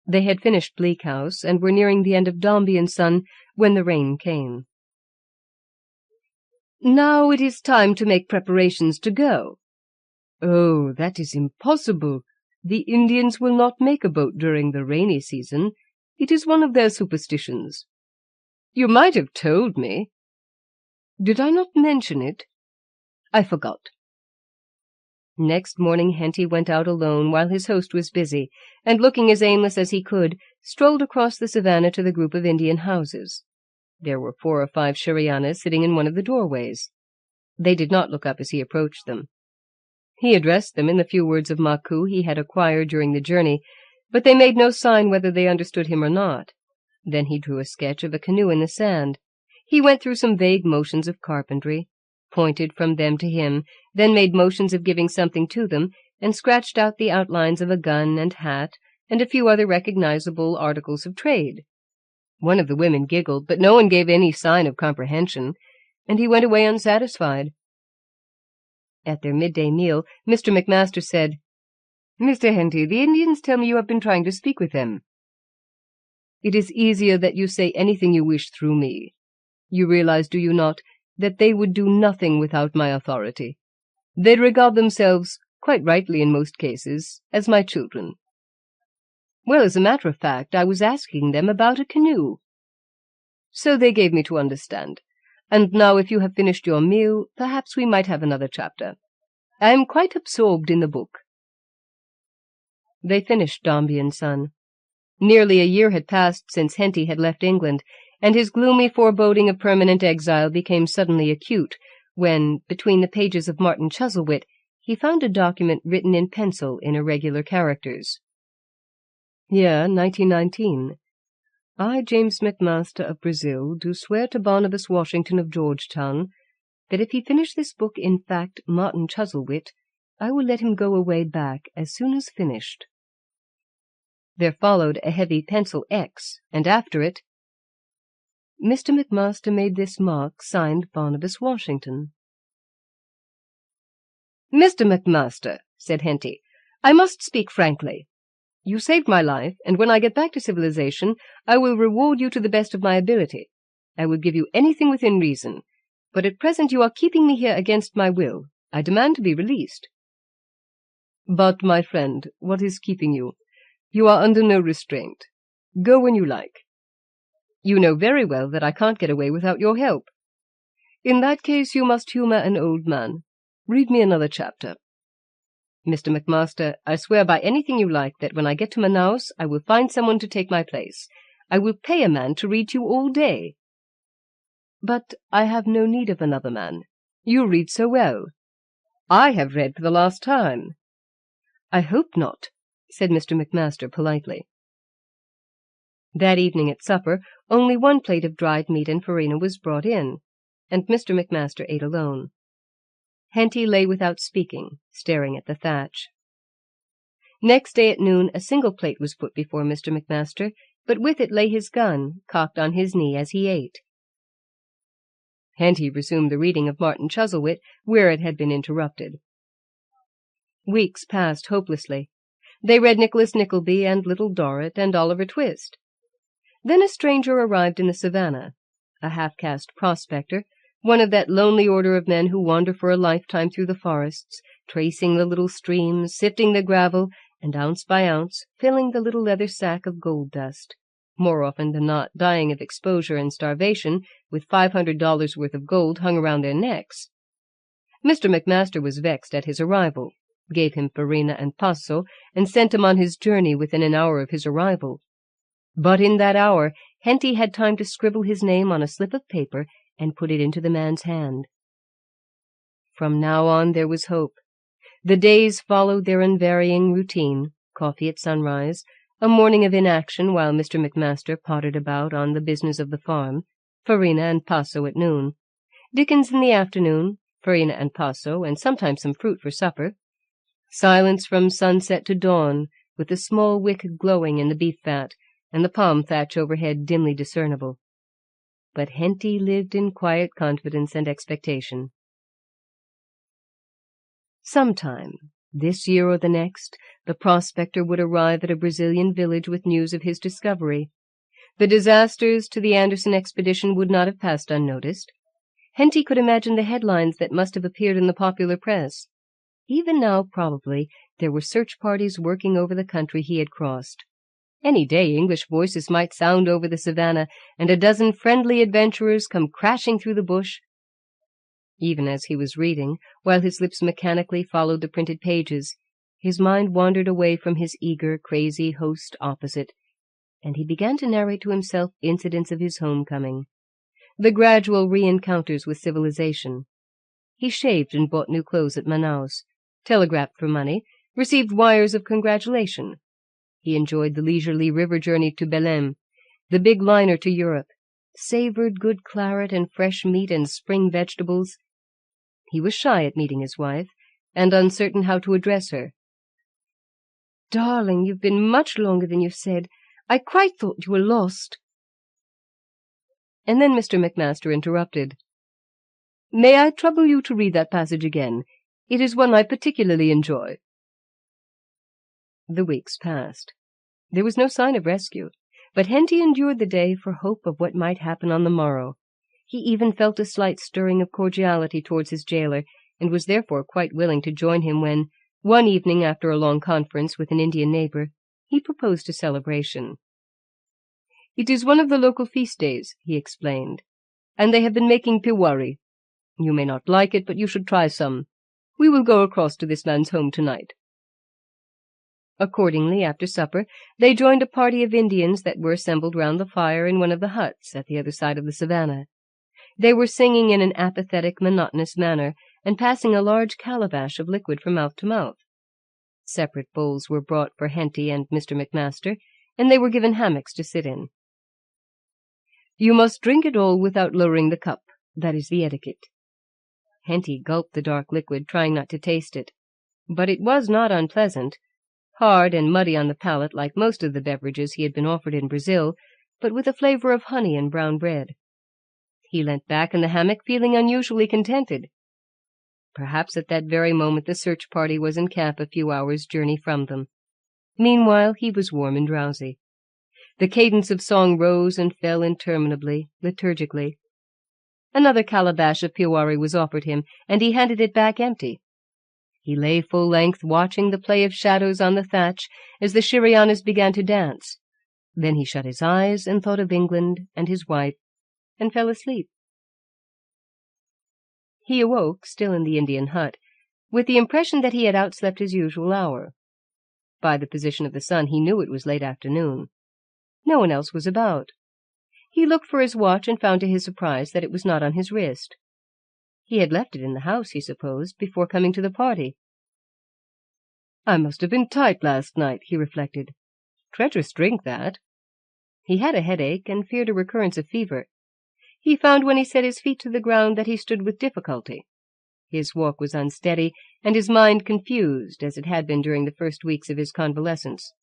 They had finished Bleak House and were nearing the end of Dombey and Son when the rain came. "Now it is time to make preparations to go." "Oh, that is impossible. The Indians will not make a boat during the rainy season. It is one of their superstitions." "You might have told me." "Did I not mention it?" "I forgot." Next morning Henty went out alone while his host was busy, and looking as aimless as he could, strolled across the savannah to the group of Indian houses. There were 4 or 5 Sherianas sitting in one of the doorways. They did not look up as he approached them. He addressed them in the few words of Maku he had acquired during the journey, but they made no sign whether they understood him or not. Then he drew a sketch of a canoe in the sand. He went through some vague motions of carpentry, pointed from them to him, then made motions of giving something to them, and scratched out the outlines of a gun and hat and a few other recognizable articles of trade. One of the women giggled, but no one gave any sign of comprehension, and he went away unsatisfied. At their midday meal, Mr. McMaster said, "Mr. Henty, the Indians tell me you have been trying to speak with them." "It is easier that you say anything you wish through me. You realize, do you not, that they would do nothing without my authority? They regard themselves, quite rightly in most cases, as my children." "Well, as a matter of fact, I was asking them about a canoe." "So they gave me to understand. And now, if you have finished your meal, perhaps we might have another chapter. I am quite absorbed in the book." They finished Dombey and Son. Nearly a year had passed since Henty had left England, and his gloomy foreboding of permanent exile became suddenly acute when, between the pages of Martin Chuzzlewit, he found a document written in pencil in irregular characters. Year 1919. I, James McMaster of Brazil, do swear to Barnabas Washington of Georgetown that if he finish this book in fact Martin Chuzzlewit, I will let him go away back as soon as finished. There followed a heavy pencil X, and after it, Mr. McMaster made this mark, signed Barnabas Washington. "Mr. McMaster," said Henty, "I must speak frankly. You saved my life, and when I get back to civilization, I will reward you to the best of my ability. I will give you anything within reason, but at present you are keeping me here against my will. I demand to be released." "But, my friend, what is keeping you? You are under no restraint. Go when you like." "You know very well that I can't get away without your help." "In that case you must humor an old man. Read me another chapter." "Mr. McMaster, I swear by anything you like that when I get to Manaus I will find someone to take my place. I will pay a man to read to you all day." "But I have no need of another man. You read so well." "I have read for the last time." "I hope not," said Mr. McMaster politely. That evening at supper only one plate of dried meat and farina was brought in, and Mr. McMaster ate alone. Henty lay without speaking, staring at the thatch. Next day at noon a single plate was put before Mr. McMaster, but with it lay his gun, cocked on his knee as he ate. Henty resumed the reading of Martin Chuzzlewit where it had been interrupted. Weeks passed hopelessly. They read Nicholas Nickleby and Little Dorrit and Oliver Twist. Then a stranger arrived in the savannah, a half-caste prospector, one of that lonely order of men who wander for a lifetime through the forests, tracing the little streams, sifting the gravel, and ounce by ounce filling the little leather sack of gold dust, more often than not dying of exposure and starvation, with $500 worth of gold hung around their necks. Mr. McMaster was vexed at his arrival, gave him farina and passo, and sent him on his journey within an hour of his arrival. But in that hour Henty had time to scribble his name on a slip of paper and put it into the man's hand. From now on there was hope. The days followed their unvarying routine: coffee at sunrise, a morning of inaction while Mr. McMaster pottered about on the business of the farm, farina and passo at noon, Dickens in the afternoon, farina and passo, and sometimes some fruit for supper, silence from sunset to dawn, with the small wick glowing in the beef fat, and the palm thatch overhead dimly discernible. But Henty lived in quiet confidence and expectation. Sometime, this year or the next, the prospector would arrive at a Brazilian village with news of his discovery. The disasters to the Anderson expedition would not have passed unnoticed. Henty could imagine the headlines that must have appeared in the popular press. Even now, probably, there were search parties working over the country he had crossed. Any day English voices might sound over the savannah, and a dozen friendly adventurers come crashing through the bush. Even as he was reading, while his lips mechanically followed the printed pages, his mind wandered away from his eager, crazy host opposite, and he began to narrate to himself incidents of his homecoming, the gradual re-encounters with civilization. He shaved and bought new clothes at Manaus, telegraphed for money, received wires of congratulation. He enjoyed the leisurely river journey to Belém, the big liner to Europe, savored good claret and fresh meat and spring vegetables. He was shy at meeting his wife, and uncertain how to address her. "Darling, you've been much longer than you said. I quite thought you were lost." And then Mr. McMaster interrupted. "May I trouble you to read that passage again? It is one I particularly enjoy." The weeks passed. There was no sign of rescue, but Henty endured the day for hope of what might happen on the morrow. He even felt a slight stirring of cordiality towards his jailer, and was therefore quite willing to join him when, one evening after a long conference with an Indian neighbor, he proposed a celebration. "It is one of the local feast days," he explained, "and they have been making piwari. You may not like it, but you should try some. We will go across to this man's home tonight." Accordingly, after supper, they joined a party of Indians that were assembled round the fire in one of the huts at the other side of the savannah. They were singing in an apathetic, monotonous manner, and passing a large calabash of liquid from mouth to mouth. Separate bowls were brought for Henty and Mr. McMaster, and they were given hammocks to sit in. "You must drink it all without lowering the cup. That is the etiquette." Henty gulped the dark liquid, trying not to taste it. But it was not unpleasant, hard and muddy on the palate like most of the beverages he had been offered in Brazil, but with a flavor of honey and brown bread. He leant back in the hammock, feeling unusually contented. Perhaps at that very moment the search party was in camp a few hours' journey from them. Meanwhile he was warm and drowsy. The cadence of song rose and fell interminably, liturgically. Another calabash of pewari was offered him, and he handed it back empty. He lay full length, watching the play of shadows on the thatch as the Shirianas began to dance. Then he shut his eyes and thought of England and his wife, and fell asleep. He awoke, still in the Indian hut, with the impression that he had outslept his usual hour. By the position of the sun he knew it was late afternoon. No one else was about. He looked for his watch and found to his surprise that it was not on his wrist. He had left it in the house, he supposed, before coming to the party. "I must have been tight last night," he reflected. "Treacherous drink, that." He had a headache and feared a recurrence of fever. He found when he set his feet to the ground that he stood with difficulty. His walk was unsteady, and his mind confused, as it had been during the first weeks of his convalescence.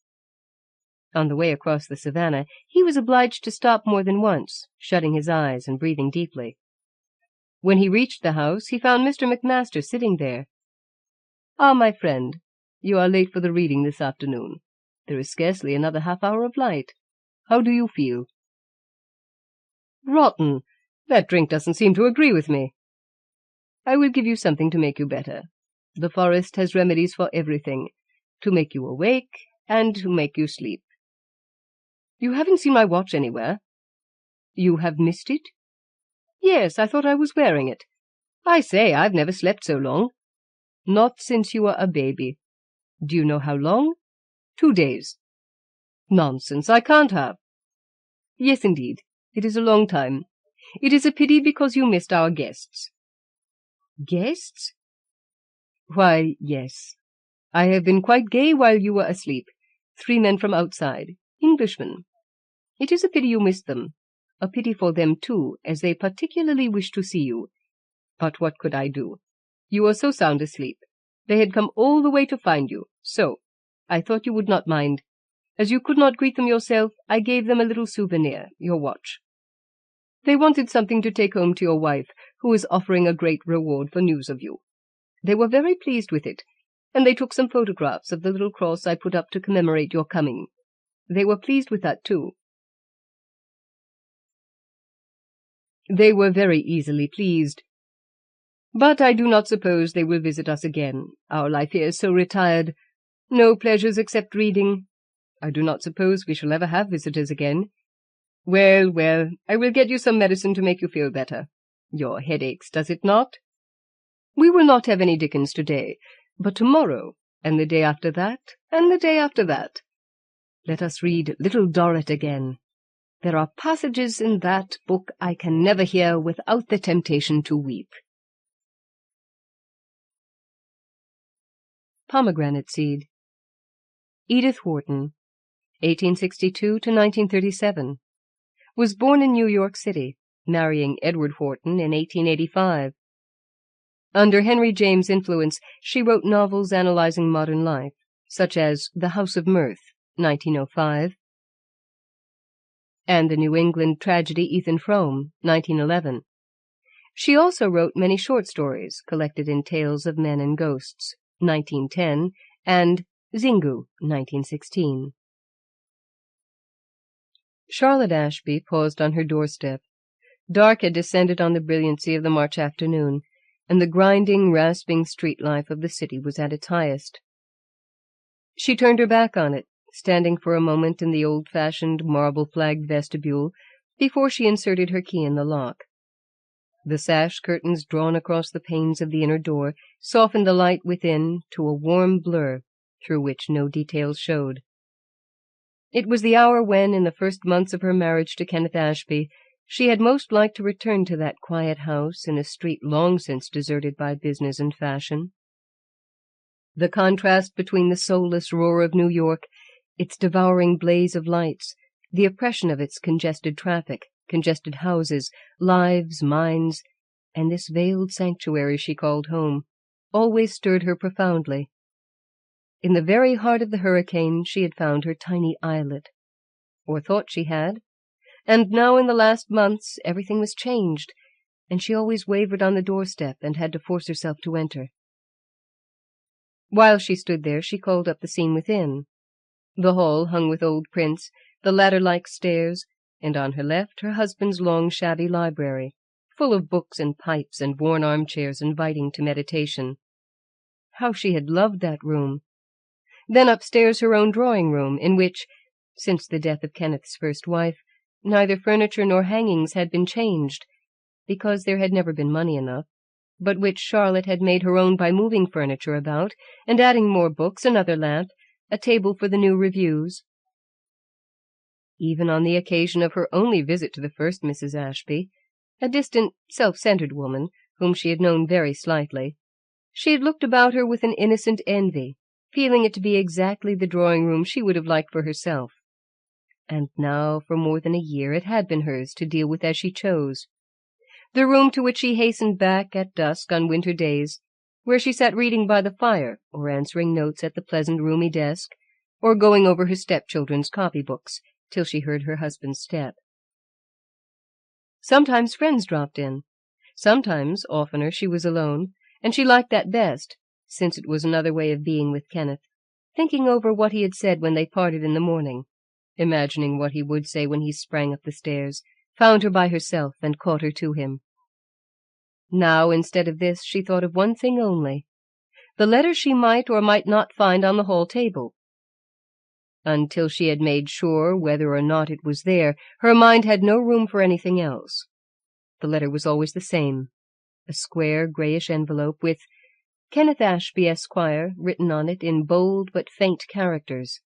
On the way across the savannah, he was obliged to stop more than once, shutting his eyes and breathing deeply. When he reached the house, he found Mr. McMaster sitting there. "Ah, my friend, you are late for the reading this afternoon. There is scarcely another half-hour of light. How do you feel?" "Rotten. That drink doesn't seem to agree with me." "I will give you something to make you better. The forest has remedies for everything, to make you awake and to make you sleep." "You haven't seen my watch anywhere." "You have missed it?" "Yes, I thought I was wearing it. I say, I've never slept so long." "Not since you were a baby." "Do you know how long?" 2 days. "Nonsense, I can't have." "Yes, indeed. It is a long time. It is a pity because you missed our guests." "Guests?" "Why, yes. I have been quite gay while you were asleep. 3 men from outside, Englishmen. It is a pity you missed them. A pity for them, too, as they particularly wished to see you. But what could I do? You were so sound asleep. They had come all the way to find you, so I thought you would not mind. As you could not greet them yourself, I gave them a little souvenir, your watch. They wanted something to take home to your wife, who is offering a great reward for news of you. They were very pleased with it, and they took some photographs of the little cross I put up to commemorate your coming. They were pleased with that, too." "They were very easily pleased. But I do not suppose they will visit us again. Our life here is so retired. No pleasures except reading. I do not suppose we shall ever have visitors again. Well, well, I will get you some medicine to make you feel better. Your head aches, does it not? We will not have any Dickens today, but tomorrow, and the day after that, and the day after that. Let us read Little Dorrit again. There are passages in that book I can never hear without the temptation to weep." Pomegranate Seed. Edith Wharton, 1862 to 1937, was born in New York City, marrying Edward Wharton in 1885. Under Henry James' influence, she wrote novels analyzing modern life, such as The House of Mirth, 1905, and the New England tragedy Ethan Frome, 1911. She also wrote many short stories collected in Tales of Men and Ghosts, 1910, and Zingu, 1916. Charlotte Ashby paused on her doorstep. Dark had descended on the brilliancy of the March afternoon, and the grinding, rasping street life of the city was at its highest. She turned her back on it, standing for a moment in the old-fashioned, marble-flagged vestibule before she inserted her key in the lock. The sash curtains drawn across the panes of the inner door softened the light within to a warm blur through which no details showed. It was the hour when, in the first months of her marriage to Kenneth Ashby, she had most liked to return to that quiet house in a street long since deserted by business and fashion. The contrast between the soulless roar of New York its devouring blaze of lights, the oppression of its congested traffic, congested houses, lives, minds, and this veiled sanctuary she called home, always stirred her profoundly. In the very heart of the hurricane she had found her tiny islet, or thought she had, and now in the last months everything was changed, and she always wavered on the doorstep and had to force herself to enter. While she stood there she called up the scene within. The hall hung with old prints, the ladder-like stairs, and on her left her husband's long shabby library, full of books and pipes and worn armchairs inviting to meditation. How she had loved that room! Then upstairs her own drawing-room, in which, since the death of Kenneth's first wife, neither furniture nor hangings had been changed, because there had never been money enough, but which Charlotte had made her own by moving furniture about, and adding more books, another lamp, a table for the new reviews. Even on the occasion of her only visit to the first Mrs. Ashby, a distant, self-centered woman, whom she had known very slightly, she had looked about her with an innocent envy, feeling it to be exactly the drawing-room she would have liked for herself. And now, for more than a year, it had been hers to deal with as she chose. The room to which she hastened back at dusk on winter days, where she sat reading by the fire, or answering notes at the pleasant roomy desk, or going over her stepchildren's copybooks, till she heard her husband's step. Sometimes friends dropped in. Sometimes, oftener, she was alone, and she liked that best, since it was another way of being with Kenneth, thinking over what he had said when they parted in the morning, imagining what he would say when he sprang up the stairs, found her by herself, and caught her to him. Now, instead of this, she thought of one thing only, the letter she might or might not find on the hall table. Until she had made sure whether or not it was there, her mind had no room for anything else. The letter was always the same, a square grayish envelope with Kenneth Ashby, Esquire, written on it in bold but faint characters.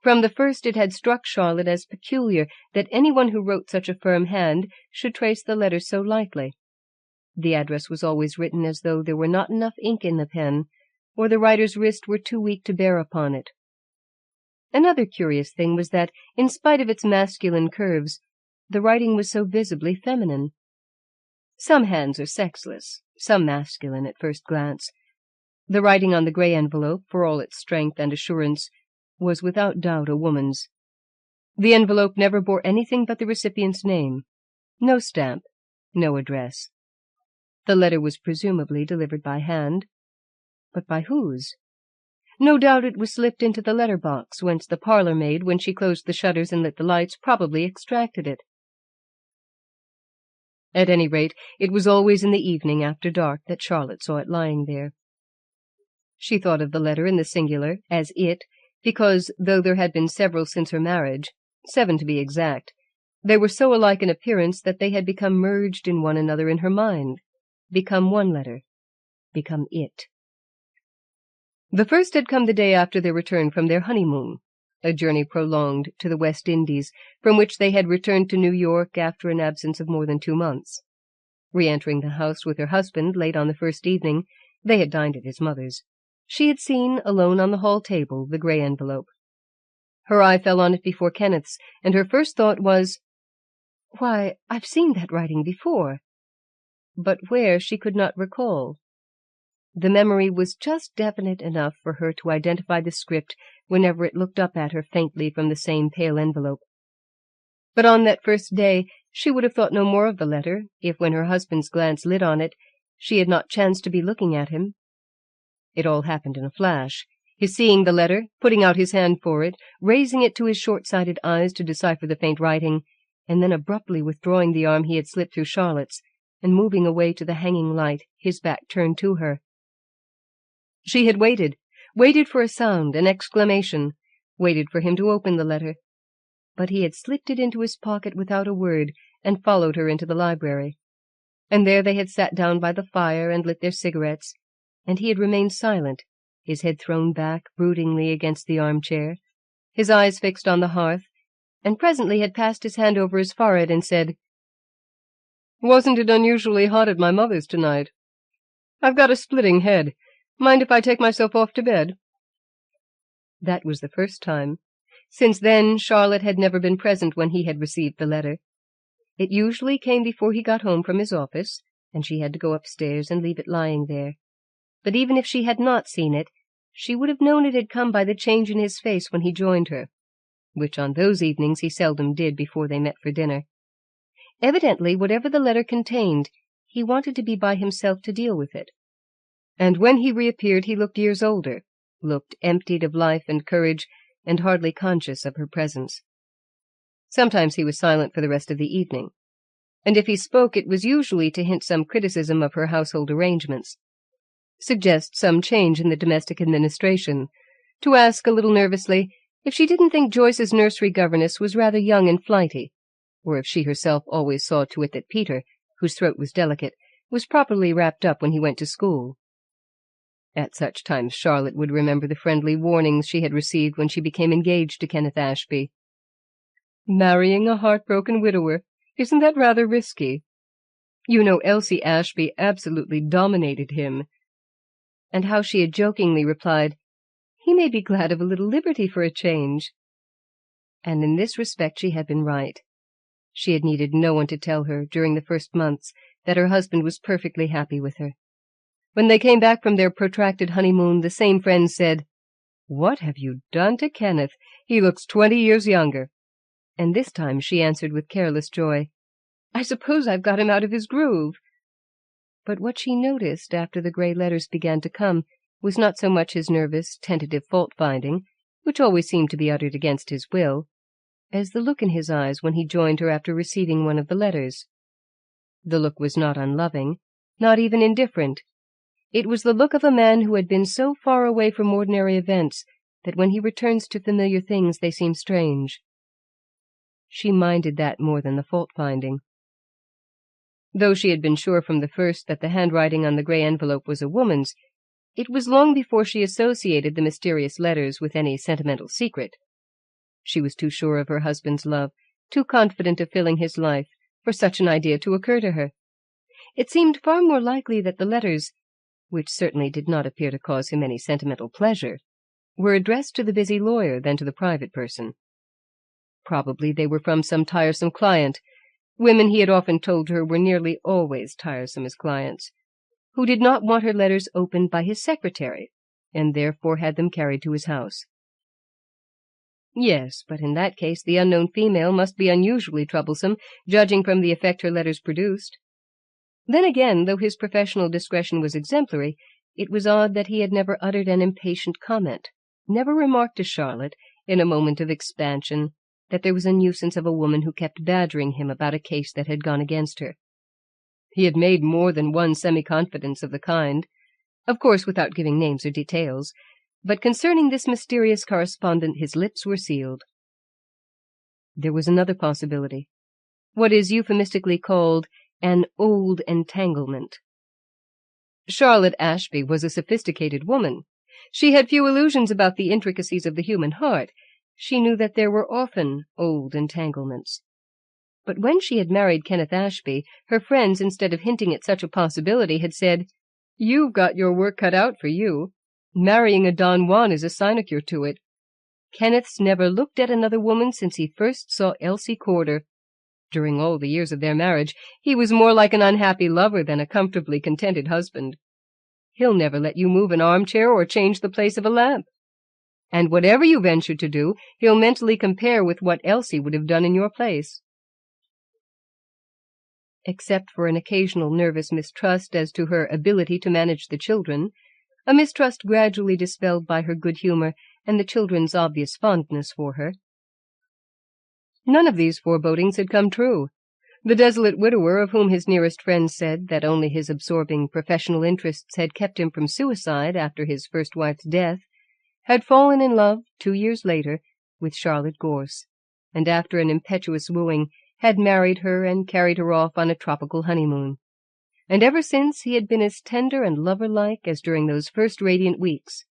From the first it had struck Charlotte as peculiar that anyone who wrote such a firm hand should trace the letter so lightly. The address was always written as though there were not enough ink in the pen, or the writer's wrist were too weak to bear upon it. Another curious thing was that, in spite of its masculine curves, the writing was so visibly feminine. Some hands are sexless, some masculine at first glance. The writing on the grey envelope, for all its strength and assurance, was without doubt a woman's. The envelope never bore anything but the recipient's name. No stamp, no address. The letter was presumably delivered by hand. But by whose? No doubt it was slipped into the letter-box, whence the parlour-maid, when she closed the shutters and lit the lights, probably extracted it. At any rate, it was always in the evening after dark that Charlotte saw it lying there. She thought of the letter in the singular, as it, because, though there had been several since her marriage, 7 to be exact, they were so alike in appearance that they had become merged in one another in her mind, become one letter, become it. The first had come the day after their return from their honeymoon, a journey prolonged to the West Indies, from which they had returned to New York after an absence of more than 2 months. Re-entering the house with her husband late on the first evening, they had dined at his mother's. She had seen, alone on the hall table, the grey envelope. Her eye fell on it before Kenneth's, and her first thought was, "Why, I've seen that writing before." But where she could not recall. The memory was just definite enough for her to identify the script whenever it looked up at her faintly from the same pale envelope. But on that first day she would have thought no more of the letter, if when her husband's glance lit on it, she had not chanced to be looking at him. It all happened in a flash, his seeing the letter, putting out his hand for it, raising it to his short-sighted eyes to decipher the faint writing, and then abruptly withdrawing the arm he had slipped through Charlotte's, and moving away to the hanging light, his back turned to her. She had waited for a sound, an exclamation, waited for him to open the letter. But he had slipped it into his pocket without a word, and followed her into the library. And there they had sat down by the fire and lit their cigarettes, and he had remained silent, his head thrown back broodingly against the armchair, his eyes fixed on the hearth, and presently had passed his hand over his forehead and said, "Wasn't it unusually hot at my mother's tonight? I've got a splitting head. Mind if I take myself off to bed?" That was the first time. Since then, Charlotte had never been present when he had received the letter. It usually came before he got home from his office, and she had to go upstairs and leave it lying there. But even if she had not seen it, she would have known it had come by the change in his face when he joined her, which on those evenings he seldom did before they met for dinner. Evidently, whatever the letter contained, he wanted to be by himself to deal with it. And when he reappeared, he looked years older, looked emptied of life and courage, and hardly conscious of her presence. Sometimes he was silent for the rest of the evening, and if he spoke it was usually to hint some criticism of her household arrangements, suggest some change in the domestic administration, to ask a little nervously if she didn't think Joyce's nursery governess was rather young and flighty, or if she herself always saw to it that Peter, whose throat was delicate, was properly wrapped up when he went to school. At such times Charlotte would remember the friendly warnings she had received when she became engaged to Kenneth Ashby. "Marrying a heartbroken widower, isn't that rather risky? You know Elsie Ashby absolutely dominated him." And how she had jokingly replied, "He may be glad of a little liberty for a change." And in this respect she had been right. She had needed no one to tell her, during the first months, that her husband was perfectly happy with her. When they came back from their protracted honeymoon, the same friends said, "What have you done to Kenneth? He looks 20 years younger." And this time she answered with careless joy, "I suppose I've got him out of his groove." But what she noticed after the grey letters began to come was not so much his nervous, tentative fault-finding, which always seemed to be uttered against his will, as the look in his eyes when he joined her after receiving one of the letters. The look was not unloving, not even indifferent. It was the look of a man who had been so far away from ordinary events that when he returns to familiar things they seem strange. She minded that more than the fault-finding. Though she had been sure from the first that the handwriting on the grey envelope was a woman's, it was long before she associated the mysterious letters with any sentimental secret. She was too sure of her husband's love, too confident of filling his life, for such an idea to occur to her. It seemed far more likely that the letters, which certainly did not appear to cause him any sentimental pleasure, were addressed to the busy lawyer than to the private person. Probably they were from some tiresome client. Women, he had often told her, were nearly always tiresome as clients, who did not want her letters opened by his secretary, and therefore had them carried to his house. Yes, but in that case the unknown female must be unusually troublesome, judging from the effect her letters produced. Then again, though his professional discretion was exemplary, it was odd that he had never uttered an impatient comment, never remarked to Charlotte, in a moment of expansion, that there was a nuisance of a woman who kept badgering him about a case that had gone against her. He had made more than one semi-confidence of the kind, of course without giving names or details, but concerning this mysterious correspondent his lips were sealed. There was another possibility, what is euphemistically called an old entanglement. Charlotte Ashby was a sophisticated woman. She had few illusions about the intricacies of the human heart. She knew that there were often old entanglements. But when she had married Kenneth Ashby, her friends, instead of hinting at such a possibility, had said, "You've got your work cut out for you. Marrying a Don Juan is a sinecure to it. Kenneth's never looked at another woman since he first saw Elsie Corder. During all the years of their marriage, he was more like an unhappy lover than a comfortably contented husband. He'll never let you move an armchair or change the place of a lamp. And whatever you venture to do, he'll mentally compare with what Elsie would have done in your place." Except for an occasional nervous mistrust as to her ability to manage the children, a mistrust gradually dispelled by her good humour and the children's obvious fondness for her, none of these forebodings had come true. The desolate widower, of whom his nearest friends said that only his absorbing professional interests had kept him from suicide after his first wife's death, had fallen in love 2 years later with Charlotte Gorse, and after an impetuous wooing had married her and carried her off on a tropical honeymoon. And ever since he had been as tender and lover-like as during those first radiant weeks.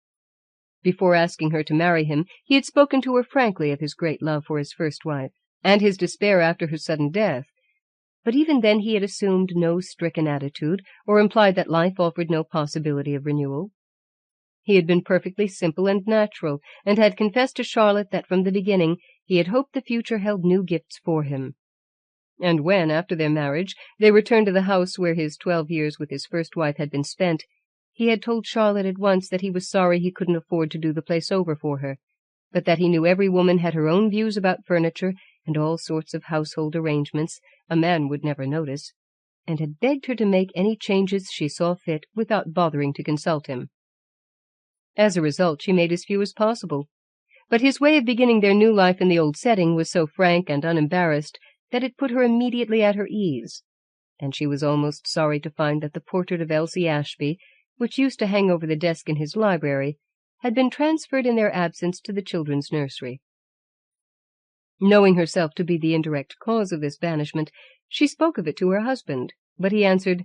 Before asking her to marry him, he had spoken to her frankly of his great love for his first wife, and his despair after her sudden death, but even then he had assumed no stricken attitude, or implied that life offered no possibility of renewal. He had been perfectly simple and natural, and had confessed to Charlotte that from the beginning he had hoped the future held new gifts for him. And when, after their marriage, they returned to the house where his 12 years with his first wife had been spent, he had told Charlotte at once that he was sorry he couldn't afford to do the place over for her, but that he knew every woman had her own views about furniture and all sorts of household arrangements a man would never notice, and had begged her to make any changes she saw fit without bothering to consult him. As a result, she made as few as possible, but his way of beginning their new life in the old setting was so frank and unembarrassed that it put her immediately at her ease, and she was almost sorry to find that the portrait of Elsie Ashby, which used to hang over the desk in his library, had been transferred in their absence to the children's nursery. Knowing herself to be the indirect cause of this banishment, she spoke of it to her husband, but he answered,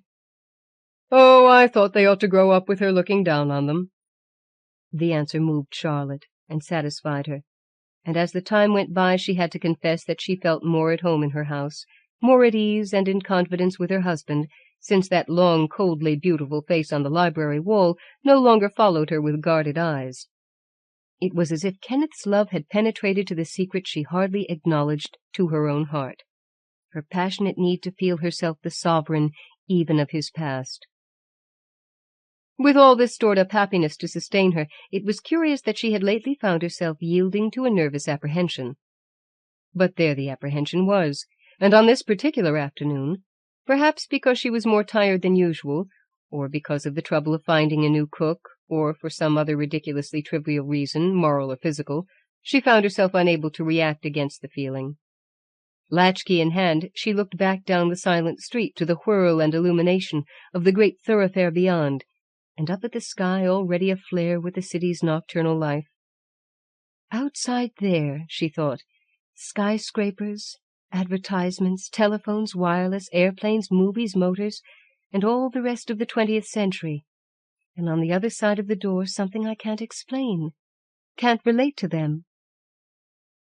"Oh, I thought they ought to grow up with her looking down on them." The answer moved Charlotte and satisfied her, and as the time went by she had to confess that she felt more at home in her house, more at ease and in confidence with her husband, since that long, coldly beautiful face on the library wall no longer followed her with guarded eyes. It was as if Kenneth's love had penetrated to the secret she hardly acknowledged to her own heart, her passionate need to feel herself the sovereign even of his past. With all this stored-up happiness to sustain her, it was curious that she had lately found herself yielding to a nervous apprehension. But there the apprehension was, and on this particular afternoon, perhaps because she was more tired than usual, or because of the trouble of finding a new cook, or for some other ridiculously trivial reason, moral or physical, she found herself unable to react against the feeling. Latchkey in hand, she looked back down the silent street to the whirl and illumination of the great thoroughfare beyond, and up at the sky already aflare with the city's nocturnal life. Outside there, she thought, skyscrapers, advertisements, telephones, wireless, airplanes, movies, motors, and all the rest of the 20th century. And on the other side of the door something I can't explain, can't relate to them.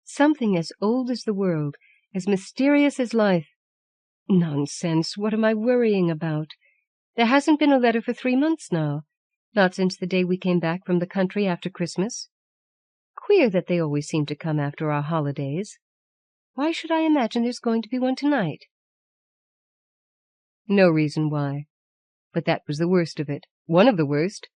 Something as old as the world, as mysterious as life. Nonsense, what am I worrying about? There hasn't been a letter for 3 months now, not since the day we came back from the country after Christmas. Queer that they always seem to come after our holidays. Why should I imagine there's going to be one tonight? No reason why, but that was the worst of it, one of the worst,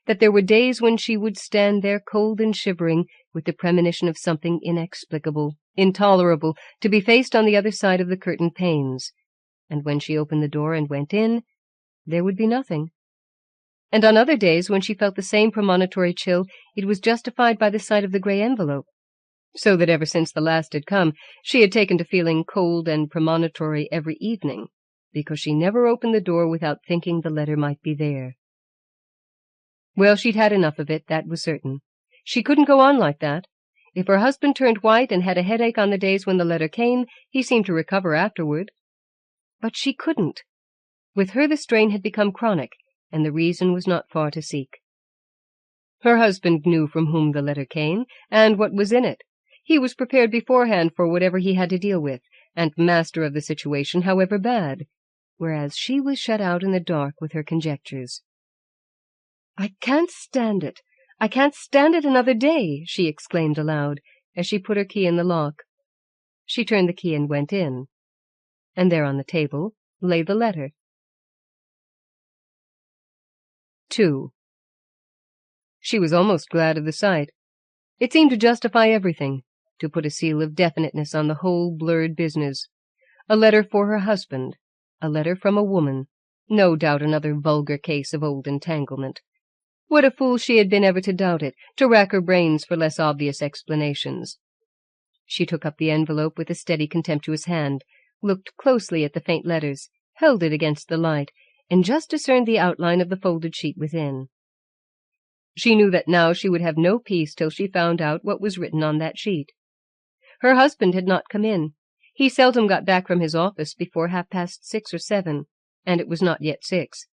that there were days when she would stand there cold and shivering with the premonition of something inexplicable, intolerable, to be faced on the other side of the curtained panes, and when she opened the door and went in, there would be nothing. And on other days, when she felt the same premonitory chill, it was justified by the sight of the grey envelope, so that ever since the last had come, she had taken to feeling cold and premonitory every evening, because she never opened the door without thinking the letter might be there. Well, she'd had enough of it, that was certain. She couldn't go on like that. If her husband turned white and had a headache on the days when the letter came, he seemed to recover afterward. But she couldn't. With her the strain had become chronic, and the reason was not far to seek. Her husband knew from whom the letter came, and what was in it. He was prepared beforehand for whatever he had to deal with, and master of the situation, however bad, whereas she was shut out in the dark with her conjectures. "I can't stand it! I can't stand it another day!" she exclaimed aloud, as she put her key in the lock. She turned the key and went in, and there on the table lay the letter. 2. She was almost glad of the sight. It seemed to justify everything, to put a seal of definiteness on the whole blurred business. A letter for her husband, a letter from a woman, no doubt another vulgar case of old entanglement. What a fool she had been ever to doubt it, to rack her brains for less obvious explanations. She took up the envelope with a steady, contemptuous hand, looked closely at the faint letters, held it against the light, and just discerned the outline of the folded sheet within. She knew that now she would have no peace till she found out what was written on that sheet. Her husband had not come in. He seldom got back from his office before 6:30 or 7, and it was not yet 6.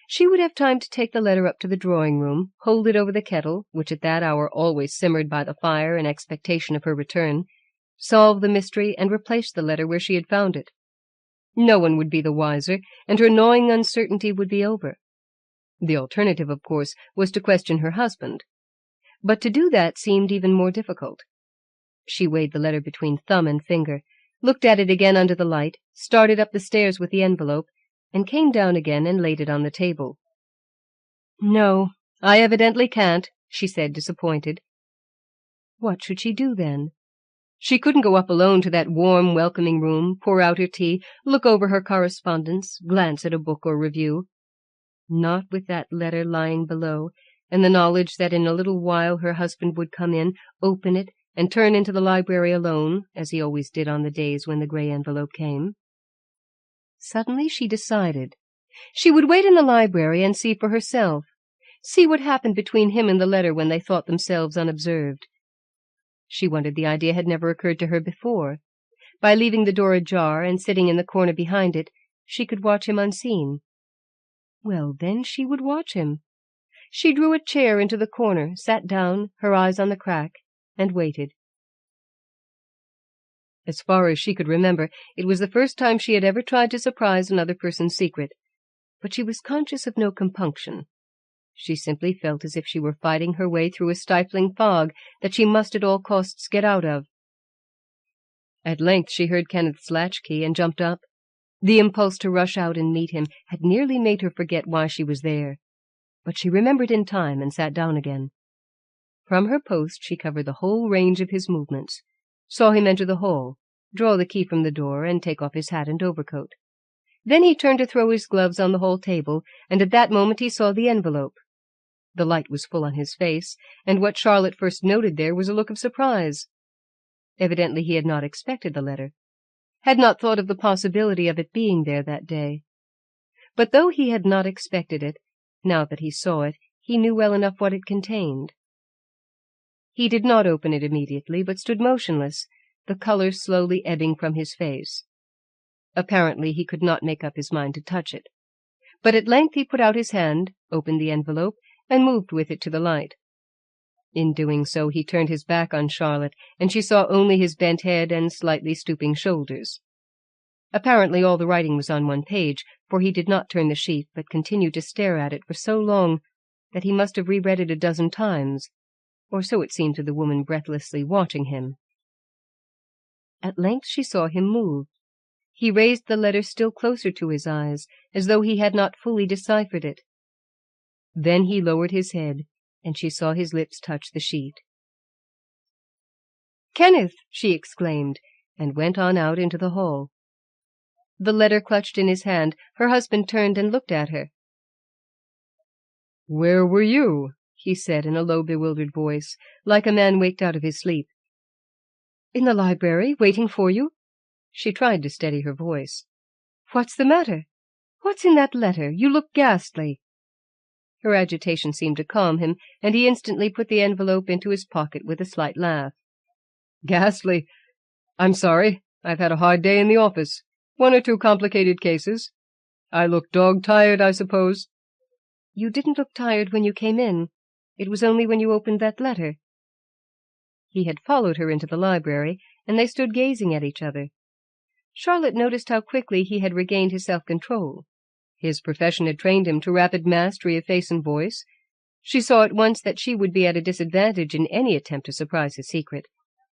She would have time to take the letter up to the drawing-room, hold it over the kettle, which at that hour always simmered by the fire in expectation of her return, solve the mystery, and replace the letter where she had found it. No one would be the wiser, and her gnawing uncertainty would be over. The alternative, of course, was to question her husband. But to do that seemed even more difficult. She weighed the letter between thumb and finger, looked at it again under the light, started up the stairs with the envelope, and came down again and laid it on the table. "No, I evidently can't," she said, disappointed. What should she do then? She couldn't go up alone to that warm, welcoming room, pour out her tea, look over her correspondence, glance at a book or review. Not with that letter lying below, and the knowledge that in a little while her husband would come in, open it, and turn into the library alone, as he always did on the days when the grey envelope came. Suddenly she decided. She would wait in the library and see for herself, see what happened between him and the letter when they thought themselves unobserved. She wondered the idea had never occurred to her before. By leaving the door ajar and sitting in the corner behind it, she could watch him unseen. Well, then she would watch him. She drew a chair into the corner, sat down, her eyes on the crack, and waited. As far as she could remember, it was the first time she had ever tried to surprise another person's secret, but she was conscious of no compunction. She simply felt as if she were fighting her way through a stifling fog that she must at all costs get out of. At length she heard Kenneth's latchkey and jumped up. The impulse to rush out and meet him had nearly made her forget why she was there, but she remembered in time and sat down again. From her post she covered the whole range of his movements, saw him enter the hall, draw the key from the door, and take off his hat and overcoat. Then he turned to throw his gloves on the hall table, and at that moment he saw the envelope. The light was full on his face, and what Charlotte first noted there was a look of surprise. Evidently he had not expected the letter, had not thought of the possibility of it being there that day. But though he had not expected it, now that he saw it, he knew well enough what it contained. He did not open it immediately, but stood motionless, the color slowly ebbing from his face. Apparently he could not make up his mind to touch it. But at length he put out his hand, opened the envelope, and moved with it to the light. In doing so he turned his back on Charlotte, and she saw only his bent head and slightly stooping shoulders. Apparently all the writing was on one page, for he did not turn the sheet, but continued to stare at it for so long that he must have reread it a dozen times, or so it seemed to the woman breathlessly watching him. At length she saw him move. He raised the letter still closer to his eyes, as though he had not fully deciphered it. Then he lowered his head, and she saw his lips touch the sheet. "Kenneth!" she exclaimed, and went on out into the hall. The letter clutched in his hand, her husband turned and looked at her. "Where were you?" he said in a low, bewildered voice, like a man waked out of his sleep. "In the library, waiting for you." She tried to steady her voice. "What's the matter? What's in that letter? You look ghastly." Her agitation seemed to calm him, and he instantly put the envelope into his pocket with a slight laugh. "Ghastly? I'm sorry. I've had a hard day in the office. 1 or 2 complicated cases. I look dog-tired, I suppose." "You didn't look tired when you came in. It was only when you opened that letter." He had followed her into the library, and they stood gazing at each other. Charlotte noticed how quickly he had regained his self-control. His profession had trained him to rapid mastery of face and voice. She saw at once that she would be at a disadvantage in any attempt to surprise his secret,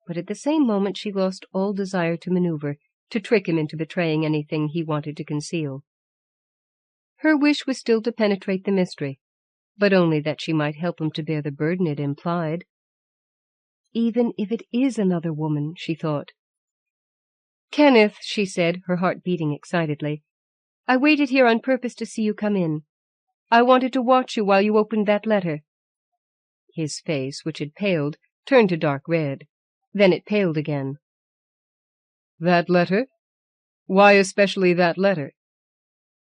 but at the same moment she lost all desire to maneuver, to trick him into betraying anything he wanted to conceal. Her wish was still to penetrate the mystery, but only that she might help him to bear the burden it implied. "Even if it is another woman," she thought. "Kenneth," she said, her heart beating excitedly, "I waited here on purpose to see you come in. I wanted to watch you while you opened that letter." His face, which had paled, turned to dark red. Then it paled again. "That letter? Why especially that letter?"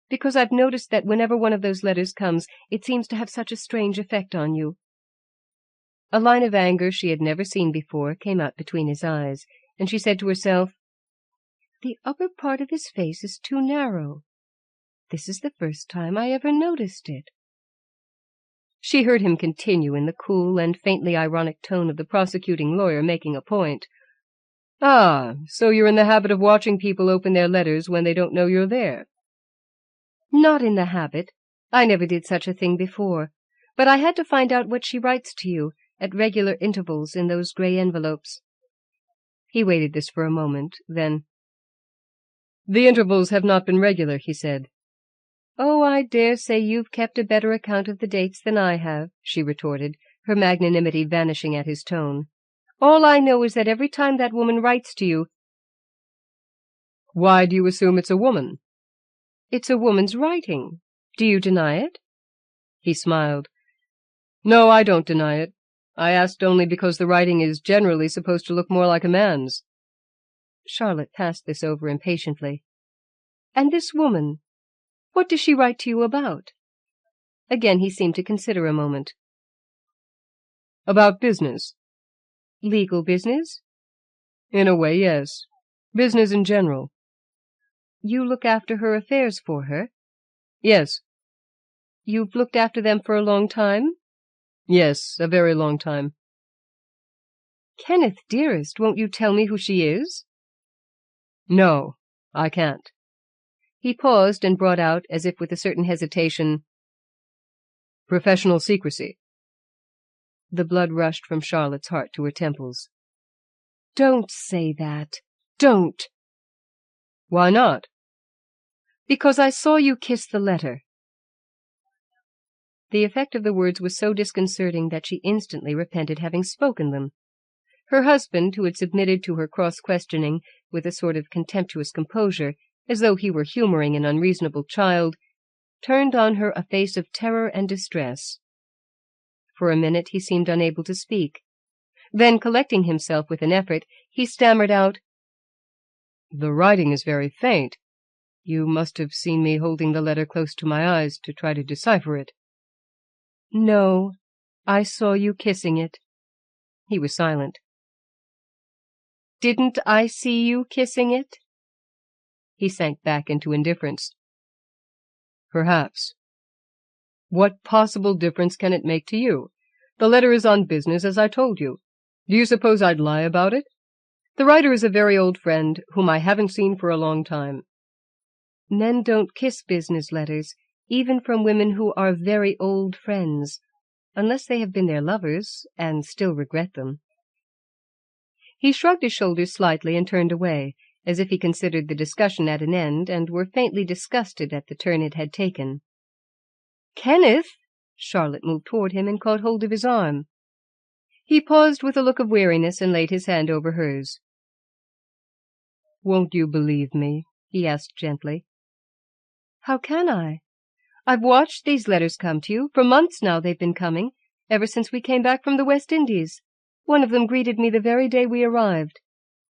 "Because I've noticed that whenever one of those letters comes, it seems to have such a strange effect on you." A line of anger she had never seen before came out between his eyes, and she said to herself, "The upper part of his face is too narrow. This is the first time I ever noticed it." She heard him continue in the cool and faintly ironic tone of the prosecuting lawyer making a point. "Ah, so you're in the habit of watching people open their letters when they don't know you're there." "Not in the habit. I never did such a thing before, but I had to find out what she writes to you at regular intervals in those grey envelopes." He waited this for a moment, then, "The intervals have not been regular," he said. "Oh, I dare say you've kept a better account of the dates than I have," she retorted, her magnanimity vanishing at his tone. "All I know is that every time that woman writes to you—" "Why do you assume it's a woman?" "It's a woman's writing. Do you deny it?" He smiled. "No, I don't deny it. I asked only because the writing is generally supposed to look more like a man's." Charlotte passed this over impatiently. "And this woman, what does she write to you about?" Again he seemed to consider a moment. "About business." "Legal business?" "In a way, yes. Business in general." "You look after her affairs for her?" "Yes." "You've looked after them for a long time?" "Yes, a very long time." "Kenneth, dearest, won't you tell me who she is?" "No, I can't." He paused and brought out, as if with a certain hesitation, "Professional secrecy." The blood rushed from Charlotte's heart to her temples. "Don't say that. Don't." "Why not?" "Because I saw you kiss the letter." The effect of the words was so disconcerting that she instantly repented having spoken them. Her husband, who had submitted to her cross-questioning with a sort of contemptuous composure, as though he were humoring an unreasonable child, turned on her a face of terror and distress. For a minute he seemed unable to speak. Then, collecting himself with an effort, he stammered out, "The writing is very faint. You must have seen me holding the letter close to my eyes to try to decipher it." "No, I saw you kissing it." He was silent. "Didn't I see you kissing it?" He sank back into indifference. "Perhaps. What possible difference can it make to you? The letter is on business, as I told you. Do you suppose I'd lie about it? The writer is a very old friend, whom I haven't seen for a long time." "Men don't kiss business letters, even from women who are very old friends, unless they have been their lovers, and still regret them." He shrugged his shoulders slightly and turned away, as if he considered the discussion at an end, and were faintly disgusted at the turn it had taken. "Kenneth!" Charlotte moved toward him and caught hold of his arm. He paused with a look of weariness and laid his hand over hers. "Won't you believe me?" he asked gently. "How can I? I've watched these letters come to you. For months now they've been coming, ever since we came back from the West Indies. One of them greeted me the very day we arrived.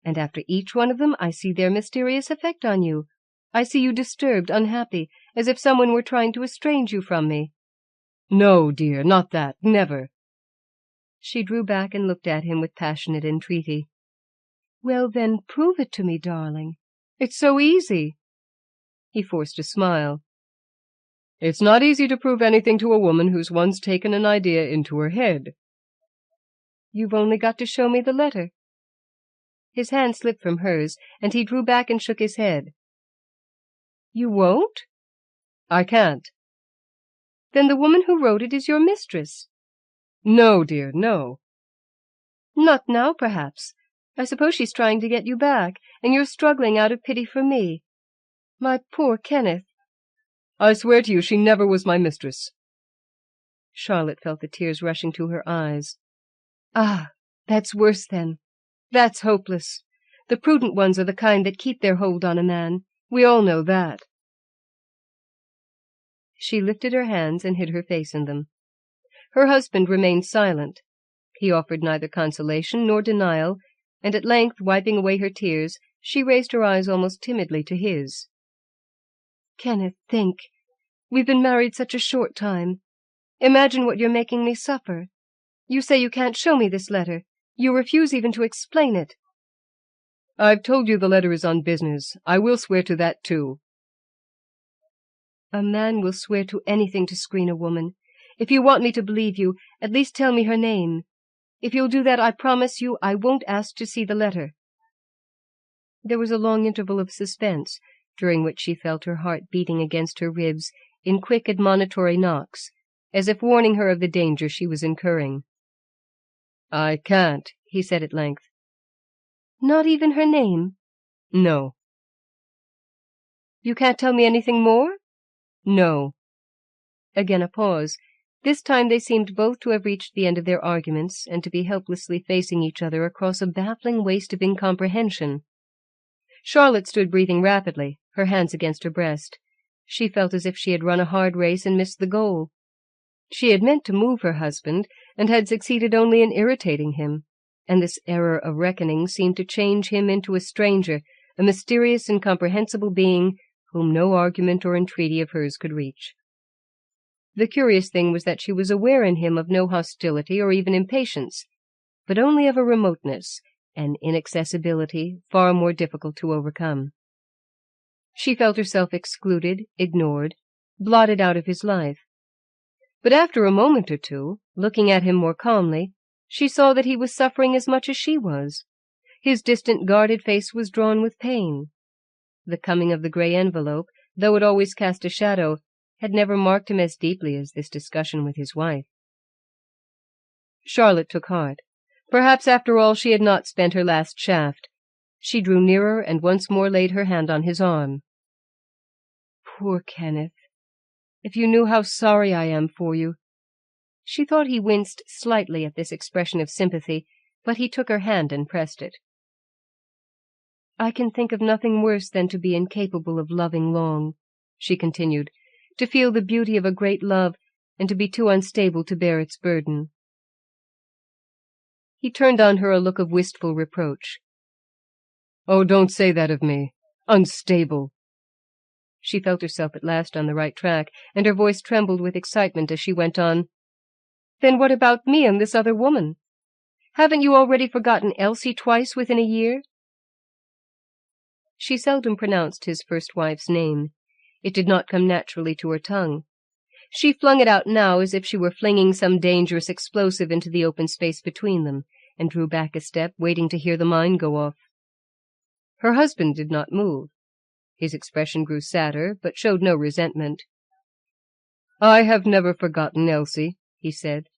And after each one of them I see their mysterious effect on you. I see you disturbed, unhappy, as if someone were trying to estrange you from me." "No, dear, not that. Never." She drew back and looked at him with passionate entreaty. "Well, then, prove it to me, darling. It's so easy." He forced a smile. "It's not easy to prove anything to a woman who's once taken an idea into her head." "You've only got to show me the letter." His hand slipped from hers, and he drew back and shook his head. "You won't?" "I can't." "Then the woman who wrote it is your mistress." "No, dear, no." "Not now, perhaps. I suppose she's trying to get you back, and you're struggling out of pity for me. My poor Kenneth." "I swear to you she never was my mistress." Charlotte felt the tears rushing to her eyes. "Ah, that's worse then. That's hopeless. The prudent ones are the kind that keep their hold on a man. We all know that." She lifted her hands and hid her face in them. Her husband remained silent. He offered neither consolation nor denial, and at length, wiping away her tears, she raised her eyes almost timidly to his. "Kenneth, think. We've been married such a short time. Imagine what you're making me suffer. You say you can't show me this letter. You refuse even to explain it." "I've told you the letter is on business. I will swear to that, too." "A man will swear to anything to screen a woman. If you want me to believe you, at least tell me her name. If you'll do that, I promise you I won't ask to see the letter." There was a long interval of suspense, during which she felt her heart beating against her ribs, in quick admonitory knocks, as if warning her of the danger she was incurring. "I can't," he said at length. "Not even her name?" "No." "You can't tell me anything more?" "No." Again a pause. This time they seemed both to have reached the end of their arguments and to be helplessly facing each other across a baffling waste of incomprehension. Charlotte stood breathing rapidly, her hands against her breast. She felt as if she had run a hard race and missed the goal. She had meant to move her husband, and had succeeded only in irritating him, and this error of reckoning seemed to change him into a stranger, a mysterious, incomprehensible being whom no argument or entreaty of hers could reach. The curious thing was that she was aware in him of no hostility or even impatience, but only of a remoteness, an inaccessibility far more difficult to overcome. She felt herself excluded, ignored, blotted out of his life. But after a moment or two, looking at him more calmly, she saw that he was suffering as much as she was. His distant, guarded face was drawn with pain. The coming of the grey envelope, though it always cast a shadow, had never marked him as deeply as this discussion with his wife. Charlotte took heart. Perhaps after all she had not spent her last shaft. She drew nearer and once more laid her hand on his arm. "Poor Kenneth! If you knew how sorry I am for you." She thought he winced slightly at this expression of sympathy, but he took her hand and pressed it. "I can think of nothing worse than to be incapable of loving long," she continued, "to feel the beauty of a great love, and to be too unstable to bear its burden." He turned on her a look of wistful reproach. "Oh, don't say that of me. Unstable." She felt herself at last on the right track, and her voice trembled with excitement as she went on. "Then what about me and this other woman? Haven't you already forgotten Elsie twice within a year?" She seldom pronounced his first wife's name. It did not come naturally to her tongue. She flung it out now as if she were flinging some dangerous explosive into the open space between them, and drew back a step, waiting to hear the mine go off. Her husband did not move. His expression grew sadder, but showed no resentment. "I have never forgotten Elsie," he said.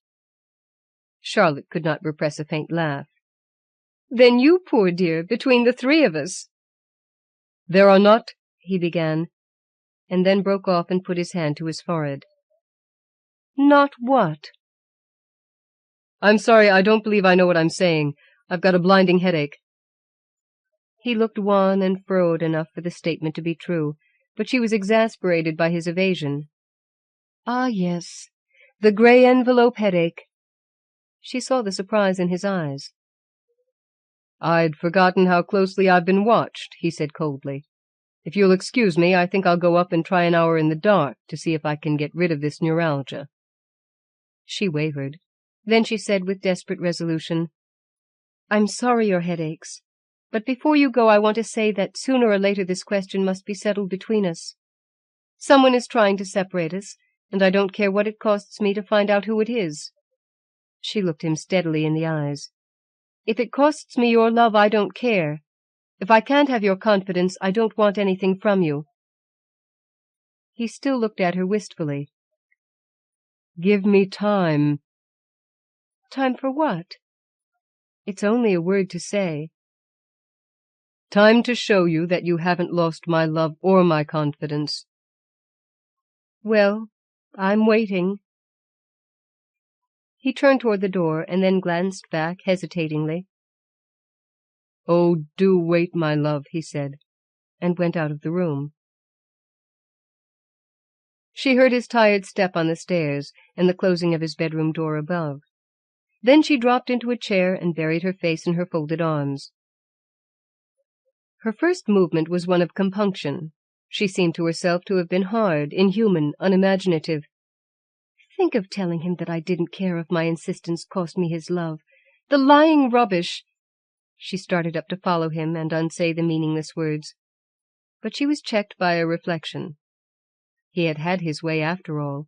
Charlotte could not repress a faint laugh. "Then you, poor dear, between the three of us—" "There are not—" he began, and then broke off and put his hand to his forehead. "Not what?" "I'm sorry, I don't believe I know what I'm saying. I've got a blinding headache." He looked wan and furrowed enough for the statement to be true, but she was exasperated by his evasion. "Ah, yes, the grey envelope headache." She saw the surprise in his eyes. "I'd forgotten how closely I've been watched," he said coldly. "If you'll excuse me, I think I'll go up and try an hour in the dark to see if I can get rid of this neuralgia." She wavered. Then she said with desperate resolution, "I'm sorry your head aches. But before you go I want to say that sooner or later this question must be settled between us. Someone is trying to separate us, and I don't care what it costs me to find out who it is." She looked him steadily in the eyes. "If it costs me your love, I don't care. If I can't have your confidence, I don't want anything from you." He still looked at her wistfully. "Give me time." "Time for what? It's only a word to say." "Time to show you that you haven't lost my love or my confidence." "Well, I'm waiting." He turned toward the door and then glanced back hesitatingly. "Oh, do wait, my love," he said, and went out of the room. She heard his tired step on the stairs and the closing of his bedroom door above. Then she dropped into a chair and buried her face in her folded arms. Her first movement was one of compunction. She seemed to herself to have been hard, inhuman, unimaginative. Think of telling him that I didn't care if my insistence cost me his love. The lying rubbish! She started up to follow him and unsay the meaningless words. But she was checked by a reflection. He had had his way after all.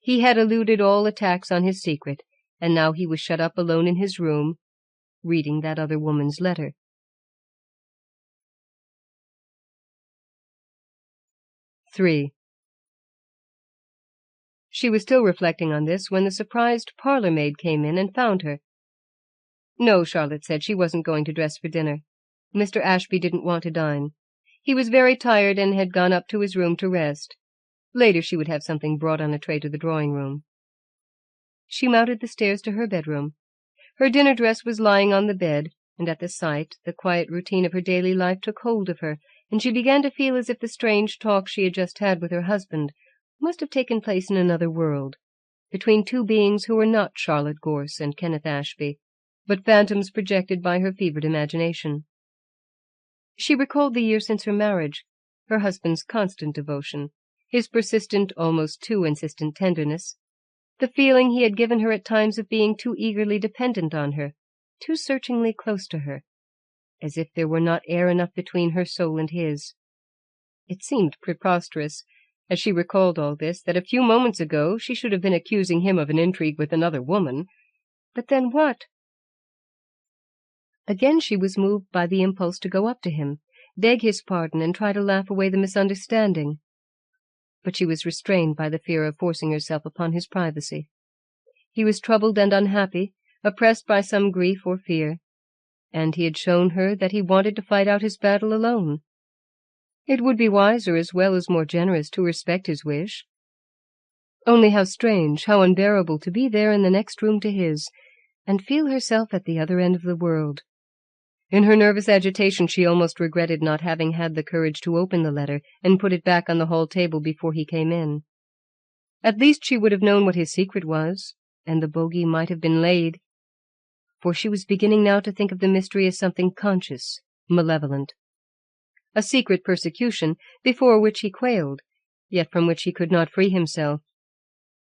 He had eluded all attacks on his secret, and now he was shut up alone in his room, reading that other woman's letter. 3. She was still reflecting on this when the surprised parlour-maid came in and found her. No, Charlotte said, she wasn't going to dress for dinner. Mr. Ashby didn't want to dine. He was very tired and had gone up to his room to rest. Later she would have something brought on a tray to the drawing-room. She mounted the stairs to her bedroom. Her dinner dress was lying on the bed, and at the sight, the quiet routine of her daily life took hold of her, and she began to feel as if the strange talk she had just had with her husband must have taken place in another world, between two beings who were not Charlotte Gorse and Kenneth Ashby, but phantoms projected by her fevered imagination. She recalled the year since her marriage, her husband's constant devotion, his persistent, almost too insistent tenderness, the feeling he had given her at times of being too eagerly dependent on her, too searchingly close to her, as if there were not air enough between her soul and his. It seemed preposterous, as she recalled all this, that a few moments ago she should have been accusing him of an intrigue with another woman. But then what? Again she was moved by the impulse to go up to him, beg his pardon, and try to laugh away the misunderstanding. But she was restrained by the fear of forcing herself upon his privacy. He was troubled and unhappy, oppressed by some grief or fear, and he had shown her that he wanted to fight out his battle alone. It would be wiser as well as more generous to respect his wish. Only how strange, how unbearable to be there in the next room to his, and feel herself at the other end of the world. In her nervous agitation she almost regretted not having had the courage to open the letter and put it back on the hall table before he came in. At least she would have known what his secret was, and the bogey might have been laid. For she was beginning now to think of the mystery as something conscious, malevolent. A secret persecution, before which he quailed, yet from which he could not free himself.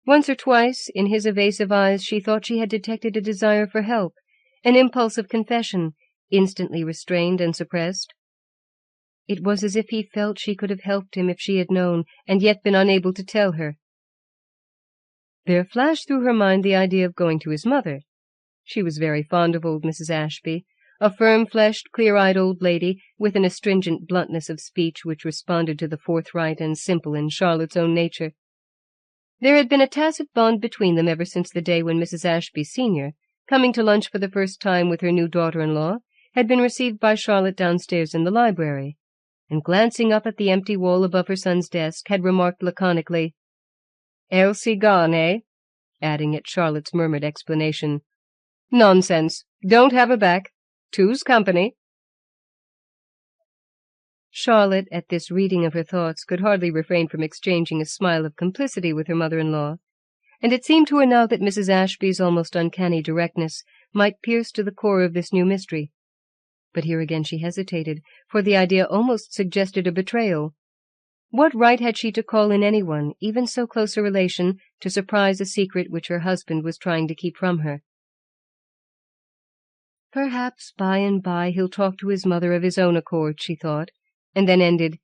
Once or twice, in his evasive eyes, she thought she had detected a desire for help, an impulse of confession, instantly restrained and suppressed. It was as if he felt she could have helped him if she had known, and yet been unable to tell her. There flashed through her mind the idea of going to his mother. She was very fond of old Mrs. Ashby, a firm-fleshed, clear-eyed old lady, with an astringent bluntness of speech which responded to the forthright and simple in Charlotte's own nature. There had been a tacit bond between them ever since the day when Mrs. Ashby senior, coming to lunch for the first time with her new daughter-in-law, had been received by Charlotte downstairs in the library, and glancing up at the empty wall above her son's desk, had remarked laconically, "Elsie gone, eh?" adding at Charlotte's murmured explanation, "Nonsense. Don't have her back. Two's company." Charlotte, at this reading of her thoughts, could hardly refrain from exchanging a smile of complicity with her mother-in-law, and it seemed to her now that Mrs. Ashby's almost uncanny directness might pierce to the core of this new mystery. But here again she hesitated, for the idea almost suggested a betrayal. What right had she to call in anyone, even so close a relation, to surprise a secret which her husband was trying to keep from her? Perhaps by and by he'll talk to his mother of his own accord, she thought, and then ended,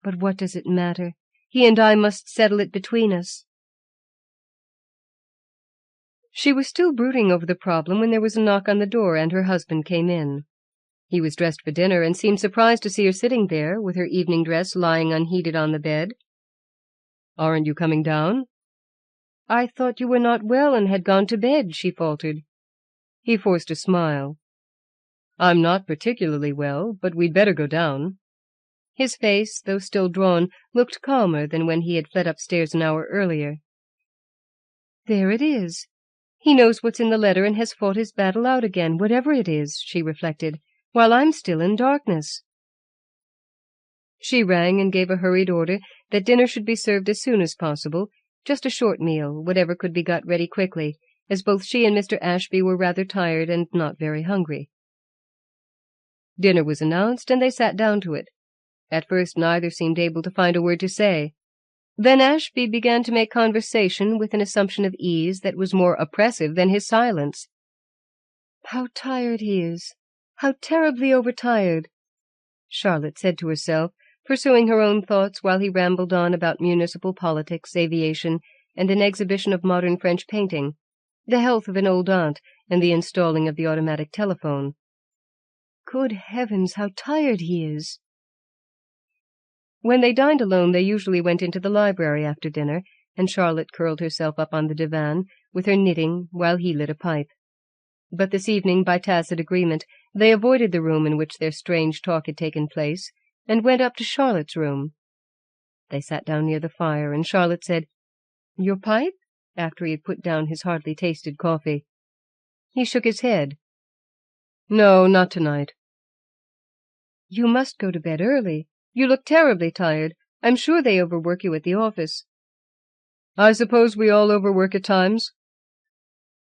"But what does it matter? He and I must settle it between us." She was still brooding over the problem when there was a knock on the door, and her husband came in. He was dressed for dinner, and seemed surprised to see her sitting there, with her evening dress lying unheeded on the bed. "Aren't you coming down?" "I thought you were not well and had gone to bed," she faltered. He forced a smile. "I'm not particularly well, but we'd better go down." His face, though still drawn, looked calmer than when he had fled upstairs an hour earlier. "There it is. He knows what's in the letter and has fought his battle out again, whatever it is," she reflected, "while I'm still in darkness." She rang and gave a hurried order that dinner should be served as soon as possible, just a short meal, whatever could be got ready quickly, as both she and Mr. Ashby were rather tired and not very hungry. Dinner was announced, and they sat down to it. At first neither seemed able to find a word to say. Then Ashby began to make conversation with an assumption of ease that was more oppressive than his silence. "How tired he is! How terribly overtired!" Charlotte said to herself, pursuing her own thoughts while he rambled on about municipal politics, aviation, and an exhibition of modern French painting, the health of an old aunt, and the installing of the automatic telephone. Good heavens, how tired he is! When they dined alone, they usually went into the library after dinner, and Charlotte curled herself up on the divan, with her knitting, while he lit a pipe. But this evening, by tacit agreement, they avoided the room in which their strange talk had taken place, and went up to Charlotte's room. They sat down near the fire, and Charlotte said, "Your pipe?" after he had put down his hardly tasted coffee. He shook his head. "No, not tonight." "You must go to bed early. You look terribly tired. I'm sure they overwork you at the office." "I suppose we all overwork at times."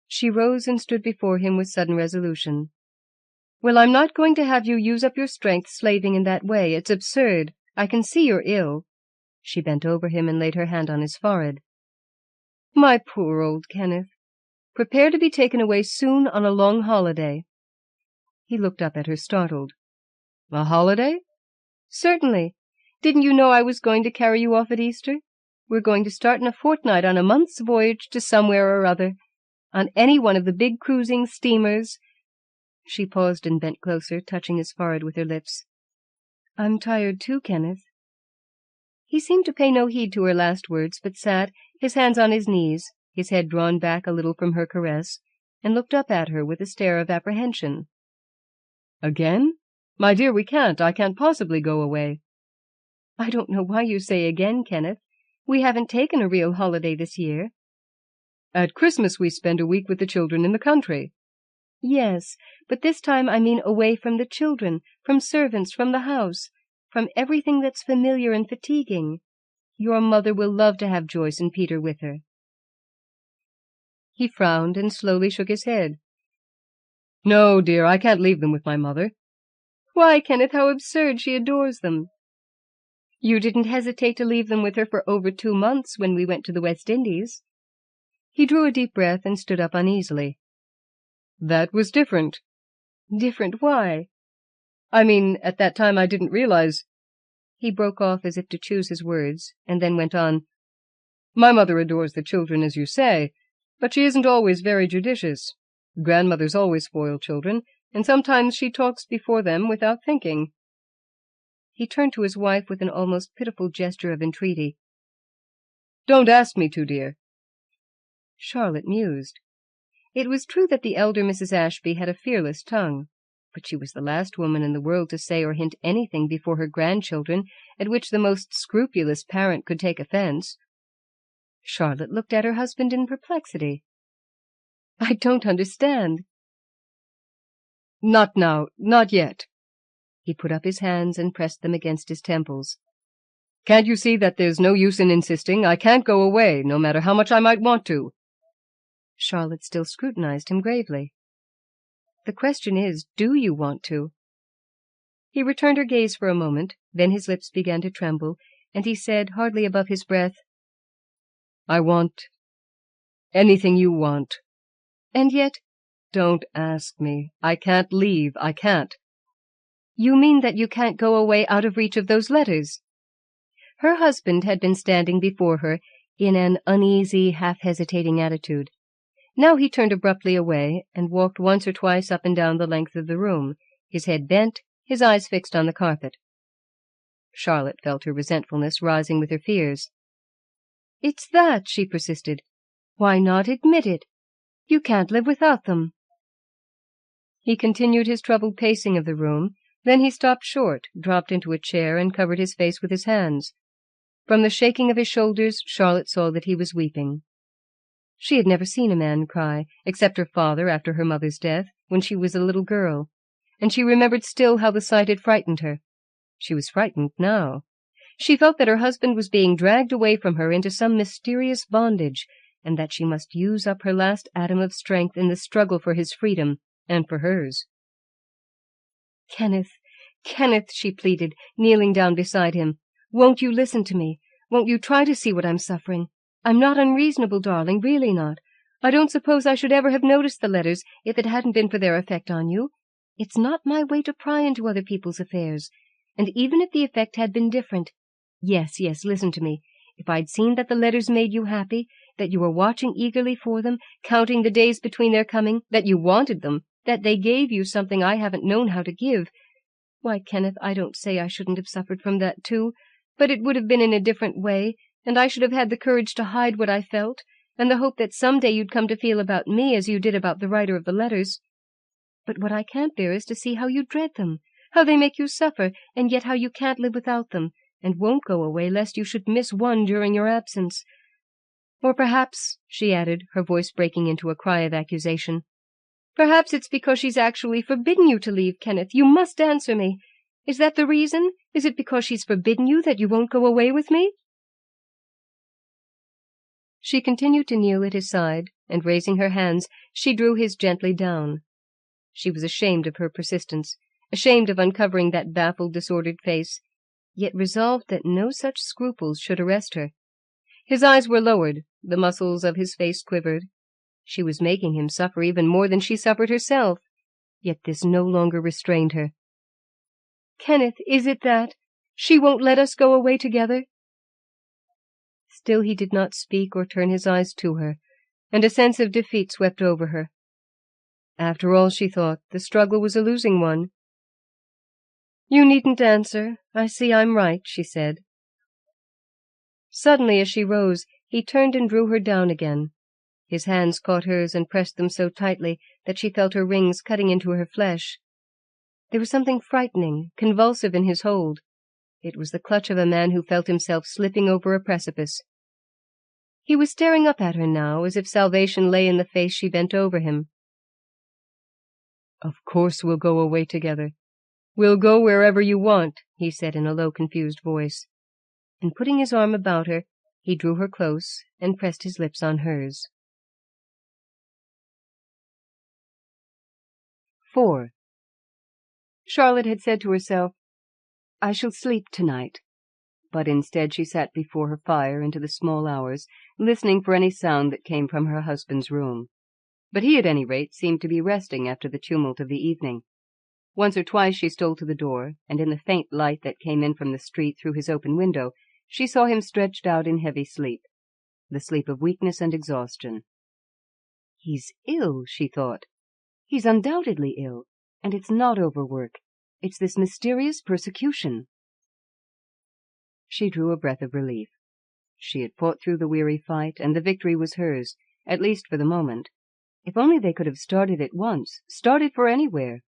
She rose and stood before him with sudden resolution. "Well, I'm not going to have you use up your strength slaving in that way. It's absurd. I can see you're ill." She bent over him and laid her hand on his forehead. "My poor old Kenneth. Prepare to be taken away soon on a long holiday." He looked up at her, startled. "A holiday?" "Certainly. Didn't you know I was going to carry you off at Easter? We're going to start in a fortnight on a month's voyage to somewhere or other, on any one of the big cruising steamers." She paused and bent closer, touching his forehead with her lips. "I'm tired too, Kenneth." He seemed to pay no heed to her last words, but sat, his hands on his knees, his head drawn back a little from her caress, and looked up at her with a stare of apprehension. "Again? My dear, we can't. I can't possibly go away." "I don't know why you say again, Kenneth. We haven't taken a real holiday this year." "At Christmas we spend a week with the children in the country." "Yes, but this time I mean away from the children, from servants, from the house, from everything that's familiar and fatiguing. Your mother will love to have Joyce and Peter with her." He frowned and slowly shook his head. "No, dear, I can't leave them with my mother." "Why, Kenneth, how absurd! She adores them." "You didn't hesitate to leave them with her for over 2 months when we went to the West Indies." He drew a deep breath and stood up uneasily. "That was different." "Different? Why?" "I mean, at that time I didn't realize—" He broke off as if to choose his words, and then went on. "My mother adores the children, as you say, but she isn't always very judicious. Grandmothers always spoil children, and sometimes she talks before them without thinking." He turned to his wife with an almost pitiful gesture of entreaty. "Don't ask me to, dear." Charlotte mused. It was true that the elder Mrs. Ashby had a fearless tongue, but she was the last woman in the world to say or hint anything before her grandchildren at which the most scrupulous parent could take offense. Charlotte looked at her husband in perplexity. "I don't understand." "Not now, not yet." He put up his hands and pressed them against his temples. "Can't you see that there's no use in insisting? I can't go away, no matter how much I might want to." Charlotte still scrutinized him gravely. "The question is, do you want to?" He returned her gaze for a moment, then his lips began to tremble, and he said, hardly above his breath, "I want anything you want." "And yet—" "Don't ask me. I can't leave. I can't." "You mean that you can't go away out of reach of those letters?" Her husband had been standing before her in an uneasy, half-hesitating attitude. Now he turned abruptly away and walked once or twice up and down the length of the room, his head bent, his eyes fixed on the carpet. Charlotte felt her resentfulness rising with her fears. "It's that," she persisted. "Why not admit it? You can't live without them." He continued his troubled pacing of the room. Then he stopped short, dropped into a chair, and covered his face with his hands. From the shaking of his shoulders, Charlotte saw that he was weeping. She had never seen a man cry, except her father after her mother's death, when she was a little girl, and she remembered still how the sight had frightened her. She was frightened now. She felt that her husband was being dragged away from her into some mysterious bondage, and that she must use up her last atom of strength in the struggle for his freedom and for hers. "Kenneth, Kenneth," she pleaded, kneeling down beside him, "won't you listen to me? Won't you try to see what I'm suffering? I'm not unreasonable, darling, really not. I don't suppose I should ever have noticed the letters if it hadn't been for their effect on you. It's not my way to pry into other people's affairs. And even if the effect had been different— Yes, listen to me. If I'd seen that the letters made you happy, that you were watching eagerly for them, counting the days between their coming, that you wanted them, that they gave you something I haven't known how to give— Why, Kenneth, I don't say I shouldn't have suffered from that too, but it would have been in a different way, and I should have had the courage to hide what I felt, and the hope that some day you'd come to feel about me as you did about the writer of the letters. But what I can't bear is to see how you dread them, how they make you suffer, and yet how you can't live without them, and won't go away lest you should miss one during your absence. Or perhaps," she added, her voice breaking into a cry of accusation, "perhaps it's because she's actually forbidden you to leave, Kenneth. You must answer me. Is that the reason? Is it because she's forbidden you that you won't go away with me?" She continued to kneel at his side, and raising her hands, she drew his gently down. She was ashamed of her persistence, ashamed of uncovering that baffled, disordered face, yet resolved that no such scruples should arrest her. His eyes were lowered, the muscles of his face quivered. She was making him suffer even more than she suffered herself, yet this no longer restrained her. "Kenneth, is it that? She won't let us go away together?" Still he did not speak or turn his eyes to her, and a sense of defeat swept over her. After all, she thought, the struggle was a losing one. "You needn't answer. I see I'm right," she said. Suddenly, as she rose, he turned and drew her down again. His hands caught hers and pressed them so tightly that she felt her rings cutting into her flesh. There was something frightening, convulsive in his hold. It was the clutch of a man who felt himself slipping over a precipice. He was staring up at her now, as if salvation lay in the face she bent over him. "Of course we'll go away together. We'll go wherever you want," he said in a low, confused voice. And putting his arm about her, he drew her close and pressed his lips on hers. 4. Charlotte had said to herself, "I shall sleep tonight." But instead she sat before her fire into the small hours, listening for any sound that came from her husband's room. But he, at any rate, seemed to be resting after the tumult of the evening. Once or twice she stole to the door, and in the faint light that came in from the street through his open window, she saw him stretched out in heavy sleep, the sleep of weakness and exhaustion. "He's ill," she thought. "He's undoubtedly ill, and it's not overwork. It's this mysterious persecution." She drew a breath of relief. She had fought through the weary fight, and the victory was hers, at least for the moment. If only they could have started at once, started for anywhere.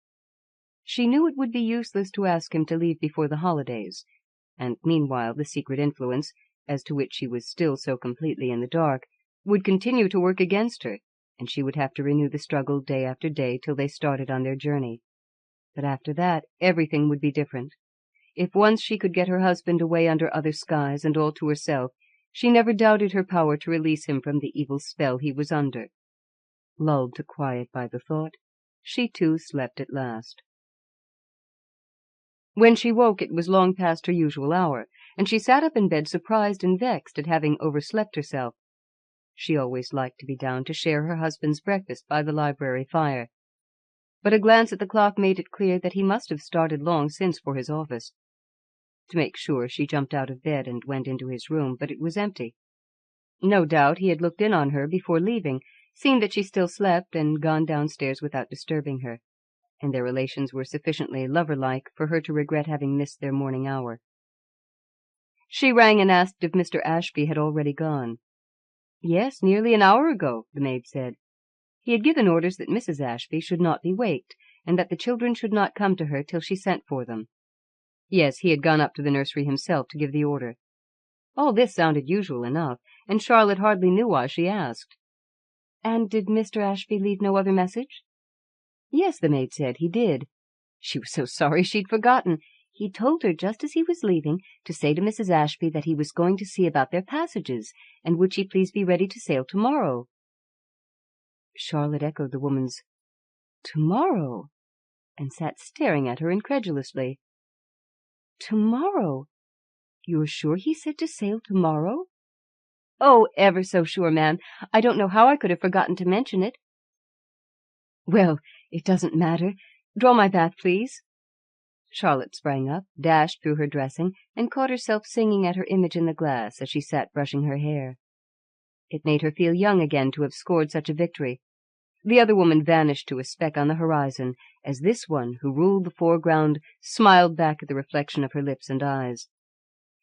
She knew it would be useless to ask him to leave before the holidays, and meanwhile the secret influence, as to which she was still so completely in the dark, would continue to work against her, and she would have to renew the struggle day after day till they started on their journey. But after that, everything would be different. If once she could get her husband away under other skies and all to herself, she never doubted her power to release him from the evil spell he was under. Lulled to quiet by the thought, she too slept at last. When she woke, it was long past her usual hour, and she sat up in bed surprised and vexed at having overslept herself. She always liked to be down to share her husband's breakfast by the library fire. But a glance at the clock made it clear that he must have started long since for his office. To make sure, she jumped out of bed and went into his room, but it was empty. No doubt he had looked in on her before leaving, seen that she still slept, and gone downstairs without disturbing her, and their relations were sufficiently lover-like for her to regret having missed their morning hour. She rang and asked if Mr. Ashby had already gone. "Yes, nearly an hour ago," the maid said. He had given orders that Mrs. Ashby should not be waked, and that the children should not come to her till she sent for them. Yes, he had gone up to the nursery himself to give the order. All this sounded usual enough, and Charlotte hardly knew why she asked. "And did Mr. Ashby leave no other message?" "Yes," the maid said, "he did." She was so sorry she'd forgotten. He told her just as he was leaving to say to Mrs. Ashby that he was going to see about their passages, and would she please be ready to sail tomorrow. Charlotte echoed the woman's "tomorrow," and sat staring at her incredulously. "Tomorrow? You're sure he said to sail tomorrow?" "Oh, ever so sure, ma'am. I don't know how I could have forgotten to mention it." "Well, it doesn't matter. Draw my bath, please." Charlotte sprang up, dashed through her dressing, and caught herself singing at her image in the glass as she sat brushing her hair. It made her feel young again to have scored such a victory. The other woman vanished to a speck on the horizon, as this one, who ruled the foreground, smiled back at the reflection of her lips and eyes.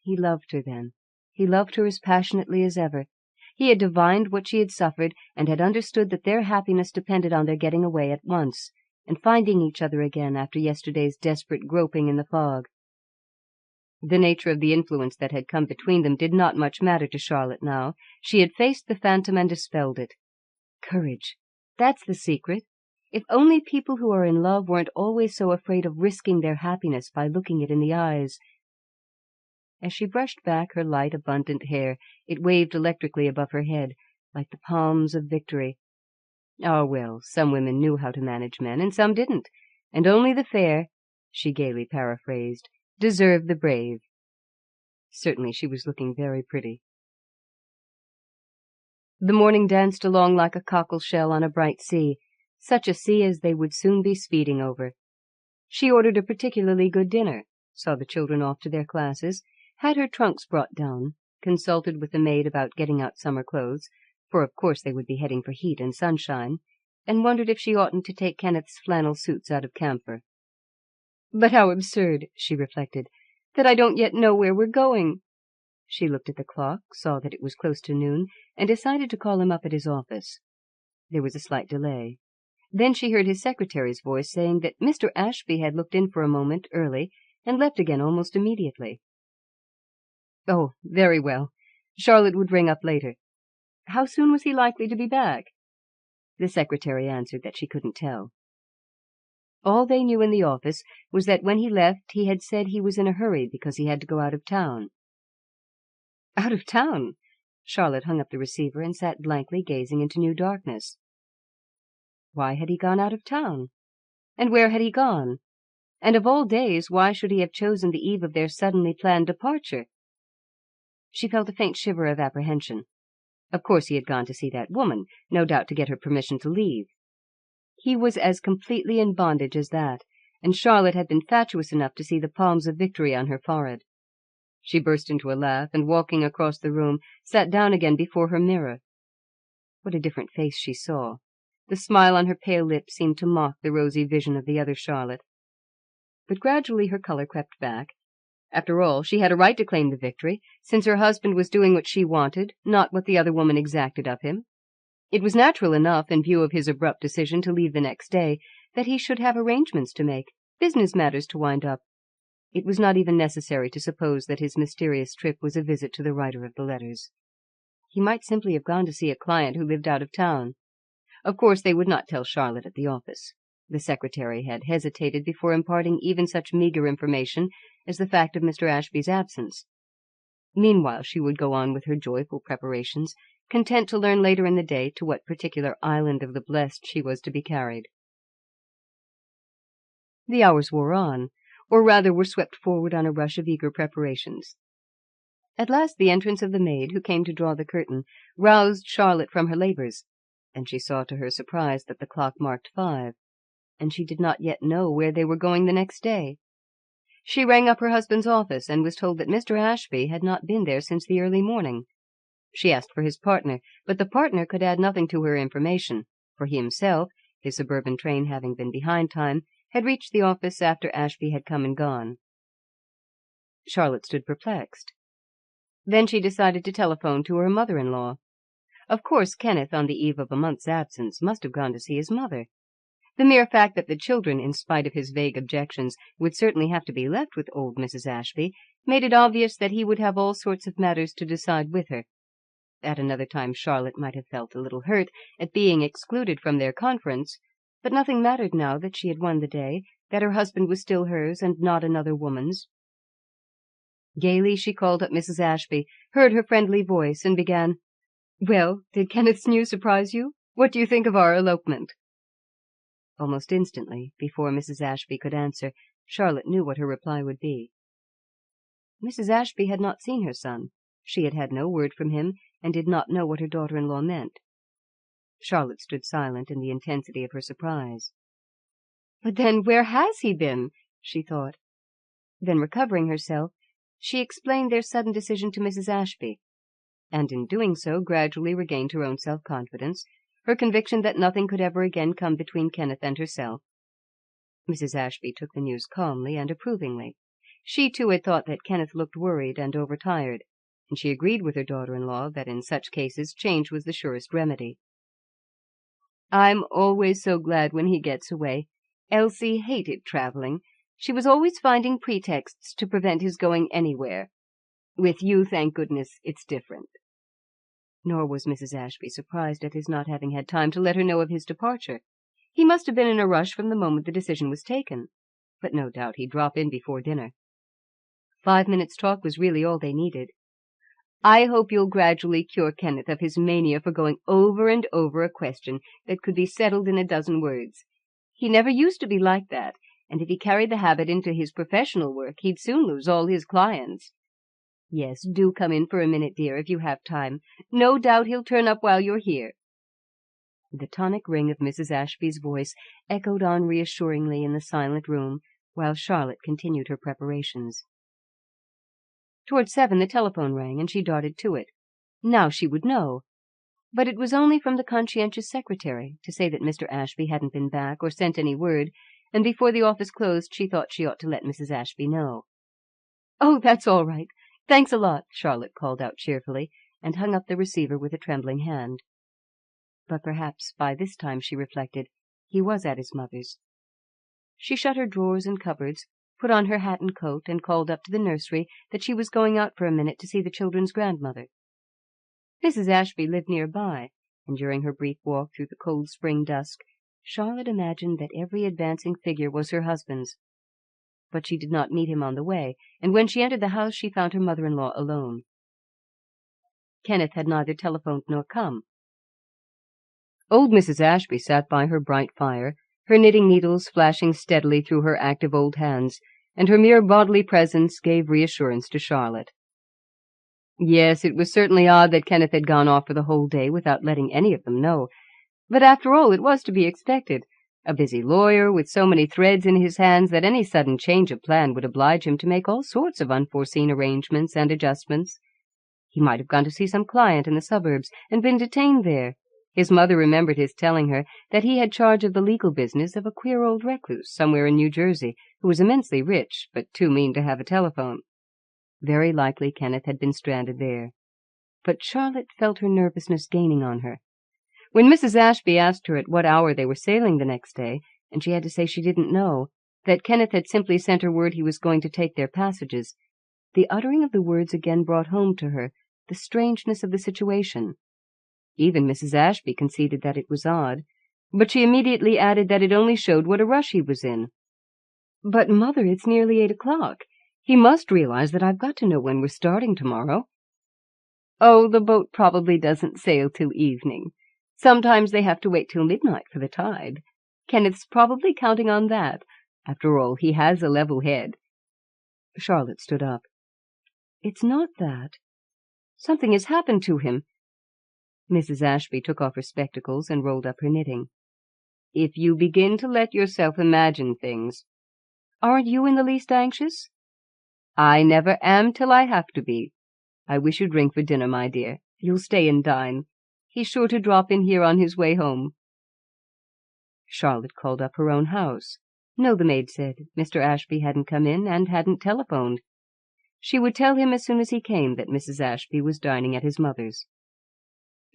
He loved her then. He loved her as passionately as ever. He had divined what she had suffered, and had understood that their happiness depended on their getting away at once, and finding each other again after yesterday's desperate groping in the fog. The nature of the influence that had come between them did not much matter to Charlotte now. She had faced the phantom and dispelled it. Courage. That's the secret. If only people who are in love weren't always so afraid of risking their happiness by looking it in the eyes. As she brushed back her light, abundant hair, it waved electrically above her head, like the palms of victory. Ah, well, some women knew how to manage men, and some didn't, and only the fair, she gaily paraphrased, deserved the brave. Certainly she was looking very pretty. The morning danced along like a cockle shell on a bright sea, such a sea as they would soon be speeding over. She ordered a particularly good dinner, saw the children off to their classes, had her trunks brought down, consulted with the maid about getting out summer clothes, for of course they would be heading for heat and sunshine, and wondered if she oughtn't to take Kenneth's flannel suits out of camphor. "But how absurd," she reflected, "that I don't yet know where we're going." She looked at the clock, saw that it was close to noon, and decided to call him up at his office. There was a slight delay. Then she heard his secretary's voice saying that Mr. Ashby had looked in for a moment early and left again almost immediately. Oh, very well. Charlotte would ring up later. How soon was he likely to be back? The secretary answered that she couldn't tell. All they knew in the office was that when he left he had said he was in a hurry because he had to go out of town. Out of town? Charlotte hung up the receiver and sat blankly gazing into new darkness. Why had he gone out of town? And where had he gone? And of all days, why should he have chosen the eve of their suddenly planned departure? She felt a faint shiver of apprehension. Of course he had gone to see that woman, no doubt to get her permission to leave. He was as completely in bondage as that, and Charlotte had been fatuous enough to see the palms of victory on her forehead. She burst into a laugh, and walking across the room, sat down again before her mirror. What a different face she saw! The smile on her pale lips seemed to mock the rosy vision of the other Charlotte. But gradually her color crept back. After all, she had a right to claim the victory, since her husband was doing what she wanted, not what the other woman exacted of him. It was natural enough, in view of his abrupt decision to leave the next day, that he should have arrangements to make, business matters to wind up. It was not even necessary to suppose that his mysterious trip was a visit to the writer of the letters. He might simply have gone to see a client who lived out of town. Of course they would not tell Charlotte at the office. The secretary had hesitated before imparting even such meagre information as the fact of Mr. Ashby's absence. Meanwhile she would go on with her joyful preparations, content to learn later in the day to what particular island of the blessed she was to be carried. The hours wore on, or rather were swept forward on a rush of eager preparations. At last the entrance of the maid, who came to draw the curtain, roused Charlotte from her labors, and she saw to her surprise that the clock marked 5, and she did not yet know where they were going the next day. She rang up her husband's office and was told that Mr. Ashby had not been there since the early morning. She asked for his partner, but the partner could add nothing to her information, for he himself, his suburban train having been behind time, had reached the office after Ashby had come and gone. Charlotte stood perplexed. Then she decided to telephone to her mother-in-law. Of course Kenneth, on the eve of a month's absence, must have gone to see his mother. The mere fact that the children, in spite of his vague objections, would certainly have to be left with old Mrs. Ashby, made it obvious that he would have all sorts of matters to decide with her. At another time Charlotte might have felt a little hurt at being excluded from their conference, but nothing mattered now that she had won the day, that her husband was still hers and not another woman's. Gaily she called up Mrs. Ashby, heard her friendly voice, and began, "Well, did Kenneth's news surprise you? What do you think of our elopement?" Almost instantly, before Mrs. Ashby could answer, Charlotte knew what her reply would be. Mrs. Ashby had not seen her son. She had had no word from him, and did not know what her daughter-in-law meant. Charlotte stood silent in the intensity of her surprise. "But then where has he been?" she thought. Then, recovering herself, she explained their sudden decision to Mrs. Ashby, and in doing so gradually regained her own self-confidence, her conviction that nothing could ever again come between Kenneth and herself. Mrs. Ashby took the news calmly and approvingly. She, too, had thought that Kenneth looked worried and overtired. and she agreed with her daughter-in-law that in such cases change was the surest remedy. "I'm always so glad when he gets away. Elsie hated traveling. She was always finding pretexts to prevent his going anywhere. With you, thank goodness, it's different." Nor was Mrs. Ashby surprised at his not having had time to let her know of his departure. He must have been in a rush from the moment the decision was taken, but no doubt he'd drop in before dinner. 5 minutes' talk was really all they needed. "I hope you'll gradually cure Kenneth of his mania for going over and over a question that could be settled in a dozen words. He never used to be like that, and if he carried the habit into his professional work, he'd soon lose all his clients. Yes, do come in for a minute, dear, if you have time. No doubt he'll turn up while you're here." The tonic ring of Mrs. Ashby's voice echoed on reassuringly in the silent room, while Charlotte continued her preparations. Toward 7 the telephone rang, and she darted to it. Now she would know. But it was only from the conscientious secretary, to say that Mr. Ashby hadn't been back or sent any word, and before the office closed she thought she ought to let Mrs. Ashby know. "Oh, that's all right. Thanks a lot," Charlotte called out cheerfully, and hung up the receiver with a trembling hand. But perhaps by this time, she reflected, he was at his mother's. She shut her drawers and cupboards, put on her hat and coat, and called up to the nursery that she was going out for a minute to see the children's grandmother. Mrs. Ashby lived nearby, and during her brief walk through the cold spring dusk, Charlotte imagined that every advancing figure was her husband's. But she did not meet him on the way, and when she entered the house she found her mother-in-law alone. Kenneth had neither telephoned nor come. Old Mrs. Ashby sat by her bright fire, her knitting needles flashing steadily through her active old hands, and her mere bodily presence gave reassurance to Charlotte. Yes, it was certainly odd that Kenneth had gone off for the whole day without letting any of them know, but after all it was to be expected. A busy lawyer with so many threads in his hands that any sudden change of plan would oblige him to make all sorts of unforeseen arrangements and adjustments. He might have gone to see some client in the suburbs and been detained there. His mother remembered his telling her that he had charge of the legal business of a queer old recluse somewhere in New Jersey who was immensely rich but too mean to have a telephone. Very likely Kenneth had been stranded there. But Charlotte felt her nervousness gaining on her. When Mrs. Ashby asked her at what hour they were sailing the next day, and she had to say she didn't know, that Kenneth had simply sent her word he was going to take their passages, the uttering of the words again brought home to her the strangeness of the situation. Even Mrs. Ashby conceded that it was odd, but she immediately added that it only showed what a rush he was in. "But, Mother, it's nearly 8 o'clock. He must realize that I've got to know when we're starting tomorrow." "Oh, the boat probably doesn't sail till evening. Sometimes they have to wait till midnight for the tide. Kenneth's probably counting on that. After all, he has a level head." Charlotte stood up. "It's not that. Something has happened to him." Mrs. Ashby took off her spectacles and rolled up her knitting. "If you begin to let yourself imagine things—" "Aren't you in the least anxious?" "I never am till I have to be. I wish you'd ring for dinner, my dear. You'll stay and dine. He's sure to drop in here on his way home." Charlotte called up her own house. No, the maid said, Mr. Ashby hadn't come in and hadn't telephoned. She would tell him as soon as he came that Mrs. Ashby was dining at his mother's.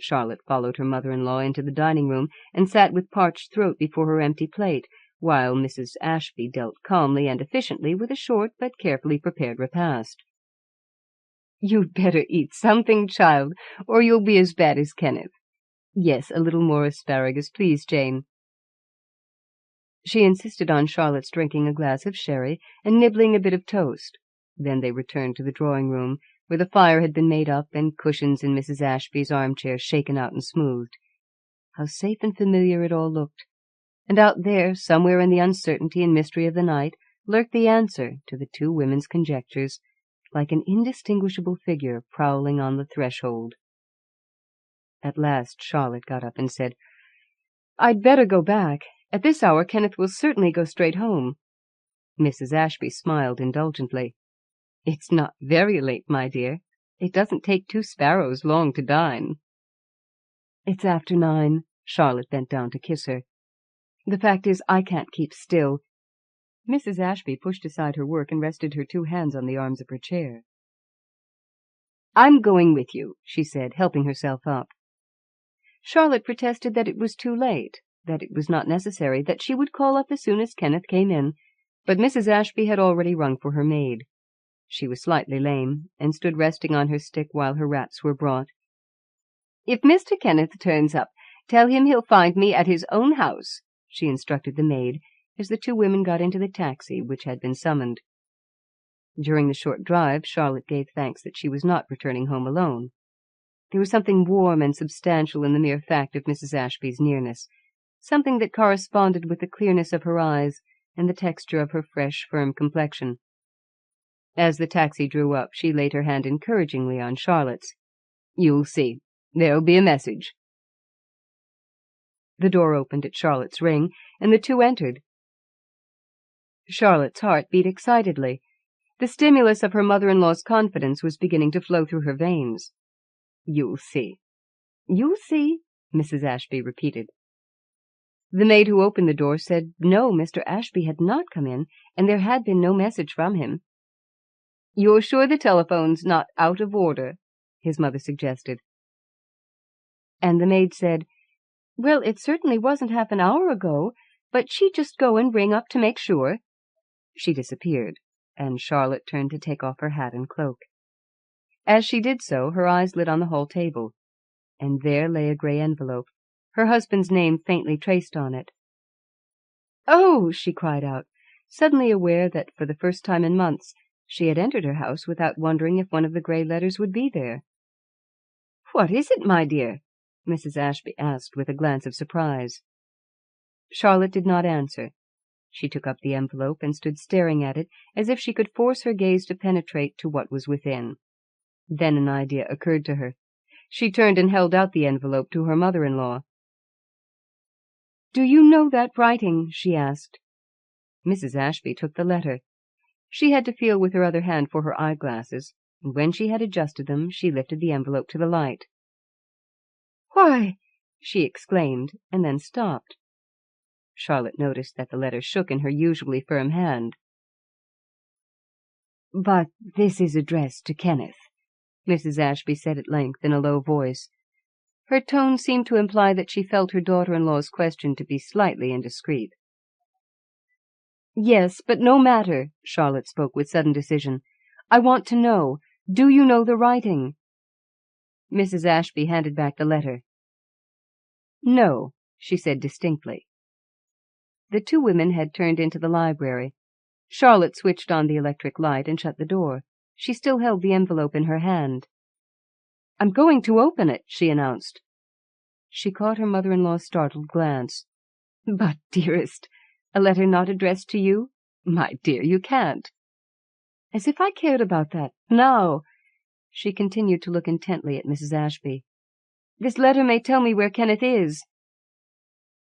Charlotte followed her mother-in-law into the dining-room and sat with parched throat before her empty plate, while Mrs. Ashby dealt calmly and efficiently with a short but carefully prepared repast. "You'd better eat something, child, or you'll be as bad as Kenneth. Yes, a little more asparagus, please, Jane." She insisted on Charlotte's drinking a glass of sherry and nibbling a bit of toast. Then they returned to the drawing-room, where the fire had been made up and cushions in Mrs. Ashby's armchair shaken out and smoothed. How safe and familiar it all looked. And out there, somewhere in the uncertainty and mystery of the night, lurked the answer to the two women's conjectures, like an indistinguishable figure prowling on the threshold. At last Charlotte got up and said, "I'd better go back. At this hour Kenneth will certainly go straight home." Mrs. Ashby smiled indulgently. "It's not very late, my dear. It doesn't take 2 sparrows long to dine." "It's after 9. Charlotte bent down to kiss her. "The fact is, I can't keep still." Mrs. Ashby pushed aside her work and rested her 2 hands on the arms of her chair. "I'm going with you," she said, helping herself up. Charlotte protested that it was too late, that it was not necessary, that she would call up as soon as Kenneth came in, but Mrs. Ashby had already rung for her maid. She was slightly lame, and stood resting on her stick while her wraps were brought. "If Mr. Kenneth turns up, tell him he'll find me at his own house," she instructed the maid, as the two women got into the taxi which had been summoned. During the short drive, Charlotte gave thanks that she was not returning home alone. There was something warm and substantial in the mere fact of Mrs. Ashby's nearness, something that corresponded with the clearness of her eyes and the texture of her fresh, firm complexion. As the taxi drew up, she laid her hand encouragingly on Charlotte's. "You'll see. There'll be a message." The door opened at Charlotte's ring, and the two entered. Charlotte's heart beat excitedly. The stimulus of her mother-in-law's confidence was beginning to flow through her veins. "You'll see." "You'll see," Mrs. Ashby repeated. The maid who opened the door said no, Mr. Ashby had not come in, and there had been no message from him. "You're sure the telephone's not out of order?" his mother suggested. And the maid said, "Well, it certainly wasn't half an hour ago, but she'd just go and ring up to make sure." She disappeared, and Charlotte turned to take off her hat and cloak. As she did so, her eyes lit on the hall table, and there lay a grey envelope, her husband's name faintly traced on it. "Oh!" she cried out, suddenly aware that for the first time in months she had entered her house without wondering if one of the grey letters would be there. "What is it, my dear?" Mrs. Ashby asked with a glance of surprise. Charlotte did not answer. She took up the envelope and stood staring at it as if she could force her gaze to penetrate to what was within. Then an idea occurred to her. She turned and held out the envelope to her mother-in-law. "Do you know that writing?" she asked. Mrs. Ashby took the letter. She had to feel with her other hand for her eyeglasses, and when she had adjusted them, she lifted the envelope to the light. "Why!" she exclaimed, and then stopped. Charlotte noticed that the letter shook in her usually firm hand. "But this is addressed to Kenneth," Mrs. Ashby said at length in a low voice. Her tone seemed to imply that she felt her daughter-in-law's question to be slightly indiscreet. "Yes, but no matter," Charlotte spoke with sudden decision. "I want to know. Do you know the writing?" Mrs. Ashby handed back the letter. "No," she said distinctly. The two women had turned into the library. Charlotte switched on the electric light and shut the door. She still held the envelope in her hand. "I'm going to open it," she announced. She caught her mother-in-law's startled glance. "But, dearest, a letter not addressed to you? My dear, you can't." "As if I cared about that. Now," she continued to look intently at Mrs. Ashby. "This letter may tell me where Kenneth is."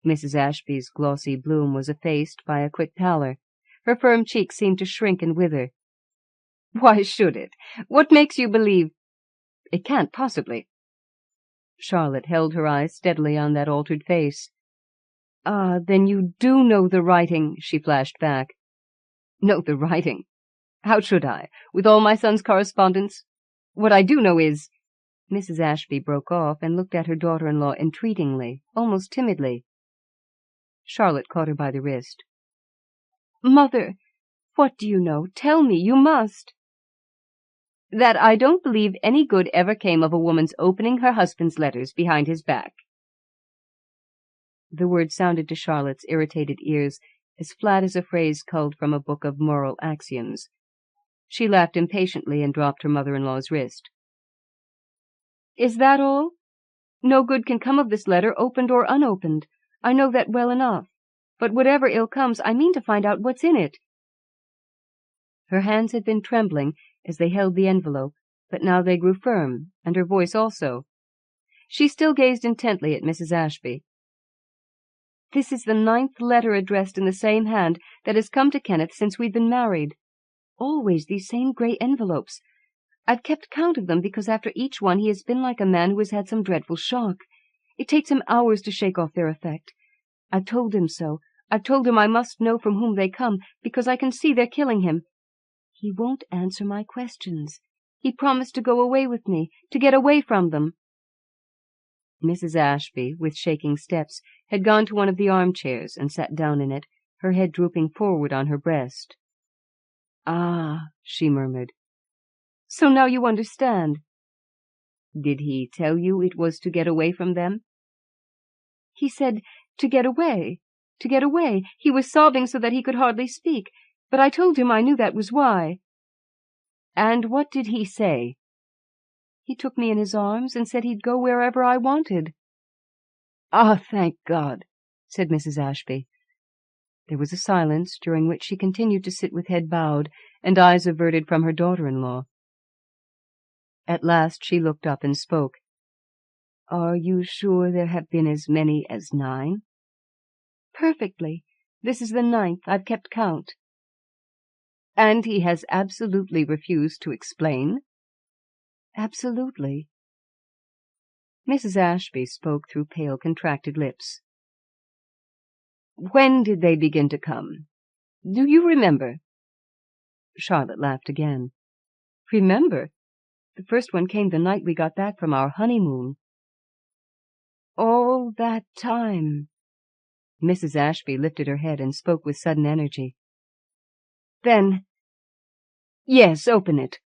Mrs. Ashby's glossy bloom was effaced by a quick pallor. Her firm cheeks seemed to shrink and wither. "Why should it? What makes you believe—" "It can't possibly." Charlotte held her eyes steadily on that altered face. "Ah, then you do know the writing," she flashed back. "Know the writing? How should I, with all my son's correspondence? What I do know is—" Mrs. Ashby broke off and looked at her daughter-in-law entreatingly, almost timidly. Charlotte caught her by the wrist. "Mother, what do you know? Tell me, you must." "That I don't believe any good ever came of a woman's opening her husband's letters behind his back." The word sounded to Charlotte's irritated ears as flat as a phrase culled from a book of moral axioms. She laughed impatiently and dropped her mother-in-law's wrist. "Is that all? No good can come of this letter, opened or unopened. I know that well enough. But whatever ill comes, I mean to find out what's in it." Her hands had been trembling as they held the envelope, but now they grew firm, and her voice also. She still gazed intently at Mrs. Ashby. "This is the 9th letter addressed in the same hand that has come to Kenneth since we've been married. Always these same grey envelopes. I've kept count of them because after each one he has been like a man who has had some dreadful shock. It takes him hours to shake off their effect. I've told him so. I've told him I must know from whom they come, because I can see they're killing him. He won't answer my questions. He promised to go away with me, to get away from them." Mrs. Ashby, with shaking steps, had gone to one of the armchairs and sat down in it, her head drooping forward on her breast. "Ah," she murmured. "So now you understand." "Did he tell you it was to get away from them?" "He said, to get away, to get away. He was sobbing so that he could hardly speak, but I told him I knew that was why." "And what did he say?" "He took me in his arms and said he'd go wherever I wanted." "Ah, thank God," said Mrs. Ashby. There was a silence, during which she continued to sit with head bowed and eyes averted from her daughter-in-law. At last she looked up and spoke. "Are you sure there have been as many as 9? "Perfectly. This is the 9th. I've kept count." "And he has absolutely refused to explain?" "Absolutely." Mrs. Ashby spoke through pale, contracted lips. "When did they begin to come? Do you remember?" Charlotte laughed again. "Remember? The first one came the night we got back from our honeymoon." "All that time!" Mrs. Ashby lifted her head and spoke with sudden energy. "Then, yes, open it."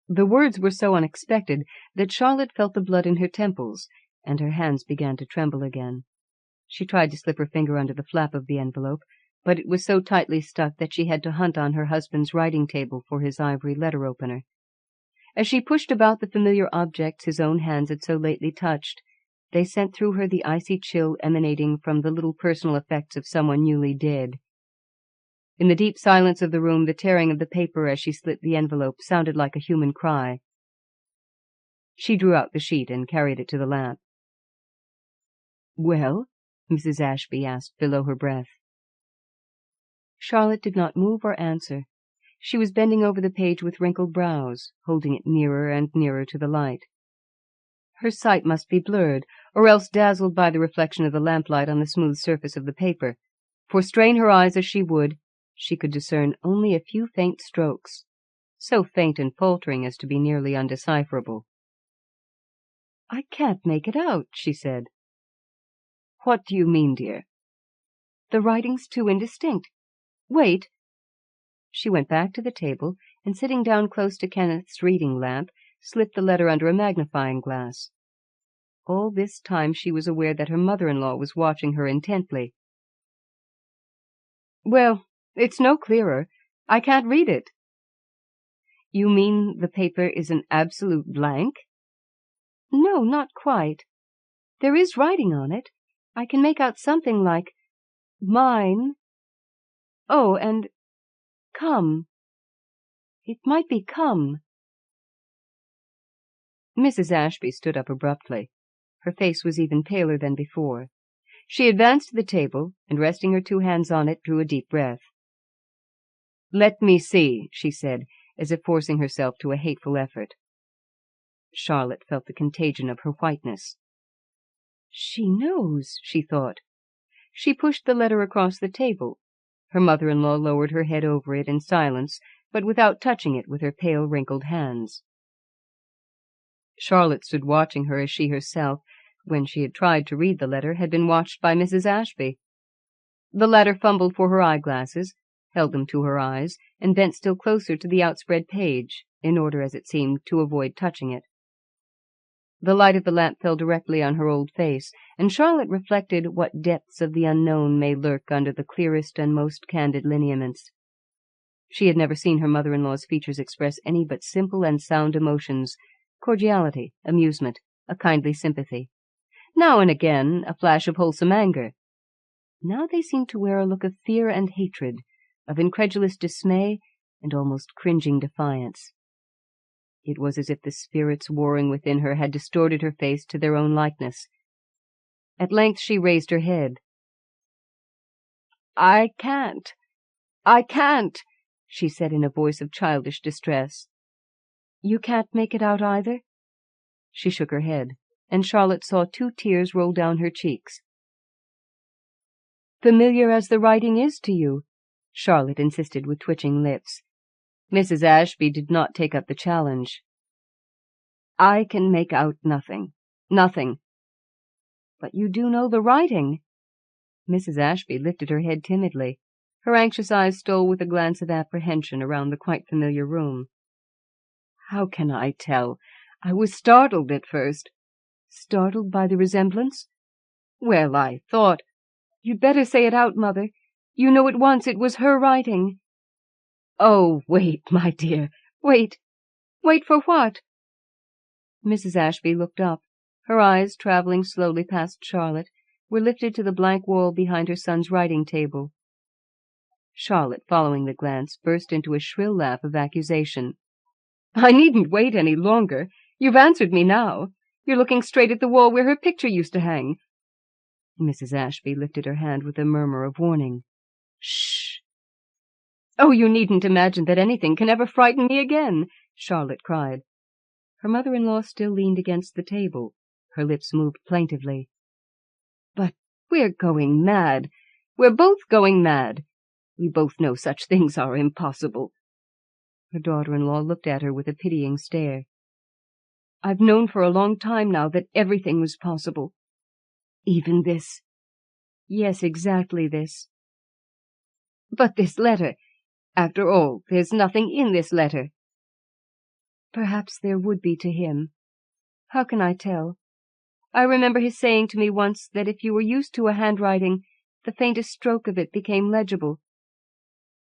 The words were so unexpected that Charlotte felt the blood in her temples, and her hands began to tremble again. She tried to slip her finger under the flap of the envelope, but it was so tightly stuck that she had to hunt on her husband's writing-table for his ivory letter-opener. As she pushed about the familiar objects his own hands had so lately touched, they sent through her the icy chill emanating from the little personal effects of someone newly dead. In the deep silence of the room, the tearing of the paper as she slit the envelope sounded like a human cry. She drew out the sheet and carried it to the lamp. "Well?" Mrs. Ashby asked below her breath. Charlotte did not move or answer. She was bending over the page with wrinkled brows, holding it nearer and nearer to the light. Her sight must be blurred, or else dazzled by the reflection of the lamplight on the smooth surface of the paper, for strain her eyes as she would, she could discern only a few faint strokes, so faint and faltering as to be nearly undecipherable. "I can't make it out," she said. "What do you mean, dear?" "The writing's too indistinct. Wait." She went back to the table, and sitting down close to Kenneth's reading lamp, slipped the letter under a magnifying glass. All this time she was aware that her mother-in-law was watching her intently. "Well, it's no clearer. I can't read it." "You mean the paper is an absolute blank?" "No, not quite. There is writing on it. I can make out something like mine. Oh, and come. It might be come." Mrs. Ashby stood up abruptly. Her face was even paler than before. She advanced to the table, and resting her 2 hands on it, drew a deep breath. "Let me see," she said, as if forcing herself to a hateful effort. Charlotte felt the contagion of her whiteness. "She knows," she thought. She pushed the letter across the table. Her mother-in-law lowered her head over it in silence, but without touching it with her pale, wrinkled hands. Charlotte stood watching her as she herself, when she had tried to read the letter, had been watched by Mrs. Ashby. The latter fumbled for her eyeglasses, held them to her eyes, and bent still closer to the outspread page, in order, as it seemed, to avoid touching it. The light of the lamp fell directly on her old face, and Charlotte reflected what depths of the unknown may lurk under the clearest and most candid lineaments. She had never seen her mother-in-law's features express any but simple and sound emotions, cordiality, amusement, a kindly sympathy. Now and again a flash of wholesome anger. Now they seemed to wear a look of fear and hatred, of incredulous dismay and almost cringing defiance. It was as if the spirits warring within her had distorted her face to their own likeness. At length she raised her head. "I can't, she said in a voice of childish distress. "You can't make it out either?" She shook her head, and Charlotte saw 2 tears roll down her cheeks. "Familiar as the writing is to you," Charlotte insisted with twitching lips, Mrs. Ashby did not take up the challenge. "I can make out nothing. Nothing." "But you do know the writing." Mrs. Ashby lifted her head timidly. Her anxious eyes stole with a glance of apprehension around the quite familiar room. "How can I tell? I was startled at first." "Startled by the resemblance?" "Well, I thought—" "You'd better say it out, Mother. You know at once it was her writing." "Oh, wait, my dear, wait." "Wait for what?" Mrs. Ashby looked up. Her eyes, traveling slowly past Charlotte, were lifted to the blank wall behind her son's writing table. Charlotte, following the glance, burst into a shrill laugh of accusation. "I needn't wait any longer. You've answered me now. You're looking straight at the wall where her picture used to hang." Mrs. Ashby lifted her hand with a murmur of warning. "Shh!" "Oh, you needn't imagine that anything can ever frighten me again," Charlotte cried. Her mother-in-law still leaned against the table. Her lips moved plaintively. "But we're going mad. We're both going mad. We both know such things are impossible." Her daughter-in-law looked at her with a pitying stare. "I've known for a long time now that everything was possible." "Even this?" "Yes, exactly this." "But this letter. After all, there's nothing in this letter." "Perhaps there would be to him. How can I tell? I remember his saying to me once that if you were used to a handwriting, the faintest stroke of it became legible.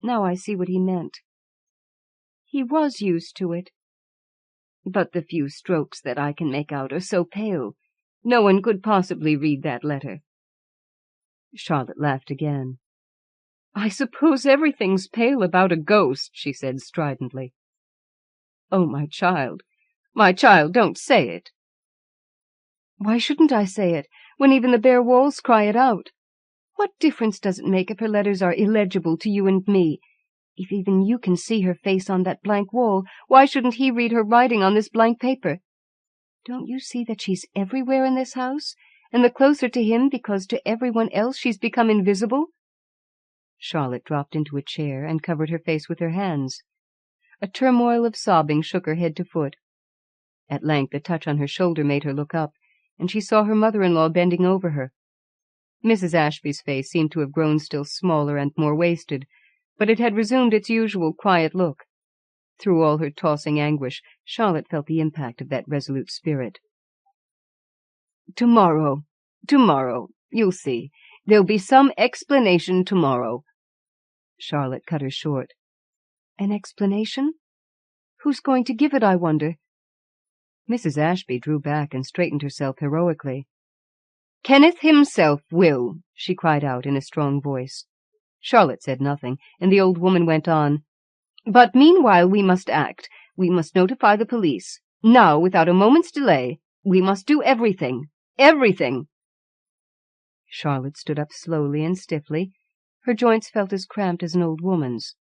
Now I see what he meant. He was used to it." "But the few strokes that I can make out are so pale. No one could possibly read that letter." Charlotte laughed again. "I suppose everything's pale about a ghost," she said stridently. "Oh, my child, don't say it." "Why shouldn't I say it, when even the bare walls cry it out? What difference does it make if her letters are illegible to you and me? If even you can see her face on that blank wall, why shouldn't he read her writing on this blank paper? Don't you see that she's everywhere in this house, and the closer to him because to everyone else she's become invisible?" Charlotte dropped into a chair and covered her face with her hands. A turmoil of sobbing shook her head to foot. At length a touch on her shoulder made her look up, and she saw her mother-in-law bending over her. Mrs. Ashby's face seemed to have grown still smaller and more wasted, but it had resumed its usual quiet look. Through all her tossing anguish, Charlotte felt the impact of that resolute spirit. Tomorrow, you'll see. There'll be some explanation tomorrow." Charlotte cut her short. "An explanation? Who's going to give it, I wonder?" Mrs. Ashby drew back and straightened herself heroically. "Kenneth himself will," she cried out in a strong voice. Charlotte said nothing, and the old woman went on. "But meanwhile we must act. We must notify the police. Now, without a moment's delay. We must do everything. Everything." Charlotte stood up slowly and stiffly. Her joints felt as cramped as an old woman's.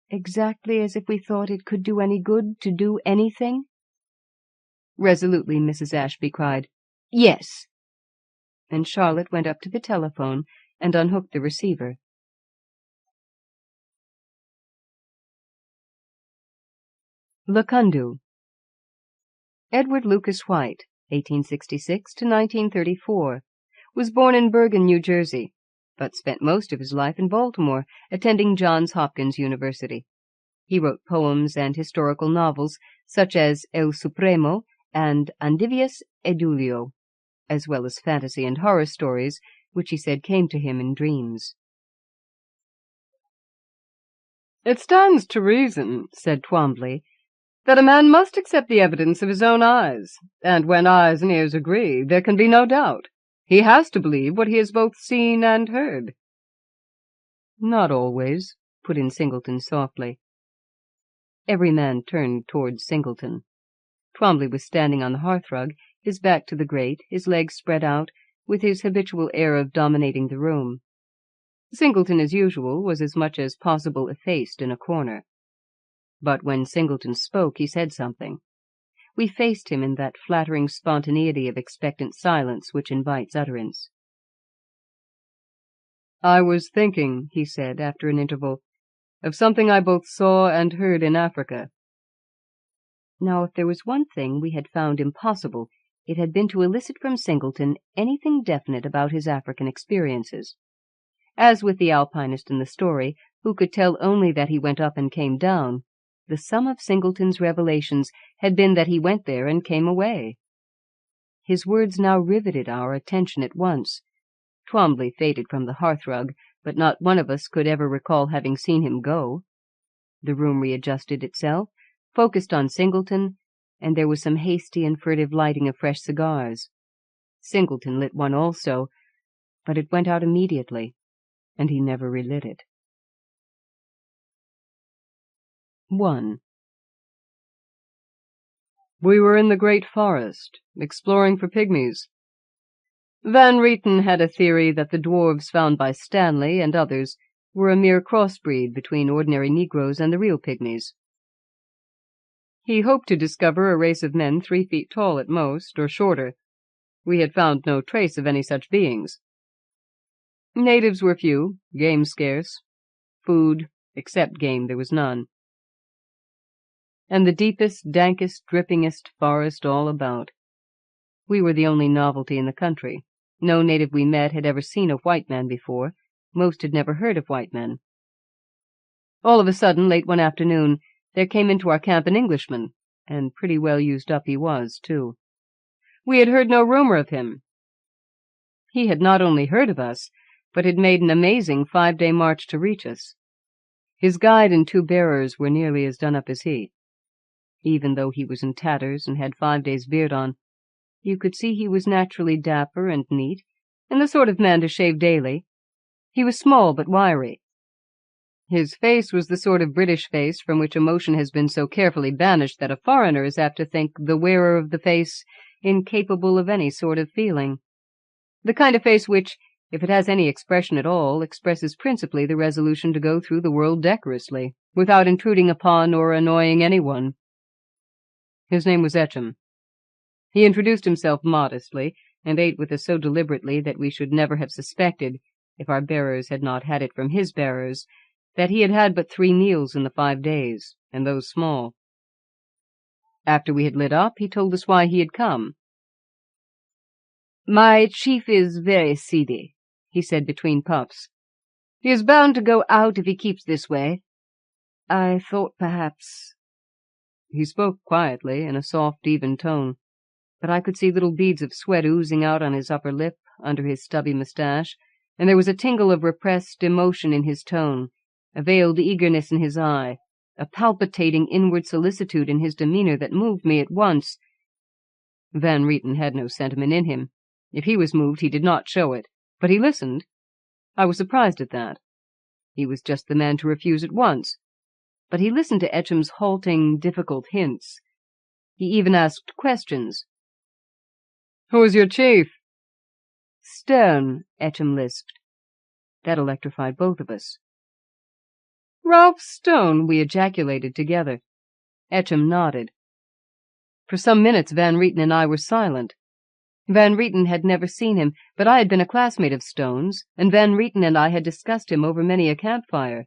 "Exactly as if we thought it could do any good to do anything?" Resolutely Mrs. Ashby cried, "Yes." And Charlotte went up to the telephone and unhooked the receiver. Lacundu. Edward Lucas White, 1866 to 1934, was born in Bergen, New Jersey, but spent most of his life in Baltimore, attending Johns Hopkins University. He wrote poems and historical novels such as El Supremo and Andivius Edulio, as well as fantasy and horror stories, which he said came to him in dreams. "It stands to reason," said Twombly, "that a man must accept the evidence of his own eyes, and when eyes and ears agree, there can be no doubt. He has to believe what he has both seen and heard." "Not always," put in Singleton softly. Every man turned towards Singleton. Twombly was standing on the hearthrug, his back to the grate, his legs spread out, with his habitual air of dominating the room. Singleton, as usual, was as much as possible effaced in a corner. But when Singleton spoke, he said something. We faced him in that flattering spontaneity of expectant silence which invites utterance. "I was thinking," he said, after an interval, of something I both saw and heard in Africa." Now, if there was one thing we had found impossible, it had been to elicit from Singleton anything definite about his African experiences. As with the alpinist in the story, who could tell only that he went up and came down, the sum of Singleton's revelations had been that he went there and came away. His words now riveted our attention at once. Twombly faded from the hearthrug, but not one of us could ever recall having seen him go. The room readjusted itself, focused on Singleton, and there was some hasty and furtive lighting of fresh cigars. Singleton lit one also, but it went out immediately, and he never relit it. 1. We were in the great forest, exploring for pygmies. Van Rieten had a theory that the dwarves found by Stanley and others were a mere crossbreed between ordinary Negroes and the real pygmies. He hoped to discover a race of men 3 feet tall at most, or shorter. We had found no trace of any such beings. Natives were few, game scarce. Food, except game, there was none. And the deepest, dankest, drippingest forest all about. We were the only novelty in the country. No native we met had ever seen a white man before. Most had never heard of white men. All of a sudden, late one afternoon, there came into our camp an Englishman, and pretty well used up he was, too. We had heard no rumor of him. He had not only heard of us, but had made an amazing 5-day march to reach us. His guide and 2 bearers were nearly as done up as he. Even though he was in tatters and had 5 days' beard on, you could see he was naturally dapper and neat, and the sort of man to shave daily. He was small but wiry. His face was the sort of British face from which emotion has been so carefully banished that a foreigner is apt to think the wearer of the face incapable of any sort of feeling. The kind of face which, if it has any expression at all, expresses principally the resolution to go through the world decorously, without intruding upon or annoying anyone. His name was Echem. He introduced himself modestly, and ate with us so deliberately that we should never have suspected, if our bearers had not had it from his bearers, that he had had but 3 meals in the 5 days, and those small. After we had lit up, he told us why he had come. "My chief is very seedy," he said between puffs. "He is bound to go out if he keeps this way. I thought perhaps—" He spoke quietly, in a soft, even tone, but I could see little beads of sweat oozing out on his upper lip, under his stubby mustache, and there was a tingle of repressed emotion in his tone, a veiled eagerness in his eye, a palpitating inward solicitude in his demeanor that moved me at once. Van Rieten had no sentiment in him. If he was moved, he did not show it, but he listened. I was surprised at that. He was just the man to refuse at once. But he listened to Echem's halting, difficult hints. He even asked questions. "Who is your chief?" "Stone," Echem lisped. That electrified both of us. "Ralph Stone," we ejaculated together. Echem nodded. For some minutes Van Rieten and I were silent. Van Rieten had never seen him, but I had been a classmate of Stone's, and Van Rieten and I had discussed him over many a campfire.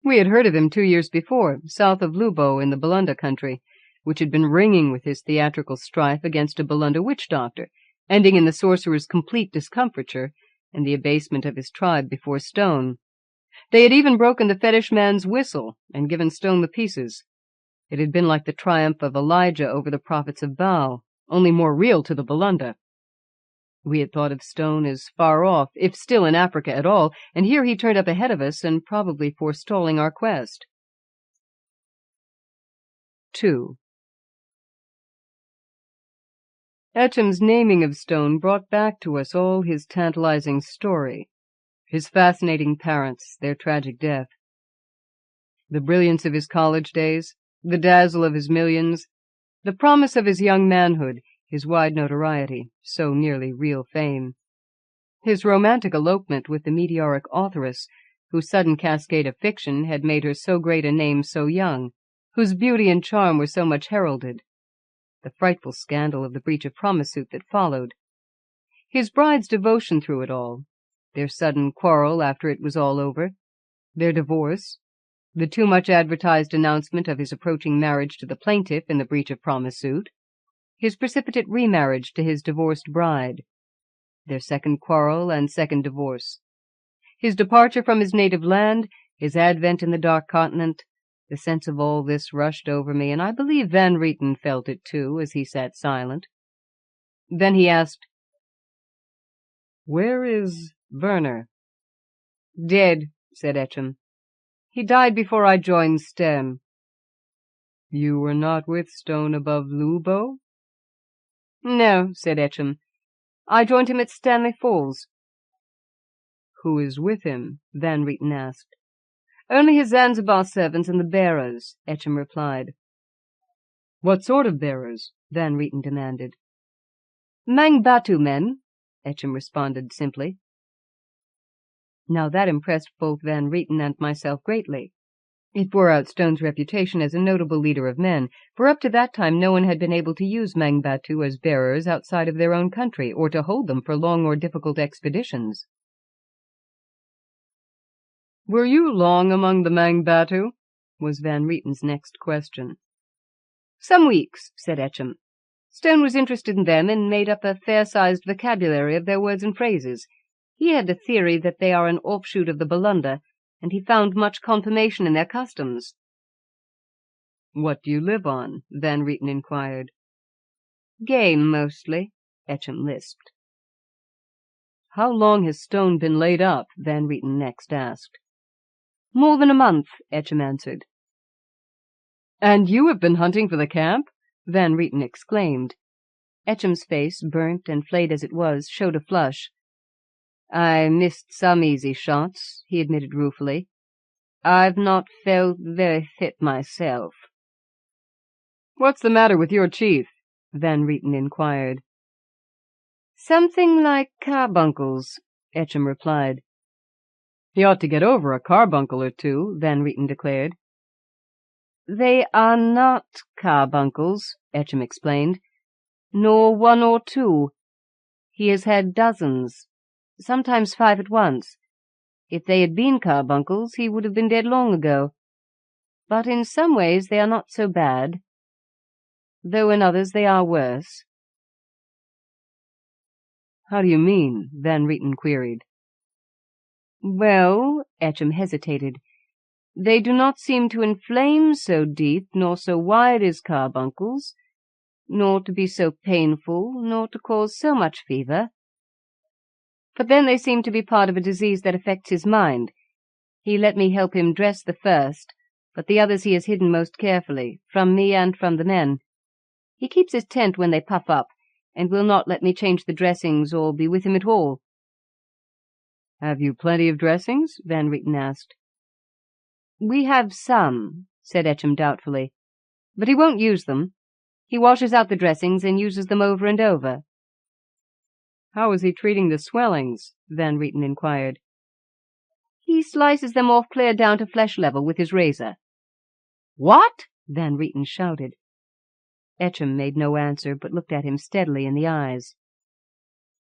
We had heard of him 2 years before, south of Lubo in the Balunda country, which had been ringing with his theatrical strife against a Balunda witch-doctor, ending in the sorcerer's complete discomfiture and the abasement of his tribe before Stone. They had even broken the fetish man's whistle and given Stone the pieces. It had been like the triumph of Elijah over the prophets of Baal, only more real to the Balunda. We had thought of Stone as far off, if still in Africa at all, and here he turned up ahead of us and probably forestalling our quest. 2. Echem's naming of Stone brought back to us all his tantalizing story, his fascinating parents, their tragic death, the brilliance of his college days, the dazzle of his millions, the promise of his young manhood, his wide notoriety, so nearly real fame, his romantic elopement with the meteoric authoress, whose sudden cascade of fiction had made her so great a name so young, whose beauty and charm were so much heralded, the frightful scandal of the breach of promise suit that followed, his bride's devotion through it all, their sudden quarrel after it was all over, their divorce, the too much advertised announcement of his approaching marriage to the plaintiff in the breach of promise suit, his precipitate remarriage to his divorced bride, their second quarrel and second divorce, his departure from his native land, his advent in the Dark Continent. The sense of all this rushed over me, and I believe Van Rieten felt it too, as he sat silent. Then he asked, "Where is Werner?" "Dead," said Echam. "He died before I joined Stern." "You were not with Stone above Lubo?" "No," said Echam. "I joined him at Stanley Falls." "Who is with him?" Van Rieten asked. "Only his Zanzibar servants and the bearers," Echam replied. "What sort of bearers?" Van Rieten demanded. "Mangbatu men," Echam responded simply. Now that impressed both Van Rieten and myself greatly. It bore out Stone's reputation as a notable leader of men, for up to that time no one had been able to use Mangbatu as bearers outside of their own country, or to hold them for long or difficult expeditions. "Were you long among the Mangbatu?" was Van Rieten's next question. "Some weeks," said Echam. "Stone was interested in them and made up a fair-sized vocabulary of their words and phrases. He had a theory that they are an offshoot of the Balunda, and he found much confirmation in their customs." "What do you live on?" Van Rieten inquired. "Game, mostly," Echam lisped. "How long has Stone been laid up?" Van Rieten next asked. "More than a month," Echam answered. "And you have been hunting for the camp?" Van Rieten exclaimed. Echam's face, burnt and flayed as it was, showed a flush. "I missed some easy shots," he admitted ruefully. "I've not felt very fit myself." "What's the matter with your chief?" Van Rieten inquired. "Something like carbuncles," Echam replied. "He ought to get over a carbuncle or two," Van Rieten declared. "They are not carbuncles," Echam explained, "nor one or two. He has had dozens, sometimes 5 at once. If they had been carbuncles, he would have been dead long ago. But in some ways they are not so bad, though in others they are worse." "How do you mean?" Van Rieten queried. "Well," Echam hesitated, "they do not seem to inflame so deep nor so wide as carbuncles, nor to be so painful, nor to cause so much fever. But then they seem to be part of a disease that affects his mind. He let me help him dress the first, but the others he has hidden most carefully, from me and from the men. He keeps his tent when they puff up, and will not let me change the dressings or be with him at all." "Have you plenty of dressings?" Van Rieten asked. "We have some," said Echam doubtfully, "but he won't use them. He washes out the dressings and uses them over and over." "How is he treating the swellings?" Van Rieten inquired. "He slices them off clear down to flesh level with his razor." "What?" Van Rieten shouted. Echam made no answer, but looked at him steadily in the eyes.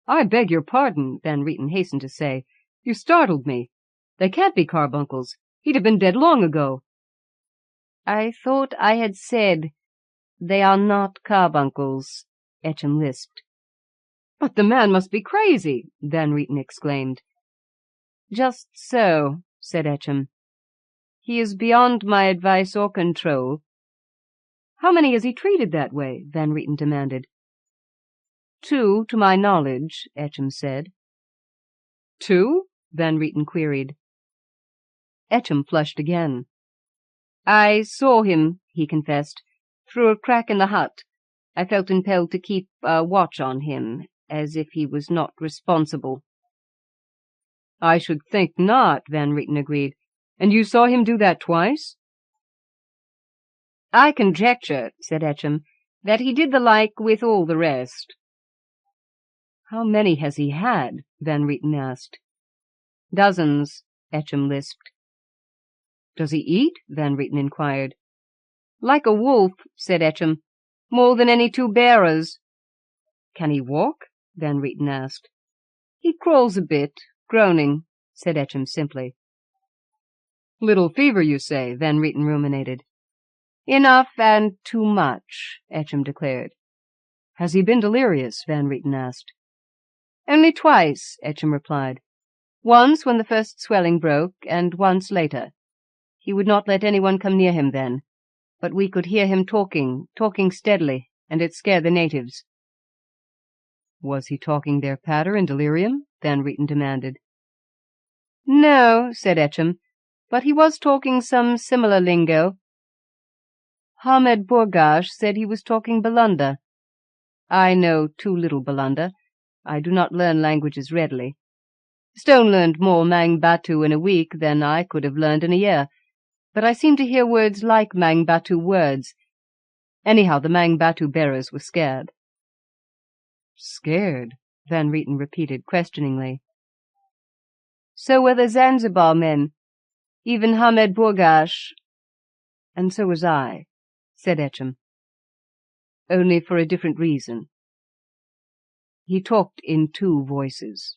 "I beg your pardon," Van Rieten hastened to say. "You startled me. They can't be carbuncles. He'd have been dead long ago." "I thought I had said they are not carbuncles," Echam lisped. "But the man must be crazy!" Van Rieten exclaimed. "Just so," said Echam. "He is beyond my advice or control." "How many has he treated that way?" Van Rieten demanded. "2, to my knowledge," Echam said. "2?" Van Rieten queried. Echam flushed again. "I saw him," he confessed, "through a crack in the hut. I felt impelled to keep a watch on him, as if he was not responsible." "I should think not," Van Rieten agreed. "And you saw him do that twice?" "I conjecture," said Echam, "that he did the like with all the rest." "How many has he had?" Van Rieten asked. "Dozens," Echam lisped. "Does he eat?" Van Rieten inquired. "Like a wolf," said Echam. "More than any 2 bearers." "Can he walk?" Van Rieten asked. "He crawls a bit, groaning," said Echam simply. Little fever, you say, Van Rieten ruminated. Enough and too much, Echam declared. Has he been delirious? Van Rieten asked. Only twice, Echam replied. Once when the first swelling broke, and once later. He would not let anyone come near him then, but we could hear him talking steadily, and it scared the natives. Was he talking their patter in delirium? Van Rieten demanded. No, said Echam, but he was talking some similar lingo. Hamed Borges said he was talking Balunda. I know too little Balunda. I do not learn languages readily. Stone learned more Mang-Batu in a week than I could have learned in a year, but I seem to hear words like Mang-Batu words. Anyhow, the Mang-Batu bearers were scared. Scared? Van Rieten repeated questioningly. So were the Zanzibar men, even Hamed Borges, and so was I, said Echam. Only for a different reason. He talked in two voices.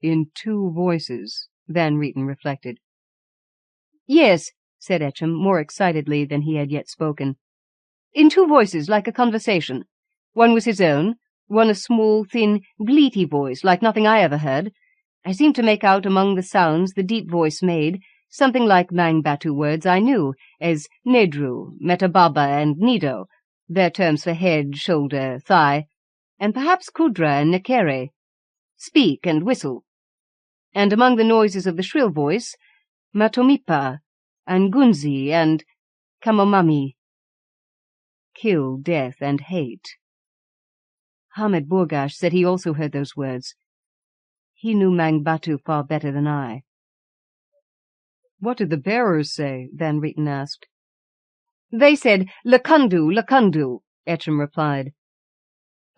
In two voices, Van Rieten reflected. Yes, said Echam, more excitedly than he had yet spoken. In two voices, like a conversation. One was his own, one a small, thin, bleaty voice, like nothing I ever heard. I seemed to make out among the sounds the deep voice made, something like Mang-Batu words I knew, as Nedru, Metababa, and Nido, their terms for head, shoulder, thigh, and perhaps Kudra and Nekere, speak and whistle. And among the noises of the shrill voice, Matomipa, and Gunzi, and Kamomami. Kill, death, and hate. Hamed Borges said he also heard those words. He knew Mang-Batu far better than I. What did the bearers say? Van Rieten asked. They said, Lakundu, Lakundu, Echam replied.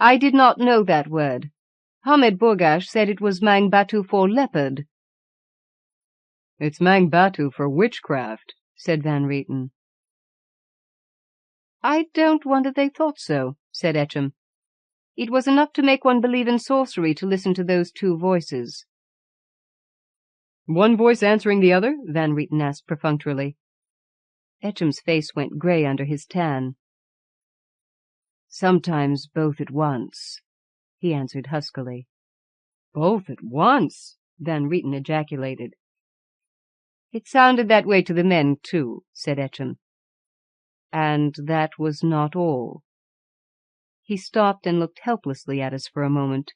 I did not know that word. Hamed Borges said it was Mang-Batu for leopard. It's Mang-Batu for witchcraft, said Van Rieten. I don't wonder they thought so, said Echam. It was enough to make one believe in sorcery to listen to those two voices. One voice answering the other? Van Rieten asked perfunctorily. Echam's face went grey under his tan. Sometimes both at once, he answered huskily. Both at once? Van Rieten ejaculated. It sounded that way to the men, too, said Echam. And that was not all. He stopped and looked helplessly at us for a moment.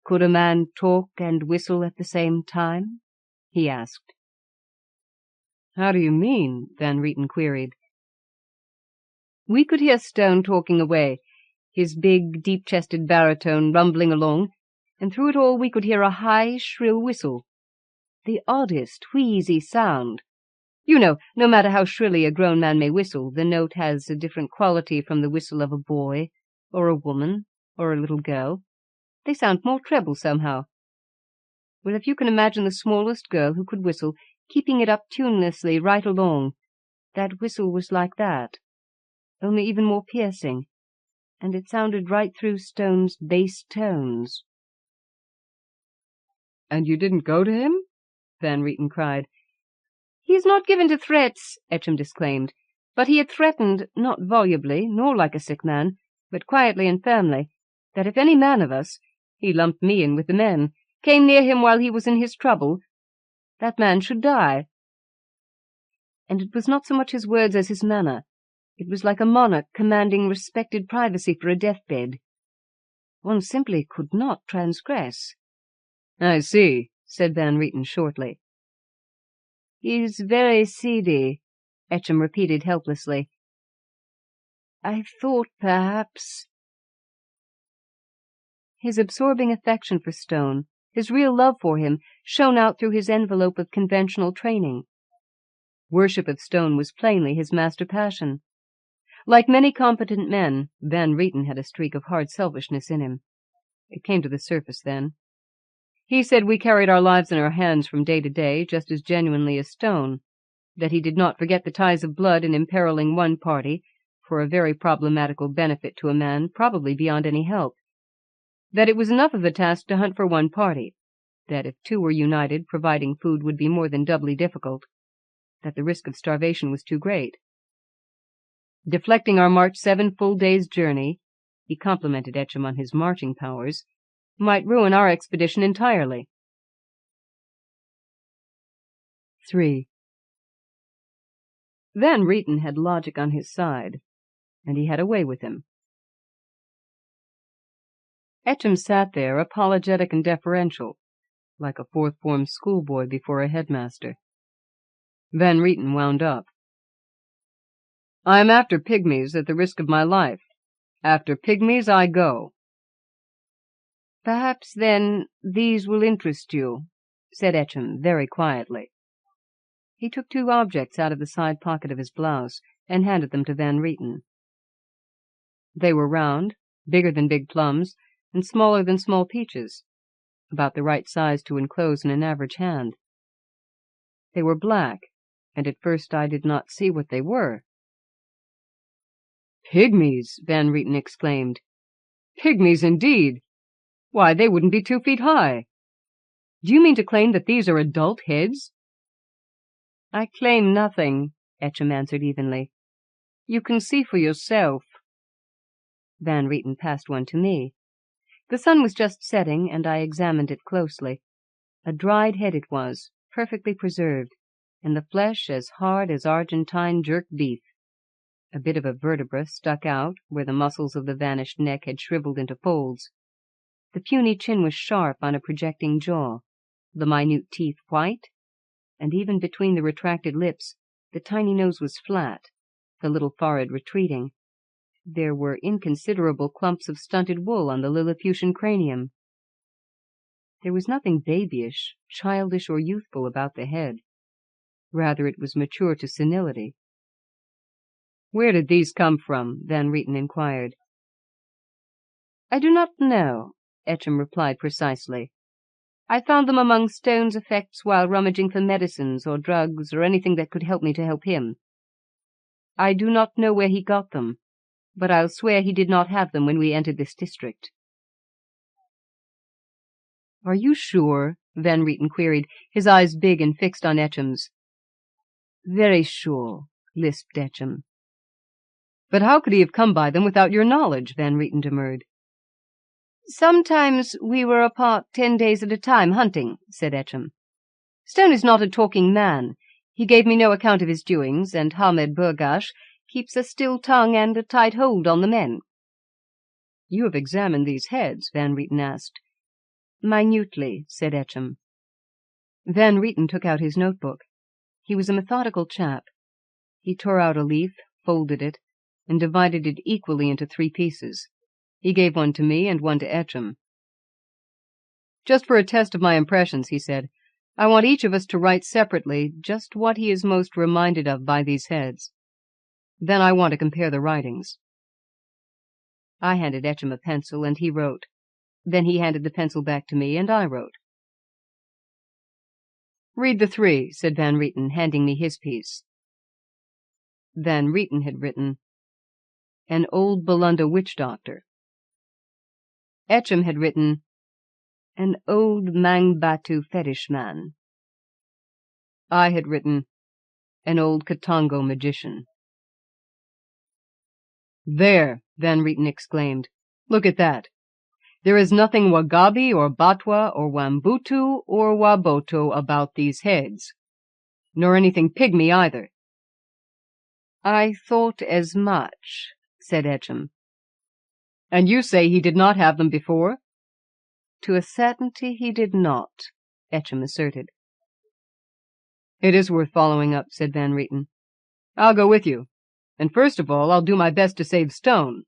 Could a man talk and whistle at the same time? He asked. How do you mean? Van Rieten queried. We could hear Stone talking away, his big, deep-chested baritone rumbling along, and through it all we could hear a high, shrill whistle. The oddest, wheezy sound. You know, no matter how shrilly a grown man may whistle, the note has a different quality from the whistle of a boy, or a woman, or a little girl. They sound more treble somehow. Well, if you can imagine the smallest girl who could whistle, keeping it up tunelessly right along, that whistle was like that, only even more piercing, and it sounded right through Stone's bass tones. And you didn't go to him? Van Rieten cried. He is not given to threats, Echam disclaimed, but he had threatened, not volubly, nor like a sick man, but quietly and firmly, that if any man of us, he lumped me in with the men, came near him while he was in his trouble, that man should die. And it was not so much his words as his manner. It was like a monarch commanding respected privacy for a deathbed. One simply could not transgress. I see, said Van Rieten shortly. He's very seedy, Echam repeated helplessly. I thought perhaps... His absorbing affection for Stone, his real love for him, shone out through his envelope of conventional training. Worship of Stone was plainly his master passion. Like many competent men, Van Rieten had a streak of hard selfishness in him. It came to the surface then. He said we carried our lives in our hands from day to day just as genuinely as Stone, that he did not forget the ties of blood in imperiling one party for a very problematical benefit to a man probably beyond any help, that it was enough of a task to hunt for one party, that if two were united, providing food would be more than doubly difficult, that the risk of starvation was too great. Deflecting our march 7 full days' journey, he complimented Echam on his marching powers, might ruin our expedition entirely. 3. Van Rieten had logic on his side, and he had a way with him. Echam sat there, apologetic and deferential, like a fourth-form schoolboy before a headmaster. Van Rieten wound up. "I am after pygmies at the risk of my life. After pygmies I go." "Perhaps, then, these will interest you," said Echam very quietly. He took 2 objects out of the side pocket of his blouse and handed them to Van Rieten. They were round, bigger than big plums, and smaller than small peaches, about the right size to enclose in an average hand. They were black, and at first I did not see what they were. "Pygmies!" Van Rieten exclaimed. "Pygmies, indeed! Why, they wouldn't be 2 feet high. Do you mean to claim that these are adult heads?" "I claim nothing," Echam answered evenly. "You can see for yourself." Van Rieten passed one to me. The sun was just setting, and I examined it closely. A dried head it was, perfectly preserved, and the flesh as hard as Argentine jerked beef. A bit of a vertebra stuck out where the muscles of the vanished neck had shriveled into folds. The puny chin was sharp on a projecting jaw, the minute teeth white, and even between the retracted lips the tiny nose was flat, the little forehead retreating. There were inconsiderable clumps of stunted wool on the Lilliputian cranium. There was nothing babyish, childish, or youthful about the head. Rather, it was mature to senility. "Where did these come from?" Van Rieten inquired. "I do not know," Echam replied precisely. "I found them among Stone's effects while rummaging for medicines or drugs or anything that could help me to help him. I do not know where he got them, but I'll swear he did not have them when we entered this district." "Are you sure?" Van Rieten queried, his eyes big and fixed on Echam's. "Very sure," lisped Echam. "But how could he have come by them without your knowledge?" Van Rieten demurred. "Sometimes we were apart 10 days at a time hunting," said Echam. "Stone is not a talking man. He gave me no account of his doings, and Hamed Burgash keeps a still tongue and a tight hold on the men." "You have examined these heads?" Van Rieten asked. "Minutely," said Echam. Van Rieten took out his notebook. He was a methodical chap. He tore out a leaf, folded it, and divided it equally into 3 pieces. He gave one to me and one to Echam. "Just for a test of my impressions," he said, "I want each of us to write separately just what he is most reminded of by these heads. Then I want to compare the writings." I handed Echam a pencil, and he wrote. Then he handed the pencil back to me, and I wrote. "Read the 3, said Van Rieten, handing me his piece. Van Rieten had written, "An old Belunda witch-doctor." Echam had written, "An old Mangbatu fetish man." I had written, "An old Katongo magician." "There!" Van Rieten exclaimed. "Look at that. There is nothing Wagabi or Batwa or Wambutu or Waboto about these heads. Nor anything pygmy either." "I thought as much," said Echam. "And you say he did not have them before?" "To a certainty he did not," Echam asserted. "It is worth following up," said Van Rieten. "I'll go with you. And first of all, I'll do my best to save Stone."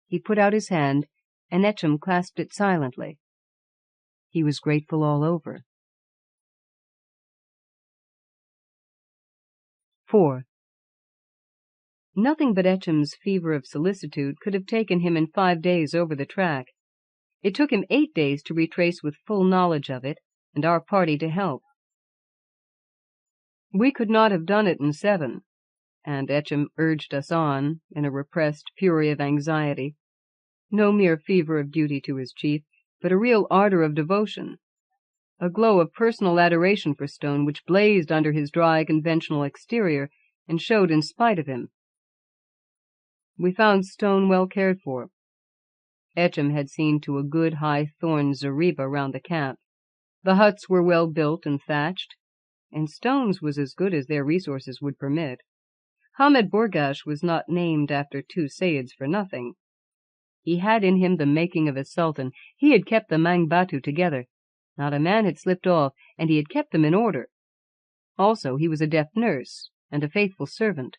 He put out his hand, and Echam clasped it silently. He was grateful all over. 4. Nothing but Echam's fever of solicitude could have taken him in 5 days over the track. It took him 8 days to retrace with full knowledge of it, and our party to help. We could not have done it in 7, and Echam urged us on in a repressed fury of anxiety. No mere fever of duty to his chief, but a real ardor of devotion, a glow of personal adoration for Stone which blazed under his dry, conventional exterior and showed in spite of him. We found Stone well cared for. Echem had seen to a good high-thorn zareba round the camp. The huts were well built and thatched, and Stone's was as good as their resources would permit. Hamed Borgash was not named after two Sayyids for nothing. He had in him the making of a sultan. He had kept the Mangbatu together. Not a man had slipped off, and he had kept them in order. Also, he was a deft nurse and a faithful servant.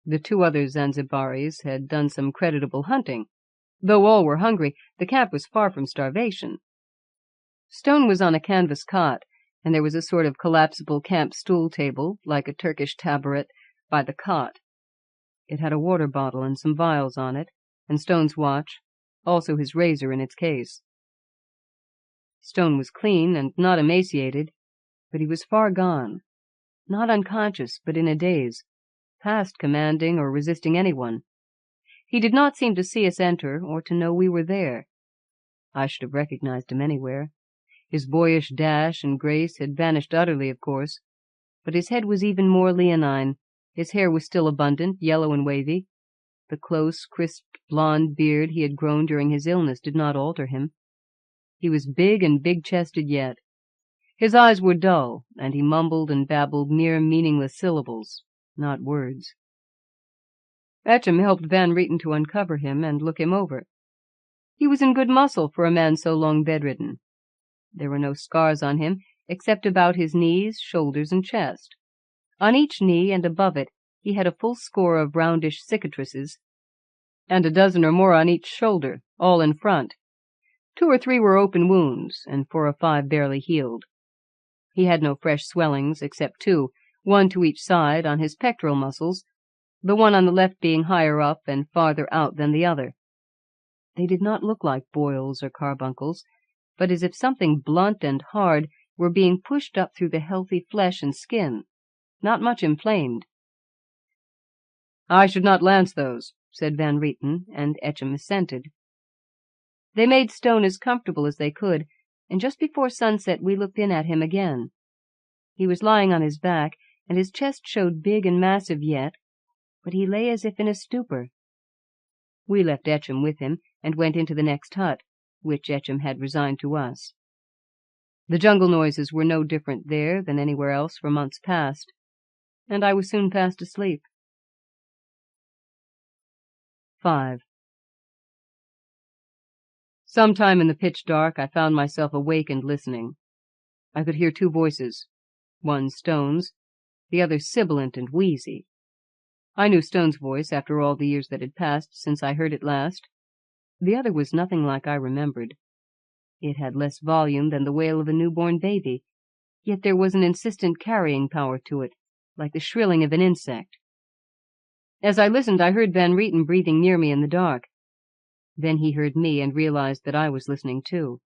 The two other Zanzibaris had done some creditable hunting. Though all were hungry, the camp was far from starvation. Stone was on a canvas cot, and there was a sort of collapsible camp stool table, like a Turkish taboret, by the cot. It had a water bottle and some vials on it, and Stone's watch, also his razor in its case. Stone was clean and not emaciated, but he was far gone, not unconscious, but in a daze, past commanding or resisting anyone. He did not seem to see us enter or to know we were there. I should have recognized him anywhere. His boyish dash and grace had vanished utterly, of course, but his head was even more leonine. His hair was still abundant, yellow and wavy. The close, crisp, blonde beard he had grown during his illness did not alter him. He was big and big-chested yet. His eyes were dull, and he mumbled and babbled mere meaningless syllables, not words. Echem helped Van Rieten to uncover him and look him over. He was in good muscle for a man so long bedridden. There were no scars on him, except about his knees, shoulders, and chest. On each knee and above it he had a full score of roundish cicatrices, and a dozen or more on each shoulder, all in front. 2 or 3 were open wounds, and 4 or 5 barely healed. He had no fresh swellings, except 2, one to each side on his pectoral muscles, the one on the left being higher up and farther out than the other. They did not look like boils or carbuncles, but as if something blunt and hard were being pushed up through the healthy flesh and skin, not much inflamed. "I should not lance those," said Van Rieten, and Echem assented. They made Stone as comfortable as they could, and just before sunset we looked in at him again. He was lying on his back, and his chest showed big and massive yet, but he lay as if in a stupor. We left Echem with him, and went into the next hut, which Echem had resigned to us. The jungle noises were no different there than anywhere else for months past, and I was soon fast asleep. 5. Sometime in the pitch dark I found myself awake and listening. I could hear 2 voices, one Stone's, the other sibilant and wheezy. I knew Stone's voice after all the years that had passed since I heard it last. The other was nothing like I remembered. It had less volume than the wail of a newborn baby, yet there was an insistent carrying power to it, like the shrilling of an insect. As I listened, I heard Van Rieten breathing near me in the dark. Then he heard me and realized that I was listening too.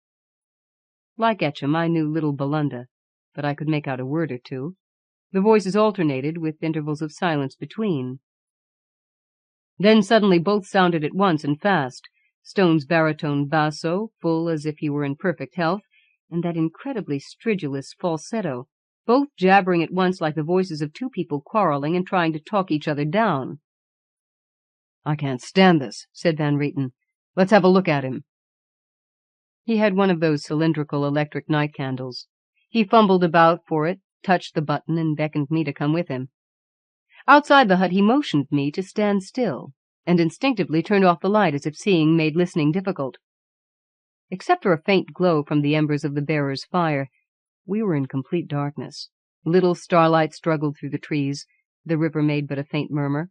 Like Echem, I knew little Belunda, but I could make out a word or two. The voices alternated, with intervals of silence between. Then suddenly both sounded at once and fast, Stone's baritone basso, full as if he were in perfect health, and that incredibly stridulous falsetto, both jabbering at once like the voices of 2 people quarreling and trying to talk each other down. "I can't stand this," said Van Rieten. "Let's have a look at him." He had one of those cylindrical electric night candles. He fumbled about for it, touched the button, and beckoned me to come with him. Outside the hut he motioned me to stand still, and instinctively turned off the light as if seeing made listening difficult. Except for a faint glow from the embers of the bearer's fire, we were in complete darkness. Little starlight struggled through the trees. The river made but a faint murmur.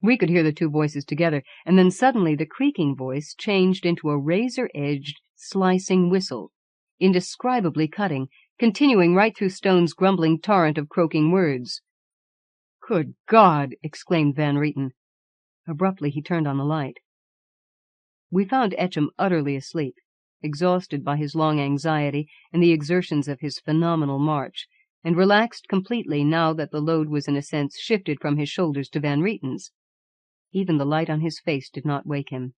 We could hear the 2 voices together, and then suddenly the creaking voice changed into a razor-edged, slicing whistle, indescribably cutting, continuing right through Stone's grumbling torrent of croaking words. "Good God!" exclaimed Van Rieten. Abruptly he turned on the light. We found Echem utterly asleep, exhausted by his long anxiety and the exertions of his phenomenal march, and relaxed completely now that the load was in a sense shifted from his shoulders to Van Rieten's. Even the light on his face did not wake him.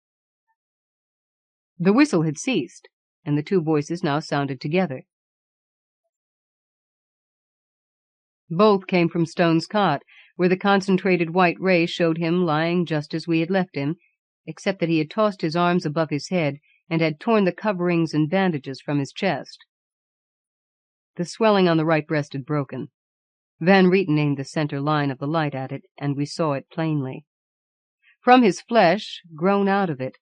The whistle had ceased, and the two voices now sounded together. Both came from Stone's cot, where the concentrated white ray showed him lying just as we had left him, except that he had tossed his arms above his head and had torn the coverings and bandages from his chest. The swelling on the right breast had broken. Van Rieten aimed the center line of the light at it, and we saw it plainly. From his flesh, grown out of it,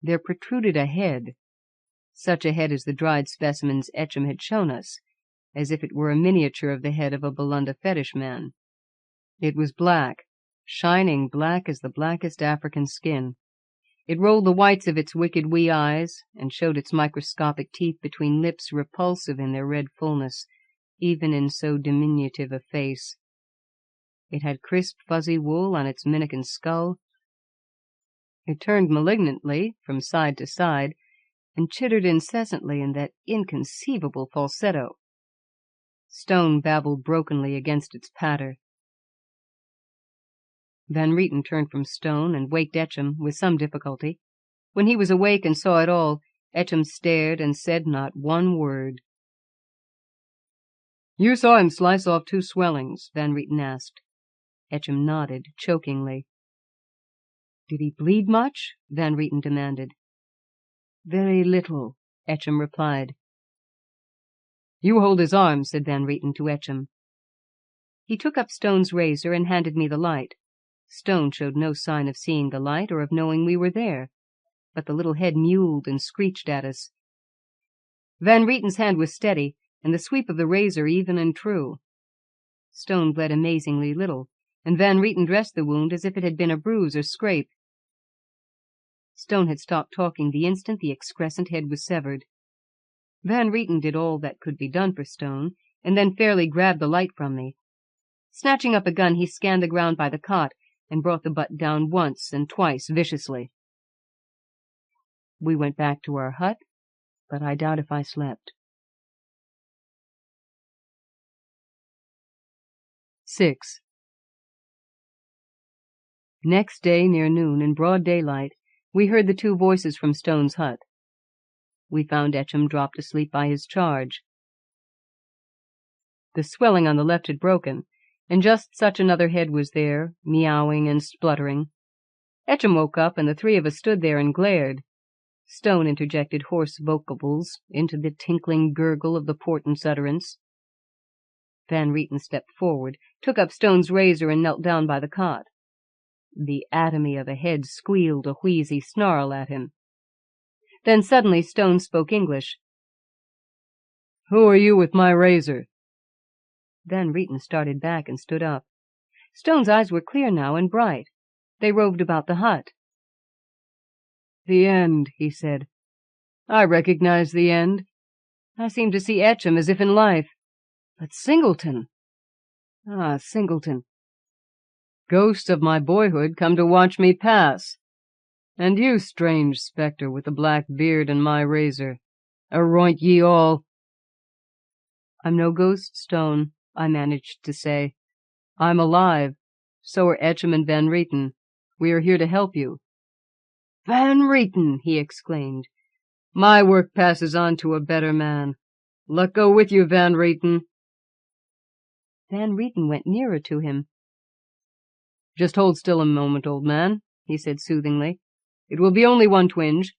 there protruded a head, such a head as the dried specimens Echem had shown us, as if it were a miniature of the head of a Balunda fetish man. It was black, shining black as the blackest African skin. It rolled the whites of its wicked wee eyes, and showed its microscopic teeth between lips repulsive in their red fullness, even in so diminutive a face. It had crisp, fuzzy wool on its minikin skull. It turned malignantly from side to side, and chittered incessantly in that inconceivable falsetto. Stone babbled brokenly against its patter. Van Rieten turned from Stone and waked Echem with some difficulty. When he was awake and saw it all, Echem stared and said not one word. "You saw him slice off 2 swellings?" Van Rieten asked. Echem nodded, chokingly. "Did he bleed much?" Van Rieten demanded. "Very little," Echem replied. "You hold his arm," said Van Rieten to Echem. He took up Stone's razor and handed me the light. Stone showed no sign of seeing the light or of knowing we were there, but the little head mewled and screeched at us. Van Rieten's hand was steady, and the sweep of the razor even and true. Stone bled amazingly little, and Van Rieten dressed the wound as if it had been a bruise or scrape. Stone had stopped talking the instant the excrescent head was severed. Van Rieten did all that could be done for Stone, and then fairly grabbed the light from me. Snatching up a gun, he scanned the ground by the cot, and brought the butt down once and twice viciously. We went back to our hut, but I doubt if I slept. 6. Next day, near noon, in broad daylight, we heard the 2 voices from Stone's hut. We found Echem dropped asleep by his charge. The swelling on the left had broken, and just such another head was there, meowing and spluttering. Echem woke up, and the 3 of us stood there and glared. Stone interjected hoarse vocables into the tinkling gurgle of the portent's utterance. Van Rieten stepped forward, took up Stone's razor, and knelt down by the cot. The atomy of a head squealed a wheezy snarl at him. Then suddenly Stone spoke English. "Who are you with my razor?" Van Rieten started back and stood up. Stone's eyes were clear now and bright. They roved about the hut. "The end," he said. "I recognize the end. I seem to see Echem as if in life. But Singleton! Ah, Singleton! Ghosts of my boyhood come to watch me pass. And you, strange spectre with the black beard and my razor. Aroint ye all!" "I'm no ghost, Stone," I managed to say. "I'm alive. So are Echem and Van Rieten. We are here to help you." "Van Rieten!" he exclaimed. "My work passes on to a better man. Luck go with you, Van Rieten." Van Rieten went nearer to him. "Just hold still a moment, old man," he said soothingly. "It will be only one twinge."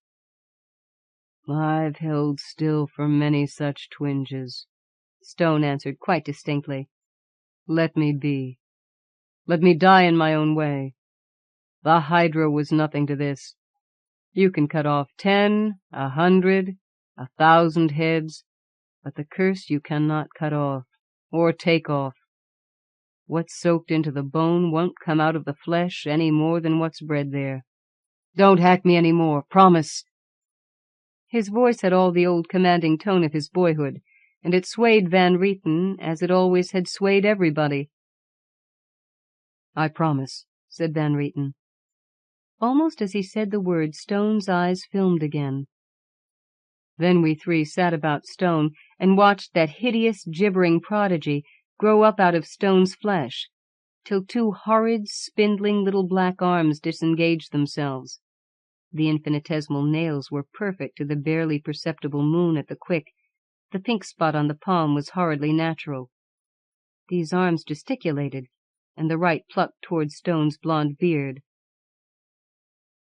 "I've held still for many such twinges," Stone answered quite distinctly. "Let me be. Let me die in my own way. The Hydra was nothing to this. You can cut off 10, 100, 1,000 heads, but the curse you cannot cut off, or take off. What's soaked into the bone won't come out of the flesh any more than what's bred there. Don't hack me any more, promise." His voice had all the old commanding tone of his boyhood, and it swayed Van Rieten as it always had swayed everybody. "I promise," said Van Rieten. Almost as he said the word, Stone's eyes filmed again. Then we 3 sat about Stone and watched that hideous, gibbering prodigy grow up out of Stone's flesh, till 2 horrid, spindling little black arms disengaged themselves. The infinitesimal nails were perfect to the barely perceptible moon at the quick. The pink spot on the palm was horridly natural. These arms gesticulated, and the right plucked toward Stone's blond beard.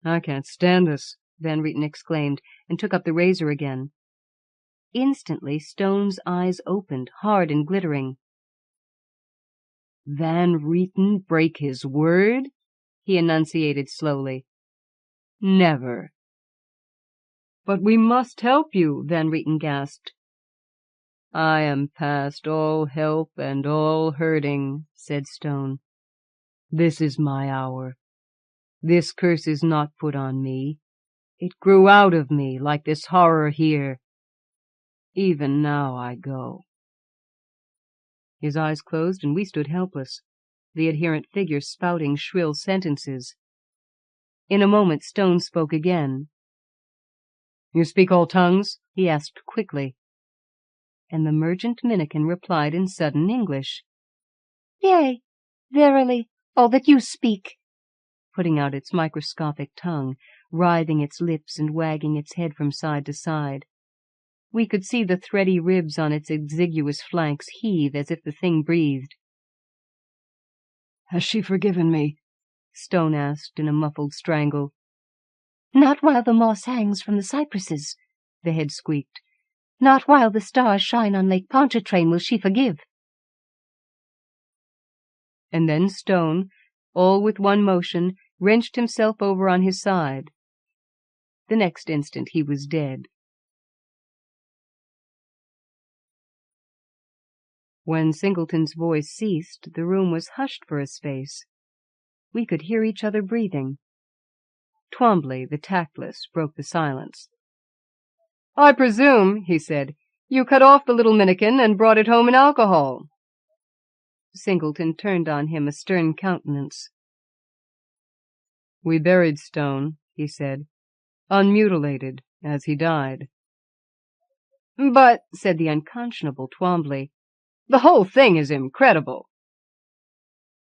"I can't stand this," Van Rieten exclaimed, and took up the razor again. Instantly Stone's eyes opened, hard and glittering. "Van Rieten break his word?" he enunciated slowly. "Never." "But we must help you," Van Rieten gasped. "I am past all help and all hurting," said Stone. "This is my hour. This curse is not put on me. It grew out of me, like this horror here. Even now I go." His eyes closed, and we stood helpless, the adherent figure spouting shrill sentences. In a moment Stone spoke again. "You speak all tongues?" he asked quickly. And the merchant Minikin replied in sudden English. "Yea, verily, all that you speak," putting out its microscopic tongue, writhing its lips and wagging its head from side to side. We could see the thready ribs on its exiguous flanks heave as if the thing breathed. "Has she forgiven me?" Stone asked in a muffled strangle. "Not while the moss hangs from the cypresses," the head squeaked. "Not while the stars shine on Lake Pontchartrain will she forgive." And then Stone, all with one motion, wrenched himself over on his side. The next instant he was dead. When Singleton's voice ceased, the room was hushed for a space. We could hear each other breathing. Twombly, the tactless, broke the silence. "I presume," he said, "you cut off the little Minikin and brought it home in alcohol." Singleton turned on him a stern countenance. "We buried Stone," he said, "unmutilated, as he died." "But," said the unconscionable Twombly, "the whole thing is incredible."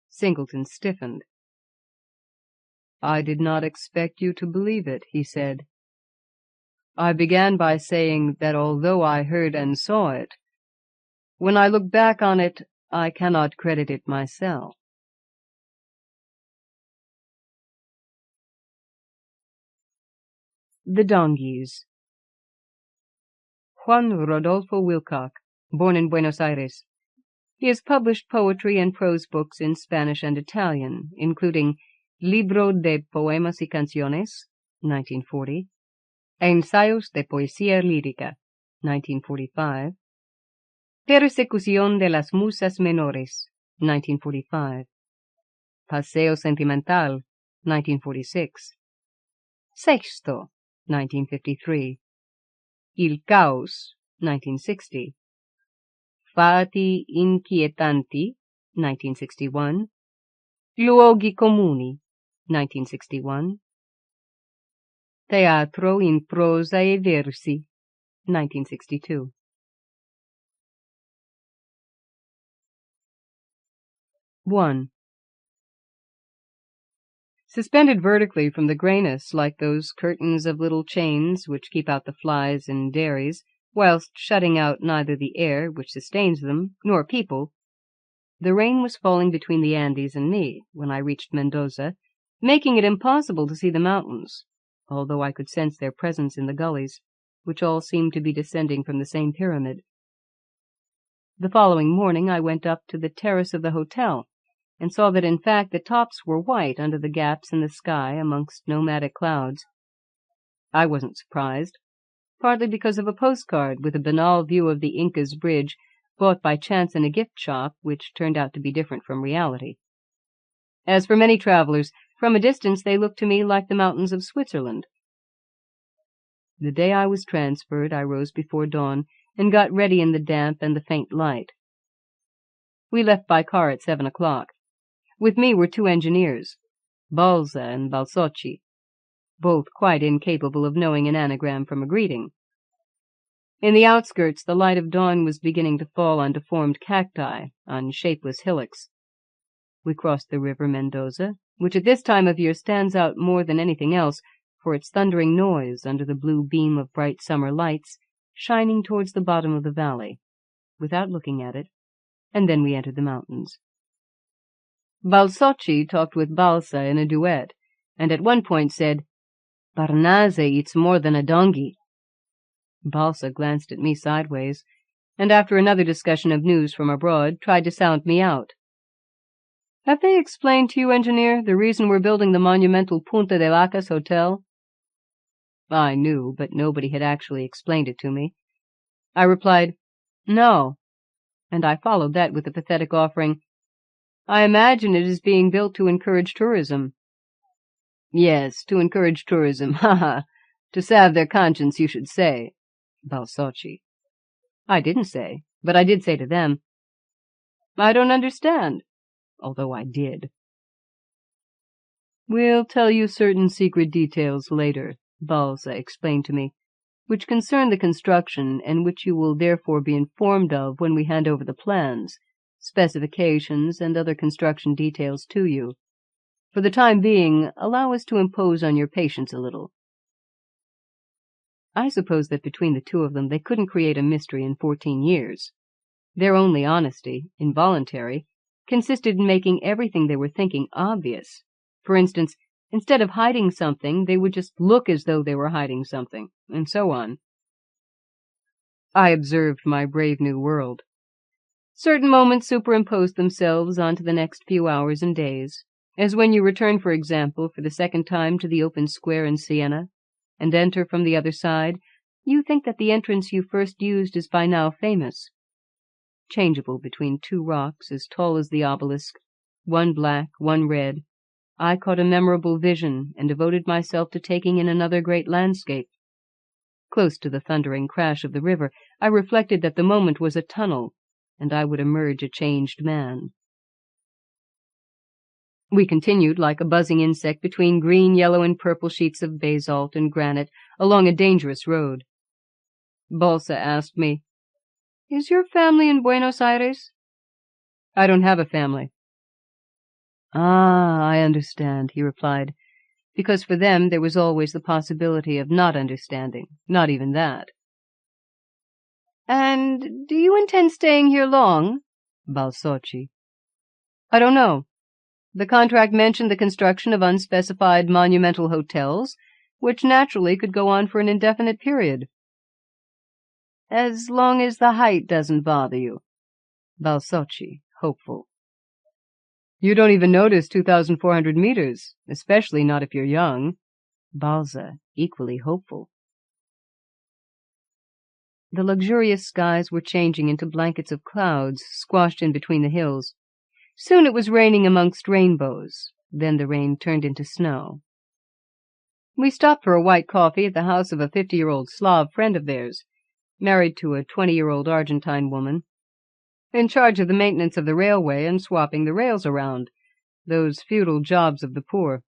Singleton stiffened. "I did not expect you to believe it," he said. "I began by saying that although I heard and saw it, when I look back on it, I cannot credit it myself." The Donkeys. Juan Rodolfo Wilcock, born in Buenos Aires. He has published poetry and prose books in Spanish and Italian, including Libro de Poemas y Canciones, 1940, Ensayos de Poesía Lírica, 1945, Persecución de las Musas Menores, 1945, Paseo Sentimental, 1946, Sexto, 1953, Il Caos, 1960, Fatti Inquietanti, 1961, Luoghi Comuni, 1961, Teatro in prosa e versi, 1962. One. Suspended vertically from the grayness like those curtains of little chains which keep out the flies in dairies, whilst shutting out neither the air which sustains them nor people, the rain was falling between the Andes and me when I reached Mendoza, making it impossible to see the mountains, although I could sense their presence in the gullies, which all seemed to be descending from the same pyramid. The following morning I went up to the terrace of the hotel, and saw that in fact the tops were white under the gaps in the sky amongst nomadic clouds. I wasn't surprised, partly because of a postcard with a banal view of the Inca's bridge bought by chance in a gift shop, which turned out to be different from reality. As for many travelers, from a distance they looked to me like the mountains of Switzerland. The day I was transferred, I rose before dawn and got ready in the damp and the faint light. We left by car at 7 o'clock. With me were 2 engineers, Balza and Balsocci, both quite incapable of knowing an anagram from a greeting. In the outskirts, the light of dawn was beginning to fall on deformed cacti, on shapeless hillocks. We crossed the river Mendoza, which at this time of year stands out more than anything else, for its thundering noise under the blue beam of bright summer lights shining towards the bottom of the valley, without looking at it, and then we entered the mountains. Balsocci talked with Balsa in a duet, and at one point said, "Parnasse eats more than a donkey." Balsa glanced at me sideways, and after another discussion of news from abroad, tried to sound me out. "Have they explained to you, engineer, the reason we're building the monumental Punta de Vacas hotel?" I knew, but nobody had actually explained it to me. I replied, "No," and I followed that with the pathetic offering, "I imagine it is being built to encourage tourism." "Yes, to encourage tourism, ha! To salve their conscience, you should say." Balsocci. I didn't say, but I did say to them, "I don't understand," although I did. "We'll tell you certain secret details later," Balsa explained to me, "which concern the construction and which you will therefore be informed of when we hand over the plans, specifications, and other construction details to you. For the time being, allow us to impose on your patience a little." I suppose that between the two of them they couldn't create a mystery in 14 years. Their only honesty, involuntary, consisted in making everything they were thinking obvious. For instance, instead of hiding something, they would just look as though they were hiding something, and so on. I observed my brave new world. Certain moments superimposed themselves onto the next few hours and days, as when you return, for example, for the second time to the open square in Siena, and enter from the other side, you think that the entrance you first used is by now famous. Changeable between two rocks as tall as the obelisk, one black, one red, I caught a memorable vision and devoted myself to taking in another great landscape. Close to the thundering crash of the river, I reflected that the moment was a tunnel, and I would emerge a changed man. We continued like a buzzing insect between green, yellow, and purple sheets of basalt and granite along a dangerous road. Balsa asked me, "Is your family in Buenos Aires?" "I don't have a family." "Ah, I understand," he replied, because for them there was always the possibility of not understanding, not even that. "And do you intend staying here long?" Balsocci. "I don't know. The contract mentioned the construction of unspecified monumental hotels, which naturally could go on for an indefinite period." "As long as the height doesn't bother you." Balsocci, hopeful. "You don't even notice 2,400 meters, especially not if you're young." Balsa, equally hopeful. The luxurious skies were changing into blankets of clouds squashed in between the hills. Soon it was raining amongst rainbows. Then the rain turned into snow. We stopped for a white coffee at the house of a 50-year-old Slav friend of theirs, married to a 20-year-old Argentine woman, in charge of the maintenance of the railway and swapping the rails around, those feudal jobs of the poor.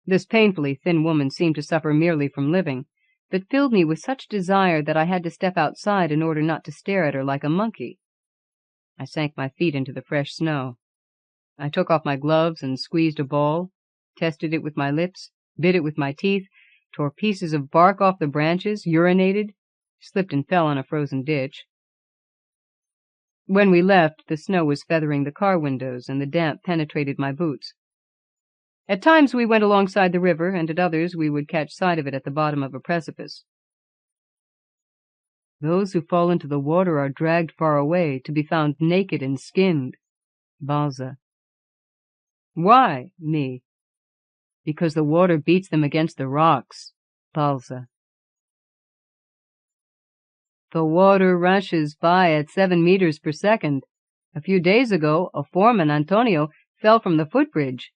This painfully thin woman seemed to suffer merely from living, but filled me with such desire that I had to step outside in order not to stare at her like a monkey. I sank my feet into the fresh snow. I took off my gloves and squeezed a ball, tested it with my lips, bit it with my teeth, tore pieces of bark off the branches, urinated, slipped and fell on a frozen ditch. When we left, the snow was feathering the car windows, and the damp penetrated my boots. At times we went alongside the river, and at others we would catch sight of it at the bottom of a precipice. "Those who fall into the water are dragged far away, to be found naked and skinned." Balsa. "Why?" Me. "Because the water beats them against the rocks." Balsa. "The water rushes by at 7 meters per second. A few days ago, a foreman, Antonio, fell from the footbridge.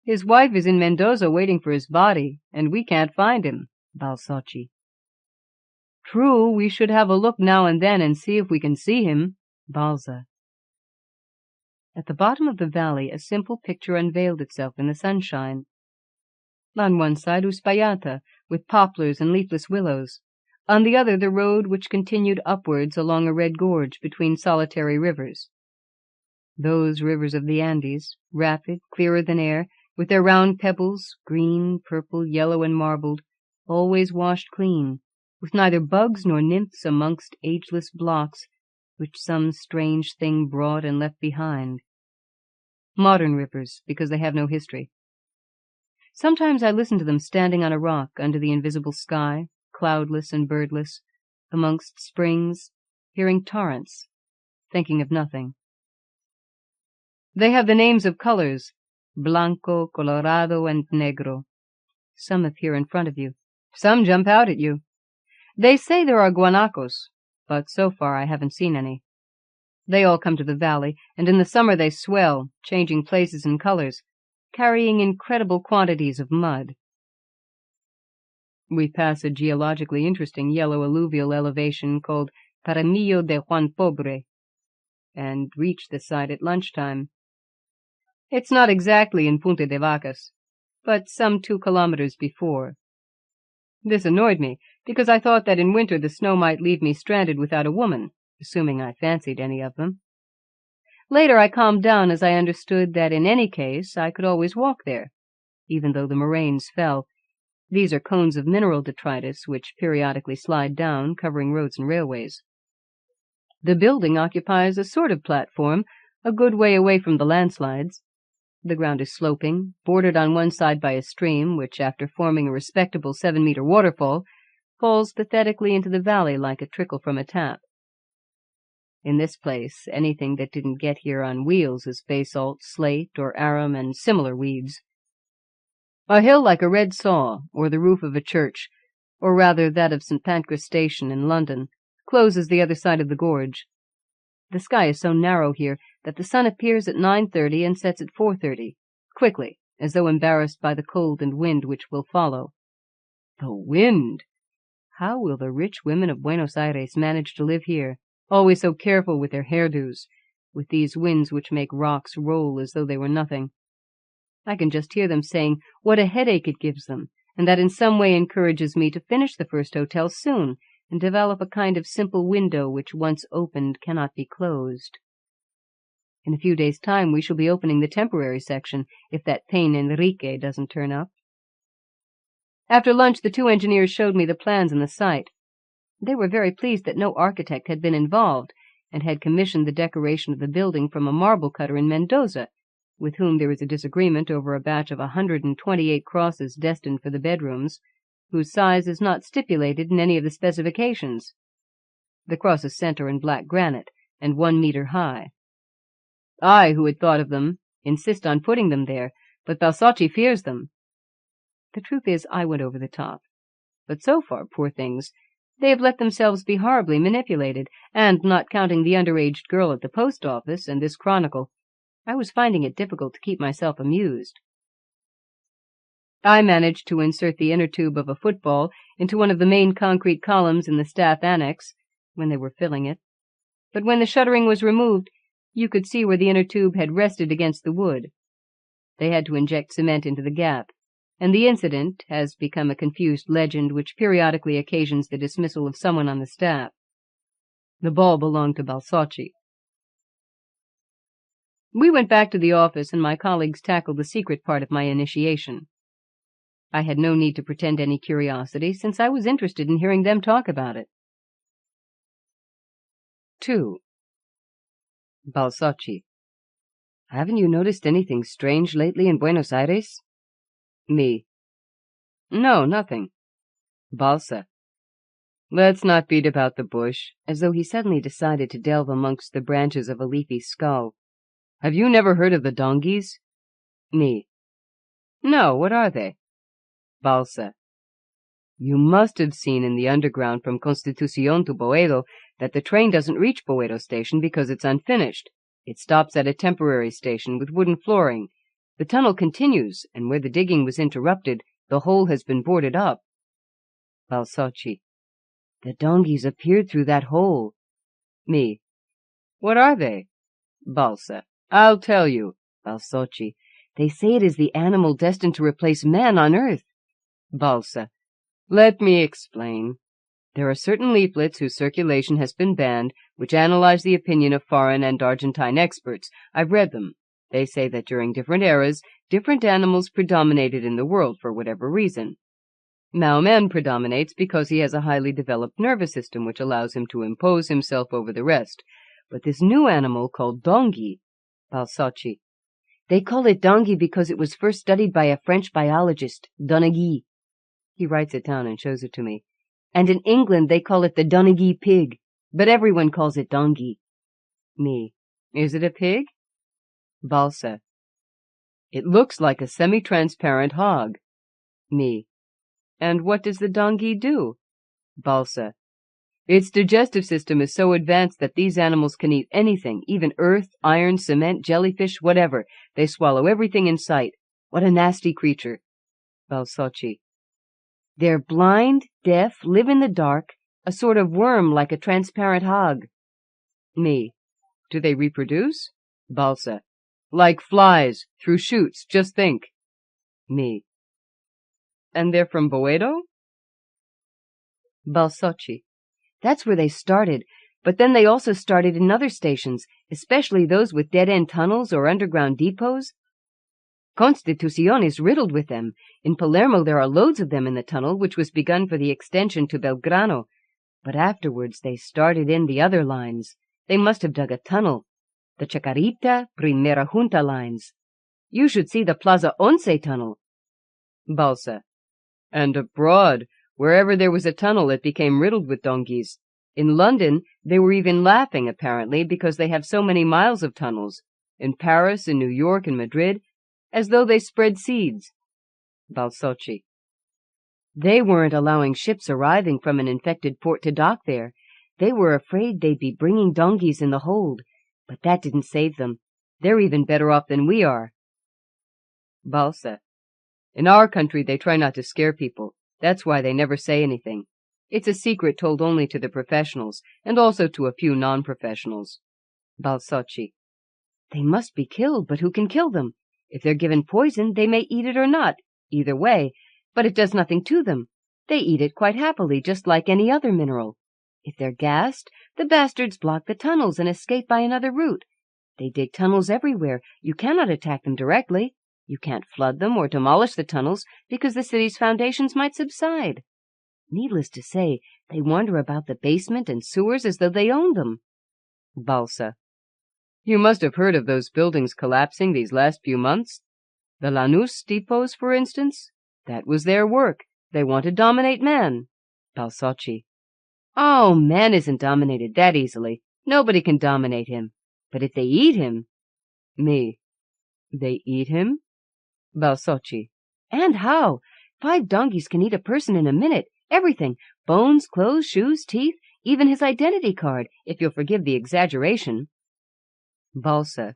His wife is in Mendoza waiting for his body, and we can't find him." Balsocci. "True, we should have a look now and then and see if we can see him." Balsa. At the bottom of the valley a simple picture unveiled itself in the sunshine. On one side Uspallata, with poplars and leafless willows. On the other the road which continued upwards along a red gorge between solitary rivers. Those rivers of the Andes, rapid, clearer than air, with their round pebbles, green, purple, yellow, and marbled, always washed clean, with neither bugs nor nymphs amongst ageless blocks, which some strange thing brought and left behind. Modern rivers, because they have no history. Sometimes I listen to them standing on a rock under the invisible sky, cloudless and birdless, amongst springs, hearing torrents, thinking of nothing. They have the names of colors, blanco, colorado, and negro. Some appear in front of you. Some jump out at you. They say there are guanacos, but so far I haven't seen any. They all come to the valley, and in the summer they swell, changing places and colors, carrying incredible quantities of mud. We pass a geologically interesting yellow alluvial elevation called Paramillo de Juan Pobre, and reach the site at lunchtime. It's not exactly in Punta de Vacas, but some 2 kilometers before. This annoyed me, because I thought that in winter the snow might leave me stranded without a woman, assuming I fancied any of them. Later I calmed down as I understood that in any case I could always walk there, even though the moraines fell. These are cones of mineral detritus which periodically slide down, covering roads and railways. The building occupies a sort of platform, a good way away from the landslides. The ground is sloping, bordered on one side by a stream, which, after forming a respectable 7-meter waterfall, falls pathetically into the valley like a trickle from a tap. In this place, anything that didn't get here on wheels is basalt, slate, or arum, and similar weeds. A hill like a red saw, or the roof of a church, or rather that of St. Pancras Station in London, closes the other side of the gorge. The sky is so narrow here that the sun appears at 9:30 and sets at 4:30, quickly, as though embarrassed by the cold and wind which will follow. The wind! How will the rich women of Buenos Aires manage to live here, always so careful with their hairdos, with these winds which make rocks roll as though they were nothing? I can just hear them saying what a headache it gives them, and that in some way encourages me to finish the first hotel soon, and develop a kind of simple window which once opened cannot be closed. In a few days' time we shall be opening the temporary section, if that pain Enrique doesn't turn up. After lunch the 2 engineers showed me the plans and the site. They were very pleased that no architect had been involved, and had commissioned the decoration of the building from a marble cutter in Mendoza, with whom there is a disagreement over a batch of 128 crosses destined for the bedrooms, whose size is not stipulated in any of the specifications. The crosses sent are in black granite, and 1 meter high. I, who had thought of them, insist on putting them there, but Balsacci fears them. The truth is, I went over the top. But so far, poor things, they have let themselves be horribly manipulated, and, not counting the underaged girl at the post office and this chronicle, I was finding it difficult to keep myself amused. I managed to insert the inner tube of a football into one of the main concrete columns in the staff annex, when they were filling it, but when the shuttering was removed, you could see where the inner tube had rested against the wood. They had to inject cement into the gap, and the incident has become a confused legend which periodically occasions the dismissal of someone on the staff. The ball belonged to Balsacci. We went back to the office, and my colleagues tackled the secret part of my initiation. I had no need to pretend any curiosity, since I was interested in hearing them talk about it. 2. Balsacci. Haven't you noticed anything strange lately in Buenos Aires? Me. No, nothing. Balsa. Let's not beat about the bush, as though he suddenly decided to delve amongst the branches of a leafy skull. Have you never heard of the donkeys? Me. No, what are they? Balsa. You must have seen in the underground from Constitucion to Boedo that the train doesn't reach Boedo station because it's unfinished. It stops at a temporary station with wooden flooring. The tunnel continues, and where the digging was interrupted, the hole has been boarded up. Balsacci. The donkeys appeared through that hole. Me. What are they? Balsa. I'll tell you. Balsacci. They say it is the animal destined to replace man on earth. Balsa. Let me explain. There are certain leaflets whose circulation has been banned, which analyze the opinion of foreign and Argentine experts. I've read them. They say that during different eras, different animals predominated in the world for whatever reason. Man predominates because he has a highly developed nervous system which allows him to impose himself over the rest. But this new animal called Dongi, Balsochi, they call it Dongi because it was first studied by a French biologist, Donaghy. He writes it down and shows it to me. And in England they call it the Donaghy pig, but everyone calls it Dongi. Me. Is it a pig? Balsa. It looks like a semi-transparent hog. Me. And what does the Dongi do? Balsa. Its digestive system is so advanced that these animals can eat anything, even earth, iron, cement, jellyfish, whatever. They swallow everything in sight. What a nasty creature. Balsochi. They're blind, deaf, live in the dark, a sort of worm like a transparent hog. Me. Do they reproduce? Balsa. Like flies, through shoots, just think. Me. And they're from Boedo? Balsochi. That's where they started, but then they also started in other stations, especially those with dead-end tunnels or underground depots. Constitucion is riddled with them. In Palermo there are loads of them in the tunnel, which was begun for the extension to Belgrano. But afterwards they started in the other lines. They must have dug a tunnel. The Chacarita, Primera Junta lines. You should see the Plaza Once tunnel. Balsa. And abroad, wherever there was a tunnel, it became riddled with donkeys. In London, they were even laughing, apparently, because they have so many miles of tunnels. In Paris, in New York, and Madrid, as though they spread seeds. Balsochi. They weren't allowing ships arriving from an infected port to dock there. They were afraid they'd be bringing donkeys in the hold, but that didn't save them. They're even better off than we are. Balsa. In our country, they try not to scare people. That's why they never say anything. It's a secret told only to the professionals, and also to a few non-professionals. Balsochi. They must be killed, but who can kill them? If they're given poison, they may eat it or not. Either way, but it does nothing to them. They eat it quite happily, just like any other mineral. If they're gassed, the bastards block the tunnels and escape by another route. They dig tunnels everywhere. You cannot attack them directly. You can't flood them or demolish the tunnels because the city's foundations might subside. Needless to say, they wander about the basement and sewers as though they owned them. Balsa. You must have heard of those buildings collapsing these last few months. The Lanús depots, for instance. That was their work. They want to dominate man. Balsochi. Oh, man isn't dominated that easily. Nobody can dominate him. But if they eat him... Me. They eat him? Balsochi. And how? 5 donkeys can eat a person in a minute. Everything. Bones, clothes, shoes, teeth, even his identity card, if you'll forgive the exaggeration. Balsa.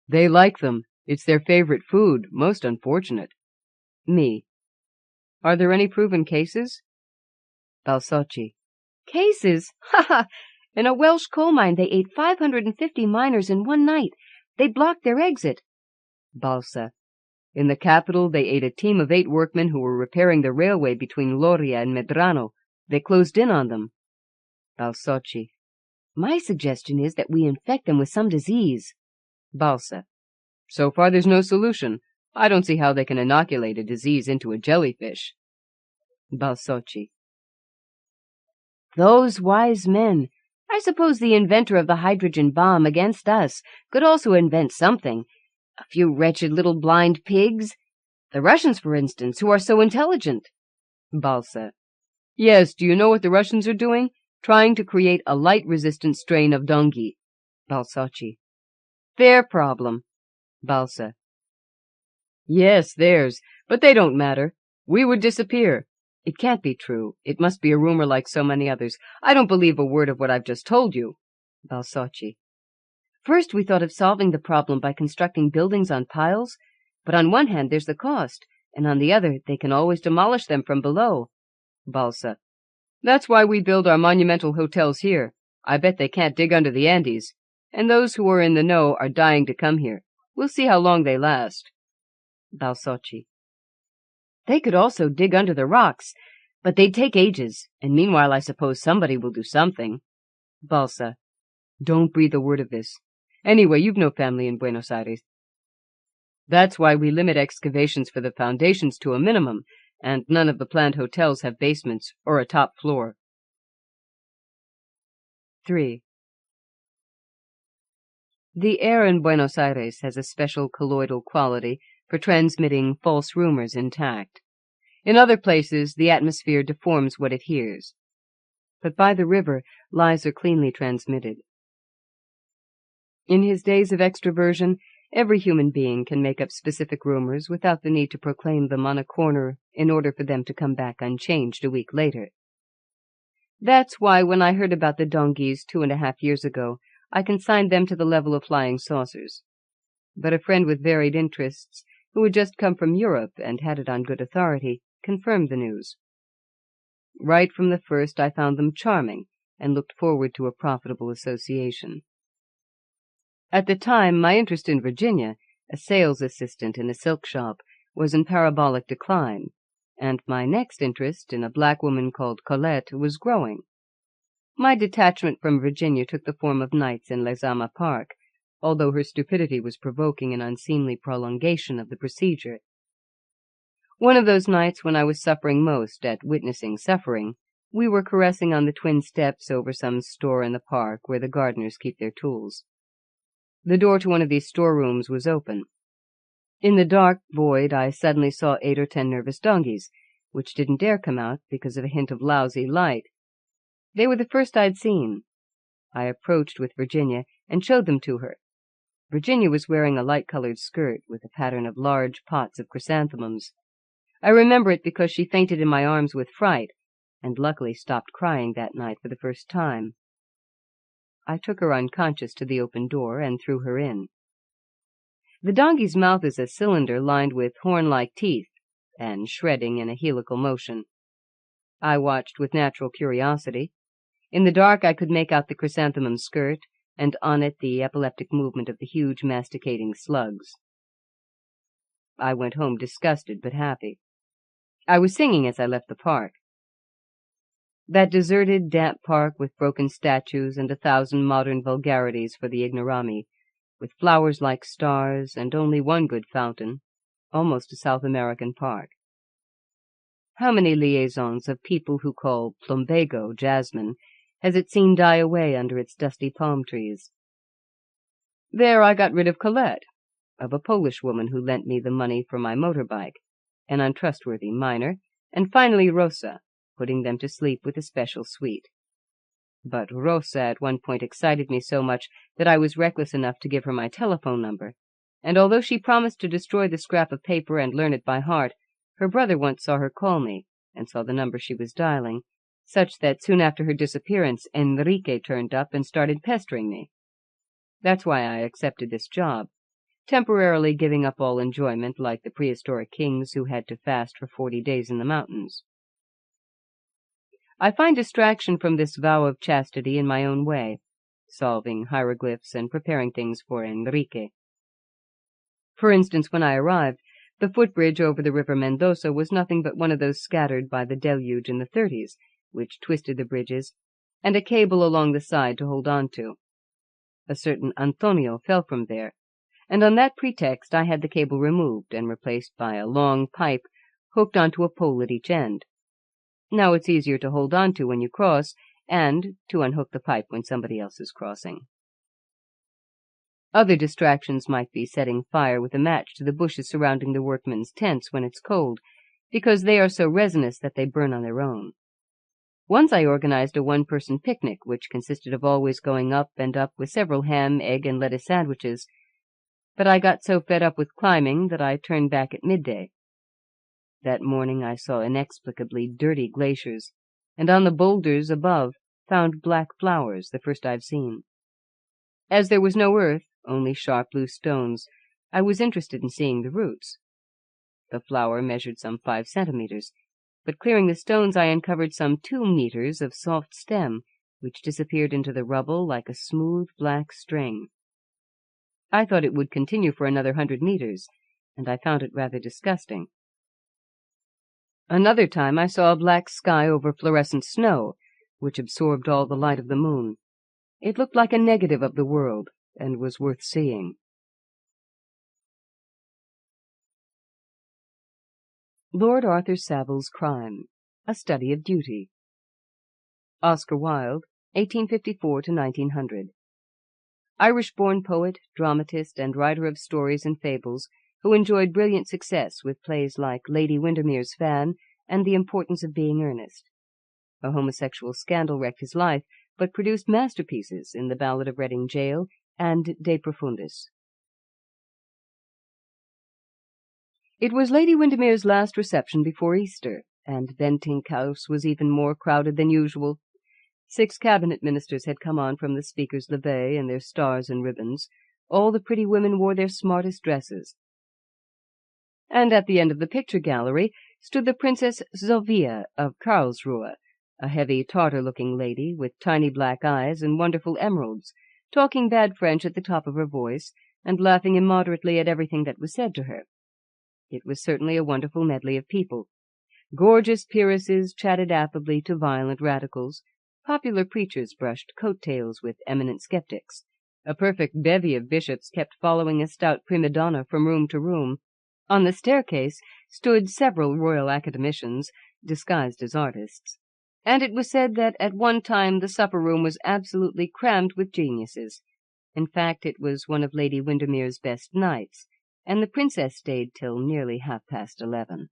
They like them. It's their favorite food. Most unfortunate. Me. Are there any proven cases? Balsochi. Cases? Ha ha! In a Welsh coal mine they ate 550 miners in one night. They blocked their exit. Balsa. In the capital they ate a team of 8 workmen who were repairing the railway between Loria and Medrano. They closed in on them. Balsochi. My suggestion is that we infect them with some disease. Balsa. So far there's no solution. I don't see how they can inoculate a disease into a jellyfish. Balsochi. Those wise men. I suppose the inventor of the hydrogen bomb against us could also invent something. A few wretched little blind pigs. The Russians, for instance, who are so intelligent. Balsa. Yes, do you know what the Russians are doing? Trying to create a light-resistant strain of dongi. Balsochi. Their problem. Balsa. Yes, theirs, but they don't matter. We would disappear. It can't be true. It must be a rumor like so many others. I don't believe a word of what I've just told you. Balsochi. First we thought of solving the problem by constructing buildings on piles, but on one hand there's the cost, and on the other they can always demolish them from below. Balsa. That's why we build our monumental hotels here. I bet they can't dig under the Andes, and those who are in the know are dying to come here. We'll see how long they last. Balsochi. They could also dig under the rocks, but they'd take ages, and meanwhile I suppose somebody will do something. Balsa. Don't breathe a word of this. Anyway, you've no family in Buenos Aires. That's why we limit excavations for the foundations to a minimum, and none of the planned hotels have basements or a top floor. 3. The air in Buenos Aires has a special colloidal quality for transmitting false rumors intact. In other places, the atmosphere deforms what it hears. But by the river, lies are cleanly transmitted. In his days of extroversion, every human being can make up specific rumors without the need to proclaim them on a corner in order for them to come back unchanged a week later. That's why when I heard about the donkeys 2.5 years ago, I consigned them to the level of flying saucers. But a friend with varied interests, who had just come from Europe and had it on good authority, confirmed the news. Right from the first I found them charming and looked forward to a profitable association. At the time, my interest in Virginia, a sales assistant in a silk shop, was in parabolic decline, and my next interest in a black woman called Colette was growing. My detachment from Virginia took the form of nights in Lezama Park, although her stupidity was provoking an unseemly prolongation of the procedure. One of those nights when I was suffering most at witnessing suffering, we were caressing on the twin steps over some store in the park where the gardeners keep their tools. The door to one of these storerooms was open. In the dark void I suddenly saw 8 or 10 nervous donkeys, which didn't dare come out because of a hint of lousy light. They were the first I'd seen. I approached with Virginia and showed them to her. Virginia was wearing a light-colored skirt with a pattern of large pots of chrysanthemums. I remember it because she fainted in my arms with fright, and luckily stopped crying that night for the first time. I took her unconscious to the open door and threw her in. The donkey's mouth is a cylinder lined with horn-like teeth and shredding in a helical motion. I watched with natural curiosity. In the dark I could make out the chrysanthemum skirt, and on it the epileptic movement of the huge masticating slugs. I went home disgusted but happy. I was singing as I left the park. That deserted, damp park with broken statues and 1,000 modern vulgarities for the ignorami, with flowers like stars and only one good fountain, almost a South American park. How many liaisons of people who call plumbago jasmine has it seen die away under its dusty palm trees? There I got rid of Colette, of a Polish woman who lent me the money for my motorbike, an untrustworthy miner, and finally Rosa, putting them to sleep with a special suite. But Rosa at one point excited me so much that I was reckless enough to give her my telephone number, and although she promised to destroy the scrap of paper and learn it by heart, her brother once saw her call me, and saw the number she was dialing, such that soon after her disappearance Enrique turned up and started pestering me. That's why I accepted this job, temporarily giving up all enjoyment like the prehistoric kings who had to fast for 40 days in the mountains. I find distraction from this vow of chastity in my own way, solving hieroglyphs and preparing things for Enrique. For instance, when I arrived, the footbridge over the river Mendoza was nothing but one of those scattered by the deluge in the 30s, which twisted the bridges, and a cable along the side to hold on to. A certain Antonio fell from there, and on that pretext I had the cable removed and replaced by a long pipe hooked onto a pole at each end. Now it's easier to hold on to when you cross, and to unhook the pipe when somebody else is crossing. Other distractions might be setting fire with a match to the bushes surrounding the workmen's tents when it's cold, because they are so resinous that they burn on their own. Once I organized a one-person picnic, which consisted of always going up and up with several ham, egg, and lettuce sandwiches, but I got so fed up with climbing that I turned back at midday. That morning I saw inexplicably dirty glaciers, and on the boulders above found black flowers, the first I've seen. As there was no earth, only sharp blue stones, I was interested in seeing the roots. The flower measured some 5 centimeters, but clearing the stones I uncovered some 2 meters of soft stem, which disappeared into the rubble like a smooth black string. I thought it would continue for another 100 meters, and I found it rather disgusting. Another time I saw a black sky over fluorescent snow, which absorbed all the light of the moon. It looked like a negative of the world, and was worth seeing. Lord Arthur Savile's Crime, A Study of Duty. Oscar Wilde, 1854 to 1900. Irish-born poet, dramatist, and writer of stories and fables who enjoyed brilliant success with plays like Lady Windermere's Fan and The Importance of Being Earnest. A homosexual scandal wrecked his life, but produced masterpieces in The Ballad of Reading Gaol and De Profundis. It was Lady Windermere's last reception before Easter, and Bentinck House was even more crowded than usual. 6 cabinet ministers had come on from the Speaker's levee in their stars and ribbons. All the pretty women wore their smartest dresses. And at the end of the picture gallery stood the Princess Zofia of Karlsruhe, a heavy Tartar-looking lady with tiny black eyes and wonderful emeralds, talking bad French at the top of her voice and laughing immoderately at everything that was said to her. It was certainly a wonderful medley of people. Gorgeous peeresses chatted affably to violent radicals. Popular preachers brushed coat-tails with eminent skeptics. A perfect bevy of bishops kept following a stout prima donna from room to room. On the staircase stood several royal academicians, disguised as artists. And it was said that at one time the supper-room was absolutely crammed with geniuses. In fact, it was one of Lady Windermere's best nights, and the princess stayed till nearly 11:30.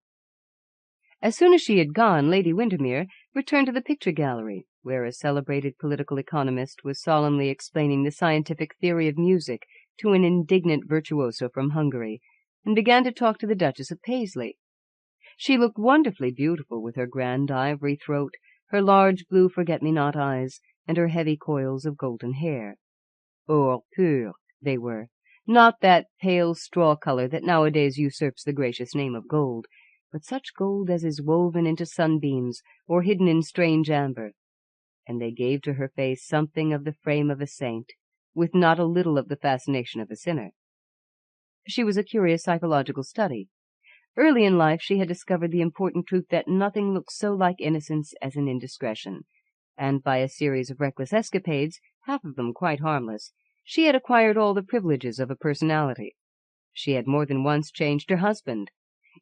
As soon as she had gone, Lady Windermere returned to the picture gallery, where a celebrated political economist was solemnly explaining the scientific theory of music to an indignant virtuoso from Hungary, and began to talk to the Duchess of Paisley. She looked wonderfully beautiful with her grand ivory throat, her large blue forget-me-not eyes, and her heavy coils of golden hair. Or pur, they were, not that pale straw color that nowadays usurps the gracious name of gold, but such gold as is woven into sunbeams or hidden in strange amber. And they gave to her face something of the frame of a saint, with not a little of the fascination of a sinner. She was a curious psychological study. Early in life she had discovered the important truth that nothing looks so like innocence as an indiscretion, and by a series of reckless escapades, half of them quite harmless, she had acquired all the privileges of a personality. She had more than once changed her husband.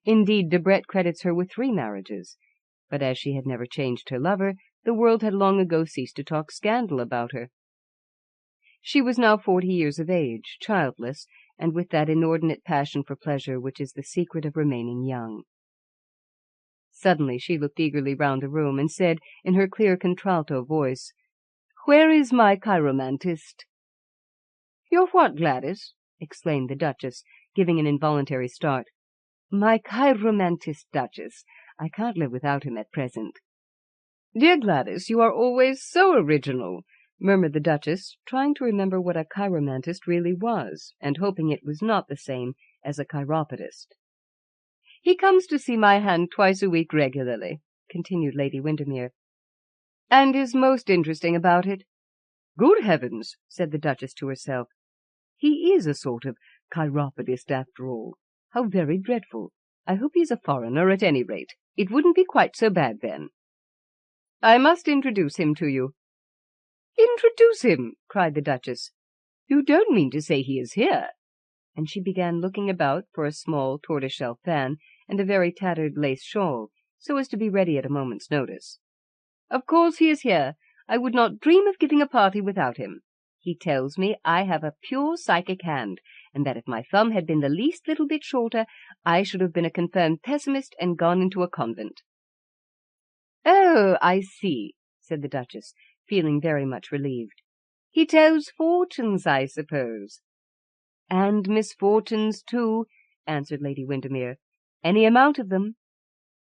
Indeed, Debrett credits her with 3 marriages. But as she had never changed her lover, the world had long ago ceased to talk scandal about her. She was now 40 years of age, childless, and with that inordinate passion for pleasure which is the secret of remaining young. Suddenly she looked eagerly round the room and said, in her clear contralto voice, "Where is my chiromantist?" "Your what, Gladys?" exclaimed the Duchess, giving an involuntary start. "My chiromantist, Duchess. I can't live without him at present." "Dear Gladys, you are always so original," murmured the Duchess, trying to remember what a chiromantist really was, and hoping it was not the same as a chiropodist. "He comes to see my hand twice a week regularly," continued Lady Windermere, "and is most interesting about it." "Good heavens," said the Duchess to herself. "He is a sort of chiropodist after all. How very dreadful. I hope he's a foreigner at any rate. It wouldn't be quite so bad then. I must introduce him to you." "Introduce him!" cried the Duchess. "You don't mean to say he is here?" And she began looking about for a small tortoise-shell fan and a very tattered lace shawl, so as to be ready at a moment's notice. "Of course he is here. I would not dream of giving a party without him. He tells me I have a pure psychic hand, and that if my thumb had been the least little bit shorter, I should have been a confirmed pessimist and gone into a convent." "Oh, I see," said the Duchess, feeling very much relieved. "He tells fortunes, I suppose." "And misfortunes, too," answered Lady Windermere. "Any amount of them.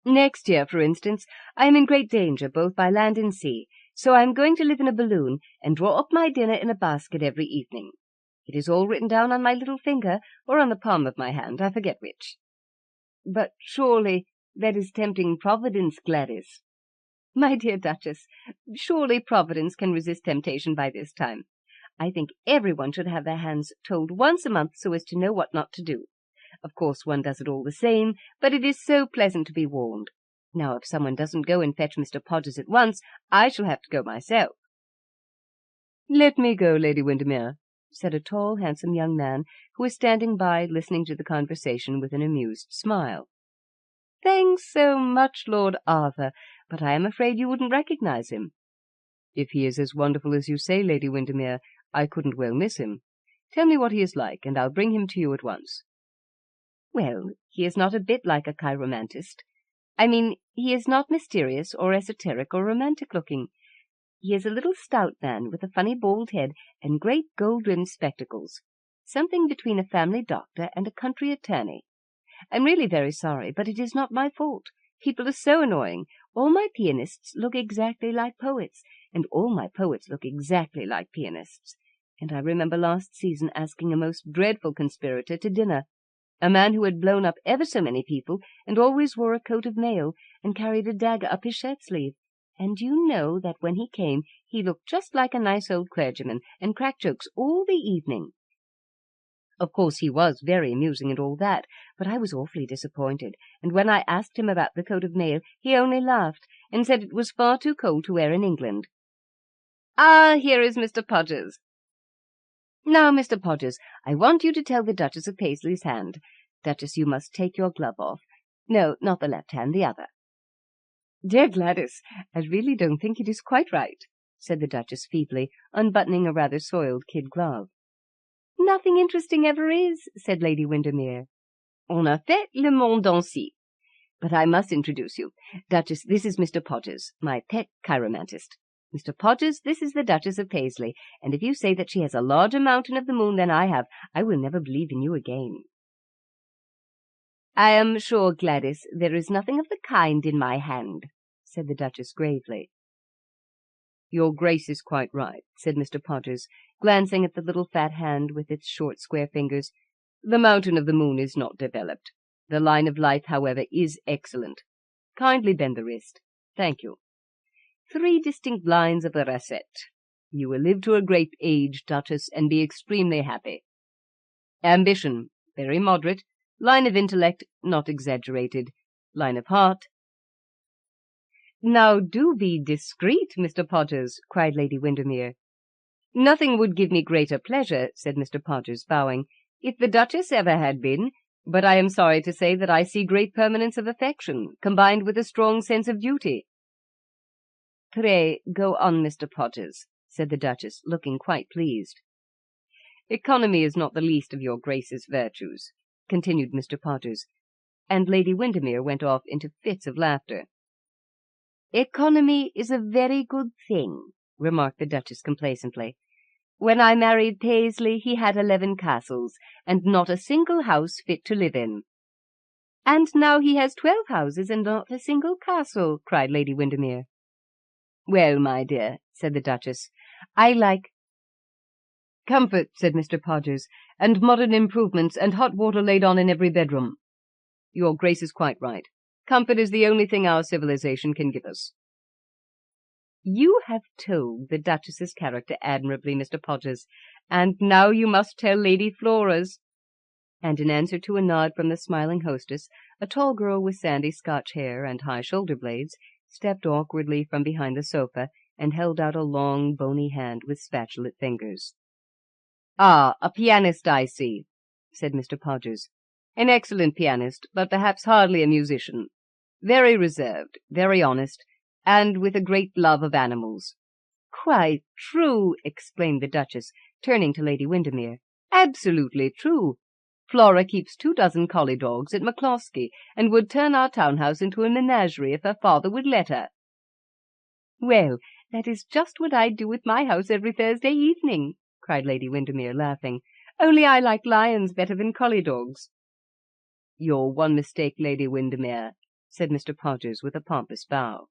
Next year, for instance, I am in great danger both by land and sea, so I am going to live in a balloon and draw up my dinner in a basket every evening. It is all written down on my little finger, or on the palm of my hand, I forget which." "But surely that is tempting Providence, Gladys." "My dear Duchess, surely Providence can resist temptation by this time. I think everyone should have their hands told once a month so as to know what not to do. Of course one does it all the same, but it is so pleasant to be warned. Now if someone doesn't go and fetch Mr. Podgers at once, I shall have to go myself." "Let me go, Lady Windermere," said a tall, handsome young man who was standing by listening to the conversation with an amused smile. Thanks so much, Lord Arthur, but I am afraid you wouldn't recognize him. If he is as wonderful as you say, Lady Windermere, I couldn't well miss him. Tell me what he is like, and I'll bring him to you at once. Well, he is not a bit like a chiromantist. I mean, he is not mysterious or esoteric or romantic-looking. He is a little stout man with a funny bald head and great gold-rimmed spectacles, something between a family doctor and a country attorney. I'm really very sorry, but it is not my fault. People are so annoying. All my pianists look exactly like poets, and all my poets look exactly like pianists. And I remember last season asking a most dreadful conspirator to dinner, a man who had blown up ever so many people, and always wore a coat of mail, and carried a dagger up his shirt-sleeve. And you know that when he came, he looked just like a nice old clergyman, and cracked jokes all the evening. Of course, he was very amusing and all that, but I was awfully disappointed, and when I asked him about the coat of mail, he only laughed, and said it was far too cold to wear in England. Ah, here is Mr. Podgers. Now, Mr. Podgers, I want you to tell the Duchess of Paisley's hand. Duchess, you must take your glove off. No, not the left hand, the other. Dear Gladys, I really don't think it is quite right, said the Duchess feebly, unbuttoning a rather soiled kid glove. Nothing interesting ever is, said Lady Windermere. On a fait le monde ainsi. But I must introduce you. Duchess, this is Mr. Podgers, my pet chiromantist. Mr. Podgers, this is the Duchess of Paisley, and if you say that she has a larger mountain of the moon than I have, I will never believe in you again. I am sure, Gladys, there is nothing of the kind in my hand, said the Duchess gravely. Your Grace is quite right, said Mr. Podgers, glancing at the little fat hand with its short square fingers. The mountain of the moon is not developed. The line of life, however, is excellent. Kindly bend the wrist. Thank you. 3 distinct lines of the rascette. You will live to a great age, Duchess, and be extremely happy. Ambition, very moderate. Line of intellect, not exaggerated. Line of heart. Now do be discreet, Mr. Podgers, cried Lady Windermere. Nothing would give me greater pleasure, said Mr. Podgers, bowing, if the Duchess ever had been, but I am sorry to say that I see great permanence of affection, combined with a strong sense of duty. Pray, go on, Mr. Podgers, said the Duchess, looking quite pleased. Economy is not the least of your Grace's virtues, continued Mr. Podgers, and Lady Windermere went off into fits of laughter. Economy is a very good thing, remarked the Duchess complacently. When I married Paisley, he had 11 castles, and not a single house fit to live in. And now he has 12 houses and not a single castle, cried Lady Windermere. Well, my dear, said the Duchess, I like comfort, said Mr. Podgers, and modern improvements, and hot water laid on in every bedroom. Your Grace is quite right. Comfort is the only thing our civilization can give us. You have told the Duchess's character admirably, Mr. Podgers, and now you must tell Lady Flora's. And in answer to a nod from the smiling hostess, a tall girl with sandy Scotch hair and high shoulder-blades stepped awkwardly from behind the sofa and held out a long, bony hand with spatulate fingers. Ah, a pianist, I see, said Mr. Podgers. An excellent pianist, but perhaps hardly a musician. Very reserved, very honest, and with a great love of animals. Quite true, exclaimed the Duchess, turning to Lady Windermere. Absolutely true. Flora keeps 24 collie dogs at McCloskey, and would turn our townhouse into a menagerie if her father would let her. Well, that is just what I'd do with my house every Thursday evening, cried Lady Windermere, laughing. Only I like lions better than collie dogs. Your one mistake, Lady Windermere, said Mr. Podgers with a pompous bow.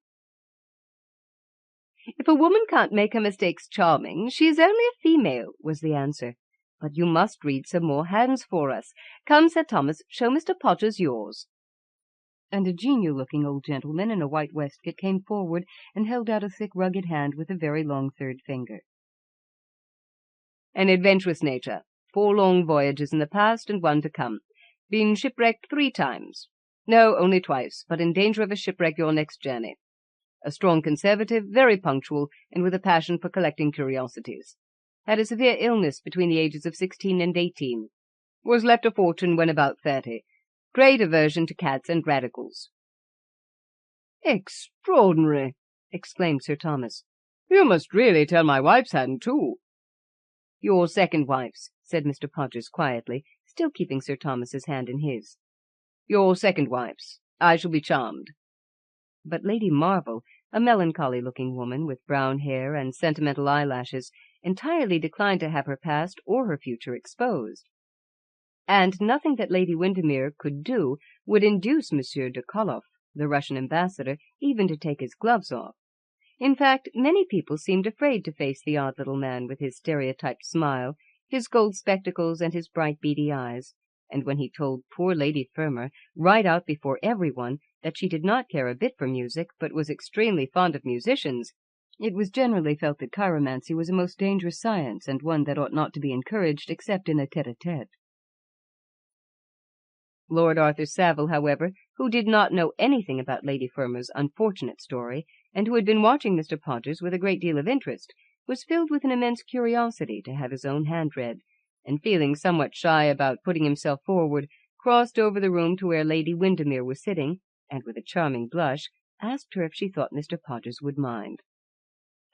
If a woman can't make her mistakes charming, she is only a female, was the answer. But you must read some more hands for us. Come, Sir Thomas, show Mr. Podgers yours. And a genial-looking old gentleman in a white waistcoat came forward and held out a thick, rugged hand with a very long third finger. An adventurous nature. 4 long voyages in the past and 1 to come. Been shipwrecked 3 times. No, only twice, but in danger of a shipwreck your next journey. A strong conservative, very punctual, and with a passion for collecting curiosities. Had a severe illness between the ages of 16 and 18. Was left a fortune when about 30. Great aversion to cats and radicals. "Extraordinary!" exclaimed Sir Thomas. "You must really tell my wife's hand, too." "Your second wife's," said Mr. Podgers quietly, still keeping Sir Thomas's hand in his. "Your second wife's. I shall be charmed." But Lady Marvel, a melancholy-looking woman with brown hair and sentimental eyelashes, entirely declined to have her past or her future exposed. And nothing that Lady Windermere could do would induce Monsieur de Koloff, the Russian ambassador, even to take his gloves off. In fact, many people seemed afraid to face the odd little man with his stereotyped smile, his gold spectacles, and his bright beady eyes, and when he told poor Lady Fermor, right out before everyone, that she did not care a bit for music, but was extremely fond of musicians, it was generally felt that chiromancy was a most dangerous science, and one that ought not to be encouraged except in a tete-a-tete. Lord Arthur Savile, however, who did not know anything about Lady Fermor's unfortunate story, and who had been watching Mr. Podgers with a great deal of interest, was filled with an immense curiosity to have his own hand read, and feeling somewhat shy about putting himself forward, crossed over the room to where Lady Windermere was sitting, and with a charming blush, asked her if she thought Mr. Podgers would mind.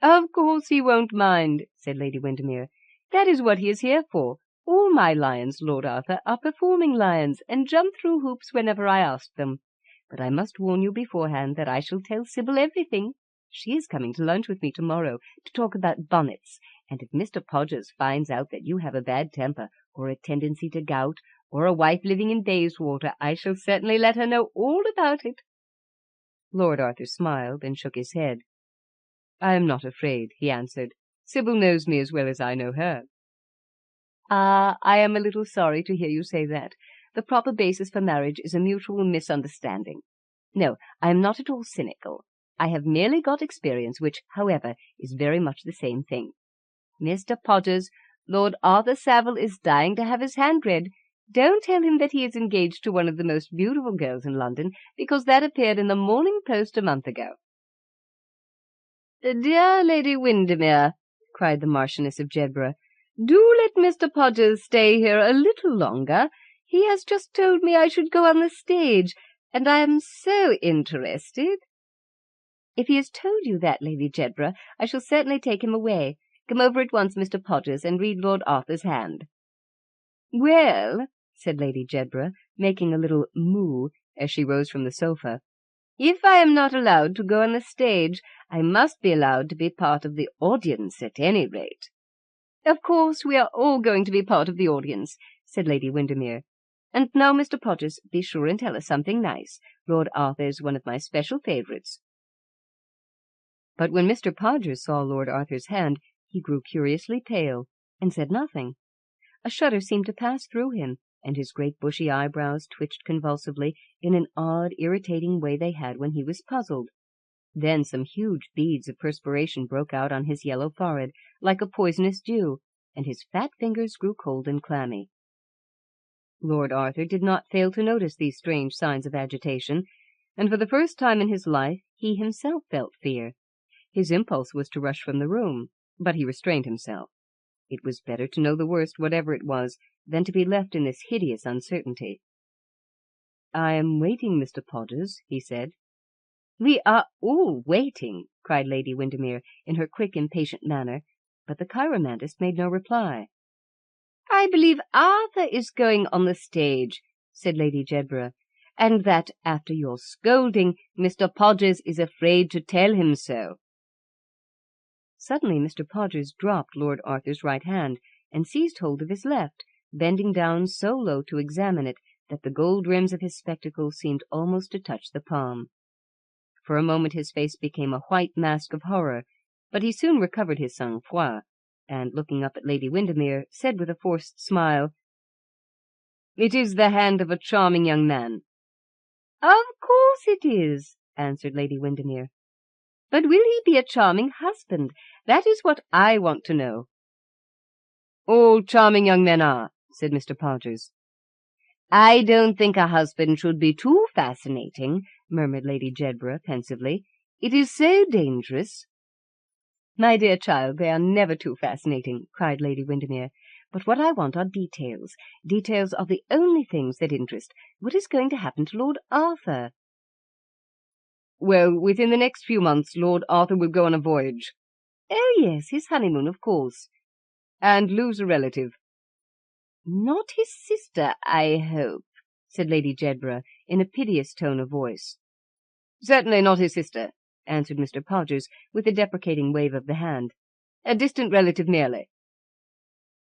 "Of course he won't mind," said Lady Windermere. "That is what he is here for. All my lions, Lord Arthur, are performing lions, and jump through hoops whenever I ask them. But I must warn you beforehand that I shall tell Sybil everything. She is coming to lunch with me tomorrow to talk about bonnets, and if Mr. Podgers finds out that you have a bad temper, or a tendency to gout, or a wife living in Bayswater, I shall certainly let her know all about it." Lord Arthur smiled and shook his head. "I am not afraid," he answered. "Sybil knows me as well as I know her." "Ah, I am a little sorry to hear you say that. The proper basis for marriage is a mutual misunderstanding. No, I am not at all cynical. I have merely got experience, which, however, is very much the same thing. Mr. Podgers, Lord Arthur Savile is dying to have his hand read. Don't tell him that he is engaged to one of the most beautiful girls in London, because that appeared in the Morning Post a month ago." "Dear Lady Windermere," cried the Marchioness of Jedburgh, "do let Mr. Podgers stay here a little longer. He has just told me I should go on the stage, and I am so interested." "If he has told you that, Lady Jedburgh, I shall certainly take him away. Come over at once, Mr. Podgers, and read Lord Arthur's hand." "Well," said Lady Jedburgh, making a little moue as she rose from the sofa, "if I am not allowed to go on the stage, I must be allowed to be part of the audience at any rate." "Of course we are all going to be part of the audience," said Lady Windermere. "And now, Mr. Podgers, be sure and tell us something nice. Lord Arthur is one of my special favourites." But when Mr. Podgers saw Lord Arthur's hand, he grew curiously pale, and said nothing. A shudder seemed to pass through him, and his great bushy eyebrows twitched convulsively in an odd, irritating way they had when he was puzzled. Then some huge beads of perspiration broke out on his yellow forehead, like a poisonous dew, and his fat fingers grew cold and clammy. Lord Arthur did not fail to notice these strange signs of agitation, and for the first time in his life he himself felt fear. His impulse was to rush from the room, but he restrained himself. It was better to know the worst, whatever it was, than to be left in this hideous uncertainty. "I am waiting, Mr. Podgers," he said. "We are all waiting," cried Lady Windermere in her quick, impatient manner, but the chiromantist made no reply. "I believe Arthur is going on the stage," said Lady Jedburgh, "and that, after your scolding, Mr. Podgers is afraid to tell him so." Suddenly Mr. Podgers dropped Lord Arthur's right hand and seized hold of his left, bending down so low to examine it that the gold rims of his spectacles seemed almost to touch the palm. For a moment his face became a white mask of horror, but he soon recovered his sang-froid, and, looking up at Lady Windermere, said with a forced smile, "It is the hand of a charming young man." "Of course it is," answered Lady Windermere. "But will he be a charming husband? That is what I want to know." "All charming young men are," said Mr. Podgers. "I don't think a husband should be too fascinating," murmured Lady Jedburgh pensively. "It is so dangerous." "My dear child, they are never too fascinating," cried Lady Windermere. "But what I want are details. Details are the only things that interest. What is going to happen to Lord Arthur?" Well, within the next few months Lord Arthur will go on a voyage. Oh, yes, his honeymoon, of course. And lose a relative. Not his sister, I hope, said Lady Jedburgh, in a piteous tone of voice. Certainly not his sister, answered Mr. Podgers, with a deprecating wave of the hand. A distant relative merely.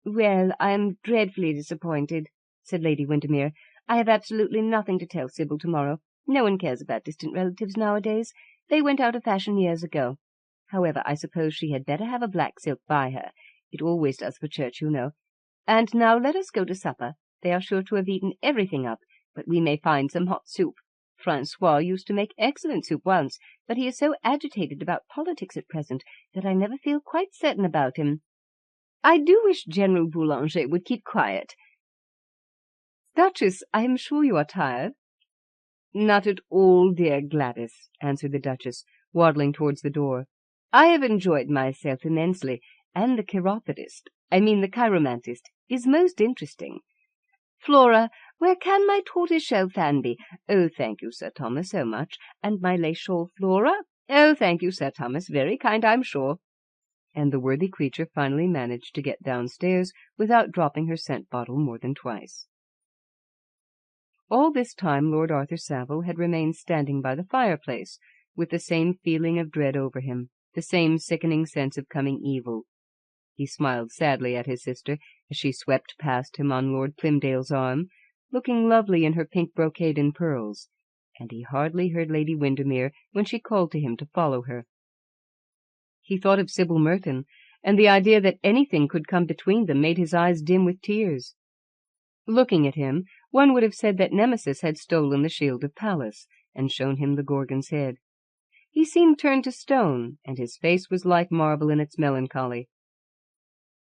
Well, I am dreadfully disappointed, said Lady Windermere. I have absolutely nothing to tell Sybil tomorrow. No one cares about distant relatives nowadays. They went out of fashion years ago. However, I suppose she had better have a black silk by her. It always does for church, you know. And now let us go to supper. They are sure to have eaten everything up, but we may find some hot soup. Francois used to make excellent soup once, but he is so agitated about politics at present that I never feel quite certain about him. I do wish General Boulanger would keep quiet. Duchess, I am sure you are tired. Not at all, dear Gladys, answered the Duchess, waddling towards the door. I have enjoyed myself immensely, and the chiropodist, the chiromantist, is most interesting. Flora, where can my tortoise-shell fan be? Oh, thank you, Sir Thomas, so much. And my lace shawl, Flora? Oh, thank you, Sir Thomas, very kind, I'm sure. And the worthy creature finally managed to get downstairs without dropping her scent bottle more than twice. All this time Lord Arthur Savile had remained standing by the fireplace, with the same feeling of dread over him, the same sickening sense of coming evil. He smiled sadly at his sister as she swept past him on Lord Plymdale's arm, looking lovely in her pink brocade and pearls, and he hardly heard Lady Windermere when she called to him to follow her. He thought of Sybil Merton, and the idea that anything could come between them made his eyes dim with tears. Looking at him, one would have said that Nemesis had stolen the shield of Pallas and shown him the Gorgon's head. He seemed turned to stone, and his face was like marble in its melancholy.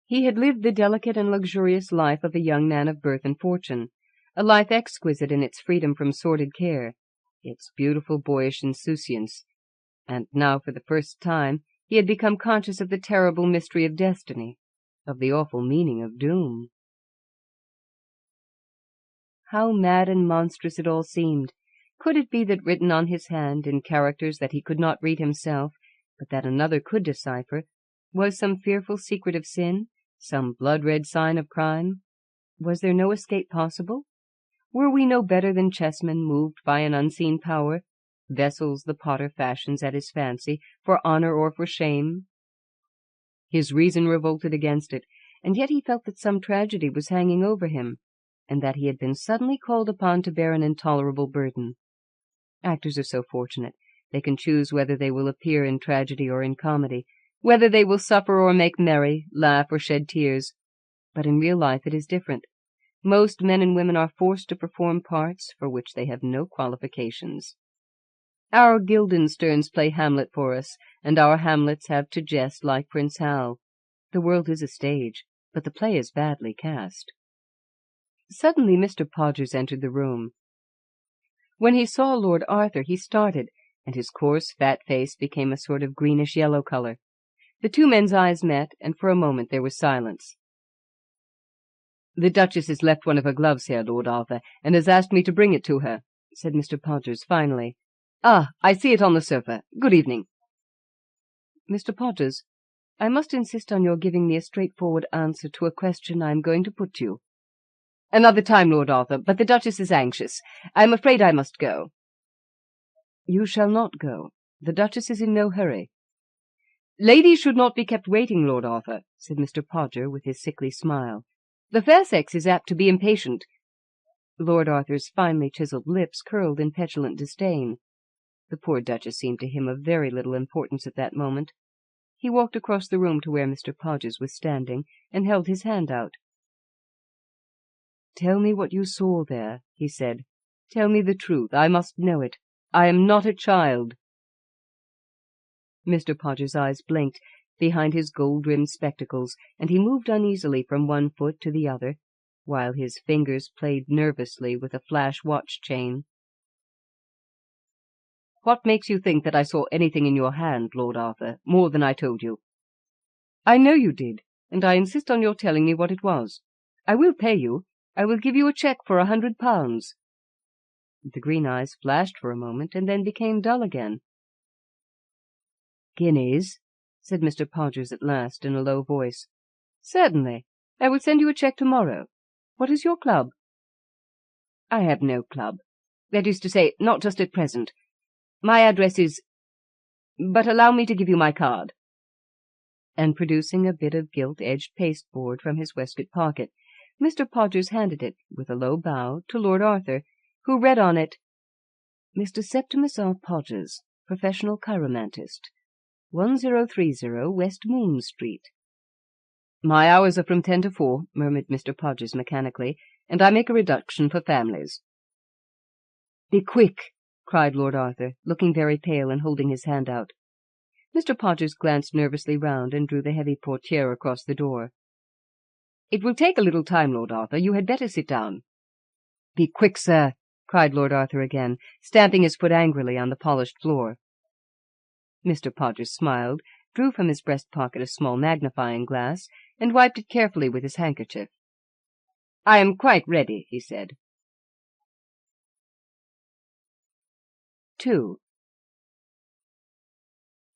He had lived the delicate and luxurious life of a young man of birth and fortune, a life exquisite in its freedom from sordid care, its beautiful boyish insouciance, and now for the first time he had become conscious of the terrible mystery of destiny, of the awful meaning of doom. How mad and monstrous it all seemed! Could it be that written on his hand, in characters that he could not read himself, but that another could decipher, was some fearful secret of sin, some blood-red sign of crime? Was there no escape possible? Were we no better than chessmen moved by an unseen power, vessels the potter fashions at his fancy, for honour or for shame? His reason revolted against it, and yet he felt that some tragedy was hanging over him, and that he had been suddenly called upon to bear an intolerable burden. Actors are so fortunate. They can choose whether they will appear in tragedy or in comedy, whether they will suffer or make merry, laugh or shed tears. But in real life it is different. Most men and women are forced to perform parts for which they have no qualifications. Our Guildensterns play Hamlet for us, and our Hamlets have to jest like Prince Hal. The world is a stage, but the play is badly cast. Suddenly Mr. Podgers entered the room. When he saw Lord Arthur, he started, and his coarse, fat face became a sort of greenish-yellow colour. The two men's eyes met, and for a moment there was silence. "The Duchess has left one of her gloves here, Lord Arthur, and has asked me to bring it to her," said Mr. Podgers finally. "Ah, I see it on the sofa. Good evening." "Mr. Podgers, I must insist on your giving me a straightforward answer to a question I am going to put to you." "Another time, Lord Arthur, but the Duchess is anxious. I am afraid I must go." "You shall not go. The Duchess is in no hurry." "Ladies should not be kept waiting, Lord Arthur," said Mr. Podger with his sickly smile. "The fair sex is apt to be impatient." Lord Arthur's finely chiselled lips curled in petulant disdain. The poor Duchess seemed to him of very little importance at that moment. He walked across the room to where Mr. Podgers was standing, and held his hand out. "Tell me what you saw there," he said. "Tell me the truth. I must know it. I am not a child." Mr. Podger's eyes blinked behind his gold-rimmed spectacles, and he moved uneasily from one foot to the other, while his fingers played nervously with a flash watch-chain. "What makes you think that I saw anything in your hand, Lord Arthur, more than I told you?" "I know you did, and I insist on your telling me what it was. I will pay you. I will give you a cheque for £100. The green eyes flashed for a moment, and then became dull again. "Guineas?" said Mr. Podgers at last, in a low voice. "Certainly. I will send you a cheque tomorrow. What is your club?" "I have no club. That is to say, not just at present. My address is— But allow me to give you my card." And producing a bit of gilt-edged pasteboard from his waistcoat pocket, Mr. Podgers handed it, with a low bow, to Lord Arthur, who read on it, "Mr. Septimus R. Podgers, professional chiromantist, 1030 West Moon Street." "My hours are from 10 to 4, murmured Mr. Podgers mechanically, "and I make a reduction for families." "Be quick!" cried Lord Arthur, looking very pale and holding his hand out. Mr. Podgers glanced nervously round and drew the heavy portiere across the door. "It will take a little time, Lord Arthur. You had better sit down." "Be quick, sir!" cried Lord Arthur again, stamping his foot angrily on the polished floor. Mr. Podgers smiled, drew from his breast pocket a small magnifying glass, and wiped it carefully with his handkerchief. "I am quite ready," he said. 2.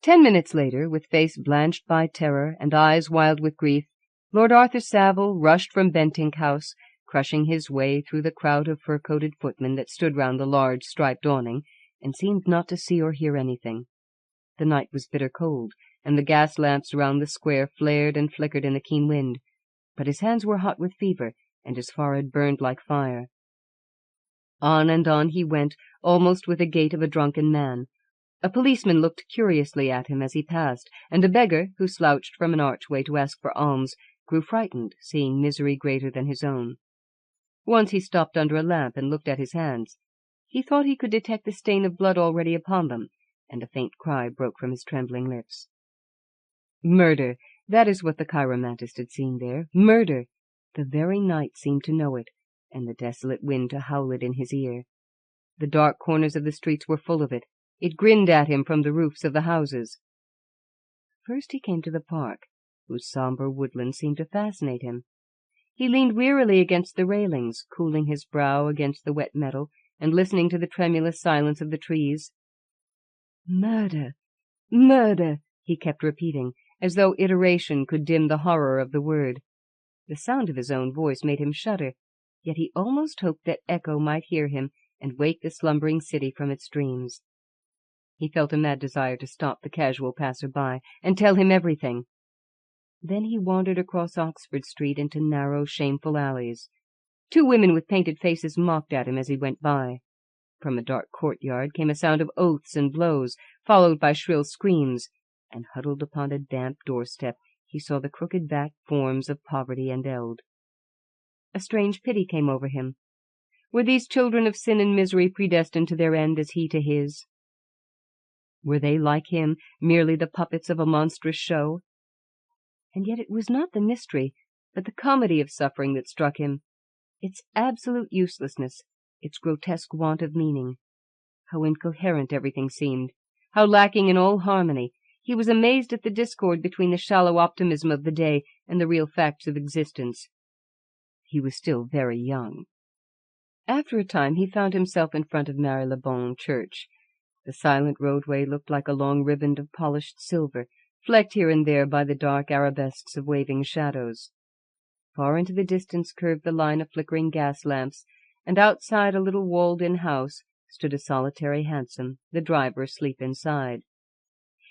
10 minutes later, with face blanched by terror and eyes wild with grief, Lord Arthur Savile rushed from Bentinck House, crushing his way through the crowd of fur-coated footmen that stood round the large striped awning, and seemed not to see or hear anything. The night was bitter cold, and the gas lamps round the square flared and flickered in the keen wind, but his hands were hot with fever, and his forehead burned like fire. On and on he went, almost with the gait of a drunken man. A policeman looked curiously at him as he passed, and a beggar, who slouched from an archway to ask for alms, grew frightened, seeing misery greater than his own. Once he stopped under a lamp and looked at his hands. He thought he could detect the stain of blood already upon them, and a faint cry broke from his trembling lips. Murder! That is what the chiromantist had seen there. Murder! The very night seemed to know it, and the desolate wind to howl it in his ear. The dark corners of the streets were full of it. It grinned at him from the roofs of the houses. First he came to the park, whose sombre woodland seemed to fascinate him. He leaned wearily against the railings, cooling his brow against the wet metal, and listening to the tremulous silence of the trees. "Murder! Murder!" he kept repeating, as though iteration could dim the horror of the word. The sound of his own voice made him shudder, yet he almost hoped that echo might hear him and wake the slumbering city from its dreams. He felt a mad desire to stop the casual passer-by and tell him everything. Then he wandered across Oxford Street into narrow, shameful alleys. 2 women with painted faces mocked at him as he went by. From a dark courtyard came a sound of oaths and blows, followed by shrill screams, and huddled upon a damp doorstep he saw the crooked-backed forms of Poverty and Eld. A strange pity came over him. Were these children of sin and misery predestined to their end as he to his? Were they, like him, merely the puppets of a monstrous show? And yet it was not the mystery, but the comedy of suffering that struck him, its absolute uselessness, its grotesque want of meaning. How incoherent everything seemed, how lacking in all harmony. He was amazed at the discord between the shallow optimism of the day and the real facts of existence. He was still very young. After a time he found himself in front of Marylebone Church. The silent roadway looked like a long riband of polished silver, flecked here and there by the dark arabesques of waving shadows. Far into the distance curved the line of flickering gas lamps, and outside a little walled-in house stood a solitary hansom, the driver asleep inside.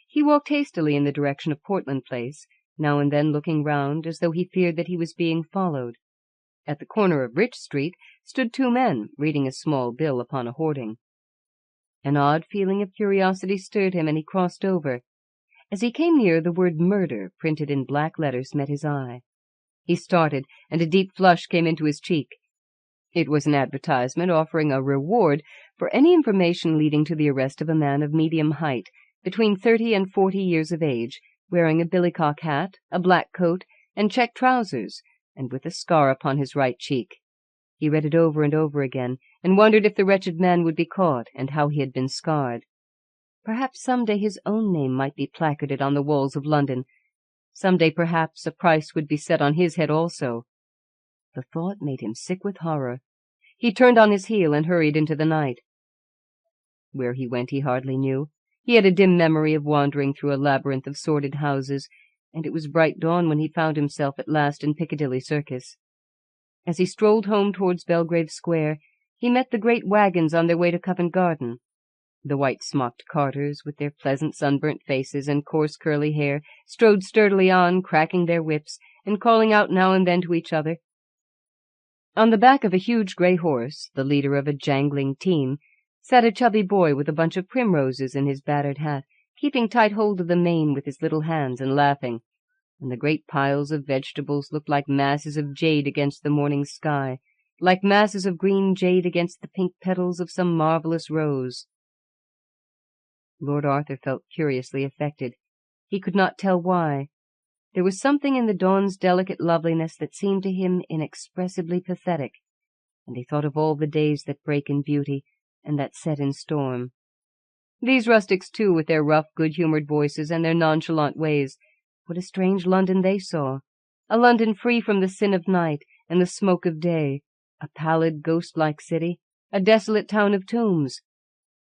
He walked hastily in the direction of Portland Place, now and then looking round as though he feared that he was being followed. At the corner of Rich Street stood 2 men, reading a small bill upon a hoarding. An odd feeling of curiosity stirred him, and he crossed over. As he came near, the word murder, printed in black letters, met his eye. He started, and a deep flush came into his cheek. It was an advertisement offering a reward for any information leading to the arrest of a man of medium height, between 30 and 40 years of age, wearing a billycock hat, a black coat, and check trousers, and with a scar upon his right cheek. He read it over and over again, and wondered if the wretched man would be caught, and how he had been scarred. Perhaps some day his own name might be placarded on the walls of London. Some day, perhaps, a price would be set on his head also. The thought made him sick with horror. He turned on his heel and hurried into the night. Where he went he hardly knew. He had a dim memory of wandering through a labyrinth of sordid houses, and it was bright dawn when he found himself at last in Piccadilly Circus. As he strolled home towards Belgrave Square, he met the great wagons on their way to Covent Garden. The white-smocked carters, with their pleasant sunburnt faces and coarse curly hair, strode sturdily on, cracking their whips, and calling out now and then to each other. On the back of a huge grey horse, the leader of a jangling team, sat a chubby boy with a bunch of primroses in his battered hat, keeping tight hold of the mane with his little hands and laughing, and the great piles of vegetables looked like masses of jade against the morning sky, like masses of green jade against the pink petals of some marvellous rose. Lord Arthur felt curiously affected. He could not tell why. There was something in the dawn's delicate loveliness that seemed to him inexpressibly pathetic, and he thought of all the days that break in beauty, and that set in storm. These rustics, too, with their rough, good-humoured voices and their nonchalant ways, what a strange London they saw, a London free from the sin of night and the smoke of day, a pallid, ghost-like city, a desolate town of tombs.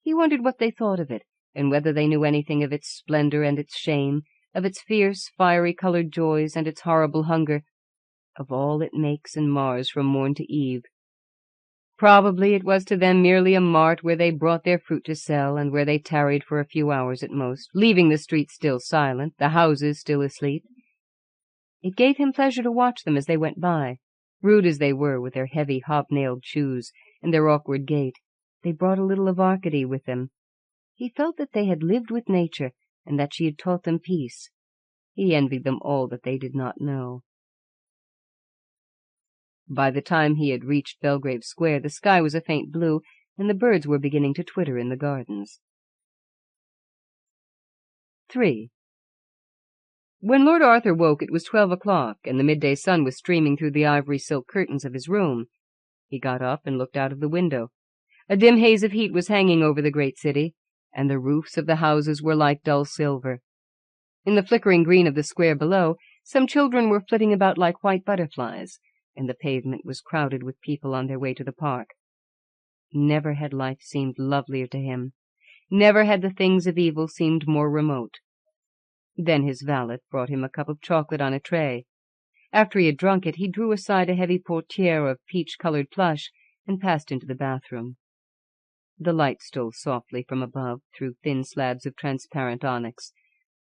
He wondered what they thought of it, and whether they knew anything of its splendour and its shame, of its fierce, fiery-coloured joys and its horrible hunger, of all it makes and mars from morn to eve. Probably it was to them merely a mart where they brought their fruit to sell, and where they tarried for a few hours at most, leaving the streets still silent, the houses still asleep. It gave him pleasure to watch them as they went by. Rude as they were, with their heavy hobnailed shoes and their awkward gait, they brought a little of Arcady with them. He felt that they had lived with nature, and that she had taught them peace. He envied them all that they did not know. By the time he had reached Belgrave Square, the sky was a faint blue, and the birds were beginning to twitter in the gardens. 3. When Lord Arthur woke, it was 12 o'clock, and the midday sun was streaming through the ivory silk curtains of his room. He got up and looked out of the window. A dim haze of heat was hanging over the great city, and the roofs of the houses were like dull silver. In the flickering green of the square below, some children were flitting about like white butterflies, and the pavement was crowded with people on their way to the park. Never had life seemed lovelier to him. Never had the things of evil seemed more remote. Then his valet brought him a cup of chocolate on a tray. After he had drunk it, he drew aside a heavy portiere of peach-coloured plush and passed into the bathroom. The light stole softly from above through thin slabs of transparent onyx,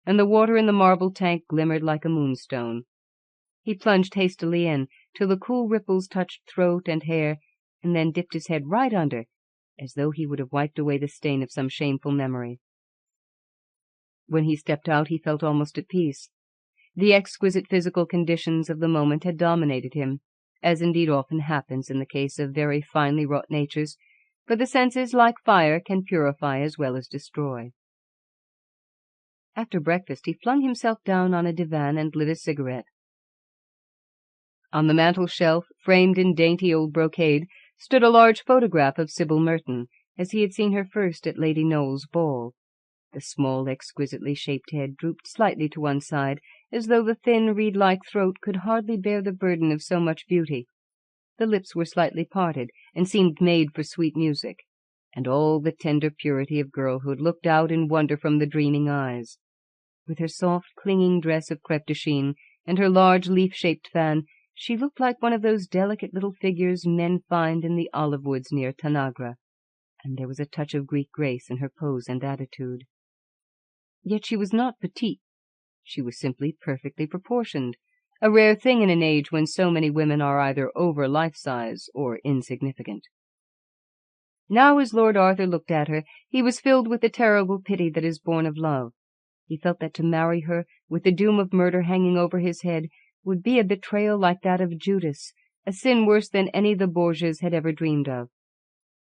and the water in the marble tank glimmered like a moonstone. He plunged hastily in, till the cool ripples touched throat and hair, and then dipped his head right under, as though he would have wiped away the stain of some shameful memory. When he stepped out, he felt almost at peace. The exquisite physical conditions of the moment had dominated him, as indeed often happens in the case of very finely wrought natures, for the senses, like fire, can purify as well as destroy. After breakfast, he flung himself down on a divan and lit a cigarette. On the mantel-shelf, framed in dainty old brocade, stood a large photograph of Sybil Merton, as he had seen her first at Lady Noel's ball. The small, exquisitely shaped head drooped slightly to one side, as though the thin, reed-like throat could hardly bear the burden of so much beauty. The lips were slightly parted, and seemed made for sweet music, and all the tender purity of girlhood looked out in wonder from the dreaming eyes. With her soft, clinging dress of crêpe de chine, and her large, leaf-shaped fan, she looked like one of those delicate little figures men find in the olive woods near Tanagra, and there was a touch of Greek grace in her pose and attitude. Yet she was not petite. She was simply perfectly proportioned, a rare thing in an age when so many women are either over life-size or insignificant. Now, as Lord Arthur looked at her, he was filled with the terrible pity that is born of love. He felt that to marry her, with the doom of murder hanging over his head, would be a betrayal like that of Judas, a sin worse than any the Borges had ever dreamed of.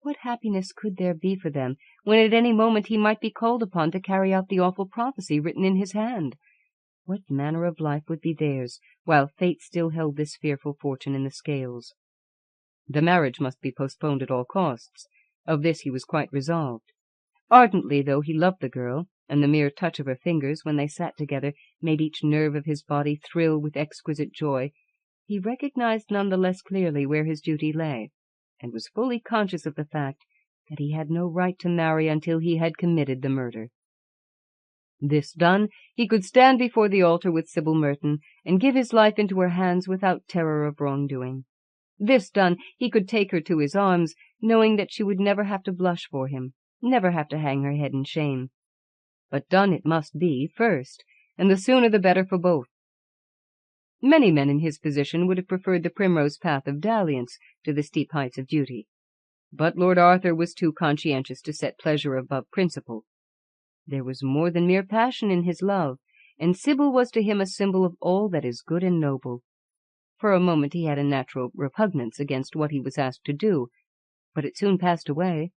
What happiness could there be for them, when at any moment he might be called upon to carry out the awful prophecy written in his hand? What manner of life would be theirs, while fate still held this fearful fortune in the scales? The marriage must be postponed at all costs. Of this he was quite resolved. Ardently though he loved the girl, and the mere touch of her fingers when they sat together made each nerve of his body thrill with exquisite joy, he recognized none the less clearly where his duty lay, and was fully conscious of the fact that he had no right to marry until he had committed the murder. This done, he could stand before the altar with Sybil Merton and give his life into her hands without terror of wrongdoing. This done, he could take her to his arms, knowing that she would never have to blush for him, never have to hang her head in shame. But done it must be, first, and the sooner the better for both. Many men in his position would have preferred the primrose path of dalliance to the steep heights of duty. But Lord Arthur was too conscientious to set pleasure above principle. There was more than mere passion in his love, and Sybil was to him a symbol of all that is good and noble. For a moment he had a natural repugnance against what he was asked to do, but it soon passed away.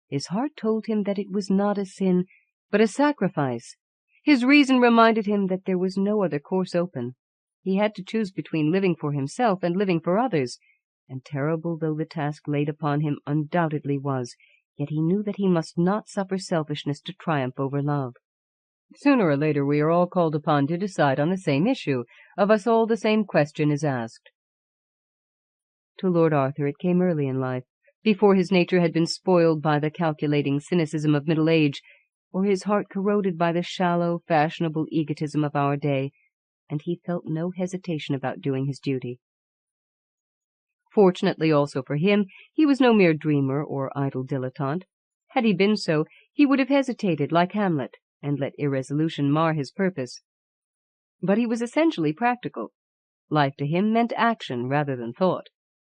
His heart told him that it was not a sin, but a sacrifice. His reason reminded him that there was no other course open. He had to choose between living for himself and living for others, and terrible though the task laid upon him undoubtedly was, yet he knew that he must not suffer selfishness to triumph over love. Sooner or later we are all called upon to decide on the same issue. Of us all the same question is asked. To Lord Arthur it came early in life, before his nature had been spoiled by the calculating cynicism of middle age, or his heart corroded by the shallow, fashionable egotism of our day, and he felt no hesitation about doing his duty. Fortunately also for him, he was no mere dreamer or idle dilettante. Had he been so, he would have hesitated like Hamlet, and let irresolution mar his purpose. But he was essentially practical. Life to him meant action rather than thought.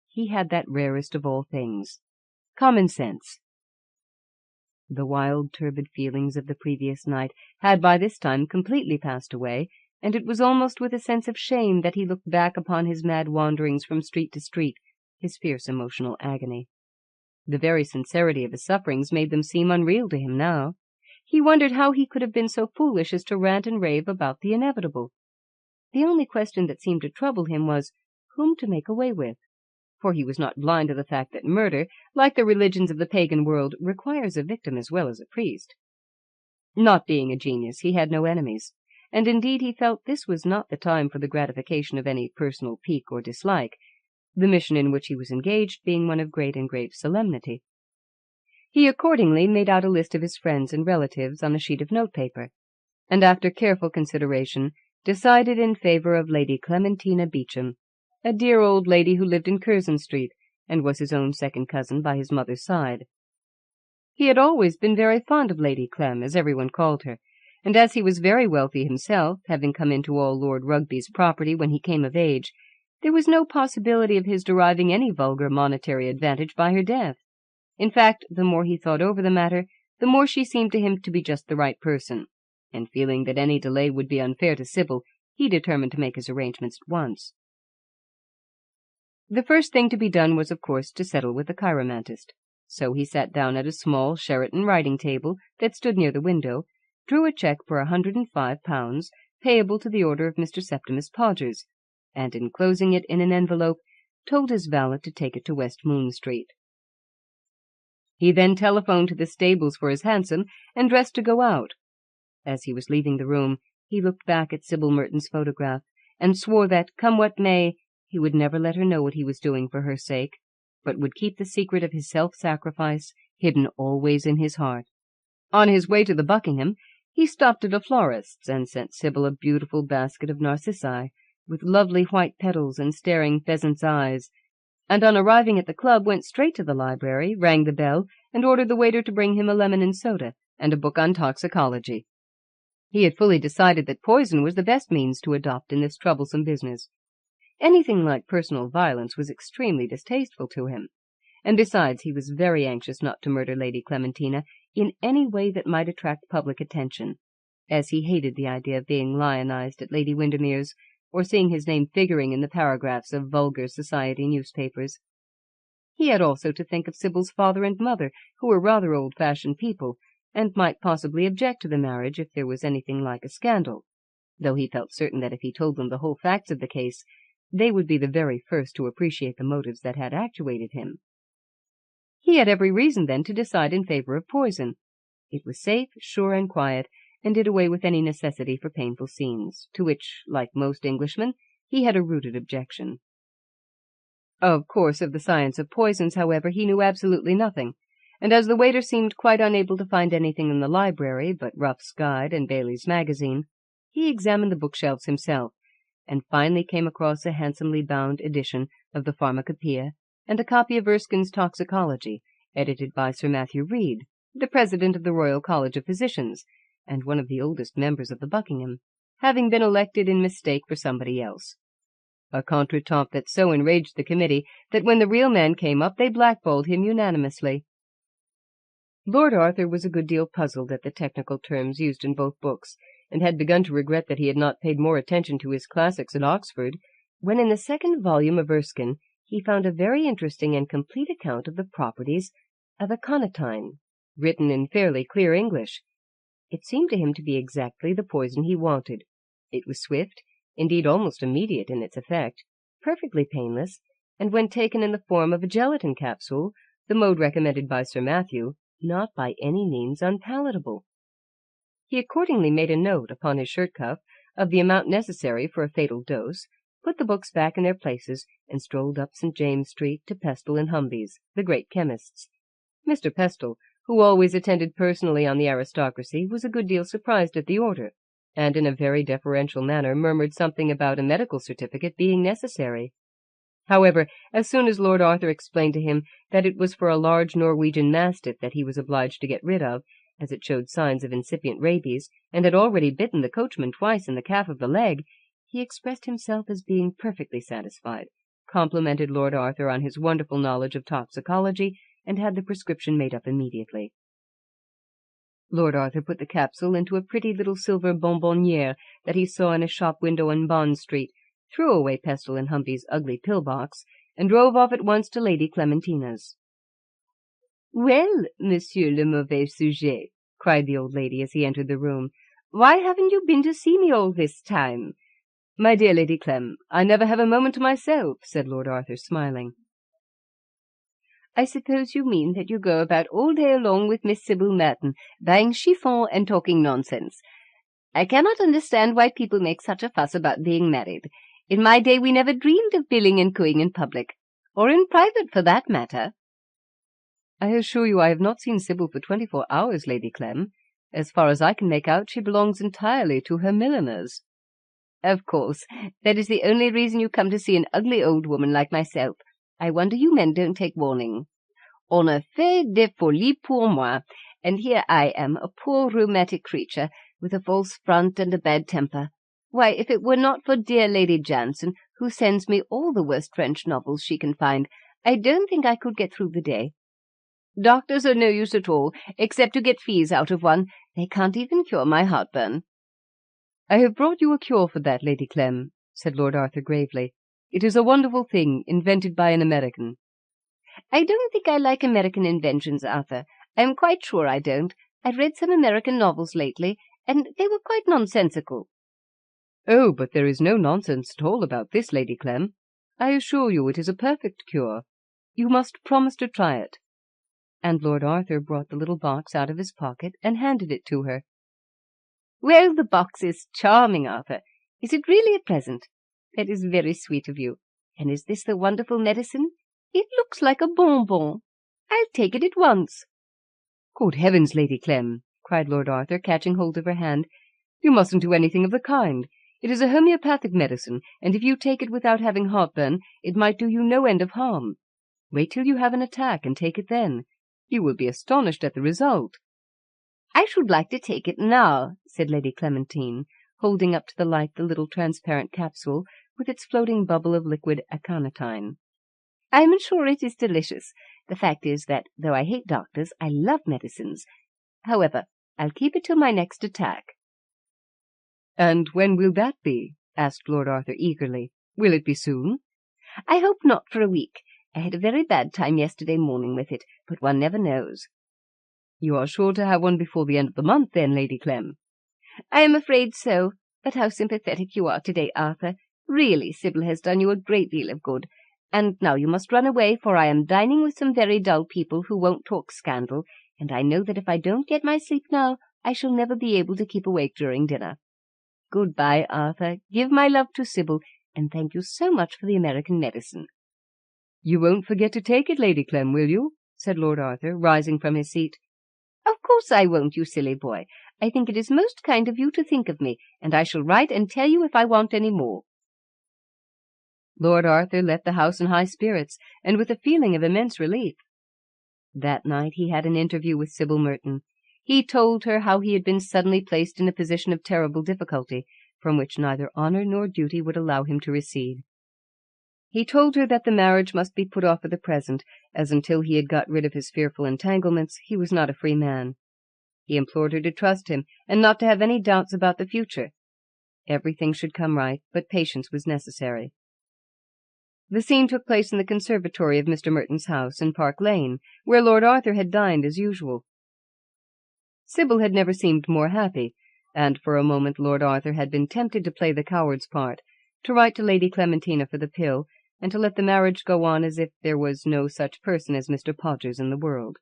He had that rarest of all things, common sense. The wild, turbid feelings of the previous night had by this time completely passed away, and it was almost with a sense of shame that he looked back upon his mad wanderings from street to street, his fierce emotional agony. The very sincerity of his sufferings made them seem unreal to him now. He wondered how he could have been so foolish as to rant and rave about the inevitable. The only question that seemed to trouble him was whom to make away with, for he was not blind to the fact that murder, like the religions of the pagan world, requires a victim as well as a priest. Not being a genius, he had no enemies, and indeed he felt this was not the time for the gratification of any personal pique or dislike, the mission in which he was engaged being one of great and grave solemnity. He accordingly made out a list of his friends and relatives on a sheet of notepaper, and after careful consideration decided in favor of Lady Clementina Beauchamp, a dear old lady who lived in Curzon Street, and was his own second cousin by his mother's side. He had always been very fond of Lady Clem, as everyone called her, and as he was very wealthy himself, having come into all Lord Rugby's property when he came of age, there was no possibility of his deriving any vulgar monetary advantage by her death. In fact, the more he thought over the matter, the more she seemed to him to be just the right person, and feeling that any delay would be unfair to Sybil, he determined to make his arrangements at once. The first thing to be done was, of course, to settle with the chiromantist. So he sat down at a small Sheraton writing-table that stood near the window, drew a cheque for £105, payable to the order of Mr. Septimus Podgers, and, enclosing it in an envelope, told his valet to take it to West Moon Street. He then telephoned to the stables for his hansom and dressed to go out. As he was leaving the room, he looked back at Sybil Merton's photograph, and swore that, come what may, he would never let her know what he was doing for her sake, but would keep the secret of his self-sacrifice hidden always in his heart. On his way to the Buckingham, he stopped at a florist's and sent Sybil a beautiful basket of narcissi, with lovely white petals and staring pheasant's eyes, and on arriving at the club went straight to the library, rang the bell, and ordered the waiter to bring him a lemon and soda and a book on toxicology. He had fully decided that poison was the best means to adopt in this troublesome business. Anything like personal violence was extremely distasteful to him, and besides he was very anxious not to murder Lady Clementina in any way that might attract public attention, as he hated the idea of being lionized at Lady Windermere's, or seeing his name figuring in the paragraphs of vulgar society newspapers. He had also to think of Sybil's father and mother, who were rather old-fashioned people, and might possibly object to the marriage if there was anything like a scandal, though he felt certain that if he told them the whole facts of the case, they would be the very first to appreciate the motives that had actuated him. He had every reason, then, to decide in favor of poison. It was safe, sure, and quiet, and did away with any necessity for painful scenes, to which, like most Englishmen, he had a rooted objection. Of course, of the science of poisons, however, he knew absolutely nothing, and as the waiter seemed quite unable to find anything in the library but Ruff's Guide and Bailey's Magazine, he examined the bookshelves himself, and finally came across a handsomely bound edition of the Pharmacopoeia and a copy of Erskine's Toxicology, edited by Sir Matthew Reed, the president of the Royal College of Physicians, and one of the oldest members of the Buckingham, having been elected in mistake for somebody else. A contretemps that so enraged the committee that when the real man came up they blackballed him unanimously. Lord Arthur was a good deal puzzled at the technical terms used in both books, and had begun to regret that he had not paid more attention to his classics at Oxford, when in the second volume of Erskine he found a very interesting and complete account of the properties of aconitine, written in fairly clear English. It seemed to him to be exactly the poison he wanted. It was swift, indeed almost immediate in its effect, perfectly painless, and when taken in the form of a gelatin capsule, the mode recommended by Sir Matthew, not by any means unpalatable. He accordingly made a note upon his shirt cuff of the amount necessary for a fatal dose, put the books back in their places, and strolled up St. James Street to Pestle and Humby's, the great chemists. Mr. Pestle, who always attended personally on the aristocracy, was a good deal surprised at the order, and in a very deferential manner murmured something about a medical certificate being necessary. However, as soon as Lord Arthur explained to him that it was for a large Norwegian mastiff that he was obliged to get rid of, as it showed signs of incipient rabies, and had already bitten the coachman twice in the calf of the leg, he expressed himself as being perfectly satisfied, complimented Lord Arthur on his wonderful knowledge of toxicology, and had the prescription made up immediately. Lord Arthur put the capsule into a pretty little silver bonbonniere that he saw in a shop window in Bond Street, threw away Pestle and Humby's ugly pill-box, and drove off at once to Lady Clementina's. "Well, monsieur le mauvais sujet," cried the old lady as he entered the room, "why haven't you been to see me all this time?" "My dear Lady Clem, I never have a moment to myself," said Lord Arthur, smiling. "I suppose you mean that you go about all day long with Miss Sybil Merton, buying chiffon and talking nonsense. I cannot understand why people make such a fuss about being married. In my day we never dreamed of billing and cooing in public, or in private for that matter." "I assure you I have not seen Sybil for 24 hours, Lady Clem. As far as I can make out, she belongs entirely to her milliners." "Of course, that is the only reason you come to see an ugly old woman like myself. I wonder you men don't take warning. On a fait des folies pour moi, and here I am, a poor rheumatic creature, with a false front and a bad temper. Why, if it were not for dear Lady Jansen, who sends me all the worst French novels she can find, I don't think I could get through the day. Doctors are no use at all, except to get fees out of one. They can't even cure my heartburn." "I have brought you a cure for that, Lady Clem," said Lord Arthur gravely. "It is a wonderful thing, invented by an American." "I don't think I like American inventions, Arthur. I am quite sure I don't. I've read some American novels lately, and they were quite nonsensical." "Oh, but there is no nonsense at all about this, Lady Clem. I assure you it is a perfect cure. You must promise to try it." And Lord Arthur brought the little box out of his pocket and handed it to her. "Well, the box is charming, Arthur. Is it really a present? That is very sweet of you. And is this the wonderful medicine? It looks like a bonbon. I'll take it at once." "Good heavens, Lady Clem!" cried Lord Arthur, catching hold of her hand. "You mustn't do anything of the kind. It is a homeopathic medicine, and if you take it without having heartburn, it might do you no end of harm. Wait till you have an attack, and take it then. You will be astonished at the result." "I should like to take it now," said Lady Clementine, holding up to the light the little transparent capsule with its floating bubble of liquid aconitine. "I am sure it is delicious. The fact is that, though I hate doctors, I love medicines. However, I'll keep it till my next attack." "And when will that be?" asked Lord Arthur eagerly. "Will it be soon?" "I hope not for a week. I had a very bad time yesterday morning with it, but one never knows." "You are sure to have one before the end of the month, then, Lady Clem?" "I am afraid so. But how sympathetic you are today, Arthur. Really, Sybil has done you a great deal of good. And now you must run away, for I am dining with some very dull people who won't talk scandal, and I know that if I don't get my sleep now, I shall never be able to keep awake during dinner. Good-bye, Arthur. Give my love to Sybil, and thank you so much for the American medicine." "You won't forget to take it, Lady Clem, will you?" said Lord Arthur, rising from his seat. "Of course I won't, you silly boy. I think it is most kind of you to think of me, and I shall write and tell you if I want any more." Lord Arthur left the house in high spirits, and with a feeling of immense relief. That night he had an interview with Sybil Merton. He told her how he had been suddenly placed in a position of terrible difficulty, from which neither honour nor duty would allow him to recede. He told her that the marriage must be put off for the present, as until he had got rid of his fearful entanglements he was not a free man. He implored her to trust him, and not to have any doubts about the future. Everything should come right, but patience was necessary. The scene took place in the conservatory of Mr. Merton's house in Park Lane, where Lord Arthur had dined as usual. Sybil had never seemed more happy, and for a moment Lord Arthur had been tempted to play the coward's part, to write to Lady Clementina for the pill, and to let the marriage go on as if there was no such person as Mr. Podgers in the world.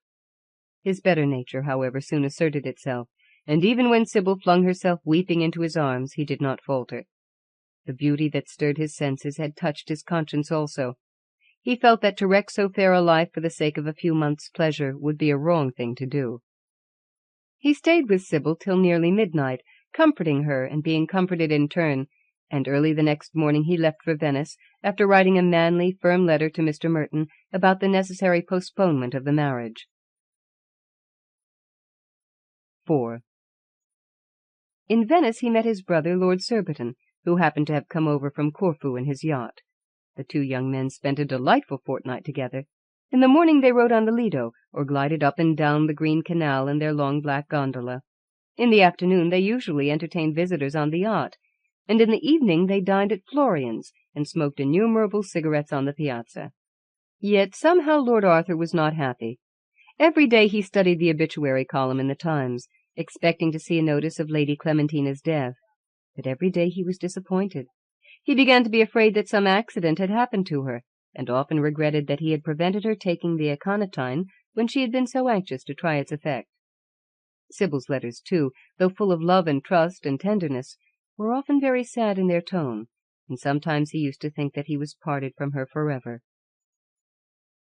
His better nature, however, soon asserted itself, and even when Sybil flung herself weeping into his arms, he did not falter. The beauty that stirred his senses had touched his conscience also. He felt that to wreck so fair a life for the sake of a few months' pleasure would be a wrong thing to do. He stayed with Sybil till nearly midnight, comforting her and being comforted in turn, and early the next morning he left for Venice, after writing a manly, firm letter to Mr. Merton about the necessary postponement of the marriage. 4. In Venice he met his brother, Lord Surbiton, who happened to have come over from Corfu in his yacht. The two young men spent a delightful fortnight together. In the morning they rode on the Lido, or glided up and down the green canal in their long black gondola. In the afternoon they usually entertained visitors on the yacht, and in the evening they dined at Florian's and smoked innumerable cigarettes on the piazza. Yet somehow Lord Arthur was not happy. Every day he studied the obituary column in the Times, expecting to see a notice of Lady Clementina's death. But every day he was disappointed. He began to be afraid that some accident had happened to her, and often regretted that he had prevented her taking the aconitine when she had been so anxious to try its effect. Sybil's letters, too, though full of love and trust and tenderness, were often very sad in their tone, and sometimes he used to think that he was parted from her forever.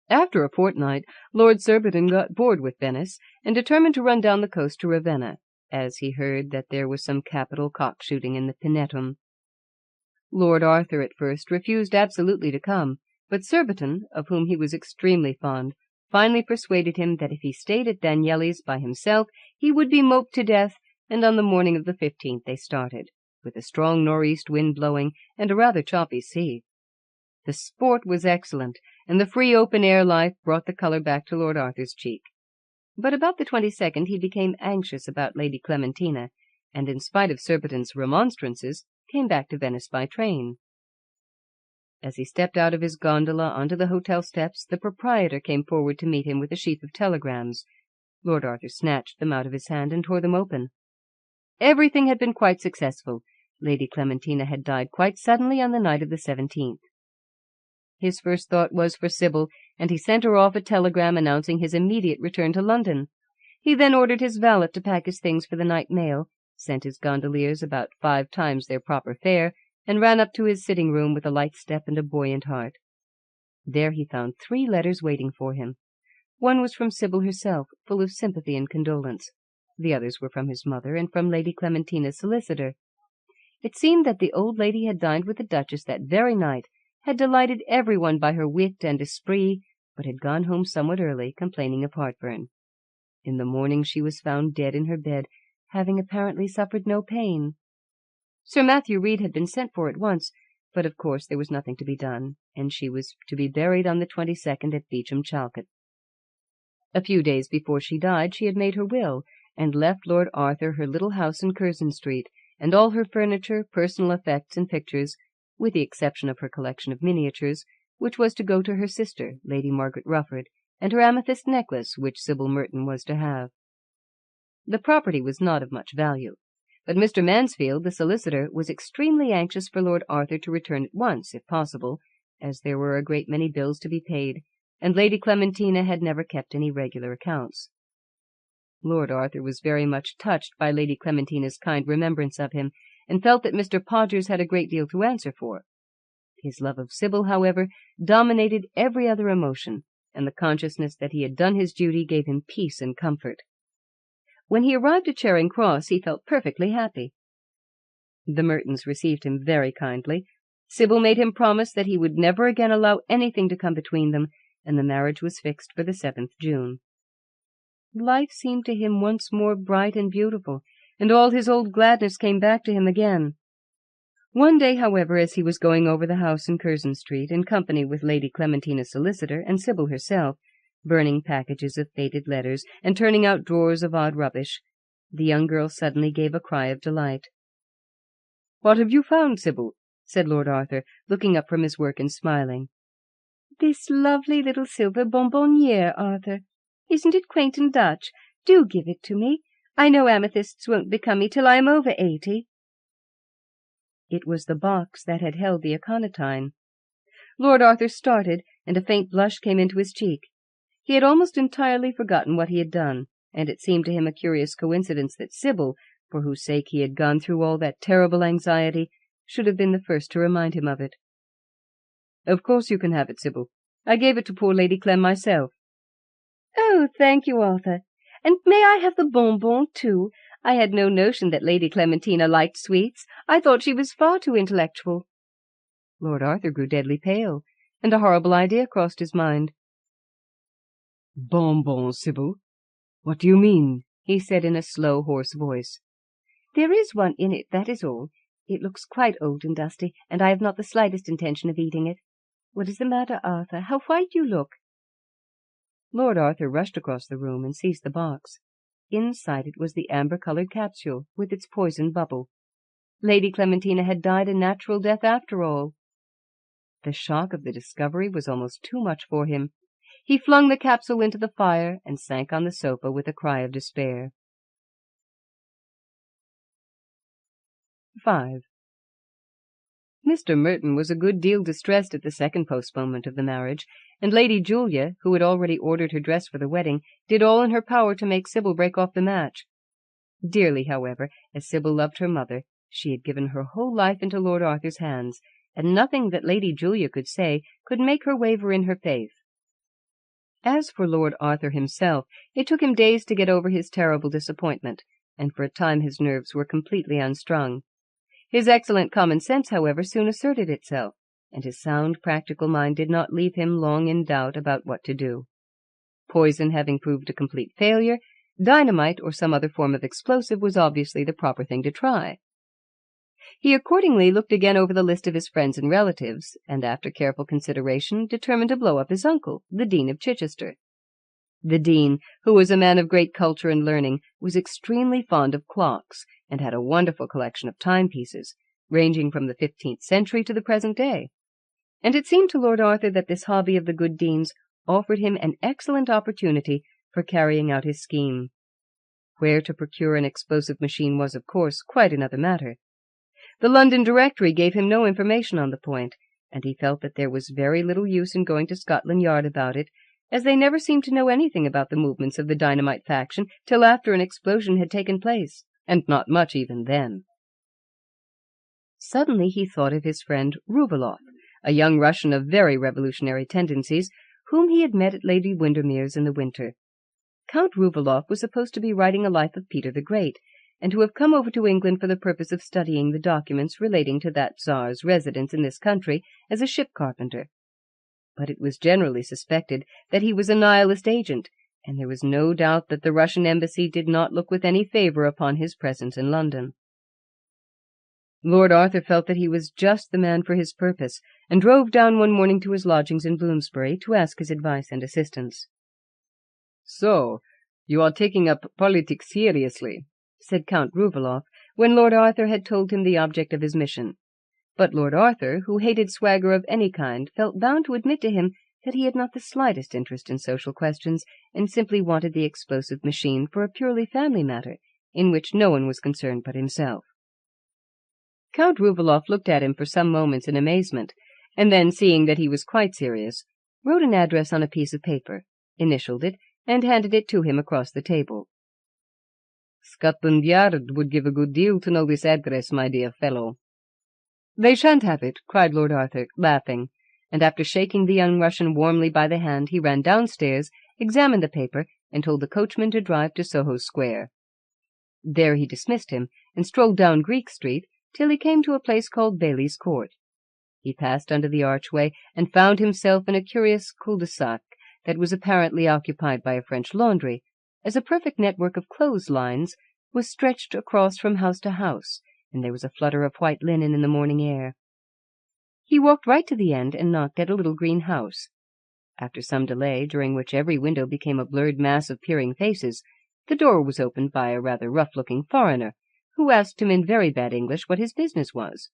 After a fortnight, Lord Surbiton got bored with Venice, and determined to run down the coast to Ravenna, as he heard that there was some capital cock-shooting in the Pinetum. Lord Arthur at first refused absolutely to come, but Surbiton, of whom he was extremely fond, finally persuaded him that if he stayed at Danieli's by himself he would be moped to death, and on the morning of the 15th they started, with a strong northeast wind blowing and a rather choppy sea. The sport was excellent, and the free open-air life brought the colour back to Lord Arthur's cheek. But about the 22nd he became anxious about Lady Clementina, and in spite of Surbiton's remonstrances, came back to Venice by train. As he stepped out of his gondola onto the hotel steps, the proprietor came forward to meet him with a sheaf of telegrams. Lord Arthur snatched them out of his hand and tore them open. Everything had been quite successful. Lady Clementina had died quite suddenly on the night of the 17th. His first thought was for Sybil, and he sent her off a telegram announcing his immediate return to London. He then ordered his valet to pack his things for the night mail, sent his gondoliers about 5 times their proper fare, and ran up to his sitting-room with a light step and a buoyant heart. There he found 3 letters waiting for him. One was from Sybil herself, full of sympathy and condolence. The others were from his mother and from Lady Clementina's solicitor. It seemed that the old lady had dined with the Duchess that very night, had delighted everyone by her wit and esprit, but had gone home somewhat early, complaining of heartburn. In the morning she was found dead in her bed, having apparently suffered no pain. Sir Matthew Reed had been sent for at once, but of course there was nothing to be done, and she was to be buried on the 22nd at Beecham Chalket. A few days before she died she had made her will, and left Lord Arthur her little house in Curzon Street, and all her furniture, personal effects, and pictures, with the exception of her collection of miniatures, which was to go to her sister, Lady Margaret Rufford, and her amethyst necklace, which Sybil Merton was to have. The property was not of much value, but Mr. Mansfield, the solicitor, was extremely anxious for Lord Arthur to return at once, if possible, as there were a great many bills to be paid, and Lady Clementina had never kept any regular accounts. Lord Arthur was very much touched by Lady Clementina's kind remembrance of him, and felt that Mr. Podgers had a great deal to answer for. His love of Sybil, however, dominated every other emotion, and the consciousness that he had done his duty gave him peace and comfort. When he arrived at Charing Cross, he felt perfectly happy. The Mertons received him very kindly. Sybil made him promise that he would never again allow anything to come between them, and the marriage was fixed for the 7th June. Life seemed to him once more bright and beautiful, and all his old gladness came back to him again. One day, however, as he was going over the house in Curzon Street, in company with Lady Clementina's solicitor and Sybil herself, burning packages of faded letters and turning out drawers of odd rubbish, the young girl suddenly gave a cry of delight. "What have you found, Sybil?" said Lord Arthur, looking up from his work and smiling. "This lovely little silver bonbonniere, Arthur. Isn't it quaint and Dutch? Do give it to me. I know amethysts won't become me till I am over 80. It was the box that had held the aconitine. Lord Arthur started, and a faint blush came into his cheek. He had almost entirely forgotten what he had done, and it seemed to him a curious coincidence that Sybil, for whose sake he had gone through all that terrible anxiety, should have been the first to remind him of it. "Of course you can have it, Sybil. I gave it to poor Lady Clem myself." "Oh, thank you, Arthur. And may I have the bonbon, too? I had no notion that Lady Clementina liked sweets. I thought she was far too intellectual." Lord Arthur grew deadly pale, and a horrible idea crossed his mind. "Bonbon, Sybil? What do you mean?" he said in a slow, hoarse voice. "There is one in it, that is all. It looks quite old and dusty, and I have not the slightest intention of eating it. What is the matter, Arthur? How white you look!" Lord Arthur rushed across the room and seized the box. Inside it was the amber-coloured capsule, with its poison bubble. Lady Clementina had died a natural death after all. The shock of the discovery was almost too much for him. He flung the capsule into the fire and sank on the sofa with a cry of despair. 5. Mr. Merton was a good deal distressed at the second postponement of the marriage, and Lady Julia, who had already ordered her dress for the wedding, did all in her power to make Sybil break off the match. Dearly, however, as Sybil loved her mother, she had given her whole life into Lord Arthur's hands, and nothing that Lady Julia could say could make her waver in her faith. As for Lord Arthur himself, it took him days to get over his terrible disappointment, and for a time his nerves were completely unstrung. His excellent common sense, however, soon asserted itself, and his sound practical mind did not leave him long in doubt about what to do. Poison having proved a complete failure, dynamite or some other form of explosive was obviously the proper thing to try. He accordingly looked again over the list of his friends and relatives, and after careful consideration determined to blow up his uncle, the Dean of Chichester. The Dean, who was a man of great culture and learning, was extremely fond of clocks, and had a wonderful collection of timepieces, ranging from the 15th century to the present day. And it seemed to Lord Arthur that this hobby of the good Dean's offered him an excellent opportunity for carrying out his scheme. Where to procure an explosive machine was, of course, quite another matter. The London Directory gave him no information on the point, and he felt that there was very little use in going to Scotland Yard about it, as they never seemed to know anything about the movements of the dynamite faction till after an explosion had taken place, and not much even then. Suddenly he thought of his friend Rouvaloff, a young Russian of very revolutionary tendencies, whom he had met at Lady Windermere's in the winter. Count Rouvaloff was supposed to be writing a life of Peter the Great, and to have come over to England for the purpose of studying the documents relating to that Tsar's residence in this country as a ship carpenter. But it was generally suspected that he was a Nihilist agent, and there was no doubt that the Russian embassy did not look with any favour upon his presence in London. Lord Arthur felt that he was just the man for his purpose, and drove down one morning to his lodgings in Bloomsbury to ask his advice and assistance. "So, you are taking up politics seriously," said Count Rouvaloff, when Lord Arthur had told him the object of his mission. But Lord Arthur, who hated swagger of any kind, felt bound to admit to him that he had not the slightest interest in social questions, and simply wanted the explosive machine for a purely family matter, in which no one was concerned but himself. Count Rouvaloff looked at him for some moments in amazement, and then, seeing that he was quite serious, wrote an address on a piece of paper, initialed it, and handed it to him across the table. "Scotland Yard would give a good deal to know this address, my dear fellow." "They shan't have it," cried Lord Arthur, laughing, and after shaking the young Russian warmly by the hand, he ran downstairs, examined the paper, and told the coachman to drive to Soho Square. There he dismissed him, and strolled down Greek Street till he came to a place called Bailey's Court. He passed under the archway, and found himself in a curious cul-de-sac that was apparently occupied by a French laundry, as a perfect network of clotheslines was stretched across from house to house, and there was a flutter of white linen in the morning air. He walked right to the end and knocked at a little green house. After some delay, during which every window became a blurred mass of peering faces, the door was opened by a rather rough-looking foreigner, who asked him in very bad English what his business was.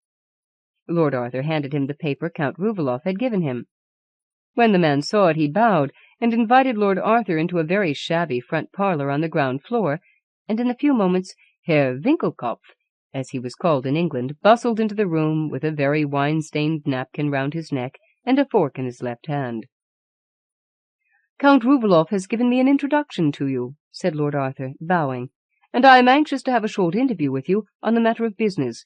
Lord Arthur handed him the paper Count Rouvaloff had given him. When the man saw it, he bowed, and invited Lord Arthur into a very shabby front parlour on the ground floor, and in a few moments Herr Winkelkopf, as he was called in England, bustled into the room with a very wine-stained napkin round his neck and a fork in his left hand. "Count Rouvaloff has given me an introduction to you," said Lord Arthur, bowing, "and I am anxious to have a short interview with you on the matter of business.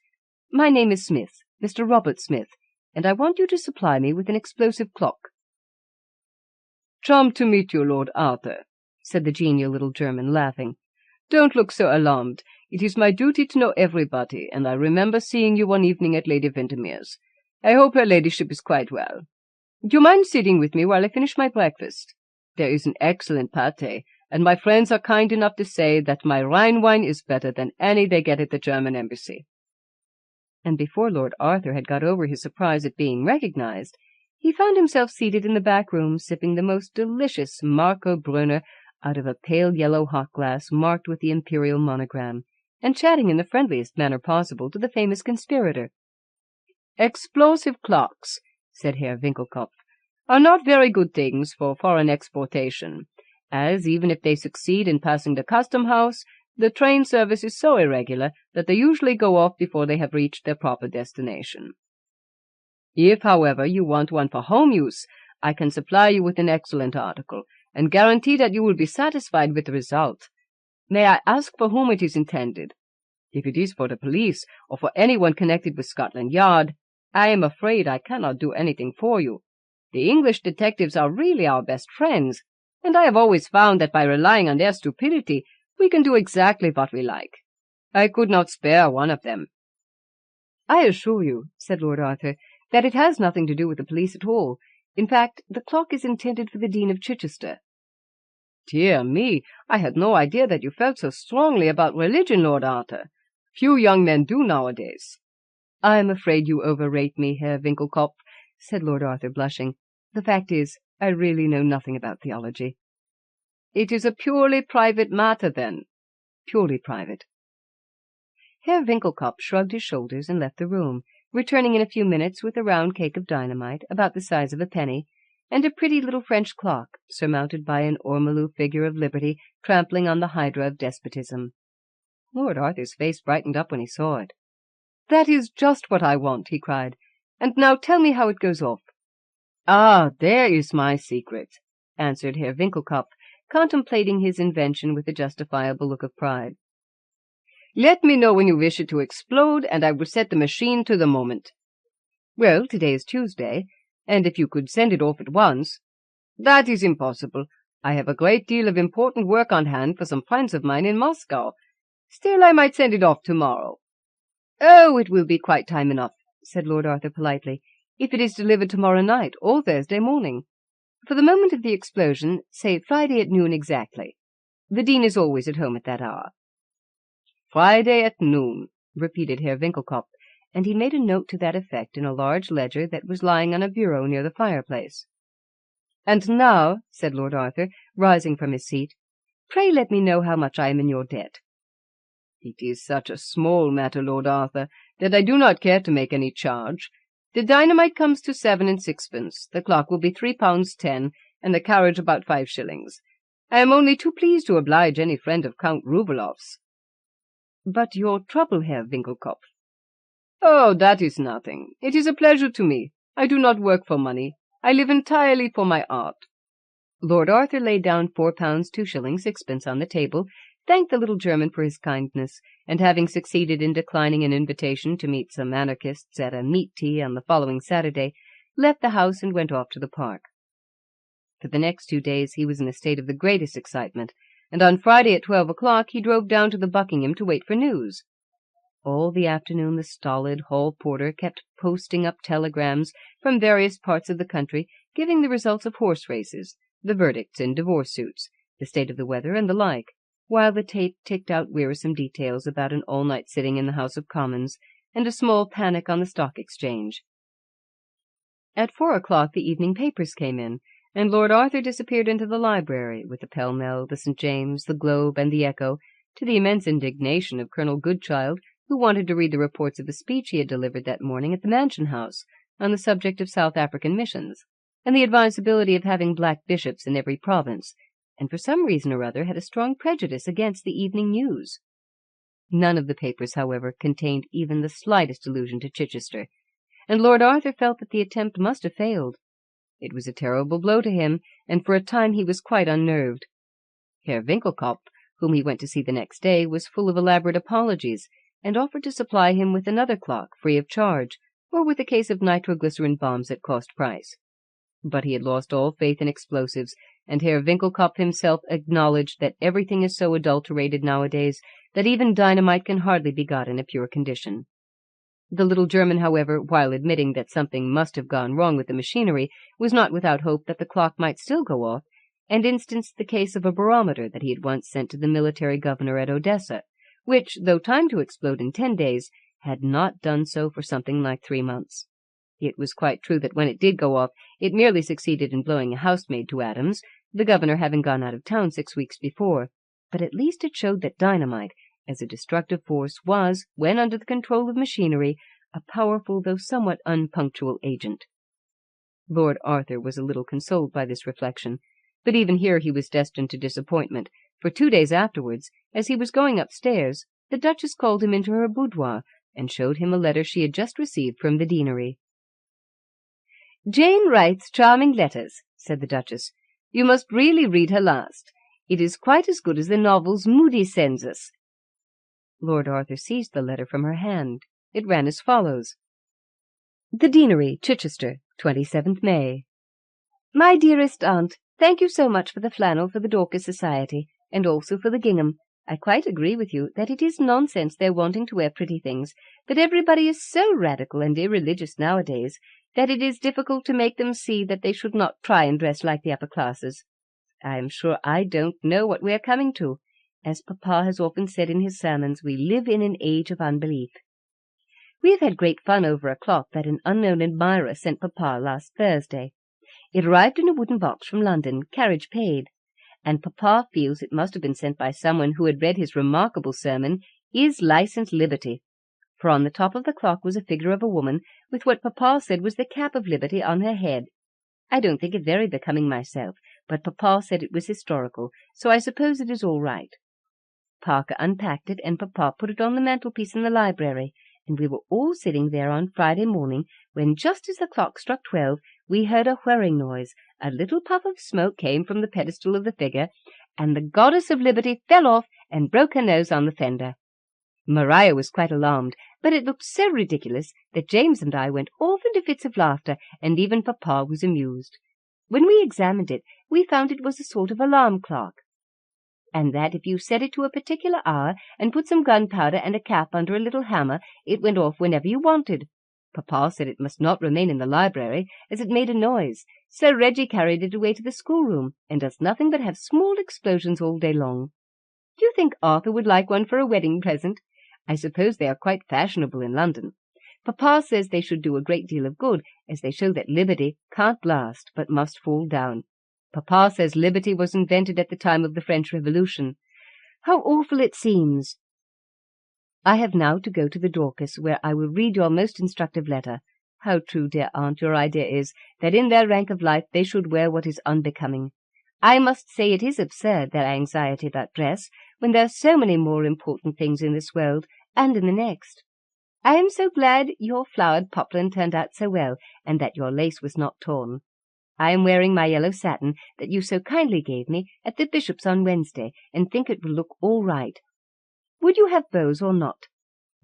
My name is Smith, Mr. Robert Smith, and I want you to supply me with an explosive clock." "Charmed to meet you, Lord Arthur," said the genial little German, laughing. "Don't look so alarmed. It is my duty to know everybody, and I remember seeing you one evening at Lady Windermere's. I hope her ladyship is quite well. Do you mind sitting with me while I finish my breakfast? There is an excellent pâté, and my friends are kind enough to say that my Rhine wine is better than any they get at the German embassy." And before Lord Arthur had got over his surprise at being recognized, he found himself seated in the back room, sipping the most delicious Marco Brunner out of a pale yellow hot glass marked with the imperial monogram, and chatting in the friendliest manner possible to the famous conspirator. "Explosive clocks," said Herr Winkelkopf, "are not very good things for foreign exportation, as, even if they succeed in passing the custom-house, the train service is so irregular that they usually go off before they have reached their proper destination. If, however, you want one for home use, I can supply you with an excellent article, and guarantee that you will be satisfied with the result. May I ask for whom it is intended? If it is for the police, or for anyone connected with Scotland Yard, I am afraid I cannot do anything for you. The English detectives are really our best friends, and I have always found that by relying on their stupidity, we can do exactly what we like. I could not spare one of them." "I assure you," said Lord Arthur, "that it has nothing to do with the police at all. In fact, the clock is intended for the Dean of Chichester." "Dear me, I had no idea that you felt so strongly about religion, Lord Arthur. Few young men do nowadays." "I am afraid you overrate me, Herr Winkelkopf," said Lord Arthur, blushing. "The fact is, I really know nothing about theology." "It is a purely private matter, then?" "Purely private." Herr Winkelkopf shrugged his shoulders and left the room, returning in a few minutes with a round cake of dynamite, about the size of a penny, and a pretty little French clock, surmounted by an ormolu figure of liberty trampling on the hydra of despotism. Lord Arthur's face brightened up when he saw it. "That is just what I want," he cried. "And now tell me how it goes off." "Ah, there is my secret," answered Herr Winkelkopf, contemplating his invention with a justifiable look of pride. "Let me know when you wish it to explode, and I will set the machine to the moment." "Well, today is Tuesday, and if you could send it off at once—" "That is impossible. I have a great deal of important work on hand for some friends of mine in Moscow. Still, I might send it off tomorrow." "Oh, it will be quite time enough," said Lord Arthur politely, "if it is delivered tomorrow night or Thursday morning. For the moment of the explosion, say Friday at noon exactly. The Dean is always at home at that hour." "Friday at noon," repeated Herr Winkelkopf, and he made a note to that effect in a large ledger that was lying on a bureau near the fireplace. "And now," said Lord Arthur, rising from his seat, "pray let me know how much I am in your debt." "It is such a small matter, Lord Arthur, that I do not care to make any charge. The dynamite comes to 7 and 6pence, the clock will be £3.10, and the carriage about 5 shillings. I am only too pleased to oblige any friend of Count Rouvaloff's." "But your trouble, Herr Winkelkopf?" "Oh, that is nothing. It is a pleasure to me. I do not work for money. I live entirely for my art." Lord Arthur laid down £4 2 shillings 6pence on the table, thanked the little German for his kindness, and having succeeded in declining an invitation to meet some anarchists at a meat tea on the following Saturday, left the house and went off to the park. For the next 2 days he was in a state of the greatest excitement, and on Friday at 12 o'clock he drove down to the Buckingham to wait for news. All the afternoon the stolid hall porter kept posting up telegrams from various parts of the country, giving the results of horse races, the verdicts in divorce suits, the state of the weather, and the like, while the tape ticked out wearisome details about an all-night sitting in the House of Commons and a small panic on the Stock Exchange. At 4 o'clock the evening papers came in, and Lord Arthur disappeared into the library with the Pell Mell, the St. James, the Globe, and the Echo, to the immense indignation of Colonel Goodchild, who wanted to read the reports of the speech he had delivered that morning at the Mansion House on the subject of South African missions, and the advisability of having black bishops in every province, and for some reason or other had a strong prejudice against the Evening News. None of the papers, however, contained even the slightest allusion to Chichester, and Lord Arthur felt that the attempt must have failed. It was a terrible blow to him, and for a time he was quite unnerved. Herr Winkelkopf, whom he went to see the next day, was full of elaborate apologies, and offered to supply him with another clock free of charge, or with a case of nitroglycerin bombs at cost price. But he had lost all faith in explosives, and Herr Winkelkopf himself acknowledged that everything is so adulterated nowadays that even dynamite can hardly be got in a pure condition. The little German, however, while admitting that something must have gone wrong with the machinery, was not without hope that the clock might still go off, and instanced the case of a barometer that he had once sent to the military governor at Odessa, which, though timed to explode in 10 days, had not done so for something like 3 months. It was quite true that when it did go off, it merely succeeded in blowing a housemaid to atoms, the governor having gone out of town 6 weeks before, but at least it showed that dynamite, as a destructive force, was, when under the control of machinery, a powerful though somewhat unpunctual agent. Lord Arthur was a little consoled by this reflection, but even here he was destined to disappointment, for 2 days afterwards, as he was going upstairs, the Duchess called him into her boudoir and showed him a letter she had just received from the deanery. "Jane writes charming letters," said the Duchess. "You must really read her last. It is quite as good as the novels Moody sends us." Lord Arthur seized the letter from her hand. It ran as follows. The Deanery, Chichester, 27th May. My dearest aunt, thank you so much for the flannel for the Dorcas Society, and also for the gingham. I quite agree with you that it is nonsense their wanting to wear pretty things, but everybody is so radical and irreligious nowadays that it is difficult to make them see that they should not try and dress like the upper classes. I am sure I don't know what we are coming to. As Papa has often said in his sermons, we live in an age of unbelief. We have had great fun over a clock that an unknown admirer sent Papa last Thursday. It arrived in a wooden box from London, carriage paid, and Papa feels it must have been sent by someone who had read his remarkable sermon, Is License Liberty? For on the top of the clock was a figure of a woman with what Papa said was the cap of liberty on her head. I don't think it very becoming myself, but Papa said it was historical, so I suppose it is all right. Parker unpacked it, and Papa put it on the mantelpiece in the library, and we were all sitting there on Friday morning, when just as the clock struck 12, we heard a whirring noise, a little puff of smoke came from the pedestal of the figure, and the Goddess of Liberty fell off and broke her nose on the fender. Maria was quite alarmed, but it looked so ridiculous that James and I went off into fits of laughter, and even Papa was amused. When we examined it, we found it was a sort of alarm clock, and that if you set it to a particular hour and put some gunpowder and a cap under a little hammer, it went off whenever you wanted. Papa said it must not remain in the library, as it made a noise, so Reggie carried it away to the schoolroom, and does nothing but have small explosions all day long. Do you think Arthur would like one for a wedding present? I suppose they are quite fashionable in London. Papa says they should do a great deal of good, as they show that liberty can't last, but must fall down. Papa says liberty was invented at the time of the French Revolution. How awful it seems! I have now to go to the Dorcas, where I will read your most instructive letter. How true, dear aunt, your idea is, that in their rank of life they should wear what is unbecoming. I must say it is absurd, their anxiety about dress, when there are so many more important things in this world, and in the next. I am so glad your flowered poplin turned out so well, and that your lace was not torn. I am wearing my yellow satin that you so kindly gave me at the bishop's on Wednesday, and think it will look all right. Would you have bows or not?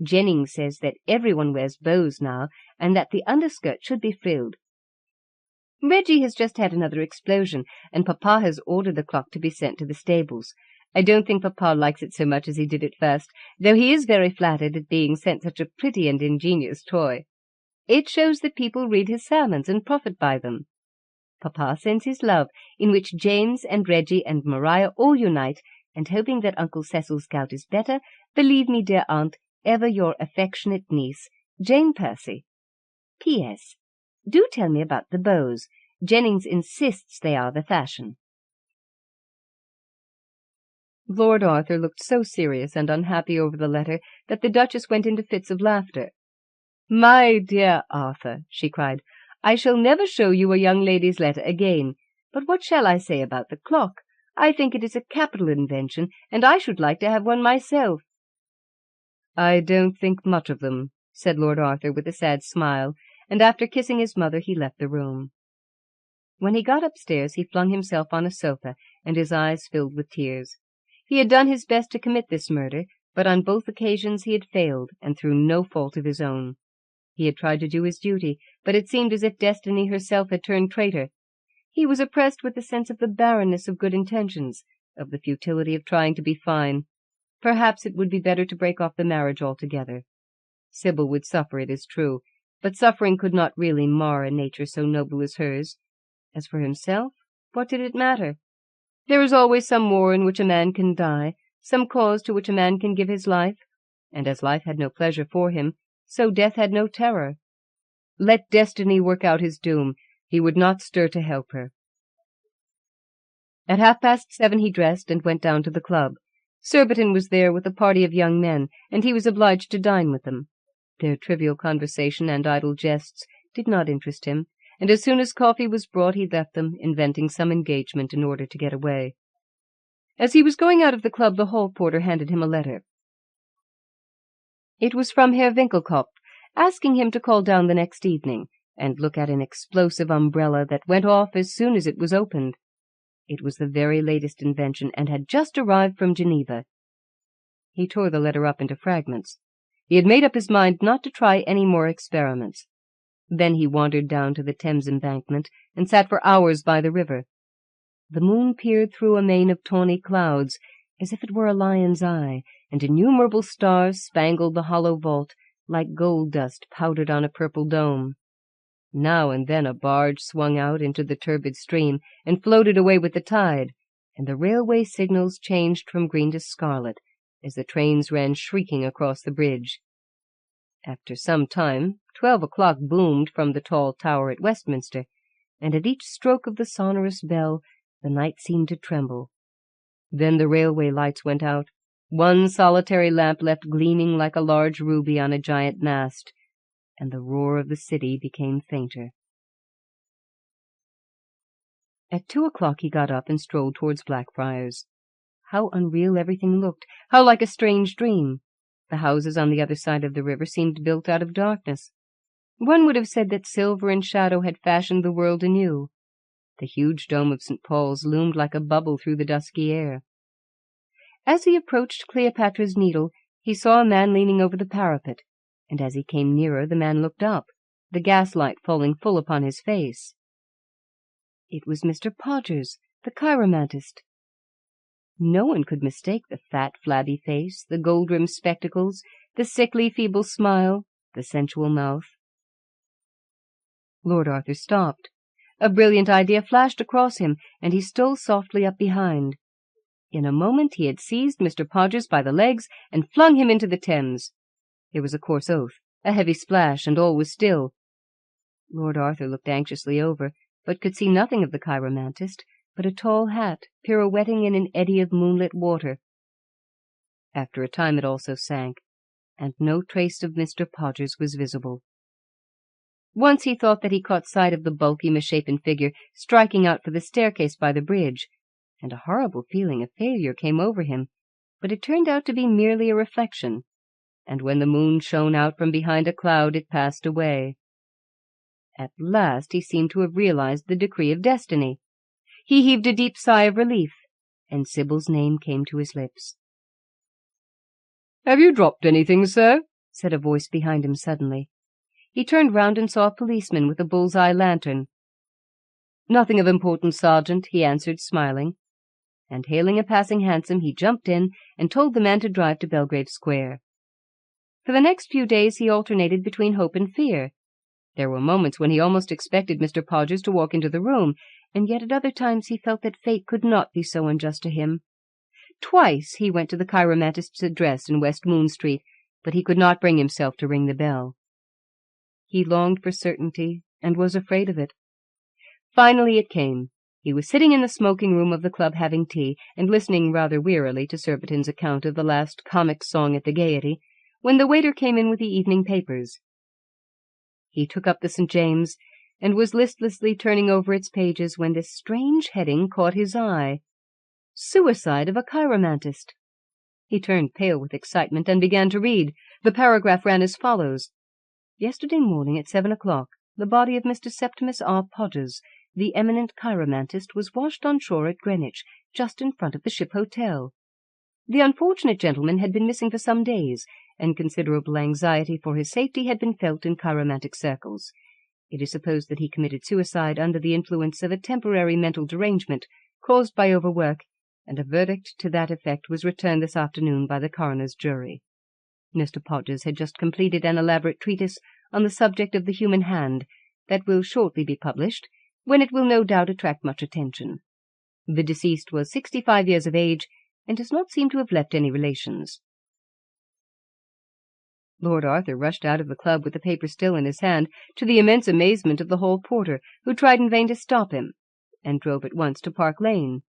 Jennings says that everyone wears bows now, and that the underskirt should be frilled. Reggie has just had another explosion, and Papa has ordered the clock to be sent to the stables. I don't think Papa likes it so much as he did at first, though he is very flattered at being sent such a pretty and ingenious toy. It shows that people read his sermons and profit by them. Papa sends his love, in which James and Reggie and Maria all unite, and hoping that Uncle Cecil's gout is better, believe me, dear aunt, ever your affectionate niece, Jane Percy. P.S. Do tell me about the bows. Jennings insists they are the fashion. Lord Arthur looked so serious and unhappy over the letter that the Duchess went into fits of laughter. "My dear Arthur," she cried, "I shall never show you a young lady's letter again. But what shall I say about the clock? I think it is a capital invention, and I should like to have one myself." "I don't think much of them," said Lord Arthur with a sad smile, and after kissing his mother he left the room. When he got upstairs he flung himself on a sofa, and his eyes filled with tears. He had done his best to commit this murder, but on both occasions he had failed, and through no fault of his own. He had tried to do his duty, but it seemed as if destiny herself had turned traitor. He was oppressed with the sense of the barrenness of good intentions, of the futility of trying to be fine. Perhaps it would be better to break off the marriage altogether. Sybil would suffer, it is true, but suffering could not really mar a nature so noble as hers. As for himself, what did it matter? There is always some war in which a man can die, some cause to which a man can give his life, and as life had no pleasure for him, so death had no terror. Let destiny work out his doom. He would not stir to help her. At 7:30 he dressed and went down to the club. Surbiton was there with a party of young men, and he was obliged to dine with them. Their trivial conversation and idle jests did not interest him, and as soon as coffee was brought he left them, inventing some engagement in order to get away. As he was going out of the club, the hall porter handed him a letter. It was from Herr Winkelkopf, asking him to call down the next evening, and look at an explosive umbrella that went off as soon as it was opened. It was the very latest invention, and had just arrived from Geneva. He tore the letter up into fragments. He had made up his mind not to try any more experiments. Then he wandered down to the Thames embankment, and sat for hours by the river. The moon peered through a mane of tawny clouds, as if it were a lion's eye, and innumerable stars spangled the hollow vault, like gold dust powdered on a purple dome. Now and then a barge swung out into the turbid stream, and floated away with the tide, and the railway signals changed from green to scarlet, as the trains ran shrieking across the bridge. After some time, 12 o'clock boomed from the tall tower at Westminster, and at each stroke of the sonorous bell the night seemed to tremble. Then the railway lights went out, one solitary lamp left gleaming like a large ruby on a giant mast, and the roar of the city became fainter. At 2 o'clock he got up and strolled towards Blackfriars. How unreal everything looked, how like a strange dream! The houses on the other side of the river seemed built out of darkness. One would have said that silver and shadow had fashioned the world anew. The huge dome of St. Paul's loomed like a bubble through the dusky air. As he approached Cleopatra's Needle, he saw a man leaning over the parapet, and as he came nearer the man looked up, the gaslight falling full upon his face. It was Mr. Podgers, the chiromantist. No one could mistake the fat, flabby face, the gold-rimmed spectacles, the sickly, feeble smile, the sensual mouth. Lord Arthur stopped. A brilliant idea flashed across him, and he stole softly up behind. In a moment he had seized Mr. Podgers by the legs and flung him into the Thames. There was a coarse oath, a heavy splash, and all was still. Lord Arthur looked anxiously over, but could see nothing of the chiromantist, but a tall hat pirouetting in an eddy of moonlit water. After a time it also sank, and no trace of Mr. Podgers was visible. Once he thought that he caught sight of the bulky, misshapen figure striking out for the staircase by the bridge, and a horrible feeling of failure came over him, but it turned out to be merely a reflection, and when the moon shone out from behind a cloud it passed away. At last he seemed to have realized the decree of destiny. He heaved a deep sigh of relief, and Sybil's name came to his lips. "Have you dropped anything, sir?" said a voice behind him suddenly. He turned round and saw a policeman with a bull's-eye lantern. "Nothing of importance, Sergeant," he answered, smiling. And hailing a passing hansom, he jumped in and told the man to drive to Belgrave Square. For the next few days he alternated between hope and fear. There were moments when he almost expected Mr. Podgers to walk into the room, and yet at other times he felt that fate could not be so unjust to him. Twice he went to the chiromatist's address in West Moon Street, but he could not bring himself to ring the bell. He longed for certainty, and was afraid of it. Finally it came. He was sitting in the smoking-room of the club having tea, and listening rather wearily to Surbiton's account of the last comic song at the Gaiety, when the waiter came in with the evening papers. He took up the St. James, and was listlessly turning over its pages when this strange heading caught his eye. "Suicide of a chiromantist." He turned pale with excitement and began to read. The paragraph ran as follows. "Yesterday morning at 7 o'clock, the body of Mr. Septimus R. Podgers, the eminent chiromantist, was washed on shore at Greenwich, just in front of the Ship Hotel. The unfortunate gentleman had been missing for some days, and considerable anxiety for his safety had been felt in chiromantic circles. It is supposed that he committed suicide under the influence of a temporary mental derangement caused by overwork, and a verdict to that effect was returned this afternoon by the coroner's jury. Mr. Podgers had just completed an elaborate treatise on the subject of the human hand that will shortly be published, when it will no doubt attract much attention. The deceased was 65 years of age, and does not seem to have left any relations." Lord Arthur rushed out of the club with the paper still in his hand, to the immense amazement of the hall porter, who tried in vain to stop him, and drove at once to Park Lane.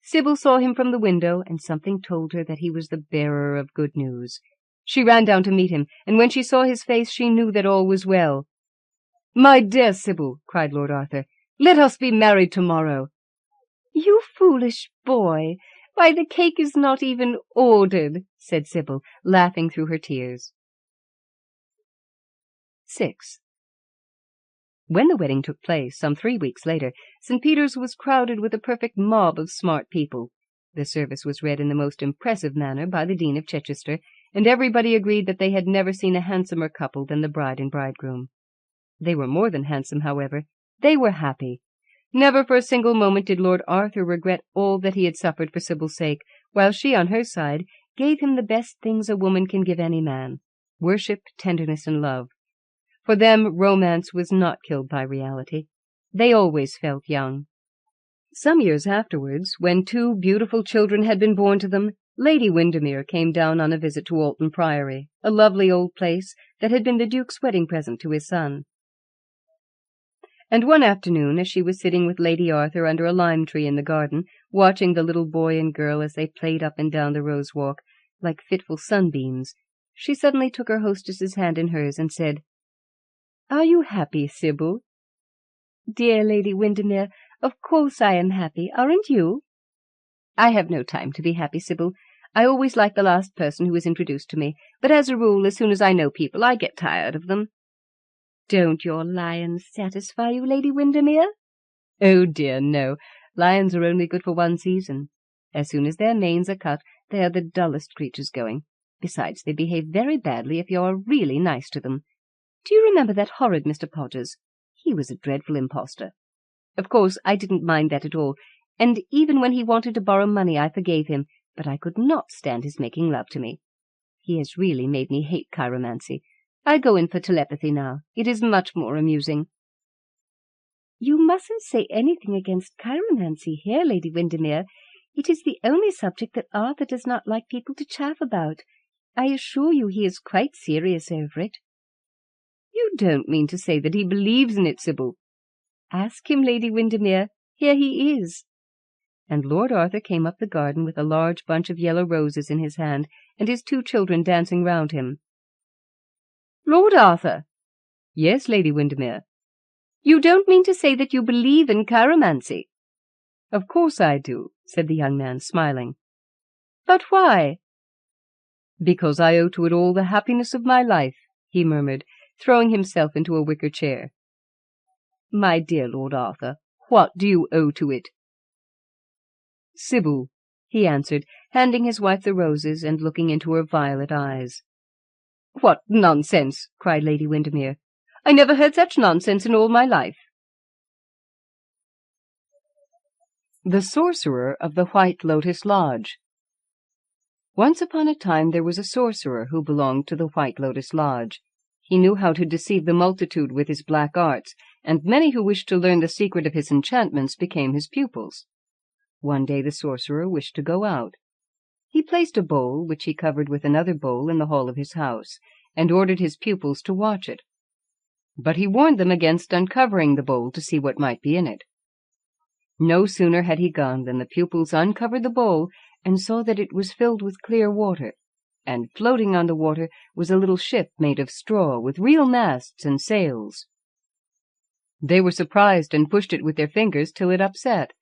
Sybil saw him from the window, and something told her that he was the bearer of good news. She ran down to meet him, and when she saw his face she knew that all was well. "My dear Sybil," cried Lord Arthur, "let us be married tomorrow." "You foolish boy! Why, the cake is not even ordered," said Sybil, laughing through her tears. 6. When the wedding took place, some 3 weeks later, St. Peter's was crowded with a perfect mob of smart people. The service was read in the most impressive manner by the Dean of Chichester, and everybody agreed that they had never seen a handsomer couple than the bride and bridegroom. They were more than handsome, however. They were happy. Never for a single moment did Lord Arthur regret all that he had suffered for Sybil's sake, while she, on her side, gave him the best things a woman can give any man: worship, tenderness, and love. For them, romance was not killed by reality. They always felt young. Some years afterwards, when 2 beautiful children had been born to them, Lady Windermere came down on a visit to Alton Priory, a lovely old place that had been the Duke's wedding present to his son. And one afternoon, as she was sitting with Lady Arthur under a lime tree in the garden, watching the little boy and girl as they played up and down the rose walk, like fitful sunbeams, she suddenly took her hostess's hand in hers and said, "Are you happy, Sybil?" "Dear Lady Windermere, of course I am happy. Aren't you?" "I have no time to be happy, Sybil. I always like the last person who is introduced to me, but as a rule, as soon as I know people, I get tired of them." "Don't your lions satisfy you, Lady Windermere?" "Oh dear, no. Lions are only good for one season. As soon as their manes are cut, they are the dullest creatures going. Besides, they behave very badly if you are really nice to them. Do you remember that horrid Mr. Podgers? He was a dreadful impostor. Of course, I didn't mind that at all, and even when he wanted to borrow money I forgave him, but I could not stand his making love to me. He has really made me hate chiromancy. I go in for telepathy now. It is much more amusing." "You mustn't say anything against chiromancy here, Lady Windermere. It is the only subject that Arthur does not like people to chaff about. I assure you he is quite serious over it." "You don't mean to say that he believes in it, Sybil?" "Ask him, Lady Windermere. Here he is." And Lord Arthur came up the garden with a large bunch of yellow roses in his hand, and his 2 children dancing round him. "Lord Arthur." "Yes, Lady Windermere." "You don't mean to say that you believe in chiromancy?" "Of course I do," said the young man, smiling. "But why?" "Because I owe to it all the happiness of my life," he murmured, throwing himself into a wicker chair. "My dear Lord Arthur, what do you owe to it?" "Sybil," he answered, handing his wife the roses and looking into her violet eyes. "What nonsense!" cried Lady Windermere. "I never heard such nonsense in all my life." The Sorcerer of the White Lotus Lodge. Once upon a time there was a sorcerer who belonged to the White Lotus Lodge. He knew how to deceive the multitude with his black arts, and many who wished to learn the secret of his enchantments became his pupils. One day the sorcerer wished to go out. He placed a bowl, which he covered with another bowl, in the hall of his house, and ordered his pupils to watch it. But he warned them against uncovering the bowl to see what might be in it. No sooner had he gone than the pupils uncovered the bowl and saw that it was filled with clear water, and floating on the water was a little ship made of straw with real masts and sails. They were surprised and pushed it with their fingers till it upset.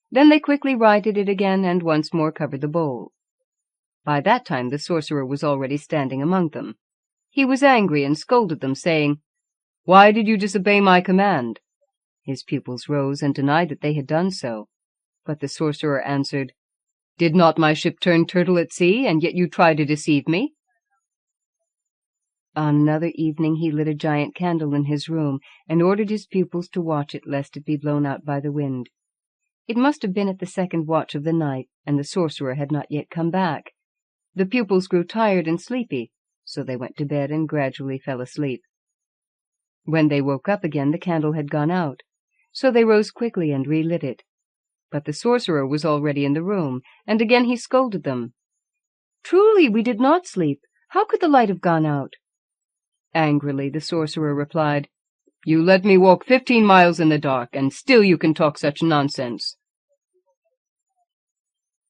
Then they quickly righted it again and once more covered the bowl. By that time the sorcerer was already standing among them. He was angry and scolded them, saying, "Why did you disobey my command?" His pupils rose and denied that they had done so. But the sorcerer answered, "Did not my ship turn turtle at sea, and yet you try to deceive me?" On another evening he lit a giant candle in his room, and ordered his pupils to watch it lest it be blown out by the wind. It must have been at the second watch of the night, and the sorcerer had not yet come back. The pupils grew tired and sleepy, so they went to bed and gradually fell asleep. When they woke up again, the candle had gone out, so they rose quickly and relit it. But the sorcerer was already in the room, and again he scolded them. "Truly, we did not sleep. How could the light have gone out?" Angrily, the sorcerer replied, "You let me walk 15 miles in the dark, and still you can talk such nonsense."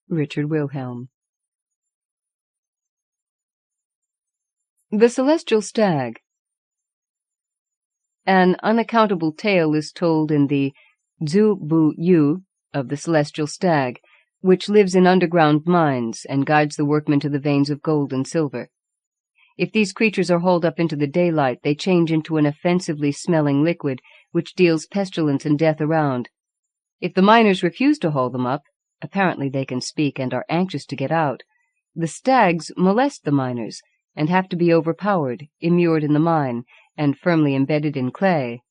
Richard Wilhelm. The Celestial Stag. An unaccountable tale is told in the Zhu-Bu-Yu of the Celestial Stag, which lives in underground mines and guides the workmen to the veins of gold and silver. If these creatures are hauled up into the daylight, they change into an offensively smelling liquid which deals pestilence and death around. If the miners refuse to haul them up, apparently they can speak and are anxious to get out, the stags molest the miners and have to be overpowered, immured in the mine, and firmly embedded in clay.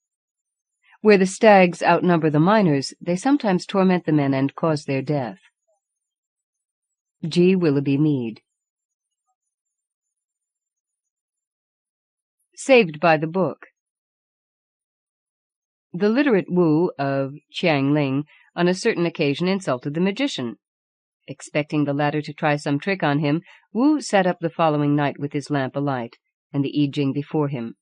Where the stags outnumber the miners, they sometimes torment the men and cause their death. G. Willoughby-Meade. Saved by the Book. The literate Wu of Sung-Ling on a certain occasion insulted the magician. Expecting the latter to try some trick on him, Wu sat up the following night with his lamp alight, and the I Ching before him.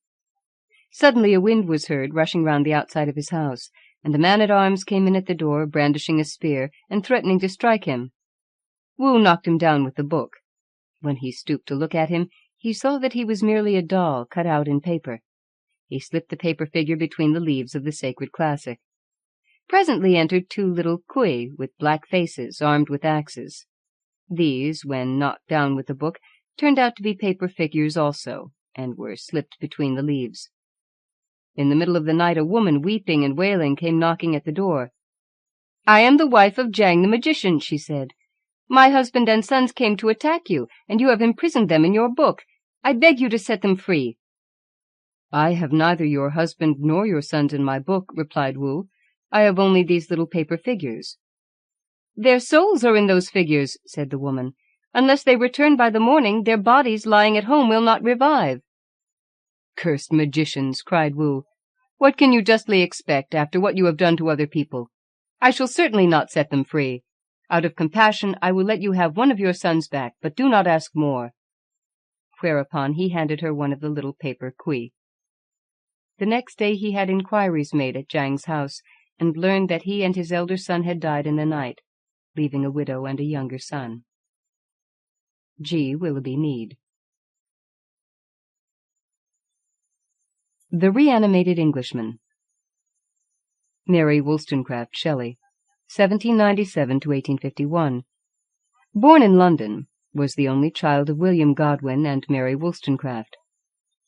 Suddenly a wind was heard rushing round the outside of his house, and a man-at-arms came in at the door, brandishing a spear, and threatening to strike him. Wu knocked him down with the book. When he stooped to look at him, he saw that he was merely a doll cut out in paper. He slipped the paper figure between the leaves of the sacred classic. Presently entered 2 little Kui with black faces, armed with axes. These, when knocked down with the book, turned out to be paper figures also, and were slipped between the leaves. In the middle of the night a woman, weeping and wailing, came knocking at the door. "I am the wife of Zhang the magician," she said. "My husband and sons came to attack you, and you have imprisoned them in your book. I beg you to set them free." "I have neither your husband nor your sons in my book," replied Wu. "I have only these little paper figures." "Their souls are in those figures," said the woman. "Unless they return by the morning, their bodies lying at home will not revive." "Cursed magicians," cried Wu. "What can you justly expect after what you have done to other people? I shall certainly not set them free. Out of compassion, I will let you have one of your sons back, but do not ask more." Whereupon he handed her one of the little paper Kui. The next day he had inquiries made at Zhang's house, and learned that he and his elder son had died in the night, leaving a widow and a younger son. G. Willoughby-Meade. The Reanimated Englishman. Mary Wollstonecraft Shelley, 1797 to 1851. Born in London, was the only child of William Godwin and Mary Wollstonecraft.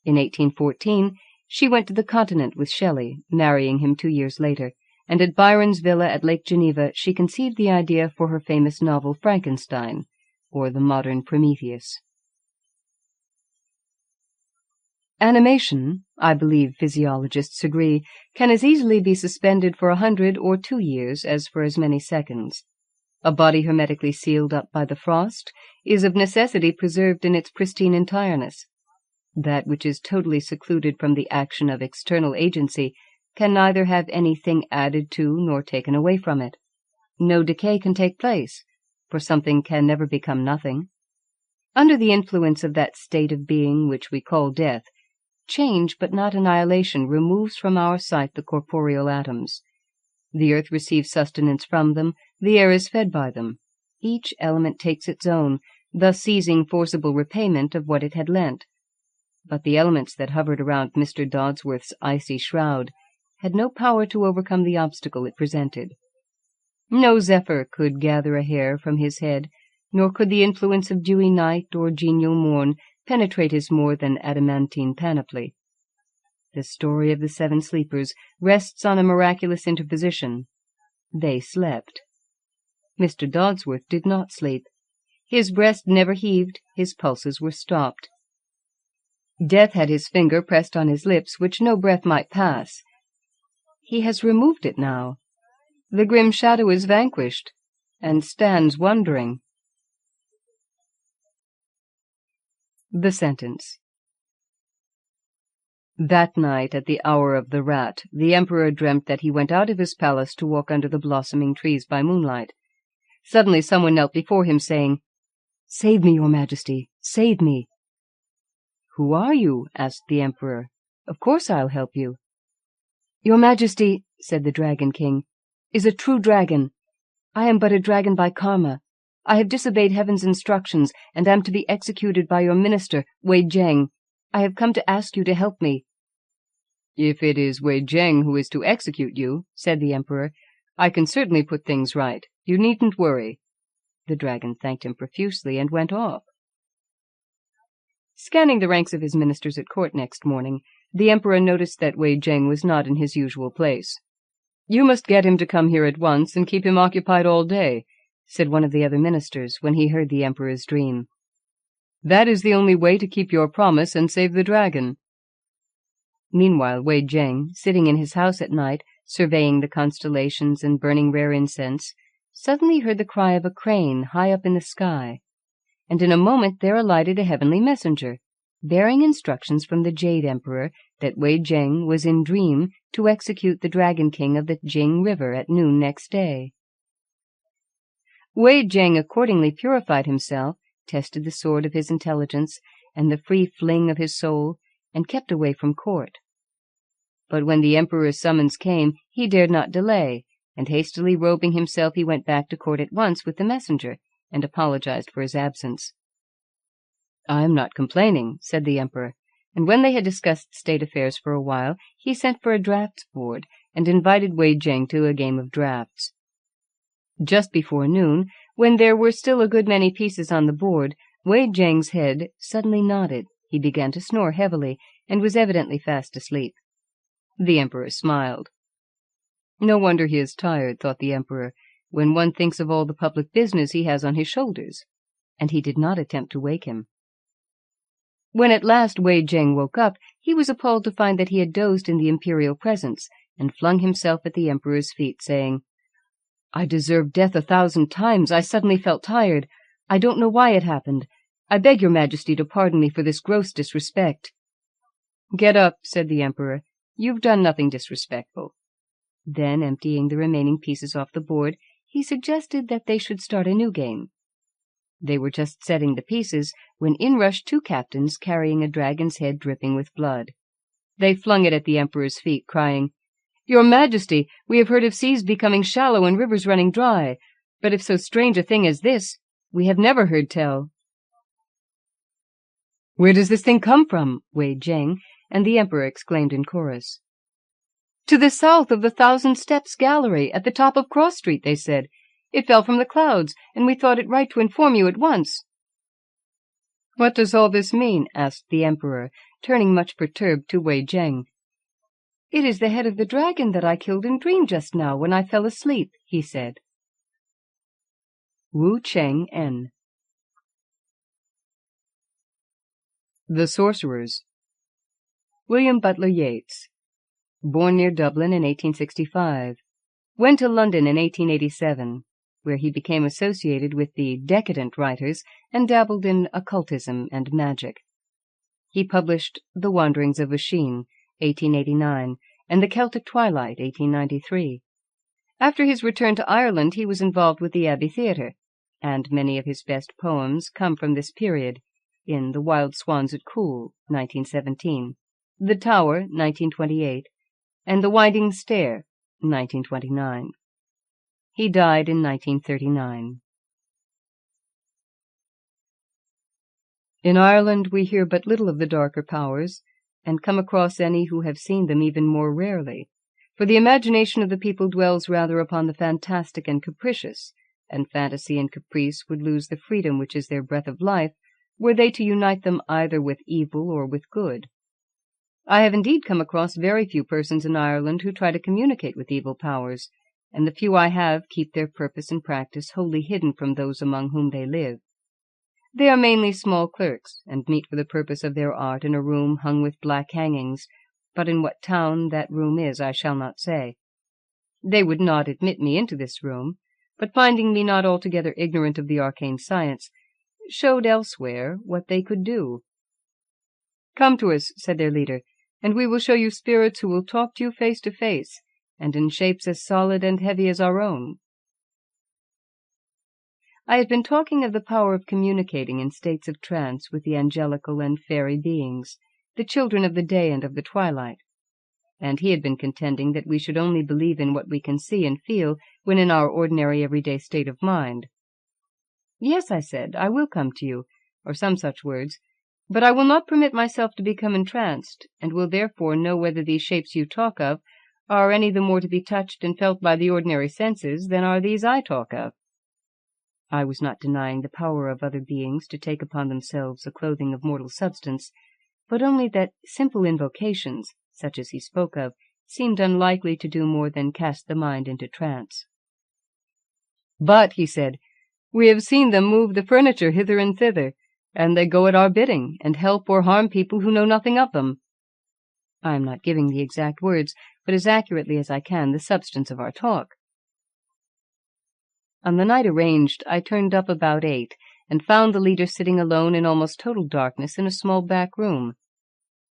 In 1814, she went to the Continent with Shelley, marrying him 2 years later, and at Byron's villa at Lake Geneva she conceived the idea for her famous novel Frankenstein, or the Modern Prometheus. Animation, I believe physiologists agree, can as easily be suspended for 100 or 2 years as for as many seconds. A body hermetically sealed up by the frost is of necessity preserved in its pristine entireness. That which is totally secluded from the action of external agency can neither have anything added to nor taken away from it. No decay can take place, for something can never become nothing. Under the influence of that state of being which we call death, change but not annihilation removes from our sight the corporeal atoms. The earth receives sustenance from them, the air is fed by them. Each element takes its own, thus seizing forcible repayment of what it had lent. But the elements that hovered around Mr. Dodsworth's icy shroud had no power to overcome the obstacle it presented. No zephyr could gather a hair from his head, nor could the influence of dewy night or genial morn penetrate his more than adamantine panoply. The story of the 7 sleepers rests on a miraculous interposition. They slept. Mr. Dodsworth did not sleep. His breast never heaved, his pulses were stopped. Death had his finger pressed on his lips, which no breath might pass. He has removed it now. The grim shadow is vanquished, and stands wondering. The sentence. That night, at the hour of the rat, the emperor dreamt that he went out of his palace to walk under the blossoming trees by moonlight. Suddenly someone knelt before him, saying, "Save me, your majesty, save me." "Who are you?" asked the emperor. "Of course I'll help you." "Your majesty," said the Dragon King, "is a true dragon. I am but a dragon by karma. I have disobeyed heaven's instructions, and am to be executed by your minister, Wei-Jeng. I have come to ask you to help me." "If it is Wei-Jeng who is to execute you," said the emperor, "I can certainly put things right. You needn't worry." The dragon thanked him profusely and went off. Scanning the ranks of his ministers at court next morning, the emperor noticed that Wei-Jeng was not in his usual place. "You must get him to come here at once and keep him occupied all day," said one of the other ministers when he heard the emperor's dream. "That is the only way to keep your promise and save the dragon." Meanwhile, Wei-Jeng, sitting in his house at night, surveying the constellations and burning rare incense, suddenly heard the cry of a crane high up in the sky, and in a moment there alighted a heavenly messenger, bearing instructions from the Jade Emperor that Wei-Jeng was in dream to execute the Dragon King of the Jing River at noon next day. Wei-Jeng accordingly purified himself, tested the sword of his intelligence and the free fling of his soul, and kept away from court. But when the emperor's summons came, he dared not delay, and hastily robing himself he went back to court at once with the messenger, and apologized for his absence. "I am not complaining," said the emperor, and when they had discussed state affairs for a while, he sent for a draughts board and invited Wei-Jeng to a game of draughts. Just before noon, when there were still a good many pieces on the board, Wei-Jeng's head suddenly nodded. He began to snore heavily, and was evidently fast asleep. The emperor smiled. "No wonder he is tired," thought the emperor, "when one thinks of all the public business he has on his shoulders," and he did not attempt to wake him. When at last Wei-Jeng woke up, he was appalled to find that he had dozed in the imperial presence, and flung himself at the emperor's feet, saying, "I deserved death 1,000 times. I suddenly felt tired. I don't know why it happened. I beg your majesty to pardon me for this gross disrespect." "Get up," said the emperor. "You've done nothing disrespectful." Then, emptying the remaining pieces off the board, he suggested that they should start a new game. They were just setting the pieces when in rushed 2 captains carrying a dragon's head dripping with blood. They flung it at the emperor's feet, crying, "Your majesty, we have heard of seas becoming shallow and rivers running dry, but of so strange a thing as this, we have never heard tell." "Where does this thing come from?" Wei-Jeng and the emperor exclaimed in chorus. "To the south of the 1,000 Steps gallery at the top of Cross Street," they said. "It fell from the clouds, and we thought it right to inform you at once." "What does all this mean?" asked the emperor, turning much perturbed to Wei-Jeng. "It is the head of the dragon that I killed in dream just now when I fell asleep," he said. Hsueh-Chin. The Sorcerers. William Butler Yeats. Born near Dublin in 1865. Went to London in 1887, where he became associated with the decadent writers and dabbled in occultism and magic. He published The Wanderings of Hsueh-Chin, 1889, and The Celtic Twilight, 1893. After his return to Ireland, he was involved with the Abbey Theatre, and many of his best poems come from this period, in The Wild Swans at Coole, 1917, The Tower, 1928, and The Winding Stair, 1929. He died in 1939. In Ireland we hear but little of the darker powers, and come across any who have seen them even more rarely, for the imagination of the people dwells rather upon the fantastic and capricious, and fantasy and caprice would lose the freedom which is their breath of life, were they to unite them either with evil or with good. I have indeed come across very few persons in Ireland who try to communicate with evil powers, and the few I have keep their purpose and practice wholly hidden from those among whom they live. They are mainly small clerks, and meet for the purpose of their art in a room hung with black hangings, but in what town that room is I shall not say. They would not admit me into this room, but finding me not altogether ignorant of the arcane science, showed elsewhere what they could do. "Come to us," said their leader, "and we will show you spirits who will talk to you face to face, and in shapes as solid and heavy as our own." I had been talking of the power of communicating in states of trance with the angelical and fairy beings, the children of the day and of the twilight, and he had been contending that we should only believe in what we can see and feel when in our ordinary everyday state of mind. "Yes," I said, "I will come to you," or some such words, "but I will not permit myself to become entranced, and will therefore know whether these shapes you talk of are any the more to be touched and felt by the ordinary senses than are these I talk of." I was not denying the power of other beings to take upon themselves the clothing of mortal substance, but only that simple invocations, such as he spoke of, seemed unlikely to do more than cast the mind into trance. "But," he said, "we have seen them move the furniture hither and thither, and they go at our bidding, and help or harm people who know nothing of them." I am not giving the exact words, but as accurately as I can the substance of our talk. On the night arranged, I turned up about 8, and found the leader sitting alone in almost total darkness in a small back room.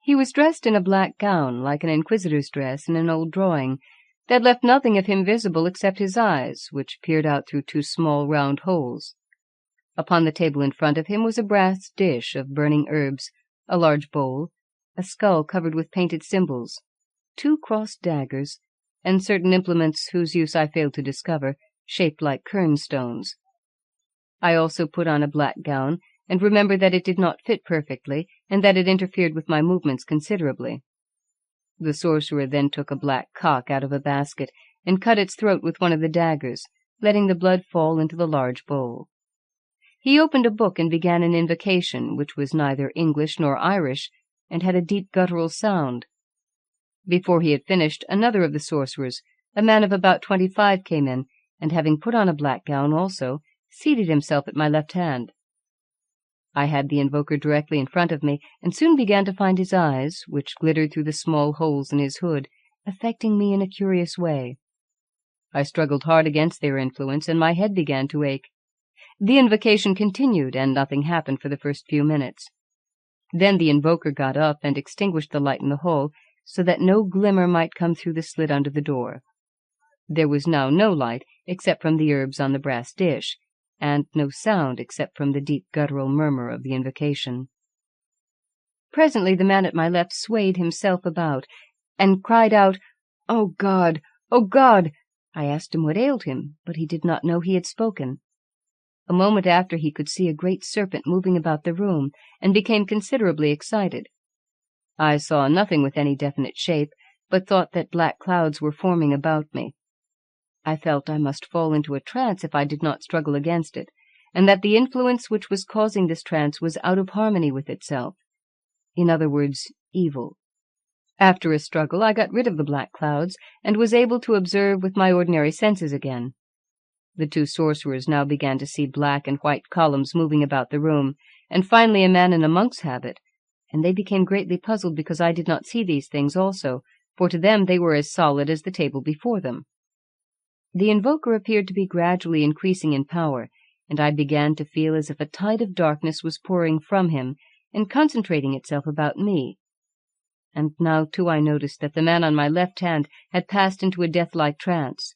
He was dressed in a black gown, like an inquisitor's dress in an old drawing, that left nothing of him visible except his eyes, which peered out through 2 small round holes. Upon the table in front of him was a brass dish of burning herbs, a large bowl, a skull covered with painted symbols, 2 crossed daggers, and certain implements whose use I failed to discover, shaped like kernstones. I also put on a black gown, and remembered that it did not fit perfectly, and that it interfered with my movements considerably. The sorcerer then took a black cock out of a basket, and cut its throat with one of the daggers, letting the blood fall into the large bowl. He opened a book and began an invocation, which was neither English nor Irish, and had a deep guttural sound. Before he had finished, another of the sorcerers, a man of about 25, came in, and having put on a black gown also, seated himself at my left hand. I had the invoker directly in front of me, and soon began to find his eyes, which glittered through the small holes in his hood, affecting me in a curious way. I struggled hard against their influence, and my head began to ache. The invocation continued, and nothing happened for the first few minutes. Then the invoker got up and extinguished the light in the hall, so that no glimmer might come through the slit under the door. There was now no light except from the herbs on the brass dish, and no sound except from the deep guttural murmur of the invocation. Presently the man at my left swayed himself about, and cried out, "Oh God! Oh God!" I asked him what ailed him, but he did not know he had spoken. A moment after he could see a great serpent moving about the room, and became considerably excited. I saw nothing with any definite shape, but thought that black clouds were forming about me. I felt I must fall into a trance if I did not struggle against it, and that the influence which was causing this trance was out of harmony with itself. In other words, evil. After a struggle, I got rid of the black clouds, and was able to observe with my ordinary senses again. The 2 sorcerers now began to see black and white columns moving about the room, and finally a man in a monk's habit, and they became greatly puzzled because I did not see these things also, for to them they were as solid as the table before them. The invoker appeared to be gradually increasing in power, and I began to feel as if a tide of darkness was pouring from him and concentrating itself about me. And now, too, I noticed that the man on my left hand had passed into a death-like trance.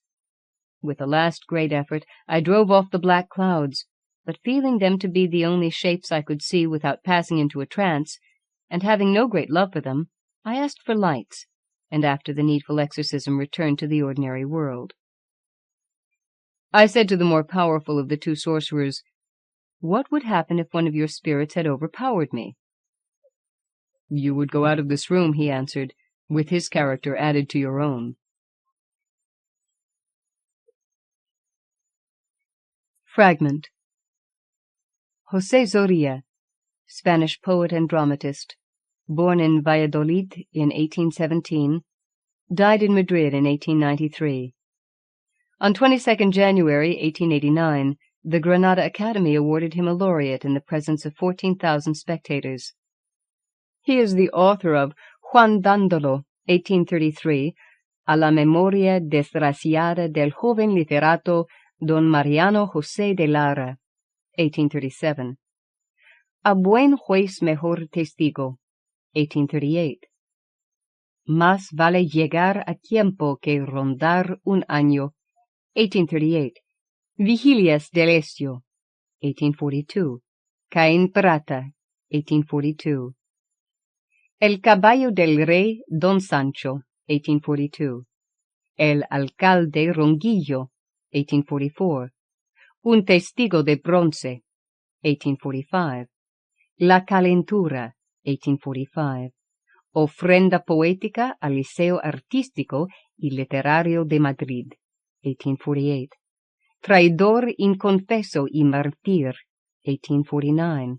With a last great effort, I drove off the black clouds, but feeling them to be the only shapes I could see without passing into a trance, and having no great love for them, I asked for lights, and after the needful exorcism returned to the ordinary world. I said to the more powerful of the two sorcerers, "What would happen if one of your spirits had overpowered me?" "You would go out of this room," he answered, "with his character added to your own." Fragment. José Zorrilla, Spanish poet and dramatist, born in Valladolid in 1817, died in Madrid in 1893. On 22nd January 1889, the Granada Academy awarded him a laureate in the presence of 14,000 spectators. He is the author of Juan Dándolo, 1833, a la memoria desgraciada del joven literato Don Mariano José de Lara, 1837. A buen juez mejor testigo, 1838. Más vale llegar a tiempo que rondar un año, 1838. Vigilias del Estío, 1842. Caín Prata, 1842. El caballo del rey Don Sancho, 1842. El alcalde Ronguillo, 1844. Un testigo de bronce, 1845. La calentura, 1845. Ofrenda poética al Liceo Artístico y Literario de Madrid, 1848. Traidor inconfeso y mártir, 1849.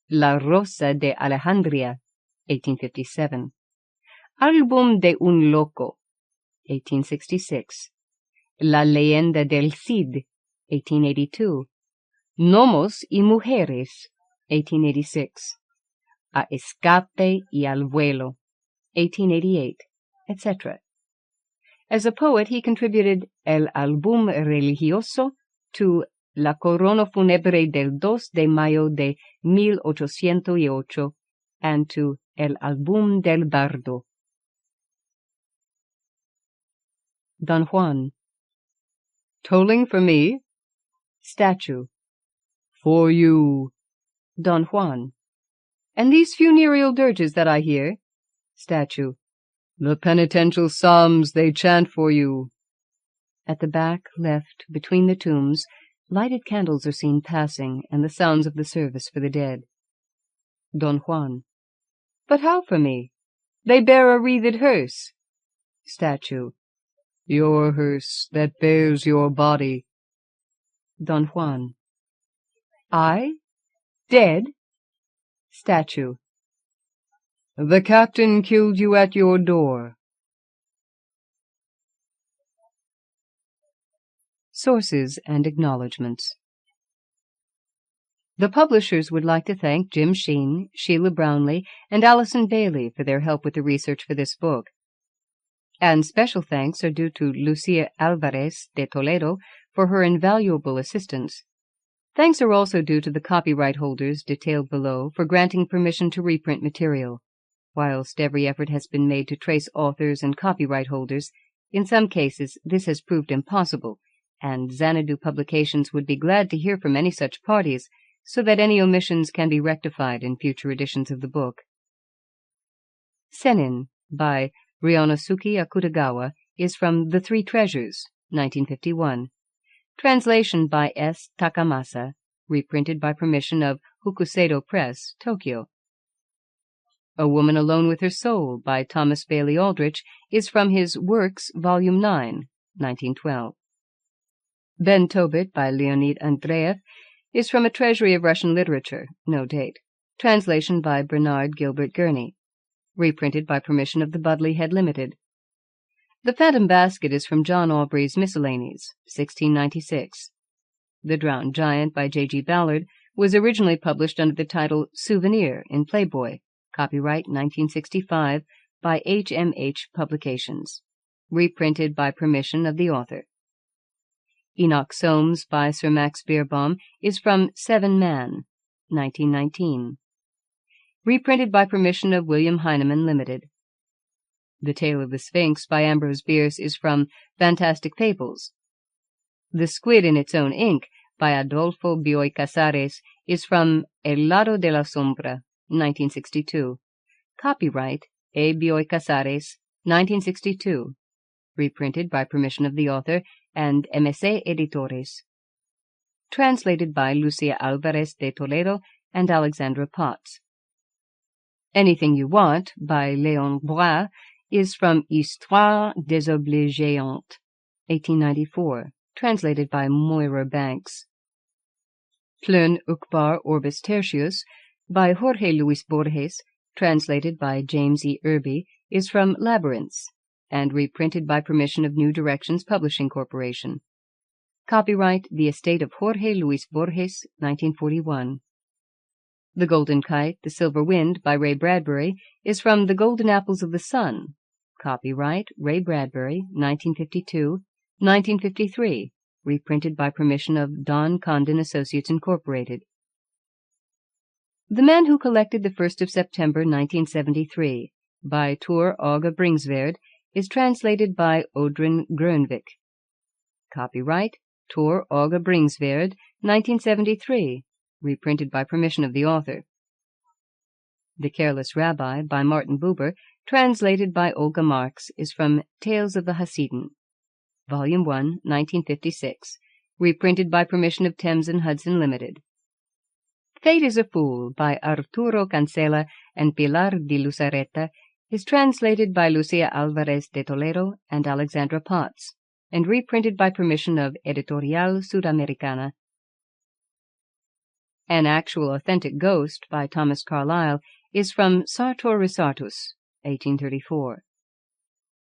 La Rosa de Alejandría, 1857. Álbum de un loco, 1866. La leyenda del Cid, 1882. Gnomos y mujeres, 1886. A escape y al vuelo, 1888, etc. As a poet, he contributed El Álbum Religioso to La Corona Fúnebre del 2 de Mayo de 1808 and to El Álbum del Bardo. Don Juan. Tolling for me? Statue. For you. Don Juan. And these funereal dirges that I hear? Statue. The penitential psalms they chant for you. At the back, left, between the tombs, lighted candles are seen passing, and the sounds of the service for the dead. Don Juan. But how for me? They bear a wreathed hearse. Statue. Your hearse that bears your body. Don Juan. I? Dead? Statue. The captain killed you at your door. Sources and Acknowledgements. The publishers would like to thank Jim Sheen, Sheila Brownlee, and Allison Bailey for their help with the research for this book. And special thanks are due to Lucia Alvarez de Toledo for her invaluable assistance. Thanks are also due to the copyright holders detailed below for granting permission to reprint material. Whilst every effort has been made to trace authors and copyright holders, in some cases this has proved impossible, and Xanadu Publications would be glad to hear from any such parties so that any omissions can be rectified in future editions of the book. Sennin by Ryonosuke Akutagawa is from The Three Treasures, 1951. Translation by S. Takamasa, reprinted by permission of Hokuseido Press, Tokyo. A Woman Alone with Her Soul by Thomas Bailey Aldrich is from his Works, Volume 9, 1912. Ben Tobit by Leonid Andreev is from A Treasury of Russian Literature, no date. Translation by Bernard Gilbert Gurney. Reprinted by permission of the Budley Head Limited. The Phantom Basket is from John Aubrey's Miscellanies, 1696. The Drowned Giant by J.G. Ballard was originally published under the title Souvenir in Playboy, Copyright 1965 by H.M.H. Publications. Reprinted by permission of the author. Enoch Soames by Sir Max Beerbohm is from Seven Man, 1919. Reprinted by permission of William Heinemann Limited. The Tale of the Sphinx by Ambrose Bierce is from Fantastic Fables. The Squid in Its Own Ink by Adolfo Bioy Casares is from El Lado de la Sombra, 1962. Copyright A. Bioy Casares, 1962. Reprinted by permission of the author and MSA Editores. Translated by Lucia Alvarez de Toledo and Alexandra Potts. Anything You Want by Léon Bois is from Histoire désobligéante, 1894. Translated by Moira Banks. Plön Ucbar Orbis Tertius by Jorge Luis Borges, translated by James E. Irby, is from Labyrinths, and reprinted by permission of New Directions Publishing Corporation. Copyright The Estate of Jorge Luis Borges, 1941. The Golden Kite, The Silver Wind by Ray Bradbury is from The Golden Apples of the Sun. Copyright Ray Bradbury, 1952, 1953. Reprinted by permission of Don Condon Associates Incorporated. The Man Who Collected the 1st of September, 1973 by Tor Åge Bringsværd is translated by Odrin Grönvik. Copyright Tor Åge Bringsværd, 1973. Reprinted by permission of the author. The Careless Rabbi by Martin Buber, translated by Olga Marx, is from Tales of the Hasidim. Volume 1, 1956. Reprinted by permission of Thames and Hudson Limited. Fate is a Fool by Arturo Cancela and Pilar de Luzarreta is translated by Lucia Alvarez de Toledo and Alexandra Potts, and reprinted by permission of Editorial Sudamericana. An Actual Authentic Ghost by Thomas Carlyle is from Sartor Resartus, 1834.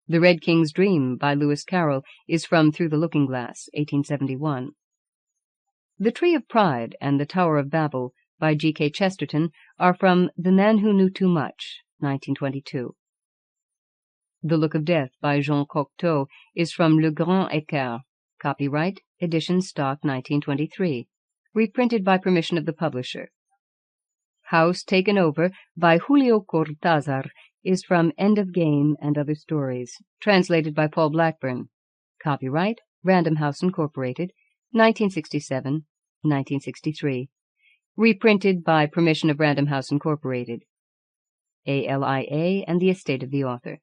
The Red King's Dream by Lewis Carroll is from Through the Looking Glass, 1871. The Tree of Pride and the Tower of Babel by G.K. Chesterton are from The Man Who Knew Too Much, 1922. The Look of Death by Jean Cocteau is from Le Grand Écart. Copyright Edition Stock 1923. Reprinted by permission of the publisher. House Taken Over by Julio Cortázar is from End of Game and Other Stories, translated by Paul Blackburn. Copyright Random House Incorporated, 1967, 1963. Reprinted by permission of Random House Incorporated. ALIA and the estate of the author.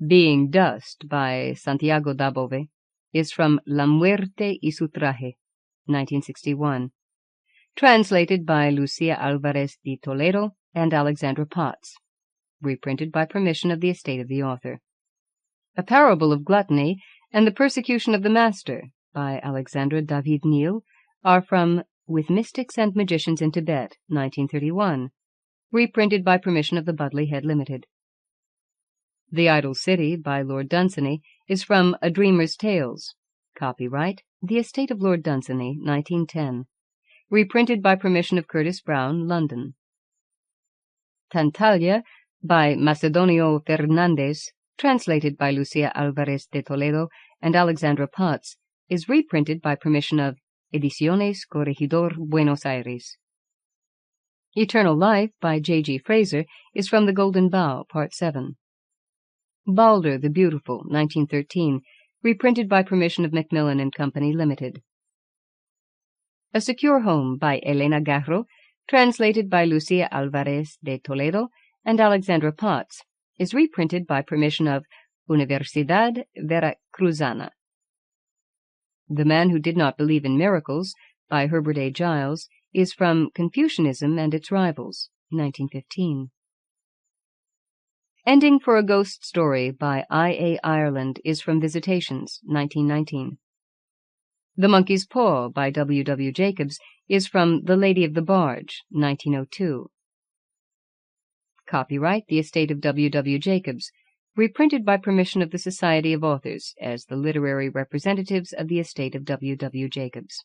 Being Dust by Santiago Dabove is from La Muerte y su Traje, 1961. Translated by Lucia Alvarez de Toledo and Alexandra Potts. Reprinted by permission of the estate of the author. A Parable of Gluttony and the Persecution of the Master by Alexandra David Neal are from With Mystics and Magicians in Tibet, 1931. Reprinted by permission of the Budley Head Limited. The Idle City by Lord Dunsany is from A Dreamer's Tales. Copyright The Estate of Lord Dunsany, 1910. Reprinted by permission of Curtis Brown, London. Tantalia by Macedonio Fernandez, translated by Lucia Alvarez de Toledo and Alexandra Potts, is reprinted by permission of Ediciones Corregidor, Buenos Aires. Eternal Life by J.G. Fraser is from The Golden Bough, Part 7. Balder the Beautiful, 1913, reprinted by permission of Macmillan and Company, Limited. A Secure Home by Elena Garro, translated by Lucia Alvarez de Toledo and Alexandra Potts, is reprinted by permission of Universidad Veracruzana. The Man Who Did Not Believe in Miracles by Herbert A. Giles is from Confucianism and Its Rivals, 1915. Ending for a Ghost Story by I.A. Ireland is from Visitations, 1919. The Monkey's Paw by W. W. Jacobs is from The Lady of the Barge, 1902. Copyright The Estate of W. W. Jacobs, reprinted by permission of the Society of Authors as the literary representatives of the estate of W. W. Jacobs.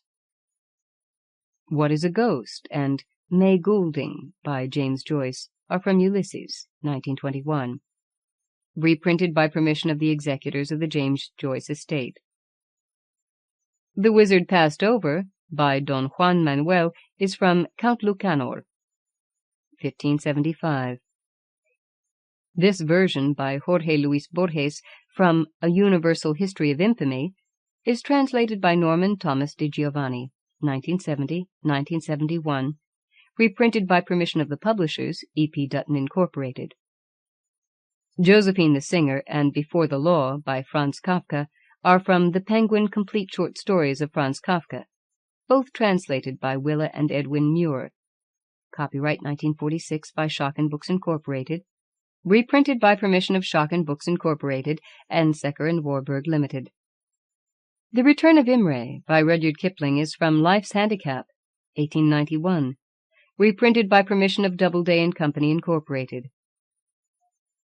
What is a Ghost? And May Goulding by James Joyce are from Ulysses, 1921. Reprinted by permission of the executors of the James Joyce estate. The Wizard Passed Over by Don Juan Manuel is from Count Lucanor, 1575. This version by Jorge Luis Borges from A Universal History of Infamy is translated by Norman Thomas de Giovanni, 1970-1971, reprinted by permission of the publishers, E.P. Dutton Incorporated. Josephine the Singer and Before the Law by Franz Kafka are from The Penguin Complete Short Stories of Franz Kafka, both translated by Willa and Edwin Muir. Copyright 1946 by Schocken Books Incorporated, reprinted by permission of Schocken Books Incorporated and Secker and Warburg Limited. The Return of Imre by Rudyard Kipling is from Life's Handicap, 1891, reprinted by permission of Doubleday and Company Incorporated.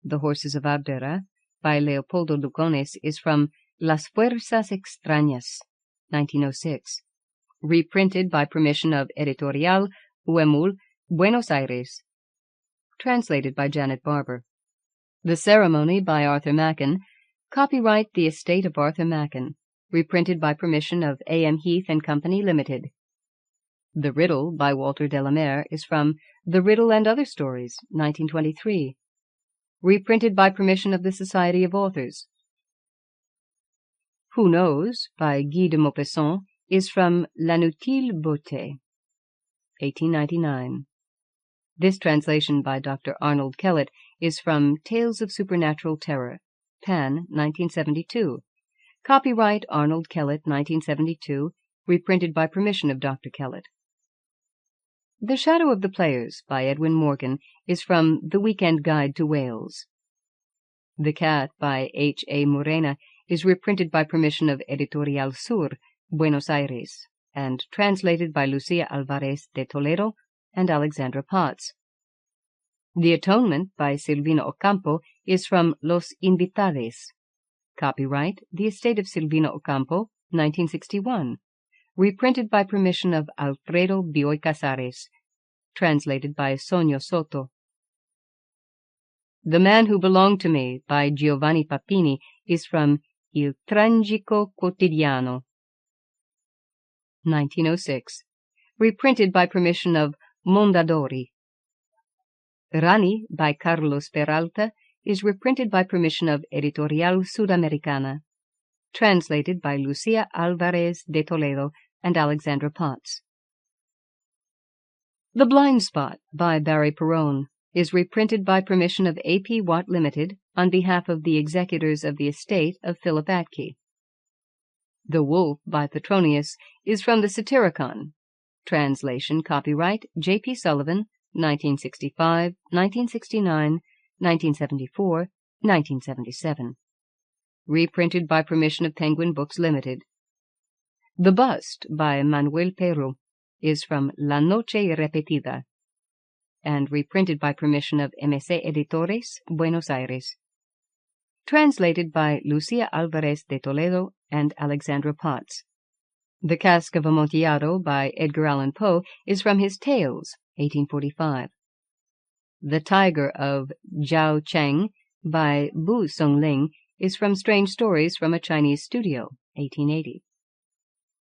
The Horses of Abdera by Leopoldo Lugones is from Las Fuerzas Extrañas, 1906, reprinted by permission of Editorial Huemul, Buenos Aires, translated by Janet Barber. The Ceremony by Arthur Machen, copyright The Estate of Arthur Machen, reprinted by permission of A.M. Heath and Company Limited. The Riddle by Walter Delamere is from The Riddle and Other Stories, 1923, reprinted by permission of the Society of Authors. Who Knows by Guy de Maupassant is from L'Inutile Beauté, 1899. This translation by Dr. Arnold Kellett is from Tales of Supernatural Terror, Pan, 1972. Copyright Arnold Kellett, 1972, reprinted by permission of Dr. Kellett. The Shadow of the Players by Edwin Morgan is from The Weekend Guide to Wales. The Cat by H. A. Murena is reprinted by permission of Editorial Sur, Buenos Aires, and translated by Lucia Alvarez de Toledo and Alexandra Potts. The Atonement by Silvina Ocampo is from Los Invitades. Copyright The Estate of Silvina Ocampo, 1961. Reprinted by permission of Alfredo Bioy Casares, translated by Sonio Soto. The Man Who Belonged to Me by Giovanni Papini is from Il Tragico Quotidiano, 1906, reprinted by permission of Mondadori. Rani by Carlos Peralta is reprinted by permission of Editorial Sudamericana, translated by Lucia Alvarez de Toledo and Alexandra Potts. The Blind Spot by Barry Perowne is reprinted by permission of A.P. Watt Limited on behalf of the executors of the estate of Philip Atke. The Wolf by Petronius is from the Satyricon. Translation copyright J.P. Sullivan, 1965, 1969, 1974, 1977. Reprinted by permission of Penguin Books Limited. The Bust by Manuel Peyrou is from La Noche Repetida, and reprinted by permission of M.S.A. Editores, Buenos Aires. Translated by Lucia Alvarez de Toledo and Alexandra Potts. The Cask of Amontillado by Edgar Allan Poe is from his Tales, 1845. The Tiger of Chao-Ch'Eng by Bu Sung-Ling is from Strange Stories from a Chinese Studio, 1880.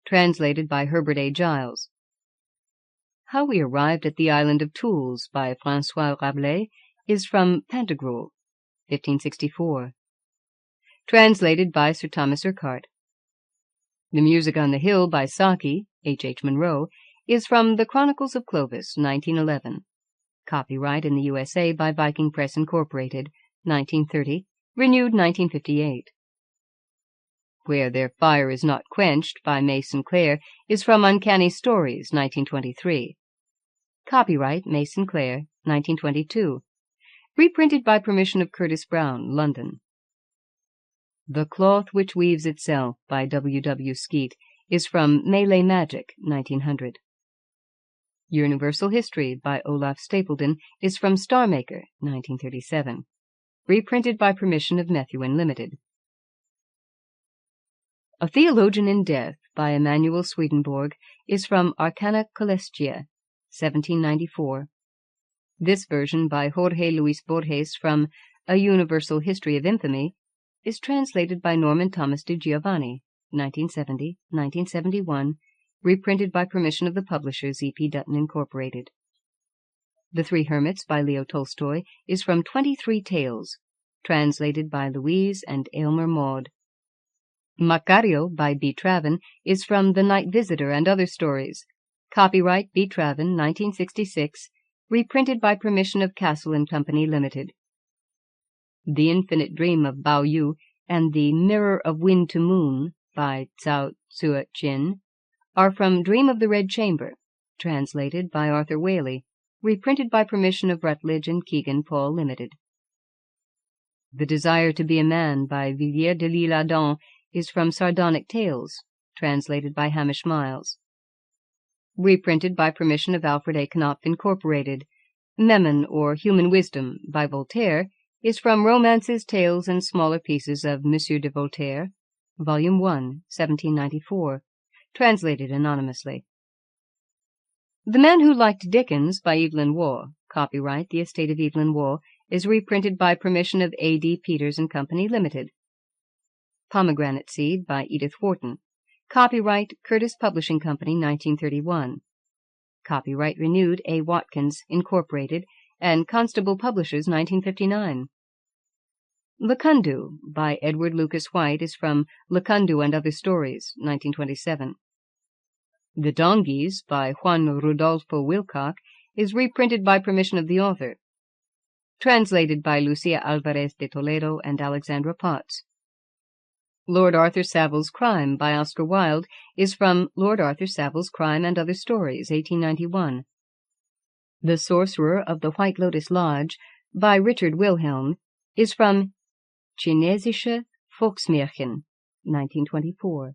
Translated by Herbert A. Giles. How We Arrived at the Island of Tools by François Rabelais is from Pantagruel, 1564. Translated by Sir Thomas Urquhart. The Music on the Hill by Saki, H. H. Munro, is from The Chronicles of Clovis, 1911. Copyright in the USA by Viking Press Incorporated, 1930, renewed 1958. Where Their Fire Is Not Quenched by May Sinclair is from Uncanny Stories, 1923. Copyright May Sinclair, 1922. Reprinted by permission of Curtis Brown, London. The Cloth Which Weaves Itself by W. W. Skeet is from Malay Magic, 1900. Universal History by Olaf Stapledon is from Star Maker, 1937. Reprinted by permission of Methuen Limited. A Theologian in Death by Emanuel Swedenborg is from Arcana Coelestia, 1794. This version by Jorge Luis Borges from A Universal History of Infamy is translated by Norman Thomas de Giovanni, 1970-1971, reprinted by permission of the publishers E.P. Dutton Incorporated. The Three Hermits by Leo Tolstoy is from 23 Tales, translated by Louise and Aylmer Maude. Macario by B. Travin is from The Night Visitor and Other Stories. Copyright B. Travin, 1966, reprinted by permission of Castle and Company Limited. The Infinite Dream of Pao-Yu and The Mirror of Wind to Moon by Hsueh-Chin are from Dream of the Red Chamber, translated by Arthur Whaley, reprinted by permission of Rutledge and Keegan Paul Limited. The Desire to be a Man by Villiers de l'Isle Adam is from Sardonic Tales, translated by Hamish Miles. Reprinted by permission of Alfred A. Knopf Incorporated. Memon, or Human Wisdom, by Voltaire, is from Romances, Tales, and Smaller Pieces of Monsieur de Voltaire, Volume 1, 1794, translated anonymously. The Man Who Liked Dickens by Evelyn Waugh, copyright The Estate of Evelyn Waugh, is reprinted by permission of A.D. Peters and Company Limited. Pomegranate Seed by Edith Wharton, copyright Curtis Publishing Company, 1931. Copyright renewed A. Watkins, Incorporated, and Constable Publishers, 1959. Lacundu by Edward Lucas White is from Lacundu and Other Stories, 1927. The Donkeys by Juan Rodolfo Wilcock is reprinted by permission of the author. Translated by Lucia Alvarez de Toledo and Alexandra Potts. Lord Arthur Saville's Crime by Oscar Wilde is from Lord Arthur Saville's Crime and Other Stories, 1891. The Sorcerer of the White Lotus Lodge by Richard Wilhelm is from Chinesische Volksmärchen, 1924.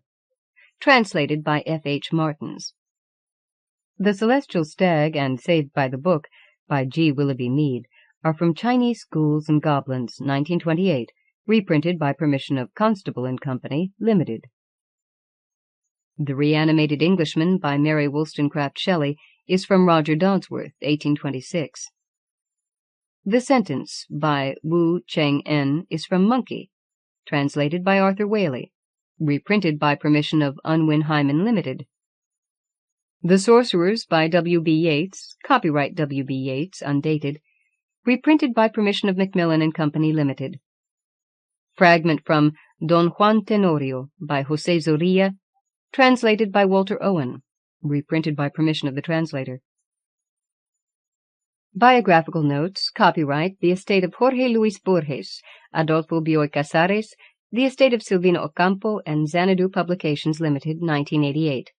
Translated by F. H. Martins. The Celestial Stag and Saved by the Book by G. Willoughby-Meade are from Chinese Schools and Goblins, 1928, reprinted by permission of Constable and Company, Limited. The Reanimated Englishman by Mary Wollstonecraft Shelley is from Roger Dodsworth, 1826. The Sentence by Wu Cheng-en is from Monkey, translated by Arthur Whaley, reprinted by permission of Unwin Hyman Limited. The Sorcerers by W. B. Yeats, copyright W. B. Yeats, undated, reprinted by permission of Macmillan and Company Limited. Fragment from Don Juan Tenorio by José Zorrilla, translated by Walter Owen, reprinted by permission of the translator. Biographical Notes, copyright The Estate of Jorge Luis Borges, Adolfo Bioy Casares, The Estate of Silvina Ocampo, and Xanadu Publications Limited, 1988.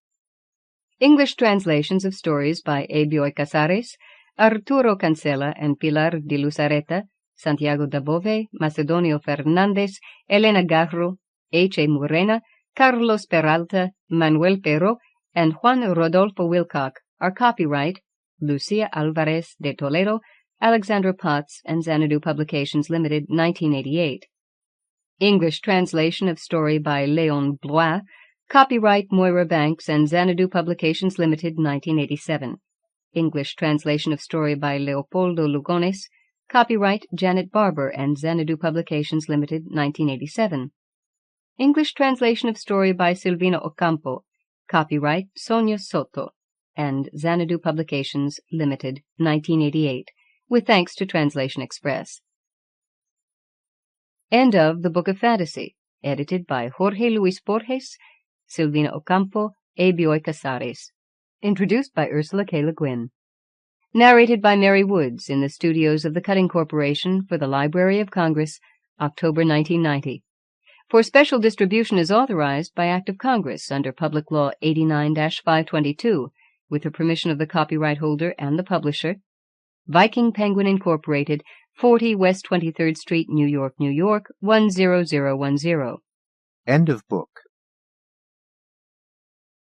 English translations of stories by A. Bioy Casares, Arturo Cancela and Pilar de Luzareta, Santiago Dabove, Macedonio Fernández, Elena Garro, H. A. Murena, Carlos Peralta, Manuel Pereyro, and Juan Rodolfo Wilcock are copyright Lucia Alvarez de Toledo, Alexandra Potts, and Xanadu Publications Limited, 1988. English translation of story by Léon Blois, copyright Moira Banks and Xanadu Publications Limited, 1987. English translation of story by Leopoldo Lugones, copyright Janet Barber and Xanadu Publications Limited, 1987. English translation of story by Silvina Ocampo, copyright Sonia Soto and Xanadu Publications Limited, 1988, with thanks to Translation Express. End of The Book of Fantasy, edited by Jorge Luis Borges, Silvina Ocampo, A. Bioy Casares. Introduced by Ursula K. Le Guin. Narrated by Mary Woods in the studios of the Cutting Corporation for the Library of Congress, October 1990. For special distribution is authorized by Act of Congress under Public Law 89-522, with the permission of the copyright holder and the publisher, Viking Penguin Incorporated, 40 West 23rd Street, New York, New York, 10010. End of book.